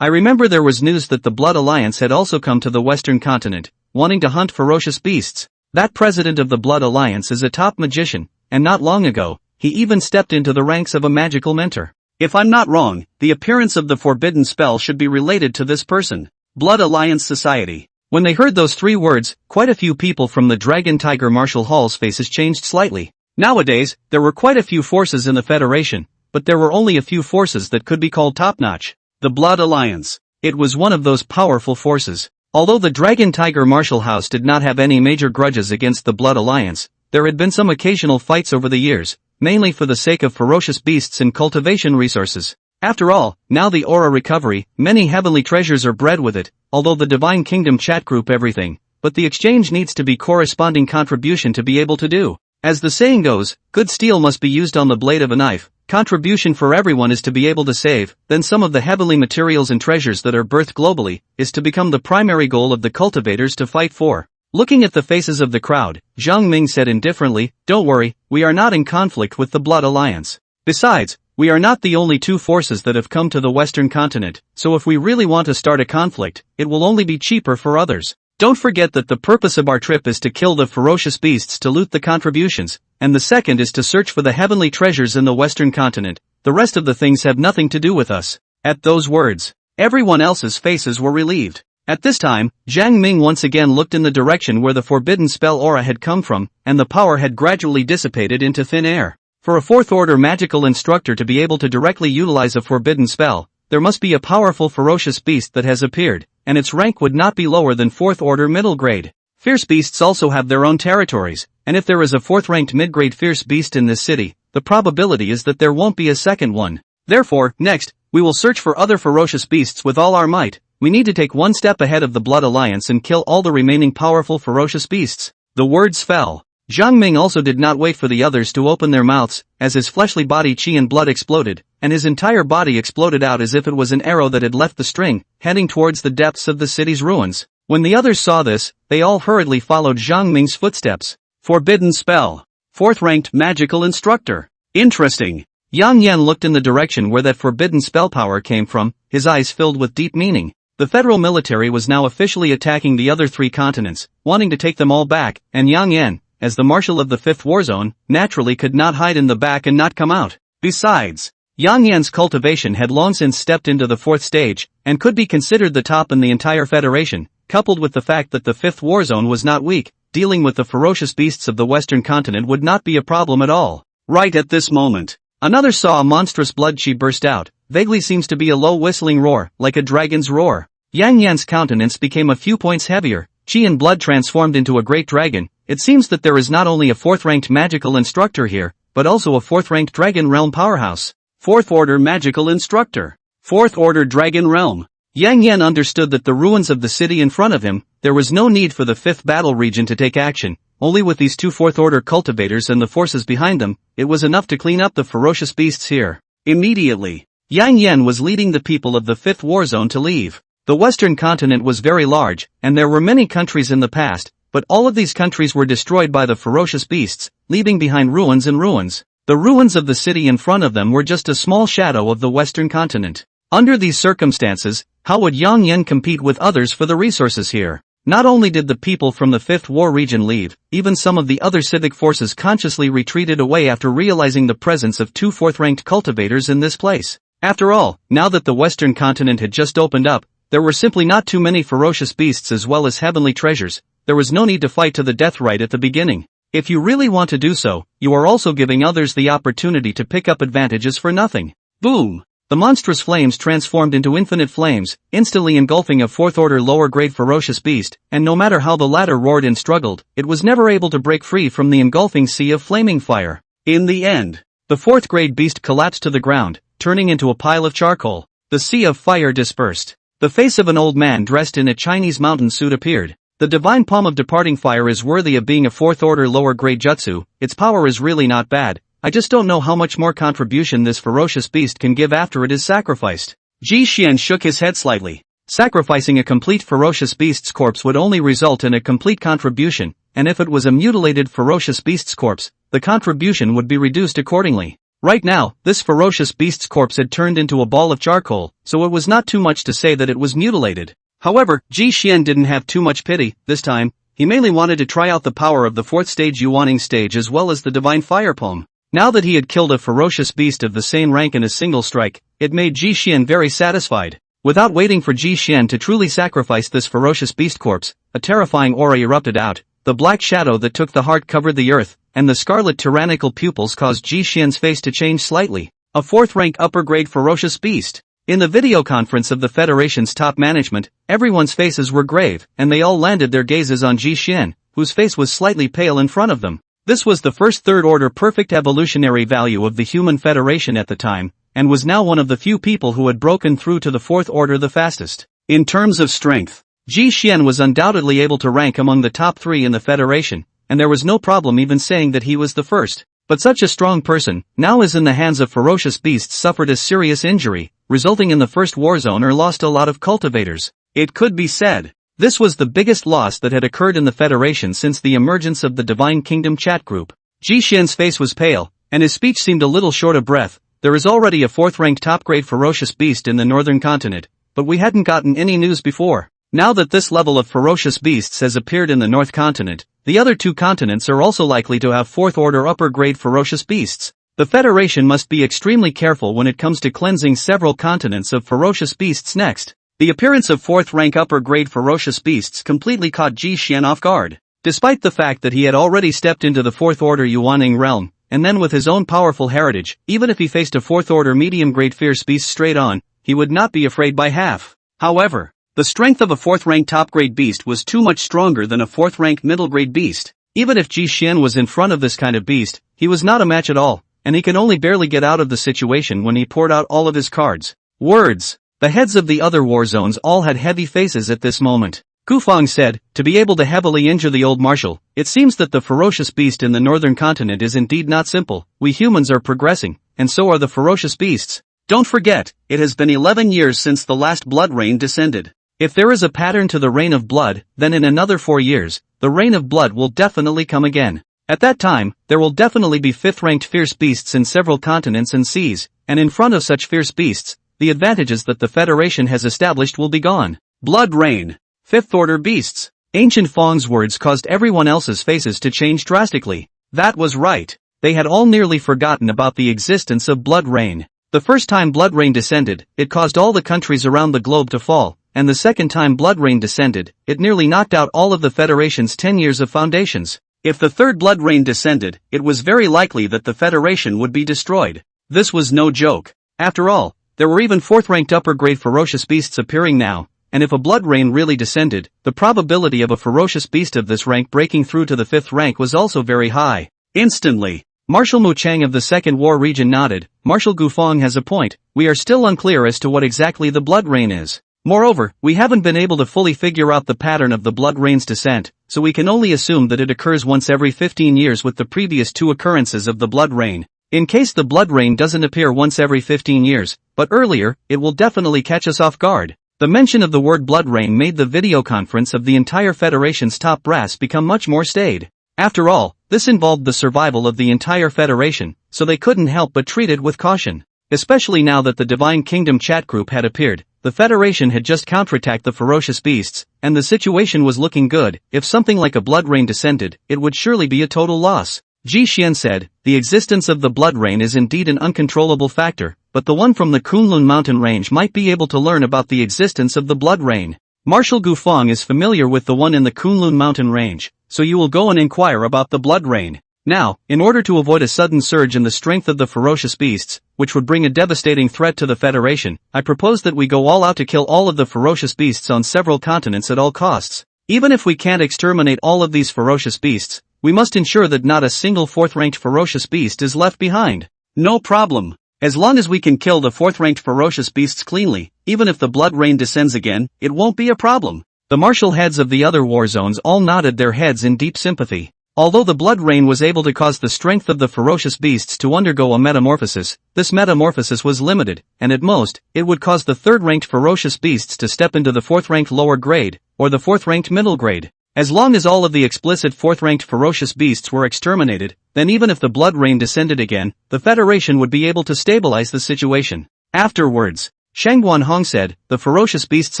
"I remember there was news that the Blood Alliance had also come to the Western continent, wanting to hunt ferocious beasts. That president of the Blood Alliance is a top magician, and not long ago, he even stepped into the ranks of a magical mentor. If I'm not wrong, the appearance of the forbidden spell should be related to this person. Blood Alliance Society." When they heard those 3 words, quite a few people from the Dragon Tiger Martial Hall's faces changed slightly. Nowadays, there were quite a few forces in the Federation, but there were only a few forces that could be called top-notch. The Blood Alliance. It was one of those powerful forces. Although the Dragon Tiger Martial House did not have any major grudges against the Blood Alliance, there had been some occasional fights over the years, mainly for the sake of ferocious beasts and cultivation resources. After all, now the aura recovery, many heavenly treasures are bred with it, although the Divine Kingdom chat group everything, but the exchange needs to be corresponding contribution to be able to do. As the saying goes, good steel must be used on the blade of a knife. Contribution for everyone is to be able to save, then some of the heavenly materials and treasures that are birthed globally, is to become the primary goal of the cultivators to fight for. Looking at the faces of the crowd, Zhang Ming said indifferently, "Don't worry, we are not in conflict with the Blood Alliance. Besides, we are not the only two forces that have come to the Western continent, so if we really want to start a conflict, it will only be cheaper for others. Don't forget that the purpose of our trip is to kill the ferocious beasts to loot the contributions, and the second is to search for the heavenly treasures in the Western continent. The rest of the things have nothing to do with us." At those words, everyone else's faces were relieved. At this time, Zhang Ming once again looked in the direction where the forbidden spell aura had come from, and the power had gradually dissipated into thin air. For a fourth-order magical instructor to be able to directly utilize a forbidden spell, there must be a powerful ferocious beast that has appeared, and its rank would not be lower than 4th order middle grade. Fierce beasts also have their own territories, and if there is a 4th-ranked mid-grade fierce beast in this city, the probability is that there won't be a second one. Therefore, next, we will search for other ferocious beasts with all our might. We need to take one step ahead of the Blood Alliance and kill all the remaining powerful ferocious beasts. The words fell. Zhang Ming also did not wait for the others to open their mouths, as his fleshly body chi and blood exploded, and his entire body exploded out as if it was an arrow that had left the string, heading towards the depths of the city's ruins. When the others saw this, they all hurriedly followed Zhang Ming's footsteps. Forbidden spell. 4th-ranked magical instructor. Interesting. Yang Yan looked in the direction where that forbidden spell power came from, his eyes filled with deep meaning. The federal military was now officially attacking the other 3 continents, wanting to take them all back, and Yang Yan, as the marshal of the 5th war zone, naturally could not hide in the back and not come out. Besides, Yang Yan's cultivation had long since stepped into the 4th stage, and could be considered the top in the entire federation, coupled with the fact that the 5th war zone was not weak, dealing with the ferocious beasts of the western continent would not be a problem at all. Right at this moment, another saw a monstrous blood chi burst out, vaguely seems to be a low whistling roar, like a dragon's roar. Yang Yan's countenance became a few points heavier, chi and blood transformed into a great dragon. It seems that there is not only a 4th-ranked magical instructor here, but also a 4th-ranked Dragon Realm powerhouse. 4th-order magical instructor. 4th-order Dragon Realm. Yang Yan understood that the ruins of the city in front of him, there was no need for the 5th battle region to take action, only with these 2 4th-order cultivators and the forces behind them, it was enough to clean up the ferocious beasts here. Immediately, Yang Yan was leading the people of the 5th war zone to leave. The western continent was very large, and there were many countries in the past, but all of these countries were destroyed by the ferocious beasts, leaving behind ruins and ruins. The ruins of the city in front of them were just a small shadow of the western continent. Under these circumstances, how would Yang Yan compete with others for the resources here? Not only did the people from the 5th war region leave, even some of the other civic forces consciously retreated away after realizing the presence of 2 4th-ranked cultivators in this place. After all, now that the western continent had just opened up, there were simply not too many ferocious beasts as well as heavenly treasures. There was no need to fight to the death right at the beginning. If you really want to do so, you are also giving others the opportunity to pick up advantages for nothing. Boom! The monstrous flames transformed into infinite flames, instantly engulfing a 4th-order lower-grade ferocious beast, and no matter how the latter roared and struggled, it was never able to break free from the engulfing sea of flaming fire. In the end, the 4th-grade beast collapsed to the ground, turning into a pile of charcoal. The sea of fire dispersed. The face of an old man dressed in a Chinese mountain suit appeared. The divine palm of departing fire is worthy of being a 4th-order lower-grade jutsu. Its power is really not bad. I just don't know how much more contribution this ferocious beast can give after it is sacrificed. Ji Xian shook his head slightly. Sacrificing a complete ferocious beast's corpse would only result in a complete contribution, and if it was a mutilated ferocious beast's corpse, the contribution would be reduced accordingly. Right now, this ferocious beast's corpse had turned into a ball of charcoal, so it was not too much to say that it was mutilated. However, Ji Xian didn't have too much pity. This time, he mainly wanted to try out the power of the 4th stage Yuaning stage as well as the divine fire palm. Now that he had killed a ferocious beast of the same rank in a single strike, it made Ji Xian very satisfied. Without waiting for Ji Xian to truly sacrifice this ferocious beast corpse, a terrifying aura erupted out. The black shadow that took the heart covered the earth, and the scarlet tyrannical pupils caused Ji Xian's face to change slightly. A 4th-rank upper-grade ferocious beast. In the video conference of the Federation's top management, everyone's faces were grave, and they all landed their gazes on Ji Xian, whose face was slightly pale in front of them. This was the first third-order perfect evolutionary value of the human federation at the time, and was now one of the few people who had broken through to the fourth order the fastest. In terms of strength, Ji Xian was undoubtedly able to rank among the top 3 in the federation, and there was no problem even saying that he was the first. But such a strong person, now is in the hands of ferocious beasts, suffered a serious injury, resulting in the first war zone or lost a lot of cultivators. It could be said, this was the biggest loss that had occurred in the Federation since the emergence of the Divine Kingdom chat group. Ji Xian's face was pale, and his speech seemed a little short of breath. There is already a 4th-ranked top-grade ferocious beast in the northern continent, but we hadn't gotten any news before. Now that this level of ferocious beasts has appeared in the North Continent, the other 2 continents are also likely to have 4th-order upper-grade ferocious beasts. The Federation must be extremely careful when it comes to cleansing several continents of ferocious beasts next. The appearance of 4th-rank upper-grade ferocious beasts completely caught Ji Xian off guard. Despite the fact that he had already stepped into the 4th-order Yuaning realm, and then with his own powerful heritage, even if he faced a 4th-order medium-grade fierce beast straight on, he would not be afraid by half. However, the strength of a 4th-rank top-grade beast was too much stronger than a 4th-rank middle-grade beast. Even if Ji Xian was in front of this kind of beast, he was not a match at all, and he could only barely get out of the situation when he poured out all of his cards. Words. The heads of the other war zones all had heavy faces at this moment. Gufang said, to be able to heavily injure the old marshal, it seems that the ferocious beast in the northern continent is indeed not simple. We humans are progressing, and so are the ferocious beasts. Don't forget, it has been 11 years since the last blood rain descended. If there is a pattern to the reign of blood, then in another 4 years, the reign of blood will definitely come again. At that time, there will definitely be 5th-ranked fierce beasts in several continents and seas, and in front of such fierce beasts, the advantages that the Federation has established will be gone. Blood rain. 5th-order beasts. Ancient Fong's words caused everyone else's faces to change drastically. That was right. They had all nearly forgotten about the existence of blood rain. The first time blood rain descended, it caused all the countries around the globe to fall, and the second time blood rain descended, it nearly knocked out all of the Federation's 10 years of foundations. If the third blood rain descended, it was very likely that the Federation would be destroyed. This was no joke. After all, there were even 4th-ranked upper-grade ferocious beasts appearing now, and if a blood rain really descended, the probability of a ferocious beast of this rank breaking through to the 5th rank was also very high. Instantly, Marshal Mu Chang of the 2nd War Region nodded. Marshal Gufang has a point. We are still unclear as to what exactly the blood rain is. Moreover, we haven't been able to fully figure out the pattern of the blood rain's descent, so we can only assume that it occurs once every 15 years with the previous 2 occurrences of the blood rain. In case the blood rain doesn't appear once every 15 years, but earlier, it will definitely catch us off guard. The mention of the word blood rain made the video conference of the entire Federation's top brass become much more staid. After all, this involved the survival of the entire Federation, so they couldn't help but treat it with caution. Especially now that the Divine Kingdom chat group had appeared, the Federation had just counterattacked the ferocious beasts, and the situation was looking good. If something like a blood rain descended, it would surely be a total loss. Ji Xian said, the existence of the blood rain is indeed an uncontrollable factor, but the one from the Kunlun mountain range might be able to learn about the existence of the blood rain. Marshal Gufang is familiar with the one in the Kunlun mountain range, so you will go and inquire about the blood rain. Now, in order to avoid a sudden surge in the strength of the ferocious beasts, which would bring a devastating threat to the Federation, I propose that we go all out to kill all of the ferocious beasts on several continents at all costs. Even if we can't exterminate all of these ferocious beasts, we must ensure that not a single 4th-ranked ferocious beast is left behind. No problem. As long as we can kill the 4th-ranked ferocious beasts cleanly, even if the blood rain descends again, it won't be a problem. The martial heads of the other war zones all nodded their heads in deep sympathy. Although the blood rain was able to cause the strength of the ferocious beasts to undergo a metamorphosis, this metamorphosis was limited, and at most, it would cause the 3rd-ranked ferocious beasts to step into the 4th-ranked lower grade, or the 4th-ranked middle grade. As long as all of the explicit 4th-ranked ferocious beasts were exterminated, then even if the blood rain descended again, the Federation would be able to stabilize the situation. Afterwards, Shangguan Hong said, the ferocious beasts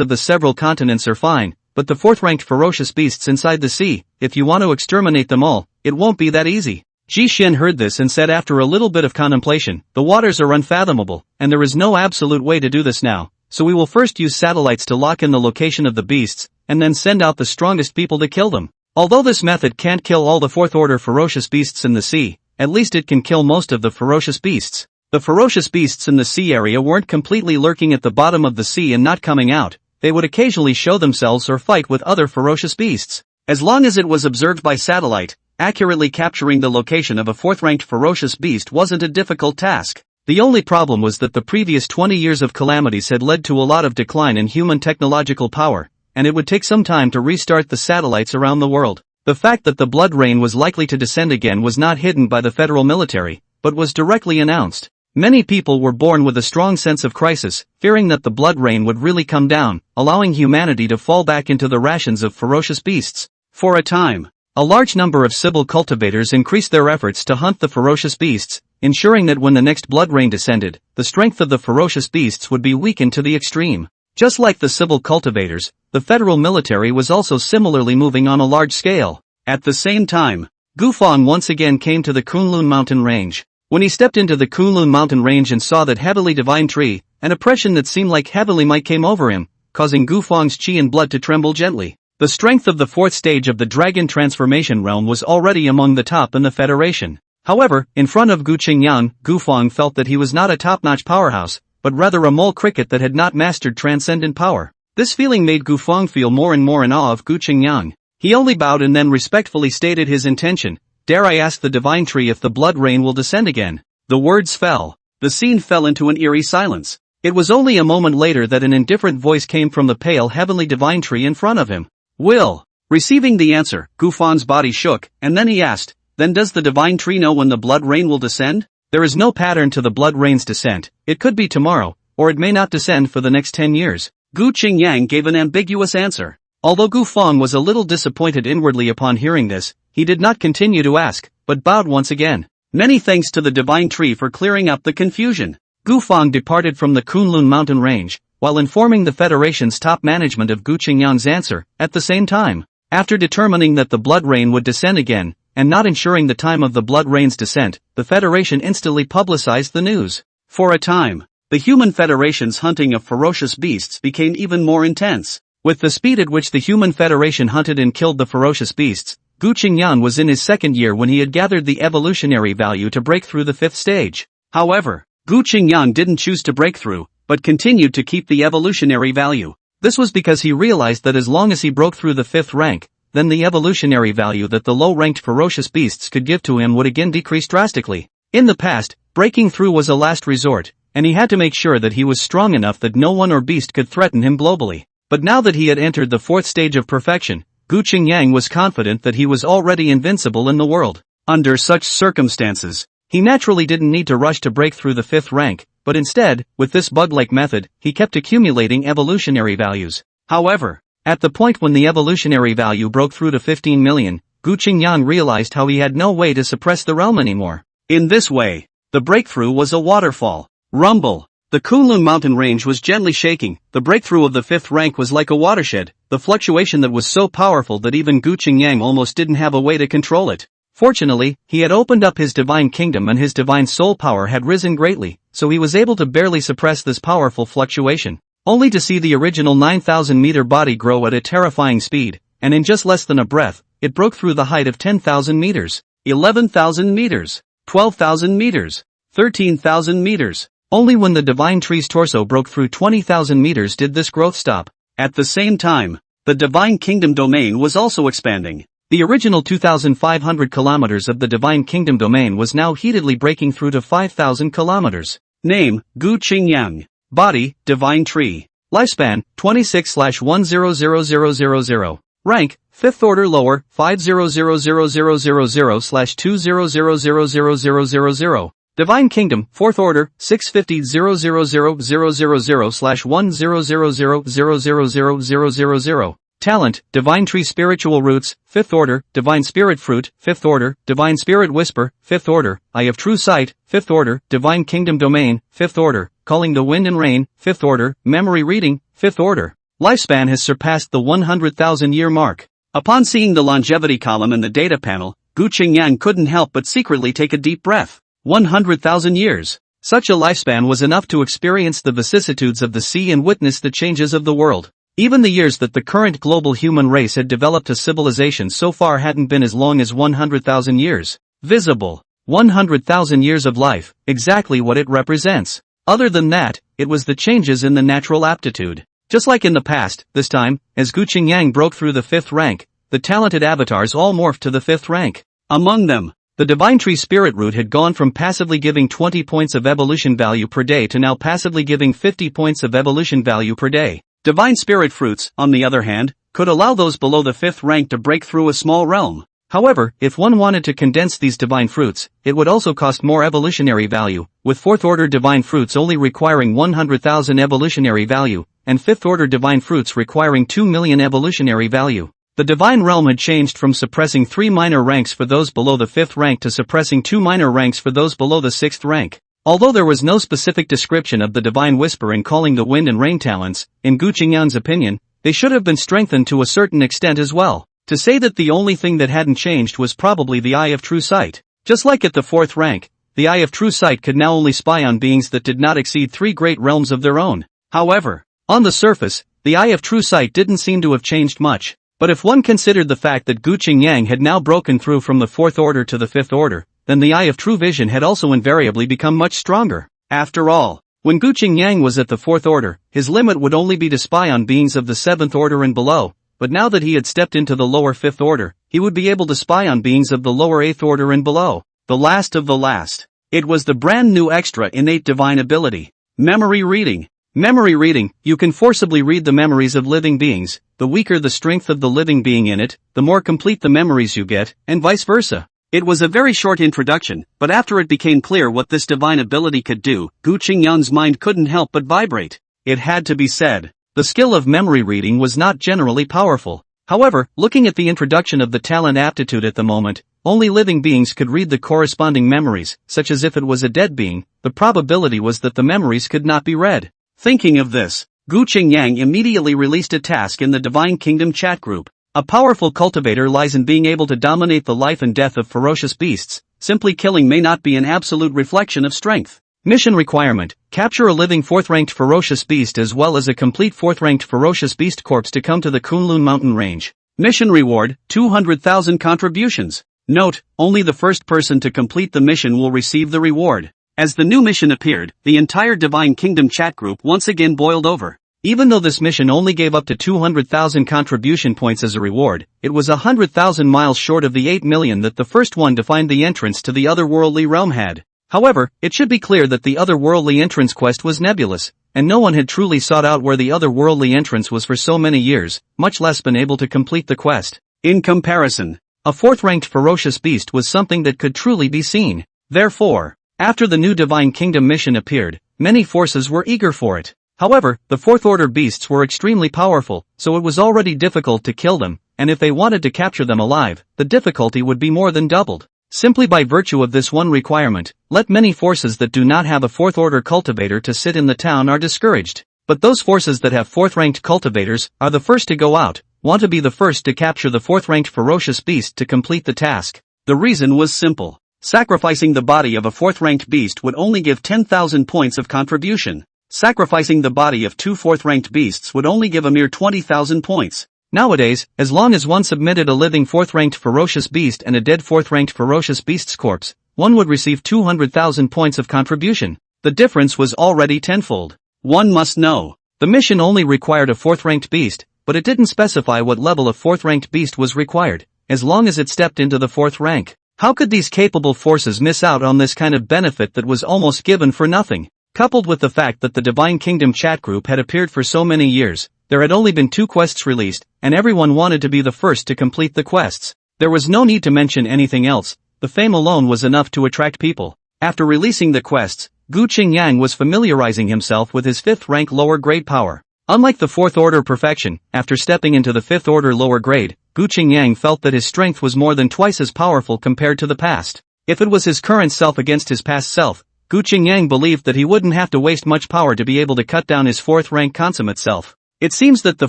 of the several continents are fine, but the 4th-ranked ferocious beasts inside the sea, if you want to exterminate them all, it won't be that easy. Ji Xian heard this and said after a little bit of contemplation, the waters are unfathomable, and there is no absolute way to do this now, so we will first use satellites to lock in the location of the beasts, and then send out the strongest people to kill them. Although this method can't kill all the 4th-order ferocious beasts in the sea, at least it can kill most of the ferocious beasts. The ferocious beasts in the sea area weren't completely lurking at the bottom of the sea and not coming out. They would occasionally show themselves or fight with other ferocious beasts. As long as it was observed by satellite, accurately capturing the location of a fourth-ranked ferocious beast wasn't a difficult task. The only problem was that the previous 20 years of calamities had led to a lot of decline in human technological power, and it would take some time to restart the satellites around the world. The fact that the blood rain was likely to descend again was not hidden by the federal military, but was directly announced. Many people were born with a strong sense of crisis, fearing that the blood rain would really come down, allowing humanity to fall back into the rations of ferocious beasts. For a time, a large number of Sibyl cultivators increased their efforts to hunt the ferocious beasts, ensuring that when the next blood rain descended, the strength of the ferocious beasts would be weakened to the extreme. Just like the Sibyl cultivators, the federal military was also similarly moving on a large scale. At the same time, Gufang once again came to the Kunlun mountain range. When he stepped into the Kunlun mountain range and saw that heavily divine tree, an oppression that seemed like heavily might came over him, causing Gufang's chi and blood to tremble gently. The strength of the fourth stage of the dragon transformation realm was already among the top in the Federation. However, in front of Gu Qingyang, Gufang felt that he was not a top-notch powerhouse, but rather a mole cricket that had not mastered transcendent power. This feeling made Gufang feel more and more in awe of Gu Qingyang. He only bowed and then respectfully stated his intention. "Dare I ask the divine tree if the blood rain will descend again?" The words fell. The scene fell into an eerie silence. It was only a moment later that an indifferent voice came from the pale heavenly divine tree in front of him. "Will." Receiving the answer, Gufang's body shook, and then he asked, "Then does the divine tree know when the blood rain will descend?" "There is no pattern to the blood rain's descent. It could be tomorrow, or it may not descend for the next 10 years. Gu Qingyang gave an ambiguous answer. Although Gufang was a little disappointed inwardly upon hearing this, he did not continue to ask, but bowed once again. Many thanks to the divine tree for clearing up the confusion. Gufang departed from the Kunlun mountain range, while informing the Federation's top management of Gu Qingyang's answer, at the same time. After determining that the blood rain would descend again, and not ensuring the time of the blood rain's descent, the Federation instantly publicized the news. For a time, the Human Federation's hunting of ferocious beasts became even more intense. With the speed at which the Human Federation hunted and killed the ferocious beasts, Gu Qingyang was in his second year when he had gathered the evolutionary value to break through the fifth stage. However, Gu Qingyang didn't choose to break through, but continued to keep the evolutionary value. This was because he realized that as long as he broke through the fifth rank, then the evolutionary value that the low-ranked ferocious beasts could give to him would again decrease drastically. In the past, breaking through was a last resort, and he had to make sure that he was strong enough that no one or beast could threaten him globally. But now that he had entered the fourth stage of perfection, Gu Qingyang was confident that he was already invincible in the world. Under such circumstances, he naturally didn't need to rush to break through the fifth rank, but instead, with this bug-like method, he kept accumulating evolutionary values. However, at the point when the evolutionary value broke through to 15 million, Gu Qingyang realized how he had no way to suppress the realm anymore. In this way, the breakthrough was a waterfall. Rumble. The Kunlun mountain range was gently shaking. The breakthrough of the fifth rank was like a watershed, the fluctuation that was so powerful that even Gu Qingyang almost didn't have a way to control it. Fortunately, he had opened up his divine kingdom and his divine soul power had risen greatly, so he was able to barely suppress this powerful fluctuation, only to see the original 9,000-meter body grow at a terrifying speed, and in just less than a breath, it broke through the height of 10,000 meters, 11,000 meters, 12,000 meters, 13,000 meters. Only when the divine tree's torso broke through 20,000 meters did this growth stop. At the same time, the divine kingdom domain was also expanding. The original 2,500 kilometers of the divine kingdom domain was now heatedly breaking through to 5,000 kilometers. Name, Gu Qingyang. Body, divine tree. Lifespan, 26/100000. Rank, 5th order lower, 5000000/20000000. Divine Kingdom, 4th Order, 650-00000/1000000000. Talent, Divine Tree Spiritual Roots, 5th Order, Divine Spirit Fruit, 5th Order, Divine Spirit Whisper, 5th Order, Eye of True Sight, 5th Order, Divine Kingdom Domain, 5th Order, Calling the Wind and Rain, 5th Order, Memory Reading, 5th Order. Lifespan has surpassed the 100,000-year mark. Upon seeing the longevity column in the data panel, Gu Qingyang couldn't help but secretly take a deep breath. 100,000 years. Such a lifespan was enough to experience the vicissitudes of the sea and witness the changes of the world. Even the years that the current global human race had developed a civilization so far hadn't been as long as 100,000 years. Visible. 100,000 years of life, exactly what it represents. Other than that, it was the changes in the natural aptitude. Just like in the past, this time, as Gu Qingyang broke through the 5th rank, the talented avatars all morphed to the 5th rank. Among them, the Divine Tree Spirit Root had gone from passively giving 20 points of evolution value per day to now passively giving 50 points of evolution value per day. Divine Spirit Fruits, on the other hand, could allow those below the 5th rank to break through a small realm. However, if one wanted to condense these divine fruits, it would also cost more evolutionary value, with 4th order divine fruits only requiring 100,000 evolutionary value, and 5th order divine fruits requiring 2 million evolutionary value. The divine realm had changed from suppressing 3 minor ranks for those below the 5th rank to suppressing 2 minor ranks for those below the 6th rank. Although there was no specific description of the divine whisper in calling the wind and rain talents, in Gu Qingyan's opinion, they should have been strengthened to a certain extent as well. To say that the only thing that hadn't changed was probably the Eye of True Sight. Just like at the 4th rank, the Eye of True Sight could now only spy on beings that did not exceed 3 great realms of their own. However, on the surface, the Eye of True Sight didn't seem to have changed much. But if one considered the fact that Gu Qingyang had now broken through from the 4th order to the 5th order, then the Eye of True Vision had also invariably become much stronger. After all, when Gu Qingyang was at the 4th order, his limit would only be to spy on beings of the 7th order and below. But now that he had stepped into the lower 5th order, he would be able to spy on beings of the lower 8th order and below. The last of the last. It was the brand new extra innate divine ability. Memory reading. Memory reading, you can forcibly read the memories of living beings. The weaker the strength of the living being in it, the more complete the memories you get, and vice versa. It was a very short introduction, but after it became clear what this divine ability could do, Gu Qingyan's mind couldn't help but vibrate. It had to be said. The skill of memory reading was not generally powerful. However, looking at the introduction of the talent aptitude at the moment, only living beings could read the corresponding memories, such as if it was a dead being, the probability was that the memories could not be read. Thinking of this, Gu Qingyang immediately released a task in the Divine Kingdom chat group. A powerful cultivator lies in being able to dominate the life and death of ferocious beasts. Simply killing may not be an absolute reflection of strength. Mission requirement: capture a living 4th-ranked ferocious beast as well as a complete 4th-ranked ferocious beast corpse to come to the Kunlun mountain range. Mission reward: 200,000 contributions. Note: only the first person to complete the mission will receive the reward. As the new mission appeared, the entire Divine Kingdom chat group once again boiled over. Even though this mission only gave up to 200,000 contribution points as a reward, it was 100,000 miles short of the 8 million that the first one to find the entrance to the otherworldly realm had. However, it should be clear that the otherworldly entrance quest was nebulous, and no one had truly sought out where the otherworldly entrance was for so many years, much less been able to complete the quest. In comparison, a 4th-ranked ferocious beast was something that could truly be seen. Therefore, after the new Divine Kingdom mission appeared, many forces were eager for it. However, the 4th-order beasts were extremely powerful, so it was already difficult to kill them, and if they wanted to capture them alive, the difficulty would be more than doubled. Simply by virtue of this one requirement, let many forces that do not have a 4th-order cultivator to sit in the town are discouraged. But those forces that have 4th-ranked cultivators are the first to go out, want to be the first to capture the 4th-ranked ferocious beast to complete the task. The reason was simple. Sacrificing the body of a 4th-ranked beast would only give 10,000 points of contribution. Sacrificing the body of 2 4th-ranked beasts would only give a mere 20,000 points. Nowadays, as long as one submitted a living 4th-ranked ferocious beast and a dead 4th-ranked ferocious beast's corpse, one would receive 200,000 points of contribution. The difference was already tenfold. One must know. The mission only required a 4th-ranked beast, but it didn't specify what level of 4th-ranked beast was required, as long as it stepped into the 4th rank. How could these capable forces miss out on this kind of benefit that was almost given for nothing? Coupled with the fact that the Divine Kingdom chat group had appeared for so many years, there had only been 2 quests released, and everyone wanted to be the first to complete the quests. There was no need to mention anything else, the fame alone was enough to attract people. After releasing the quests, Gu Qingyang was familiarizing himself with his 5th rank lower grade power. Unlike the 4th order perfection, after stepping into the 5th order lower grade, Gu Qingyang felt that his strength was more than twice as powerful compared to the past. If it was his current self against his past self, Gu Qingyang believed that he wouldn't have to waste much power to be able to cut down his 4th rank consummate self. It seems that the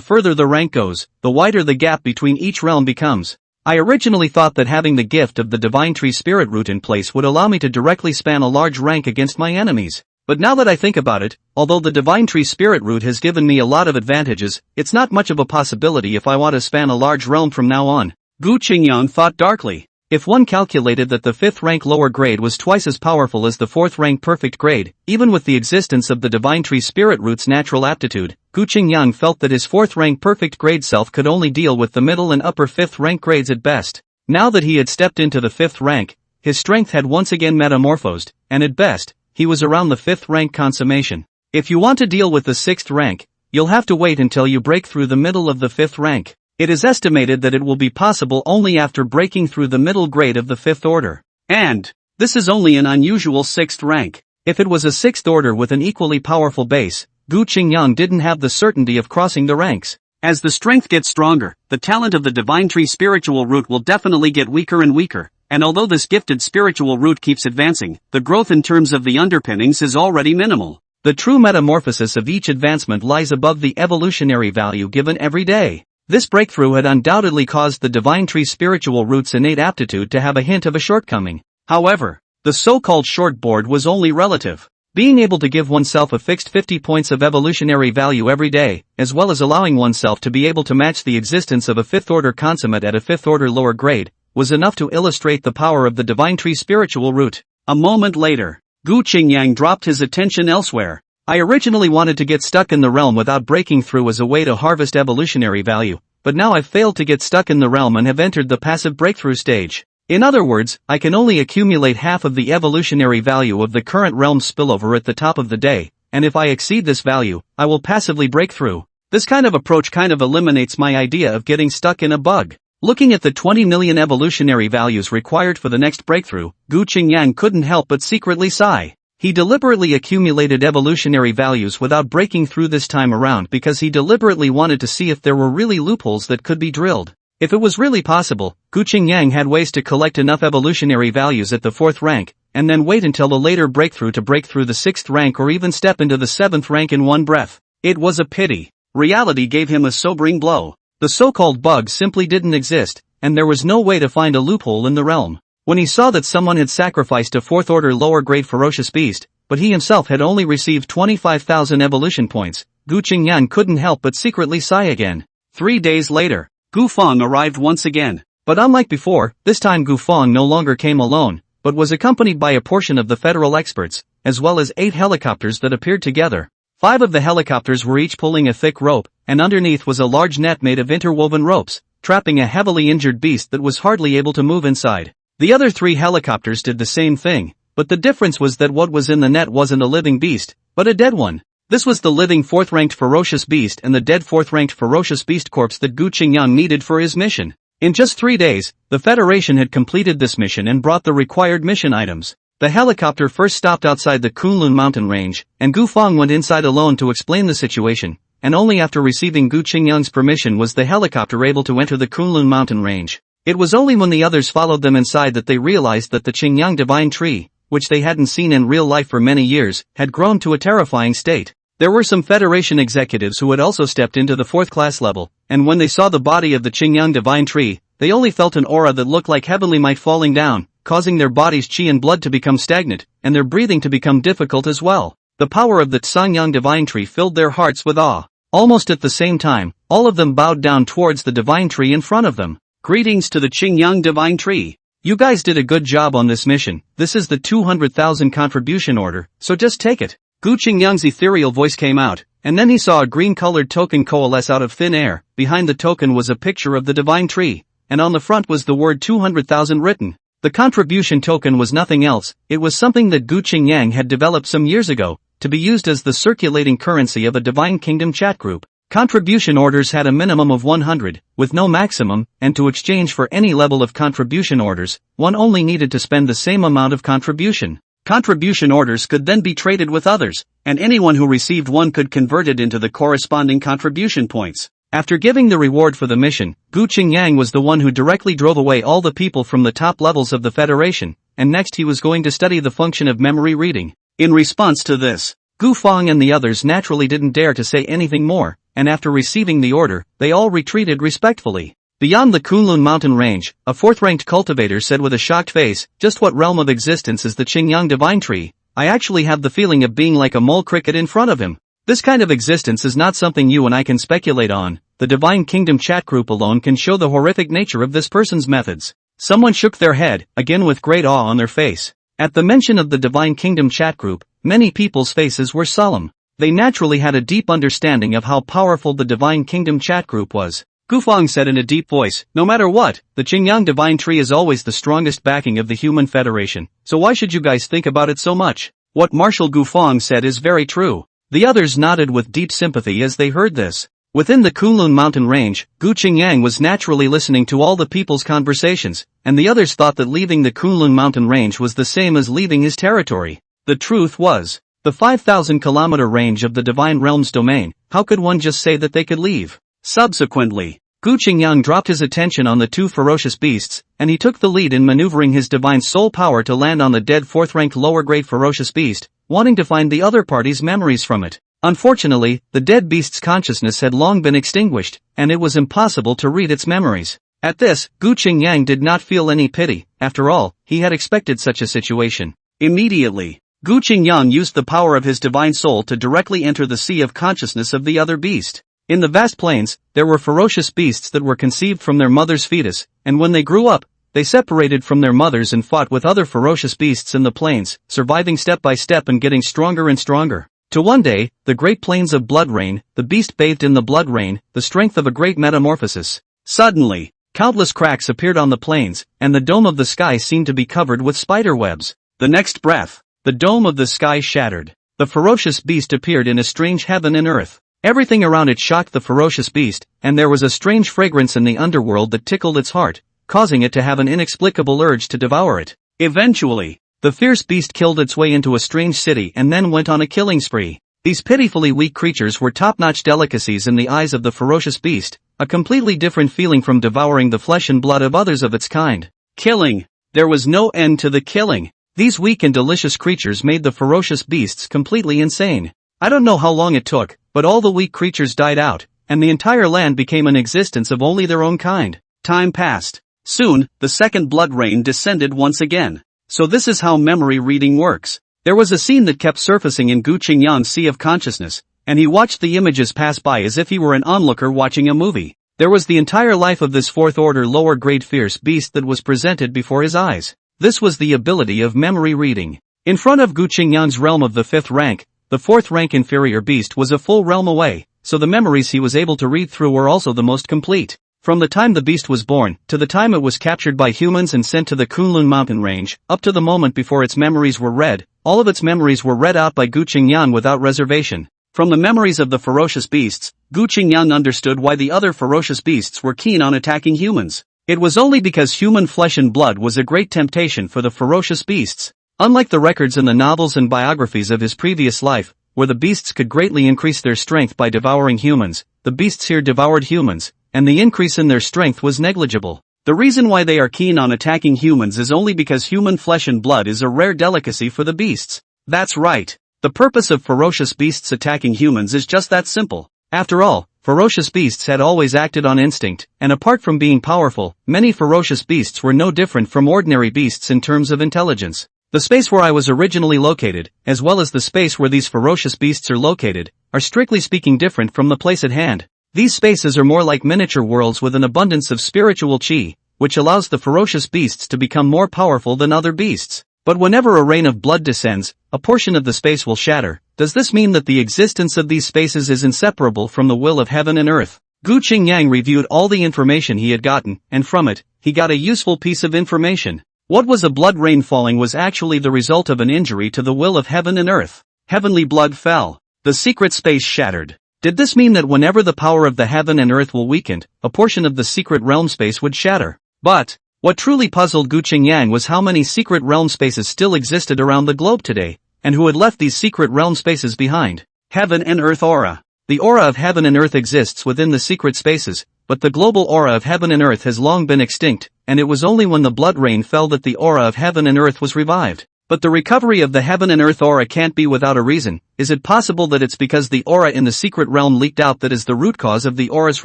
further the rank goes, the wider the gap between each realm becomes. I originally thought that having the gift of the Divine Tree Spirit Root in place would allow me to directly span a large rank against my enemies. But now that I think about it, although the Divine Tree Spirit Root has given me a lot of advantages, it's not much of a possibility if I want to span a large realm from now on. Gu Qingyang thought darkly. If one calculated that the 5th rank lower grade was twice as powerful as the 4th rank perfect grade, even with the existence of the Divine Tree Spirit Root's natural aptitude, Gu Qingyang felt that his 4th rank perfect grade self could only deal with the middle and upper 5th rank grades at best. Now that he had stepped into the 5th rank, his strength had once again metamorphosed, and at best, he was around the 5th rank consummation. If you want to deal with the 6th rank, you'll have to wait until you break through the middle of the 5th rank. It is estimated that it will be possible only after breaking through the middle grade of the 5th order. And this is only an unusual 6th rank. If it was a 6th order with an equally powerful base, Gu Qingyang didn't have the certainty of crossing the ranks. As the strength gets stronger, the talent of the Divine Tree spiritual root will definitely get weaker and weaker, and although this gifted spiritual root keeps advancing, the growth in terms of the underpinnings is already minimal. The true metamorphosis of each advancement lies above the evolutionary value given every day. This breakthrough had undoubtedly caused the Divine Tree spiritual root's innate aptitude to have a hint of a shortcoming. However, the so-called shortboard was only relative. Being able to give oneself a fixed 50 points of evolutionary value every day, as well as allowing oneself to be able to match the existence of a 5th order consummate at a 5th order lower grade, was enough to illustrate the power of the Divine Tree spiritual root. A moment later, Gu Qingyang dropped his attention elsewhere. I originally wanted to get stuck in the realm without breaking through as a way to harvest evolutionary value, but now I've failed to get stuck in the realm and have entered the passive breakthrough stage. In other words, I can only accumulate half of the evolutionary value of the current realm spillover at the top of the day, and if I exceed this value, I will passively break through. This kind of approach kind of eliminates my idea of getting stuck in a bug. Looking at the 20 million evolutionary values required for the next breakthrough, Gu Qingyang couldn't help but secretly sigh. He deliberately accumulated evolutionary values without breaking through this time around because he deliberately wanted to see if there were really loopholes that could be drilled. If it was really possible, Gu Qingyang had ways to collect enough evolutionary values at the 4th rank, and then wait until a later breakthrough to break through the 6th rank or even step into the 7th rank in one breath. It was a pity. Reality gave him a sobering blow. The so-called bug simply didn't exist, and there was no way to find a loophole in the realm. When he saw that someone had sacrificed a 4th order lower grade ferocious beast, but he himself had only received 25,000 evolution points, Gu Qingyang couldn't help but secretly sigh again. 3 days later, Gu Feng arrived once again. But unlike before, this time Gu Feng no longer came alone, but was accompanied by a portion of the federal experts, as well as 8 helicopters that appeared together. 5 of the helicopters were each pulling a thick rope, and underneath was a large net made of interwoven ropes, trapping a heavily injured beast that was hardly able to move inside. The other 3 helicopters did the same thing, but the difference was that what was in the net wasn't a living beast, but a dead one. This was the living 4th-ranked ferocious beast and the dead 4th-ranked ferocious beast corpse that Gu Qingyang needed for his mission. In just 3 days, the Federation had completed this mission and brought the required mission items. The helicopter first stopped outside the Kunlun mountain range, and Gu Feng went inside alone to explain the situation, and only after receiving Gu Qingyang's permission was the helicopter able to enter the Kunlun mountain range. It was only when the others followed them inside that they realized that the Qingyang divine tree, which they hadn't seen in real life for many years, had grown to a terrifying state. There were some Federation executives who had also stepped into the 4th class level, and when they saw the body of the Qingyang divine tree, they only felt an aura that looked like heavenly might falling down, causing their body's qi and blood to become stagnant, and their breathing to become difficult as well. The power of the Tsangyang divine tree filled their hearts with awe. Almost at the same time, all of them bowed down towards the divine tree in front of them. Greetings to the Qingyang divine tree. You guys did a good job on this mission. This is the 200,000 contribution order, so just take it. Gu Qingyang's ethereal voice came out, and then he saw a green-colored token coalesce out of thin air. Behind the token was a picture of the divine tree, and on the front was the word 200,000 written. The contribution token was nothing else, it was something that Gu Qingyang had developed some years ago, to be used as the circulating currency of a Divine Kingdom chat group. Contribution orders had a minimum of 100, with no maximum, and to exchange for any level of contribution orders, one only needed to spend the same amount of contribution. Contribution orders could then be traded with others, and anyone who received one could convert it into the corresponding contribution points. After giving the reward for the mission, Gu Qingyang was the one who directly drove away all the people from the top levels of the Federation, and next he was going to study the function of memory reading. In response to this, Gu Feng and the others naturally didn't dare to say anything more, and after receiving the order, they all retreated respectfully. Beyond the Kunlun mountain range, a 4th-ranked cultivator said with a shocked face, "Just what realm of existence is the Qingyang divine tree? I actually have the feeling of being like a mole cricket in front of him. This kind of existence is not something you and I can speculate on. The Divine Kingdom chat group alone can show the horrific nature of this person's methods." Someone shook their head, again with great awe on their face. At the mention of the Divine Kingdom chat group, many people's faces were solemn. They naturally had a deep understanding of how powerful the Divine Kingdom chat group was. Gufang said in a deep voice, no matter what, the Qingyang Divine Tree is always the strongest backing of the Human Federation, so why should you guys think about it so much? What Marshal Gufang said is very true. The others nodded with deep sympathy as they heard this. Within the Kunlun mountain range, Gu Qingyang was naturally listening to all the people's conversations, and the others thought that leaving the Kunlun mountain range was the same as leaving his territory. The truth was, the 5,000-kilometer range of the Divine Realm's domain, how could one just say that they could leave? Subsequently, Gu Qingyang dropped his attention on the two ferocious beasts, and he took the lead in maneuvering his divine soul power to land on the dead 4th-rank lower-grade ferocious beast, wanting to find the other party's memories from it. Unfortunately, the dead beast's consciousness had long been extinguished, and it was impossible to read its memories. At this, Gu Qingyang did not feel any pity. After all, he had expected such a situation. Immediately, Gu Qingyang used the power of his divine soul to directly enter the sea of consciousness of the other beast. In the vast plains, there were ferocious beasts that were conceived from their mother's fetus, and when they grew up, they separated from their mothers and fought with other ferocious beasts in the plains, surviving step by step and getting stronger and stronger. To one day, the great plains of blood rain, the beast bathed in the blood rain, the strength of a great metamorphosis. Suddenly, countless cracks appeared on the plains, and the dome of the sky seemed to be covered with spider webs. The next breath, the dome of the sky shattered. The ferocious beast appeared in a strange heaven and earth. Everything around it shocked the ferocious beast, and there was a strange fragrance in the underworld that tickled its heart, causing it to have an inexplicable urge to devour it. Eventually, the fierce beast killed its way into a strange city and then went on a killing spree. These pitifully weak creatures were top-notch delicacies in the eyes of the ferocious beast, a completely different feeling from devouring the flesh and blood of others of its kind. Killing. There was no end to the killing. These weak and delicious creatures made the ferocious beasts completely insane. I don't know how long it took, but all the weak creatures died out, and the entire land became an existence of only their own kind. Time passed. Soon, the second blood rain descended once again. So this is how memory reading works. There was a scene that kept surfacing in Gu Qingyang's sea of consciousness, and he watched the images pass by as if he were an onlooker watching a movie. There was the entire life of this fourth-order lower-grade fierce beast that was presented before his eyes. This was the ability of memory reading. In front of Gu Qingyang's realm of the 5th rank, the 4th-rank inferior beast was a full realm away, so the memories he was able to read through were also the most complete. From the time the beast was born, to the time it was captured by humans and sent to the Kunlun mountain range, up to the moment before its memories were read, all of its memories were read out by Gu Qingyang without reservation. From the memories of the ferocious beasts, Gu Qingyang understood why the other ferocious beasts were keen on attacking humans. It was only because human flesh and blood was a great temptation for the ferocious beasts. Unlike the records in the novels and biographies of his previous life, where the beasts could greatly increase their strength by devouring humans, the beasts here devoured humans, and the increase in their strength was negligible. The reason why they are keen on attacking humans is only because human flesh and blood is a rare delicacy for the beasts. That's right. The purpose of ferocious beasts attacking humans is just that simple. After all, ferocious beasts had always acted on instinct, and apart from being powerful, many ferocious beasts were no different from ordinary beasts in terms of intelligence. The space where I was originally located, as well as the space where these ferocious beasts are located, are strictly speaking different from the place at hand. These spaces are more like miniature worlds with an abundance of spiritual chi, which allows the ferocious beasts to become more powerful than other beasts. But whenever a rain of blood descends, a portion of the space will shatter. Does this mean that the existence of these spaces is inseparable from the will of heaven and earth? Gu Qingyang reviewed all the information he had gotten, and from it, he got a useful piece of information. What was a blood rain falling was actually the result of an injury to the will of heaven and earth. Heavenly blood fell. The secret space shattered. Did this mean that whenever the power of the heaven and earth will weaken, a portion of the secret realm space would shatter? But what truly puzzled Gu Qingyang was how many secret realm spaces still existed around the globe today, and who had left these secret realm spaces behind. Heaven and earth aura. The aura of heaven and earth exists within the secret spaces, but the global aura of heaven and earth has long been extinct, and it was only when the blood rain fell that the aura of heaven and earth was revived. But the recovery of the heaven and earth aura can't be without a reason. Is it possible that it's because the aura in the secret realm leaked out that is the root cause of the aura's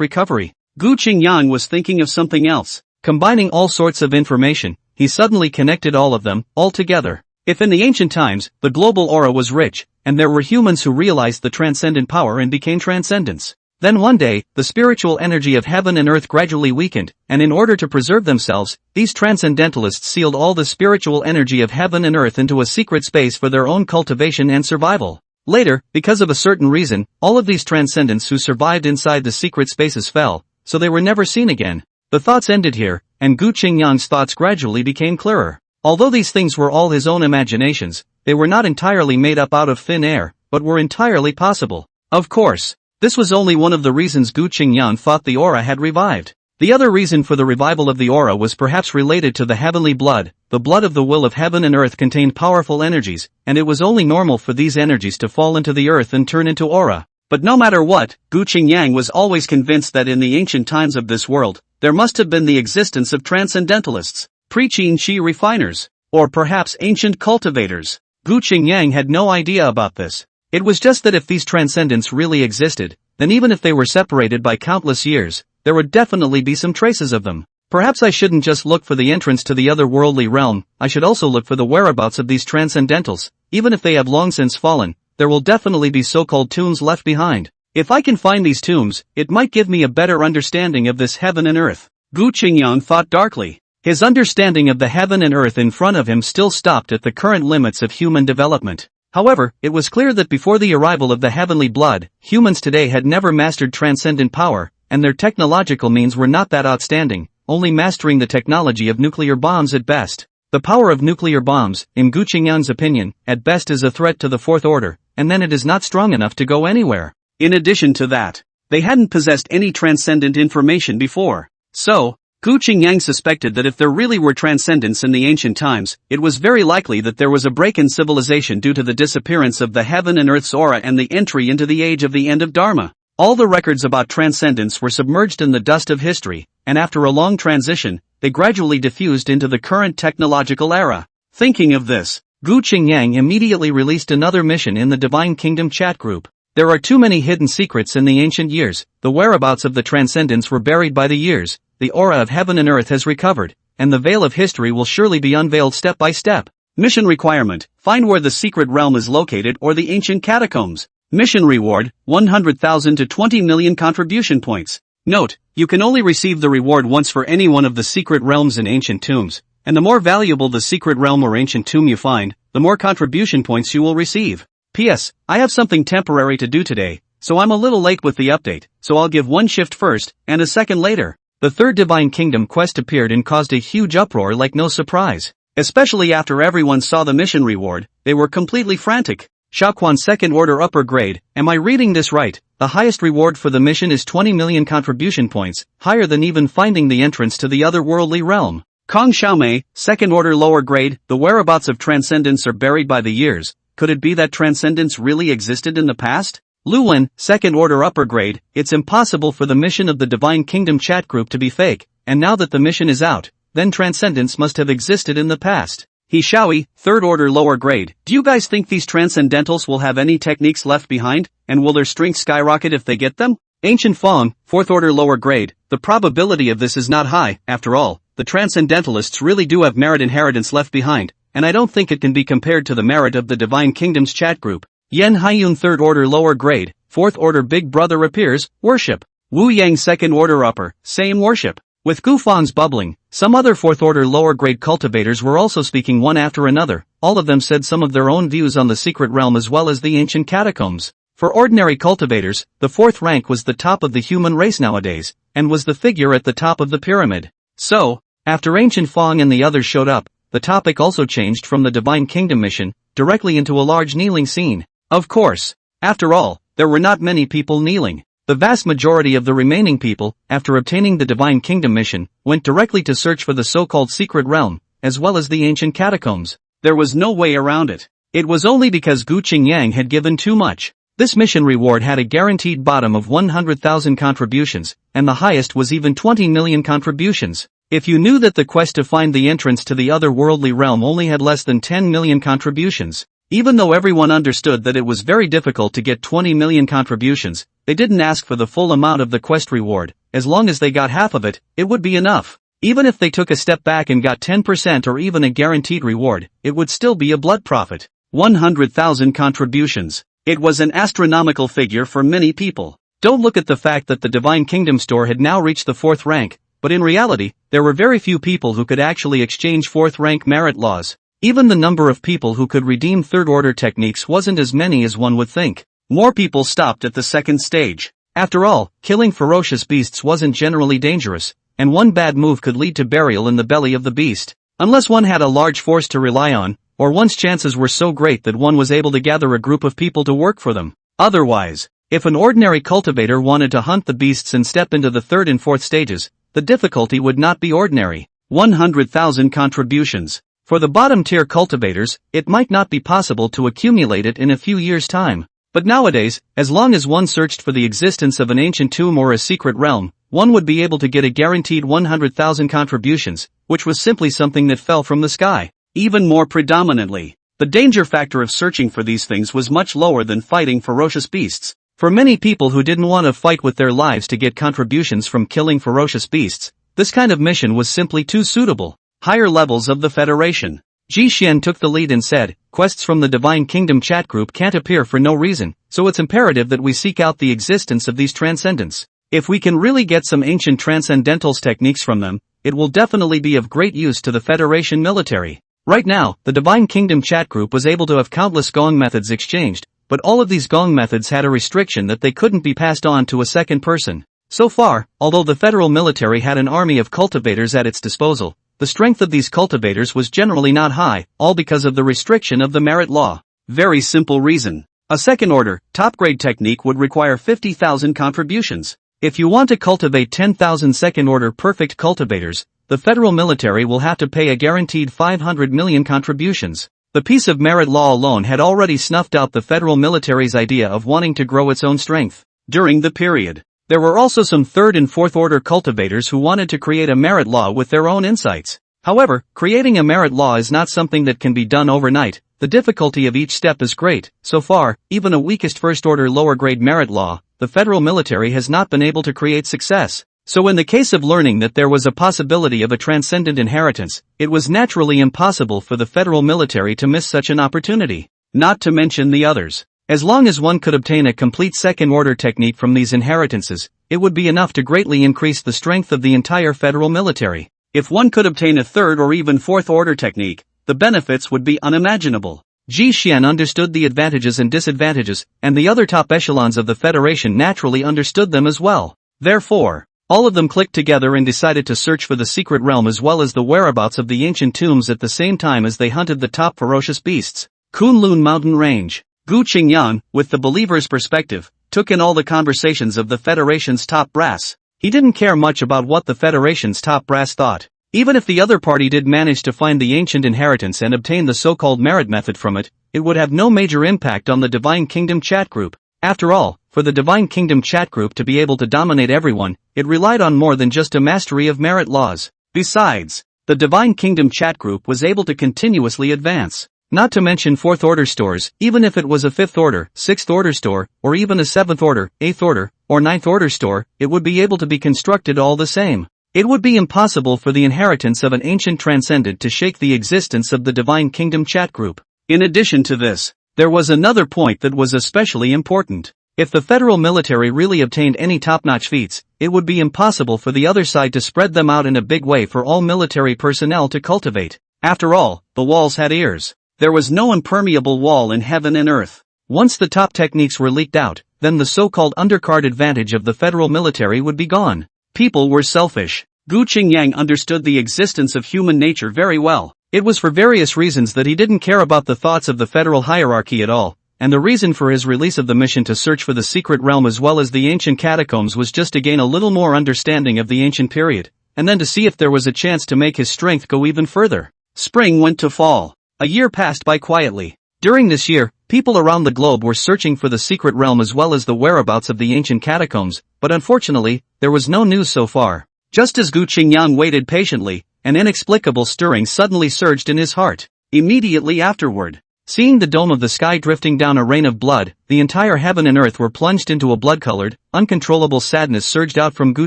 recovery? Gu Qingyang was thinking of something else. Combining all sorts of information, he suddenly connected all of them, all together. If in the ancient times, the global aura was rich, and there were humans who realized the transcendent power and became transcendents, then one day, the spiritual energy of heaven and earth gradually weakened, and in order to preserve themselves, these transcendentalists sealed all the spiritual energy of heaven and earth into a secret space for their own cultivation and survival. Later, because of a certain reason, all of these transcendents who survived inside the secret spaces fell, so they were never seen again. The thoughts ended here, and Gu Qingyang's thoughts gradually became clearer. Although these things were all his own imaginations, they were not entirely made up out of thin air, but were entirely possible. Of course, this was only one of the reasons Gu Qingyang thought the aura had revived. The other reason for the revival of the aura was perhaps related to the heavenly blood. The blood of the will of heaven and earth contained powerful energies, and it was only normal for these energies to fall into the earth and turn into aura. But no matter what, Gu Qingyang was always convinced that in the ancient times of this world, there must have been the existence of transcendentalists, pre-Qin Shi refiners, or perhaps ancient cultivators. Gu Qingyang had no idea about this. It was just that if these transcendents really existed, then even if they were separated by countless years, there would definitely be some traces of them. Perhaps I shouldn't just look for the entrance to the otherworldly realm, I should also look for the whereabouts of these transcendentals. Even if they have long since fallen, there will definitely be so-called tombs left behind. If I can find these tombs, it might give me a better understanding of this heaven and earth. Gu Qingyang thought darkly. His understanding of the heaven and earth in front of him still stopped at the current limits of human development. However, it was clear that before the arrival of the heavenly blood, humans today had never mastered transcendent power, and their technological means were not that outstanding, only mastering the technology of nuclear bombs at best. The power of nuclear bombs, in Gu Qingyang's opinion, at best is a threat to the fourth order, and then it is not strong enough to go anywhere. In addition to that, they hadn't possessed any transcendent information before. So, Gu Qingyang suspected that if there really were transcendents in the ancient times, it was very likely that there was a break in civilization due to the disappearance of the heaven and earth's aura and the entry into the age of the end of Dharma. All the records about transcendence were submerged in the dust of history, and after a long transition, they gradually diffused into the current technological era. Thinking of this, Gu Qingyang immediately released another mission in the Divine Kingdom chat group. There are too many hidden secrets in the ancient years. The whereabouts of the transcendents were buried by the years. The aura of heaven and earth has recovered, and the veil of history will surely be unveiled step by step. Mission requirement: find where the secret realm is located or the ancient catacombs. Mission reward: 100,000 to 20 million contribution points. Note: you can only receive the reward once for any one of the secret realms and ancient tombs, and the more valuable the secret realm or ancient tomb you find, the more contribution points you will receive. P.S. I have something temporary to do today, so I'm a little late with the update, so I'll give one shift first, and a second later. The third Divine Kingdom quest appeared and caused a huge uproar like no surprise. Especially after everyone saw the mission reward, they were completely frantic. Shaquan second order upper grade, am I reading this right? The highest reward for the mission is 20 million contribution points, higher than even finding the entrance to the otherworldly realm. Kong Xiaomei, second order lower grade, the whereabouts of transcendence are buried by the years. Could it be that transcendence really existed in the past? Luwen, second order upper grade, it's impossible for the mission of the Divine Kingdom chat group to be fake, and now that the mission is out, then transcendence must have existed in the past. He Xiaoi, third order lower grade, do you guys think these transcendentals will have any techniques left behind, and will their strength skyrocket if they get them? Ancient Fong, fourth order lower grade, the probability of this is not high. After all, the transcendentalists really do have merit inheritance left behind, and I don't think it can be compared to the merit of the Divine Kingdom's chat group. Yen Haiyun third order lower grade, fourth order big brother appears, worship. Wu Yang second order upper, same worship. With Gu Fang's bubbling, some other fourth order lower grade cultivators were also speaking one after another. All of them said some of their own views on the secret realm as well as the ancient catacombs. For ordinary cultivators, the fourth rank was the top of the human race nowadays, and was the figure at the top of the pyramid. So, after Ancient Fong and the others showed up, the topic also changed from the Divine Kingdom mission, directly into a large kneeling scene. Of course, after all, there were not many people kneeling. The vast majority of the remaining people, after obtaining the Divine Kingdom mission, went directly to search for the so-called secret realm, as well as the ancient catacombs. There was no way around it. It was only because Gu Qingyang had given too much. This mission reward had a guaranteed bottom of 100,000 contributions, and the highest was even 20 million contributions. If you knew that the quest to find the entrance to the otherworldly realm only had less than 10 million contributions, even though everyone understood that it was very difficult to get 20 million contributions, they didn't ask for the full amount of the quest reward. As long as they got half of it, it would be enough. Even if they took a step back and got 10% or even a guaranteed reward, it would still be a blood profit. 100,000 contributions. It was an astronomical figure for many people. Don't look at the fact that the Divine Kingdom store had now reached the fourth rank, but in reality, there were very few people who could actually exchange fourth rank merit laws. Even the number of people who could redeem third order techniques wasn't as many as one would think. More people stopped at the second stage. After all, killing ferocious beasts wasn't generally dangerous, and one bad move could lead to burial in the belly of the beast. Unless one had a large force to rely on, or one's chances were so great that one was able to gather a group of people to work for them. Otherwise, if an ordinary cultivator wanted to hunt the beasts and step into the third and fourth stages, the difficulty would not be ordinary. 100,000 contributions. For the bottom-tier cultivators, it might not be possible to accumulate it in a few years' time. But nowadays, as long as one searched for the existence of an ancient tomb or a secret realm, one would be able to get a guaranteed 100,000 contributions, which was simply something that fell from the sky. Even more predominantly, the danger factor of searching for these things was much lower than fighting ferocious beasts. For many people who didn't want to fight with their lives to get contributions from killing ferocious beasts, this kind of mission was simply too suitable. Higher levels of the Federation. Ji Xian took the lead and said, quests from the Divine Kingdom chat group can't appear for no reason, so it's imperative that we seek out the existence of these transcendents. If we can really get some ancient transcendentals techniques from them, it will definitely be of great use to the Federation military. Right now, the Divine Kingdom chat group was able to have countless gong methods exchanged, but all of these gong methods had a restriction that they couldn't be passed on to a second person. So far, although the federal military had an army of cultivators at its disposal, the strength of these cultivators was generally not high, all because of the restriction of the merit law. Very simple reason. A second-order, top-grade technique would require 50,000 contributions. If you want to cultivate 10,000 second-order perfect cultivators, the federal military will have to pay a guaranteed 500 million contributions. The piece of merit law alone had already snuffed out the federal military's idea of wanting to grow its own strength. During the period, there were also some third and fourth order cultivators who wanted to create a merit law with their own insights. However, creating a merit law is not something that can be done overnight. The difficulty of each step is great. So far, even a weakest first order lower grade merit law, the federal military has not been able to create success. So in the case of learning that there was a possibility of a transcendent inheritance, it was naturally impossible for the federal military to miss such an opportunity. Not to mention the others. As long as one could obtain a complete second-order technique from these inheritances, it would be enough to greatly increase the strength of the entire federal military. If one could obtain a third or even fourth-order technique, the benefits would be unimaginable. Ji Xian understood the advantages and disadvantages, and the other top echelons of the Federation naturally understood them as well. Therefore, all of them clicked together and decided to search for the secret realm as well as the whereabouts of the ancient tombs at the same time as they hunted the top ferocious beasts. Kunlun Mountain Range. Gu Qingyang, with the believer's perspective, took in all the conversations of the Federation's top brass. He didn't care much about what the Federation's top brass thought. Even if the other party did manage to find the ancient inheritance and obtain the so-called merit method from it, it would have no major impact on the Divine Kingdom chat group. After all, for the Divine Kingdom chat group to be able to dominate everyone, it relied on more than just a mastery of merit laws. Besides, the Divine Kingdom chat group was able to continuously advance. Not to mention fourth-order stores, even if it was a fifth-order, sixth-order store, or even a seventh-order, eighth-order, or ninth-order store, it would be able to be constructed all the same. It would be impossible for the inheritance of an ancient transcendent to shake the existence of the Divine Kingdom chat group. In addition to this, there was another point that was especially important. If the federal military really obtained any top-notch feats, it would be impossible for the other side to spread them out in a big way for all military personnel to cultivate. After all, the walls had ears. There was no impermeable wall in heaven and earth. Once the top techniques were leaked out, then the so-called undercard advantage of the federal military would be gone. People were selfish. Gu Qingyang understood the existence of human nature very well. It was for various reasons that he didn't care about the thoughts of the federal hierarchy at all, and the reason for his release of the mission to search for the secret realm as well as the ancient catacombs was just to gain a little more understanding of the ancient period, and then to see if there was a chance to make his strength go even further. Spring went to fall. A year passed by quietly. During this year, people around the globe were searching for the secret realm as well as the whereabouts of the ancient catacombs, but unfortunately, there was no news so far. Just as Gu Qingyang waited patiently, an inexplicable stirring suddenly surged in his heart. Immediately afterward, seeing the dome of the sky drifting down a rain of blood, the entire heaven and earth were plunged into a blood-colored, uncontrollable sadness surged out from Gu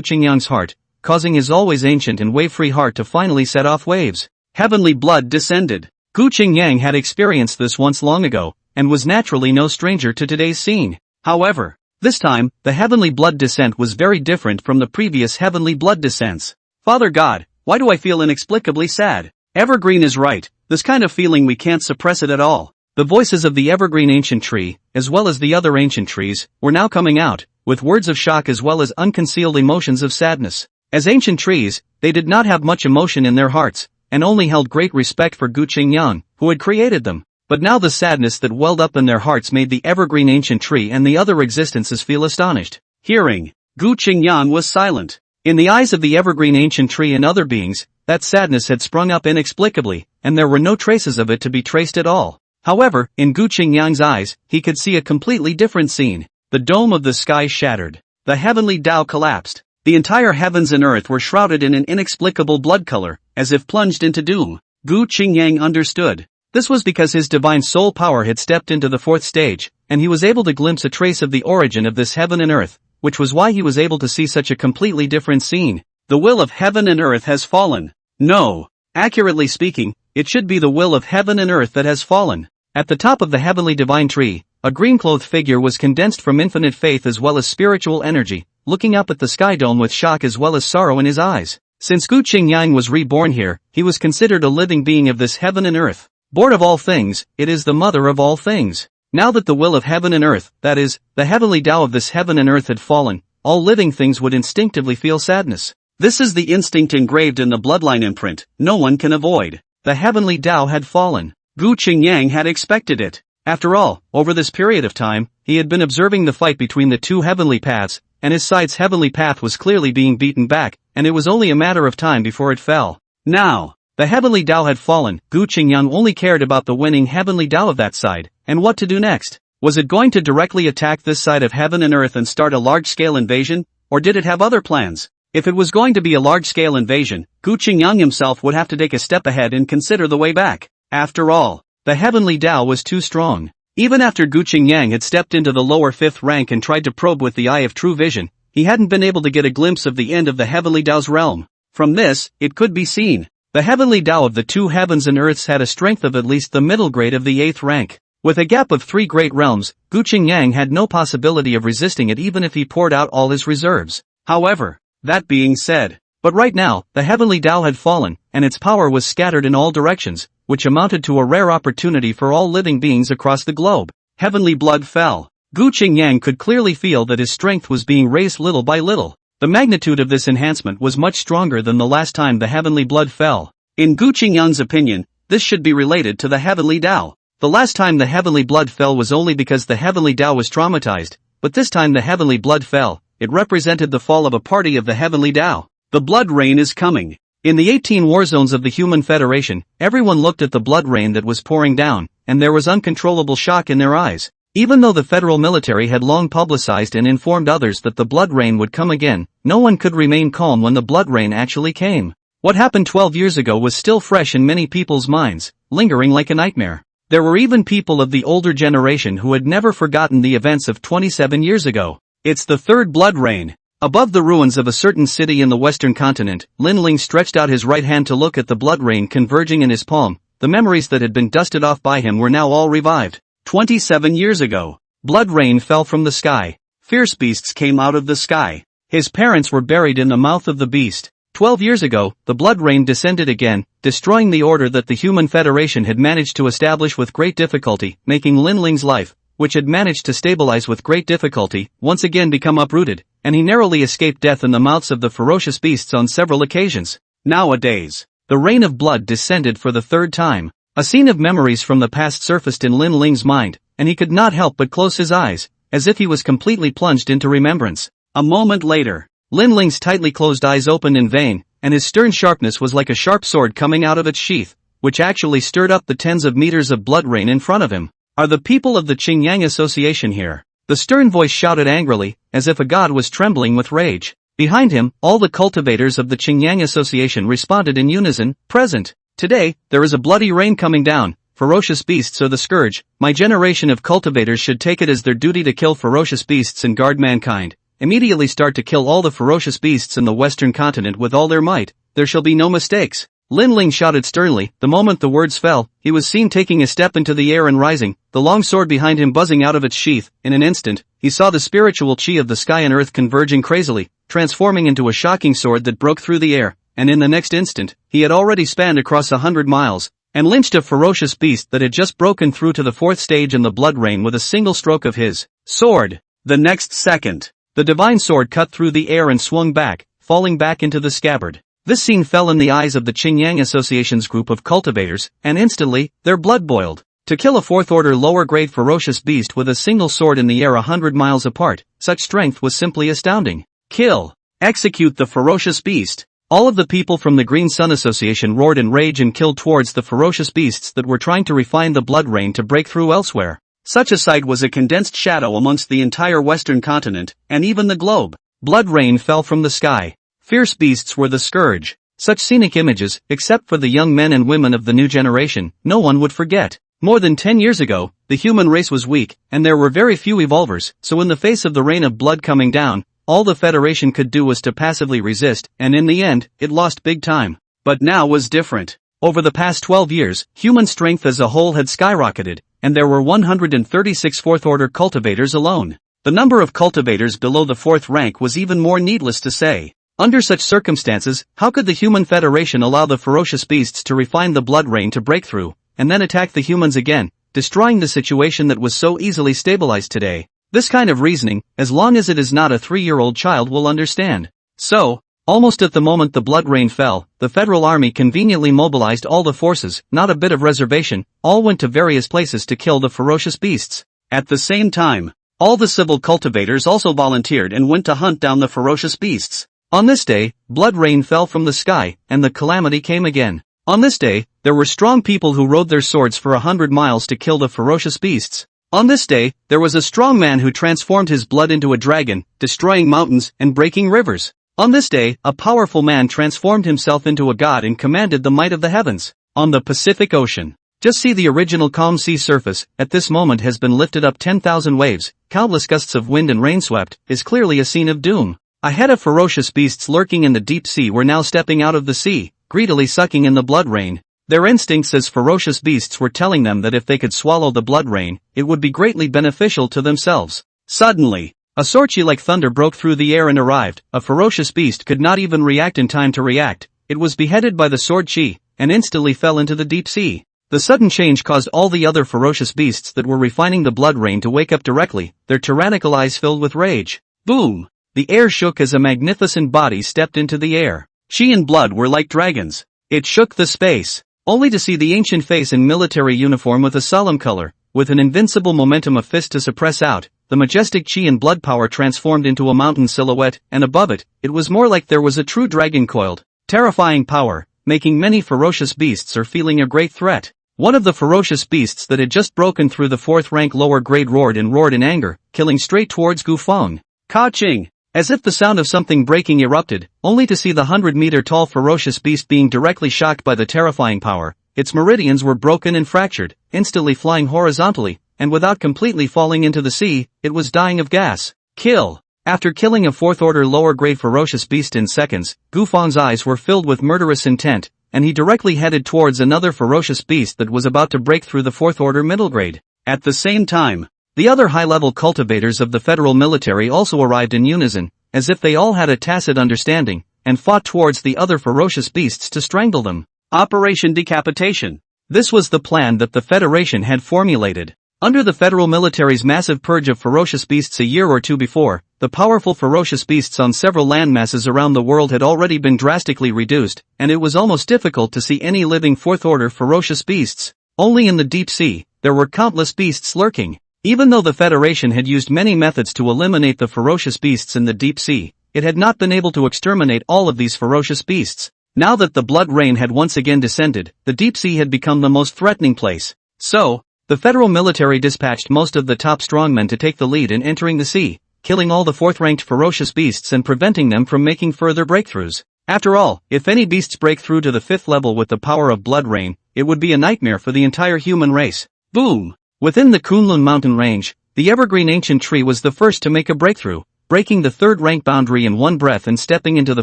Qingyang's heart, causing his always ancient and wave-free heart to finally set off waves. Heavenly blood descended. Gu Qingyang had experienced this once long ago, and was naturally no stranger to today's scene. However, this time, the heavenly blood descent was very different from the previous heavenly blood descents. Father God, why do I feel inexplicably sad? Evergreen is right, this kind of feeling we can't suppress it at all. The voices of the evergreen ancient tree, as well as the other ancient trees, were now coming out, with words of shock as well as unconcealed emotions of sadness. As ancient trees, they did not have much emotion in their hearts, and only held great respect for Gu Qingyang, who had created them. But now the sadness that welled up in their hearts made the evergreen ancient tree and the other existences feel astonished. Hearing, Gu Qingyang was silent. In the eyes of the evergreen ancient tree and other beings, that sadness had sprung up inexplicably, and there were no traces of it to be traced at all. However, in Gu Qingyang's eyes, he could see a completely different scene. The dome of the sky shattered. The heavenly Tao collapsed. The entire heavens and earth were shrouded in an inexplicable blood color, as if plunged into doom. Gu Qingyang understood. This was because his divine soul power had stepped into the fourth stage, and he was able to glimpse a trace of the origin of this heaven and earth, which was why he was able to see such a completely different scene. The will of heaven and earth has fallen. No. Accurately speaking, it should be the will of heaven and earth that has fallen. At the top of the heavenly divine tree, a green-clothed figure was condensed from infinite faith as well as spiritual energy, looking up at the sky dome with shock as well as sorrow in his eyes. Since Gu Qingyang was reborn here, he was considered a living being of this heaven and earth. Born of all things, it is the mother of all things. Now that the will of heaven and earth, that is, the heavenly Tao of this heaven and earth had fallen, all living things would instinctively feel sadness. This is the instinct engraved in the bloodline imprint, no one can avoid. The heavenly Tao had fallen. Gu Qingyang had expected it. After all, over this period of time, he had been observing the fight between the two heavenly paths, and his side's heavenly path was clearly being beaten back, and it was only a matter of time before it fell. Now, the heavenly Tao had fallen. Gu Qingyang only cared about the winning heavenly Tao of that side, and what to do next. Was it going to directly attack this side of heaven and earth and start a large-scale invasion, or did it have other plans? If it was going to be a large-scale invasion, Gu Qingyang himself would have to take a step ahead and consider the way back. After all, the heavenly Tao was too strong. Even after Gu Qingyang had stepped into the lower fifth rank and tried to probe with the eye of true vision, he hadn't been able to get a glimpse of the end of the heavenly Tao's realm. From this, it could be seen. The heavenly Tao of the two heavens and earths had a strength of at least the middle grade of the 8th rank. With a gap of 3 great realms, Gu Qingyang had no possibility of resisting it even if he poured out all his reserves. However, that being said, but right now, the heavenly Tao had fallen, and its power was scattered in all directions, which amounted to a rare opportunity for all living beings across the globe. Heavenly blood fell. Gu Qingyang could clearly feel that his strength was being raised little by little. The magnitude of this enhancement was much stronger than the last time the heavenly blood fell. In Gu Qingyang's opinion, this should be related to the heavenly Tao. The last time the heavenly blood fell was only because the heavenly Tao was traumatized, but this time the heavenly blood fell. It represented the fall of a party of the heavenly Tao. The blood rain is coming. In the 18 war zones of the Human Federation, everyone looked at the blood rain that was pouring down, and there was uncontrollable shock in their eyes. Even though the federal military had long publicized and informed others that the blood rain would come again, no one could remain calm when the blood rain actually came. What happened 12 years ago was still fresh in many people's minds, lingering like a nightmare. There were even people of the older generation who had never forgotten the events of 27 years ago. It's the third blood rain. Above the ruins of a certain city in the western continent, Lin Ling stretched out his right hand to look at the blood rain converging in his palm. The memories that had been dusted off by him were now all revived. 27 years ago, blood rain fell from the sky. Fierce beasts came out of the sky. His parents were buried in the mouth of the beast. 12 years ago, the blood rain descended again, destroying the order that the Human Federation had managed to establish with great difficulty, making Lin Ling's life, which had managed to stabilize with great difficulty, once again become uprooted, and he narrowly escaped death in the mouths of the ferocious beasts on several occasions. Nowadays, the rain of blood descended for the third time. A scene of memories from the past surfaced in Lin Ling's mind, and he could not help but close his eyes, as if he was completely plunged into remembrance. A moment later, Lin Ling's tightly closed eyes opened in vain, and his stern sharpness was like a sharp sword coming out of its sheath, which actually stirred up the tens of meters of blood rain in front of him. Are the people of the Qingyang Association here? The stern voice shouted angrily, as if a god was trembling with rage. Behind him, all the cultivators of the Qingyang Association responded in unison, present. Today, there is a bloody rain coming down. Ferocious beasts are the scourge. My generation of cultivators should take it as their duty to kill ferocious beasts and guard mankind. Immediately start to kill all the ferocious beasts in the western continent with all their might. There shall be no mistakes. Lin Ling shouted sternly. The moment the words fell, he was seen taking a step into the air and rising, the long sword behind him buzzing out of its sheath. In an instant, he saw the spiritual chi of the sky and earth converging crazily, transforming into a shocking sword that broke through the air, and in the next instant, he had already spanned across 100 miles, and lynched a ferocious beast that had just broken through to the fourth stage in the blood rain with a single stroke of his sword. The next second, The divine sword cut through the air and swung back, falling back into the scabbard. This scene fell in the eyes of the Qingyang Association's group of cultivators, and instantly, their blood boiled. To kill a fourth-order lower-grade ferocious beast with a single sword in the air 100 miles apart, such strength was simply astounding. Kill! Execute the ferocious beast! All of the people from the Green Sun Association roared in rage and killed towards the ferocious beasts that were trying to refine the blood rain to break through elsewhere. Such a sight was a condensed shadow amongst the entire western continent, and even the globe. Blood rain fell from the sky. Fierce beasts were the scourge. Such scenic images, except for the young men and women of the new generation, no one would forget. More than 10 years ago, the human race was weak, and there were very few evolvers, so in the face of the rain of blood coming down, all the Federation could do was to passively resist, and in the end, it lost big time. But now was different. Over the past 12 years, human strength as a whole had skyrocketed, and there were 136 fourth-order cultivators alone. The number of cultivators below the fourth rank was even more needless to say. Under such circumstances, how could the Human Federation allow the ferocious beasts to refine the blood rain to break through, and then attack the humans again, destroying the situation that was so easily stabilized today? This kind of reasoning, as long as it is not a 3-year-old child, will understand. So, almost at the moment the blood rain fell, the Federal Army conveniently mobilized all the forces, not a bit of reservation, all went to various places to kill the ferocious beasts. At the same time, all the civil cultivators also volunteered and went to hunt down the ferocious beasts. On this day, blood rain fell from the sky, and the calamity came again. On this day, there were strong people who rode their swords for 100 miles to kill the ferocious beasts. On this day, there was a strong man who transformed his blood into a dragon, destroying mountains and breaking rivers. On this day, a powerful man transformed himself into a god and commanded the might of the heavens. On the Pacific Ocean, just see the original calm sea surface, at this moment has been lifted up 10,000 waves, countless gusts of wind and rain swept, is clearly a scene of doom. Ahead of ferocious beasts lurking in the deep sea were now stepping out of the sea, greedily sucking in the blood rain. Their instincts as ferocious beasts were telling them that if they could swallow the blood rain, it would be greatly beneficial to themselves. Suddenly, a sortie like thunder broke through the air and arrived. A ferocious beast could not even react in time to react. It was beheaded by the sword chi, and instantly fell into the deep sea. The sudden change caused all the other ferocious beasts that were refining the blood rain to wake up directly, their tyrannical eyes filled with rage. Boom! The air shook as a magnificent body stepped into the air. Chi and blood were like dragons. It shook the space, only to see the ancient face in military uniform with a solemn color, with an invincible momentum of fist to suppress out. The majestic chi and blood power transformed into a mountain silhouette, and above it, it was more like there was a true dragon coiled. Terrifying power, making many ferocious beasts are feeling a great threat. One of the ferocious beasts that had just broken through the fourth rank lower grade roared in anger, killing straight towards Gu Feng. Ka-ching! As if the sound of something breaking erupted, only to see the 100-meter tall ferocious beast being directly shocked by the terrifying power. Its meridians were broken and fractured, instantly flying horizontally, and without completely falling into the sea, it was dying of gas. Kill! After killing a fourth-order lower-grade ferocious beast in seconds, Gu Feng's eyes were filled with murderous intent, and he directly headed towards another ferocious beast that was about to break through the fourth-order middle grade. At the same time, the other high-level cultivators of the federal military also arrived in unison, as if they all had a tacit understanding, and fought towards the other ferocious beasts to strangle them. Operation Decapitation. This was the plan that the Federation had formulated. Under the federal military's massive purge of ferocious beasts a year or two before, the powerful ferocious beasts on several landmasses around the world had already been drastically reduced, and it was almost difficult to see any living fourth-order ferocious beasts. Only in the deep sea, there were countless beasts lurking. Even though the Federation had used many methods to eliminate the ferocious beasts in the deep sea, it had not been able to exterminate all of these ferocious beasts. Now that the blood rain had once again descended, the deep sea had become the most threatening place. So, the federal military dispatched most of the top strongmen to take the lead in entering the sea, killing all the fourth-ranked ferocious beasts and preventing them from making further breakthroughs. After all, if any beasts break through to the 5th level with the power of blood rain, it would be a nightmare for the entire human race. Boom! Within the Kunlun mountain range, the evergreen ancient tree was the first to make a breakthrough, breaking the 3rd rank boundary in one breath and stepping into the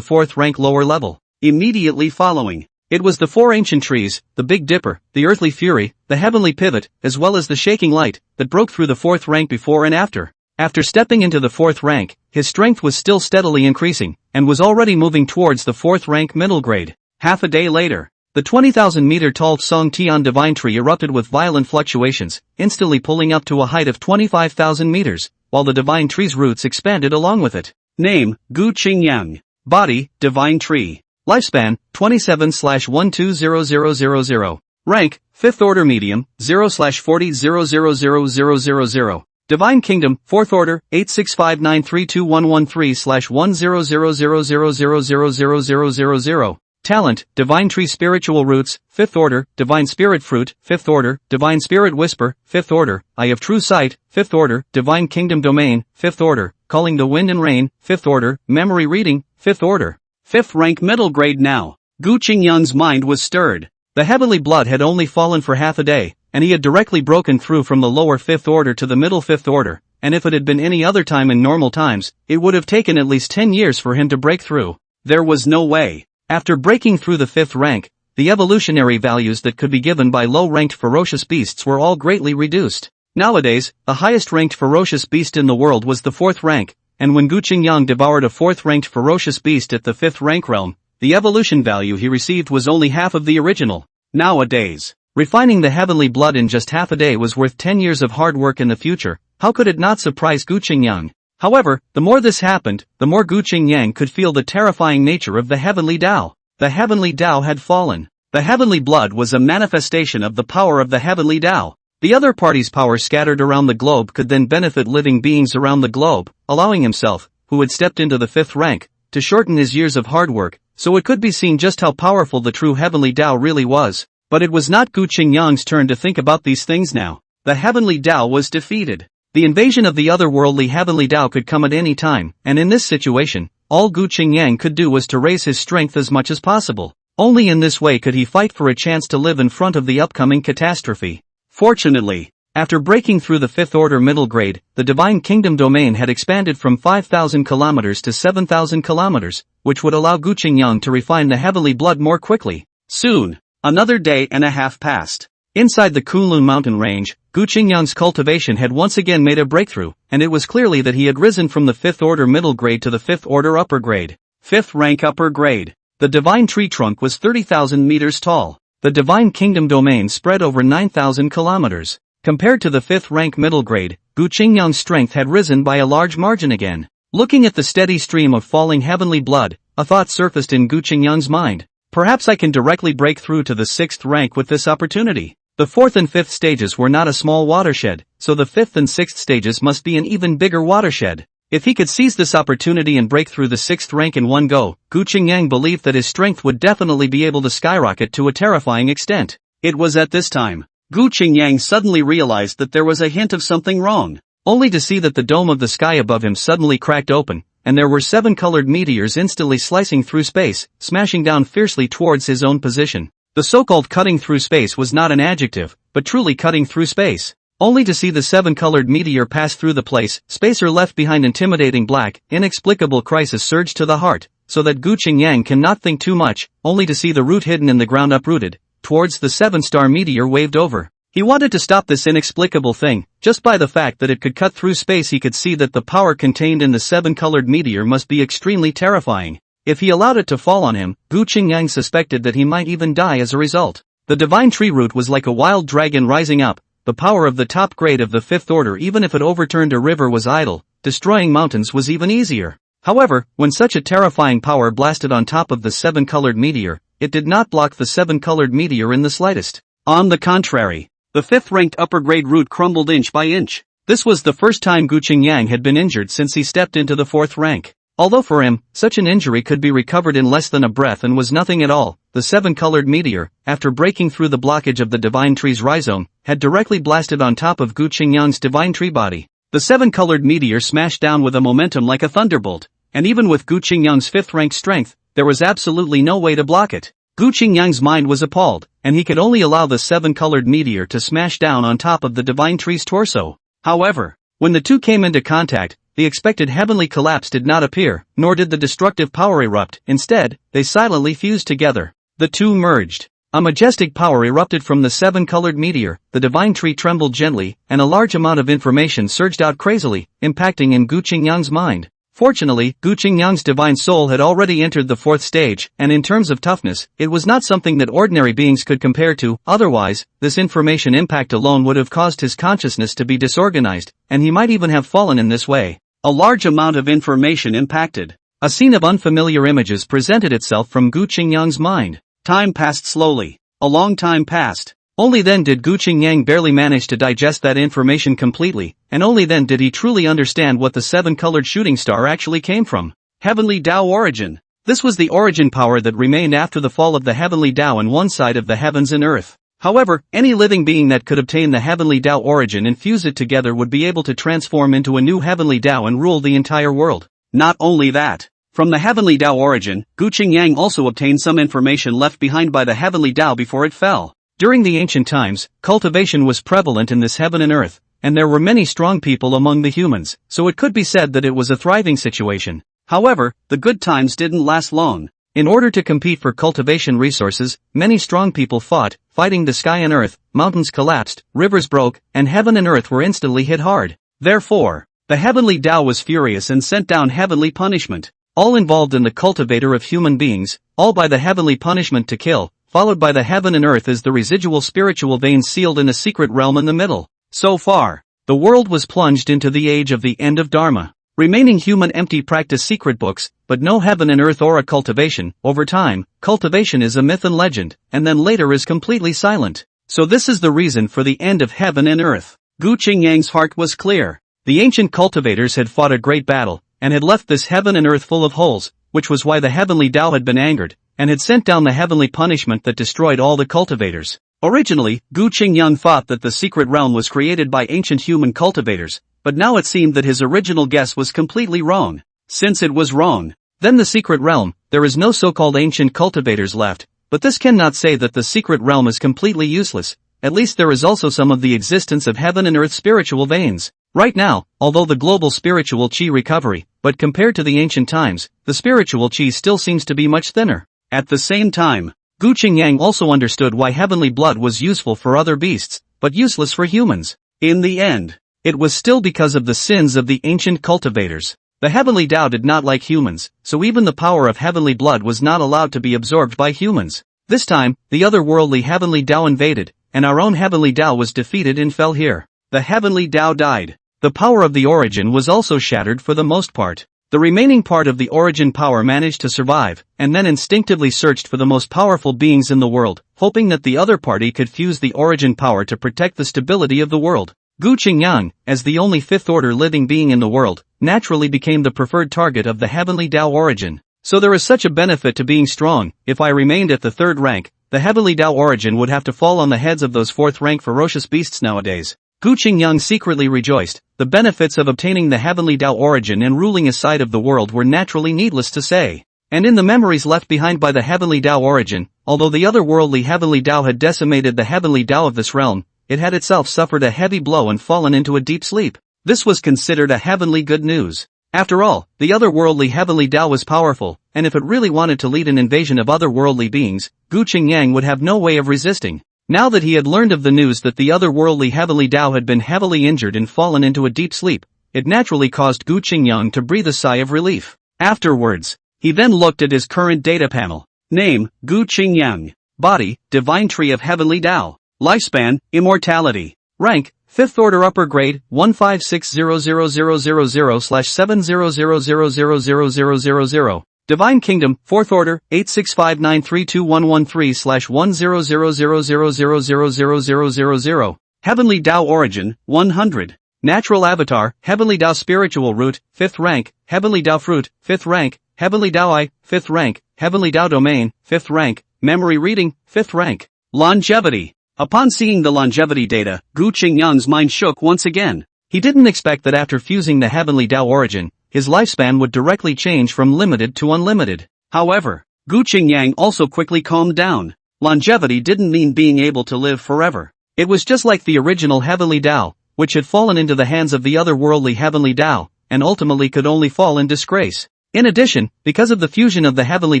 4th rank lower level. Immediately following, it was the 4 ancient trees, the Big Dipper, the Earthly Fury, the Heavenly Pivot, as well as the Shaking Light, that broke through the 4th rank before and after. After stepping into the 4th rank, his strength was still steadily increasing, and was already moving towards the 4th rank middle grade. Half a day later, the 20,000-meter tall Song Tian Divine Tree erupted with violent fluctuations, instantly pulling up to a height of 25,000 meters, while the divine tree's roots expanded along with it. Name, Gu Qingyang. Body, divine tree. Lifespan, 27/120000. Rank, 5th order medium, 0/40 Divine Kingdom, 4th order, 865932113/10000000000. Talent, Divine Tree Spiritual Roots, 5th order, Divine Spirit Fruit, 5th order, Divine Spirit Whisper, 5th order, Eye of True Sight, 5th order, Divine Kingdom Domain, 5th order, Calling the Wind and Rain, 5th order, Memory Reading, 5th order. 5th rank middle grade now. Gu Qingyang's mind was stirred. The heavenly blood had only fallen for half a day, and he had directly broken through from the lower 5th order to the middle 5th order, and if it had been any other time in normal times, it would have taken at least 10 years for him to break through. There was no way. After breaking through the 5th rank, the evolutionary values that could be given by low-ranked ferocious beasts were all greatly reduced. Nowadays, the highest-ranked ferocious beast in the world was the 4th rank, and when Gu Qingyang devoured a 4th-ranked ferocious beast at the 5th rank realm, the evolution value he received was only half of the original. Nowadays, refining the heavenly blood in just half a day was worth 10 years of hard work in the future. How could it not surprise Gu Qingyang? However, the more this happened, the more Gu Qingyang could feel the terrifying nature of the heavenly Tao. The heavenly Tao had fallen. The heavenly blood was a manifestation of the power of the heavenly Tao. The other party's power scattered around the globe could then benefit living beings around the globe, allowing himself, who had stepped into the 5th rank, to shorten his years of hard work, so it could be seen just how powerful the true heavenly Tao really was. But it was not Gu Qingyang's turn to think about these things now. The heavenly Tao was defeated. The invasion of the otherworldly heavenly Tao could come at any time, and in this situation, all Gu Qingyang could do was to raise his strength as much as possible. Only in this way could he fight for a chance to live in front of the upcoming catastrophe. Fortunately, after breaking through the 5th order middle grade, the Divine Kingdom domain had expanded from 5,000 kilometers to 7,000 kilometers, which would allow Gu Qingyang to refine the heavenly blood more quickly. Soon, another day and a half passed. Inside the Kunlun mountain range, Gu Qingyang's cultivation had once again made a breakthrough, and it was clearly that he had risen from the 5th order middle grade to the 5th order upper grade. 5th rank upper grade. The divine tree trunk was 30,000 meters tall. The Divine Kingdom domain spread over 9,000 kilometers. Compared to the 5th rank middle grade, Gu Qingyang's strength had risen by a large margin again. Looking at the steady stream of falling heavenly blood, a thought surfaced in Gu Qingyang's mind. Perhaps I can directly break through to the 6th rank with this opportunity. The 4th and 5th stages were not a small watershed, so the 5th and 6th stages must be an even bigger watershed. If he could seize this opportunity and break through the 6th rank in one go, Gu Qingyang believed that his strength would definitely be able to skyrocket to a terrifying extent. It was at this time, Gu Qingyang suddenly realized that there was a hint of something wrong. Only to see that the dome of the sky above him suddenly cracked open, and there were 7 colored meteors instantly slicing through space, smashing down fiercely towards his own position. The so-called cutting through space was not an adjective, but truly cutting through space. Only to see the 7-colored meteor pass through the place, spacer left behind intimidating black, inexplicable crisis surged to the heart, so that Gu Qingyang cannot think too much, only to see the root hidden in the ground uprooted, towards the 7-star meteor waved over. He wanted to stop this inexplicable thing, just by the fact that it could cut through space he could see that the power contained in the 7-colored meteor must be extremely terrifying. If he allowed it to fall on him, Gu Qingyang suspected that he might even die as a result. The divine tree root was like a wild dragon rising up. The power of the top grade of the 5th order, even if it overturned a river, was idle. Destroying mountains was even easier. However, when such a terrifying power blasted on top of the 7-colored meteor, it did not block the 7-colored meteor in the slightest. On the contrary, the 5th ranked upper grade root crumbled inch by inch. This was the first time Gu Qingyang had been injured since he stepped into the 4th rank. Although for him, such an injury could be recovered in less than a breath and was nothing at all, the 7-colored meteor, after breaking through the blockage of the divine tree's rhizome, had directly blasted on top of Gu Qingyang's divine tree body. The 7-colored meteor smashed down with a momentum like a thunderbolt, and even with Gu Qingyang's 5th rank strength, there was absolutely no way to block it. Gu Qingyang's mind was appalled, and he could only allow the 7-colored meteor to smash down on top of the divine tree's torso. However, when the two came into contact, the expected heavenly collapse did not appear, nor did the destructive power erupt. Instead, they silently fused together. The two merged. A majestic power erupted from the 7-colored meteor, the divine tree trembled gently, and a large amount of information surged out crazily, impacting in Gu Qingyang's mind. Fortunately, Gu Qingyang's divine soul had already entered the 4th stage, and in terms of toughness, it was not something that ordinary beings could compare to. Otherwise, this information impact alone would have caused his consciousness to be disorganized, and he might even have fallen in this way. A large amount of information impacted. A scene of unfamiliar images presented itself from Gu Qingyang's mind. Time passed slowly. A long time passed. Only then did Gu Qingyang barely manage to digest that information completely, and only then did he truly understand what the 7-colored shooting star actually came from. Heavenly Tao origin. This was the origin power that remained after the fall of the Heavenly Tao on one side of the heavens and earth. However, any living being that could obtain the Heavenly Tao origin and fuse it together would be able to transform into a new Heavenly Tao and rule the entire world. Not only that. From the Heavenly Tao origin, Gu Qingyang also obtained some information left behind by the Heavenly Tao before it fell. During the ancient times, cultivation was prevalent in this heaven and earth, and there were many strong people among the humans, so it could be said that it was a thriving situation. However, the good times didn't last long. In order to compete for cultivation resources, many strong people fought, fighting the sky and earth, mountains collapsed, rivers broke, and heaven and earth were instantly hit hard. Therefore, the Heavenly Tao was furious and sent down heavenly punishment. All involved in the cultivator of human beings, all by the heavenly punishment to kill, followed by the heaven and earth as the residual spiritual veins sealed in a secret realm in the middle. So far, the world was plunged into the age of the end of Dharma. Remaining human empty practice secret books, but no heaven and earth aura cultivation. Over time, cultivation is a myth and legend, and then later is completely silent. So this is the reason for the end of heaven and earth. Gu Qingyang's heart was clear. The ancient cultivators had fought a great battle, and had left this heaven and earth full of holes, which was why the Heavenly Tao had been angered, and had sent down the heavenly punishment that destroyed all the cultivators. Originally, Gu Qingyang thought that the secret realm was created by ancient human cultivators, but now it seemed that his original guess was completely wrong. Since it was wrong, then the secret realm, there is no so-called ancient cultivators left, but this cannot say that the secret realm is completely useless. At least there is also some of the existence of heaven and earth spiritual veins. Right now, although the global spiritual chi recovery, but compared to the ancient times, the spiritual chi still seems to be much thinner. At the same time, Gu Qingyang also understood why heavenly blood was useful for other beasts, but useless for humans. In the end, it was still because of the sins of the ancient cultivators. The Heavenly Tao did not like humans, so even the power of heavenly blood was not allowed to be absorbed by humans. This time, the otherworldly Heavenly Tao invaded, and our own Heavenly Tao was defeated and fell here. The Heavenly Tao died. The power of the origin was also shattered for the most part. The remaining part of the origin power managed to survive, and then instinctively searched for the most powerful beings in the world, hoping that the other party could fuse the origin power to protect the stability of the world. Gu Qingyang, as the only fifth-order living being in the world, naturally became the preferred target of the Heavenly Tao origin. So there is such a benefit to being strong. If I remained at the 3rd rank, the Heavenly Tao origin would have to fall on the heads of those 4th-rank ferocious beasts nowadays. Gu Qingyang secretly rejoiced. The benefits of obtaining the Heavenly Tao origin and ruling a side of the world were naturally needless to say. And in the memories left behind by the Heavenly Tao origin, although the otherworldly Heavenly Tao had decimated the Heavenly Tao of this realm, it had itself suffered a heavy blow and fallen into a deep sleep. This was considered a heavenly good news. After all, the otherworldly Heavenly Tao was powerful, and if it really wanted to lead an invasion of otherworldly beings, Gu Qingyang would have no way of resisting. Now that he had learned of the news that the otherworldly Heavenly Tao had been heavily injured and fallen into a deep sleep, it naturally caused Gu Qingyang to breathe a sigh of relief. Afterwards, he then looked at his current data panel. Name, Gu Qingyang. Body, Divine Tree of Heavenly Tao. Lifespan, Immortality. Rank, 5th Order Upper Grade, 156000000/700000000. Divine Kingdom, 4th Order, 865932113/10000000000. Heavenly Tao Origin, 100. Natural Avatar, Heavenly Tao Spiritual Root, 5th Rank, Heavenly Tao Fruit, 5th Rank, Heavenly Tao Eye, 5th Rank, Heavenly Tao Domain, 5th Rank, Memory Reading, 5th Rank. Longevity. Upon seeing the longevity data, Gu Qingyang's mind shook once again. He didn't expect that after fusing the Heavenly Tao origin, his lifespan would directly change from limited to unlimited. However, Gu Qingyang also quickly calmed down. Longevity didn't mean being able to live forever. It was just like the original Heavenly Tao, which had fallen into the hands of the otherworldly Heavenly Tao, and ultimately could only fall in disgrace. In addition, because of the fusion of the Heavenly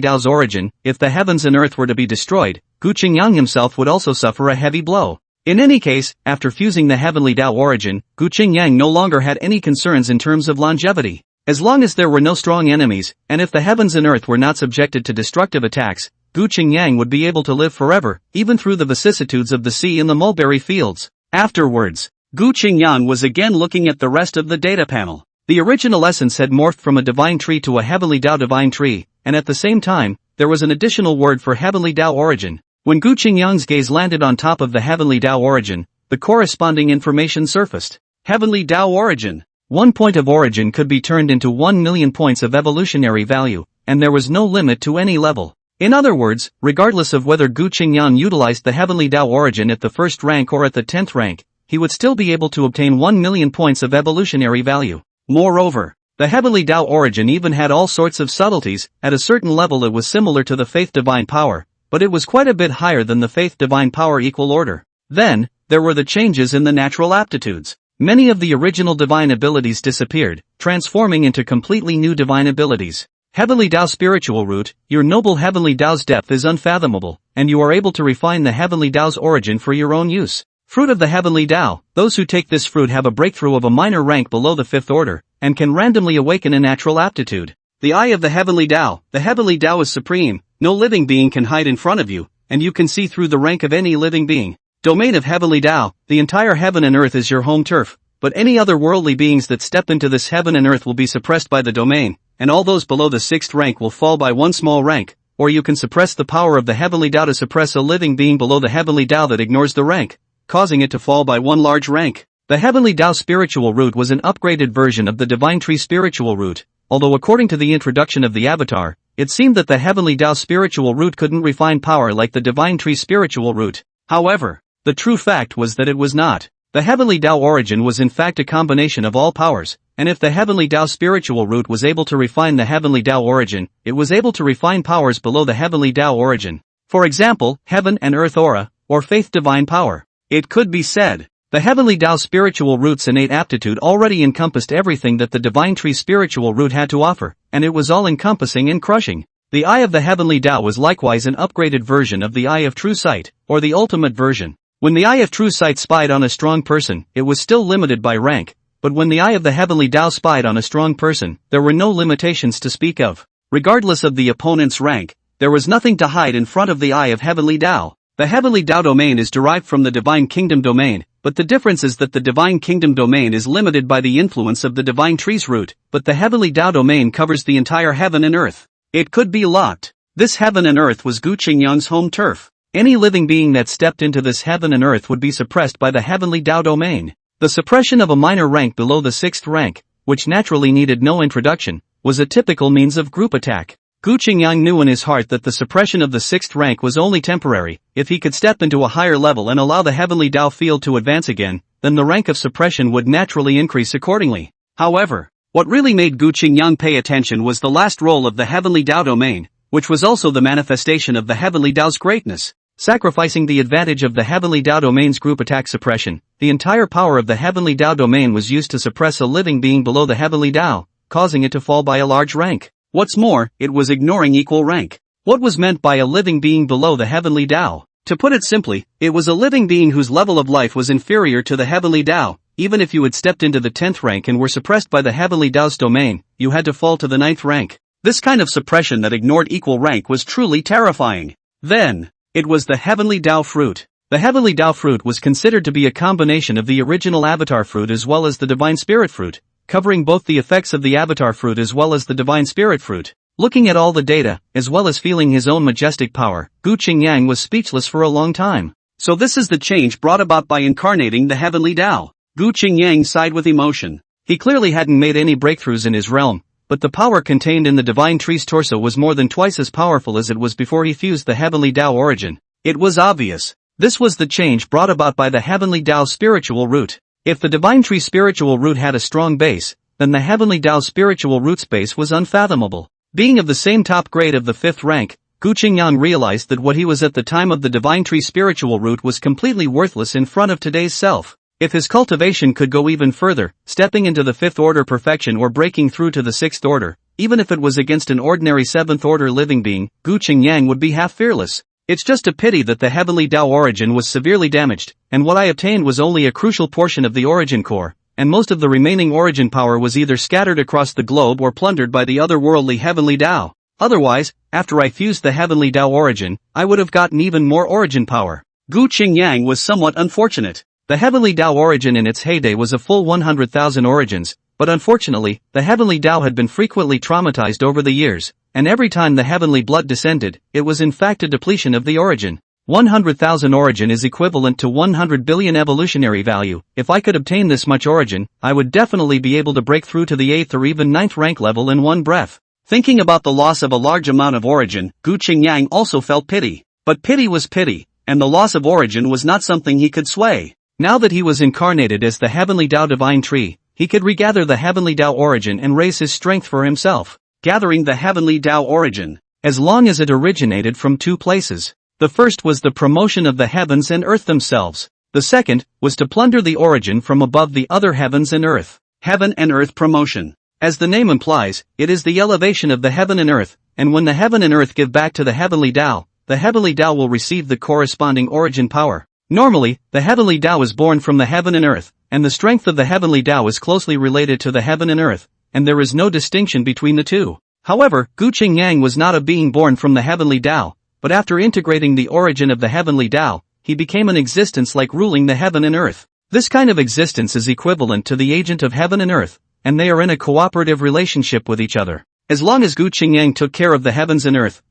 Tao's origin, if the heavens and earth were to be destroyed, Gu Qingyang himself would also suffer a heavy blow. In any case, after fusing the Heavenly Tao origin, Gu Qingyang no longer had any concerns in terms of longevity. As long as there were no strong enemies, and if the heavens and earth were not subjected to destructive attacks, Gu Qingyang would be able to live forever, even through the vicissitudes of the sea in the mulberry fields. Afterwards, Gu Qingyang was again looking at the rest of the data panel. The original essence had morphed from a divine tree to a heavenly Tao divine tree, and at the same time, there was an additional word for heavenly Tao origin. When Gu Qingyang's gaze landed on top of the heavenly Tao origin, the corresponding information surfaced. Heavenly Tao origin. 1 point of origin could be turned into 1 million points of evolutionary value, and there was no limit to any level. In other words, regardless of whether Gu Qingyang utilized the heavenly Tao origin at the 1st rank or at the 10th rank, he would still be able to obtain 1 million points of evolutionary value. Moreover, the heavenly Tao origin even had all sorts of subtleties. At a certain level it was similar to the faith divine power, but it was quite a bit higher than the faith divine power equal order. Then, there were the changes in the natural aptitudes. Many of the original divine abilities disappeared, transforming into completely new divine abilities. Heavenly Tao spiritual root, your noble heavenly Tao's depth is unfathomable, and you are able to refine the heavenly Tao's origin for your own use. Fruit of the heavenly Tao, those who take this fruit have a breakthrough of a minor rank below the 5th order, and can randomly awaken a natural aptitude. The eye of the heavenly Tao is supreme, no living being can hide in front of you, and you can see through the rank of any living being. Domain of heavenly Tao, the entire heaven and earth is your home turf, but any other worldly beings that step into this heaven and earth will be suppressed by the domain, and all those below the 6th rank will fall by 1 small rank, or you can suppress the power of the heavenly Tao to suppress a living being below the heavenly Tao that ignores the rank, causing it to fall by 1 large rank. The heavenly Tao spiritual root was an upgraded version of the divine tree spiritual root, although according to the introduction of the avatar, it seemed that the heavenly Tao spiritual root couldn't refine power like the divine tree spiritual root. However, the true fact was that it was not. The heavenly Tao origin was in fact a combination of all powers, and if the heavenly Tao spiritual root was able to refine the heavenly Tao origin, it was able to refine powers below the heavenly Tao origin. For example, heaven and earth aura, or faith divine power. It could be said, the heavenly Tao spiritual root's innate aptitude already encompassed everything that the divine tree spiritual root had to offer, and it was all-encompassing and crushing. The eye of the heavenly Tao was likewise an upgraded version of the eye of true sight, or the ultimate version. When the eye of true sight spied on a strong person, it was still limited by rank, but when the eye of the heavenly Tao spied on a strong person, there were no limitations to speak of. Regardless of the opponent's rank, there was nothing to hide in front of the eye of heavenly Tao. The heavenly Tao domain is derived from the divine kingdom domain, but the difference is that the divine kingdom domain is limited by the influence of the divine tree's root, but the heavenly Tao domain covers the entire heaven and earth. It could be locked. This heaven and earth was Gu Qingyang's home turf. Any living being that stepped into this heaven and earth would be suppressed by the heavenly Tao domain. The suppression of a minor rank below the 6th rank, which naturally needed no introduction, was a typical means of group attack. Gu Qingyang knew in his heart that the suppression of the 6th rank was only temporary. If he could step into a higher level and allow the heavenly Tao field to advance again, then the rank of suppression would naturally increase accordingly. However, what really made Gu Qingyang pay attention was the last roll of the heavenly Tao domain, which was also the manifestation of the heavenly Tao's greatness. Sacrificing the advantage of the heavenly Tao domain's group attack suppression, the entire power of the heavenly Tao domain was used to suppress a living being below the heavenly Tao, causing it to fall by a large rank. What's more, it was ignoring equal rank. What was meant by a living being below the heavenly Tao? To put it simply, it was a living being whose level of life was inferior to the heavenly Tao. Even if you had stepped into the 10th rank and were suppressed by the heavenly Tao's domain, you had to fall to the 9th rank. This kind of suppression that ignored equal rank was truly terrifying. Then, it was the heavenly Tao fruit. The heavenly Tao fruit was considered to be a combination of the original avatar fruit as well as the divine spirit fruit, covering both the effects of the avatar fruit as well as the divine spirit fruit. Looking at all the data, as well as feeling his own majestic power, Gu Qingyang was speechless for a long time. So this is the change brought about by incarnating the heavenly Tao. Gu Qingyang sighed with emotion. He clearly hadn't made any breakthroughs in his realm, but the power contained in the divine tree's torso was more than twice as powerful as it was before he fused the heavenly Tao origin. It was obvious. This was the change brought about by the heavenly Tao spiritual root. If the divine tree spiritual root had a strong base, then the heavenly Tao spiritual root's base was unfathomable. Being of the same top grade of the 5th rank, Gu Qingyang realized that what he was at the time of the divine tree spiritual root was completely worthless in front of today's self. If his cultivation could go even further, stepping into the 5th order perfection or breaking through to the 6th order, even if it was against an ordinary 7th order living being, Gu Qingyang would be half fearless. It's just a pity that the heavenly Tao origin was severely damaged, and what I obtained was only a crucial portion of the origin core, and most of the remaining origin power was either scattered across the globe or plundered by the otherworldly heavenly Tao. Otherwise, after I fused the heavenly Tao origin, I would have gotten even more origin power. Gu Qingyang was somewhat unfortunate. The heavenly Tao origin in its heyday was a full 100,000 origins, but unfortunately, the heavenly Tao had been frequently traumatized over the years, and every time the heavenly blood descended, it was in fact a depletion of the origin. 100,000 origin is equivalent to 100 billion evolutionary value. If I could obtain this much origin, I would definitely be able to break through to the 8th or even 9th rank level in one breath. Thinking about the loss of a large amount of origin, Gu Qingyang also felt pity. But pity was pity, and the loss of origin was not something he could sway. Now that he was incarnated as the heavenly Tao divine tree, he could regather the heavenly Tao origin and raise his strength for himself. Gathering the heavenly Tao origin, as long as it originated from two places. The first was the promotion of the heavens and earth themselves. The second was to plunder the origin from above the other heavens and earth. Heaven and earth promotion. As the name implies, it is the elevation of the heaven and earth, and when the heaven and earth give back to the heavenly Tao, the heavenly Tao will receive the corresponding origin power. Normally, the heavenly Tao is born from the heaven and earth, and the strength of the heavenly Tao is closely related to the heaven and earth, and there is no distinction between the two. However, Gu Qingyang was not a being born from the heavenly Tao, but after integrating the origin of the heavenly Tao, he became an existence like ruling the heaven and earth. This kind of existence is equivalent to the agent of heaven and earth, and they are in a cooperative relationship with each other. As long as Gu Qingyang took care of the heavens and earth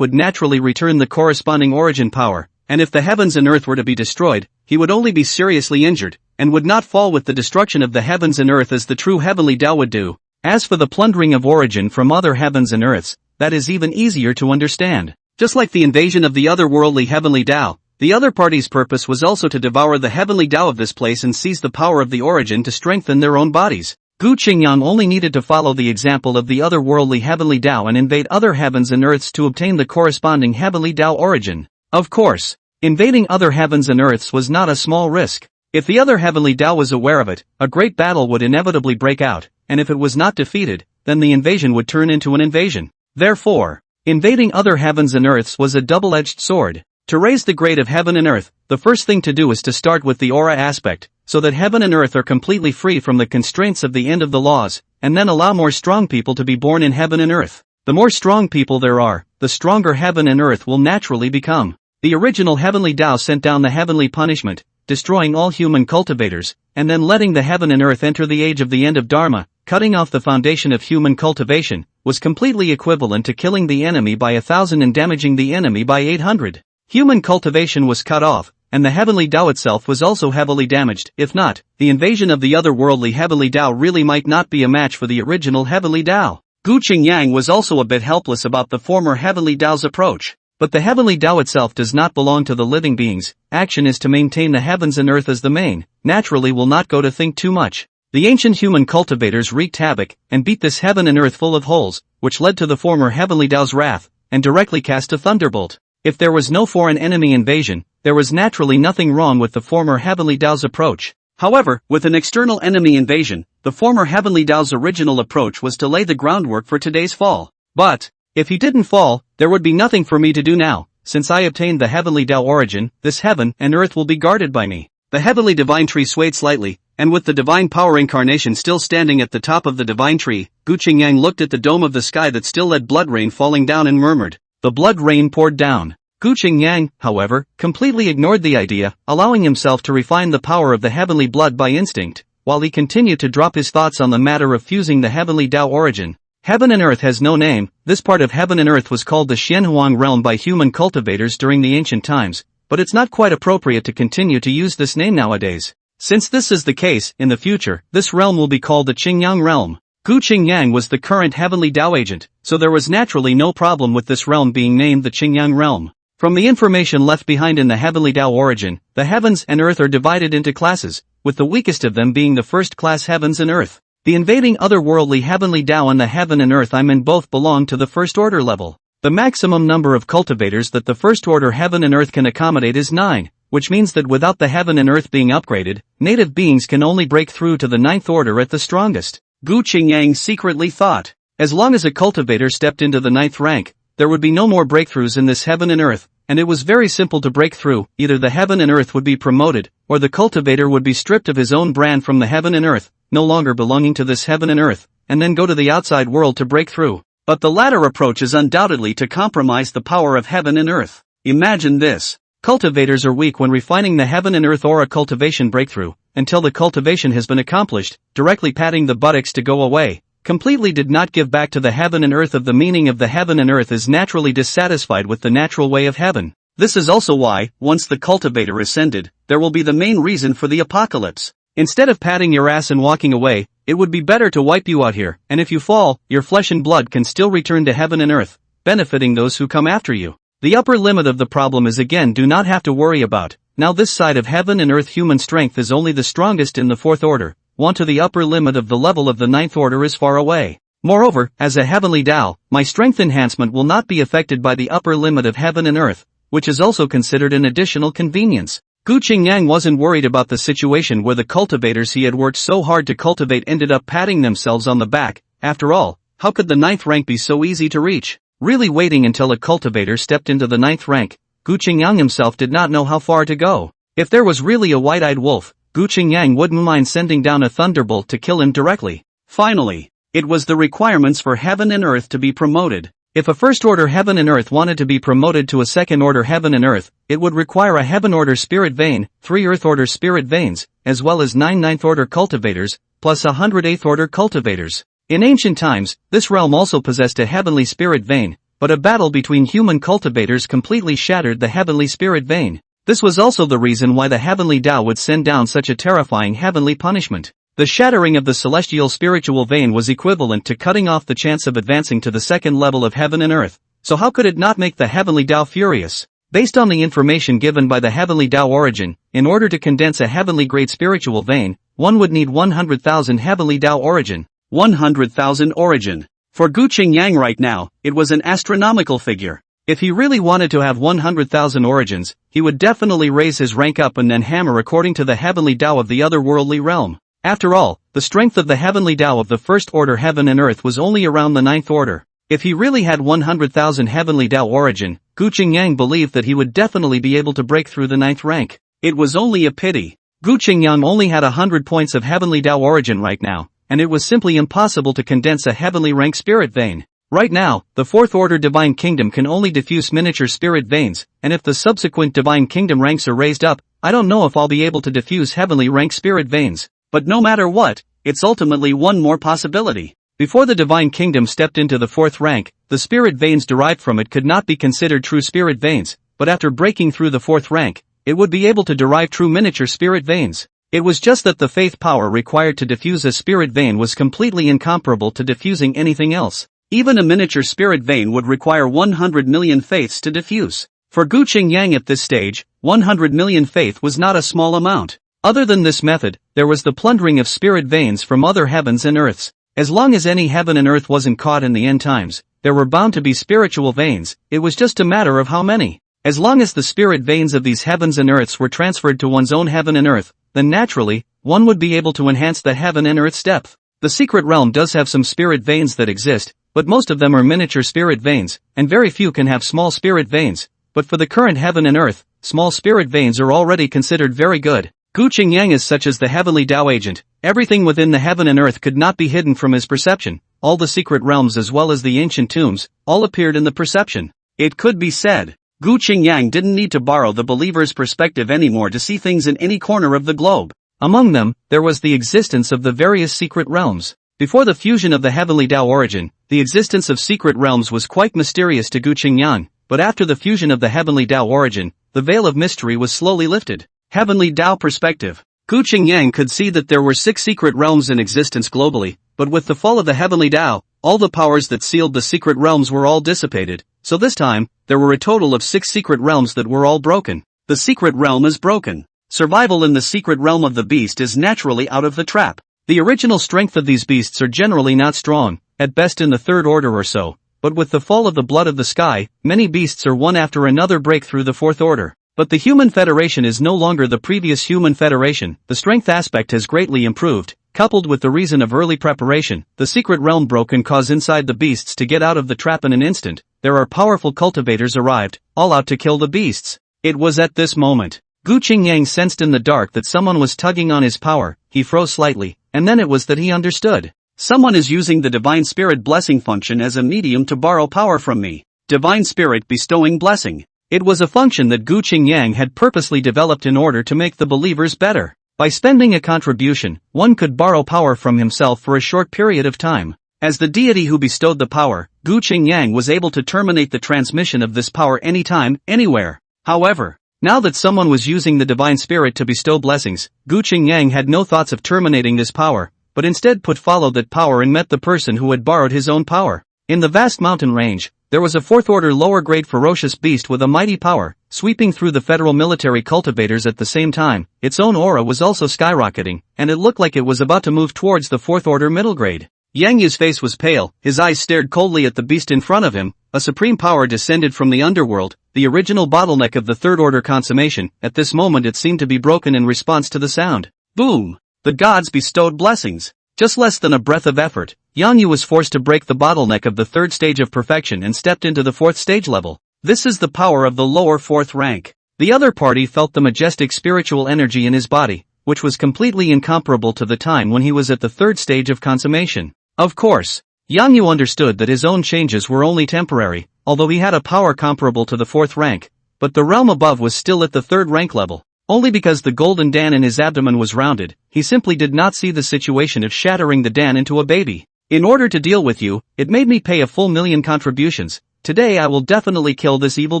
would naturally return the corresponding origin power, and if the heavens and earth were to be destroyed, he would only be seriously injured, and would not fall with the destruction of the heavens and earth as the true heavenly Tao would do. As for the plundering of origin from other heavens and earths, that is even easier to understand. Just like the invasion of the otherworldly heavenly Tao, the other party's purpose was also to devour the heavenly Tao of this place and seize the power of the origin to strengthen their own bodies. Gu Qingyang only needed to follow the example of the otherworldly heavenly Tao and invade other heavens and earths to obtain the corresponding heavenly Tao origin. Of course, invading other heavens and earths was not a small risk. If the other heavenly Tao was aware of it, a great battle would inevitably break out, and if it was not defeated, then the invasion would turn into an invasion. Therefore, invading other heavens and earths was a double-edged sword. To raise the grade of heaven and earth, the first thing to do is to start with the aura aspect, so that heaven and earth are completely free from the constraints of the end of the laws, and then allow more strong people to be born in heaven and earth. The more strong people there are, the stronger heaven and earth will naturally become. The original heavenly Tao sent down the heavenly punishment, destroying all human cultivators, and then letting the heaven and earth enter the age of the end of Dharma, cutting off the foundation of human cultivation, was completely equivalent to killing the enemy by 1,000 and damaging the enemy by 800. Human cultivation was cut off, and the heavenly Tao itself was also heavily damaged. If not, the invasion of the otherworldly heavenly Tao really might not be a match for the original heavenly Tao. Gu Qingyang was also a bit helpless about the former heavenly Tao's approach. But the heavenly Tao itself does not belong to the living beings. Action is to maintain the heavens and earth as the main, naturally will not go to think too much. The ancient human cultivators wreaked havoc, and beat this heaven and earth full of holes, which led to the former heavenly Tao's wrath, and directly cast a thunderbolt. If there was no foreign enemy invasion, there was naturally nothing wrong with the former heavenly Tao's approach. However, with an external enemy invasion, the former heavenly Tao's original approach was to lay the groundwork for today's fall. But, if he didn't fall, there would be nothing for me to do now. Since I obtained the heavenly Tao origin, this heaven and earth will be guarded by me. The heavenly divine tree swayed slightly, and with the divine power incarnation still standing at the top of the divine tree, Gu Qingyang looked at the dome of the sky that still let blood rain falling down and murmured. The blood rain poured down. Gu Qingyang, however, completely ignored the idea, allowing himself to refine the power of the heavenly blood by instinct, while he continued to drop his thoughts on the matter of fusing the heavenly Tao origin. Heaven and earth has no name. This part of heaven and earth was called the Xianhuang realm by human cultivators during the ancient times, but it's not quite appropriate to continue to use this name nowadays. Since this is the case, in the future, this realm will be called the Qingyang realm. Gu Qingyang was the current heavenly Tao agent, so there was naturally no problem with this realm being named the Qingyang realm. From the information left behind in the heavenly Tao origin, the heavens and earth are divided into classes, with the weakest of them being the first class heavens and earth. The invading otherworldly heavenly Tao and the heaven and earth I'm in both belong to the first order level. The maximum number of cultivators that the first order heaven and earth can accommodate is 9, which means that without the heaven and earth being upgraded, native beings can only break through to the 9th order at the strongest. Gu Qingyang secretly thought, as long as a cultivator stepped into the 9th rank, there would be no more breakthroughs in this heaven and earth, and it was very simple to break through. Either the heaven and earth would be promoted, or the cultivator would be stripped of his own brand from the heaven and earth, no longer belonging to this heaven and earth, and then go to the outside world to break through. But the latter approach is undoubtedly to compromise the power of heaven and earth. Imagine this. Cultivators are weak when refining the heaven and earth aura cultivation breakthrough, until the cultivation has been accomplished, directly patting the buttocks to go away. Completely did not give back to the heaven and earth of the meaning of the heaven and earth is naturally dissatisfied with the natural way of heaven. This is also why, once the cultivator ascended, there will be the main reason for the apocalypse. Instead of patting your ass and walking away, it would be better to wipe you out here, and if you fall, your flesh and blood can still return to heaven and earth, benefiting those who come after you. The upper limit of the problem is again do not have to worry about. Now this side of heaven and earth human strength is only the strongest in the fourth order. Want to the upper limit of the level of the ninth order is far away. Moreover, as a heavenly Tao, my strength enhancement will not be affected by the upper limit of heaven and earth, which is also considered an additional convenience. Gu Qingyang wasn't worried about the situation where the cultivators he had worked so hard to cultivate ended up patting themselves on the back. After all, how could the ninth rank be so easy to reach? Really waiting until a cultivator stepped into the ninth rank, Gu Qingyang himself did not know how far to go. If there was really a white-eyed wolf, Gu Qingyang wouldn't mind sending down a thunderbolt to kill him directly. Finally, it was the requirements for heaven and earth to be promoted. If a first-order heaven and earth wanted to be promoted to a second-order heaven and earth, it would require a heaven-order spirit vein, 3 earth-order spirit veins, as well as 9 ninth-order cultivators, plus 100 eighth-order cultivators. In ancient times, this realm also possessed a heavenly spirit vein, but a battle between human cultivators completely shattered the heavenly spirit vein. This was also the reason why the heavenly Tao would send down such a terrifying heavenly punishment. The shattering of the celestial spiritual vein was equivalent to cutting off the chance of advancing to the second level of heaven and earth, so how could it not make the heavenly Tao furious? Based on the information given by the heavenly Tao origin, in order to condense a heavenly great spiritual vein, one would need 100,000 heavenly Tao origin. 100,000 origin. For Gu Qingyang right now, it was an astronomical figure. If he really wanted to have 100,000 origins, he would definitely raise his rank up and then hammer according to the heavenly Tao of the otherworldly realm. After all, the strength of the heavenly Tao of the first order heaven and earth was only around the ninth order. If he really had 100,000 heavenly Tao origin, Gu Qingyang believed that he would definitely be able to break through the ninth rank. It was only a pity. Gu Qingyang only had 100 points of heavenly Tao origin right now, and it was simply impossible to condense a heavenly rank spirit vein. Right now, the fourth order divine kingdom can only diffuse miniature spirit veins, and if the subsequent divine kingdom ranks are raised up, I don't know if I'll be able to diffuse heavenly rank spirit veins. But no matter what, it's ultimately one more possibility. Before the divine kingdom stepped into the fourth rank, the spirit veins derived from it could not be considered true spirit veins, but after breaking through the fourth rank, it would be able to derive true miniature spirit veins. It was just that the faith power required to diffuse a spirit vein was completely incomparable to diffusing anything else. Even a miniature spirit vein would require 100 million faiths to diffuse. For Gu Qingyang at this stage, 100 million faith was not a small amount. Other than this method, there was the plundering of spirit veins from other heavens and earths. As long as any heaven and earth wasn't caught in the end times, there were bound to be spiritual veins, it was just a matter of how many. As long as the spirit veins of these heavens and earths were transferred to one's own heaven and earth, then naturally, one would be able to enhance the heaven and earth's depth. The secret realm does have some spirit veins that exist, but most of them are miniature spirit veins, and very few can have small spirit veins. But for the current heaven and earth, small spirit veins are already considered very good. Gu Qingyang is such as the heavenly Tao agent. Everything within the heaven and earth could not be hidden from his perception. All the secret realms as well as the ancient tombs, all appeared in the perception. It could be said, Gu Qingyang didn't need to borrow the believer's perspective anymore to see things in any corner of the globe. Among them, there was the existence of the various secret realms. Before the fusion of the heavenly Tao origin, the existence of secret realms was quite mysterious to Gu Qingyang, but after the fusion of the heavenly Tao origin, the veil of mystery was slowly lifted. Heavenly Tao perspective. Gu Qingyang could see that there were 6 secret realms in existence globally, but with the fall of the heavenly Tao, all the powers that sealed the secret realms were all dissipated, so this time, there were a total of 6 secret realms that were all broken. The secret realm is broken. Survival in the secret realm of the beast is naturally out of the trap. The original strength of these beasts are generally not strong, at best in the third order or so, but with the fall of the blood of the sky, many beasts are one after another break through the fourth order. But the human federation is no longer the previous human federation, the strength aspect has greatly improved, coupled with the reason of early preparation, the secret realm broke and cause inside the beasts to get out of the trap in an instant, there are powerful cultivators arrived, all out to kill the beasts. It was at this moment Gu Qingyang sensed in the dark that someone was tugging on his power. He froze slightly, and then it was that he understood. Someone is using the Divine Spirit blessing function as a medium to borrow power from me. Divine Spirit bestowing blessing. It was a function that Gu Qingyang had purposely developed in order to make the believers better. By spending a contribution, one could borrow power from himself for a short period of time. As the deity who bestowed the power, Gu Qingyang was able to terminate the transmission of this power anytime, anywhere. However, now that someone was using the Divine Spirit to bestow blessings, Gu Qingyang had no thoughts of terminating this power, but instead followed that power and met the person who had borrowed his own power. In the vast mountain range, there was a fourth-order lower-grade ferocious beast with a mighty power, sweeping through the federal military cultivators at the same time. Its own aura was also skyrocketing, and it looked like it was about to move towards the fourth-order middle grade. Yang Yu's face was pale, his eyes stared coldly at the beast in front of him. A supreme power descended from the underworld, the original bottleneck of the third-order consummation. At this moment it seemed to be broken in response to the sound. Boom! The gods bestowed blessings. Just less than a breath of effort, Yang Yu was forced to break the bottleneck of the third stage of perfection and stepped into the fourth stage level. This is the power of the lower fourth rank. The other party felt the majestic spiritual energy in his body, which was completely incomparable to the time when he was at the third stage of consummation. Of course, Yang Yu understood that his own changes were only temporary, although he had a power comparable to the fourth rank, but the realm above was still at the third rank level. Only because the golden dan in his abdomen was rounded, he simply did not see the situation of shattering the dan into a baby. In order to deal with you, it made me pay a full 1,000,000 contributions. Today I will definitely kill this evil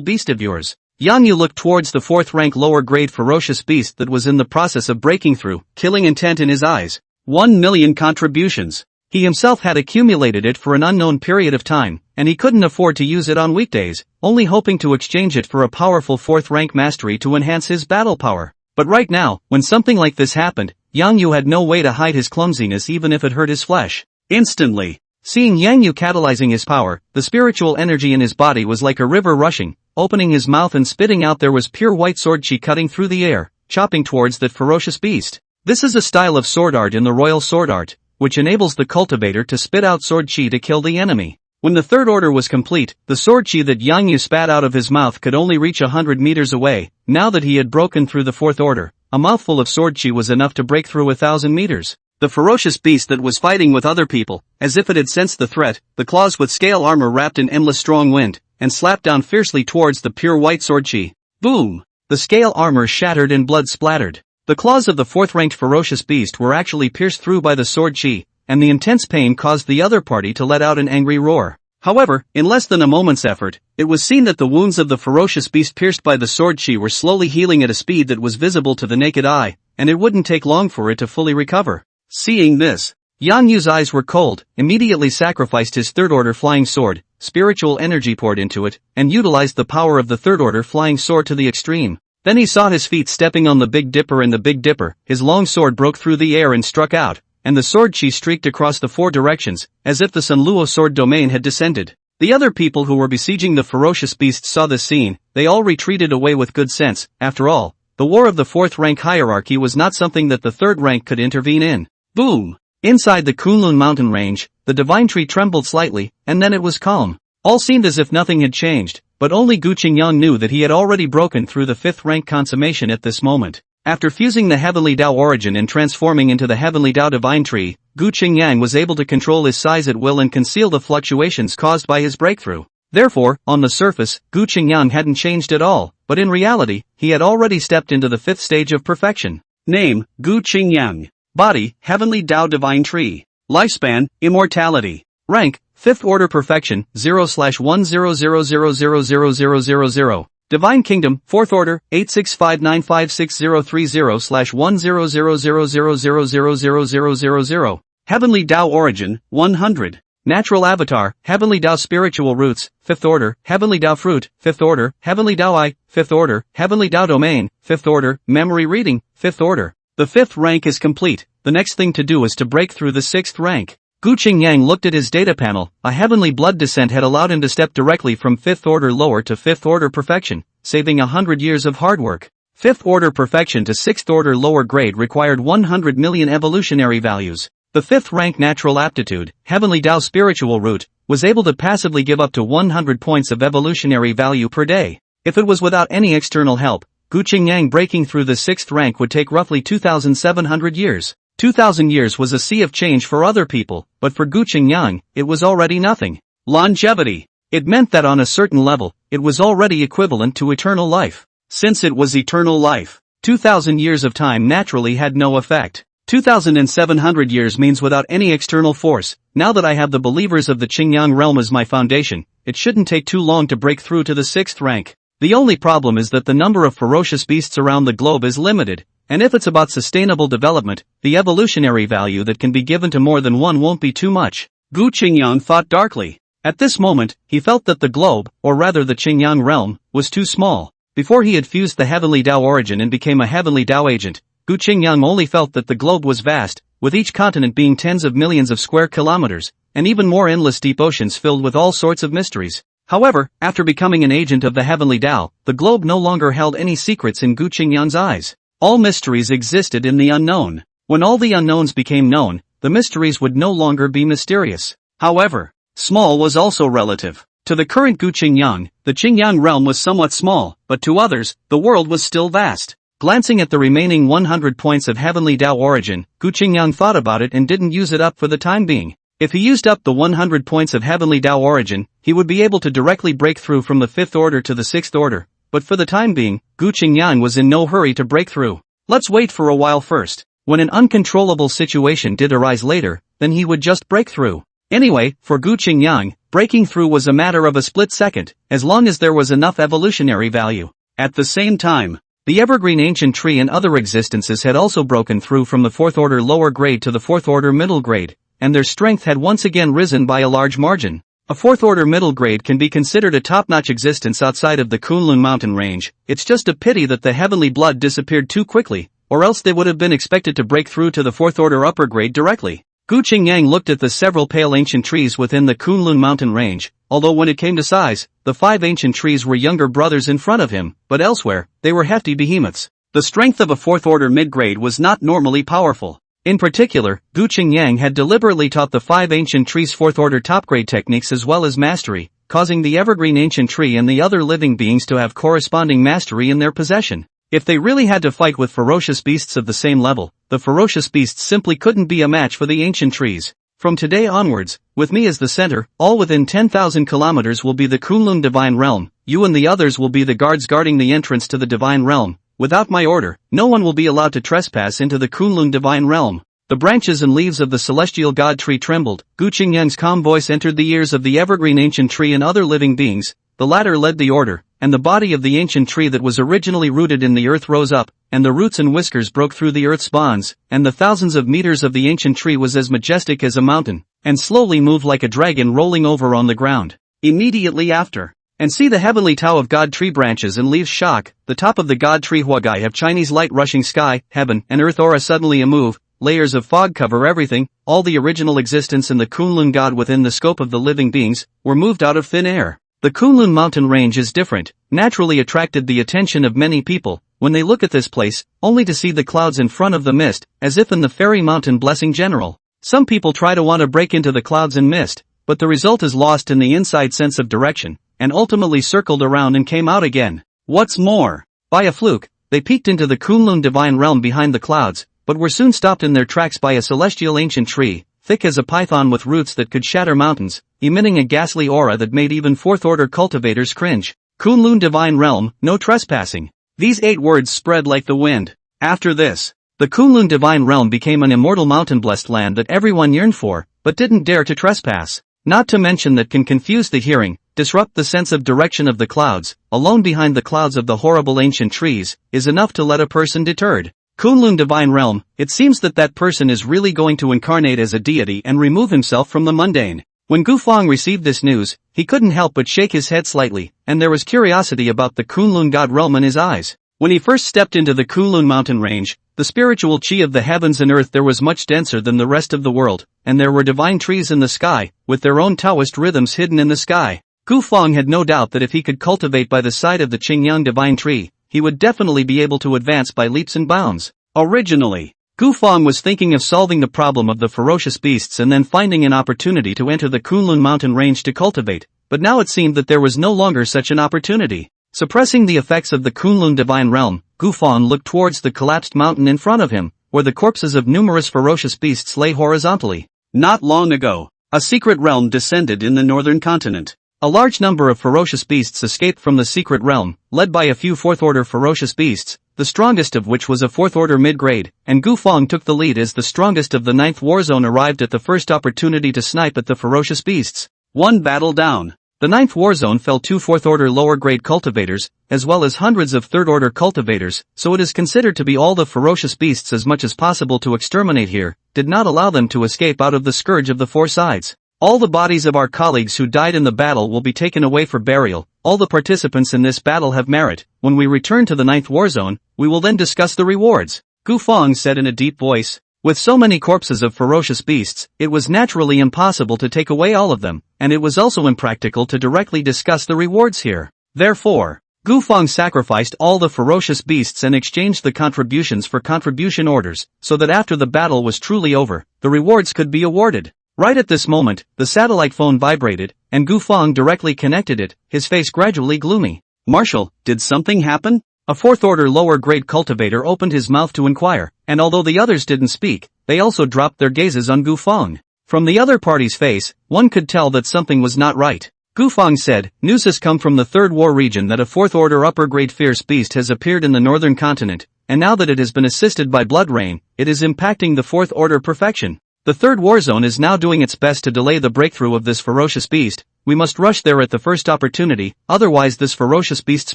beast of yours. Yang Yu looked towards the fourth rank lower grade ferocious beast that was in the process of breaking through, killing intent in his eyes. 1,000,000 contributions. He himself had accumulated it for an unknown period of time, and he couldn't afford to use it on weekdays, only hoping to exchange it for a powerful fourth-rank mastery to enhance his battle power. But right now, when something like this happened, Yang Yu had no way to hide his clumsiness even if it hurt his flesh. Instantly, seeing Yang Yu catalyzing his power, the spiritual energy in his body was like a river rushing. Opening his mouth and spitting out there was pure white sword chi cutting through the air, chopping towards that ferocious beast. This is a style of sword art in the royal sword art, which enables the cultivator to spit out sword chi to kill the enemy. When the third order was complete, the sword chi that Yang Yu spat out of his mouth could only reach 100 meters away. Now that he had broken through the fourth order, a mouthful of sword chi was enough to break through 1,000 meters. The ferocious beast that was fighting with other people, as if it had sensed the threat, the claws with scale armor wrapped in endless strong wind, and slapped down fiercely towards the pure white sword chi. Boom! The scale armor shattered and blood splattered. The claws of the fourth-ranked ferocious beast were actually pierced through by the sword chi, and the intense pain caused the other party to let out an angry roar. However, in less than a moment's effort, it was seen that the wounds of the ferocious beast pierced by the sword chi were slowly healing at a speed that was visible to the naked eye, and it wouldn't take long for it to fully recover. Seeing this, Yang Yu's eyes were cold, immediately sacrificed his third-order flying sword, spiritual energy poured into it, and utilized the power of the third-order flying sword to the extreme. Then he saw his feet stepping on the Big Dipper and the Big Dipper, his long sword broke through the air and struck out, and the sword chi streaked across the four directions, as if the Sunluo sword domain had descended. The other people who were besieging the ferocious beast saw this scene. They all retreated away with good sense. After all, the war of the fourth rank hierarchy was not something that the third rank could intervene in. Boom! Inside the Kunlun mountain range, the divine tree trembled slightly, and then it was calm. All seemed as if nothing had changed, but only Gu Qingyang knew that he had already broken through the fifth rank consummation at this moment. After fusing the Heavenly Tao origin and transforming into the Heavenly Tao divine tree, Gu Qingyang was able to control his size at will and conceal the fluctuations caused by his breakthrough. Therefore, on the surface, Gu Qingyang hadn't changed at all, but in reality, he had already stepped into the fifth stage of perfection. Name, Gu Qingyang. Body, Heavenly Tao divine tree. Lifespan, immortality. Rank, 5th order perfection, 0/10000000000. Divine Kingdom, 4th Order, 865956030/10000000000. Heavenly Tao Origin, 100. Natural Avatar, Heavenly Tao Spiritual Roots, 5th Order, Heavenly Tao Fruit, 5th Order, Heavenly Tao Eye, 5th Order, Heavenly Tao Domain, 5th Order, Memory Reading, 5th Order. The 5th rank is complete. The next thing to do is to break through the 6th rank. Gu Qingyang looked at his data panel. A heavenly blood descent had allowed him to step directly from 5th order lower to 5th order perfection, saving 100 years of hard work. 5th order perfection to 6th order lower grade required 100 million evolutionary values. The 5th rank natural aptitude, Heavenly Tao spiritual root, was able to passively give up to 100 points of evolutionary value per day. If it was without any external help, Gu Qingyang breaking through the 6th rank would take roughly 2,700 years. 2,000 years was a sea of change for other people, but for Gu Qingyang, it was already nothing. Longevity. It meant that on a certain level, it was already equivalent to eternal life. Since it was eternal life, 2,000 years of time naturally had no effect. 2,700 years means without any external force. Now that I have the believers of the Qingyang realm as my foundation, it shouldn't take too long to break through to the 6th rank. The only problem is that the number of ferocious beasts around the globe is limited, and if it's about sustainable development, the evolutionary value that can be given to more than one won't be too much. Gu Qingyang thought darkly. At this moment, he felt that the globe, or rather the Qingyang realm, was too small. Before he had fused the heavenly Tao origin and became a heavenly Tao agent, Gu Qingyang only felt that the globe was vast, with each continent being tens of millions of square kilometers, and even more endless deep oceans filled with all sorts of mysteries. However, after becoming an agent of the heavenly Tao, the globe no longer held any secrets in Gu Qingyang's eyes. All mysteries existed in the unknown. When all the unknowns became known, the mysteries would no longer be mysterious. However, small was also relative. To the current Gu Qingyang, the Qingyang realm was somewhat small, but to others, the world was still vast. Glancing at the remaining 100 points of heavenly Tao origin, Gu Qingyang thought about it and didn't use it up for the time being. If he used up the 100 points of heavenly Tao origin, he would be able to directly break through from the 5th order to the 6th order, but for the time being, Gu Qingyang was in no hurry to break through. Let's wait for a while first. When an uncontrollable situation did arise later, then he would just break through. Anyway, for Gu Qingyang, breaking through was a matter of a split second, as long as there was enough evolutionary value. At the same time, the evergreen ancient tree and other existences had also broken through from the 4th order lower grade to the 4th order middle grade, and their strength had once again risen by a large margin. A 4th order middle grade can be considered a top-notch existence outside of the Kunlun mountain range. It's just a pity that the heavenly blood disappeared too quickly, or else they would have been expected to break through to the 4th order upper grade directly. Gu Qingyang looked at the several pale ancient trees within the Kunlun mountain range, although when it came to size, the 5 ancient trees were younger brothers in front of him, but elsewhere, they were hefty behemoths. The strength of a 4th order mid-grade was not normally powerful. In particular, Gu Qingyang had deliberately taught the 5 ancient trees 4th order top-grade techniques as well as mastery, causing the evergreen ancient tree and the other living beings to have corresponding mastery in their possession. If they really had to fight with ferocious beasts of the same level, the ferocious beasts simply couldn't be a match for the ancient trees. From today onwards, with me as the center, all within 10,000 kilometers will be the Kunlun divine realm. You and the others will be the guards guarding the entrance to the divine realm. Without my order, no one will be allowed to trespass into the Kunlun divine realm. The branches and leaves of the celestial god tree trembled. Gu Qingyang's calm voice entered the ears of the evergreen ancient tree and other living beings. The latter led the order, and the body of the ancient tree that was originally rooted in the earth rose up, and the roots and whiskers broke through the earth's bonds, and the thousands of meters of the ancient tree was as majestic as a mountain, and slowly moved like a dragon rolling over on the ground. Immediately after, and see the heavenly Tao of God tree branches and leaves shock, the top of the God tree Huagai have Chinese light rushing sky, heaven, and earth aura suddenly a move, layers of fog cover everything, all the original existence in the Kunlun God within the scope of the living beings, were moved out of thin air. The Kunlun mountain range is different, naturally attracted the attention of many people, when they look at this place, only to see the clouds in front of the mist, as if in the fairy mountain blessing general. Some people try to want to break into the clouds and mist, but the result is lost in the inside sense of direction, and ultimately circled around and came out again. What's more, by a fluke, they peeked into the Kunlun divine realm behind the clouds, but were soon stopped in their tracks by a celestial ancient tree, thick as a python with roots that could shatter mountains, emitting a ghastly aura that made even 4th order cultivators cringe. Kunlun divine realm, no trespassing. These 8 words spread like the wind. After this, the Kunlun divine realm became an immortal mountain-blessed land that everyone yearned for, but didn't dare to trespass. Not to mention that can confuse the hearing, disrupt the sense of direction of the clouds, alone behind the clouds of the horrible ancient trees, is enough to let a person deterred. Kunlun divine realm, it seems that person is really going to incarnate as a deity and remove himself from the mundane. When Gu Feng received this news, he couldn't help but shake his head slightly, and there was curiosity about the Kunlun god realm in his eyes. When he first stepped into the Kunlun mountain range, the spiritual chi of the heavens and earth there was much denser than the rest of the world, and there were divine trees in the sky, with their own Taoist rhythms hidden in the sky. Gu Feng had no doubt that if he could cultivate by the side of the Qingyang divine tree, he would definitely be able to advance by leaps and bounds. Originally, Gu Feng was thinking of solving the problem of the ferocious beasts and then finding an opportunity to enter the Kunlun mountain range to cultivate, but now it seemed that there was no longer such an opportunity. Suppressing the effects of the Kunlun divine realm, Gu Feng looked towards the collapsed mountain in front of him, where the corpses of numerous ferocious beasts lay horizontally. Not long ago, a secret realm descended in the northern continent. A large number of ferocious beasts escaped from the secret realm, led by a few fourth-order ferocious beasts, the strongest of which was a fourth-order mid-grade, and Gu Feng took the lead as the strongest of the 9th warzone arrived at the first opportunity to snipe at the ferocious beasts. One battle down. The 9th warzone fell 2 fourth-order lower-grade cultivators, as well as hundreds of third-order cultivators, so it is considered to be all the ferocious beasts as much as possible to exterminate here, did not allow them to escape out of the scourge of the 4 sides. All the bodies of our colleagues who died in the battle will be taken away for burial. All the participants in this battle have merit. When we return to the 9th warzone, we will then discuss the rewards. Gu Feng said in a deep voice. With so many corpses of ferocious beasts, it was naturally impossible to take away all of them, and it was also impractical to directly discuss the rewards here. Therefore, Gu Feng sacrificed all the ferocious beasts and exchanged the contributions for contribution orders, so that after the battle was truly over, the rewards could be awarded. Right at this moment, the satellite phone vibrated, and Gu Feng directly connected it, his face gradually gloomy. Marshal, did something happen? A fourth-order lower-grade cultivator opened his mouth to inquire, and although the others didn't speak, they also dropped their gazes on Gu Feng. From the other party's face, one could tell that something was not right. Gu Feng said, news has come from the Third War region that a fourth-order upper-grade fierce beast has appeared in the northern continent, and now that it has been assisted by blood rain, it is impacting the fourth-order perfection. The third war zone is now doing its best to delay the breakthrough of this ferocious beast. We must rush there at the first opportunity, otherwise this ferocious beast's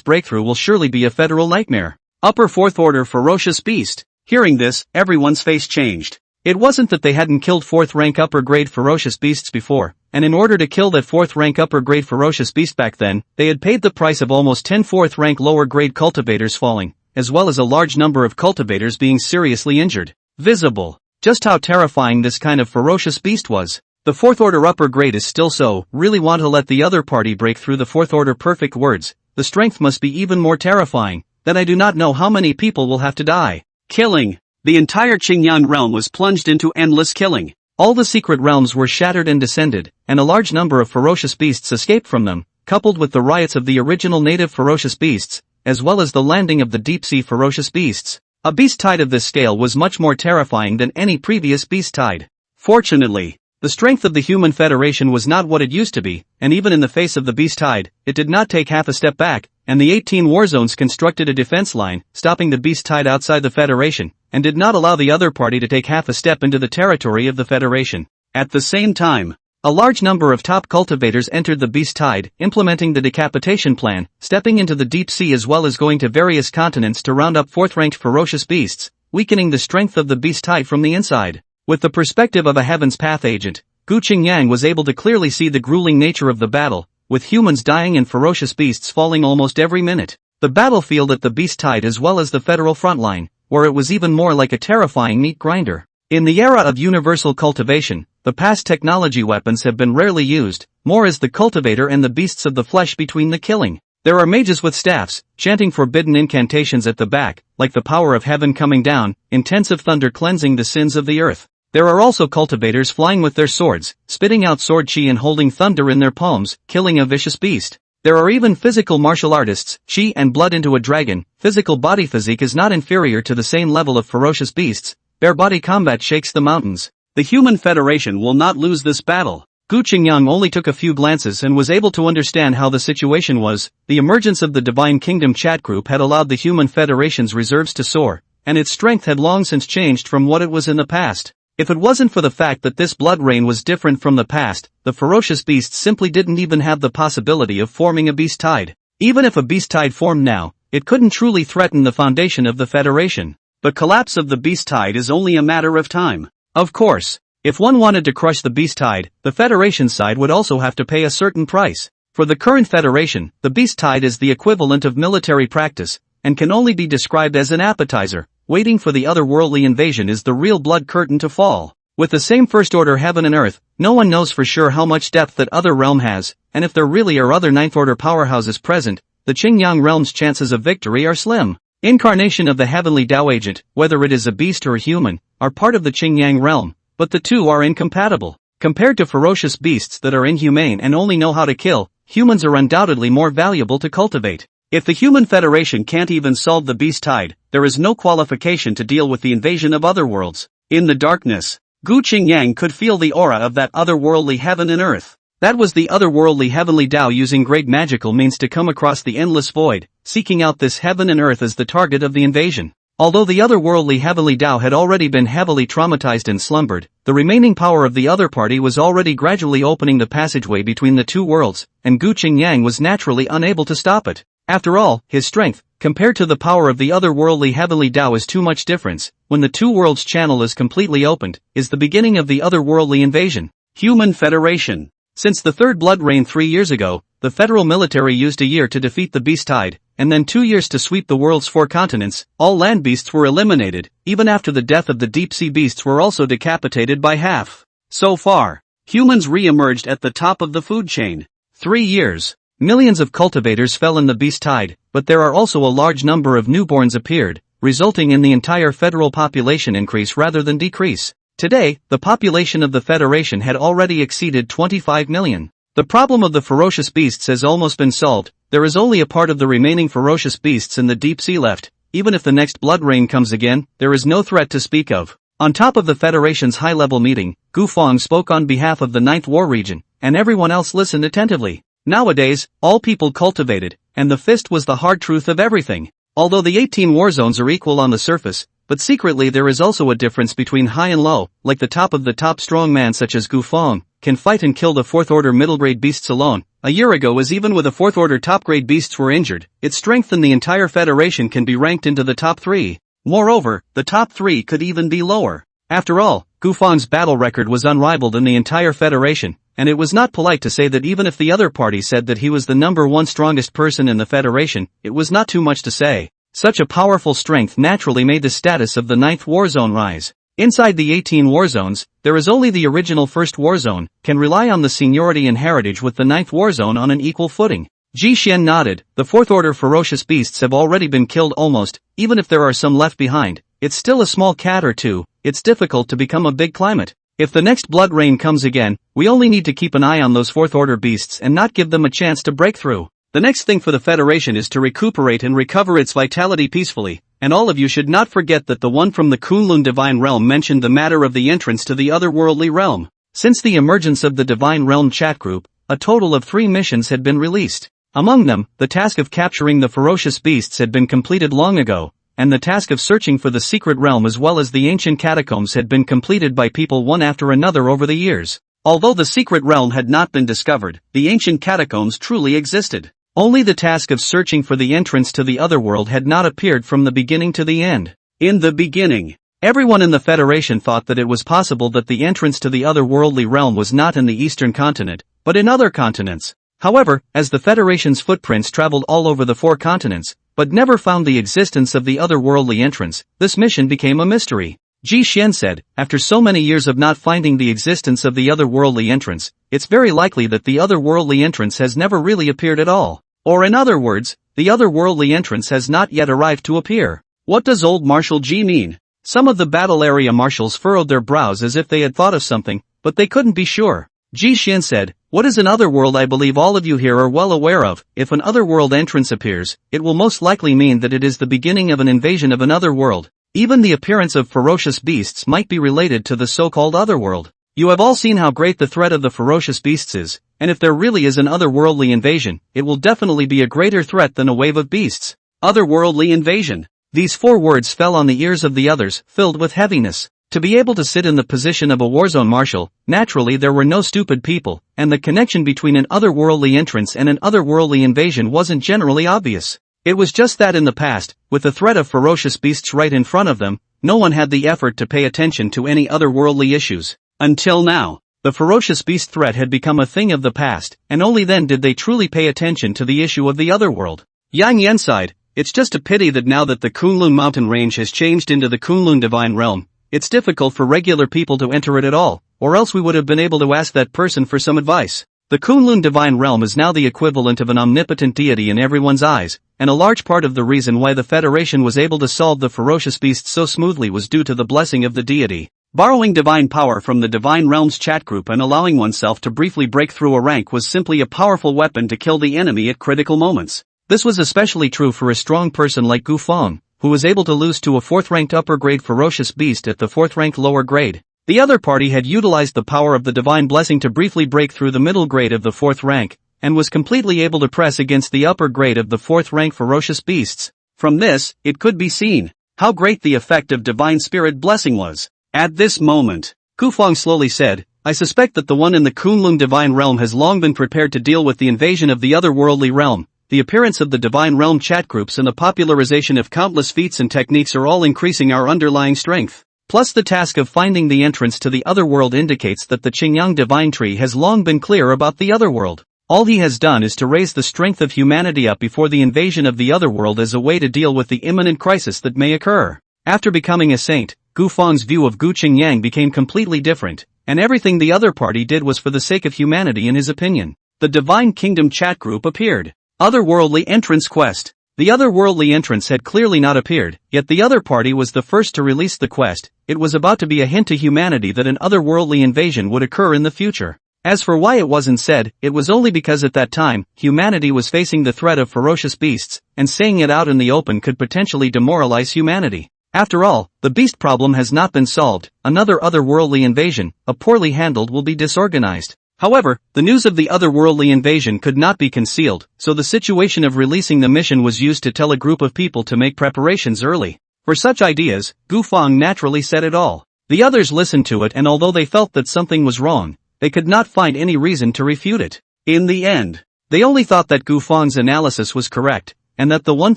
breakthrough will surely be a federal nightmare. Upper fourth order ferocious beast. Hearing this, everyone's face changed. It wasn't that they hadn't killed 4th rank upper grade ferocious beasts before, and in order to kill that 4th rank upper grade ferocious beast back then, they had paid the price of almost 10 4th rank lower grade cultivators falling, as well as a large number of cultivators being seriously injured. Visible. Just how terrifying this kind of ferocious beast was. The 4th order upper grade is still so, really want to let the other party break through the 4th order perfect words, the strength must be even more terrifying, that I do not know how many people will have to die. Killing. The entire Qingyan realm was plunged into endless killing. All the secret realms were shattered and descended, and a large number of ferocious beasts escaped from them, coupled with the riots of the original native ferocious beasts, as well as the landing of the deep-sea ferocious beasts. A beast tide of this scale was much more terrifying than any previous beast tide. Fortunately, the strength of the human federation was not what it used to be, and even in the face of the beast tide, it did not take half a step back, and the 18 war zones constructed a defense line, stopping the beast tide outside the federation, and did not allow the other party to take half a step into the territory of the federation. At the same time, a large number of top cultivators entered the beast tide, implementing the decapitation plan, stepping into the deep sea as well as going to various continents to round up 4th-ranked ferocious beasts, weakening the strength of the beast tide from the inside. With the perspective of a Heaven's Path agent, Gu Qingyang was able to clearly see the grueling nature of the battle, with humans dying and ferocious beasts falling almost every minute. The battlefield at the beast tide as well as the federal frontline, where it was even more like a terrifying meat grinder. In the era of universal cultivation, the past technology weapons have been rarely used, more as the cultivator and the beasts of the flesh between the killing. There are mages with staffs, chanting forbidden incantations at the back, like the power of heaven coming down, intensive thunder cleansing the sins of the earth. There are also cultivators flying with their swords, spitting out sword chi and holding thunder in their palms, killing a vicious beast. There are even physical martial artists, chi and blood into a dragon. Physical body physique is not inferior to the same level of ferocious beasts. Bare body combat shakes the mountains. The human federation will not lose this battle. Gu Qingyang only took a few glances and was able to understand how the situation was. The emergence of the Divine Kingdom chat group had allowed the human federation's reserves to soar, and its strength had long since changed from what it was in the past. If it wasn't for the fact that this blood rain was different from the past, the ferocious beasts simply didn't even have the possibility of forming a beast tide. Even if a beast tide formed now, it couldn't truly threaten the foundation of the Federation. The collapse of the beast tide is only a matter of time. Of course, if one wanted to crush the beast tide, the Federation side would also have to pay a certain price. For the current Federation, the beast tide is the equivalent of military practice, and can only be described as an appetizer. Waiting for the otherworldly invasion is the real blood curtain to fall. With the same first order heaven and earth, no one knows for sure how much depth that other realm has, and if there really are other ninth order powerhouses present, the Qingyang realm's chances of victory are slim. Incarnation of the heavenly Tao agent, whether it is a beast or a human, are part of the Qingyang realm, but the two are incompatible. Compared to ferocious beasts that are inhumane and only know how to kill, humans are undoubtedly more valuable to cultivate. If the human federation can't even solve the beast tide, there is no qualification to deal with the invasion of other worlds. In the darkness, Gu Qingyang could feel the aura of that otherworldly heaven and earth. That was the otherworldly heavenly Tao using great magical means to come across the endless void, seeking out this heaven and earth as the target of the invasion. Although the otherworldly heavenly Tao had already been heavily traumatized and slumbered, the remaining power of the other party was already gradually opening the passageway between the two worlds, and Gu Qingyang was naturally unable to stop it. After all, his strength, compared to the power of the otherworldly heavenly Tao, is too much difference. When the two worlds channel is completely opened, is the beginning of the otherworldly invasion. Human Federation. Since the third blood rain 3 years ago, the federal military used a year to defeat the beast tide, and then 2 years to sweep the world's 4 continents. All land beasts were eliminated, even after the death of the deep-sea beasts were also decapitated by half. So far, humans re-emerged at the top of the food chain. 3 years. Millions of cultivators fell in the beast tide, but there are also a large number of newborns appeared, resulting in the entire federal population increase rather than decrease. Today, the population of the Federation had already exceeded 25 million. The problem of the ferocious beasts has almost been solved. There is only a part of the remaining ferocious beasts in the deep sea left. Even if the next blood rain comes again, there is no threat to speak of. On top of the Federation's high-level meeting, Gu Feng spoke on behalf of the Ninth War region, and everyone else listened attentively. Nowadays, all people cultivated, and the fist was the hard truth of everything. Although the 18 war zones are equal on the surface, but secretly there is also a difference between high and low. Like the top of the top strongman such as Gu Feng, can fight and kill the 4th order middle grade beasts alone. A year ago, as even with the 4th order top grade beasts were injured, its strength in the entire Federation can be ranked into the top 3. Moreover, the top 3 could even be lower. After all, Gu Feng's battle record was unrivaled in the entire Federation, and it was not polite to say that even if the other party said that he was the number 1 strongest person in the Federation, it was not too much to say. Such a powerful strength naturally made the status of the 9th war zone rise. Inside the 18 war zones, there is only the original 1st war zone, can rely on the seniority and heritage with the 9th war zone on an equal footing. Ji Xian nodded. The 4th order ferocious beasts have already been killed almost, even if there are some left behind. It's still a small cat or two. It's difficult to become a big climate. If the next blood rain comes again, we only need to keep an eye on those 4th order beasts and not give them a chance to break through. The next thing for the Federation is to recuperate and recover its vitality peacefully, and all of you should not forget that the one from the Kunlun Divine Realm mentioned the matter of the entrance to the otherworldly realm. Since the emergence of the Divine Realm chat group, a total of 3 missions had been released. Among them, the task of capturing the ferocious beasts had been completed long ago, and the task of searching for the secret realm as well as the ancient catacombs had been completed by people one after another over the years. Although the secret realm had not been discovered, the ancient catacombs truly existed. Only the task of searching for the entrance to the otherworld had not appeared from the beginning to the end. In the beginning, everyone in the Federation thought that it was possible that the entrance to the otherworldly realm was not in the eastern continent, but in other continents. However, as the Federation's footprints traveled all over the 4 continents, but never found the existence of the otherworldly entrance, this mission became a mystery. Ji Xian said, after so many years of not finding the existence of the otherworldly entrance, it's very likely that the otherworldly entrance has never really appeared at all. Or in other words, the otherworldly entrance has not yet arrived to appear. What does old Marshal Ji mean? Some of the battle area marshals furrowed their brows as if they had thought of something, but they couldn't be sure. Ji Xian said, what is an otherworld? I believe all of you here are well aware of. If an otherworld entrance appears, it will most likely mean that it is the beginning of an invasion of another world. Even the appearance of ferocious beasts might be related to the so-called otherworld. You have all seen how great the threat of the ferocious beasts is, and if there really is an otherworldly invasion, it will definitely be a greater threat than a wave of beasts. Otherworldly invasion. These 4 words fell on the ears of the others, filled with heaviness. To be able to sit in the position of a warzone marshal, naturally there were no stupid people, and the connection between an otherworldly entrance and an otherworldly invasion wasn't generally obvious. It was just that in the past, with the threat of ferocious beasts right in front of them, no one had the effort to pay attention to any otherworldly issues. Until now, the ferocious beast threat had become a thing of the past, and only then did they truly pay attention to the issue of the otherworld. Yang Yan sighed, it's just a pity that now that the Kunlun mountain range has changed into the Kunlun Divine Realm, it's difficult for regular people to enter it at all, or else we would have been able to ask that person for some advice. The Kunlun divine realm is now the equivalent of an omnipotent deity in everyone's eyes, and a large part of the reason why the Federation was able to solve the ferocious beast so smoothly was due to the blessing of the deity. Borrowing divine power from the Divine Realms chat group and allowing oneself to briefly break through a rank was simply a powerful weapon to kill the enemy at critical moments. This was especially true for a strong person like Gu Feng, who was able to lose to a 4th-ranked upper-grade ferocious beast at the 4th-ranked lower grade. The other party had utilized the power of the divine blessing to briefly break through the middle grade of the 4th rank, and was completely able to press against the upper grade of the 4th rank ferocious beasts. From this, it could be seen how great the effect of divine spirit blessing was. At this moment, Gu Feng slowly said, I suspect that the one in the Kunlun divine realm has long been prepared to deal with the invasion of the otherworldly realm. The appearance of the divine realm chat groups and the popularization of countless feats and techniques are all increasing our underlying strength. Plus the task of finding the entrance to the otherworld indicates that the Qingyang divine tree has long been clear about the otherworld. All he has done is to raise the strength of humanity up before the invasion of the otherworld as a way to deal with the imminent crisis that may occur. After becoming a saint, Gu Feng's view of Gu Qingyang became completely different, and everything the other party did was for the sake of humanity in his opinion. The Divine Kingdom chat group appeared. Otherworldly entrance quest. The otherworldly entrance had clearly not appeared, yet the other party was the first to release the quest. It was about to be a hint to humanity that an otherworldly invasion would occur in the future. As for why it wasn't said, it was only because at that time, humanity was facing the threat of ferocious beasts, and saying it out in the open could potentially demoralize humanity. After all, the beast problem has not been solved. Another otherworldly invasion, poorly handled, will be disorganized. However, the news of the otherworldly invasion could not be concealed, so the situation of releasing the mission was used to tell a group of people to make preparations early. For such ideas, Gu Feng naturally said it all. The others listened to it, and although they felt that something was wrong, they could not find any reason to refute it. In the end, they only thought that Gu Feng's analysis was correct, and that the one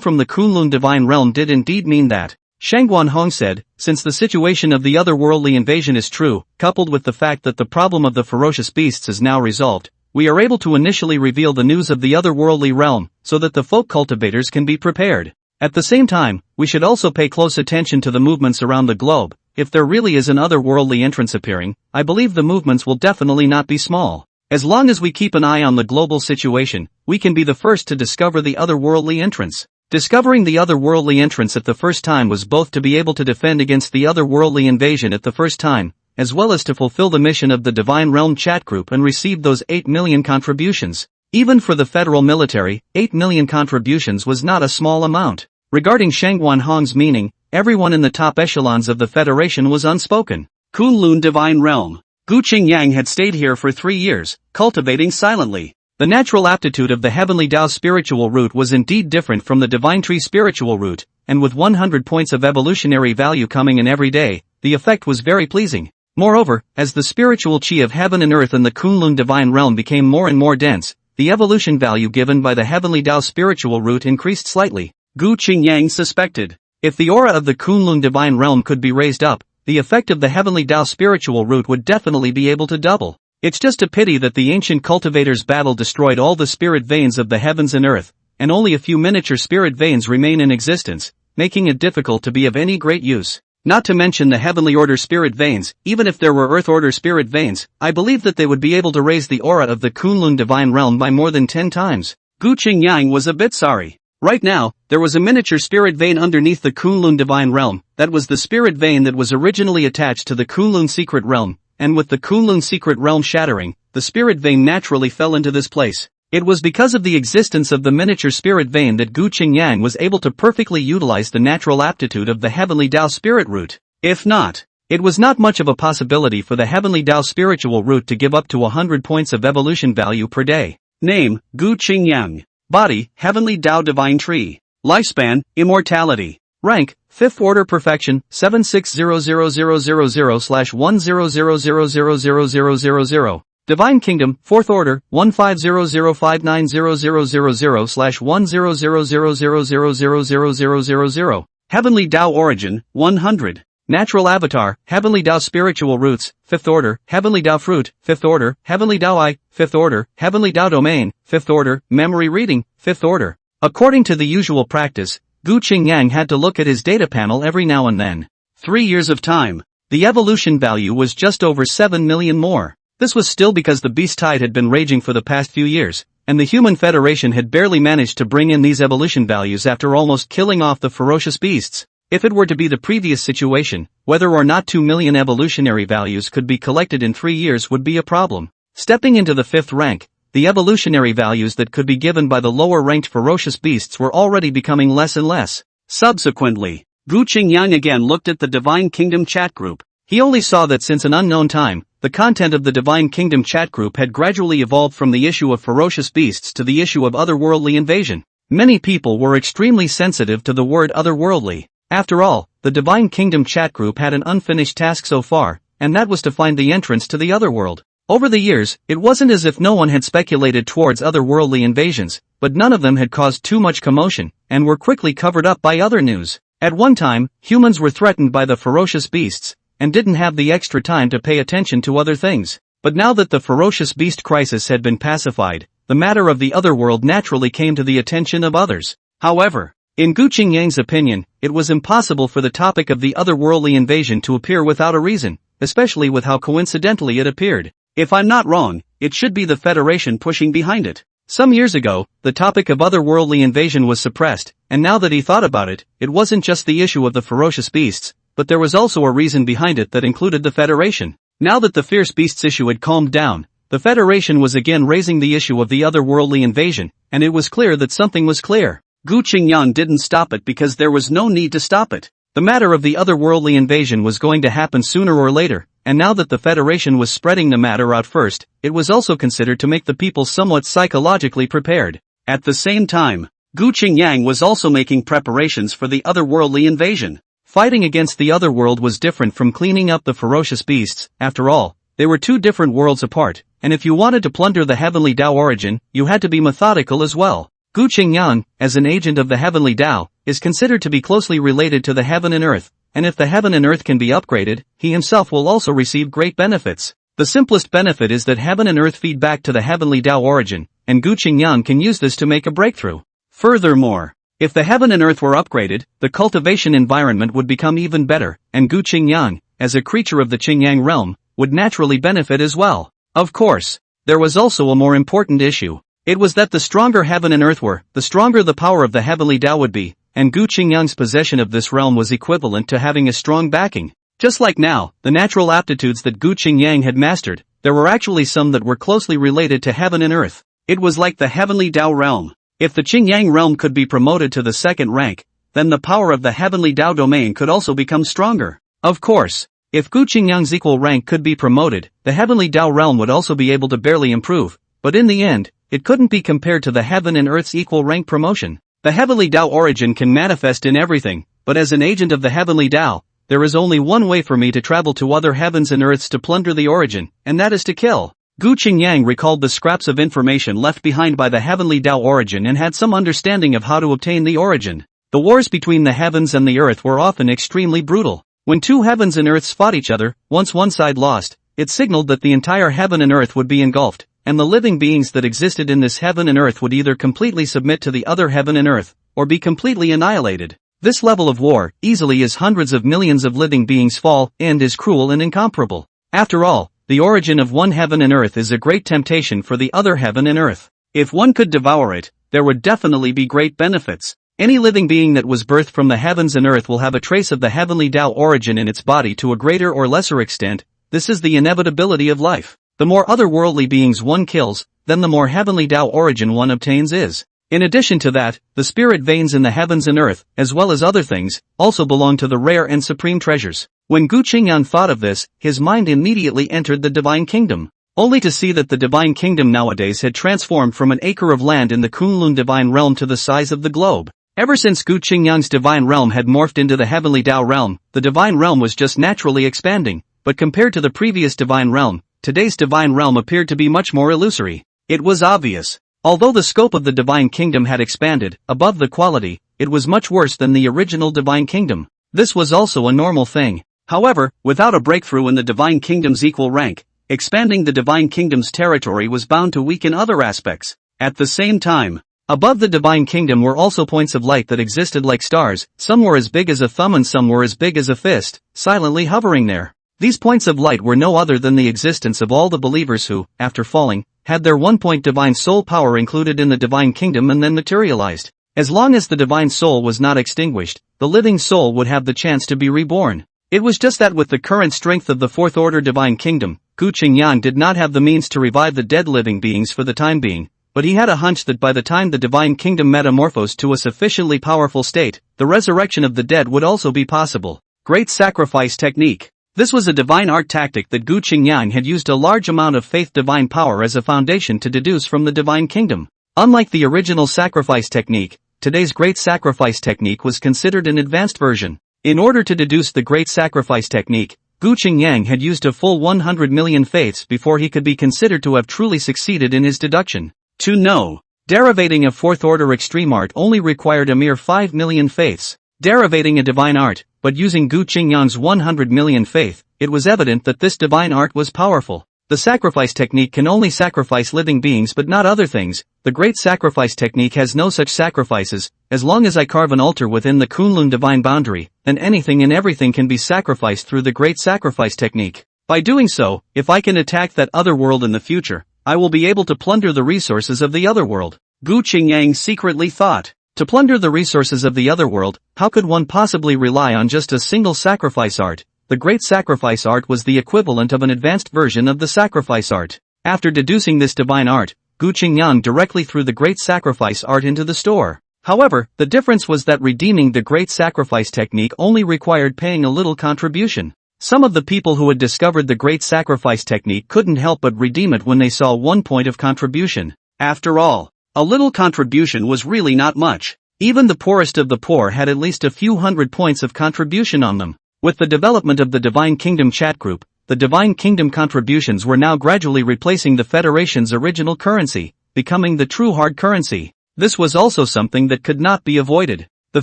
from the Kunlun divine realm did indeed mean that. Shangguan Hong said, since the situation of the otherworldly invasion is true, coupled with the fact that the problem of the ferocious beasts is now resolved, we are able to initially reveal the news of the otherworldly realm, so that the folk cultivators can be prepared. At the same time, we should also pay close attention to the movements around the globe. If there really is an otherworldly entrance appearing, I believe the movements will definitely not be small. As long as we keep an eye on the global situation, we can be the first to discover the otherworldly entrance. Discovering the otherworldly entrance at the first time was both to be able to defend against the otherworldly invasion at the first time, as well as to fulfill the mission of the Divine Realm chat group and receive those 8 million contributions. Even for the federal military, 8 million contributions was not a small amount. Regarding Shangguan Hong's meaning, everyone in the top echelons of the Federation was unspoken. Kunlun Divine Realm. Gu Qingyang had stayed here for 3 years, cultivating silently. The natural aptitude of the Heavenly Tao spiritual root was indeed different from the Divine Tree spiritual root, and with 100 points of evolutionary value coming in every day, the effect was very pleasing. Moreover, as the spiritual chi of heaven and earth in the Kunlun divine realm became more and more dense, the evolution value given by the Heavenly Tao spiritual root increased slightly. Gu Qingyang suspected, if the aura of the Kunlun divine realm could be raised up, the effect of the Heavenly Tao spiritual root would definitely be able to double. It's just a pity that the ancient cultivators' battle destroyed all the spirit veins of the heavens and earth, and only a few miniature spirit veins remain in existence, making it difficult to be of any great use. Not to mention the heavenly order spirit veins. Even if there were earth order spirit veins, I believe that they would be able to raise the aura of the Kunlun divine realm by more than 10 times. Gu Qingyang was a bit sorry. Right now, there was a miniature spirit vein underneath the Kunlun divine realm. That was the spirit vein that was originally attached to the Kunlun secret realm. And with the Kunlun secret realm shattering, the spirit vein naturally fell into this place. It was because of the existence of the miniature spirit vein that Gu Qingyang was able to perfectly utilize the natural aptitude of the Heavenly Tao spirit root. If not, it was not much of a possibility for the Heavenly Tao spiritual root to give up to 100 points of evolution value per day. Name, Gu Qingyang. Body, Heavenly Tao Divine Tree. Lifespan, Immortality. Rank, 5th Order Perfection, 760000/10000000. Divine Kingdom, 4th Order, 150059000000000000. Heavenly Tao Origin, 100. Natural Avatar, Heavenly Tao Spiritual Roots, 5th Order, Heavenly Tao Fruit, 5th Order, Heavenly Tao Eye, 5th Order, Heavenly Tao Domain, 5th Order, Memory Reading, 5th Order. According to the usual practice, Gu Qingyang had to look at his data panel every now and then. 3 years of time. The evolution value was just over 7 million more. This was still because the beast tide had been raging for the past few years, and the human federation had barely managed to bring in these evolution values after almost killing off the ferocious beasts. If it were to be the previous situation, whether or not 2 million evolutionary values could be collected in 3 years would be a problem. Stepping into the 5th rank, the evolutionary values that could be given by the lower-ranked ferocious beasts were already becoming less and less. Subsequently, Gu Qingyang again looked at the Divine Kingdom chat group. He only saw that since an unknown time, the content of the Divine Kingdom chat group had gradually evolved from the issue of ferocious beasts to the issue of otherworldly invasion. Many people were extremely sensitive to the word otherworldly. After all, the Divine Kingdom chat group had an unfinished task so far, and that was to find the entrance to the otherworld. Over the years, it wasn't as if no one had speculated towards otherworldly invasions, but none of them had caused too much commotion, and were quickly covered up by other news. At one time, humans were threatened by the ferocious beasts, and didn't have the extra time to pay attention to other things. But now that the ferocious beast crisis had been pacified, the matter of the otherworld naturally came to the attention of others. However, in Gu Qingyang's opinion, it was impossible for the topic of the otherworldly invasion to appear without a reason, especially with how coincidentally it appeared. If I'm not wrong, it should be the Federation pushing behind it. Some years ago, the topic of otherworldly invasion was suppressed, and now that he thought about it, it wasn't just the issue of the ferocious beasts, but there was also a reason behind it that included the Federation. Now that the fierce beasts issue had calmed down, the Federation was again raising the issue of the otherworldly invasion, and it was clear that something was clear. Gu Qingyang didn't stop it because there was no need to stop it. The matter of the otherworldly invasion was going to happen sooner or later, and now that the Federation was spreading the matter out first, it was also considered to make the people somewhat psychologically prepared. At the same time, Gu Qingyang was also making preparations for the otherworldly invasion. Fighting against the otherworld was different from cleaning up the ferocious beasts. After all, they were two different worlds apart, and if you wanted to plunder the heavenly Tao origin, you had to be methodical as well. Gu Qingyang, as an agent of the heavenly Tao, is considered to be closely related to the heaven and earth, and if the heaven and earth can be upgraded, he himself will also receive great benefits. The simplest benefit is that heaven and earth feed back to the heavenly Tao origin, and Gu Qingyang can use this to make a breakthrough. Furthermore, if the heaven and earth were upgraded, the cultivation environment would become even better, and Gu Qingyang, as a creature of the Qingyang realm, would naturally benefit as well. Of course, there was also a more important issue. It was that the stronger heaven and earth were, the stronger the power of the heavenly Tao would be, and Gu Qingyang's possession of this realm was equivalent to having a strong backing. Just like now, the natural aptitudes that Gu Qingyang had mastered, there were actually some that were closely related to heaven and earth. It was like the heavenly Tao realm. If the Qingyang realm could be promoted to the 2nd rank, then the power of the heavenly Tao domain could also become stronger. Of course, if Gu Qingyang's equal rank could be promoted, the heavenly Tao realm would also be able to barely improve, but in the end, it couldn't be compared to the heaven and earth's equal rank promotion. The heavenly Tao origin can manifest in everything, but as an agent of the heavenly Tao, there is only one way for me to travel to other heavens and earths to plunder the origin, and that is to kill. Gu Qingyang recalled the scraps of information left behind by the heavenly Tao origin and had some understanding of how to obtain the origin. The wars between the heavens and the earth were often extremely brutal. When two heavens and earths fought each other, once one side lost, it signaled that the entire heaven and earth would be engulfed, and the living beings that existed in this heaven and earth would either completely submit to the other heaven and earth, or be completely annihilated. This level of war, easily as hundreds of millions of living beings fall, and is cruel and incomparable. After all, the origin of one heaven and earth is a great temptation for the other heaven and earth. If one could devour it, there would definitely be great benefits. Any living being that was birthed from the heavens and earth will have a trace of the heavenly Tao origin in its body to a greater or lesser extent. This is the inevitability of life. The more otherworldly beings one kills, then the more heavenly Tao origin one obtains is. In addition to that, the spirit veins in the heavens and earth, as well as other things, also belong to the rare and supreme treasures. When Gu Qingyang thought of this, his mind immediately entered the Divine Kingdom, only to see that the Divine Kingdom nowadays had transformed from an acre of land in the Kunlun Divine Realm to the size of the globe. Ever since Gu Qingyang's Divine Realm had morphed into the Heavenly Tao Realm, the Divine Realm was just naturally expanding, but compared to the previous Divine Realm, today's Divine Realm appeared to be much more illusory. It was obvious. Although the scope of the Divine Kingdom had expanded, above the quality, it was much worse than the original Divine Kingdom. This was also a normal thing. However, without a breakthrough in the Divine Kingdom's equal rank, expanding the Divine Kingdom's territory was bound to weaken other aspects. At the same time, above the Divine Kingdom were also points of light that existed like stars. Some were as big as a thumb and some were as big as a fist, silently hovering there. These points of light were no other than the existence of all the believers who, after falling, had their 1-point divine soul power included in the divine kingdom and then materialized. As long as the divine soul was not extinguished, the living soul would have the chance to be reborn. It was just that with the current strength of the fourth order divine kingdom, Gu Qingyang did not have the means to revive the dead living beings for the time being, but he had a hunch that by the time the divine kingdom metamorphosed to a sufficiently powerful state, the resurrection of the dead would also be possible. Great Sacrifice Technique. This was a divine art tactic that Gu Qingyang had used a large amount of faith divine power as a foundation to deduce from the divine kingdom. Unlike the original sacrifice technique, today's Great Sacrifice Technique was considered an advanced version. In order to deduce the Great Sacrifice Technique, Gu Qingyang had used a full 100 million faiths before he could be considered to have truly succeeded in his deduction. To know. Derivating a fourth order extreme art only required a mere 5 million faiths. Derivating a divine art, but using Gu Qingyang's 100 million faith, it was evident that this divine art was powerful. The sacrifice technique can only sacrifice living beings but not other things. The Great Sacrifice Technique has no such sacrifices. As long as I carve an altar within the Kunlun divine boundary, then anything and everything can be sacrificed through the Great Sacrifice Technique. By doing so, if I can attack that other world in the future, I will be able to plunder the resources of the other world. Gu Qingyang secretly thought. To plunder the resources of the other world, how could one possibly rely on just a single sacrifice art? The Great Sacrifice Art was the equivalent of an advanced version of the sacrifice art. After deducing this divine art, Gu Qingyang directly threw the Great Sacrifice Art into the store. However, the difference was that redeeming the Great Sacrifice Technique only required paying a little contribution. Some of the people who had discovered the Great Sacrifice Technique couldn't help but redeem it when they saw 1 point of contribution. After all, a little contribution was really not much. Even the poorest of the poor had at least a few hundred points of contribution on them. With the development of the Divine Kingdom chat group, the Divine Kingdom contributions were now gradually replacing the Federation's original currency, becoming the true hard currency. This was also something that could not be avoided. The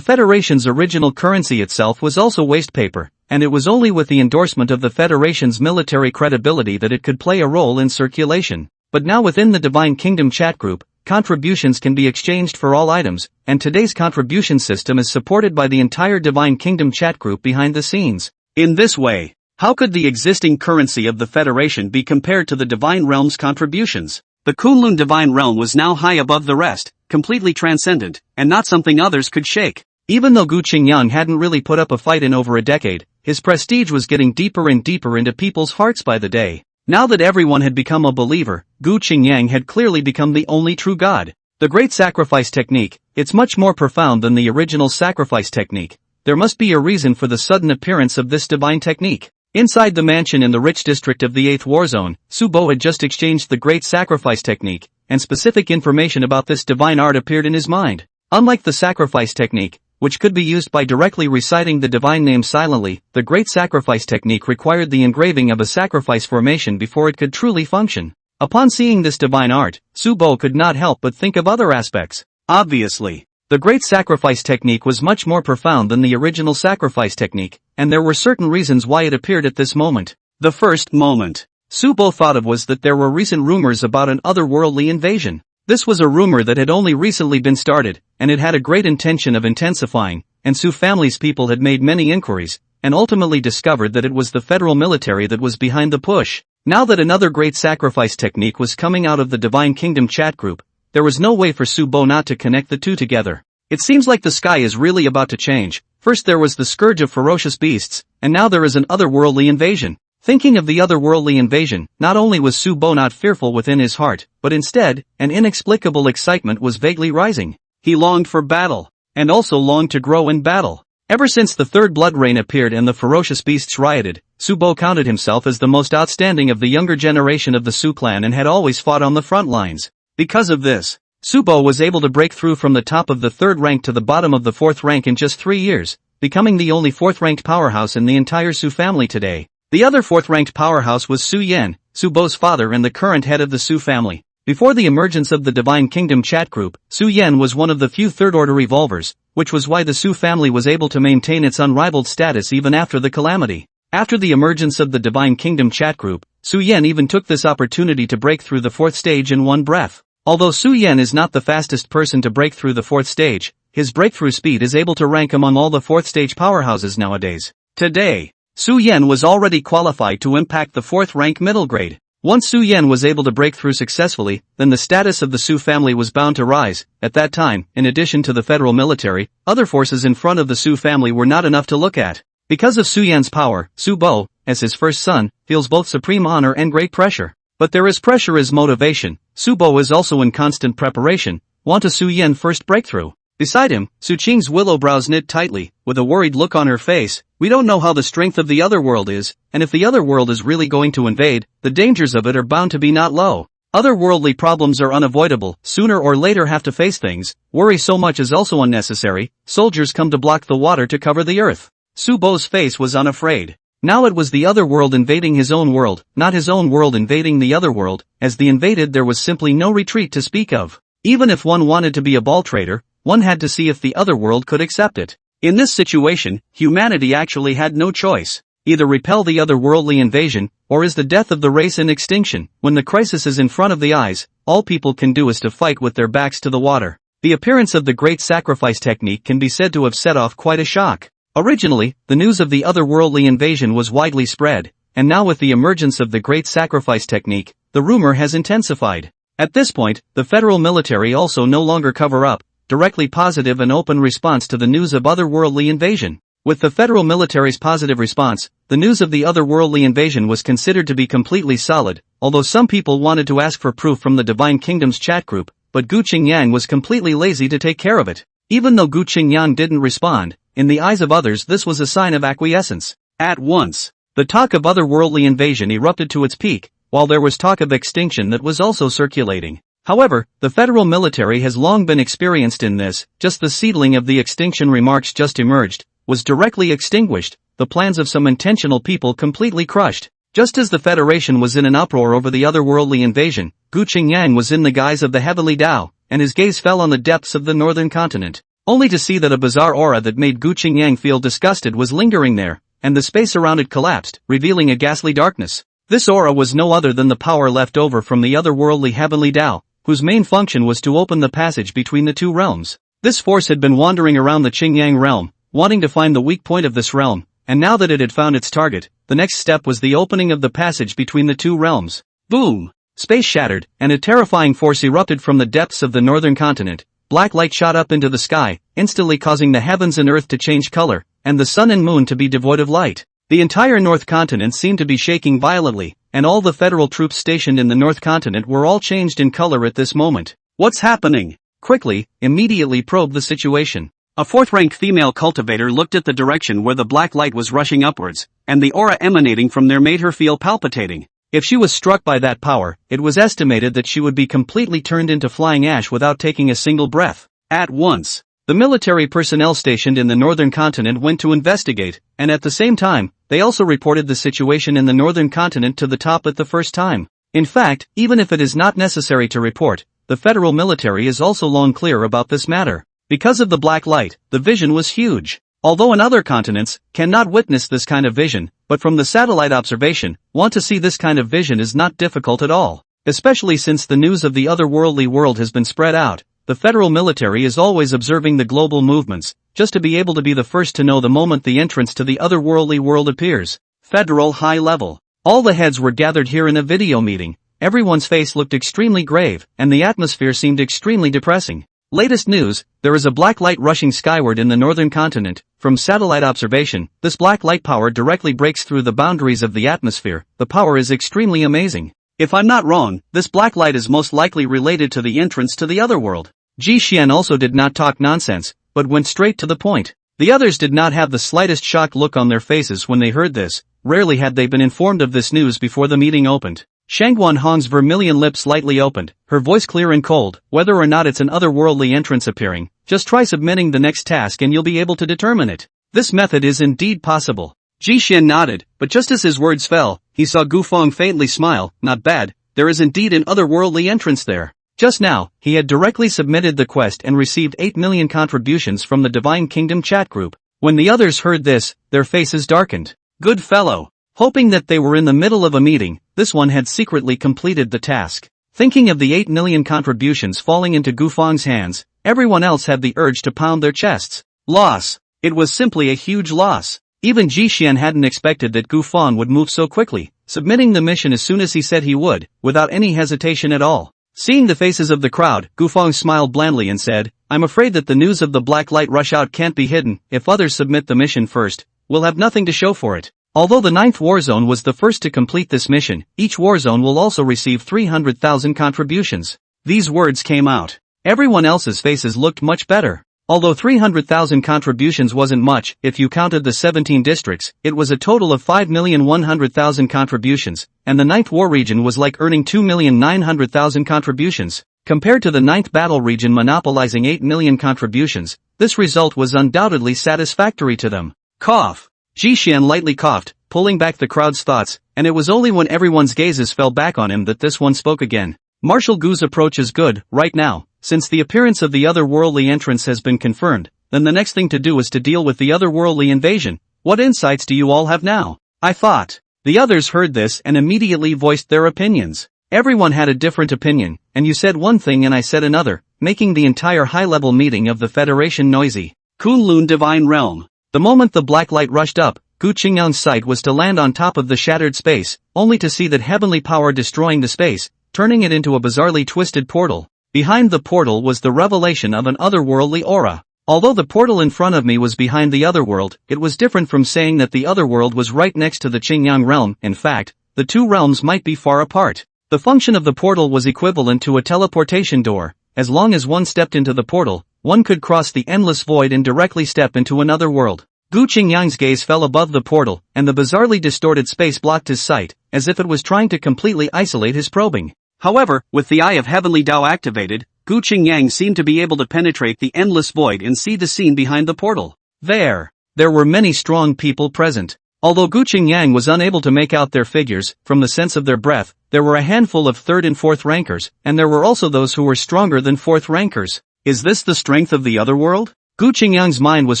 Federation's original currency itself was also waste paper, and it was only with the endorsement of the Federation's military credibility that it could play a role in circulation. But now within the Divine Kingdom chat group, contributions can be exchanged for all items, and today's contribution system is supported by the entire Divine Kingdom chat group behind the scenes. In this way, how could the existing currency of the Federation be compared to the Divine Realm's contributions? The Kunlun Divine Realm was now high above the rest, completely transcendent, and not something others could shake. Even though Gu Qingyang hadn't really put up a fight in over a decade, his prestige was getting deeper and deeper into people's hearts by the day. Now that everyone had become a believer, Gu Qingyang had clearly become the only true god. The Great Sacrifice Technique, it's much more profound than the original sacrifice technique. There must be a reason for the sudden appearance of this divine technique. Inside the mansion in the rich district of the 8th War Zone, Su Bo had just exchanged the Great Sacrifice Technique, and specific information about this divine art appeared in his mind. Unlike the sacrifice technique, which could be used by directly reciting the divine name silently, the Great Sacrifice Technique required the engraving of a sacrifice formation before it could truly function. Upon seeing this divine art, Su Bo could not help but think of other aspects. Obviously, the Great Sacrifice Technique was much more profound than the original sacrifice technique, and there were certain reasons why it appeared at this moment. The first moment Su Bo thought of was that there were recent rumors about an otherworldly invasion. This was a rumor that had only recently been started, and it had a great intention of intensifying, and Su family's people had made many inquiries, and ultimately discovered that it was the federal military that was behind the push. Now that another Great Sacrifice Technique was coming out of the Divine Kingdom chat group, there was no way for Su Bo not to connect the two together. It seems like the sky is really about to change. First there was the scourge of ferocious beasts, and now there is an otherworldly invasion. Thinking of the otherworldly invasion, not only was Su Bo not fearful within his heart, but instead, an inexplicable excitement was vaguely rising. He longed for battle, and also longed to grow in battle. Ever since the third blood rain appeared and the ferocious beasts rioted, Su Bo counted himself as the most outstanding of the younger generation of the Su clan and had always fought on the front lines. Because of this, Su Bo was able to break through from the top of the third rank to the bottom of the fourth rank in just 3 years, becoming the only fourth-ranked powerhouse in the entire Su family today. The other fourth-ranked powerhouse was Su Yan, Su Bo's father and the current head of the Su family. Before the emergence of the Divine Kingdom chat group, Su Yan was one of the few third-order evolvers, which was why the Su family was able to maintain its unrivaled status even after the calamity. After the emergence of the Divine Kingdom chat group, Su Yan even took this opportunity to break through the fourth stage in one breath. Although Su Yan is not the fastest person to break through the fourth stage, his breakthrough speed is able to rank among all the fourth stage powerhouses nowadays. Today, Su Yan was already qualified to impact the 4th rank middle grade. Once Su Yan was able to break through successfully, then the status of the Su family was bound to rise. At that time, in addition to the federal military, other forces in front of the Su family were not enough to look at. Because of Su Yan's power, Su Bo, as his first son, feels both supreme honor and great pressure. But there is pressure as motivation. Su Bo is also in constant preparation, want a Su Yan first breakthrough. Beside him, Su Qing's willow brows knit tightly, with a worried look on her face. We don't know how the strength of the other world is, and if the other world is really going to invade, the dangers of it are bound to be not low. Otherworldly problems are unavoidable, sooner or later have to face things. Worry so much is also unnecessary. Soldiers come to block the water to cover the earth. Su Bo's face was unafraid. Now it was the other world invading his own world, not his own world invading the other world. As the invaded, there was simply no retreat to speak of. Even if one wanted to be a ball trader, one had to see if the other world could accept it. In this situation, humanity actually had no choice. Either repel the otherworldly invasion, or is the death of the race in extinction. When the crisis is in front of the eyes, all people can do is to fight with their backs to the water. The appearance of the great sacrifice technique can be said to have set off quite a shock. Originally, the news of the otherworldly invasion was widely spread, and now with the emergence of the great sacrifice technique, the rumor has intensified. At this point, the federal military also no longer cover up, directly positive and open response to the news of otherworldly invasion. With the federal military's positive response, the news of the otherworldly invasion was considered to be completely solid, although some people wanted to ask for proof from the Divine Kingdom's chat group, but Gu Qingyang was completely lazy to take care of it. Even though Gu Qingyang didn't respond, in the eyes of others this was a sign of acquiescence. At once, the talk of otherworldly invasion erupted to its peak, while there was talk of extinction that was also circulating. However, the federal military has long been experienced in this. Just the seedling of the extinction remarks just emerged, was directly extinguished, the plans of some intentional people completely crushed. Just as the Federation was in an uproar over the otherworldly invasion, Gu Qingyang was in the guise of the heavenly Tao, and his gaze fell on the depths of the northern continent, only to see that a bizarre aura that made Gu Qingyang feel disgusted was lingering there, and the space around it collapsed, revealing a ghastly darkness. This aura was no other than the power left over from the otherworldly heavenly Tao, whose main function was to open the passage between the two realms. This force had been wandering around the Qingyang realm, wanting to find the weak point of this realm, and now that it had found its target, the next step was the opening of the passage between the two realms. Boom! Space shattered, and a terrifying force erupted from the depths of the northern continent. Black light shot up into the sky, instantly causing the heavens and earth to change color, and the sun and moon to be devoid of light. The entire North Continent seemed to be shaking violently, and all the federal troops stationed in the North Continent were all changed in color at this moment. What's happening? Quickly, immediately probe the situation. A 4th-rank female cultivator looked at the direction where the black light was rushing upwards, and the aura emanating from there made her feel palpitating. If she was struck by that power, it was estimated that she would be completely turned into flying ash without taking a single breath. At once, the military personnel stationed in the northern continent went to investigate, and at the same time, they also reported the situation in the northern continent to the top at the first time. In fact, even if it is not necessary to report, the federal military is also long clear about this matter. Because of the black light, the vision was huge. Although in other continents, cannot witness this kind of vision, but from the satellite observation, want to see this kind of vision is not difficult at all. Especially since the news of the otherworldly world has been spread out, the federal military is always observing the global movements, just to be able to be the first to know the moment the entrance to the otherworldly world appears. Federal high level. All the heads were gathered here in a video meeting. Everyone's face looked extremely grave, and the atmosphere seemed extremely depressing. Latest news, there is a black light rushing skyward in the northern continent. From satellite observation, this black light power directly breaks through the boundaries of the atmosphere. The power is extremely amazing. If I'm not wrong, this black light is most likely related to the entrance to the otherworld. Ji Xian also did not talk nonsense, but went straight to the point. The others did not have the slightest shocked look on their faces when they heard this. Rarely had they been informed of this news before the meeting opened. Shangguan Hong's vermilion lips slightly opened, her voice clear and cold. Whether or not it's an otherworldly entrance appearing, just try submitting the next task and you'll be able to determine it. This method is indeed possible. Ji Xian nodded, but just as his words fell, he saw Gu Feng faintly smile. Not bad, there is indeed an otherworldly entrance there. Just now, he had directly submitted the quest and received 8 million contributions from the Divine Kingdom chat group. When the others heard this, their faces darkened. Good fellow. Hoping that they were in the middle of a meeting, this one had secretly completed the task. Thinking of the 8 million contributions falling into Gu Feng's hands, everyone else had the urge to pound their chests. Loss. It was simply a huge loss. Even Ji Xian hadn't expected that Gu Fan would move so quickly, submitting the mission as soon as he said he would, without any hesitation at all. Seeing the faces of the crowd, Gu Feng smiled blandly and said, "I'm afraid that the news of the black light rush out can't be hidden. If others submit the mission first, we'll have nothing to show for it." Although the 9th war zone was the first to complete this mission, each war zone will also receive 300,000 contributions. These words came out. Everyone else's faces looked much better. Although 300,000 contributions wasn't much, if you counted the 17 districts, it was a total of 5,100,000 contributions, and the 9th war region was like earning 2,900,000 contributions. Compared to the 9th battle region monopolizing 8 million contributions, this result was undoubtedly satisfactory to them. Cough. Ji Xian lightly coughed, pulling back the crowd's thoughts, and it was only when everyone's gazes fell back on him that this one spoke again. Marshal Gu's approach is good, right now. Since the appearance of the otherworldly entrance has been confirmed, then the next thing to do is to deal with the otherworldly invasion. What insights do you all have now? I thought. The others heard this and immediately voiced their opinions. Everyone had a different opinion, and you said one thing and I said another, making the entire high-level meeting of the Federation noisy. Kunlun Divine Realm. The moment the black light rushed up, Gu Qingyang's sight was to land on top of the shattered space, only to see that heavenly power destroying the space, turning it into a bizarrely twisted portal. Behind the portal was the revelation of an otherworldly aura. Although the portal in front of me was behind the otherworld, it was different from saying that the otherworld was right next to the Qingyang realm. In fact, the two realms might be far apart. The function of the portal was equivalent to a teleportation door. As long as one stepped into the portal, one could cross the endless void and directly step into another world. Gu Qingyang's gaze fell above the portal, and the bizarrely distorted space blocked his sight, as if it was trying to completely isolate his probing. However, with the Eye of Heavenly Tao activated, Gu Qingyang seemed to be able to penetrate the endless void and see the scene behind the portal. There were many strong people present. Although Gu Qingyang was unable to make out their figures, from the sense of their breath, there were a handful of 3rd and 4th rankers, and there were also those who were stronger than 4th rankers. Is this the strength of the otherworld? Gu Qingyang's mind was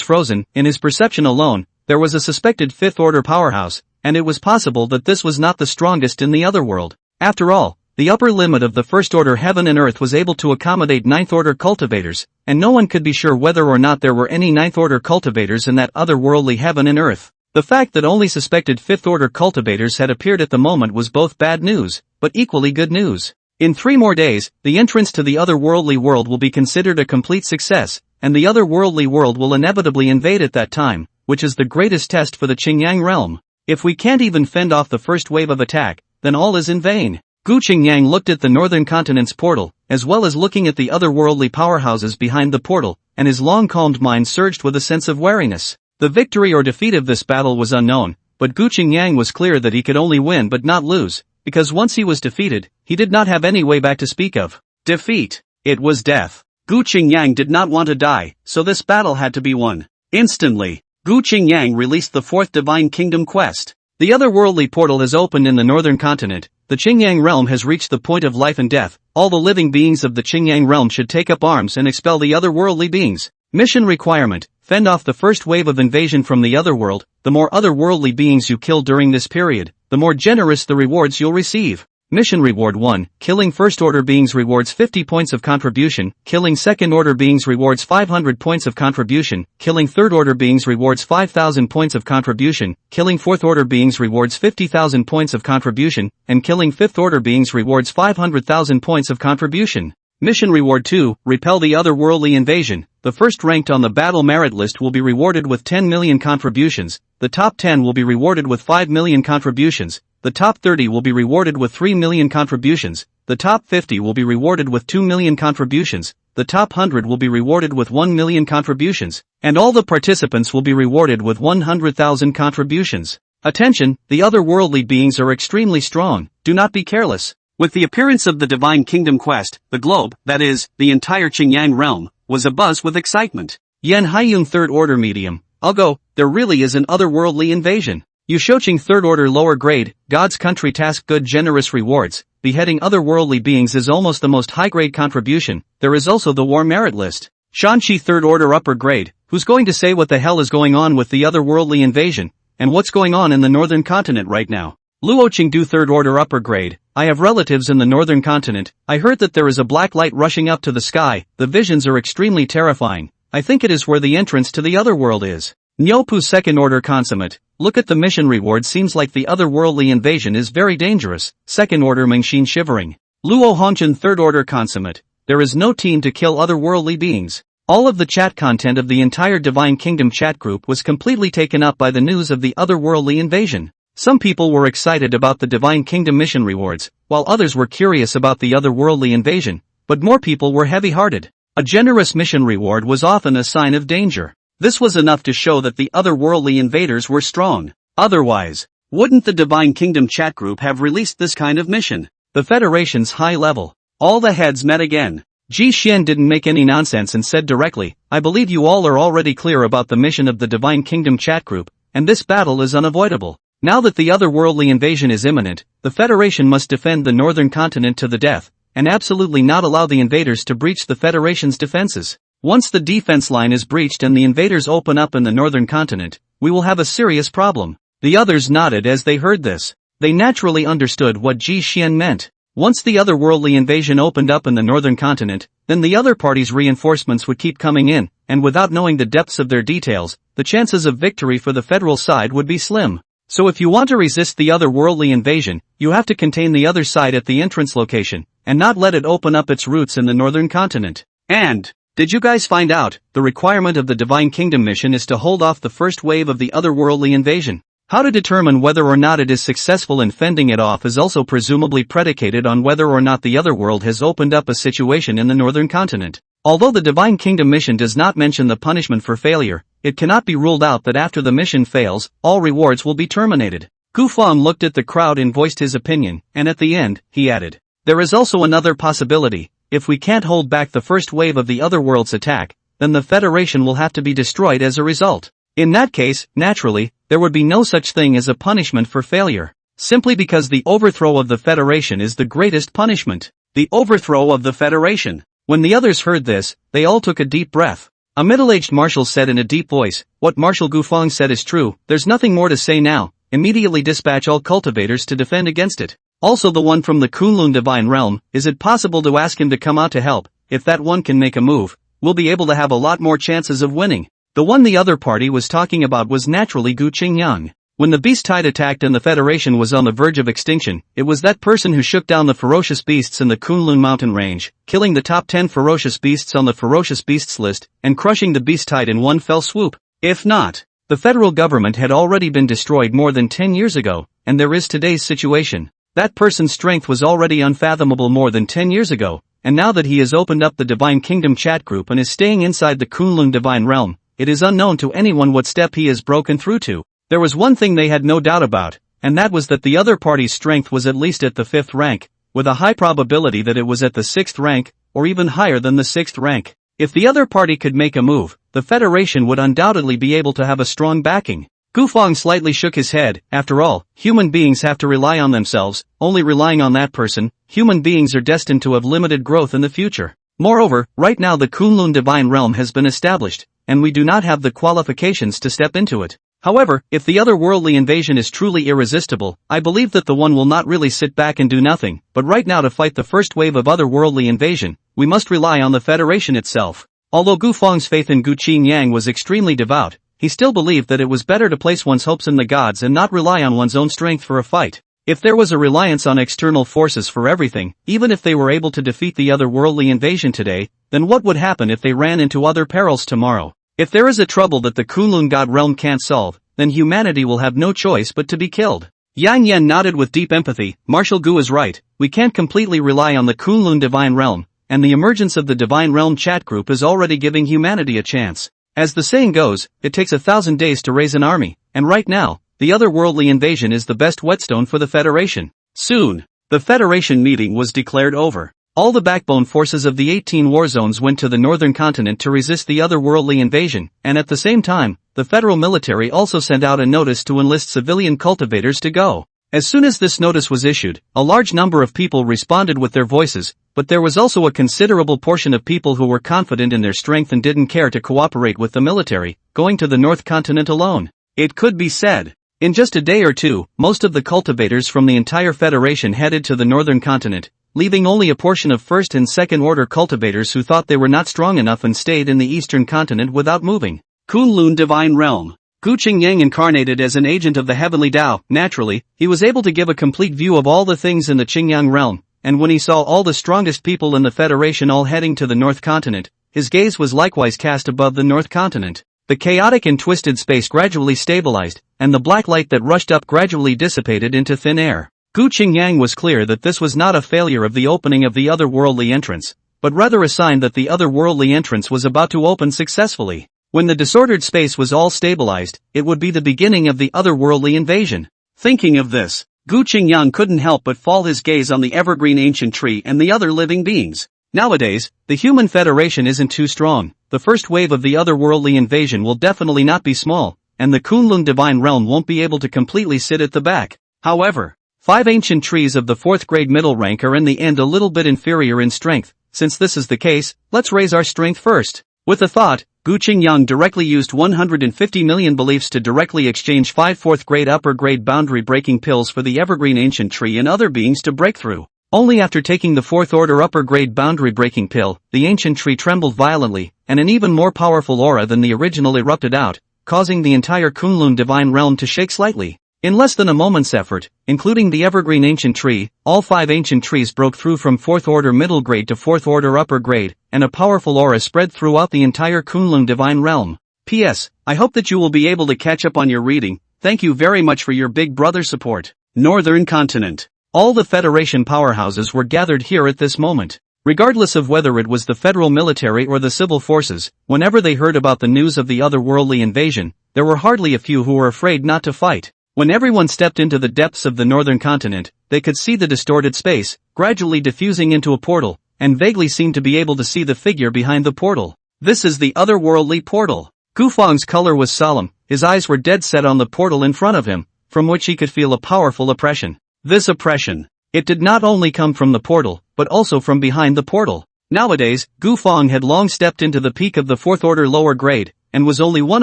frozen. In his perception alone, there was a suspected 5th order powerhouse, and it was possible that this was not the strongest in the otherworld. After all, the upper limit of the 1st order heaven and earth was able to accommodate 9th order cultivators, and no one could be sure whether or not there were any 9th order cultivators in that otherworldly heaven and earth. The fact that only suspected 5th order cultivators had appeared at the moment was both bad news, but equally good news. In 3 more days, the entrance to the otherworldly world will be considered a complete success, and the otherworldly world will inevitably invade at that time, which is the greatest test for the Qingyang realm. If we can't even fend off the first wave of attack, then all is in vain. Gu Qingyang looked at the northern continent's portal, as well as looking at the otherworldly powerhouses behind the portal, and his long-calmed mind surged with a sense of wariness. The victory or defeat of this battle was unknown, but Gu Qingyang was clear that he could only win but not lose, because once he was defeated, he did not have any way back to speak of. Defeat. It was death. Gu Qingyang did not want to die, so this battle had to be won. Instantly, Gu Qingyang released the 4th Divine Kingdom quest. The otherworldly portal has opened in the northern continent. The Qingyang realm has reached the point of life and death. All the living beings of the Qingyang realm should take up arms and expel the otherworldly beings. Mission requirement: fend off the first wave of invasion from the otherworld. The more otherworldly beings you kill during this period, the more generous the rewards you'll receive. Mission Reward 1, killing first order beings rewards 50 points of contribution, killing second order beings rewards 500 points of contribution, killing third order beings rewards 5,000 points of contribution, killing fourth order beings rewards 50,000 points of contribution, and killing fifth order beings rewards 500,000 points of contribution. Mission Reward 2, repel the otherworldly invasion. The first ranked on the battle merit list will be rewarded with 10 million contributions, the top 10 will be rewarded with 5 million contributions, the top 30 will be rewarded with 3 million contributions, the top 50 will be rewarded with 2 million contributions, the top 100 will be rewarded with 1 million contributions, and all the participants will be rewarded with 100,000 contributions. Attention, the otherworldly beings are extremely strong, do not be careless. With the appearance of the Divine Kingdom quest, the globe, that is, the entire Qingyang realm, was abuzz with excitement. Yan Haiyun third order medium. I'll go, there really is an otherworldly invasion. Yu Shouqing third order lower grade, God's country task good generous rewards. Beheading otherworldly beings is almost the most high grade contribution. There is also the war merit list. Shanqi third order upper grade, who's going to say what the hell is going on with the otherworldly invasion, and what's going on in the northern continent right now? Luo Qingdu third order upper grade. I have relatives in the northern continent. I heard that there is a black light rushing up to the sky. The visions are extremely terrifying. I think it is where the entrance to the other world is. Nyopu second order consummate, look at the mission reward, seems like the otherworldly invasion is very dangerous. Second order Mengxin shivering. Luo Hongchen third order consummate, there is no team to kill otherworldly beings. All of the chat content of the entire Divine Kingdom chat group was completely taken up by the news of the otherworldly invasion. Some people were excited about the Divine Kingdom mission rewards, while others were curious about the otherworldly invasion, but more people were heavy-hearted. A generous mission reward was often a sign of danger. This was enough to show that the otherworldly invaders were strong. Otherwise, wouldn't the Divine Kingdom chat group have released this kind of mission? The Federation's high level. All the heads met again. Ji Xian didn't make any nonsense and said directly, I believe you all are already clear about the mission of the Divine Kingdom chat group, and this battle is unavoidable. Now that the otherworldly invasion is imminent, the Federation must defend the northern continent to the death, and absolutely not allow the invaders to breach the Federation's defenses. Once the defense line is breached and the invaders open up in the northern continent, we will have a serious problem. The others nodded as they heard this. They naturally understood what Ji Xian meant. Once the otherworldly invasion opened up in the northern continent, then the other party's reinforcements would keep coming in, and without knowing the depths of their details, the chances of victory for the federal side would be slim. So if you want to resist the otherworldly invasion, you have to contain the other side at the entrance location, and not let it open up its roots in the northern continent. And, did you guys find out, the requirement of the Divine Kingdom mission is to hold off the first wave of the otherworldly invasion. How to determine whether or not it is successful in fending it off is also presumably predicated on whether or not the otherworld has opened up a situation in the northern continent. Although the Divine Kingdom mission does not mention the punishment for failure, it cannot be ruled out that after the mission fails, all rewards will be terminated. Gu Feng looked at the crowd and voiced his opinion, and at the end, he added, there is also another possibility. If we can't hold back the first wave of the otherworld's attack, then the Federation will have to be destroyed as a result. In that case, naturally, there would be no such thing as a punishment for failure. Simply because the overthrow of the Federation is the greatest punishment. The overthrow of the Federation. When the others heard this, they all took a deep breath. A middle-aged marshal said in a deep voice, what Marshal Gufang said is true, there's nothing more to say now, immediately dispatch all cultivators to defend against it. Also the one from the Kunlun Divine Realm, is it possible to ask him to come out to help? If that one can make a move, we'll be able to have a lot more chances of winning. The one the other party was talking about was naturally Gu Qingyang. When the beast tide attacked and the Federation was on the verge of extinction, it was that person who shook down the ferocious beasts in the Kunlun mountain range, killing the top 10 ferocious beasts on the ferocious beasts list, and crushing the beast tide in one fell swoop. If not, the federal government had already been destroyed more than 10 years ago, and there is today's situation. That person's strength was already unfathomable more than 10 years ago, and now that he has opened up the Divine Kingdom chat group and is staying inside the Kunlun Divine Realm, it is unknown to anyone what step he has broken through to. There was one thing they had no doubt about, and that was that the other party's strength was at least at the 5th rank, with a high probability that it was at the 6th rank, or even higher than the 6th rank. If the other party could make a move, the Federation would undoubtedly be able to have a strong backing. Gu Feng slightly shook his head. After all, human beings have to rely on themselves. Only relying on that person, human beings are destined to have limited growth in the future. Moreover, right now the Kunlun Divine Realm has been established, and we do not have the qualifications to step into it. However, if the otherworldly invasion is truly irresistible, I believe that the one will not really sit back and do nothing, but right now to fight the first wave of otherworldly invasion, we must rely on the Federation itself. Although Gu Feng's faith in Gu Qingyang was extremely devout, he still believed that it was better to place one's hopes in the gods and not rely on one's own strength for a fight. If there was a reliance on external forces for everything, even if they were able to defeat the otherworldly invasion today, then what would happen if they ran into other perils tomorrow? If there is a trouble that the Kunlun God realm can't solve, then humanity will have no choice but to be killed. Yang Yan nodded with deep empathy. Marshal Gu is right, we can't completely rely on the Kunlun Divine Realm, and the emergence of the Divine Realm chat group is already giving humanity a chance. As the saying goes, it takes 1,000 days to raise an army, and right now, the otherworldly invasion is the best whetstone for the Federation. Soon, the Federation meeting was declared over. All the backbone forces of the 18 war zones went to the northern continent to resist the otherworldly invasion, and at the same time, the federal military also sent out a notice to enlist civilian cultivators to go. As soon as this notice was issued, a large number of people responded with their voices, but there was also a considerable portion of people who were confident in their strength and didn't care to cooperate with the military, going to the North Continent alone. It could be said, in just a day or two, most of the cultivators from the entire Federation headed to the Northern Continent, leaving only a portion of first and second order cultivators who thought they were not strong enough and stayed in the Eastern Continent without moving. Kunlun Divine Realm. Gu Qingyang incarnated as an agent of the heavenly Tao. Naturally, he was able to give a complete view of all the things in the Qingyang realm, and when he saw all the strongest people in the Federation all heading to the North Continent, his gaze was likewise cast above the North Continent. The chaotic and twisted space gradually stabilized, and the black light that rushed up gradually dissipated into thin air. Gu Qingyang was clear that this was not a failure of the opening of the otherworldly entrance, but rather a sign that the otherworldly entrance was about to open successfully. When the disordered space was all stabilized, it would be the beginning of the otherworldly invasion. Thinking of this, Gu Qingyang couldn't help but fall his gaze on the evergreen ancient tree and the other living beings. Nowadays, the human federation isn't too strong. The first wave of the otherworldly invasion will definitely not be small, and the Kunlun divine realm won't be able to completely sit at the back. However, 5 ancient trees of the 4th grade middle rank are in the end a little bit inferior in strength. Since this is the case, let's raise our strength first. With a thought, Gu Qingyang directly used 150 million beliefs to directly exchange 5 4th grade upper grade boundary breaking pills for the evergreen ancient tree and other beings to break through. Only after taking the 4th order upper grade boundary breaking pill, the ancient tree trembled violently, and an even more powerful aura than the original erupted out, causing the entire Kunlun divine realm to shake slightly. In less than a moment's effort, including the evergreen ancient tree, all 5 ancient trees broke through from 4th order middle grade to 4th order upper grade, and a powerful aura spread throughout the entire Kunlun divine realm. P.S. I hope that you will be able to catch up on your reading. Thank you very much for your big brother support. Northern Continent. All the Federation powerhouses were gathered here at this moment. Regardless of whether it was the federal military or the civil forces, whenever they heard about the news of the otherworldly invasion, there were hardly a few who were afraid not to fight. When everyone stepped into the depths of the Northern Continent, they could see the distorted space, gradually diffusing into a portal, and vaguely seemed to be able to see the figure behind the portal. This is the otherworldly portal. Gu Fang's color was solemn, his eyes were dead set on the portal in front of him, from which he could feel a powerful oppression. This oppression, it did not only come from the portal, but also from behind the portal. Nowadays, Gu Fang had long stepped into the peak of the 4th order lower grade, and was only one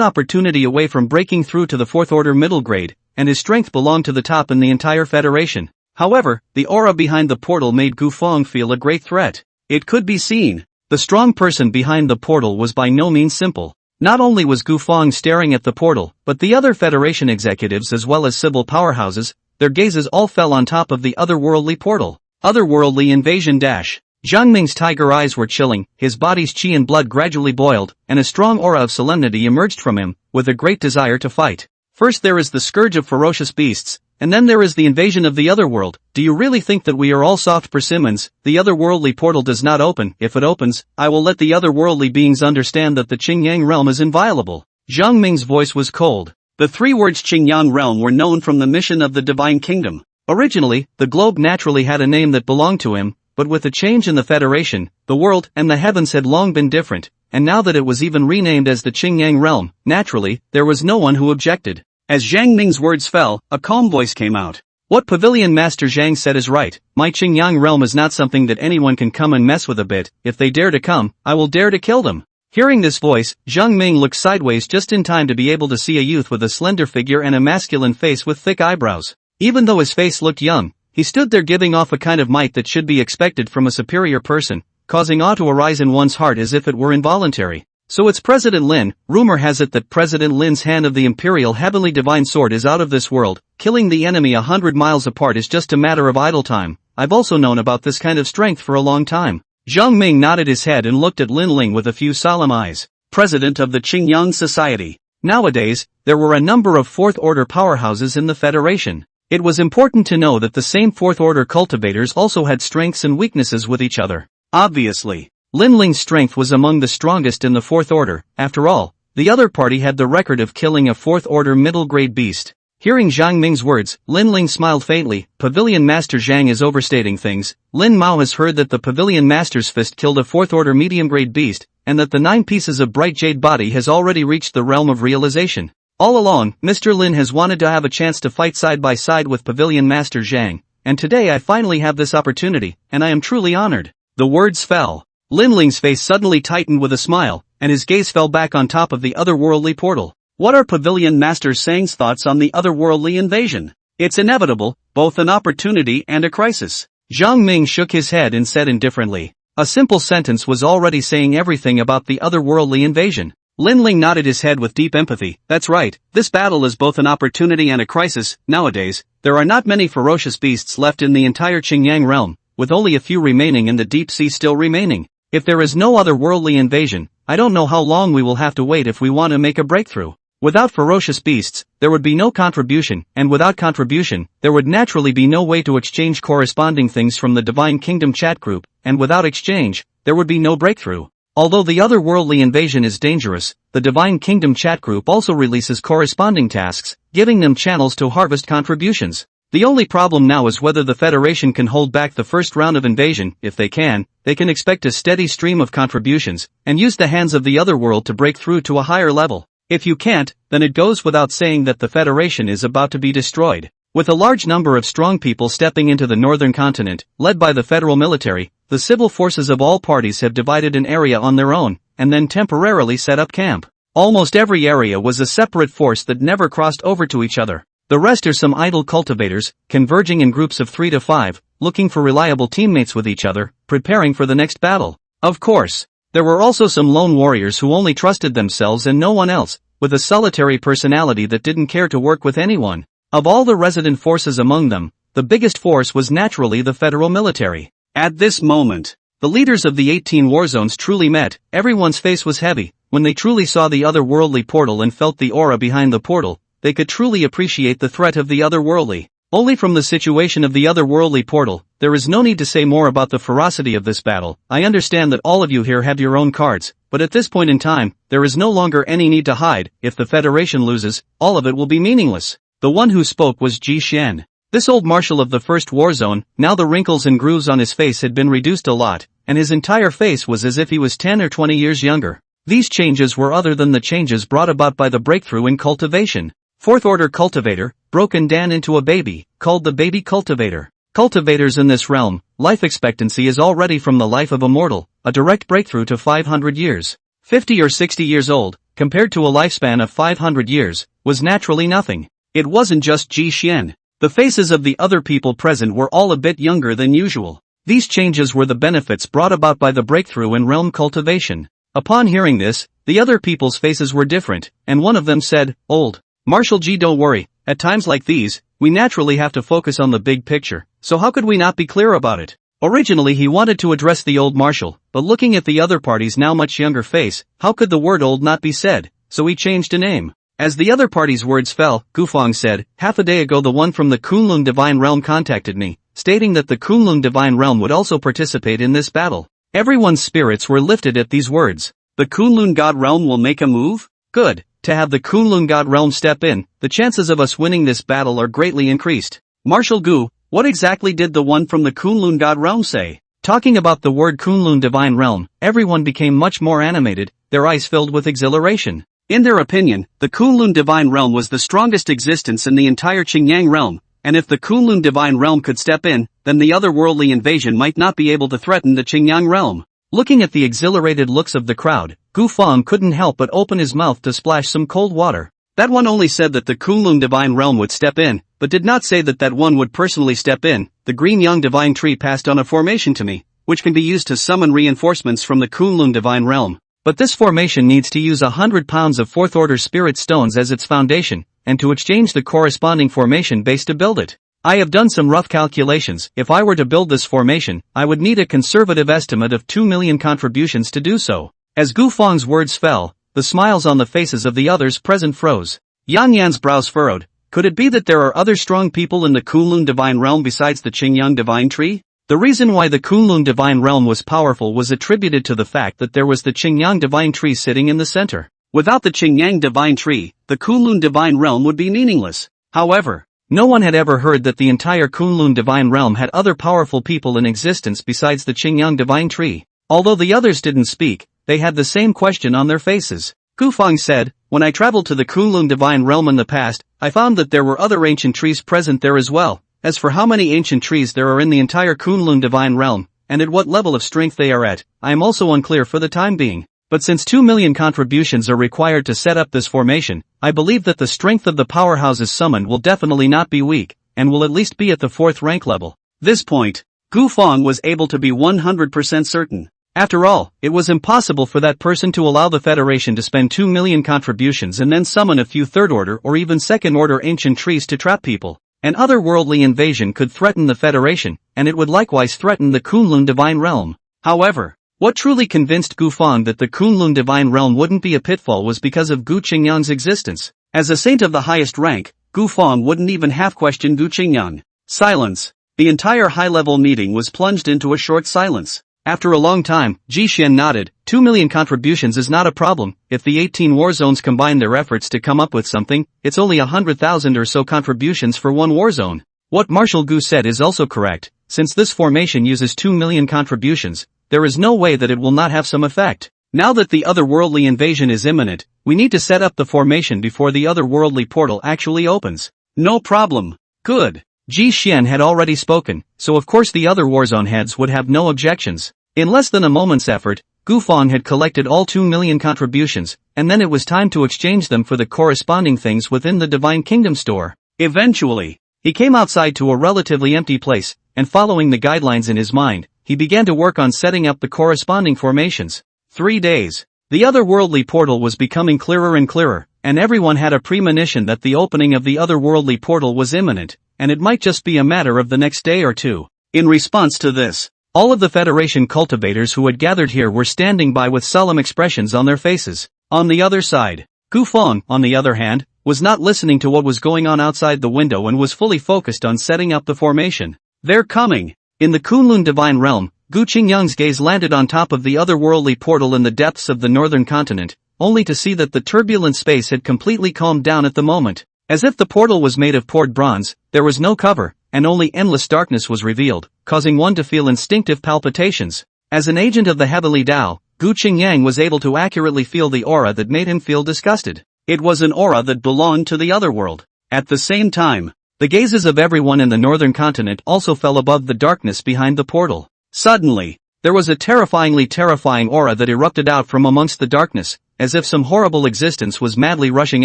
opportunity away from breaking through to the 4th order middle grade, and his strength belonged to the top in the entire Federation. However, the aura behind the portal made Gu Fang feel a great threat. It could be seen. The strong person behind the portal was by no means simple. Not only was Gu Fang staring at the portal, but the other Federation executives as well as civil powerhouses, their gazes all fell on top of the otherworldly portal. Otherworldly invasion dash. Zhang Ming's tiger eyes were chilling, his body's qi and blood gradually boiled, and a strong aura of solemnity emerged from him, with a great desire to fight. First there is the scourge of ferocious beasts, and then there is the invasion of the otherworld. Do you really think that we are all soft persimmons? The otherworldly portal does not open. If it opens, I will let the otherworldly beings understand that the Qingyang realm is inviolable. Zhang Ming's voice was cold. The 3 words Qingyang realm were known from the mission of the Divine Kingdom. Originally, the globe naturally had a name that belonged to him, but with a change in the Federation, the world and the heavens had long been different, and now that it was even renamed as the Qingyang realm, naturally, there was no one who objected. As Zhang Ming's words fell, a calm voice came out. What Pavilion Master Zhang said is right. My Qingyang realm is not something that anyone can come and mess with a bit. If they dare to come, I will dare to kill them. Hearing this voice, Zhang Ming looked sideways just in time to be able to see a youth with a slender figure and a masculine face with thick eyebrows. Even though his face looked young, he stood there giving off a kind of might that should be expected from a superior person, causing awe to arise in one's heart as if it were involuntary. So it's President Lin. Rumor has it that President Lin's hand of the Imperial Heavenly Divine Sword is out of this world. Killing the enemy 100 miles apart is just a matter of idle time. I've also known about this kind of strength for a long time. Zhang Ming nodded his head and looked at Lin Ling with a few solemn eyes. President of the Qingyang Society. Nowadays, there were a number of 4th order powerhouses in the Federation. It was important to know that the same 4th order cultivators also had strengths and weaknesses with each other. Obviously, Lin Ling's strength was among the strongest in the 4th order. After all, the other party had the record of killing a 4th order middle grade beast. Hearing Zhang Ming's words, Lin Ling smiled faintly. Pavilion Master Zhang is overstating things. Lin Mao has heard that the Pavilion Master's fist killed a 4th order medium grade beast, and that the 9 pieces of bright jade body has already reached the realm of realization. All along, Mr. Lin has wanted to have a chance to fight side by side with Pavilion Master Zhang, and today I finally have this opportunity, and I am truly honored. The words fell. Lin Ling's face suddenly tightened with a smile, and his gaze fell back on top of the otherworldly portal. What are Pavilion Master Zhang's thoughts on the otherworldly invasion? It's inevitable, both an opportunity and a crisis. Zhang Ming shook his head and said indifferently. A simple sentence was already saying everything about the otherworldly invasion. Lin Ling nodded his head with deep empathy. That's right, this battle is both an opportunity and a crisis. Nowadays, there are not many ferocious beasts left in the entire Qingyang realm, with only a few remaining and the deep sea still remaining. If there is no other worldly invasion, I don't know how long we will have to wait if we want to make a breakthrough. Without ferocious beasts, there would be no contribution, and without contribution, there would naturally be no way to exchange corresponding things from the Divine Kingdom chat group, and without exchange, there would be no breakthrough. Although the otherworldly invasion is dangerous, the Divine Kingdom chat group also releases corresponding tasks, giving them channels to harvest contributions. The only problem now is whether the Federation can hold back the first round of invasion. If they can expect a steady stream of contributions, and use the hands of the otherworld to break through to a higher level. If you can't, then it goes without saying that the Federation is about to be destroyed. With a large number of strong people stepping into the northern continent, led by the federal military, the civil forces of all parties have divided an area on their own, and then temporarily set up camp. Almost every area was a separate force that never crossed over to each other. The rest are some idle cultivators, converging in groups of 3 to 5, looking for reliable teammates with each other, preparing for the next battle. Of course, there were also some lone warriors who only trusted themselves and no one else, with a solitary personality that didn't care to work with anyone. Of all the resident forces among them, the biggest force was naturally the federal military. At this moment, the leaders of the 18 war zones truly met. Everyone's face was heavy. When they truly saw the otherworldly portal and felt the aura behind the portal, they could truly appreciate the threat of the otherworldly. Only from the situation of the otherworldly portal, there is no need to say more about the ferocity of this battle. I understand that all of you here have your own cards, but at this point in time, there is no longer any need to hide. If the Federation loses, all of it will be meaningless. The one who spoke was Ji Xian. This old marshal of the first war zone. Now the wrinkles and grooves on his face had been reduced a lot, and his entire face was as if he was 10 or 20 years younger. These changes were other than the changes brought about by the breakthrough in cultivation. Fourth order cultivator, broken down into a baby, called the baby cultivator. Cultivators in this realm, life expectancy is already from the life of a mortal, a direct breakthrough to 500 years. 50 or 60 years old, compared to a lifespan of 500 years, was naturally nothing. It wasn't just Ji Xian. The faces of the other people present were all a bit younger than usual. These changes were the benefits brought about by the breakthrough in realm cultivation. Upon hearing this, the other people's faces were different, and one of them said, "Old Marshal Ji, don't worry, at times like these, we naturally have to focus on the big picture, so how could we not be clear about it?" Originally he wanted to address the old marshal, but looking at the other party's now much younger face, how could the word old not be said, so he changed a name. As the other party's words fell, Gufang said, "Half a day ago the one from the Kunlun Divine Realm contacted me, stating that the Kunlun Divine Realm would also participate in this battle." Everyone's spirits were lifted at these words. The Kunlun God Realm will make a move? Good. To have the Kunlun God Realm step in, the chances of us winning this battle are greatly increased. Marshal Gu, what exactly did the one from the Kunlun God Realm say? Talking about the word Kunlun Divine Realm, everyone became much more animated, their eyes filled with exhilaration. In their opinion, the Kunlun Divine Realm was the strongest existence in the entire Qingyang realm, and if the Kunlun Divine Realm could step in, then the otherworldly invasion might not be able to threaten the Qingyang realm. Looking at the exhilarated looks of the crowd, Gu Feng couldn't help but open his mouth to splash some cold water. That one only said that the Kunlun Divine Realm would step in, but did not say that that one would personally step in. The Green Yang Divine Tree passed on a formation to me, which can be used to summon reinforcements from the Kunlun Divine Realm. But this formation needs to use 100 pounds of 4th order spirit stones as its foundation, and to exchange the corresponding formation base to build it. I have done some rough calculations. If I were to build this formation, I would need a conservative estimate of 2 million contributions to do so. As Gu Feng's words fell, the smiles on the faces of the others present froze. Yan Yan's brows furrowed. Could it be that there are other strong people in the Kunlun Divine Realm besides the Qingyang Divine Tree? The reason why the Kunlun Divine Realm was powerful was attributed to the fact that there was the Qingyang Divine Tree sitting in the center. Without the Qingyang Divine Tree, the Kunlun Divine Realm would be meaningless. However, no one had ever heard that the entire Kunlun Divine Realm had other powerful people in existence besides the Qingyang Divine Tree. Although the others didn't speak, they had the same question on their faces. Gu Feng said, "When I traveled to the Kunlun Divine Realm in the past, I found that there were other ancient trees present there as well. As for how many ancient trees there are in the entire Kunlun Divine Realm, and at what level of strength they are at, I am also unclear for the time being. But since 2 million contributions are required to set up this formation, I believe that the strength of the powerhouses summoned will definitely not be weak, and will at least be at the 4th rank level." This point, Gu Feng was able to be 100% certain. After all, it was impossible for that person to allow the Federation to spend 2 million contributions and then summon a few third-order or even second-order ancient trees to trap people. An otherworldly invasion could threaten the Federation, and it would likewise threaten the Kunlun Divine Realm. However, what truly convinced Gu Feng that the Kunlun Divine Realm wouldn't be a pitfall was because of Gu Qingyang's existence. As a saint of the highest rank, Gu Feng wouldn't even half question Gu Qingyang. Silence. The entire high-level meeting was plunged into a short silence. After a long time, Ji Xian nodded. 2 million contributions is not a problem. If the 18 war zones combine their efforts to come up with something, it's only 100,000 or so contributions for one war zone. What Marshal Gu said is also correct. Since this formation uses 2 million contributions, there is no way that it will not have some effect. Now that the otherworldly invasion is imminent, we need to set up the formation before the otherworldly portal actually opens. No problem. Good. Ji Xian had already spoken, so of course the other warzone heads would have no objections. In less than a moment's effort, Gu Feng had collected all 2 million contributions, and then it was time to exchange them for the corresponding things within the Divine Kingdom store. Eventually, he came outside to a relatively empty place, and following the guidelines in his mind, he began to work on setting up the corresponding formations. 3 days. The otherworldly portal was becoming clearer and clearer, and everyone had a premonition that the opening of the otherworldly portal was imminent, and it might just be a matter of the next day or two. In response to this, all of the Federation cultivators who had gathered here were standing by with solemn expressions on their faces. On the other side, Gu Feng, on the other hand, was not listening to what was going on outside the window and was fully focused on setting up the formation. They're coming! In the Kunlun Divine Realm, Gu Qingyang's gaze landed on top of the otherworldly portal in the depths of the northern continent, only to see that the turbulent space had completely calmed down at the moment. As if the portal was made of poured bronze, there was no cover, and only endless darkness was revealed, causing one to feel instinctive palpitations. As an agent of the heavenly Tao, Gu Qingyang was able to accurately feel the aura that made him feel disgusted. It was an aura that belonged to the otherworld. At the same time, the gazes of everyone in the northern continent also fell above the darkness behind the portal. Suddenly, there was a terrifying aura that erupted out from amongst the darkness, as if some horrible existence was madly rushing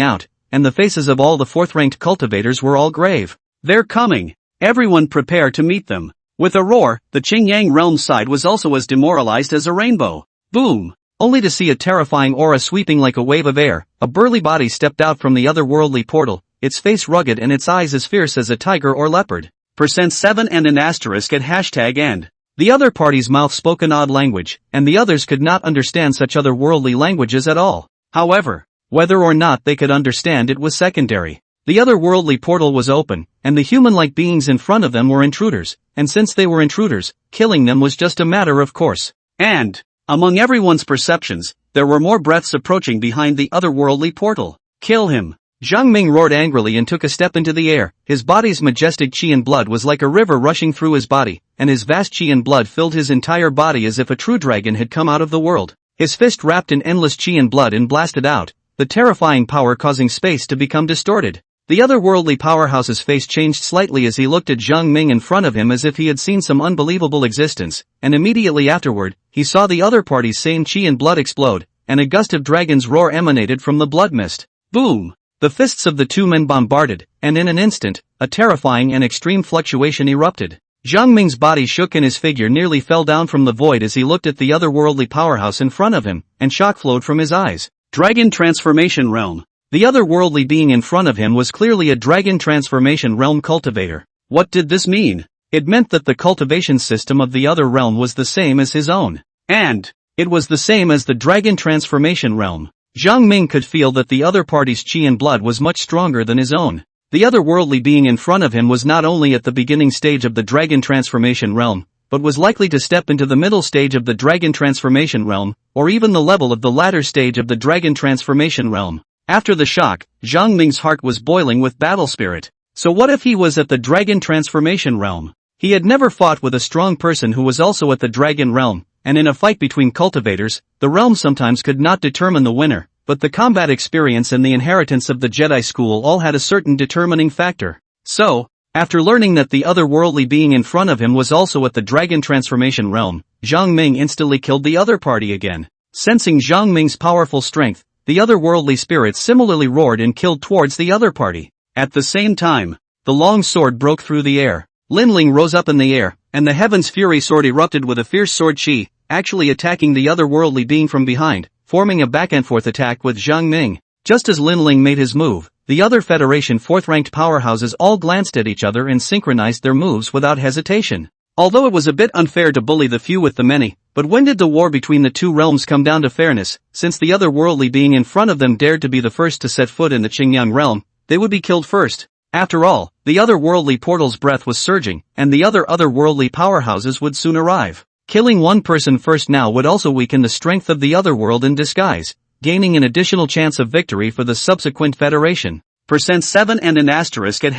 out, and the faces of all the fourth-ranked cultivators were all grave. They're coming! Everyone prepare to meet them. With a roar, the Qingyang realm side was also as demoralized as a rainbow. Boom! Only to see a terrifying aura sweeping like a wave of air, a burly body stepped out from the otherworldly portal, its face rugged and its eyes as fierce as a tiger or leopard. %7 and an asterisk at hashtag end. The other party's mouth spoke an odd language, and the others could not understand such otherworldly languages at all. However, whether or not they could understand it was secondary. The otherworldly portal was open, and the human-like beings in front of them were intruders, and since they were intruders, killing them was just a matter of course. And, among everyone's perceptions, there were more breaths approaching behind the otherworldly portal. Kill him! Zhang Ming roared angrily and took a step into the air. His body's majestic qi and blood was like a river rushing through his body, and his vast qi and blood filled his entire body as if a true dragon had come out of the world. His fist wrapped in endless qi and blood and blasted out, the terrifying power causing space to become distorted. The otherworldly powerhouse's face changed slightly as he looked at Zhang Ming in front of him as if he had seen some unbelievable existence, and immediately afterward, he saw the other party's same qi and blood explode, and a gust of dragon's roar emanated from the blood mist. Boom! The fists of the two men bombarded, and in an instant, a terrifying and extreme fluctuation erupted. Zhang Ming's body shook and his figure nearly fell down from the void as he looked at the otherworldly powerhouse in front of him, and shock flowed from his eyes. Dragon Transformation Realm. The otherworldly being in front of him was clearly a Dragon Transformation Realm cultivator. What did this mean? It meant that the cultivation system of the other realm was the same as his own. And it was the same as the Dragon Transformation Realm. Zhang Ming could feel that the other party's qi and blood was much stronger than his own. The otherworldly being in front of him was not only at the beginning stage of the Dragon Transformation Realm, but was likely to step into the middle stage of the Dragon Transformation Realm, or even the level of the latter stage of the Dragon Transformation Realm. After the shock, Zhang Ming's heart was boiling with battle spirit. So what if he was at the Dragon Transformation Realm? He had never fought with a strong person who was also at the Dragon Realm, and in a fight between cultivators, the realm sometimes could not determine the winner, but the combat experience and the inheritance of the Jedi school all had a certain determining factor. So, after learning that the otherworldly being in front of him was also at the Dragon Transformation Realm, Zhang Ming instantly killed the other party again. Sensing Zhang Ming's powerful strength, the otherworldly spirits similarly roared and killed towards the other party. At the same time, the long sword broke through the air. Lin Ling rose up in the air, and the Heaven's Fury sword erupted with a fierce sword chi, actually attacking the otherworldly being from behind, forming a back-and-forth attack with Zhang Ming. Just as Lin Ling made his move, the other Federation fourth-ranked powerhouses all glanced at each other and synchronized their moves without hesitation. Although it was a bit unfair to bully the few with the many, but when did the war between the two realms come down to fairness? Since the otherworldly being in front of them dared to be the first to set foot in the Qingyang realm, they would be killed first. After all, the otherworldly portal's breath was surging, and the otherworldly powerhouses would soon arrive. Killing one person first now would also weaken the strength of the otherworld in disguise, gaining an additional chance of victory for the subsequent Federation. %7 and an asterisk at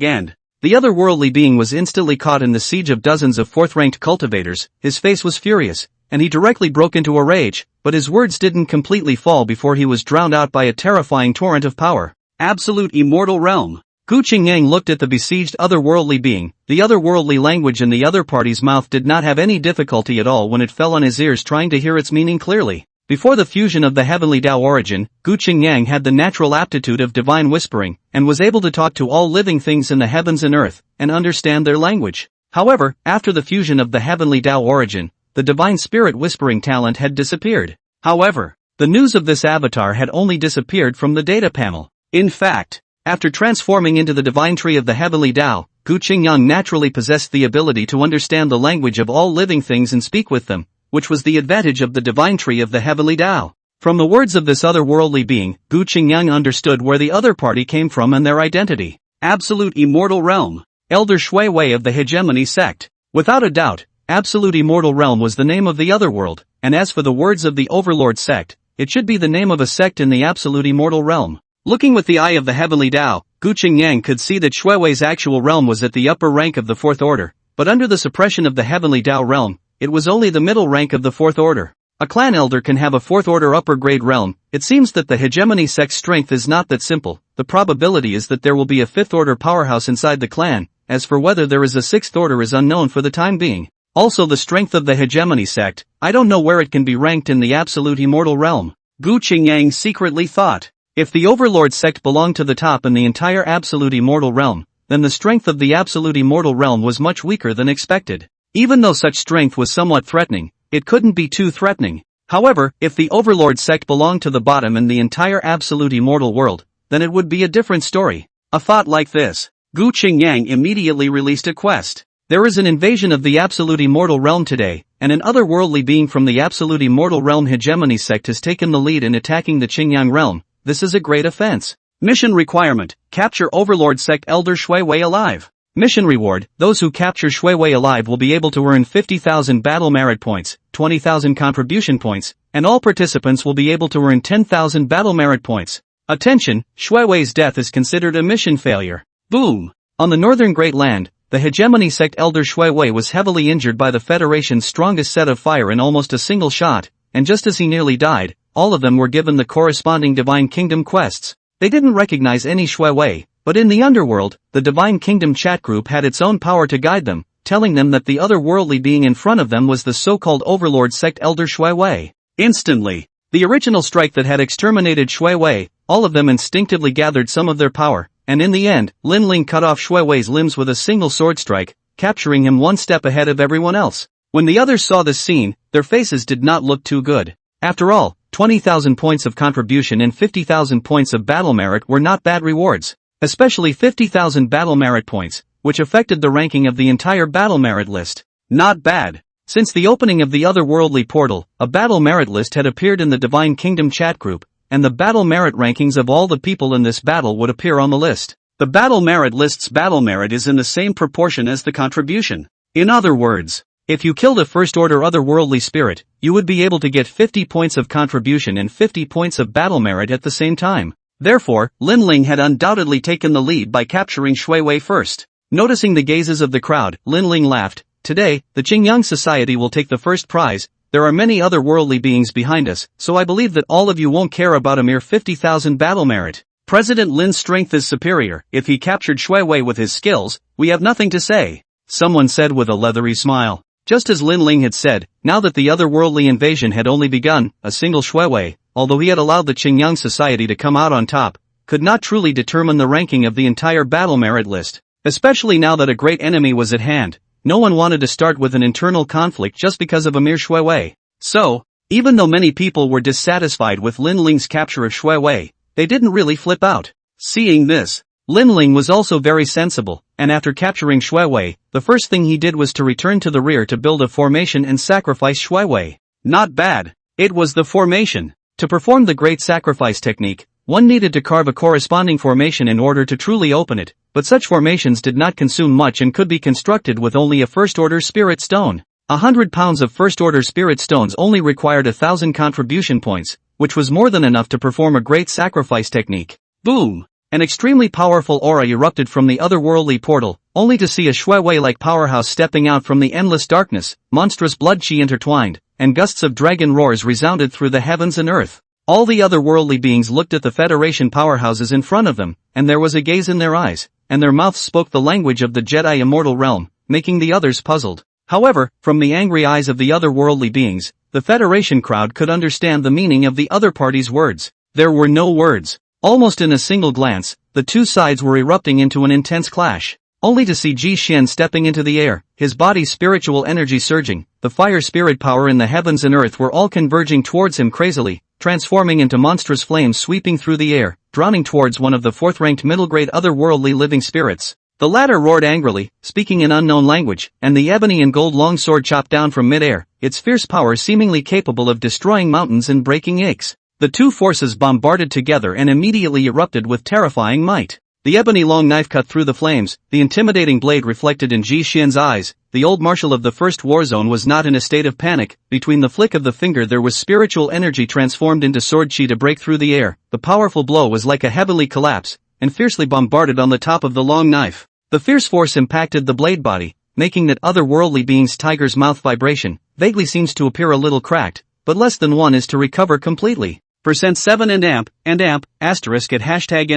#end. The otherworldly being was instantly caught in the siege of dozens of fourth-ranked cultivators. His face was furious, and he directly broke into a rage, but his words didn't completely fall before he was drowned out by a terrifying torrent of power. Absolute immortal realm. Gu Qingyang looked at the besieged otherworldly being. The otherworldly language in the other party's mouth did not have any difficulty at all when it fell on his ears trying to hear its meaning clearly. Before the fusion of the heavenly Tao origin, Gu Qingyang had the natural aptitude of divine whispering, and was able to talk to all living things in the heavens and earth, and understand their language. However, after the fusion of the heavenly Tao origin, the divine spirit whispering talent had disappeared. However, the news of this avatar had only disappeared from the data panel. In fact, after transforming into the divine tree of the heavenly Tao, Gu Qingyang naturally possessed the ability to understand the language of all living things and speak with them, which was the advantage of the divine tree of the heavenly Tao. From the words of this otherworldly being, Gu Qingyang understood where the other party came from and their identity. Absolute immortal realm. Elder Shui Wei of the hegemony sect. Without a doubt, Absolute Immortal Realm was the name of the otherworld, and as for the words of the Overlord sect, it should be the name of a sect in the Absolute Immortal Realm. Looking with the eye of the heavenly Tao, Gu Qingyang could see that Shui Wei's actual realm was at the upper rank of the fourth order, but under the suppression of the heavenly Tao realm, it was only the middle rank of the fourth order. A clan elder can have a fourth order upper grade realm. It seems that the hegemony sect's strength is not that simple. The probability is that there will be a fifth order powerhouse inside the clan. As for whether there is a sixth order is unknown for the time being. Also the strength of the hegemony sect, I don't know where it can be ranked in the absolute immortal realm. Gu Qingyang secretly thought, if the overlord sect belonged to the top in the entire absolute immortal realm, then the strength of the absolute immortal realm was much weaker than expected. Even though such strength was somewhat threatening, it couldn't be too threatening. However, if the overlord sect belonged to the bottom in the entire absolute immortal world, then it would be a different story. A thought like this, Gu Qingyang immediately released a quest. There is an invasion of the absolute immortal realm today, and an otherworldly being from the absolute immortal realm hegemony sect has taken the lead in attacking the Qingyang realm. This is a great offense. Mission requirement, capture overlord sect elder Shui Wei alive. Mission reward, those who capture Shui Wei alive will be able to earn 50,000 battle merit points, 20,000 contribution points, and all participants will be able to earn 10,000 battle merit points. Attention, Shui Wei's death is considered a mission failure. Boom! On the northern Great Land, the hegemony sect elder Shui Wei was heavily injured by the Federation's strongest set of fire in almost a single shot, and just as he nearly died, all of them were given the corresponding Divine Kingdom quests. They didn't recognize any Shui Wei, but in the underworld, the Divine Kingdom chat group had its own power to guide them, telling them that the otherworldly being in front of them was the so-called Overlord sect elder Shui Wei. Instantly, the original strike that had exterminated Shui Wei, all of them instinctively gathered some of their power, and in the end, Lin Ling cut off Shui Wei's limbs with a single sword strike, capturing him one step ahead of everyone else. When the others saw this scene, their faces did not look too good. After all, 20,000 points of contribution and 50,000 points of battle merit were not bad rewards. Especially 50,000 battle merit points, which affected the ranking of the entire battle merit list. Not bad. Since the opening of the otherworldly portal, a battle merit list had appeared in the Divine Kingdom chat group, and the battle merit rankings of all the people in this battle would appear on the list. The battle merit list's battle merit is in the same proportion as the contribution. In other words, if you killed a first order otherworldly spirit, you would be able to get 50 points of contribution and 50 points of battle merit at the same time. Therefore, Lin Ling had undoubtedly taken the lead by capturing Shui Wei first. Noticing the gazes of the crowd, Lin Ling laughed. Today, the Qingyang Society will take the first prize. There are many otherworldly beings behind us, so I believe that all of you won't care about a mere 50,000 battle merit. President Lin's strength is superior. If he captured Shui Wei with his skills, we have nothing to say. Someone said with a leathery smile. Just as Lin Ling had said, now that the otherworldly invasion had only begun, a single Shui Wei, although he had allowed the Qingyang Society to come out on top, could not truly determine the ranking of the entire battle merit list. Especially now that a great enemy was at hand, no one wanted to start with an internal conflict just because of a mere Shui Wei. So, even though many people were dissatisfied with Lin Ling's capture of Shui Wei, they didn't really flip out. Seeing this, Lin Ling was also very sensible, and after capturing Shui Wei, the first thing he did was to return to the rear to build a formation and sacrifice Shui Wei. Not bad. It was the formation. To perform the great sacrifice technique, one needed to carve a corresponding formation in order to truly open it, but such formations did not consume much and could be constructed with only a first-order spirit stone. 100 pounds of first-order spirit stones only required 1,000 contribution points, which was more than enough to perform a great sacrifice technique. Boom! An extremely powerful aura erupted from the otherworldly portal, only to see a Shui Wei-like powerhouse stepping out from the endless darkness, monstrous blood chi intertwined, and gusts of dragon roars resounded through the heavens and earth. All the otherworldly beings looked at the Federation powerhouses in front of them, and there was a gaze in their eyes, and their mouths spoke the language of the Jedi immortal realm, making the others puzzled. However, from the angry eyes of the otherworldly beings, the Federation crowd could understand the meaning of the other party's words. There were no words. Almost in a single glance, the two sides were erupting into an intense clash. Only to see Ji Xian stepping into the air, his body's spiritual energy surging, the fire spirit power in the heavens and earth were all converging towards him crazily, transforming into monstrous flames sweeping through the air, drowning towards one of the fourth-ranked middle-grade otherworldly living spirits. The latter roared angrily, speaking in unknown language, and the ebony and gold longsword chopped down from mid-air, its fierce power seemingly capable of destroying mountains and breaking lakes. The two forces bombarded together and immediately erupted with terrifying might. The ebony long knife cut through the flames, the intimidating blade reflected in Ji Xian's eyes. The old marshal of the first war zone was not in a state of panic. Between the flick of the finger there was spiritual energy transformed into sword chi to break through the air. The powerful blow was like a heavenly collapse, and fiercely bombarded on the top of the long knife. The fierce force impacted the blade body, making that otherworldly being's tiger's mouth vibration, vaguely seems to appear a little cracked, but less than one is to recover completely. %7 and amp, asterisk at hashtag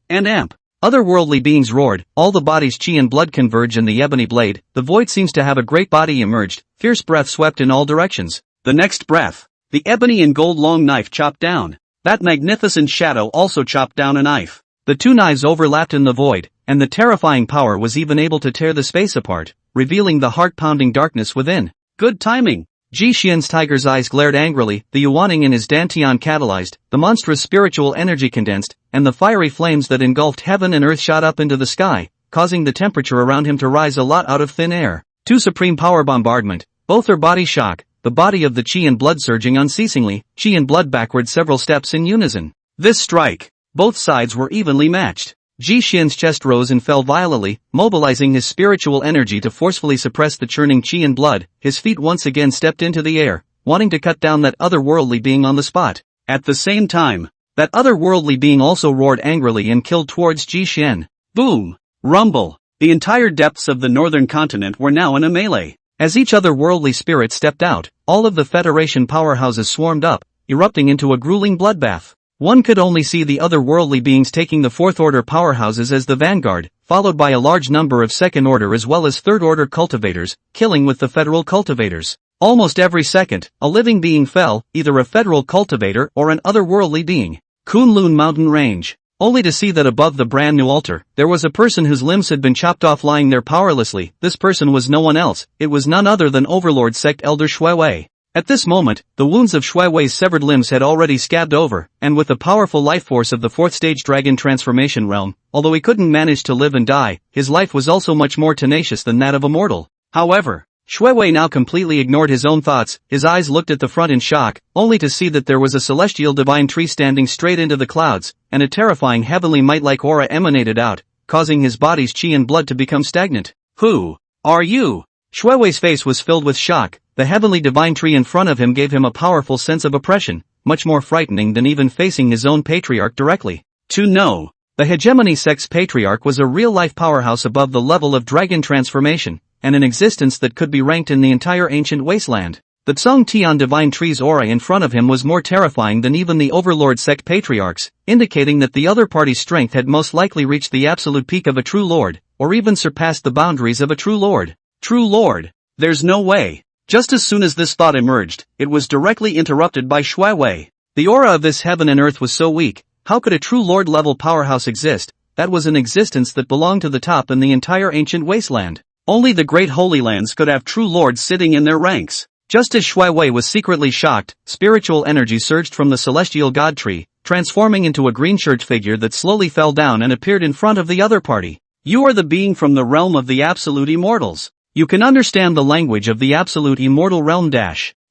and amp. Otherworldly beings roared, all the body's chi and blood converge in the ebony blade, the void seems to have a great body emerged, fierce breath swept in all directions. The next breath, the ebony and gold long knife chopped down. That magnificent shadow also chopped down a knife. The two knives overlapped in the void, and the terrifying power was even able to tear the space apart, revealing the heart-pounding darkness within. Good timing! Ji Xian's tiger's eyes glared angrily, the yuaning in his dantian catalyzed, the monstrous spiritual energy condensed, and the fiery flames that engulfed heaven and earth shot up into the sky, causing the temperature around him to rise a lot out of thin air. Two supreme power bombardment, both are body shock, the body of the chi and blood surging unceasingly, chi and blood backward several steps in unison. This strike, both sides were evenly matched. Ji Xian's chest rose and fell violently, mobilizing his spiritual energy to forcefully suppress the churning chi and blood. His feet once again stepped into the air, wanting to cut down that otherworldly being on the spot. At the same time, that otherworldly being also roared angrily and killed towards Ji Xian. Boom! Rumble! The entire depths of the northern continent were now in a melee. As each otherworldly spirit stepped out, all of the Federation powerhouses swarmed up, erupting into a grueling bloodbath. One could only see the otherworldly beings taking the fourth-order powerhouses as the vanguard, followed by a large number of second-order as well as third-order cultivators, killing with the federal cultivators. Almost every second, a living being fell, either a federal cultivator or an otherworldly being. Kunlun Mountain Range. Only to see that above the brand new altar, there was a person whose limbs had been chopped off lying there powerlessly. This person was no one else, it was none other than Overlord Sect Elder Shui Wei. At this moment, the wounds of Shui Wei's severed limbs had already scabbed over, and with the powerful life force of the fourth-stage dragon transformation realm, although he couldn't manage to live and die, his life was also much more tenacious than that of a mortal. However, Shui Wei now completely ignored his own thoughts, his eyes looked at the front in shock, only to see that there was a celestial divine tree standing straight into the clouds, and a terrifying heavenly might-like aura emanated out, causing his body's chi and blood to become stagnant. Who are you? Shui Wei's face was filled with shock. The heavenly divine tree in front of him gave him a powerful sense of oppression, much more frightening than even facing his own patriarch directly. To know, the Hegemony Sect's patriarch was a real-life powerhouse above the level of dragon transformation, and an existence that could be ranked in the entire ancient wasteland. The Tsung Tian divine tree's aura in front of him was more terrifying than even the Overlord Sect patriarchs, indicating that the other party's strength had most likely reached the absolute peak of a true lord, or even surpassed the boundaries of a true lord. True lord? There's no way. Just as soon as this thought emerged, it was directly interrupted by Shui Wei. The aura of this heaven and earth was so weak, how could a true lord-level powerhouse exist? That was an existence that belonged to the top in the entire ancient wasteland. Only the great Holy Lands could have true lords sitting in their ranks. Just as Shui Wei was secretly shocked, spiritual energy surged from the celestial god tree, transforming into a green-shirt figure that slowly fell down and appeared in front of the other party. You are the being from the realm of the absolute immortals. You can understand the language of the absolute immortal realm.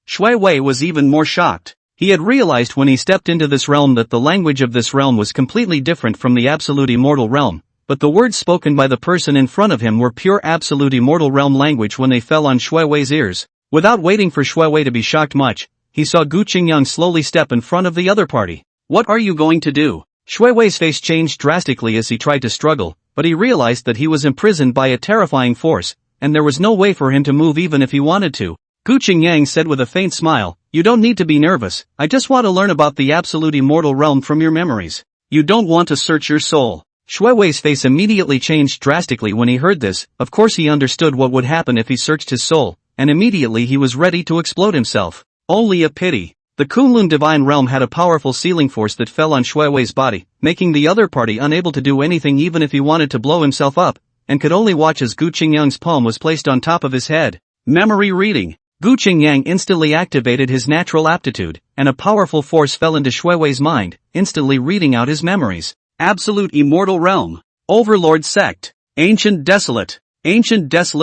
Shui Wei was even more shocked. He had realized when he stepped into this realm that the language of this realm was completely different from the absolute immortal realm, but the words spoken by the person in front of him were pure absolute immortal realm language when they fell on Shui Wei's ears. Without waiting for Shui Wei to be shocked much, he saw Gu Qingyang slowly step in front of the other party. What are you going to do? Shui Wei's face changed drastically as he tried to struggle, but he realized that he was imprisoned by a terrifying force, and there was no way for him to move even if he wanted to. Gu Qingyang said with a faint smile, "You don't need to be nervous, I just want to learn about the absolute immortal realm from your memories. You don't want to search your soul." Shui Wei's face immediately changed drastically when he heard this. Of course he understood what would happen if he searched his soul, and immediately he was ready to explode himself. Only a pity. The Kunlun divine realm had a powerful sealing force that fell on Shui Wei's body, making the other party unable to do anything even if he wanted to blow himself up, and could only watch as Gu Qingyang's palm was placed on top of his head. Memory reading. Gu Qingyang instantly activated his natural aptitude, and a powerful force fell into Shui Wei's mind, instantly reading out his memories. Absolute immortal realm. Overlord sect. Ancient desolate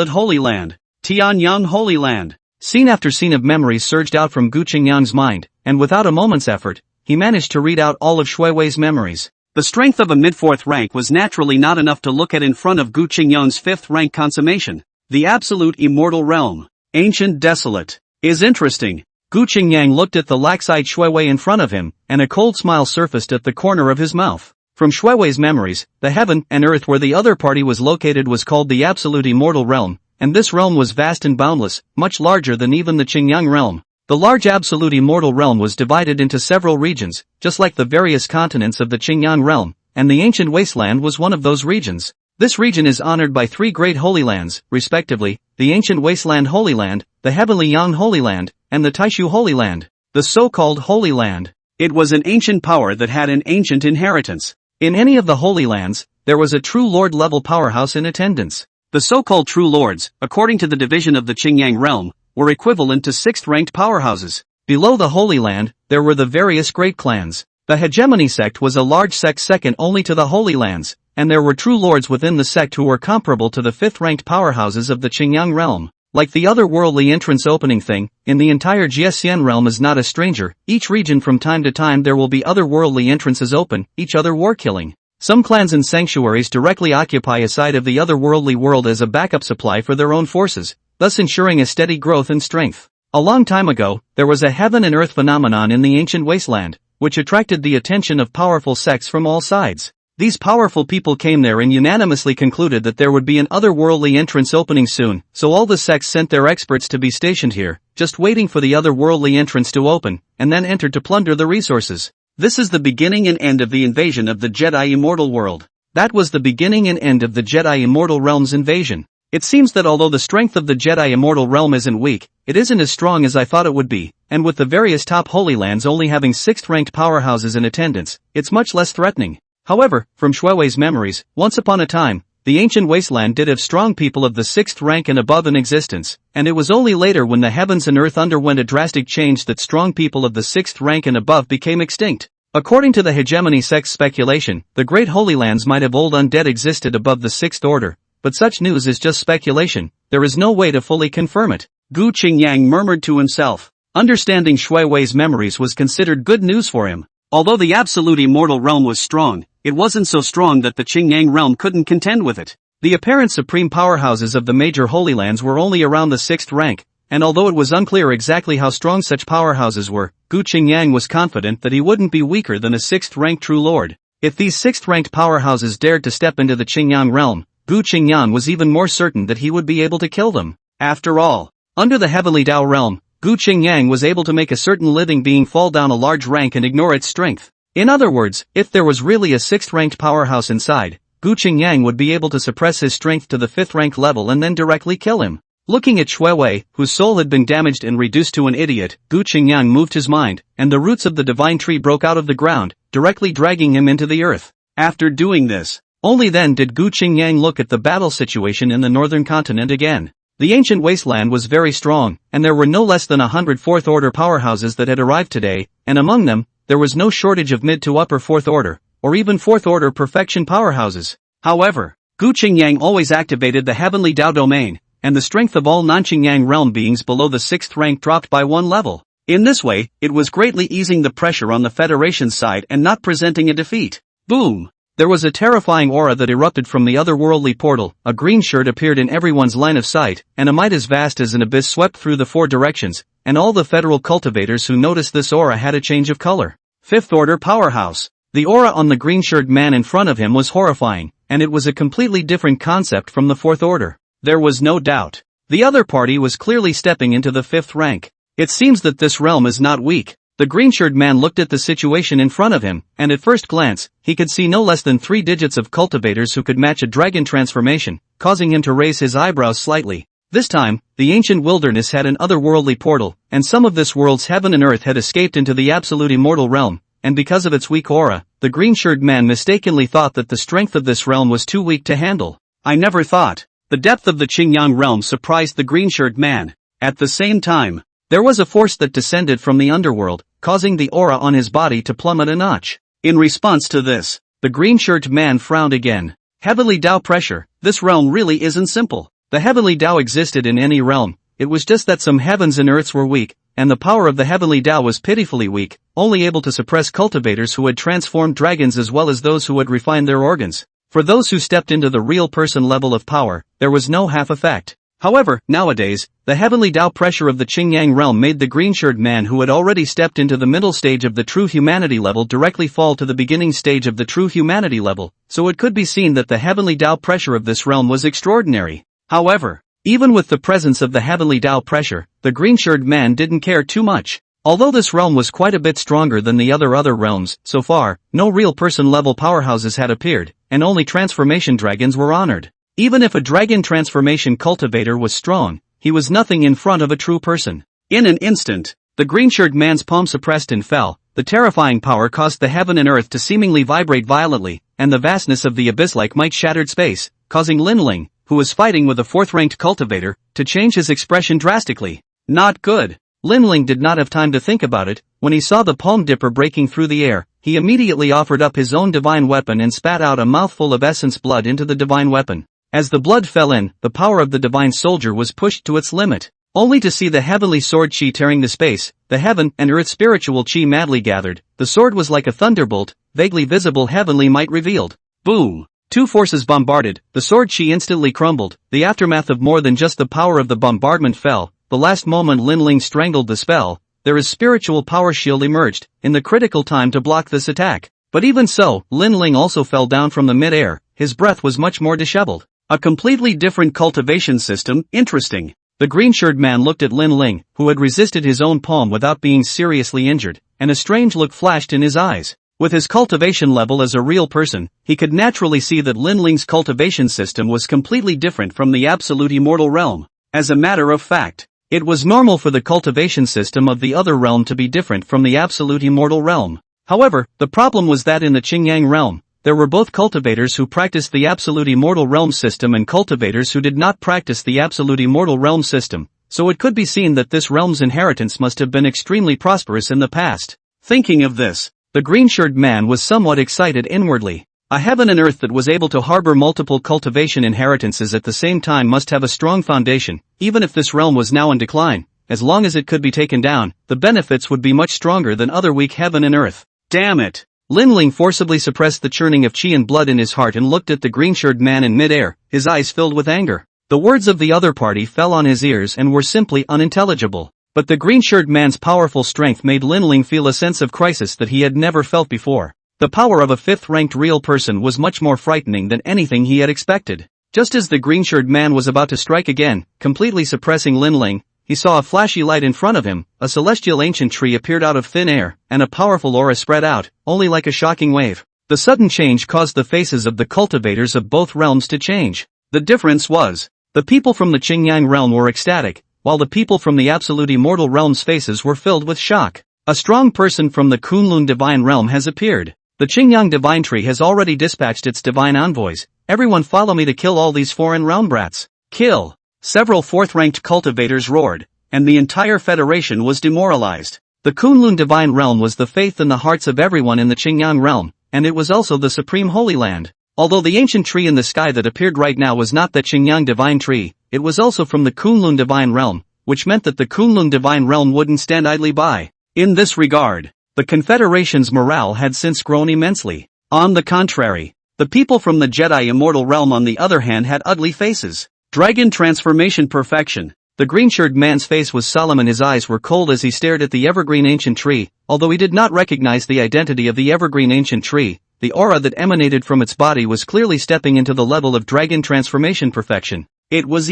Holy Land. Tianyang Holy Land. Scene after scene of memories surged out from Gu Qingyang's mind, and without a moment's effort, he managed to read out all of Shui Wei's memories. The strength of a mid-4th rank was naturally not enough to look at in front of Gu Qingyang's 5th rank consummation. The absolute immortal realm. Ancient desolate. Is interesting. Gu Qingyang looked at the lax-eyed Shui Wei in front of him, and a cold smile surfaced at the corner of his mouth. From Shui Wei's memories, the heaven and earth where the other party was located was called the absolute immortal realm, and this realm was vast and boundless, much larger than even the Qingyang realm. The large absolute immortal realm was divided into several regions, just like the various continents of the Qingyang realm, and the ancient wasteland was one of those regions. This region is honored by 3 great holy lands, respectively, the ancient wasteland Holy Land, the heavenly Yang Holy Land, and the Taishu Holy Land. The so-called Holy Land. It was an ancient power that had an ancient inheritance. In any of the Holy Lands, there was a true lord-level powerhouse in attendance. The so-called true lords, according to the division of the Qingyang realm, were equivalent to 6th-ranked powerhouses. Below the Holy Land, there were the various great clans. The hegemony sect was a large sect second only to the Holy Lands, and there were true lords within the sect who were comparable to the 5th-ranked powerhouses of the Qingyang realm. Like the otherworldly entrance opening thing, in the entire Jiesian realm is not a stranger. Each region from time to time there will be otherworldly entrances open, each other war-killing. Some clans and sanctuaries directly occupy a side of the otherworldly world as a backup supply for their own forces, thus ensuring a steady growth and strength. A long time ago, there was a heaven and earth phenomenon in the ancient wasteland, which attracted the attention of powerful sects from all sides. These powerful people came there and unanimously concluded that there would be an otherworldly entrance opening soon, so all the sects sent their experts to be stationed here, just waiting for the otherworldly entrance to open, and then entered to plunder the resources. This is the beginning and end of the invasion of the Jedi Immortal world. That was the beginning and end of the Jedi Immortal realm's invasion. It seems that although the strength of the Jedi Immortal realm isn't weak, it isn't as strong as I thought it would be, and with the various top Holy Lands only having 6th-ranked powerhouses in attendance, it's much less threatening. However, from Shui Wei's memories, once upon a time, the ancient wasteland did have strong people of the 6th rank and above in existence, and it was only later when the heavens and earth underwent a drastic change that strong people of the 6th rank and above became extinct. According to the hegemony sect's speculation, the great Holy Lands might have old undead existed above the 6th order, but such news is just speculation, there is no way to fully confirm it. Gu Qingyang murmured to himself. Understanding Shui Wei's memories was considered good news for him. Although the absolute immortal realm was strong, it wasn't so strong that the Qingyang realm couldn't contend with it. The apparent supreme powerhouses of the major Holy Lands were only around the 6th rank, and although it was unclear exactly how strong such powerhouses were, Gu Qingyang was confident that he wouldn't be weaker than a 6th-ranked true lord. If these 6th-ranked powerhouses dared to step into the Qingyang realm, Gu Qingyang was even more certain that he would be able to kill them. After all, under the heavenly Dao realm, Gu Qingyang was able to make a certain living being fall down a large rank and ignore its strength. In other words, if there was really a 6th-ranked powerhouse inside, Gu Qingyang would be able to suppress his strength to the 5th-rank level and then directly kill him. Looking at Shui Wei, whose soul had been damaged and reduced to an idiot, Gu Qingyang moved his mind, and the roots of the divine tree broke out of the ground, directly dragging him into the earth. After doing this, Only then did Gu Qingyang look at the battle situation in the northern continent again. The ancient wasteland was very strong, and there were no less than 100 fourth order powerhouses that had arrived today, and among them, there was no shortage of mid to upper fourth order, or even fourth order perfection powerhouses. However, Gu Qingyang always activated the heavenly Dao domain, and the strength of all non-Qingyang realm beings below the 6th rank dropped by 1 level. In this way, it was greatly easing the pressure on the Federation's side and not presenting a defeat. Boom! There was a terrifying aura that erupted from the otherworldly portal, a green shirt appeared in everyone's line of sight, and a might as vast as an abyss swept through the 4 directions, and all the federal cultivators who noticed this aura had a change of color. 5th order powerhouse. The aura on the green-shirted man in front of him was horrifying, and it was a completely different concept from the 4th order. There was no doubt. The other party was clearly stepping into the 5th rank. It seems that this realm is not weak. The green-shirted man looked at the situation in front of him, and at first glance, he could see no less than 3 digits of cultivators who could match a dragon transformation, causing him to raise his eyebrows slightly. This time, the ancient wilderness had an otherworldly portal, and some of this world's heaven and earth had escaped into the absolute immortal realm, and because of its weak aura, the green-shirted man mistakenly thought that the strength of this realm was too weak to handle. I never thought. The depth of the Qingyang realm surprised the green-shirted man. At the same time, there was a force that descended from the underworld, causing the aura on his body to plummet a notch. In response to this, the green-shirted man frowned again. Heavenly Dao pressure, this realm really isn't simple. The heavenly Dao existed in any realm, it was just that some heavens and earths were weak, and the power of the heavenly Dao was pitifully weak, only able to suppress cultivators who had transformed dragons as well as those who had refined their organs. For those who stepped into the real person level of power, there was no half effect. However, nowadays, the heavenly Dao pressure of the Qingyang realm made the green-shirted man who had already stepped into the middle stage of the true humanity level directly fall to the beginning stage of the true humanity level, so it could be seen that the heavenly Dao pressure of this realm was extraordinary. However, even with the presence of the heavenly Dao pressure, the green-shirted man didn't care too much. Although this realm was quite a bit stronger than the other realms, so far, no real person-level powerhouses had appeared, and only transformation dragons were honored. Even if a dragon transformation cultivator was strong, he was nothing in front of a true person. In an instant, the green-shirted man's palm suppressed and fell. The terrifying power caused the heaven and earth to seemingly vibrate violently, and the vastness of the abyss-like might shattered space, causing Linling, who was fighting with a 4th-ranked cultivator, to change his expression drastically. Not good. Linling did not have time to think about it. When he saw the palm dipper breaking through the air, he immediately offered up his own divine weapon and spat out a mouthful of essence blood into the divine weapon. As the blood fell in, the power of the divine soldier was pushed to its limit. Only to see the heavenly sword chi tearing the space, the heaven and earth spiritual chi madly gathered. The sword was like a thunderbolt, vaguely visible heavenly might revealed. Boom! 2 forces bombarded, the sword chi instantly crumbled. The aftermath of more than just the power of the bombardment fell. The last moment Linling strangled the spell, there is spiritual power shield emerged, in the critical time to block this attack. But even so, Linling also fell down from the mid-air, his breath was much more disheveled. A completely different cultivation system, interesting. The green-shirted man looked at Linling, who had resisted his own palm without being seriously injured, and a strange look flashed in his eyes. With his cultivation level as a real person, he could naturally see that Linling's cultivation system was completely different from the absolute immortal realm. As a matter of fact, it was normal for the cultivation system of the other realm to be different from the absolute immortal realm. However, the problem was that in the Qingyang realm, there were both cultivators who practiced the absolute immortal realm system and cultivators who did not practice the absolute immortal realm system, so it could be seen that this realm's inheritance must have been extremely prosperous in the past. Thinking of this, the green-shirted man was somewhat excited inwardly. A heaven and earth that was able to harbor multiple cultivation inheritances at the same time must have a strong foundation, even if this realm was now in decline. As long as it could be taken down, the benefits would be much stronger than other weak heaven and earth. Damn it! Linling forcibly suppressed the churning of chi and blood in his heart and looked at the green-shirted man in mid-air, his eyes filled with anger. The words of the other party fell on his ears and were simply unintelligible. But the green-shirted man's powerful strength made Linling feel a sense of crisis that he had never felt before. The power of a 5th-ranked real person was much more frightening than anything he had expected. Just as the green-shirted man was about to strike again, completely suppressing Linling, he saw a flashy light in front of him, a celestial ancient tree appeared out of thin air, and a powerful aura spread out, only like a shocking wave. The sudden change caused the faces of the cultivators of both realms to change. The difference was, the people from the Qingyang realm were ecstatic, while the people from the absolute immortal realm's faces were filled with shock. A strong person from the Kunlun divine realm has appeared. The Qingyang divine tree has already dispatched its divine envoys. Everyone follow me to kill all these foreign realm brats. Kill! Several fourth-ranked cultivators roared, and the entire federation was demoralized. The Kunlun divine realm was the faith in the hearts of everyone in the Qingyang realm, and it was also the supreme holy land. Although the ancient tree in the sky that appeared right now was not the Qingyang divine tree, it was also from the Kunlun divine realm, which meant that the Kunlun divine realm wouldn't stand idly by. In this regard, the Confederation's morale had since grown immensely. On the contrary, the people from the Jedi immortal realm on the other hand had ugly faces. Dragon transformation perfection. The green-shirted man's face was solemn and his eyes were cold as he stared at the evergreen ancient tree. Although he did not recognize the identity of the evergreen ancient tree, the aura that emanated from its body was clearly stepping into the level of dragon transformation perfection. It was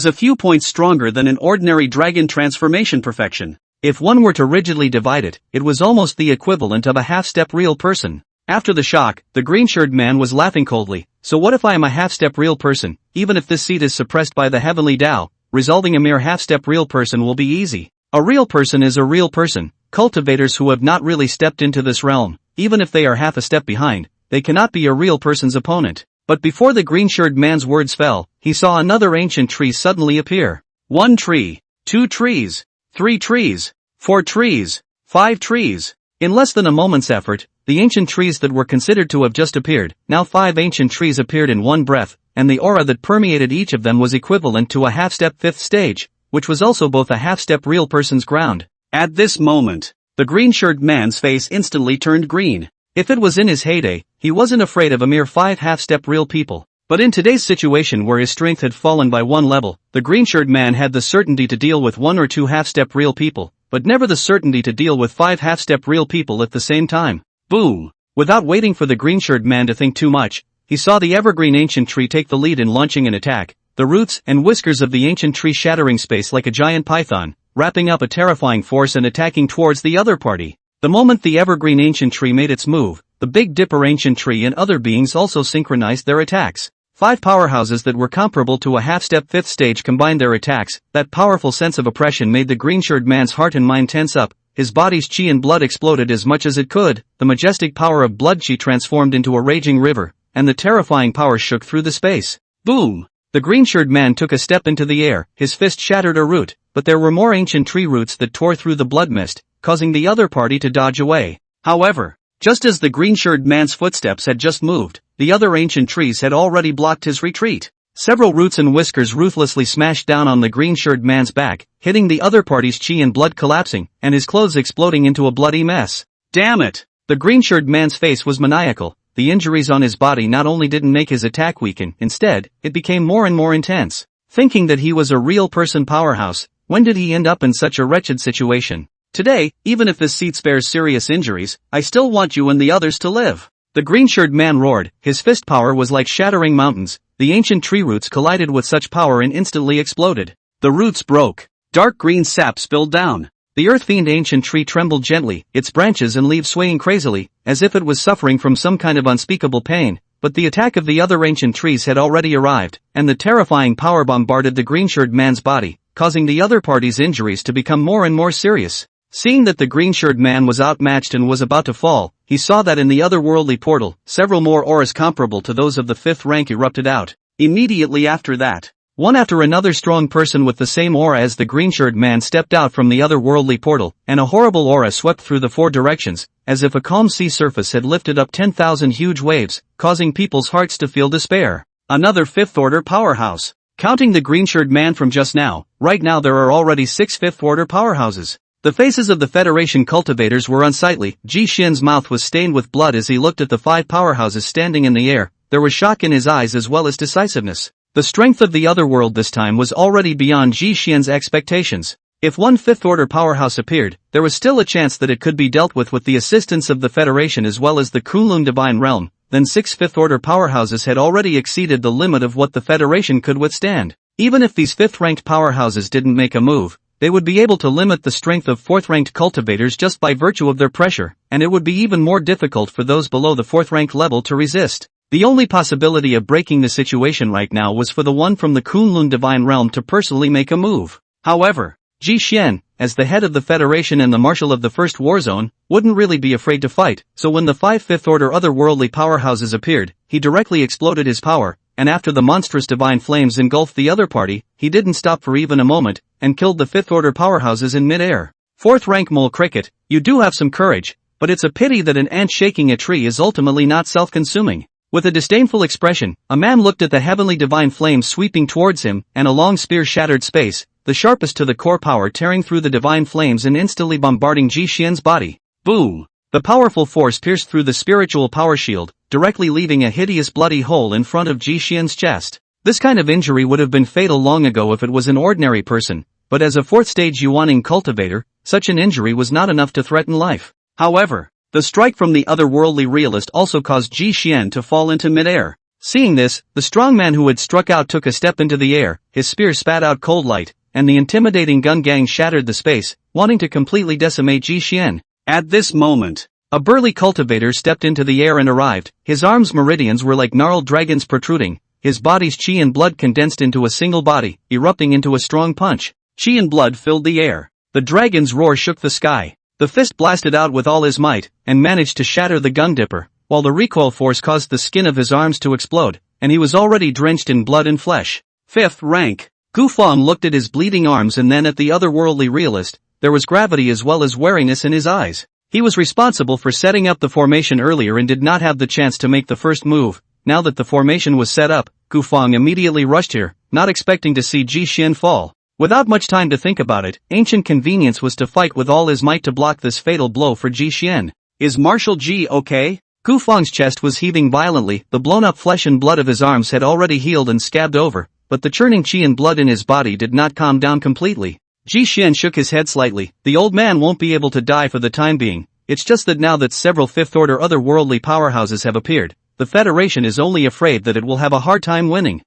a few points stronger than an ordinary dragon transformation perfection. If one were to rigidly divide it, it was almost the equivalent of a half-step real person. After the shock, the green-shirted man was laughing coldly. So what if I am a half-step real person? Even if this seed is suppressed by the heavenly Tao, resolving a mere half-step real person will be easy. A real person is a real person. Cultivators who have not really stepped into this realm, even if they are half a step behind, they cannot be a real person's opponent. But before the green-shirted man's words fell, he saw another ancient tree suddenly appear. 1 tree, 2 trees, 3 trees, 4 trees, 5 trees. In less than a moment's effort, the ancient trees that were considered to have just appeared, now 5 ancient trees appeared in one breath, and the aura that permeated each of them was equivalent to a half-step 5th stage, which was also both a half-step real person's ground. At this moment, the green-shirted man's face instantly turned green. If it was in his heyday, he wasn't afraid of a mere 5 half-step real people. But in today's situation where his strength had fallen by 1 level, the green-shirted man had the certainty to deal with 1 or 2 half-step real people, but never the certainty to deal with 5 half-step real people at the same time. Boom! Without waiting for the green-shirted man to think too much, he saw the evergreen ancient tree take the lead in launching an attack, the roots and whiskers of the ancient tree shattering space like a giant python, wrapping up a terrifying force and attacking towards the other party. The moment the evergreen ancient tree made its move, the Big Dipper ancient tree and other beings also synchronized their attacks. 5 powerhouses that were comparable to a half-step 5th stage combined their attacks. That powerful sense of oppression made the green-shirted man's heart and mind tense up. His body's chi and blood exploded as much as it could. The majestic power of blood chi transformed into a raging river, and the terrifying power shook through the space. Boom! The green-shirted man took a step into the air. His fist shattered a root, but there were more ancient tree roots that tore through the blood mist, causing the other party to dodge away. However, just as the green-shirted man's footsteps had just moved, the other ancient trees had already blocked his retreat. Several roots and whiskers ruthlessly smashed down on the green-shirted man's back, hitting the other party's chi and blood collapsing, and his clothes exploding into a bloody mess. Damn it! The green-shirted man's face was maniacal. The injuries on his body not only didn't make his attack weaken, instead, it became more and more intense. Thinking that he was a real person powerhouse, when did he end up in such a wretched situation? Today, even if this seat spares serious injuries, I still want you and the others to live. The green-shirted man roared. His fist power was like shattering mountains. The ancient tree roots collided with such power and instantly exploded. The roots broke. Dark green sap spilled down. The earth-fiend ancient tree trembled gently, its branches and leaves swaying crazily, as if it was suffering from some kind of unspeakable pain. But the attack of the other ancient trees had already arrived, and the terrifying power bombarded the green-shirted man's body, causing the other party's injuries to become more and more serious. Seeing that the green-shirted man was outmatched and was about to fall, he saw that in the otherworldly portal, several more auras comparable to those of the 5th rank erupted out. Immediately after that, one after another strong person with the same aura as the green-shirted man stepped out from the otherworldly portal, and a horrible aura swept through the 4 directions, as if a calm sea surface had lifted up 10,000 huge waves, causing people's hearts to feel despair. Another 5th-order powerhouse. Counting the green-shirted man from just now, right now there are already 6 5th-order powerhouses. The faces of the Federation cultivators were unsightly. Ji Xin's mouth was stained with blood as he looked at the 5 powerhouses standing in the air. There was shock in his eyes as well as decisiveness. The strength of the otherworld this time was already beyond Ji Xin's expectations. If one 5th-order powerhouse appeared, there was still a chance that it could be dealt with the assistance of the Federation as well as the Kunlun Divine Realm. Then 6 5th-order powerhouses had already exceeded the limit of what the Federation could withstand. Even if these 5th-ranked powerhouses didn't make a move, they would be able to limit the strength of 4th-ranked cultivators just by virtue of their pressure, and it would be even more difficult for those below the 4th-ranked level to resist. The only possibility of breaking the situation right now was for the one from the Kunlun Divine Realm to personally make a move. However, Ji Xian, as the head of the Federation and the Marshal of the First War Zone, wouldn't really be afraid to fight, so when the 5 Fifth Order otherworldly powerhouses appeared, he directly exploded his power, and after the monstrous divine flames engulfed the other party, he didn't stop for even a moment, and killed the Fifth Order powerhouses in mid-air. 4th rank Mole Cricket, you do have some courage, but it's a pity that an ant shaking a tree is ultimately not self-consuming. With a disdainful expression, a man looked at the heavenly divine flames sweeping towards him, and a long spear shattered space, the sharpest to the core power tearing through the divine flames and instantly bombarding Ji Xian's body. Boom! The powerful force pierced through the spiritual power shield, directly leaving a hideous bloody hole in front of Ji Xian's chest. This kind of injury would have been fatal long ago if it was an ordinary person, but as a 4th stage Yuaning cultivator, such an injury was not enough to threaten life. However, the strike from the otherworldly realist also caused Ji Xian to fall into mid-air. Seeing this, the strong man who had struck out took a step into the air, his spear spat out cold light, and the intimidating gun gang shattered the space, wanting to completely decimate Ji Xian. At this moment, a burly cultivator stepped into the air and arrived. His arms' meridians were like gnarled dragons protruding, his body's chi and blood condensed into a single body, erupting into a strong punch. Chi and blood filled the air. The dragon's roar shook the sky. The fist blasted out with all his might, and managed to shatter the gun dipper, while the recoil force caused the skin of his arms to explode, and he was already drenched in blood and flesh. 5th rank. Gu Feng looked at his bleeding arms and then at the otherworldly realist. There was gravity as well as wariness in his eyes. He was responsible for setting up the formation earlier and did not have the chance to make the first move. Now that the formation was set up, Gu Feng immediately rushed here, not expecting to see Ji Xian fall. Without much time to think about it, ancient convenience was to fight with all his might to block this fatal blow for Ji Xian. Is Marshal Ji okay? Gu Feng's chest was heaving violently, the blown-up flesh and blood of his arms had already healed and scabbed over, but the churning chi and blood in his body did not calm down completely. Ji Xian shook his head slightly. The old man won't be able to die for the time being, it's just that now that several Fifth Order otherworldly powerhouses have appeared, the Federation is only afraid that it will have a hard time winning.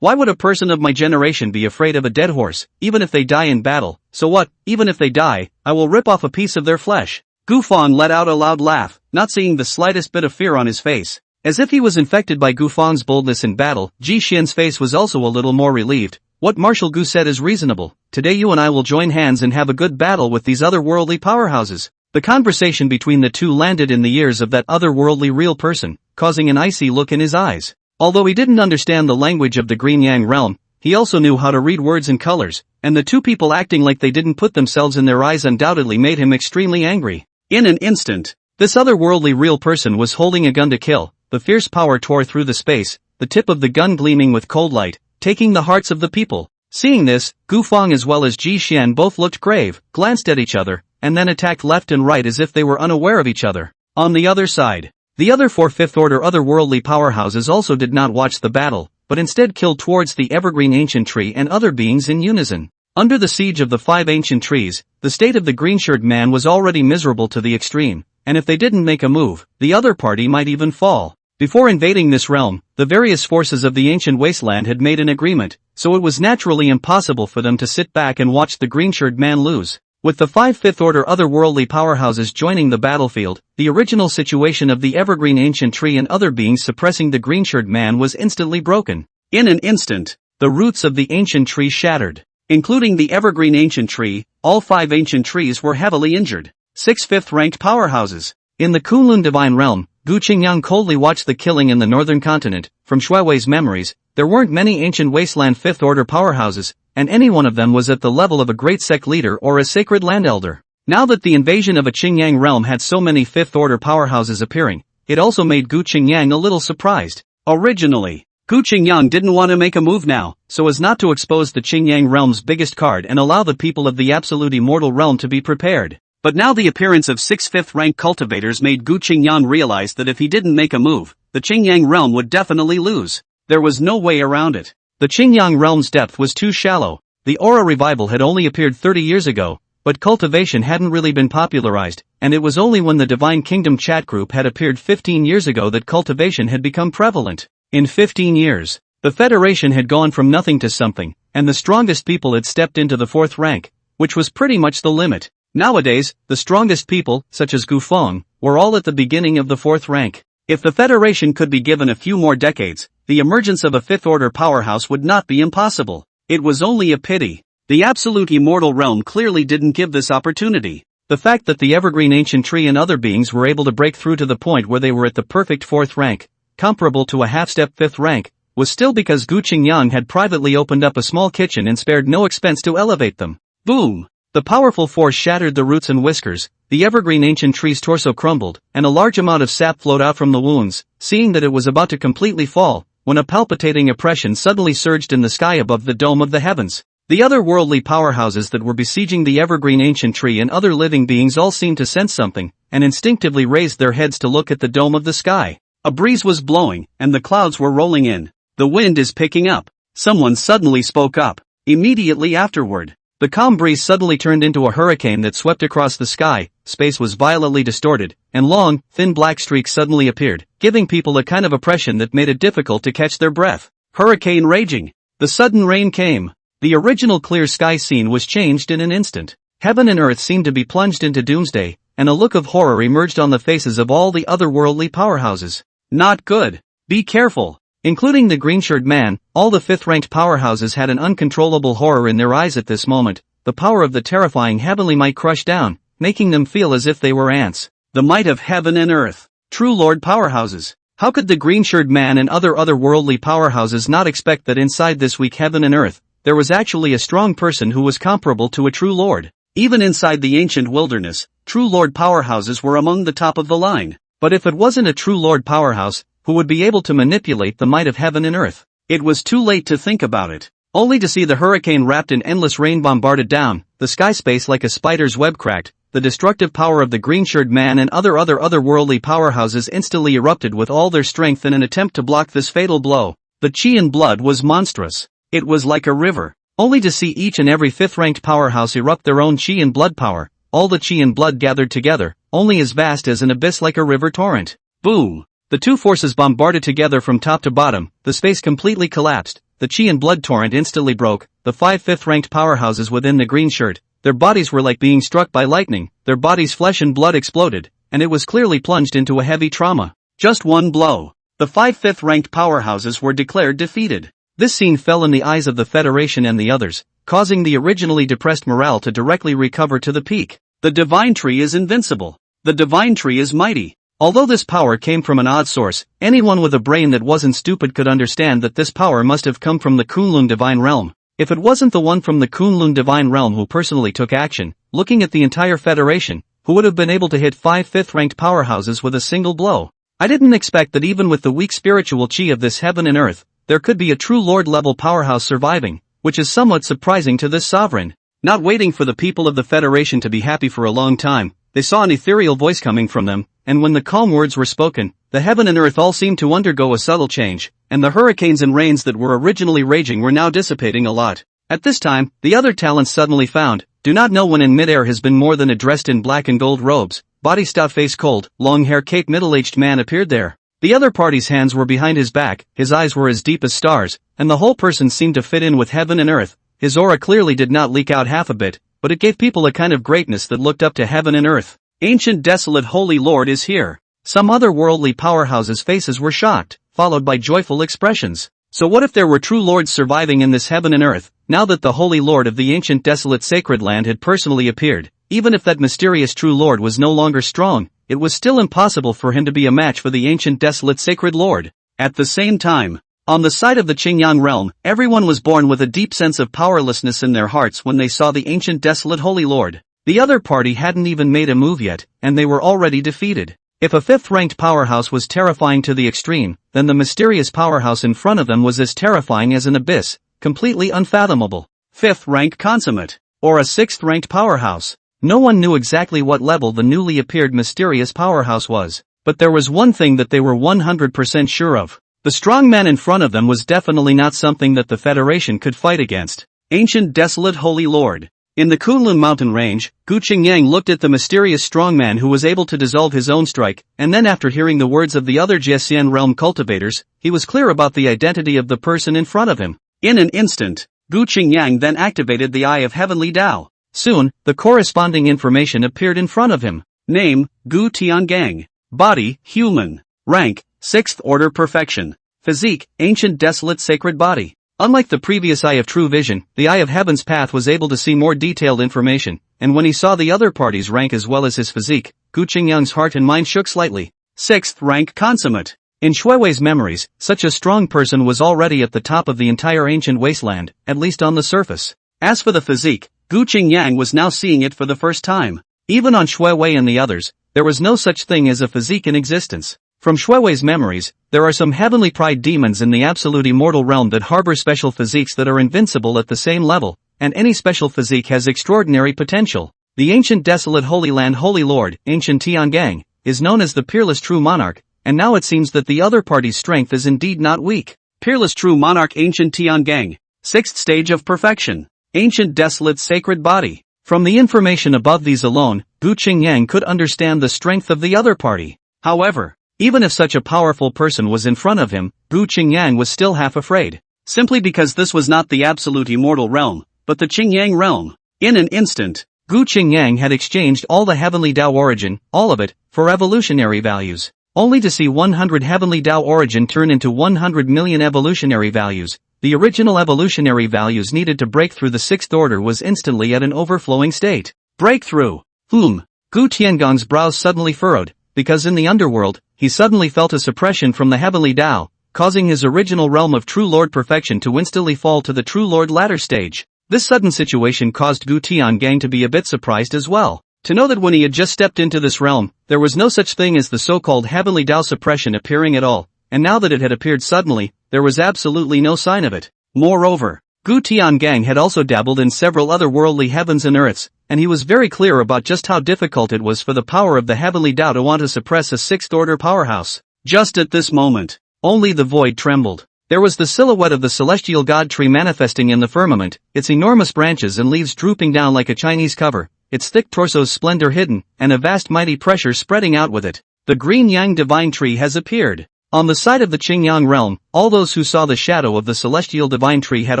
Why would a person of my generation be afraid of a dead horse, even if they die in battle? So what, even if they die, I will rip off a piece of their flesh. Gu Feng let out a loud laugh, not seeing the slightest bit of fear on his face. As if he was infected by Gu Feng's boldness in battle, Ji Xian's face was also a little more relieved. What Marshal Gu said is reasonable. Today you and I will join hands and have a good battle with these otherworldly powerhouses. The conversation between the two landed in the ears of that otherworldly real person, causing an icy look in his eyes. Although he didn't understand the language of the Green Yang realm, he also knew how to read words and colors, and the two people acting like they didn't put themselves in their eyes undoubtedly made him extremely angry. In an instant, this otherworldly real person was holding a gun to kill. The fierce power tore through the space, the tip of the gun gleaming with cold light, taking the hearts of the people. Seeing this, Gu Feng as well as Ji Xian both looked grave, glanced at each other, and then attacked left and right as if they were unaware of each other. On the other side, the other 4 Fifth Order otherworldly powerhouses also did not watch the battle, but instead killed towards the evergreen ancient tree and other beings in unison. Under the siege of the 5 ancient trees, the state of the green-shirted man was already miserable to the extreme, and if they didn't make a move, the other party might even fall. Before invading this realm, the various forces of the ancient wasteland had made an agreement, so it was naturally impossible for them to sit back and watch the green-shirted man lose. With the 5 Fifth Order otherworldly powerhouses joining the battlefield, the original situation of the evergreen ancient tree and other beings suppressing the green-shirted man was instantly broken. In an instant, the roots of the ancient tree shattered. Including the evergreen ancient tree, all 5 ancient trees were heavily injured. 6 fifth-ranked powerhouses. In the Kunlun Divine Realm, Gu Qingyang coldly watched the killing in the northern continent. From Shuiwei's memories, there weren't many ancient wasteland 5th Order powerhouses, and any one of them was at the level of a great sect leader or a sacred land elder. Now that the invasion of a Qingyang realm had so many 5th Order powerhouses appearing, it also made Gu Qingyang a little surprised. Originally, Gu Qingyang didn't want to make a move now, so as not to expose the Qingyang realm's biggest card and allow the people of the absolute immortal realm to be prepared. But now the appearance of 6 5th-rank cultivators made Gu Qingyang realize that if he didn't make a move, the Qingyang realm would definitely lose. There was no way around it. The Qingyang realm's depth was too shallow. The aura revival had only appeared 30 years ago, but cultivation hadn't really been popularized, and it was only when the Divine Kingdom chat group had appeared 15 years ago that cultivation had become prevalent. In 15 years, the Federation had gone from nothing to something, and the strongest people had stepped into the 4th rank, which was pretty much the limit. Nowadays, the strongest people, such as Gu Feng, were all at the beginning of the 4th rank. If the Federation could be given a few more decades, the emergence of a 5th Order powerhouse would not be impossible. It was only a pity The absolute immortal realm clearly didn't give this opportunity. The fact that the evergreen ancient tree and other beings were able to break through to the point where they were at the perfect 4th rank, comparable to a half-step 5th rank, was still because Gu Qingyang had privately opened up a small kitchen and spared no expense to elevate them. Boom! The powerful force shattered the roots and whiskers, the evergreen ancient tree's torso crumbled, and a large amount of sap flowed out from the wounds. Seeing that it was about to completely fall, when a palpitating oppression suddenly surged in the sky above the dome of the heavens. The other worldly powerhouses that were besieging the evergreen ancient tree and other living beings all seemed to sense something, and instinctively raised their heads to look at the dome of the sky. A breeze was blowing, and the clouds were rolling in. The wind is picking up. Someone suddenly spoke up. Immediately afterward, the calm breeze suddenly turned into a hurricane that swept across the sky, space was violently distorted, and long, thin black streaks suddenly appeared, giving people a kind of oppression that made it difficult to catch their breath. Hurricane raging. The sudden rain came. The original clear sky scene was changed in an instant. Heaven and earth seemed to be plunged into doomsday, and a look of horror emerged on the faces of all the otherworldly powerhouses. Not good. Be careful. Including the green-shirted man, all the 5th-ranked powerhouses had an uncontrollable horror in their eyes at this moment. The power of the terrifying heavenly might crushed down, making them feel as if they were ants. The might of heaven and earth. True Lord powerhouses. How could the green-shirted man and other otherworldly powerhouses not expect that inside this weak heaven and earth, there was actually a strong person who was comparable to a true lord? Even inside the ancient wilderness, true lord powerhouses were among the top of the line. But if it wasn't a true lord powerhouse, who would be able to manipulate the might of heaven and earth? It was too late to think about it. Only to see the hurricane wrapped in endless rain bombarded down, the sky space like a spider's web cracked, the destructive power of the green-shirted man and otherworldly powerhouses instantly erupted with all their strength in an attempt to block this fatal blow. The chi and blood was monstrous. It was like a river. Only to see each and every 5th-ranked powerhouse erupt their own chi and blood power, all the chi and blood gathered together, only as vast as an abyss like a river torrent. Boom! The two forces bombarded together from top to bottom, the space completely collapsed, the chi and blood torrent instantly broke, the 5 5th-ranked powerhouses within the green shirt, their bodies were like being struck by lightning, their bodies' flesh and blood exploded, and it was clearly plunged into a heavy trauma. Just one blow. The 5 5th-ranked powerhouses were declared defeated. This scene fell in the eyes of the Federation and the others, causing the originally depressed morale to directly recover to the peak. The divine tree is invincible. The divine tree is mighty. Although this power came from an odd source, anyone with a brain that wasn't stupid could understand that this power must have come from the Kunlun divine realm. If it wasn't the one from the Kunlun divine realm who personally took action, looking at the entire Federation, who would have been able to hit 5 5th-ranked powerhouses with a single blow? I didn't expect that even with the weak spiritual chi of this heaven and earth, there could be a true lord-level powerhouse surviving, which is somewhat surprising to this sovereign. Not waiting for the people of the Federation to be happy for a long time, they saw an ethereal voice coming from them, and when the calm words were spoken, the heaven and earth all seemed to undergo a subtle change, and the hurricanes and rains that were originally raging were now dissipating a lot. At this time, the other talents suddenly found, do not know when in midair has been more than a dressed in black and gold robes, body stout face cold, long hair cape middle-aged man appeared there. The other party's hands were behind his back, his eyes were as deep as stars, and the whole person seemed to fit in with heaven and earth. His aura clearly did not leak out half a bit, but it gave people a kind of greatness that looked up to heaven and earth. Ancient desolate holy lord is here. Some otherworldly powerhouses' faces were shocked, followed by joyful expressions. So what if there were true lords surviving in this heaven and earth, now that the holy lord of the ancient desolate sacred land had personally appeared? Even if that mysterious true lord was no longer strong, it was still impossible for him to be a match for the ancient desolate sacred lord. At the same time, on the side of the Qingyang realm, everyone was born with a deep sense of powerlessness in their hearts when they saw the ancient desolate holy lord. The other party hadn't even made a move yet, and they were already defeated. If a 5th-ranked powerhouse was terrifying to the extreme, then the mysterious powerhouse in front of them was as terrifying as an abyss, completely unfathomable. 5th-rank consummate, or a 6th-ranked powerhouse. No one knew exactly what level the newly appeared mysterious powerhouse was, but there was one thing that they were 100% sure of. The strong man in front of them was definitely not something that the Federation could fight against. Ancient desolate holy lord. In the Kunlun mountain range, Gu Qingyang looked at the mysterious strongman who was able to dissolve his own strike, and then after hearing the words of the other Jiesian realm cultivators, he was clear about the identity of the person in front of him. In an instant, Gu Qingyang then activated the Eye of Heavenly Tao. Soon, the corresponding information appeared in front of him. Name, Gu Tiangang. Body, human. Rank, 6th order perfection. Physique, ancient desolate sacred body. Unlike the previous Eye of True Vision, the Eye of Heaven's path was able to see more detailed information, and when he saw the other party's rank as well as his physique, Gu Qingyang's heart and mind shook slightly. 6th rank consummate. In Shuiwei's memories, such a strong person was already at the top of the entire ancient wasteland, at least on the surface. As for the physique, Gu Qingyang was now seeing it for the first time. Even on Shuiwei and the others, there was no such thing as a physique in existence. From Shuiwei's memories, there are some heavenly pride demons in the absolute immortal realm that harbor special physiques that are invincible at the same level, and any special physique has extraordinary potential. The ancient desolate Holy Land Holy Lord, ancient Tiangang, is known as the peerless true monarch, and now it seems that the other party's strength is indeed not weak. Peerless true monarch ancient Tiangang. 6th stage of perfection. Ancient desolate sacred body. From the information above these alone, Gu Qingyang could understand the strength of the other party. However, even if such a powerful person was in front of him, Gu Qingyang was still half afraid. Simply because this was not the absolute immortal realm, but the Qingyang realm. In an instant, Gu Qingyang had exchanged all the heavenly Tao origin, all of it, for evolutionary values. Only to see 100 heavenly Tao origin turn into 100 million evolutionary values. The original evolutionary values needed to break through the 6th order was instantly at an overflowing state. Breakthrough! Gu Tiangong's brows suddenly furrowed, because in the underworld, he suddenly felt a suppression from the heavenly Tao, causing his original realm of true Lord perfection to instantly fall to the true Lord ladder stage. This sudden situation caused Gu Tiangang to be a bit surprised as well. To know that when he had just stepped into this realm, there was no such thing as the so-called heavenly Tao suppression appearing at all, and now that it had appeared suddenly, there was absolutely no sign of it. Moreover, Gu Tiangang had also dabbled in several other worldly heavens and earths, and he was very clear about just how difficult it was for the power of the heavenly Tao to want to suppress a 6th order powerhouse. Just at this moment, only the void trembled. There was the silhouette of the celestial god tree manifesting in the firmament, its enormous branches and leaves drooping down like a Chinese cover, its thick torso's splendor hidden, and a vast mighty pressure spreading out with it. The green yang divine tree has appeared. On the side of the Qingyang realm, all those who saw the shadow of the celestial divine tree had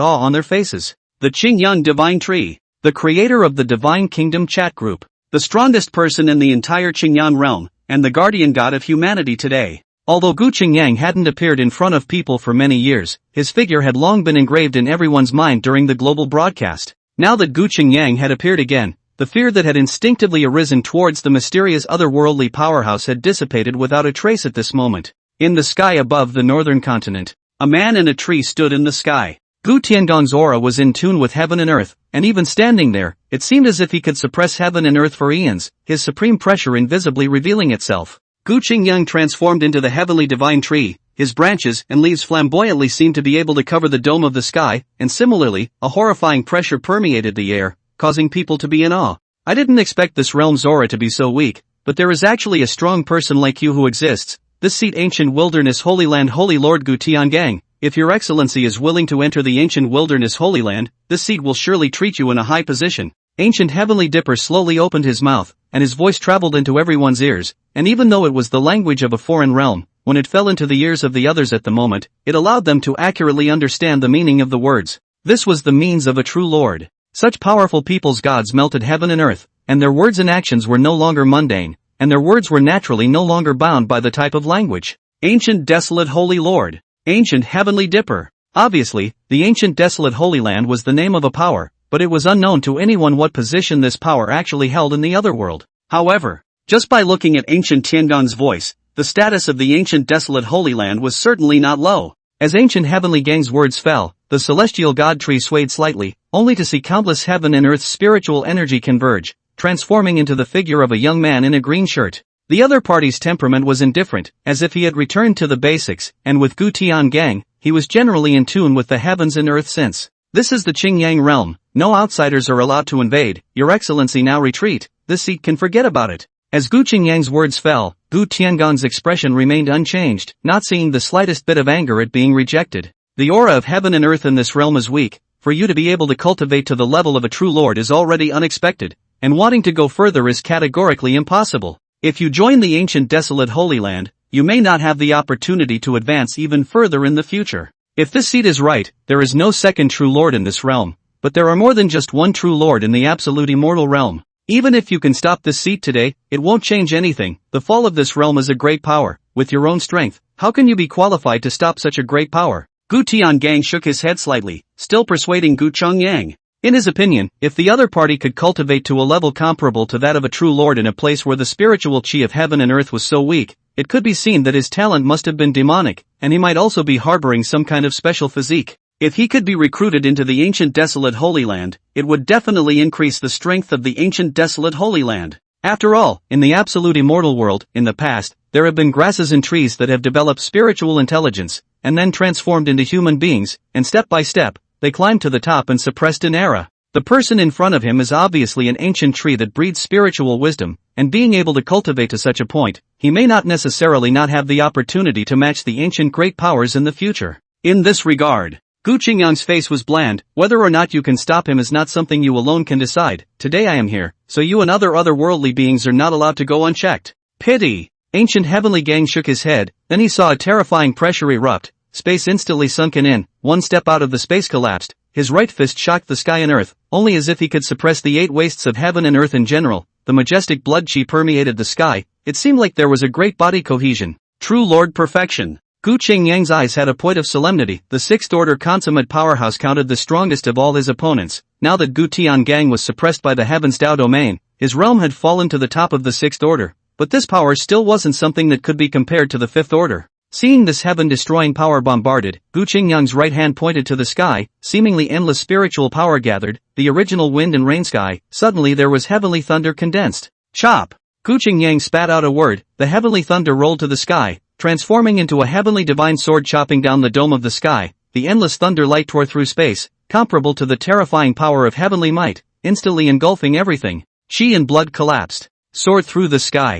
awe on their faces. The Qingyang divine tree. The creator of the Divine Kingdom chat group. The strongest person in the entire Qingyang realm, and the guardian god of humanity today. Although Gu Qingyang hadn't appeared in front of people for many years, his figure had long been engraved in everyone's mind during the global broadcast. Now that Gu Qingyang had appeared again, the fear that had instinctively arisen towards the mysterious otherworldly powerhouse had dissipated without a trace at this moment. In the sky above the northern continent, a man and a tree stood in the sky. Gu Tiangong's aura was in tune with heaven and earth, and even standing there, it seemed as if he could suppress heaven and earth for eons, his supreme pressure invisibly revealing itself. Gu Qingyang transformed into the heavenly divine tree, his branches and leaves flamboyantly seemed to be able to cover the dome of the sky, and similarly, a horrifying pressure permeated the air, causing people to be in awe. I didn't expect this realm's aura to be so weak, but there is actually a strong person like you who exists. This seat ancient wilderness holy land holy Lord Gu Tiangang. If your excellency is willing to enter the ancient wilderness holy land, this seat will surely treat you in a high position. Ancient heavenly dipper slowly opened his mouth, and his voice traveled into everyone's ears, and even though it was the language of a foreign realm, when it fell into the ears of the others at the moment, it allowed them to accurately understand the meaning of the words. This was the means of a true lord. Such powerful people's gods melted heaven and earth, and their words and actions were no longer mundane, and their words were naturally no longer bound by the type of language. Ancient desolate holy lord. Ancient heavenly dipper. Obviously, the ancient desolate holy land was the name of a power, but it was unknown to anyone what position this power actually held in the otherworld. However, just by looking at ancient Tiangong's voice, the status of the ancient desolate holy land was certainly not low. As ancient heavenly gang's words fell, the celestial god tree swayed slightly, only to see countless heaven and earth's spiritual energy converge, transforming into the figure of a young man in a green shirt. The other party's temperament was indifferent, as if he had returned to the basics, and with Gu Tiangang, he was generally in tune with the heavens and earth since. This is the Qingyang realm, no outsiders are allowed to invade, your excellency now retreat, this seat can forget about it. As Gu Qingyang's words fell, Gu Tiangong's expression remained unchanged, not seeing the slightest bit of anger at being rejected. The aura of heaven and earth in this realm is weak, for you to be able to cultivate to the level of a true lord is already unexpected, and wanting to go further is categorically impossible. If you join the ancient desolate holy land, you may not have the opportunity to advance even further in the future. If this seat is right, there is no second true lord in this realm, but there are more than just one true lord in the absolute immortal realm. Even if you can stop this seat today, it won't change anything. The fall of this realm is a great power. With your own strength, how can you be qualified to stop such a great power? Gu Tiangang shook his head slightly, still persuading Gu Chongyang. In his opinion, if the other party could cultivate to a level comparable to that of a true lord in a place where the spiritual chi of heaven and earth was so weak, it could be seen that his talent must have been demonic, and he might also be harboring some kind of special physique. If he could be recruited into the ancient desolate Holy Land, it would definitely increase the strength of the ancient desolate Holy Land. After all, in the absolute immortal world, in the past, there have been grasses and trees that have developed spiritual intelligence, and then transformed into human beings, and step by step, they climbed to the top and suppressed an era. The person in front of him is obviously an ancient tree that breeds spiritual wisdom, and being able to cultivate to such a point, he may not necessarily not have the opportunity to match the ancient great powers in the future. In this regard, Gu Qingyang's face was bland. Whether or not you can stop him is not something you alone can decide. Today I am here, so you and other otherworldly beings are not allowed to go unchecked. Pity! Ancient Heavenly Gang shook his head, then he saw a terrifying pressure erupt, space instantly sunken in, one step out of the space collapsed, his right fist shocked the sky and earth, only as if he could suppress the 8 wastes of heaven and earth in general. The majestic blood chi permeated the sky, it seemed like there was a great body cohesion. True Lord perfection. Gu Qingyang's eyes had a point of solemnity. The 6th order consummate powerhouse counted the strongest of all his opponents. Now that Gu Tiangang was suppressed by the heaven's Dao domain, his realm had fallen to the top of the 6th order, but this power still wasn't something that could be compared to the 5th order. Seeing this heaven-destroying power bombarded, Gu Qingyang's right hand pointed to the sky, seemingly endless spiritual power gathered, the original wind and rain sky. Suddenly there was heavenly thunder condensed. Chop! Gu Qingyang spat out a word, the heavenly thunder rolled to the sky, transforming into a heavenly divine sword chopping down the dome of the sky. The endless thunder light tore through space, comparable to the terrifying power of heavenly might, instantly engulfing everything. Chi and blood collapsed. Soared through the sky.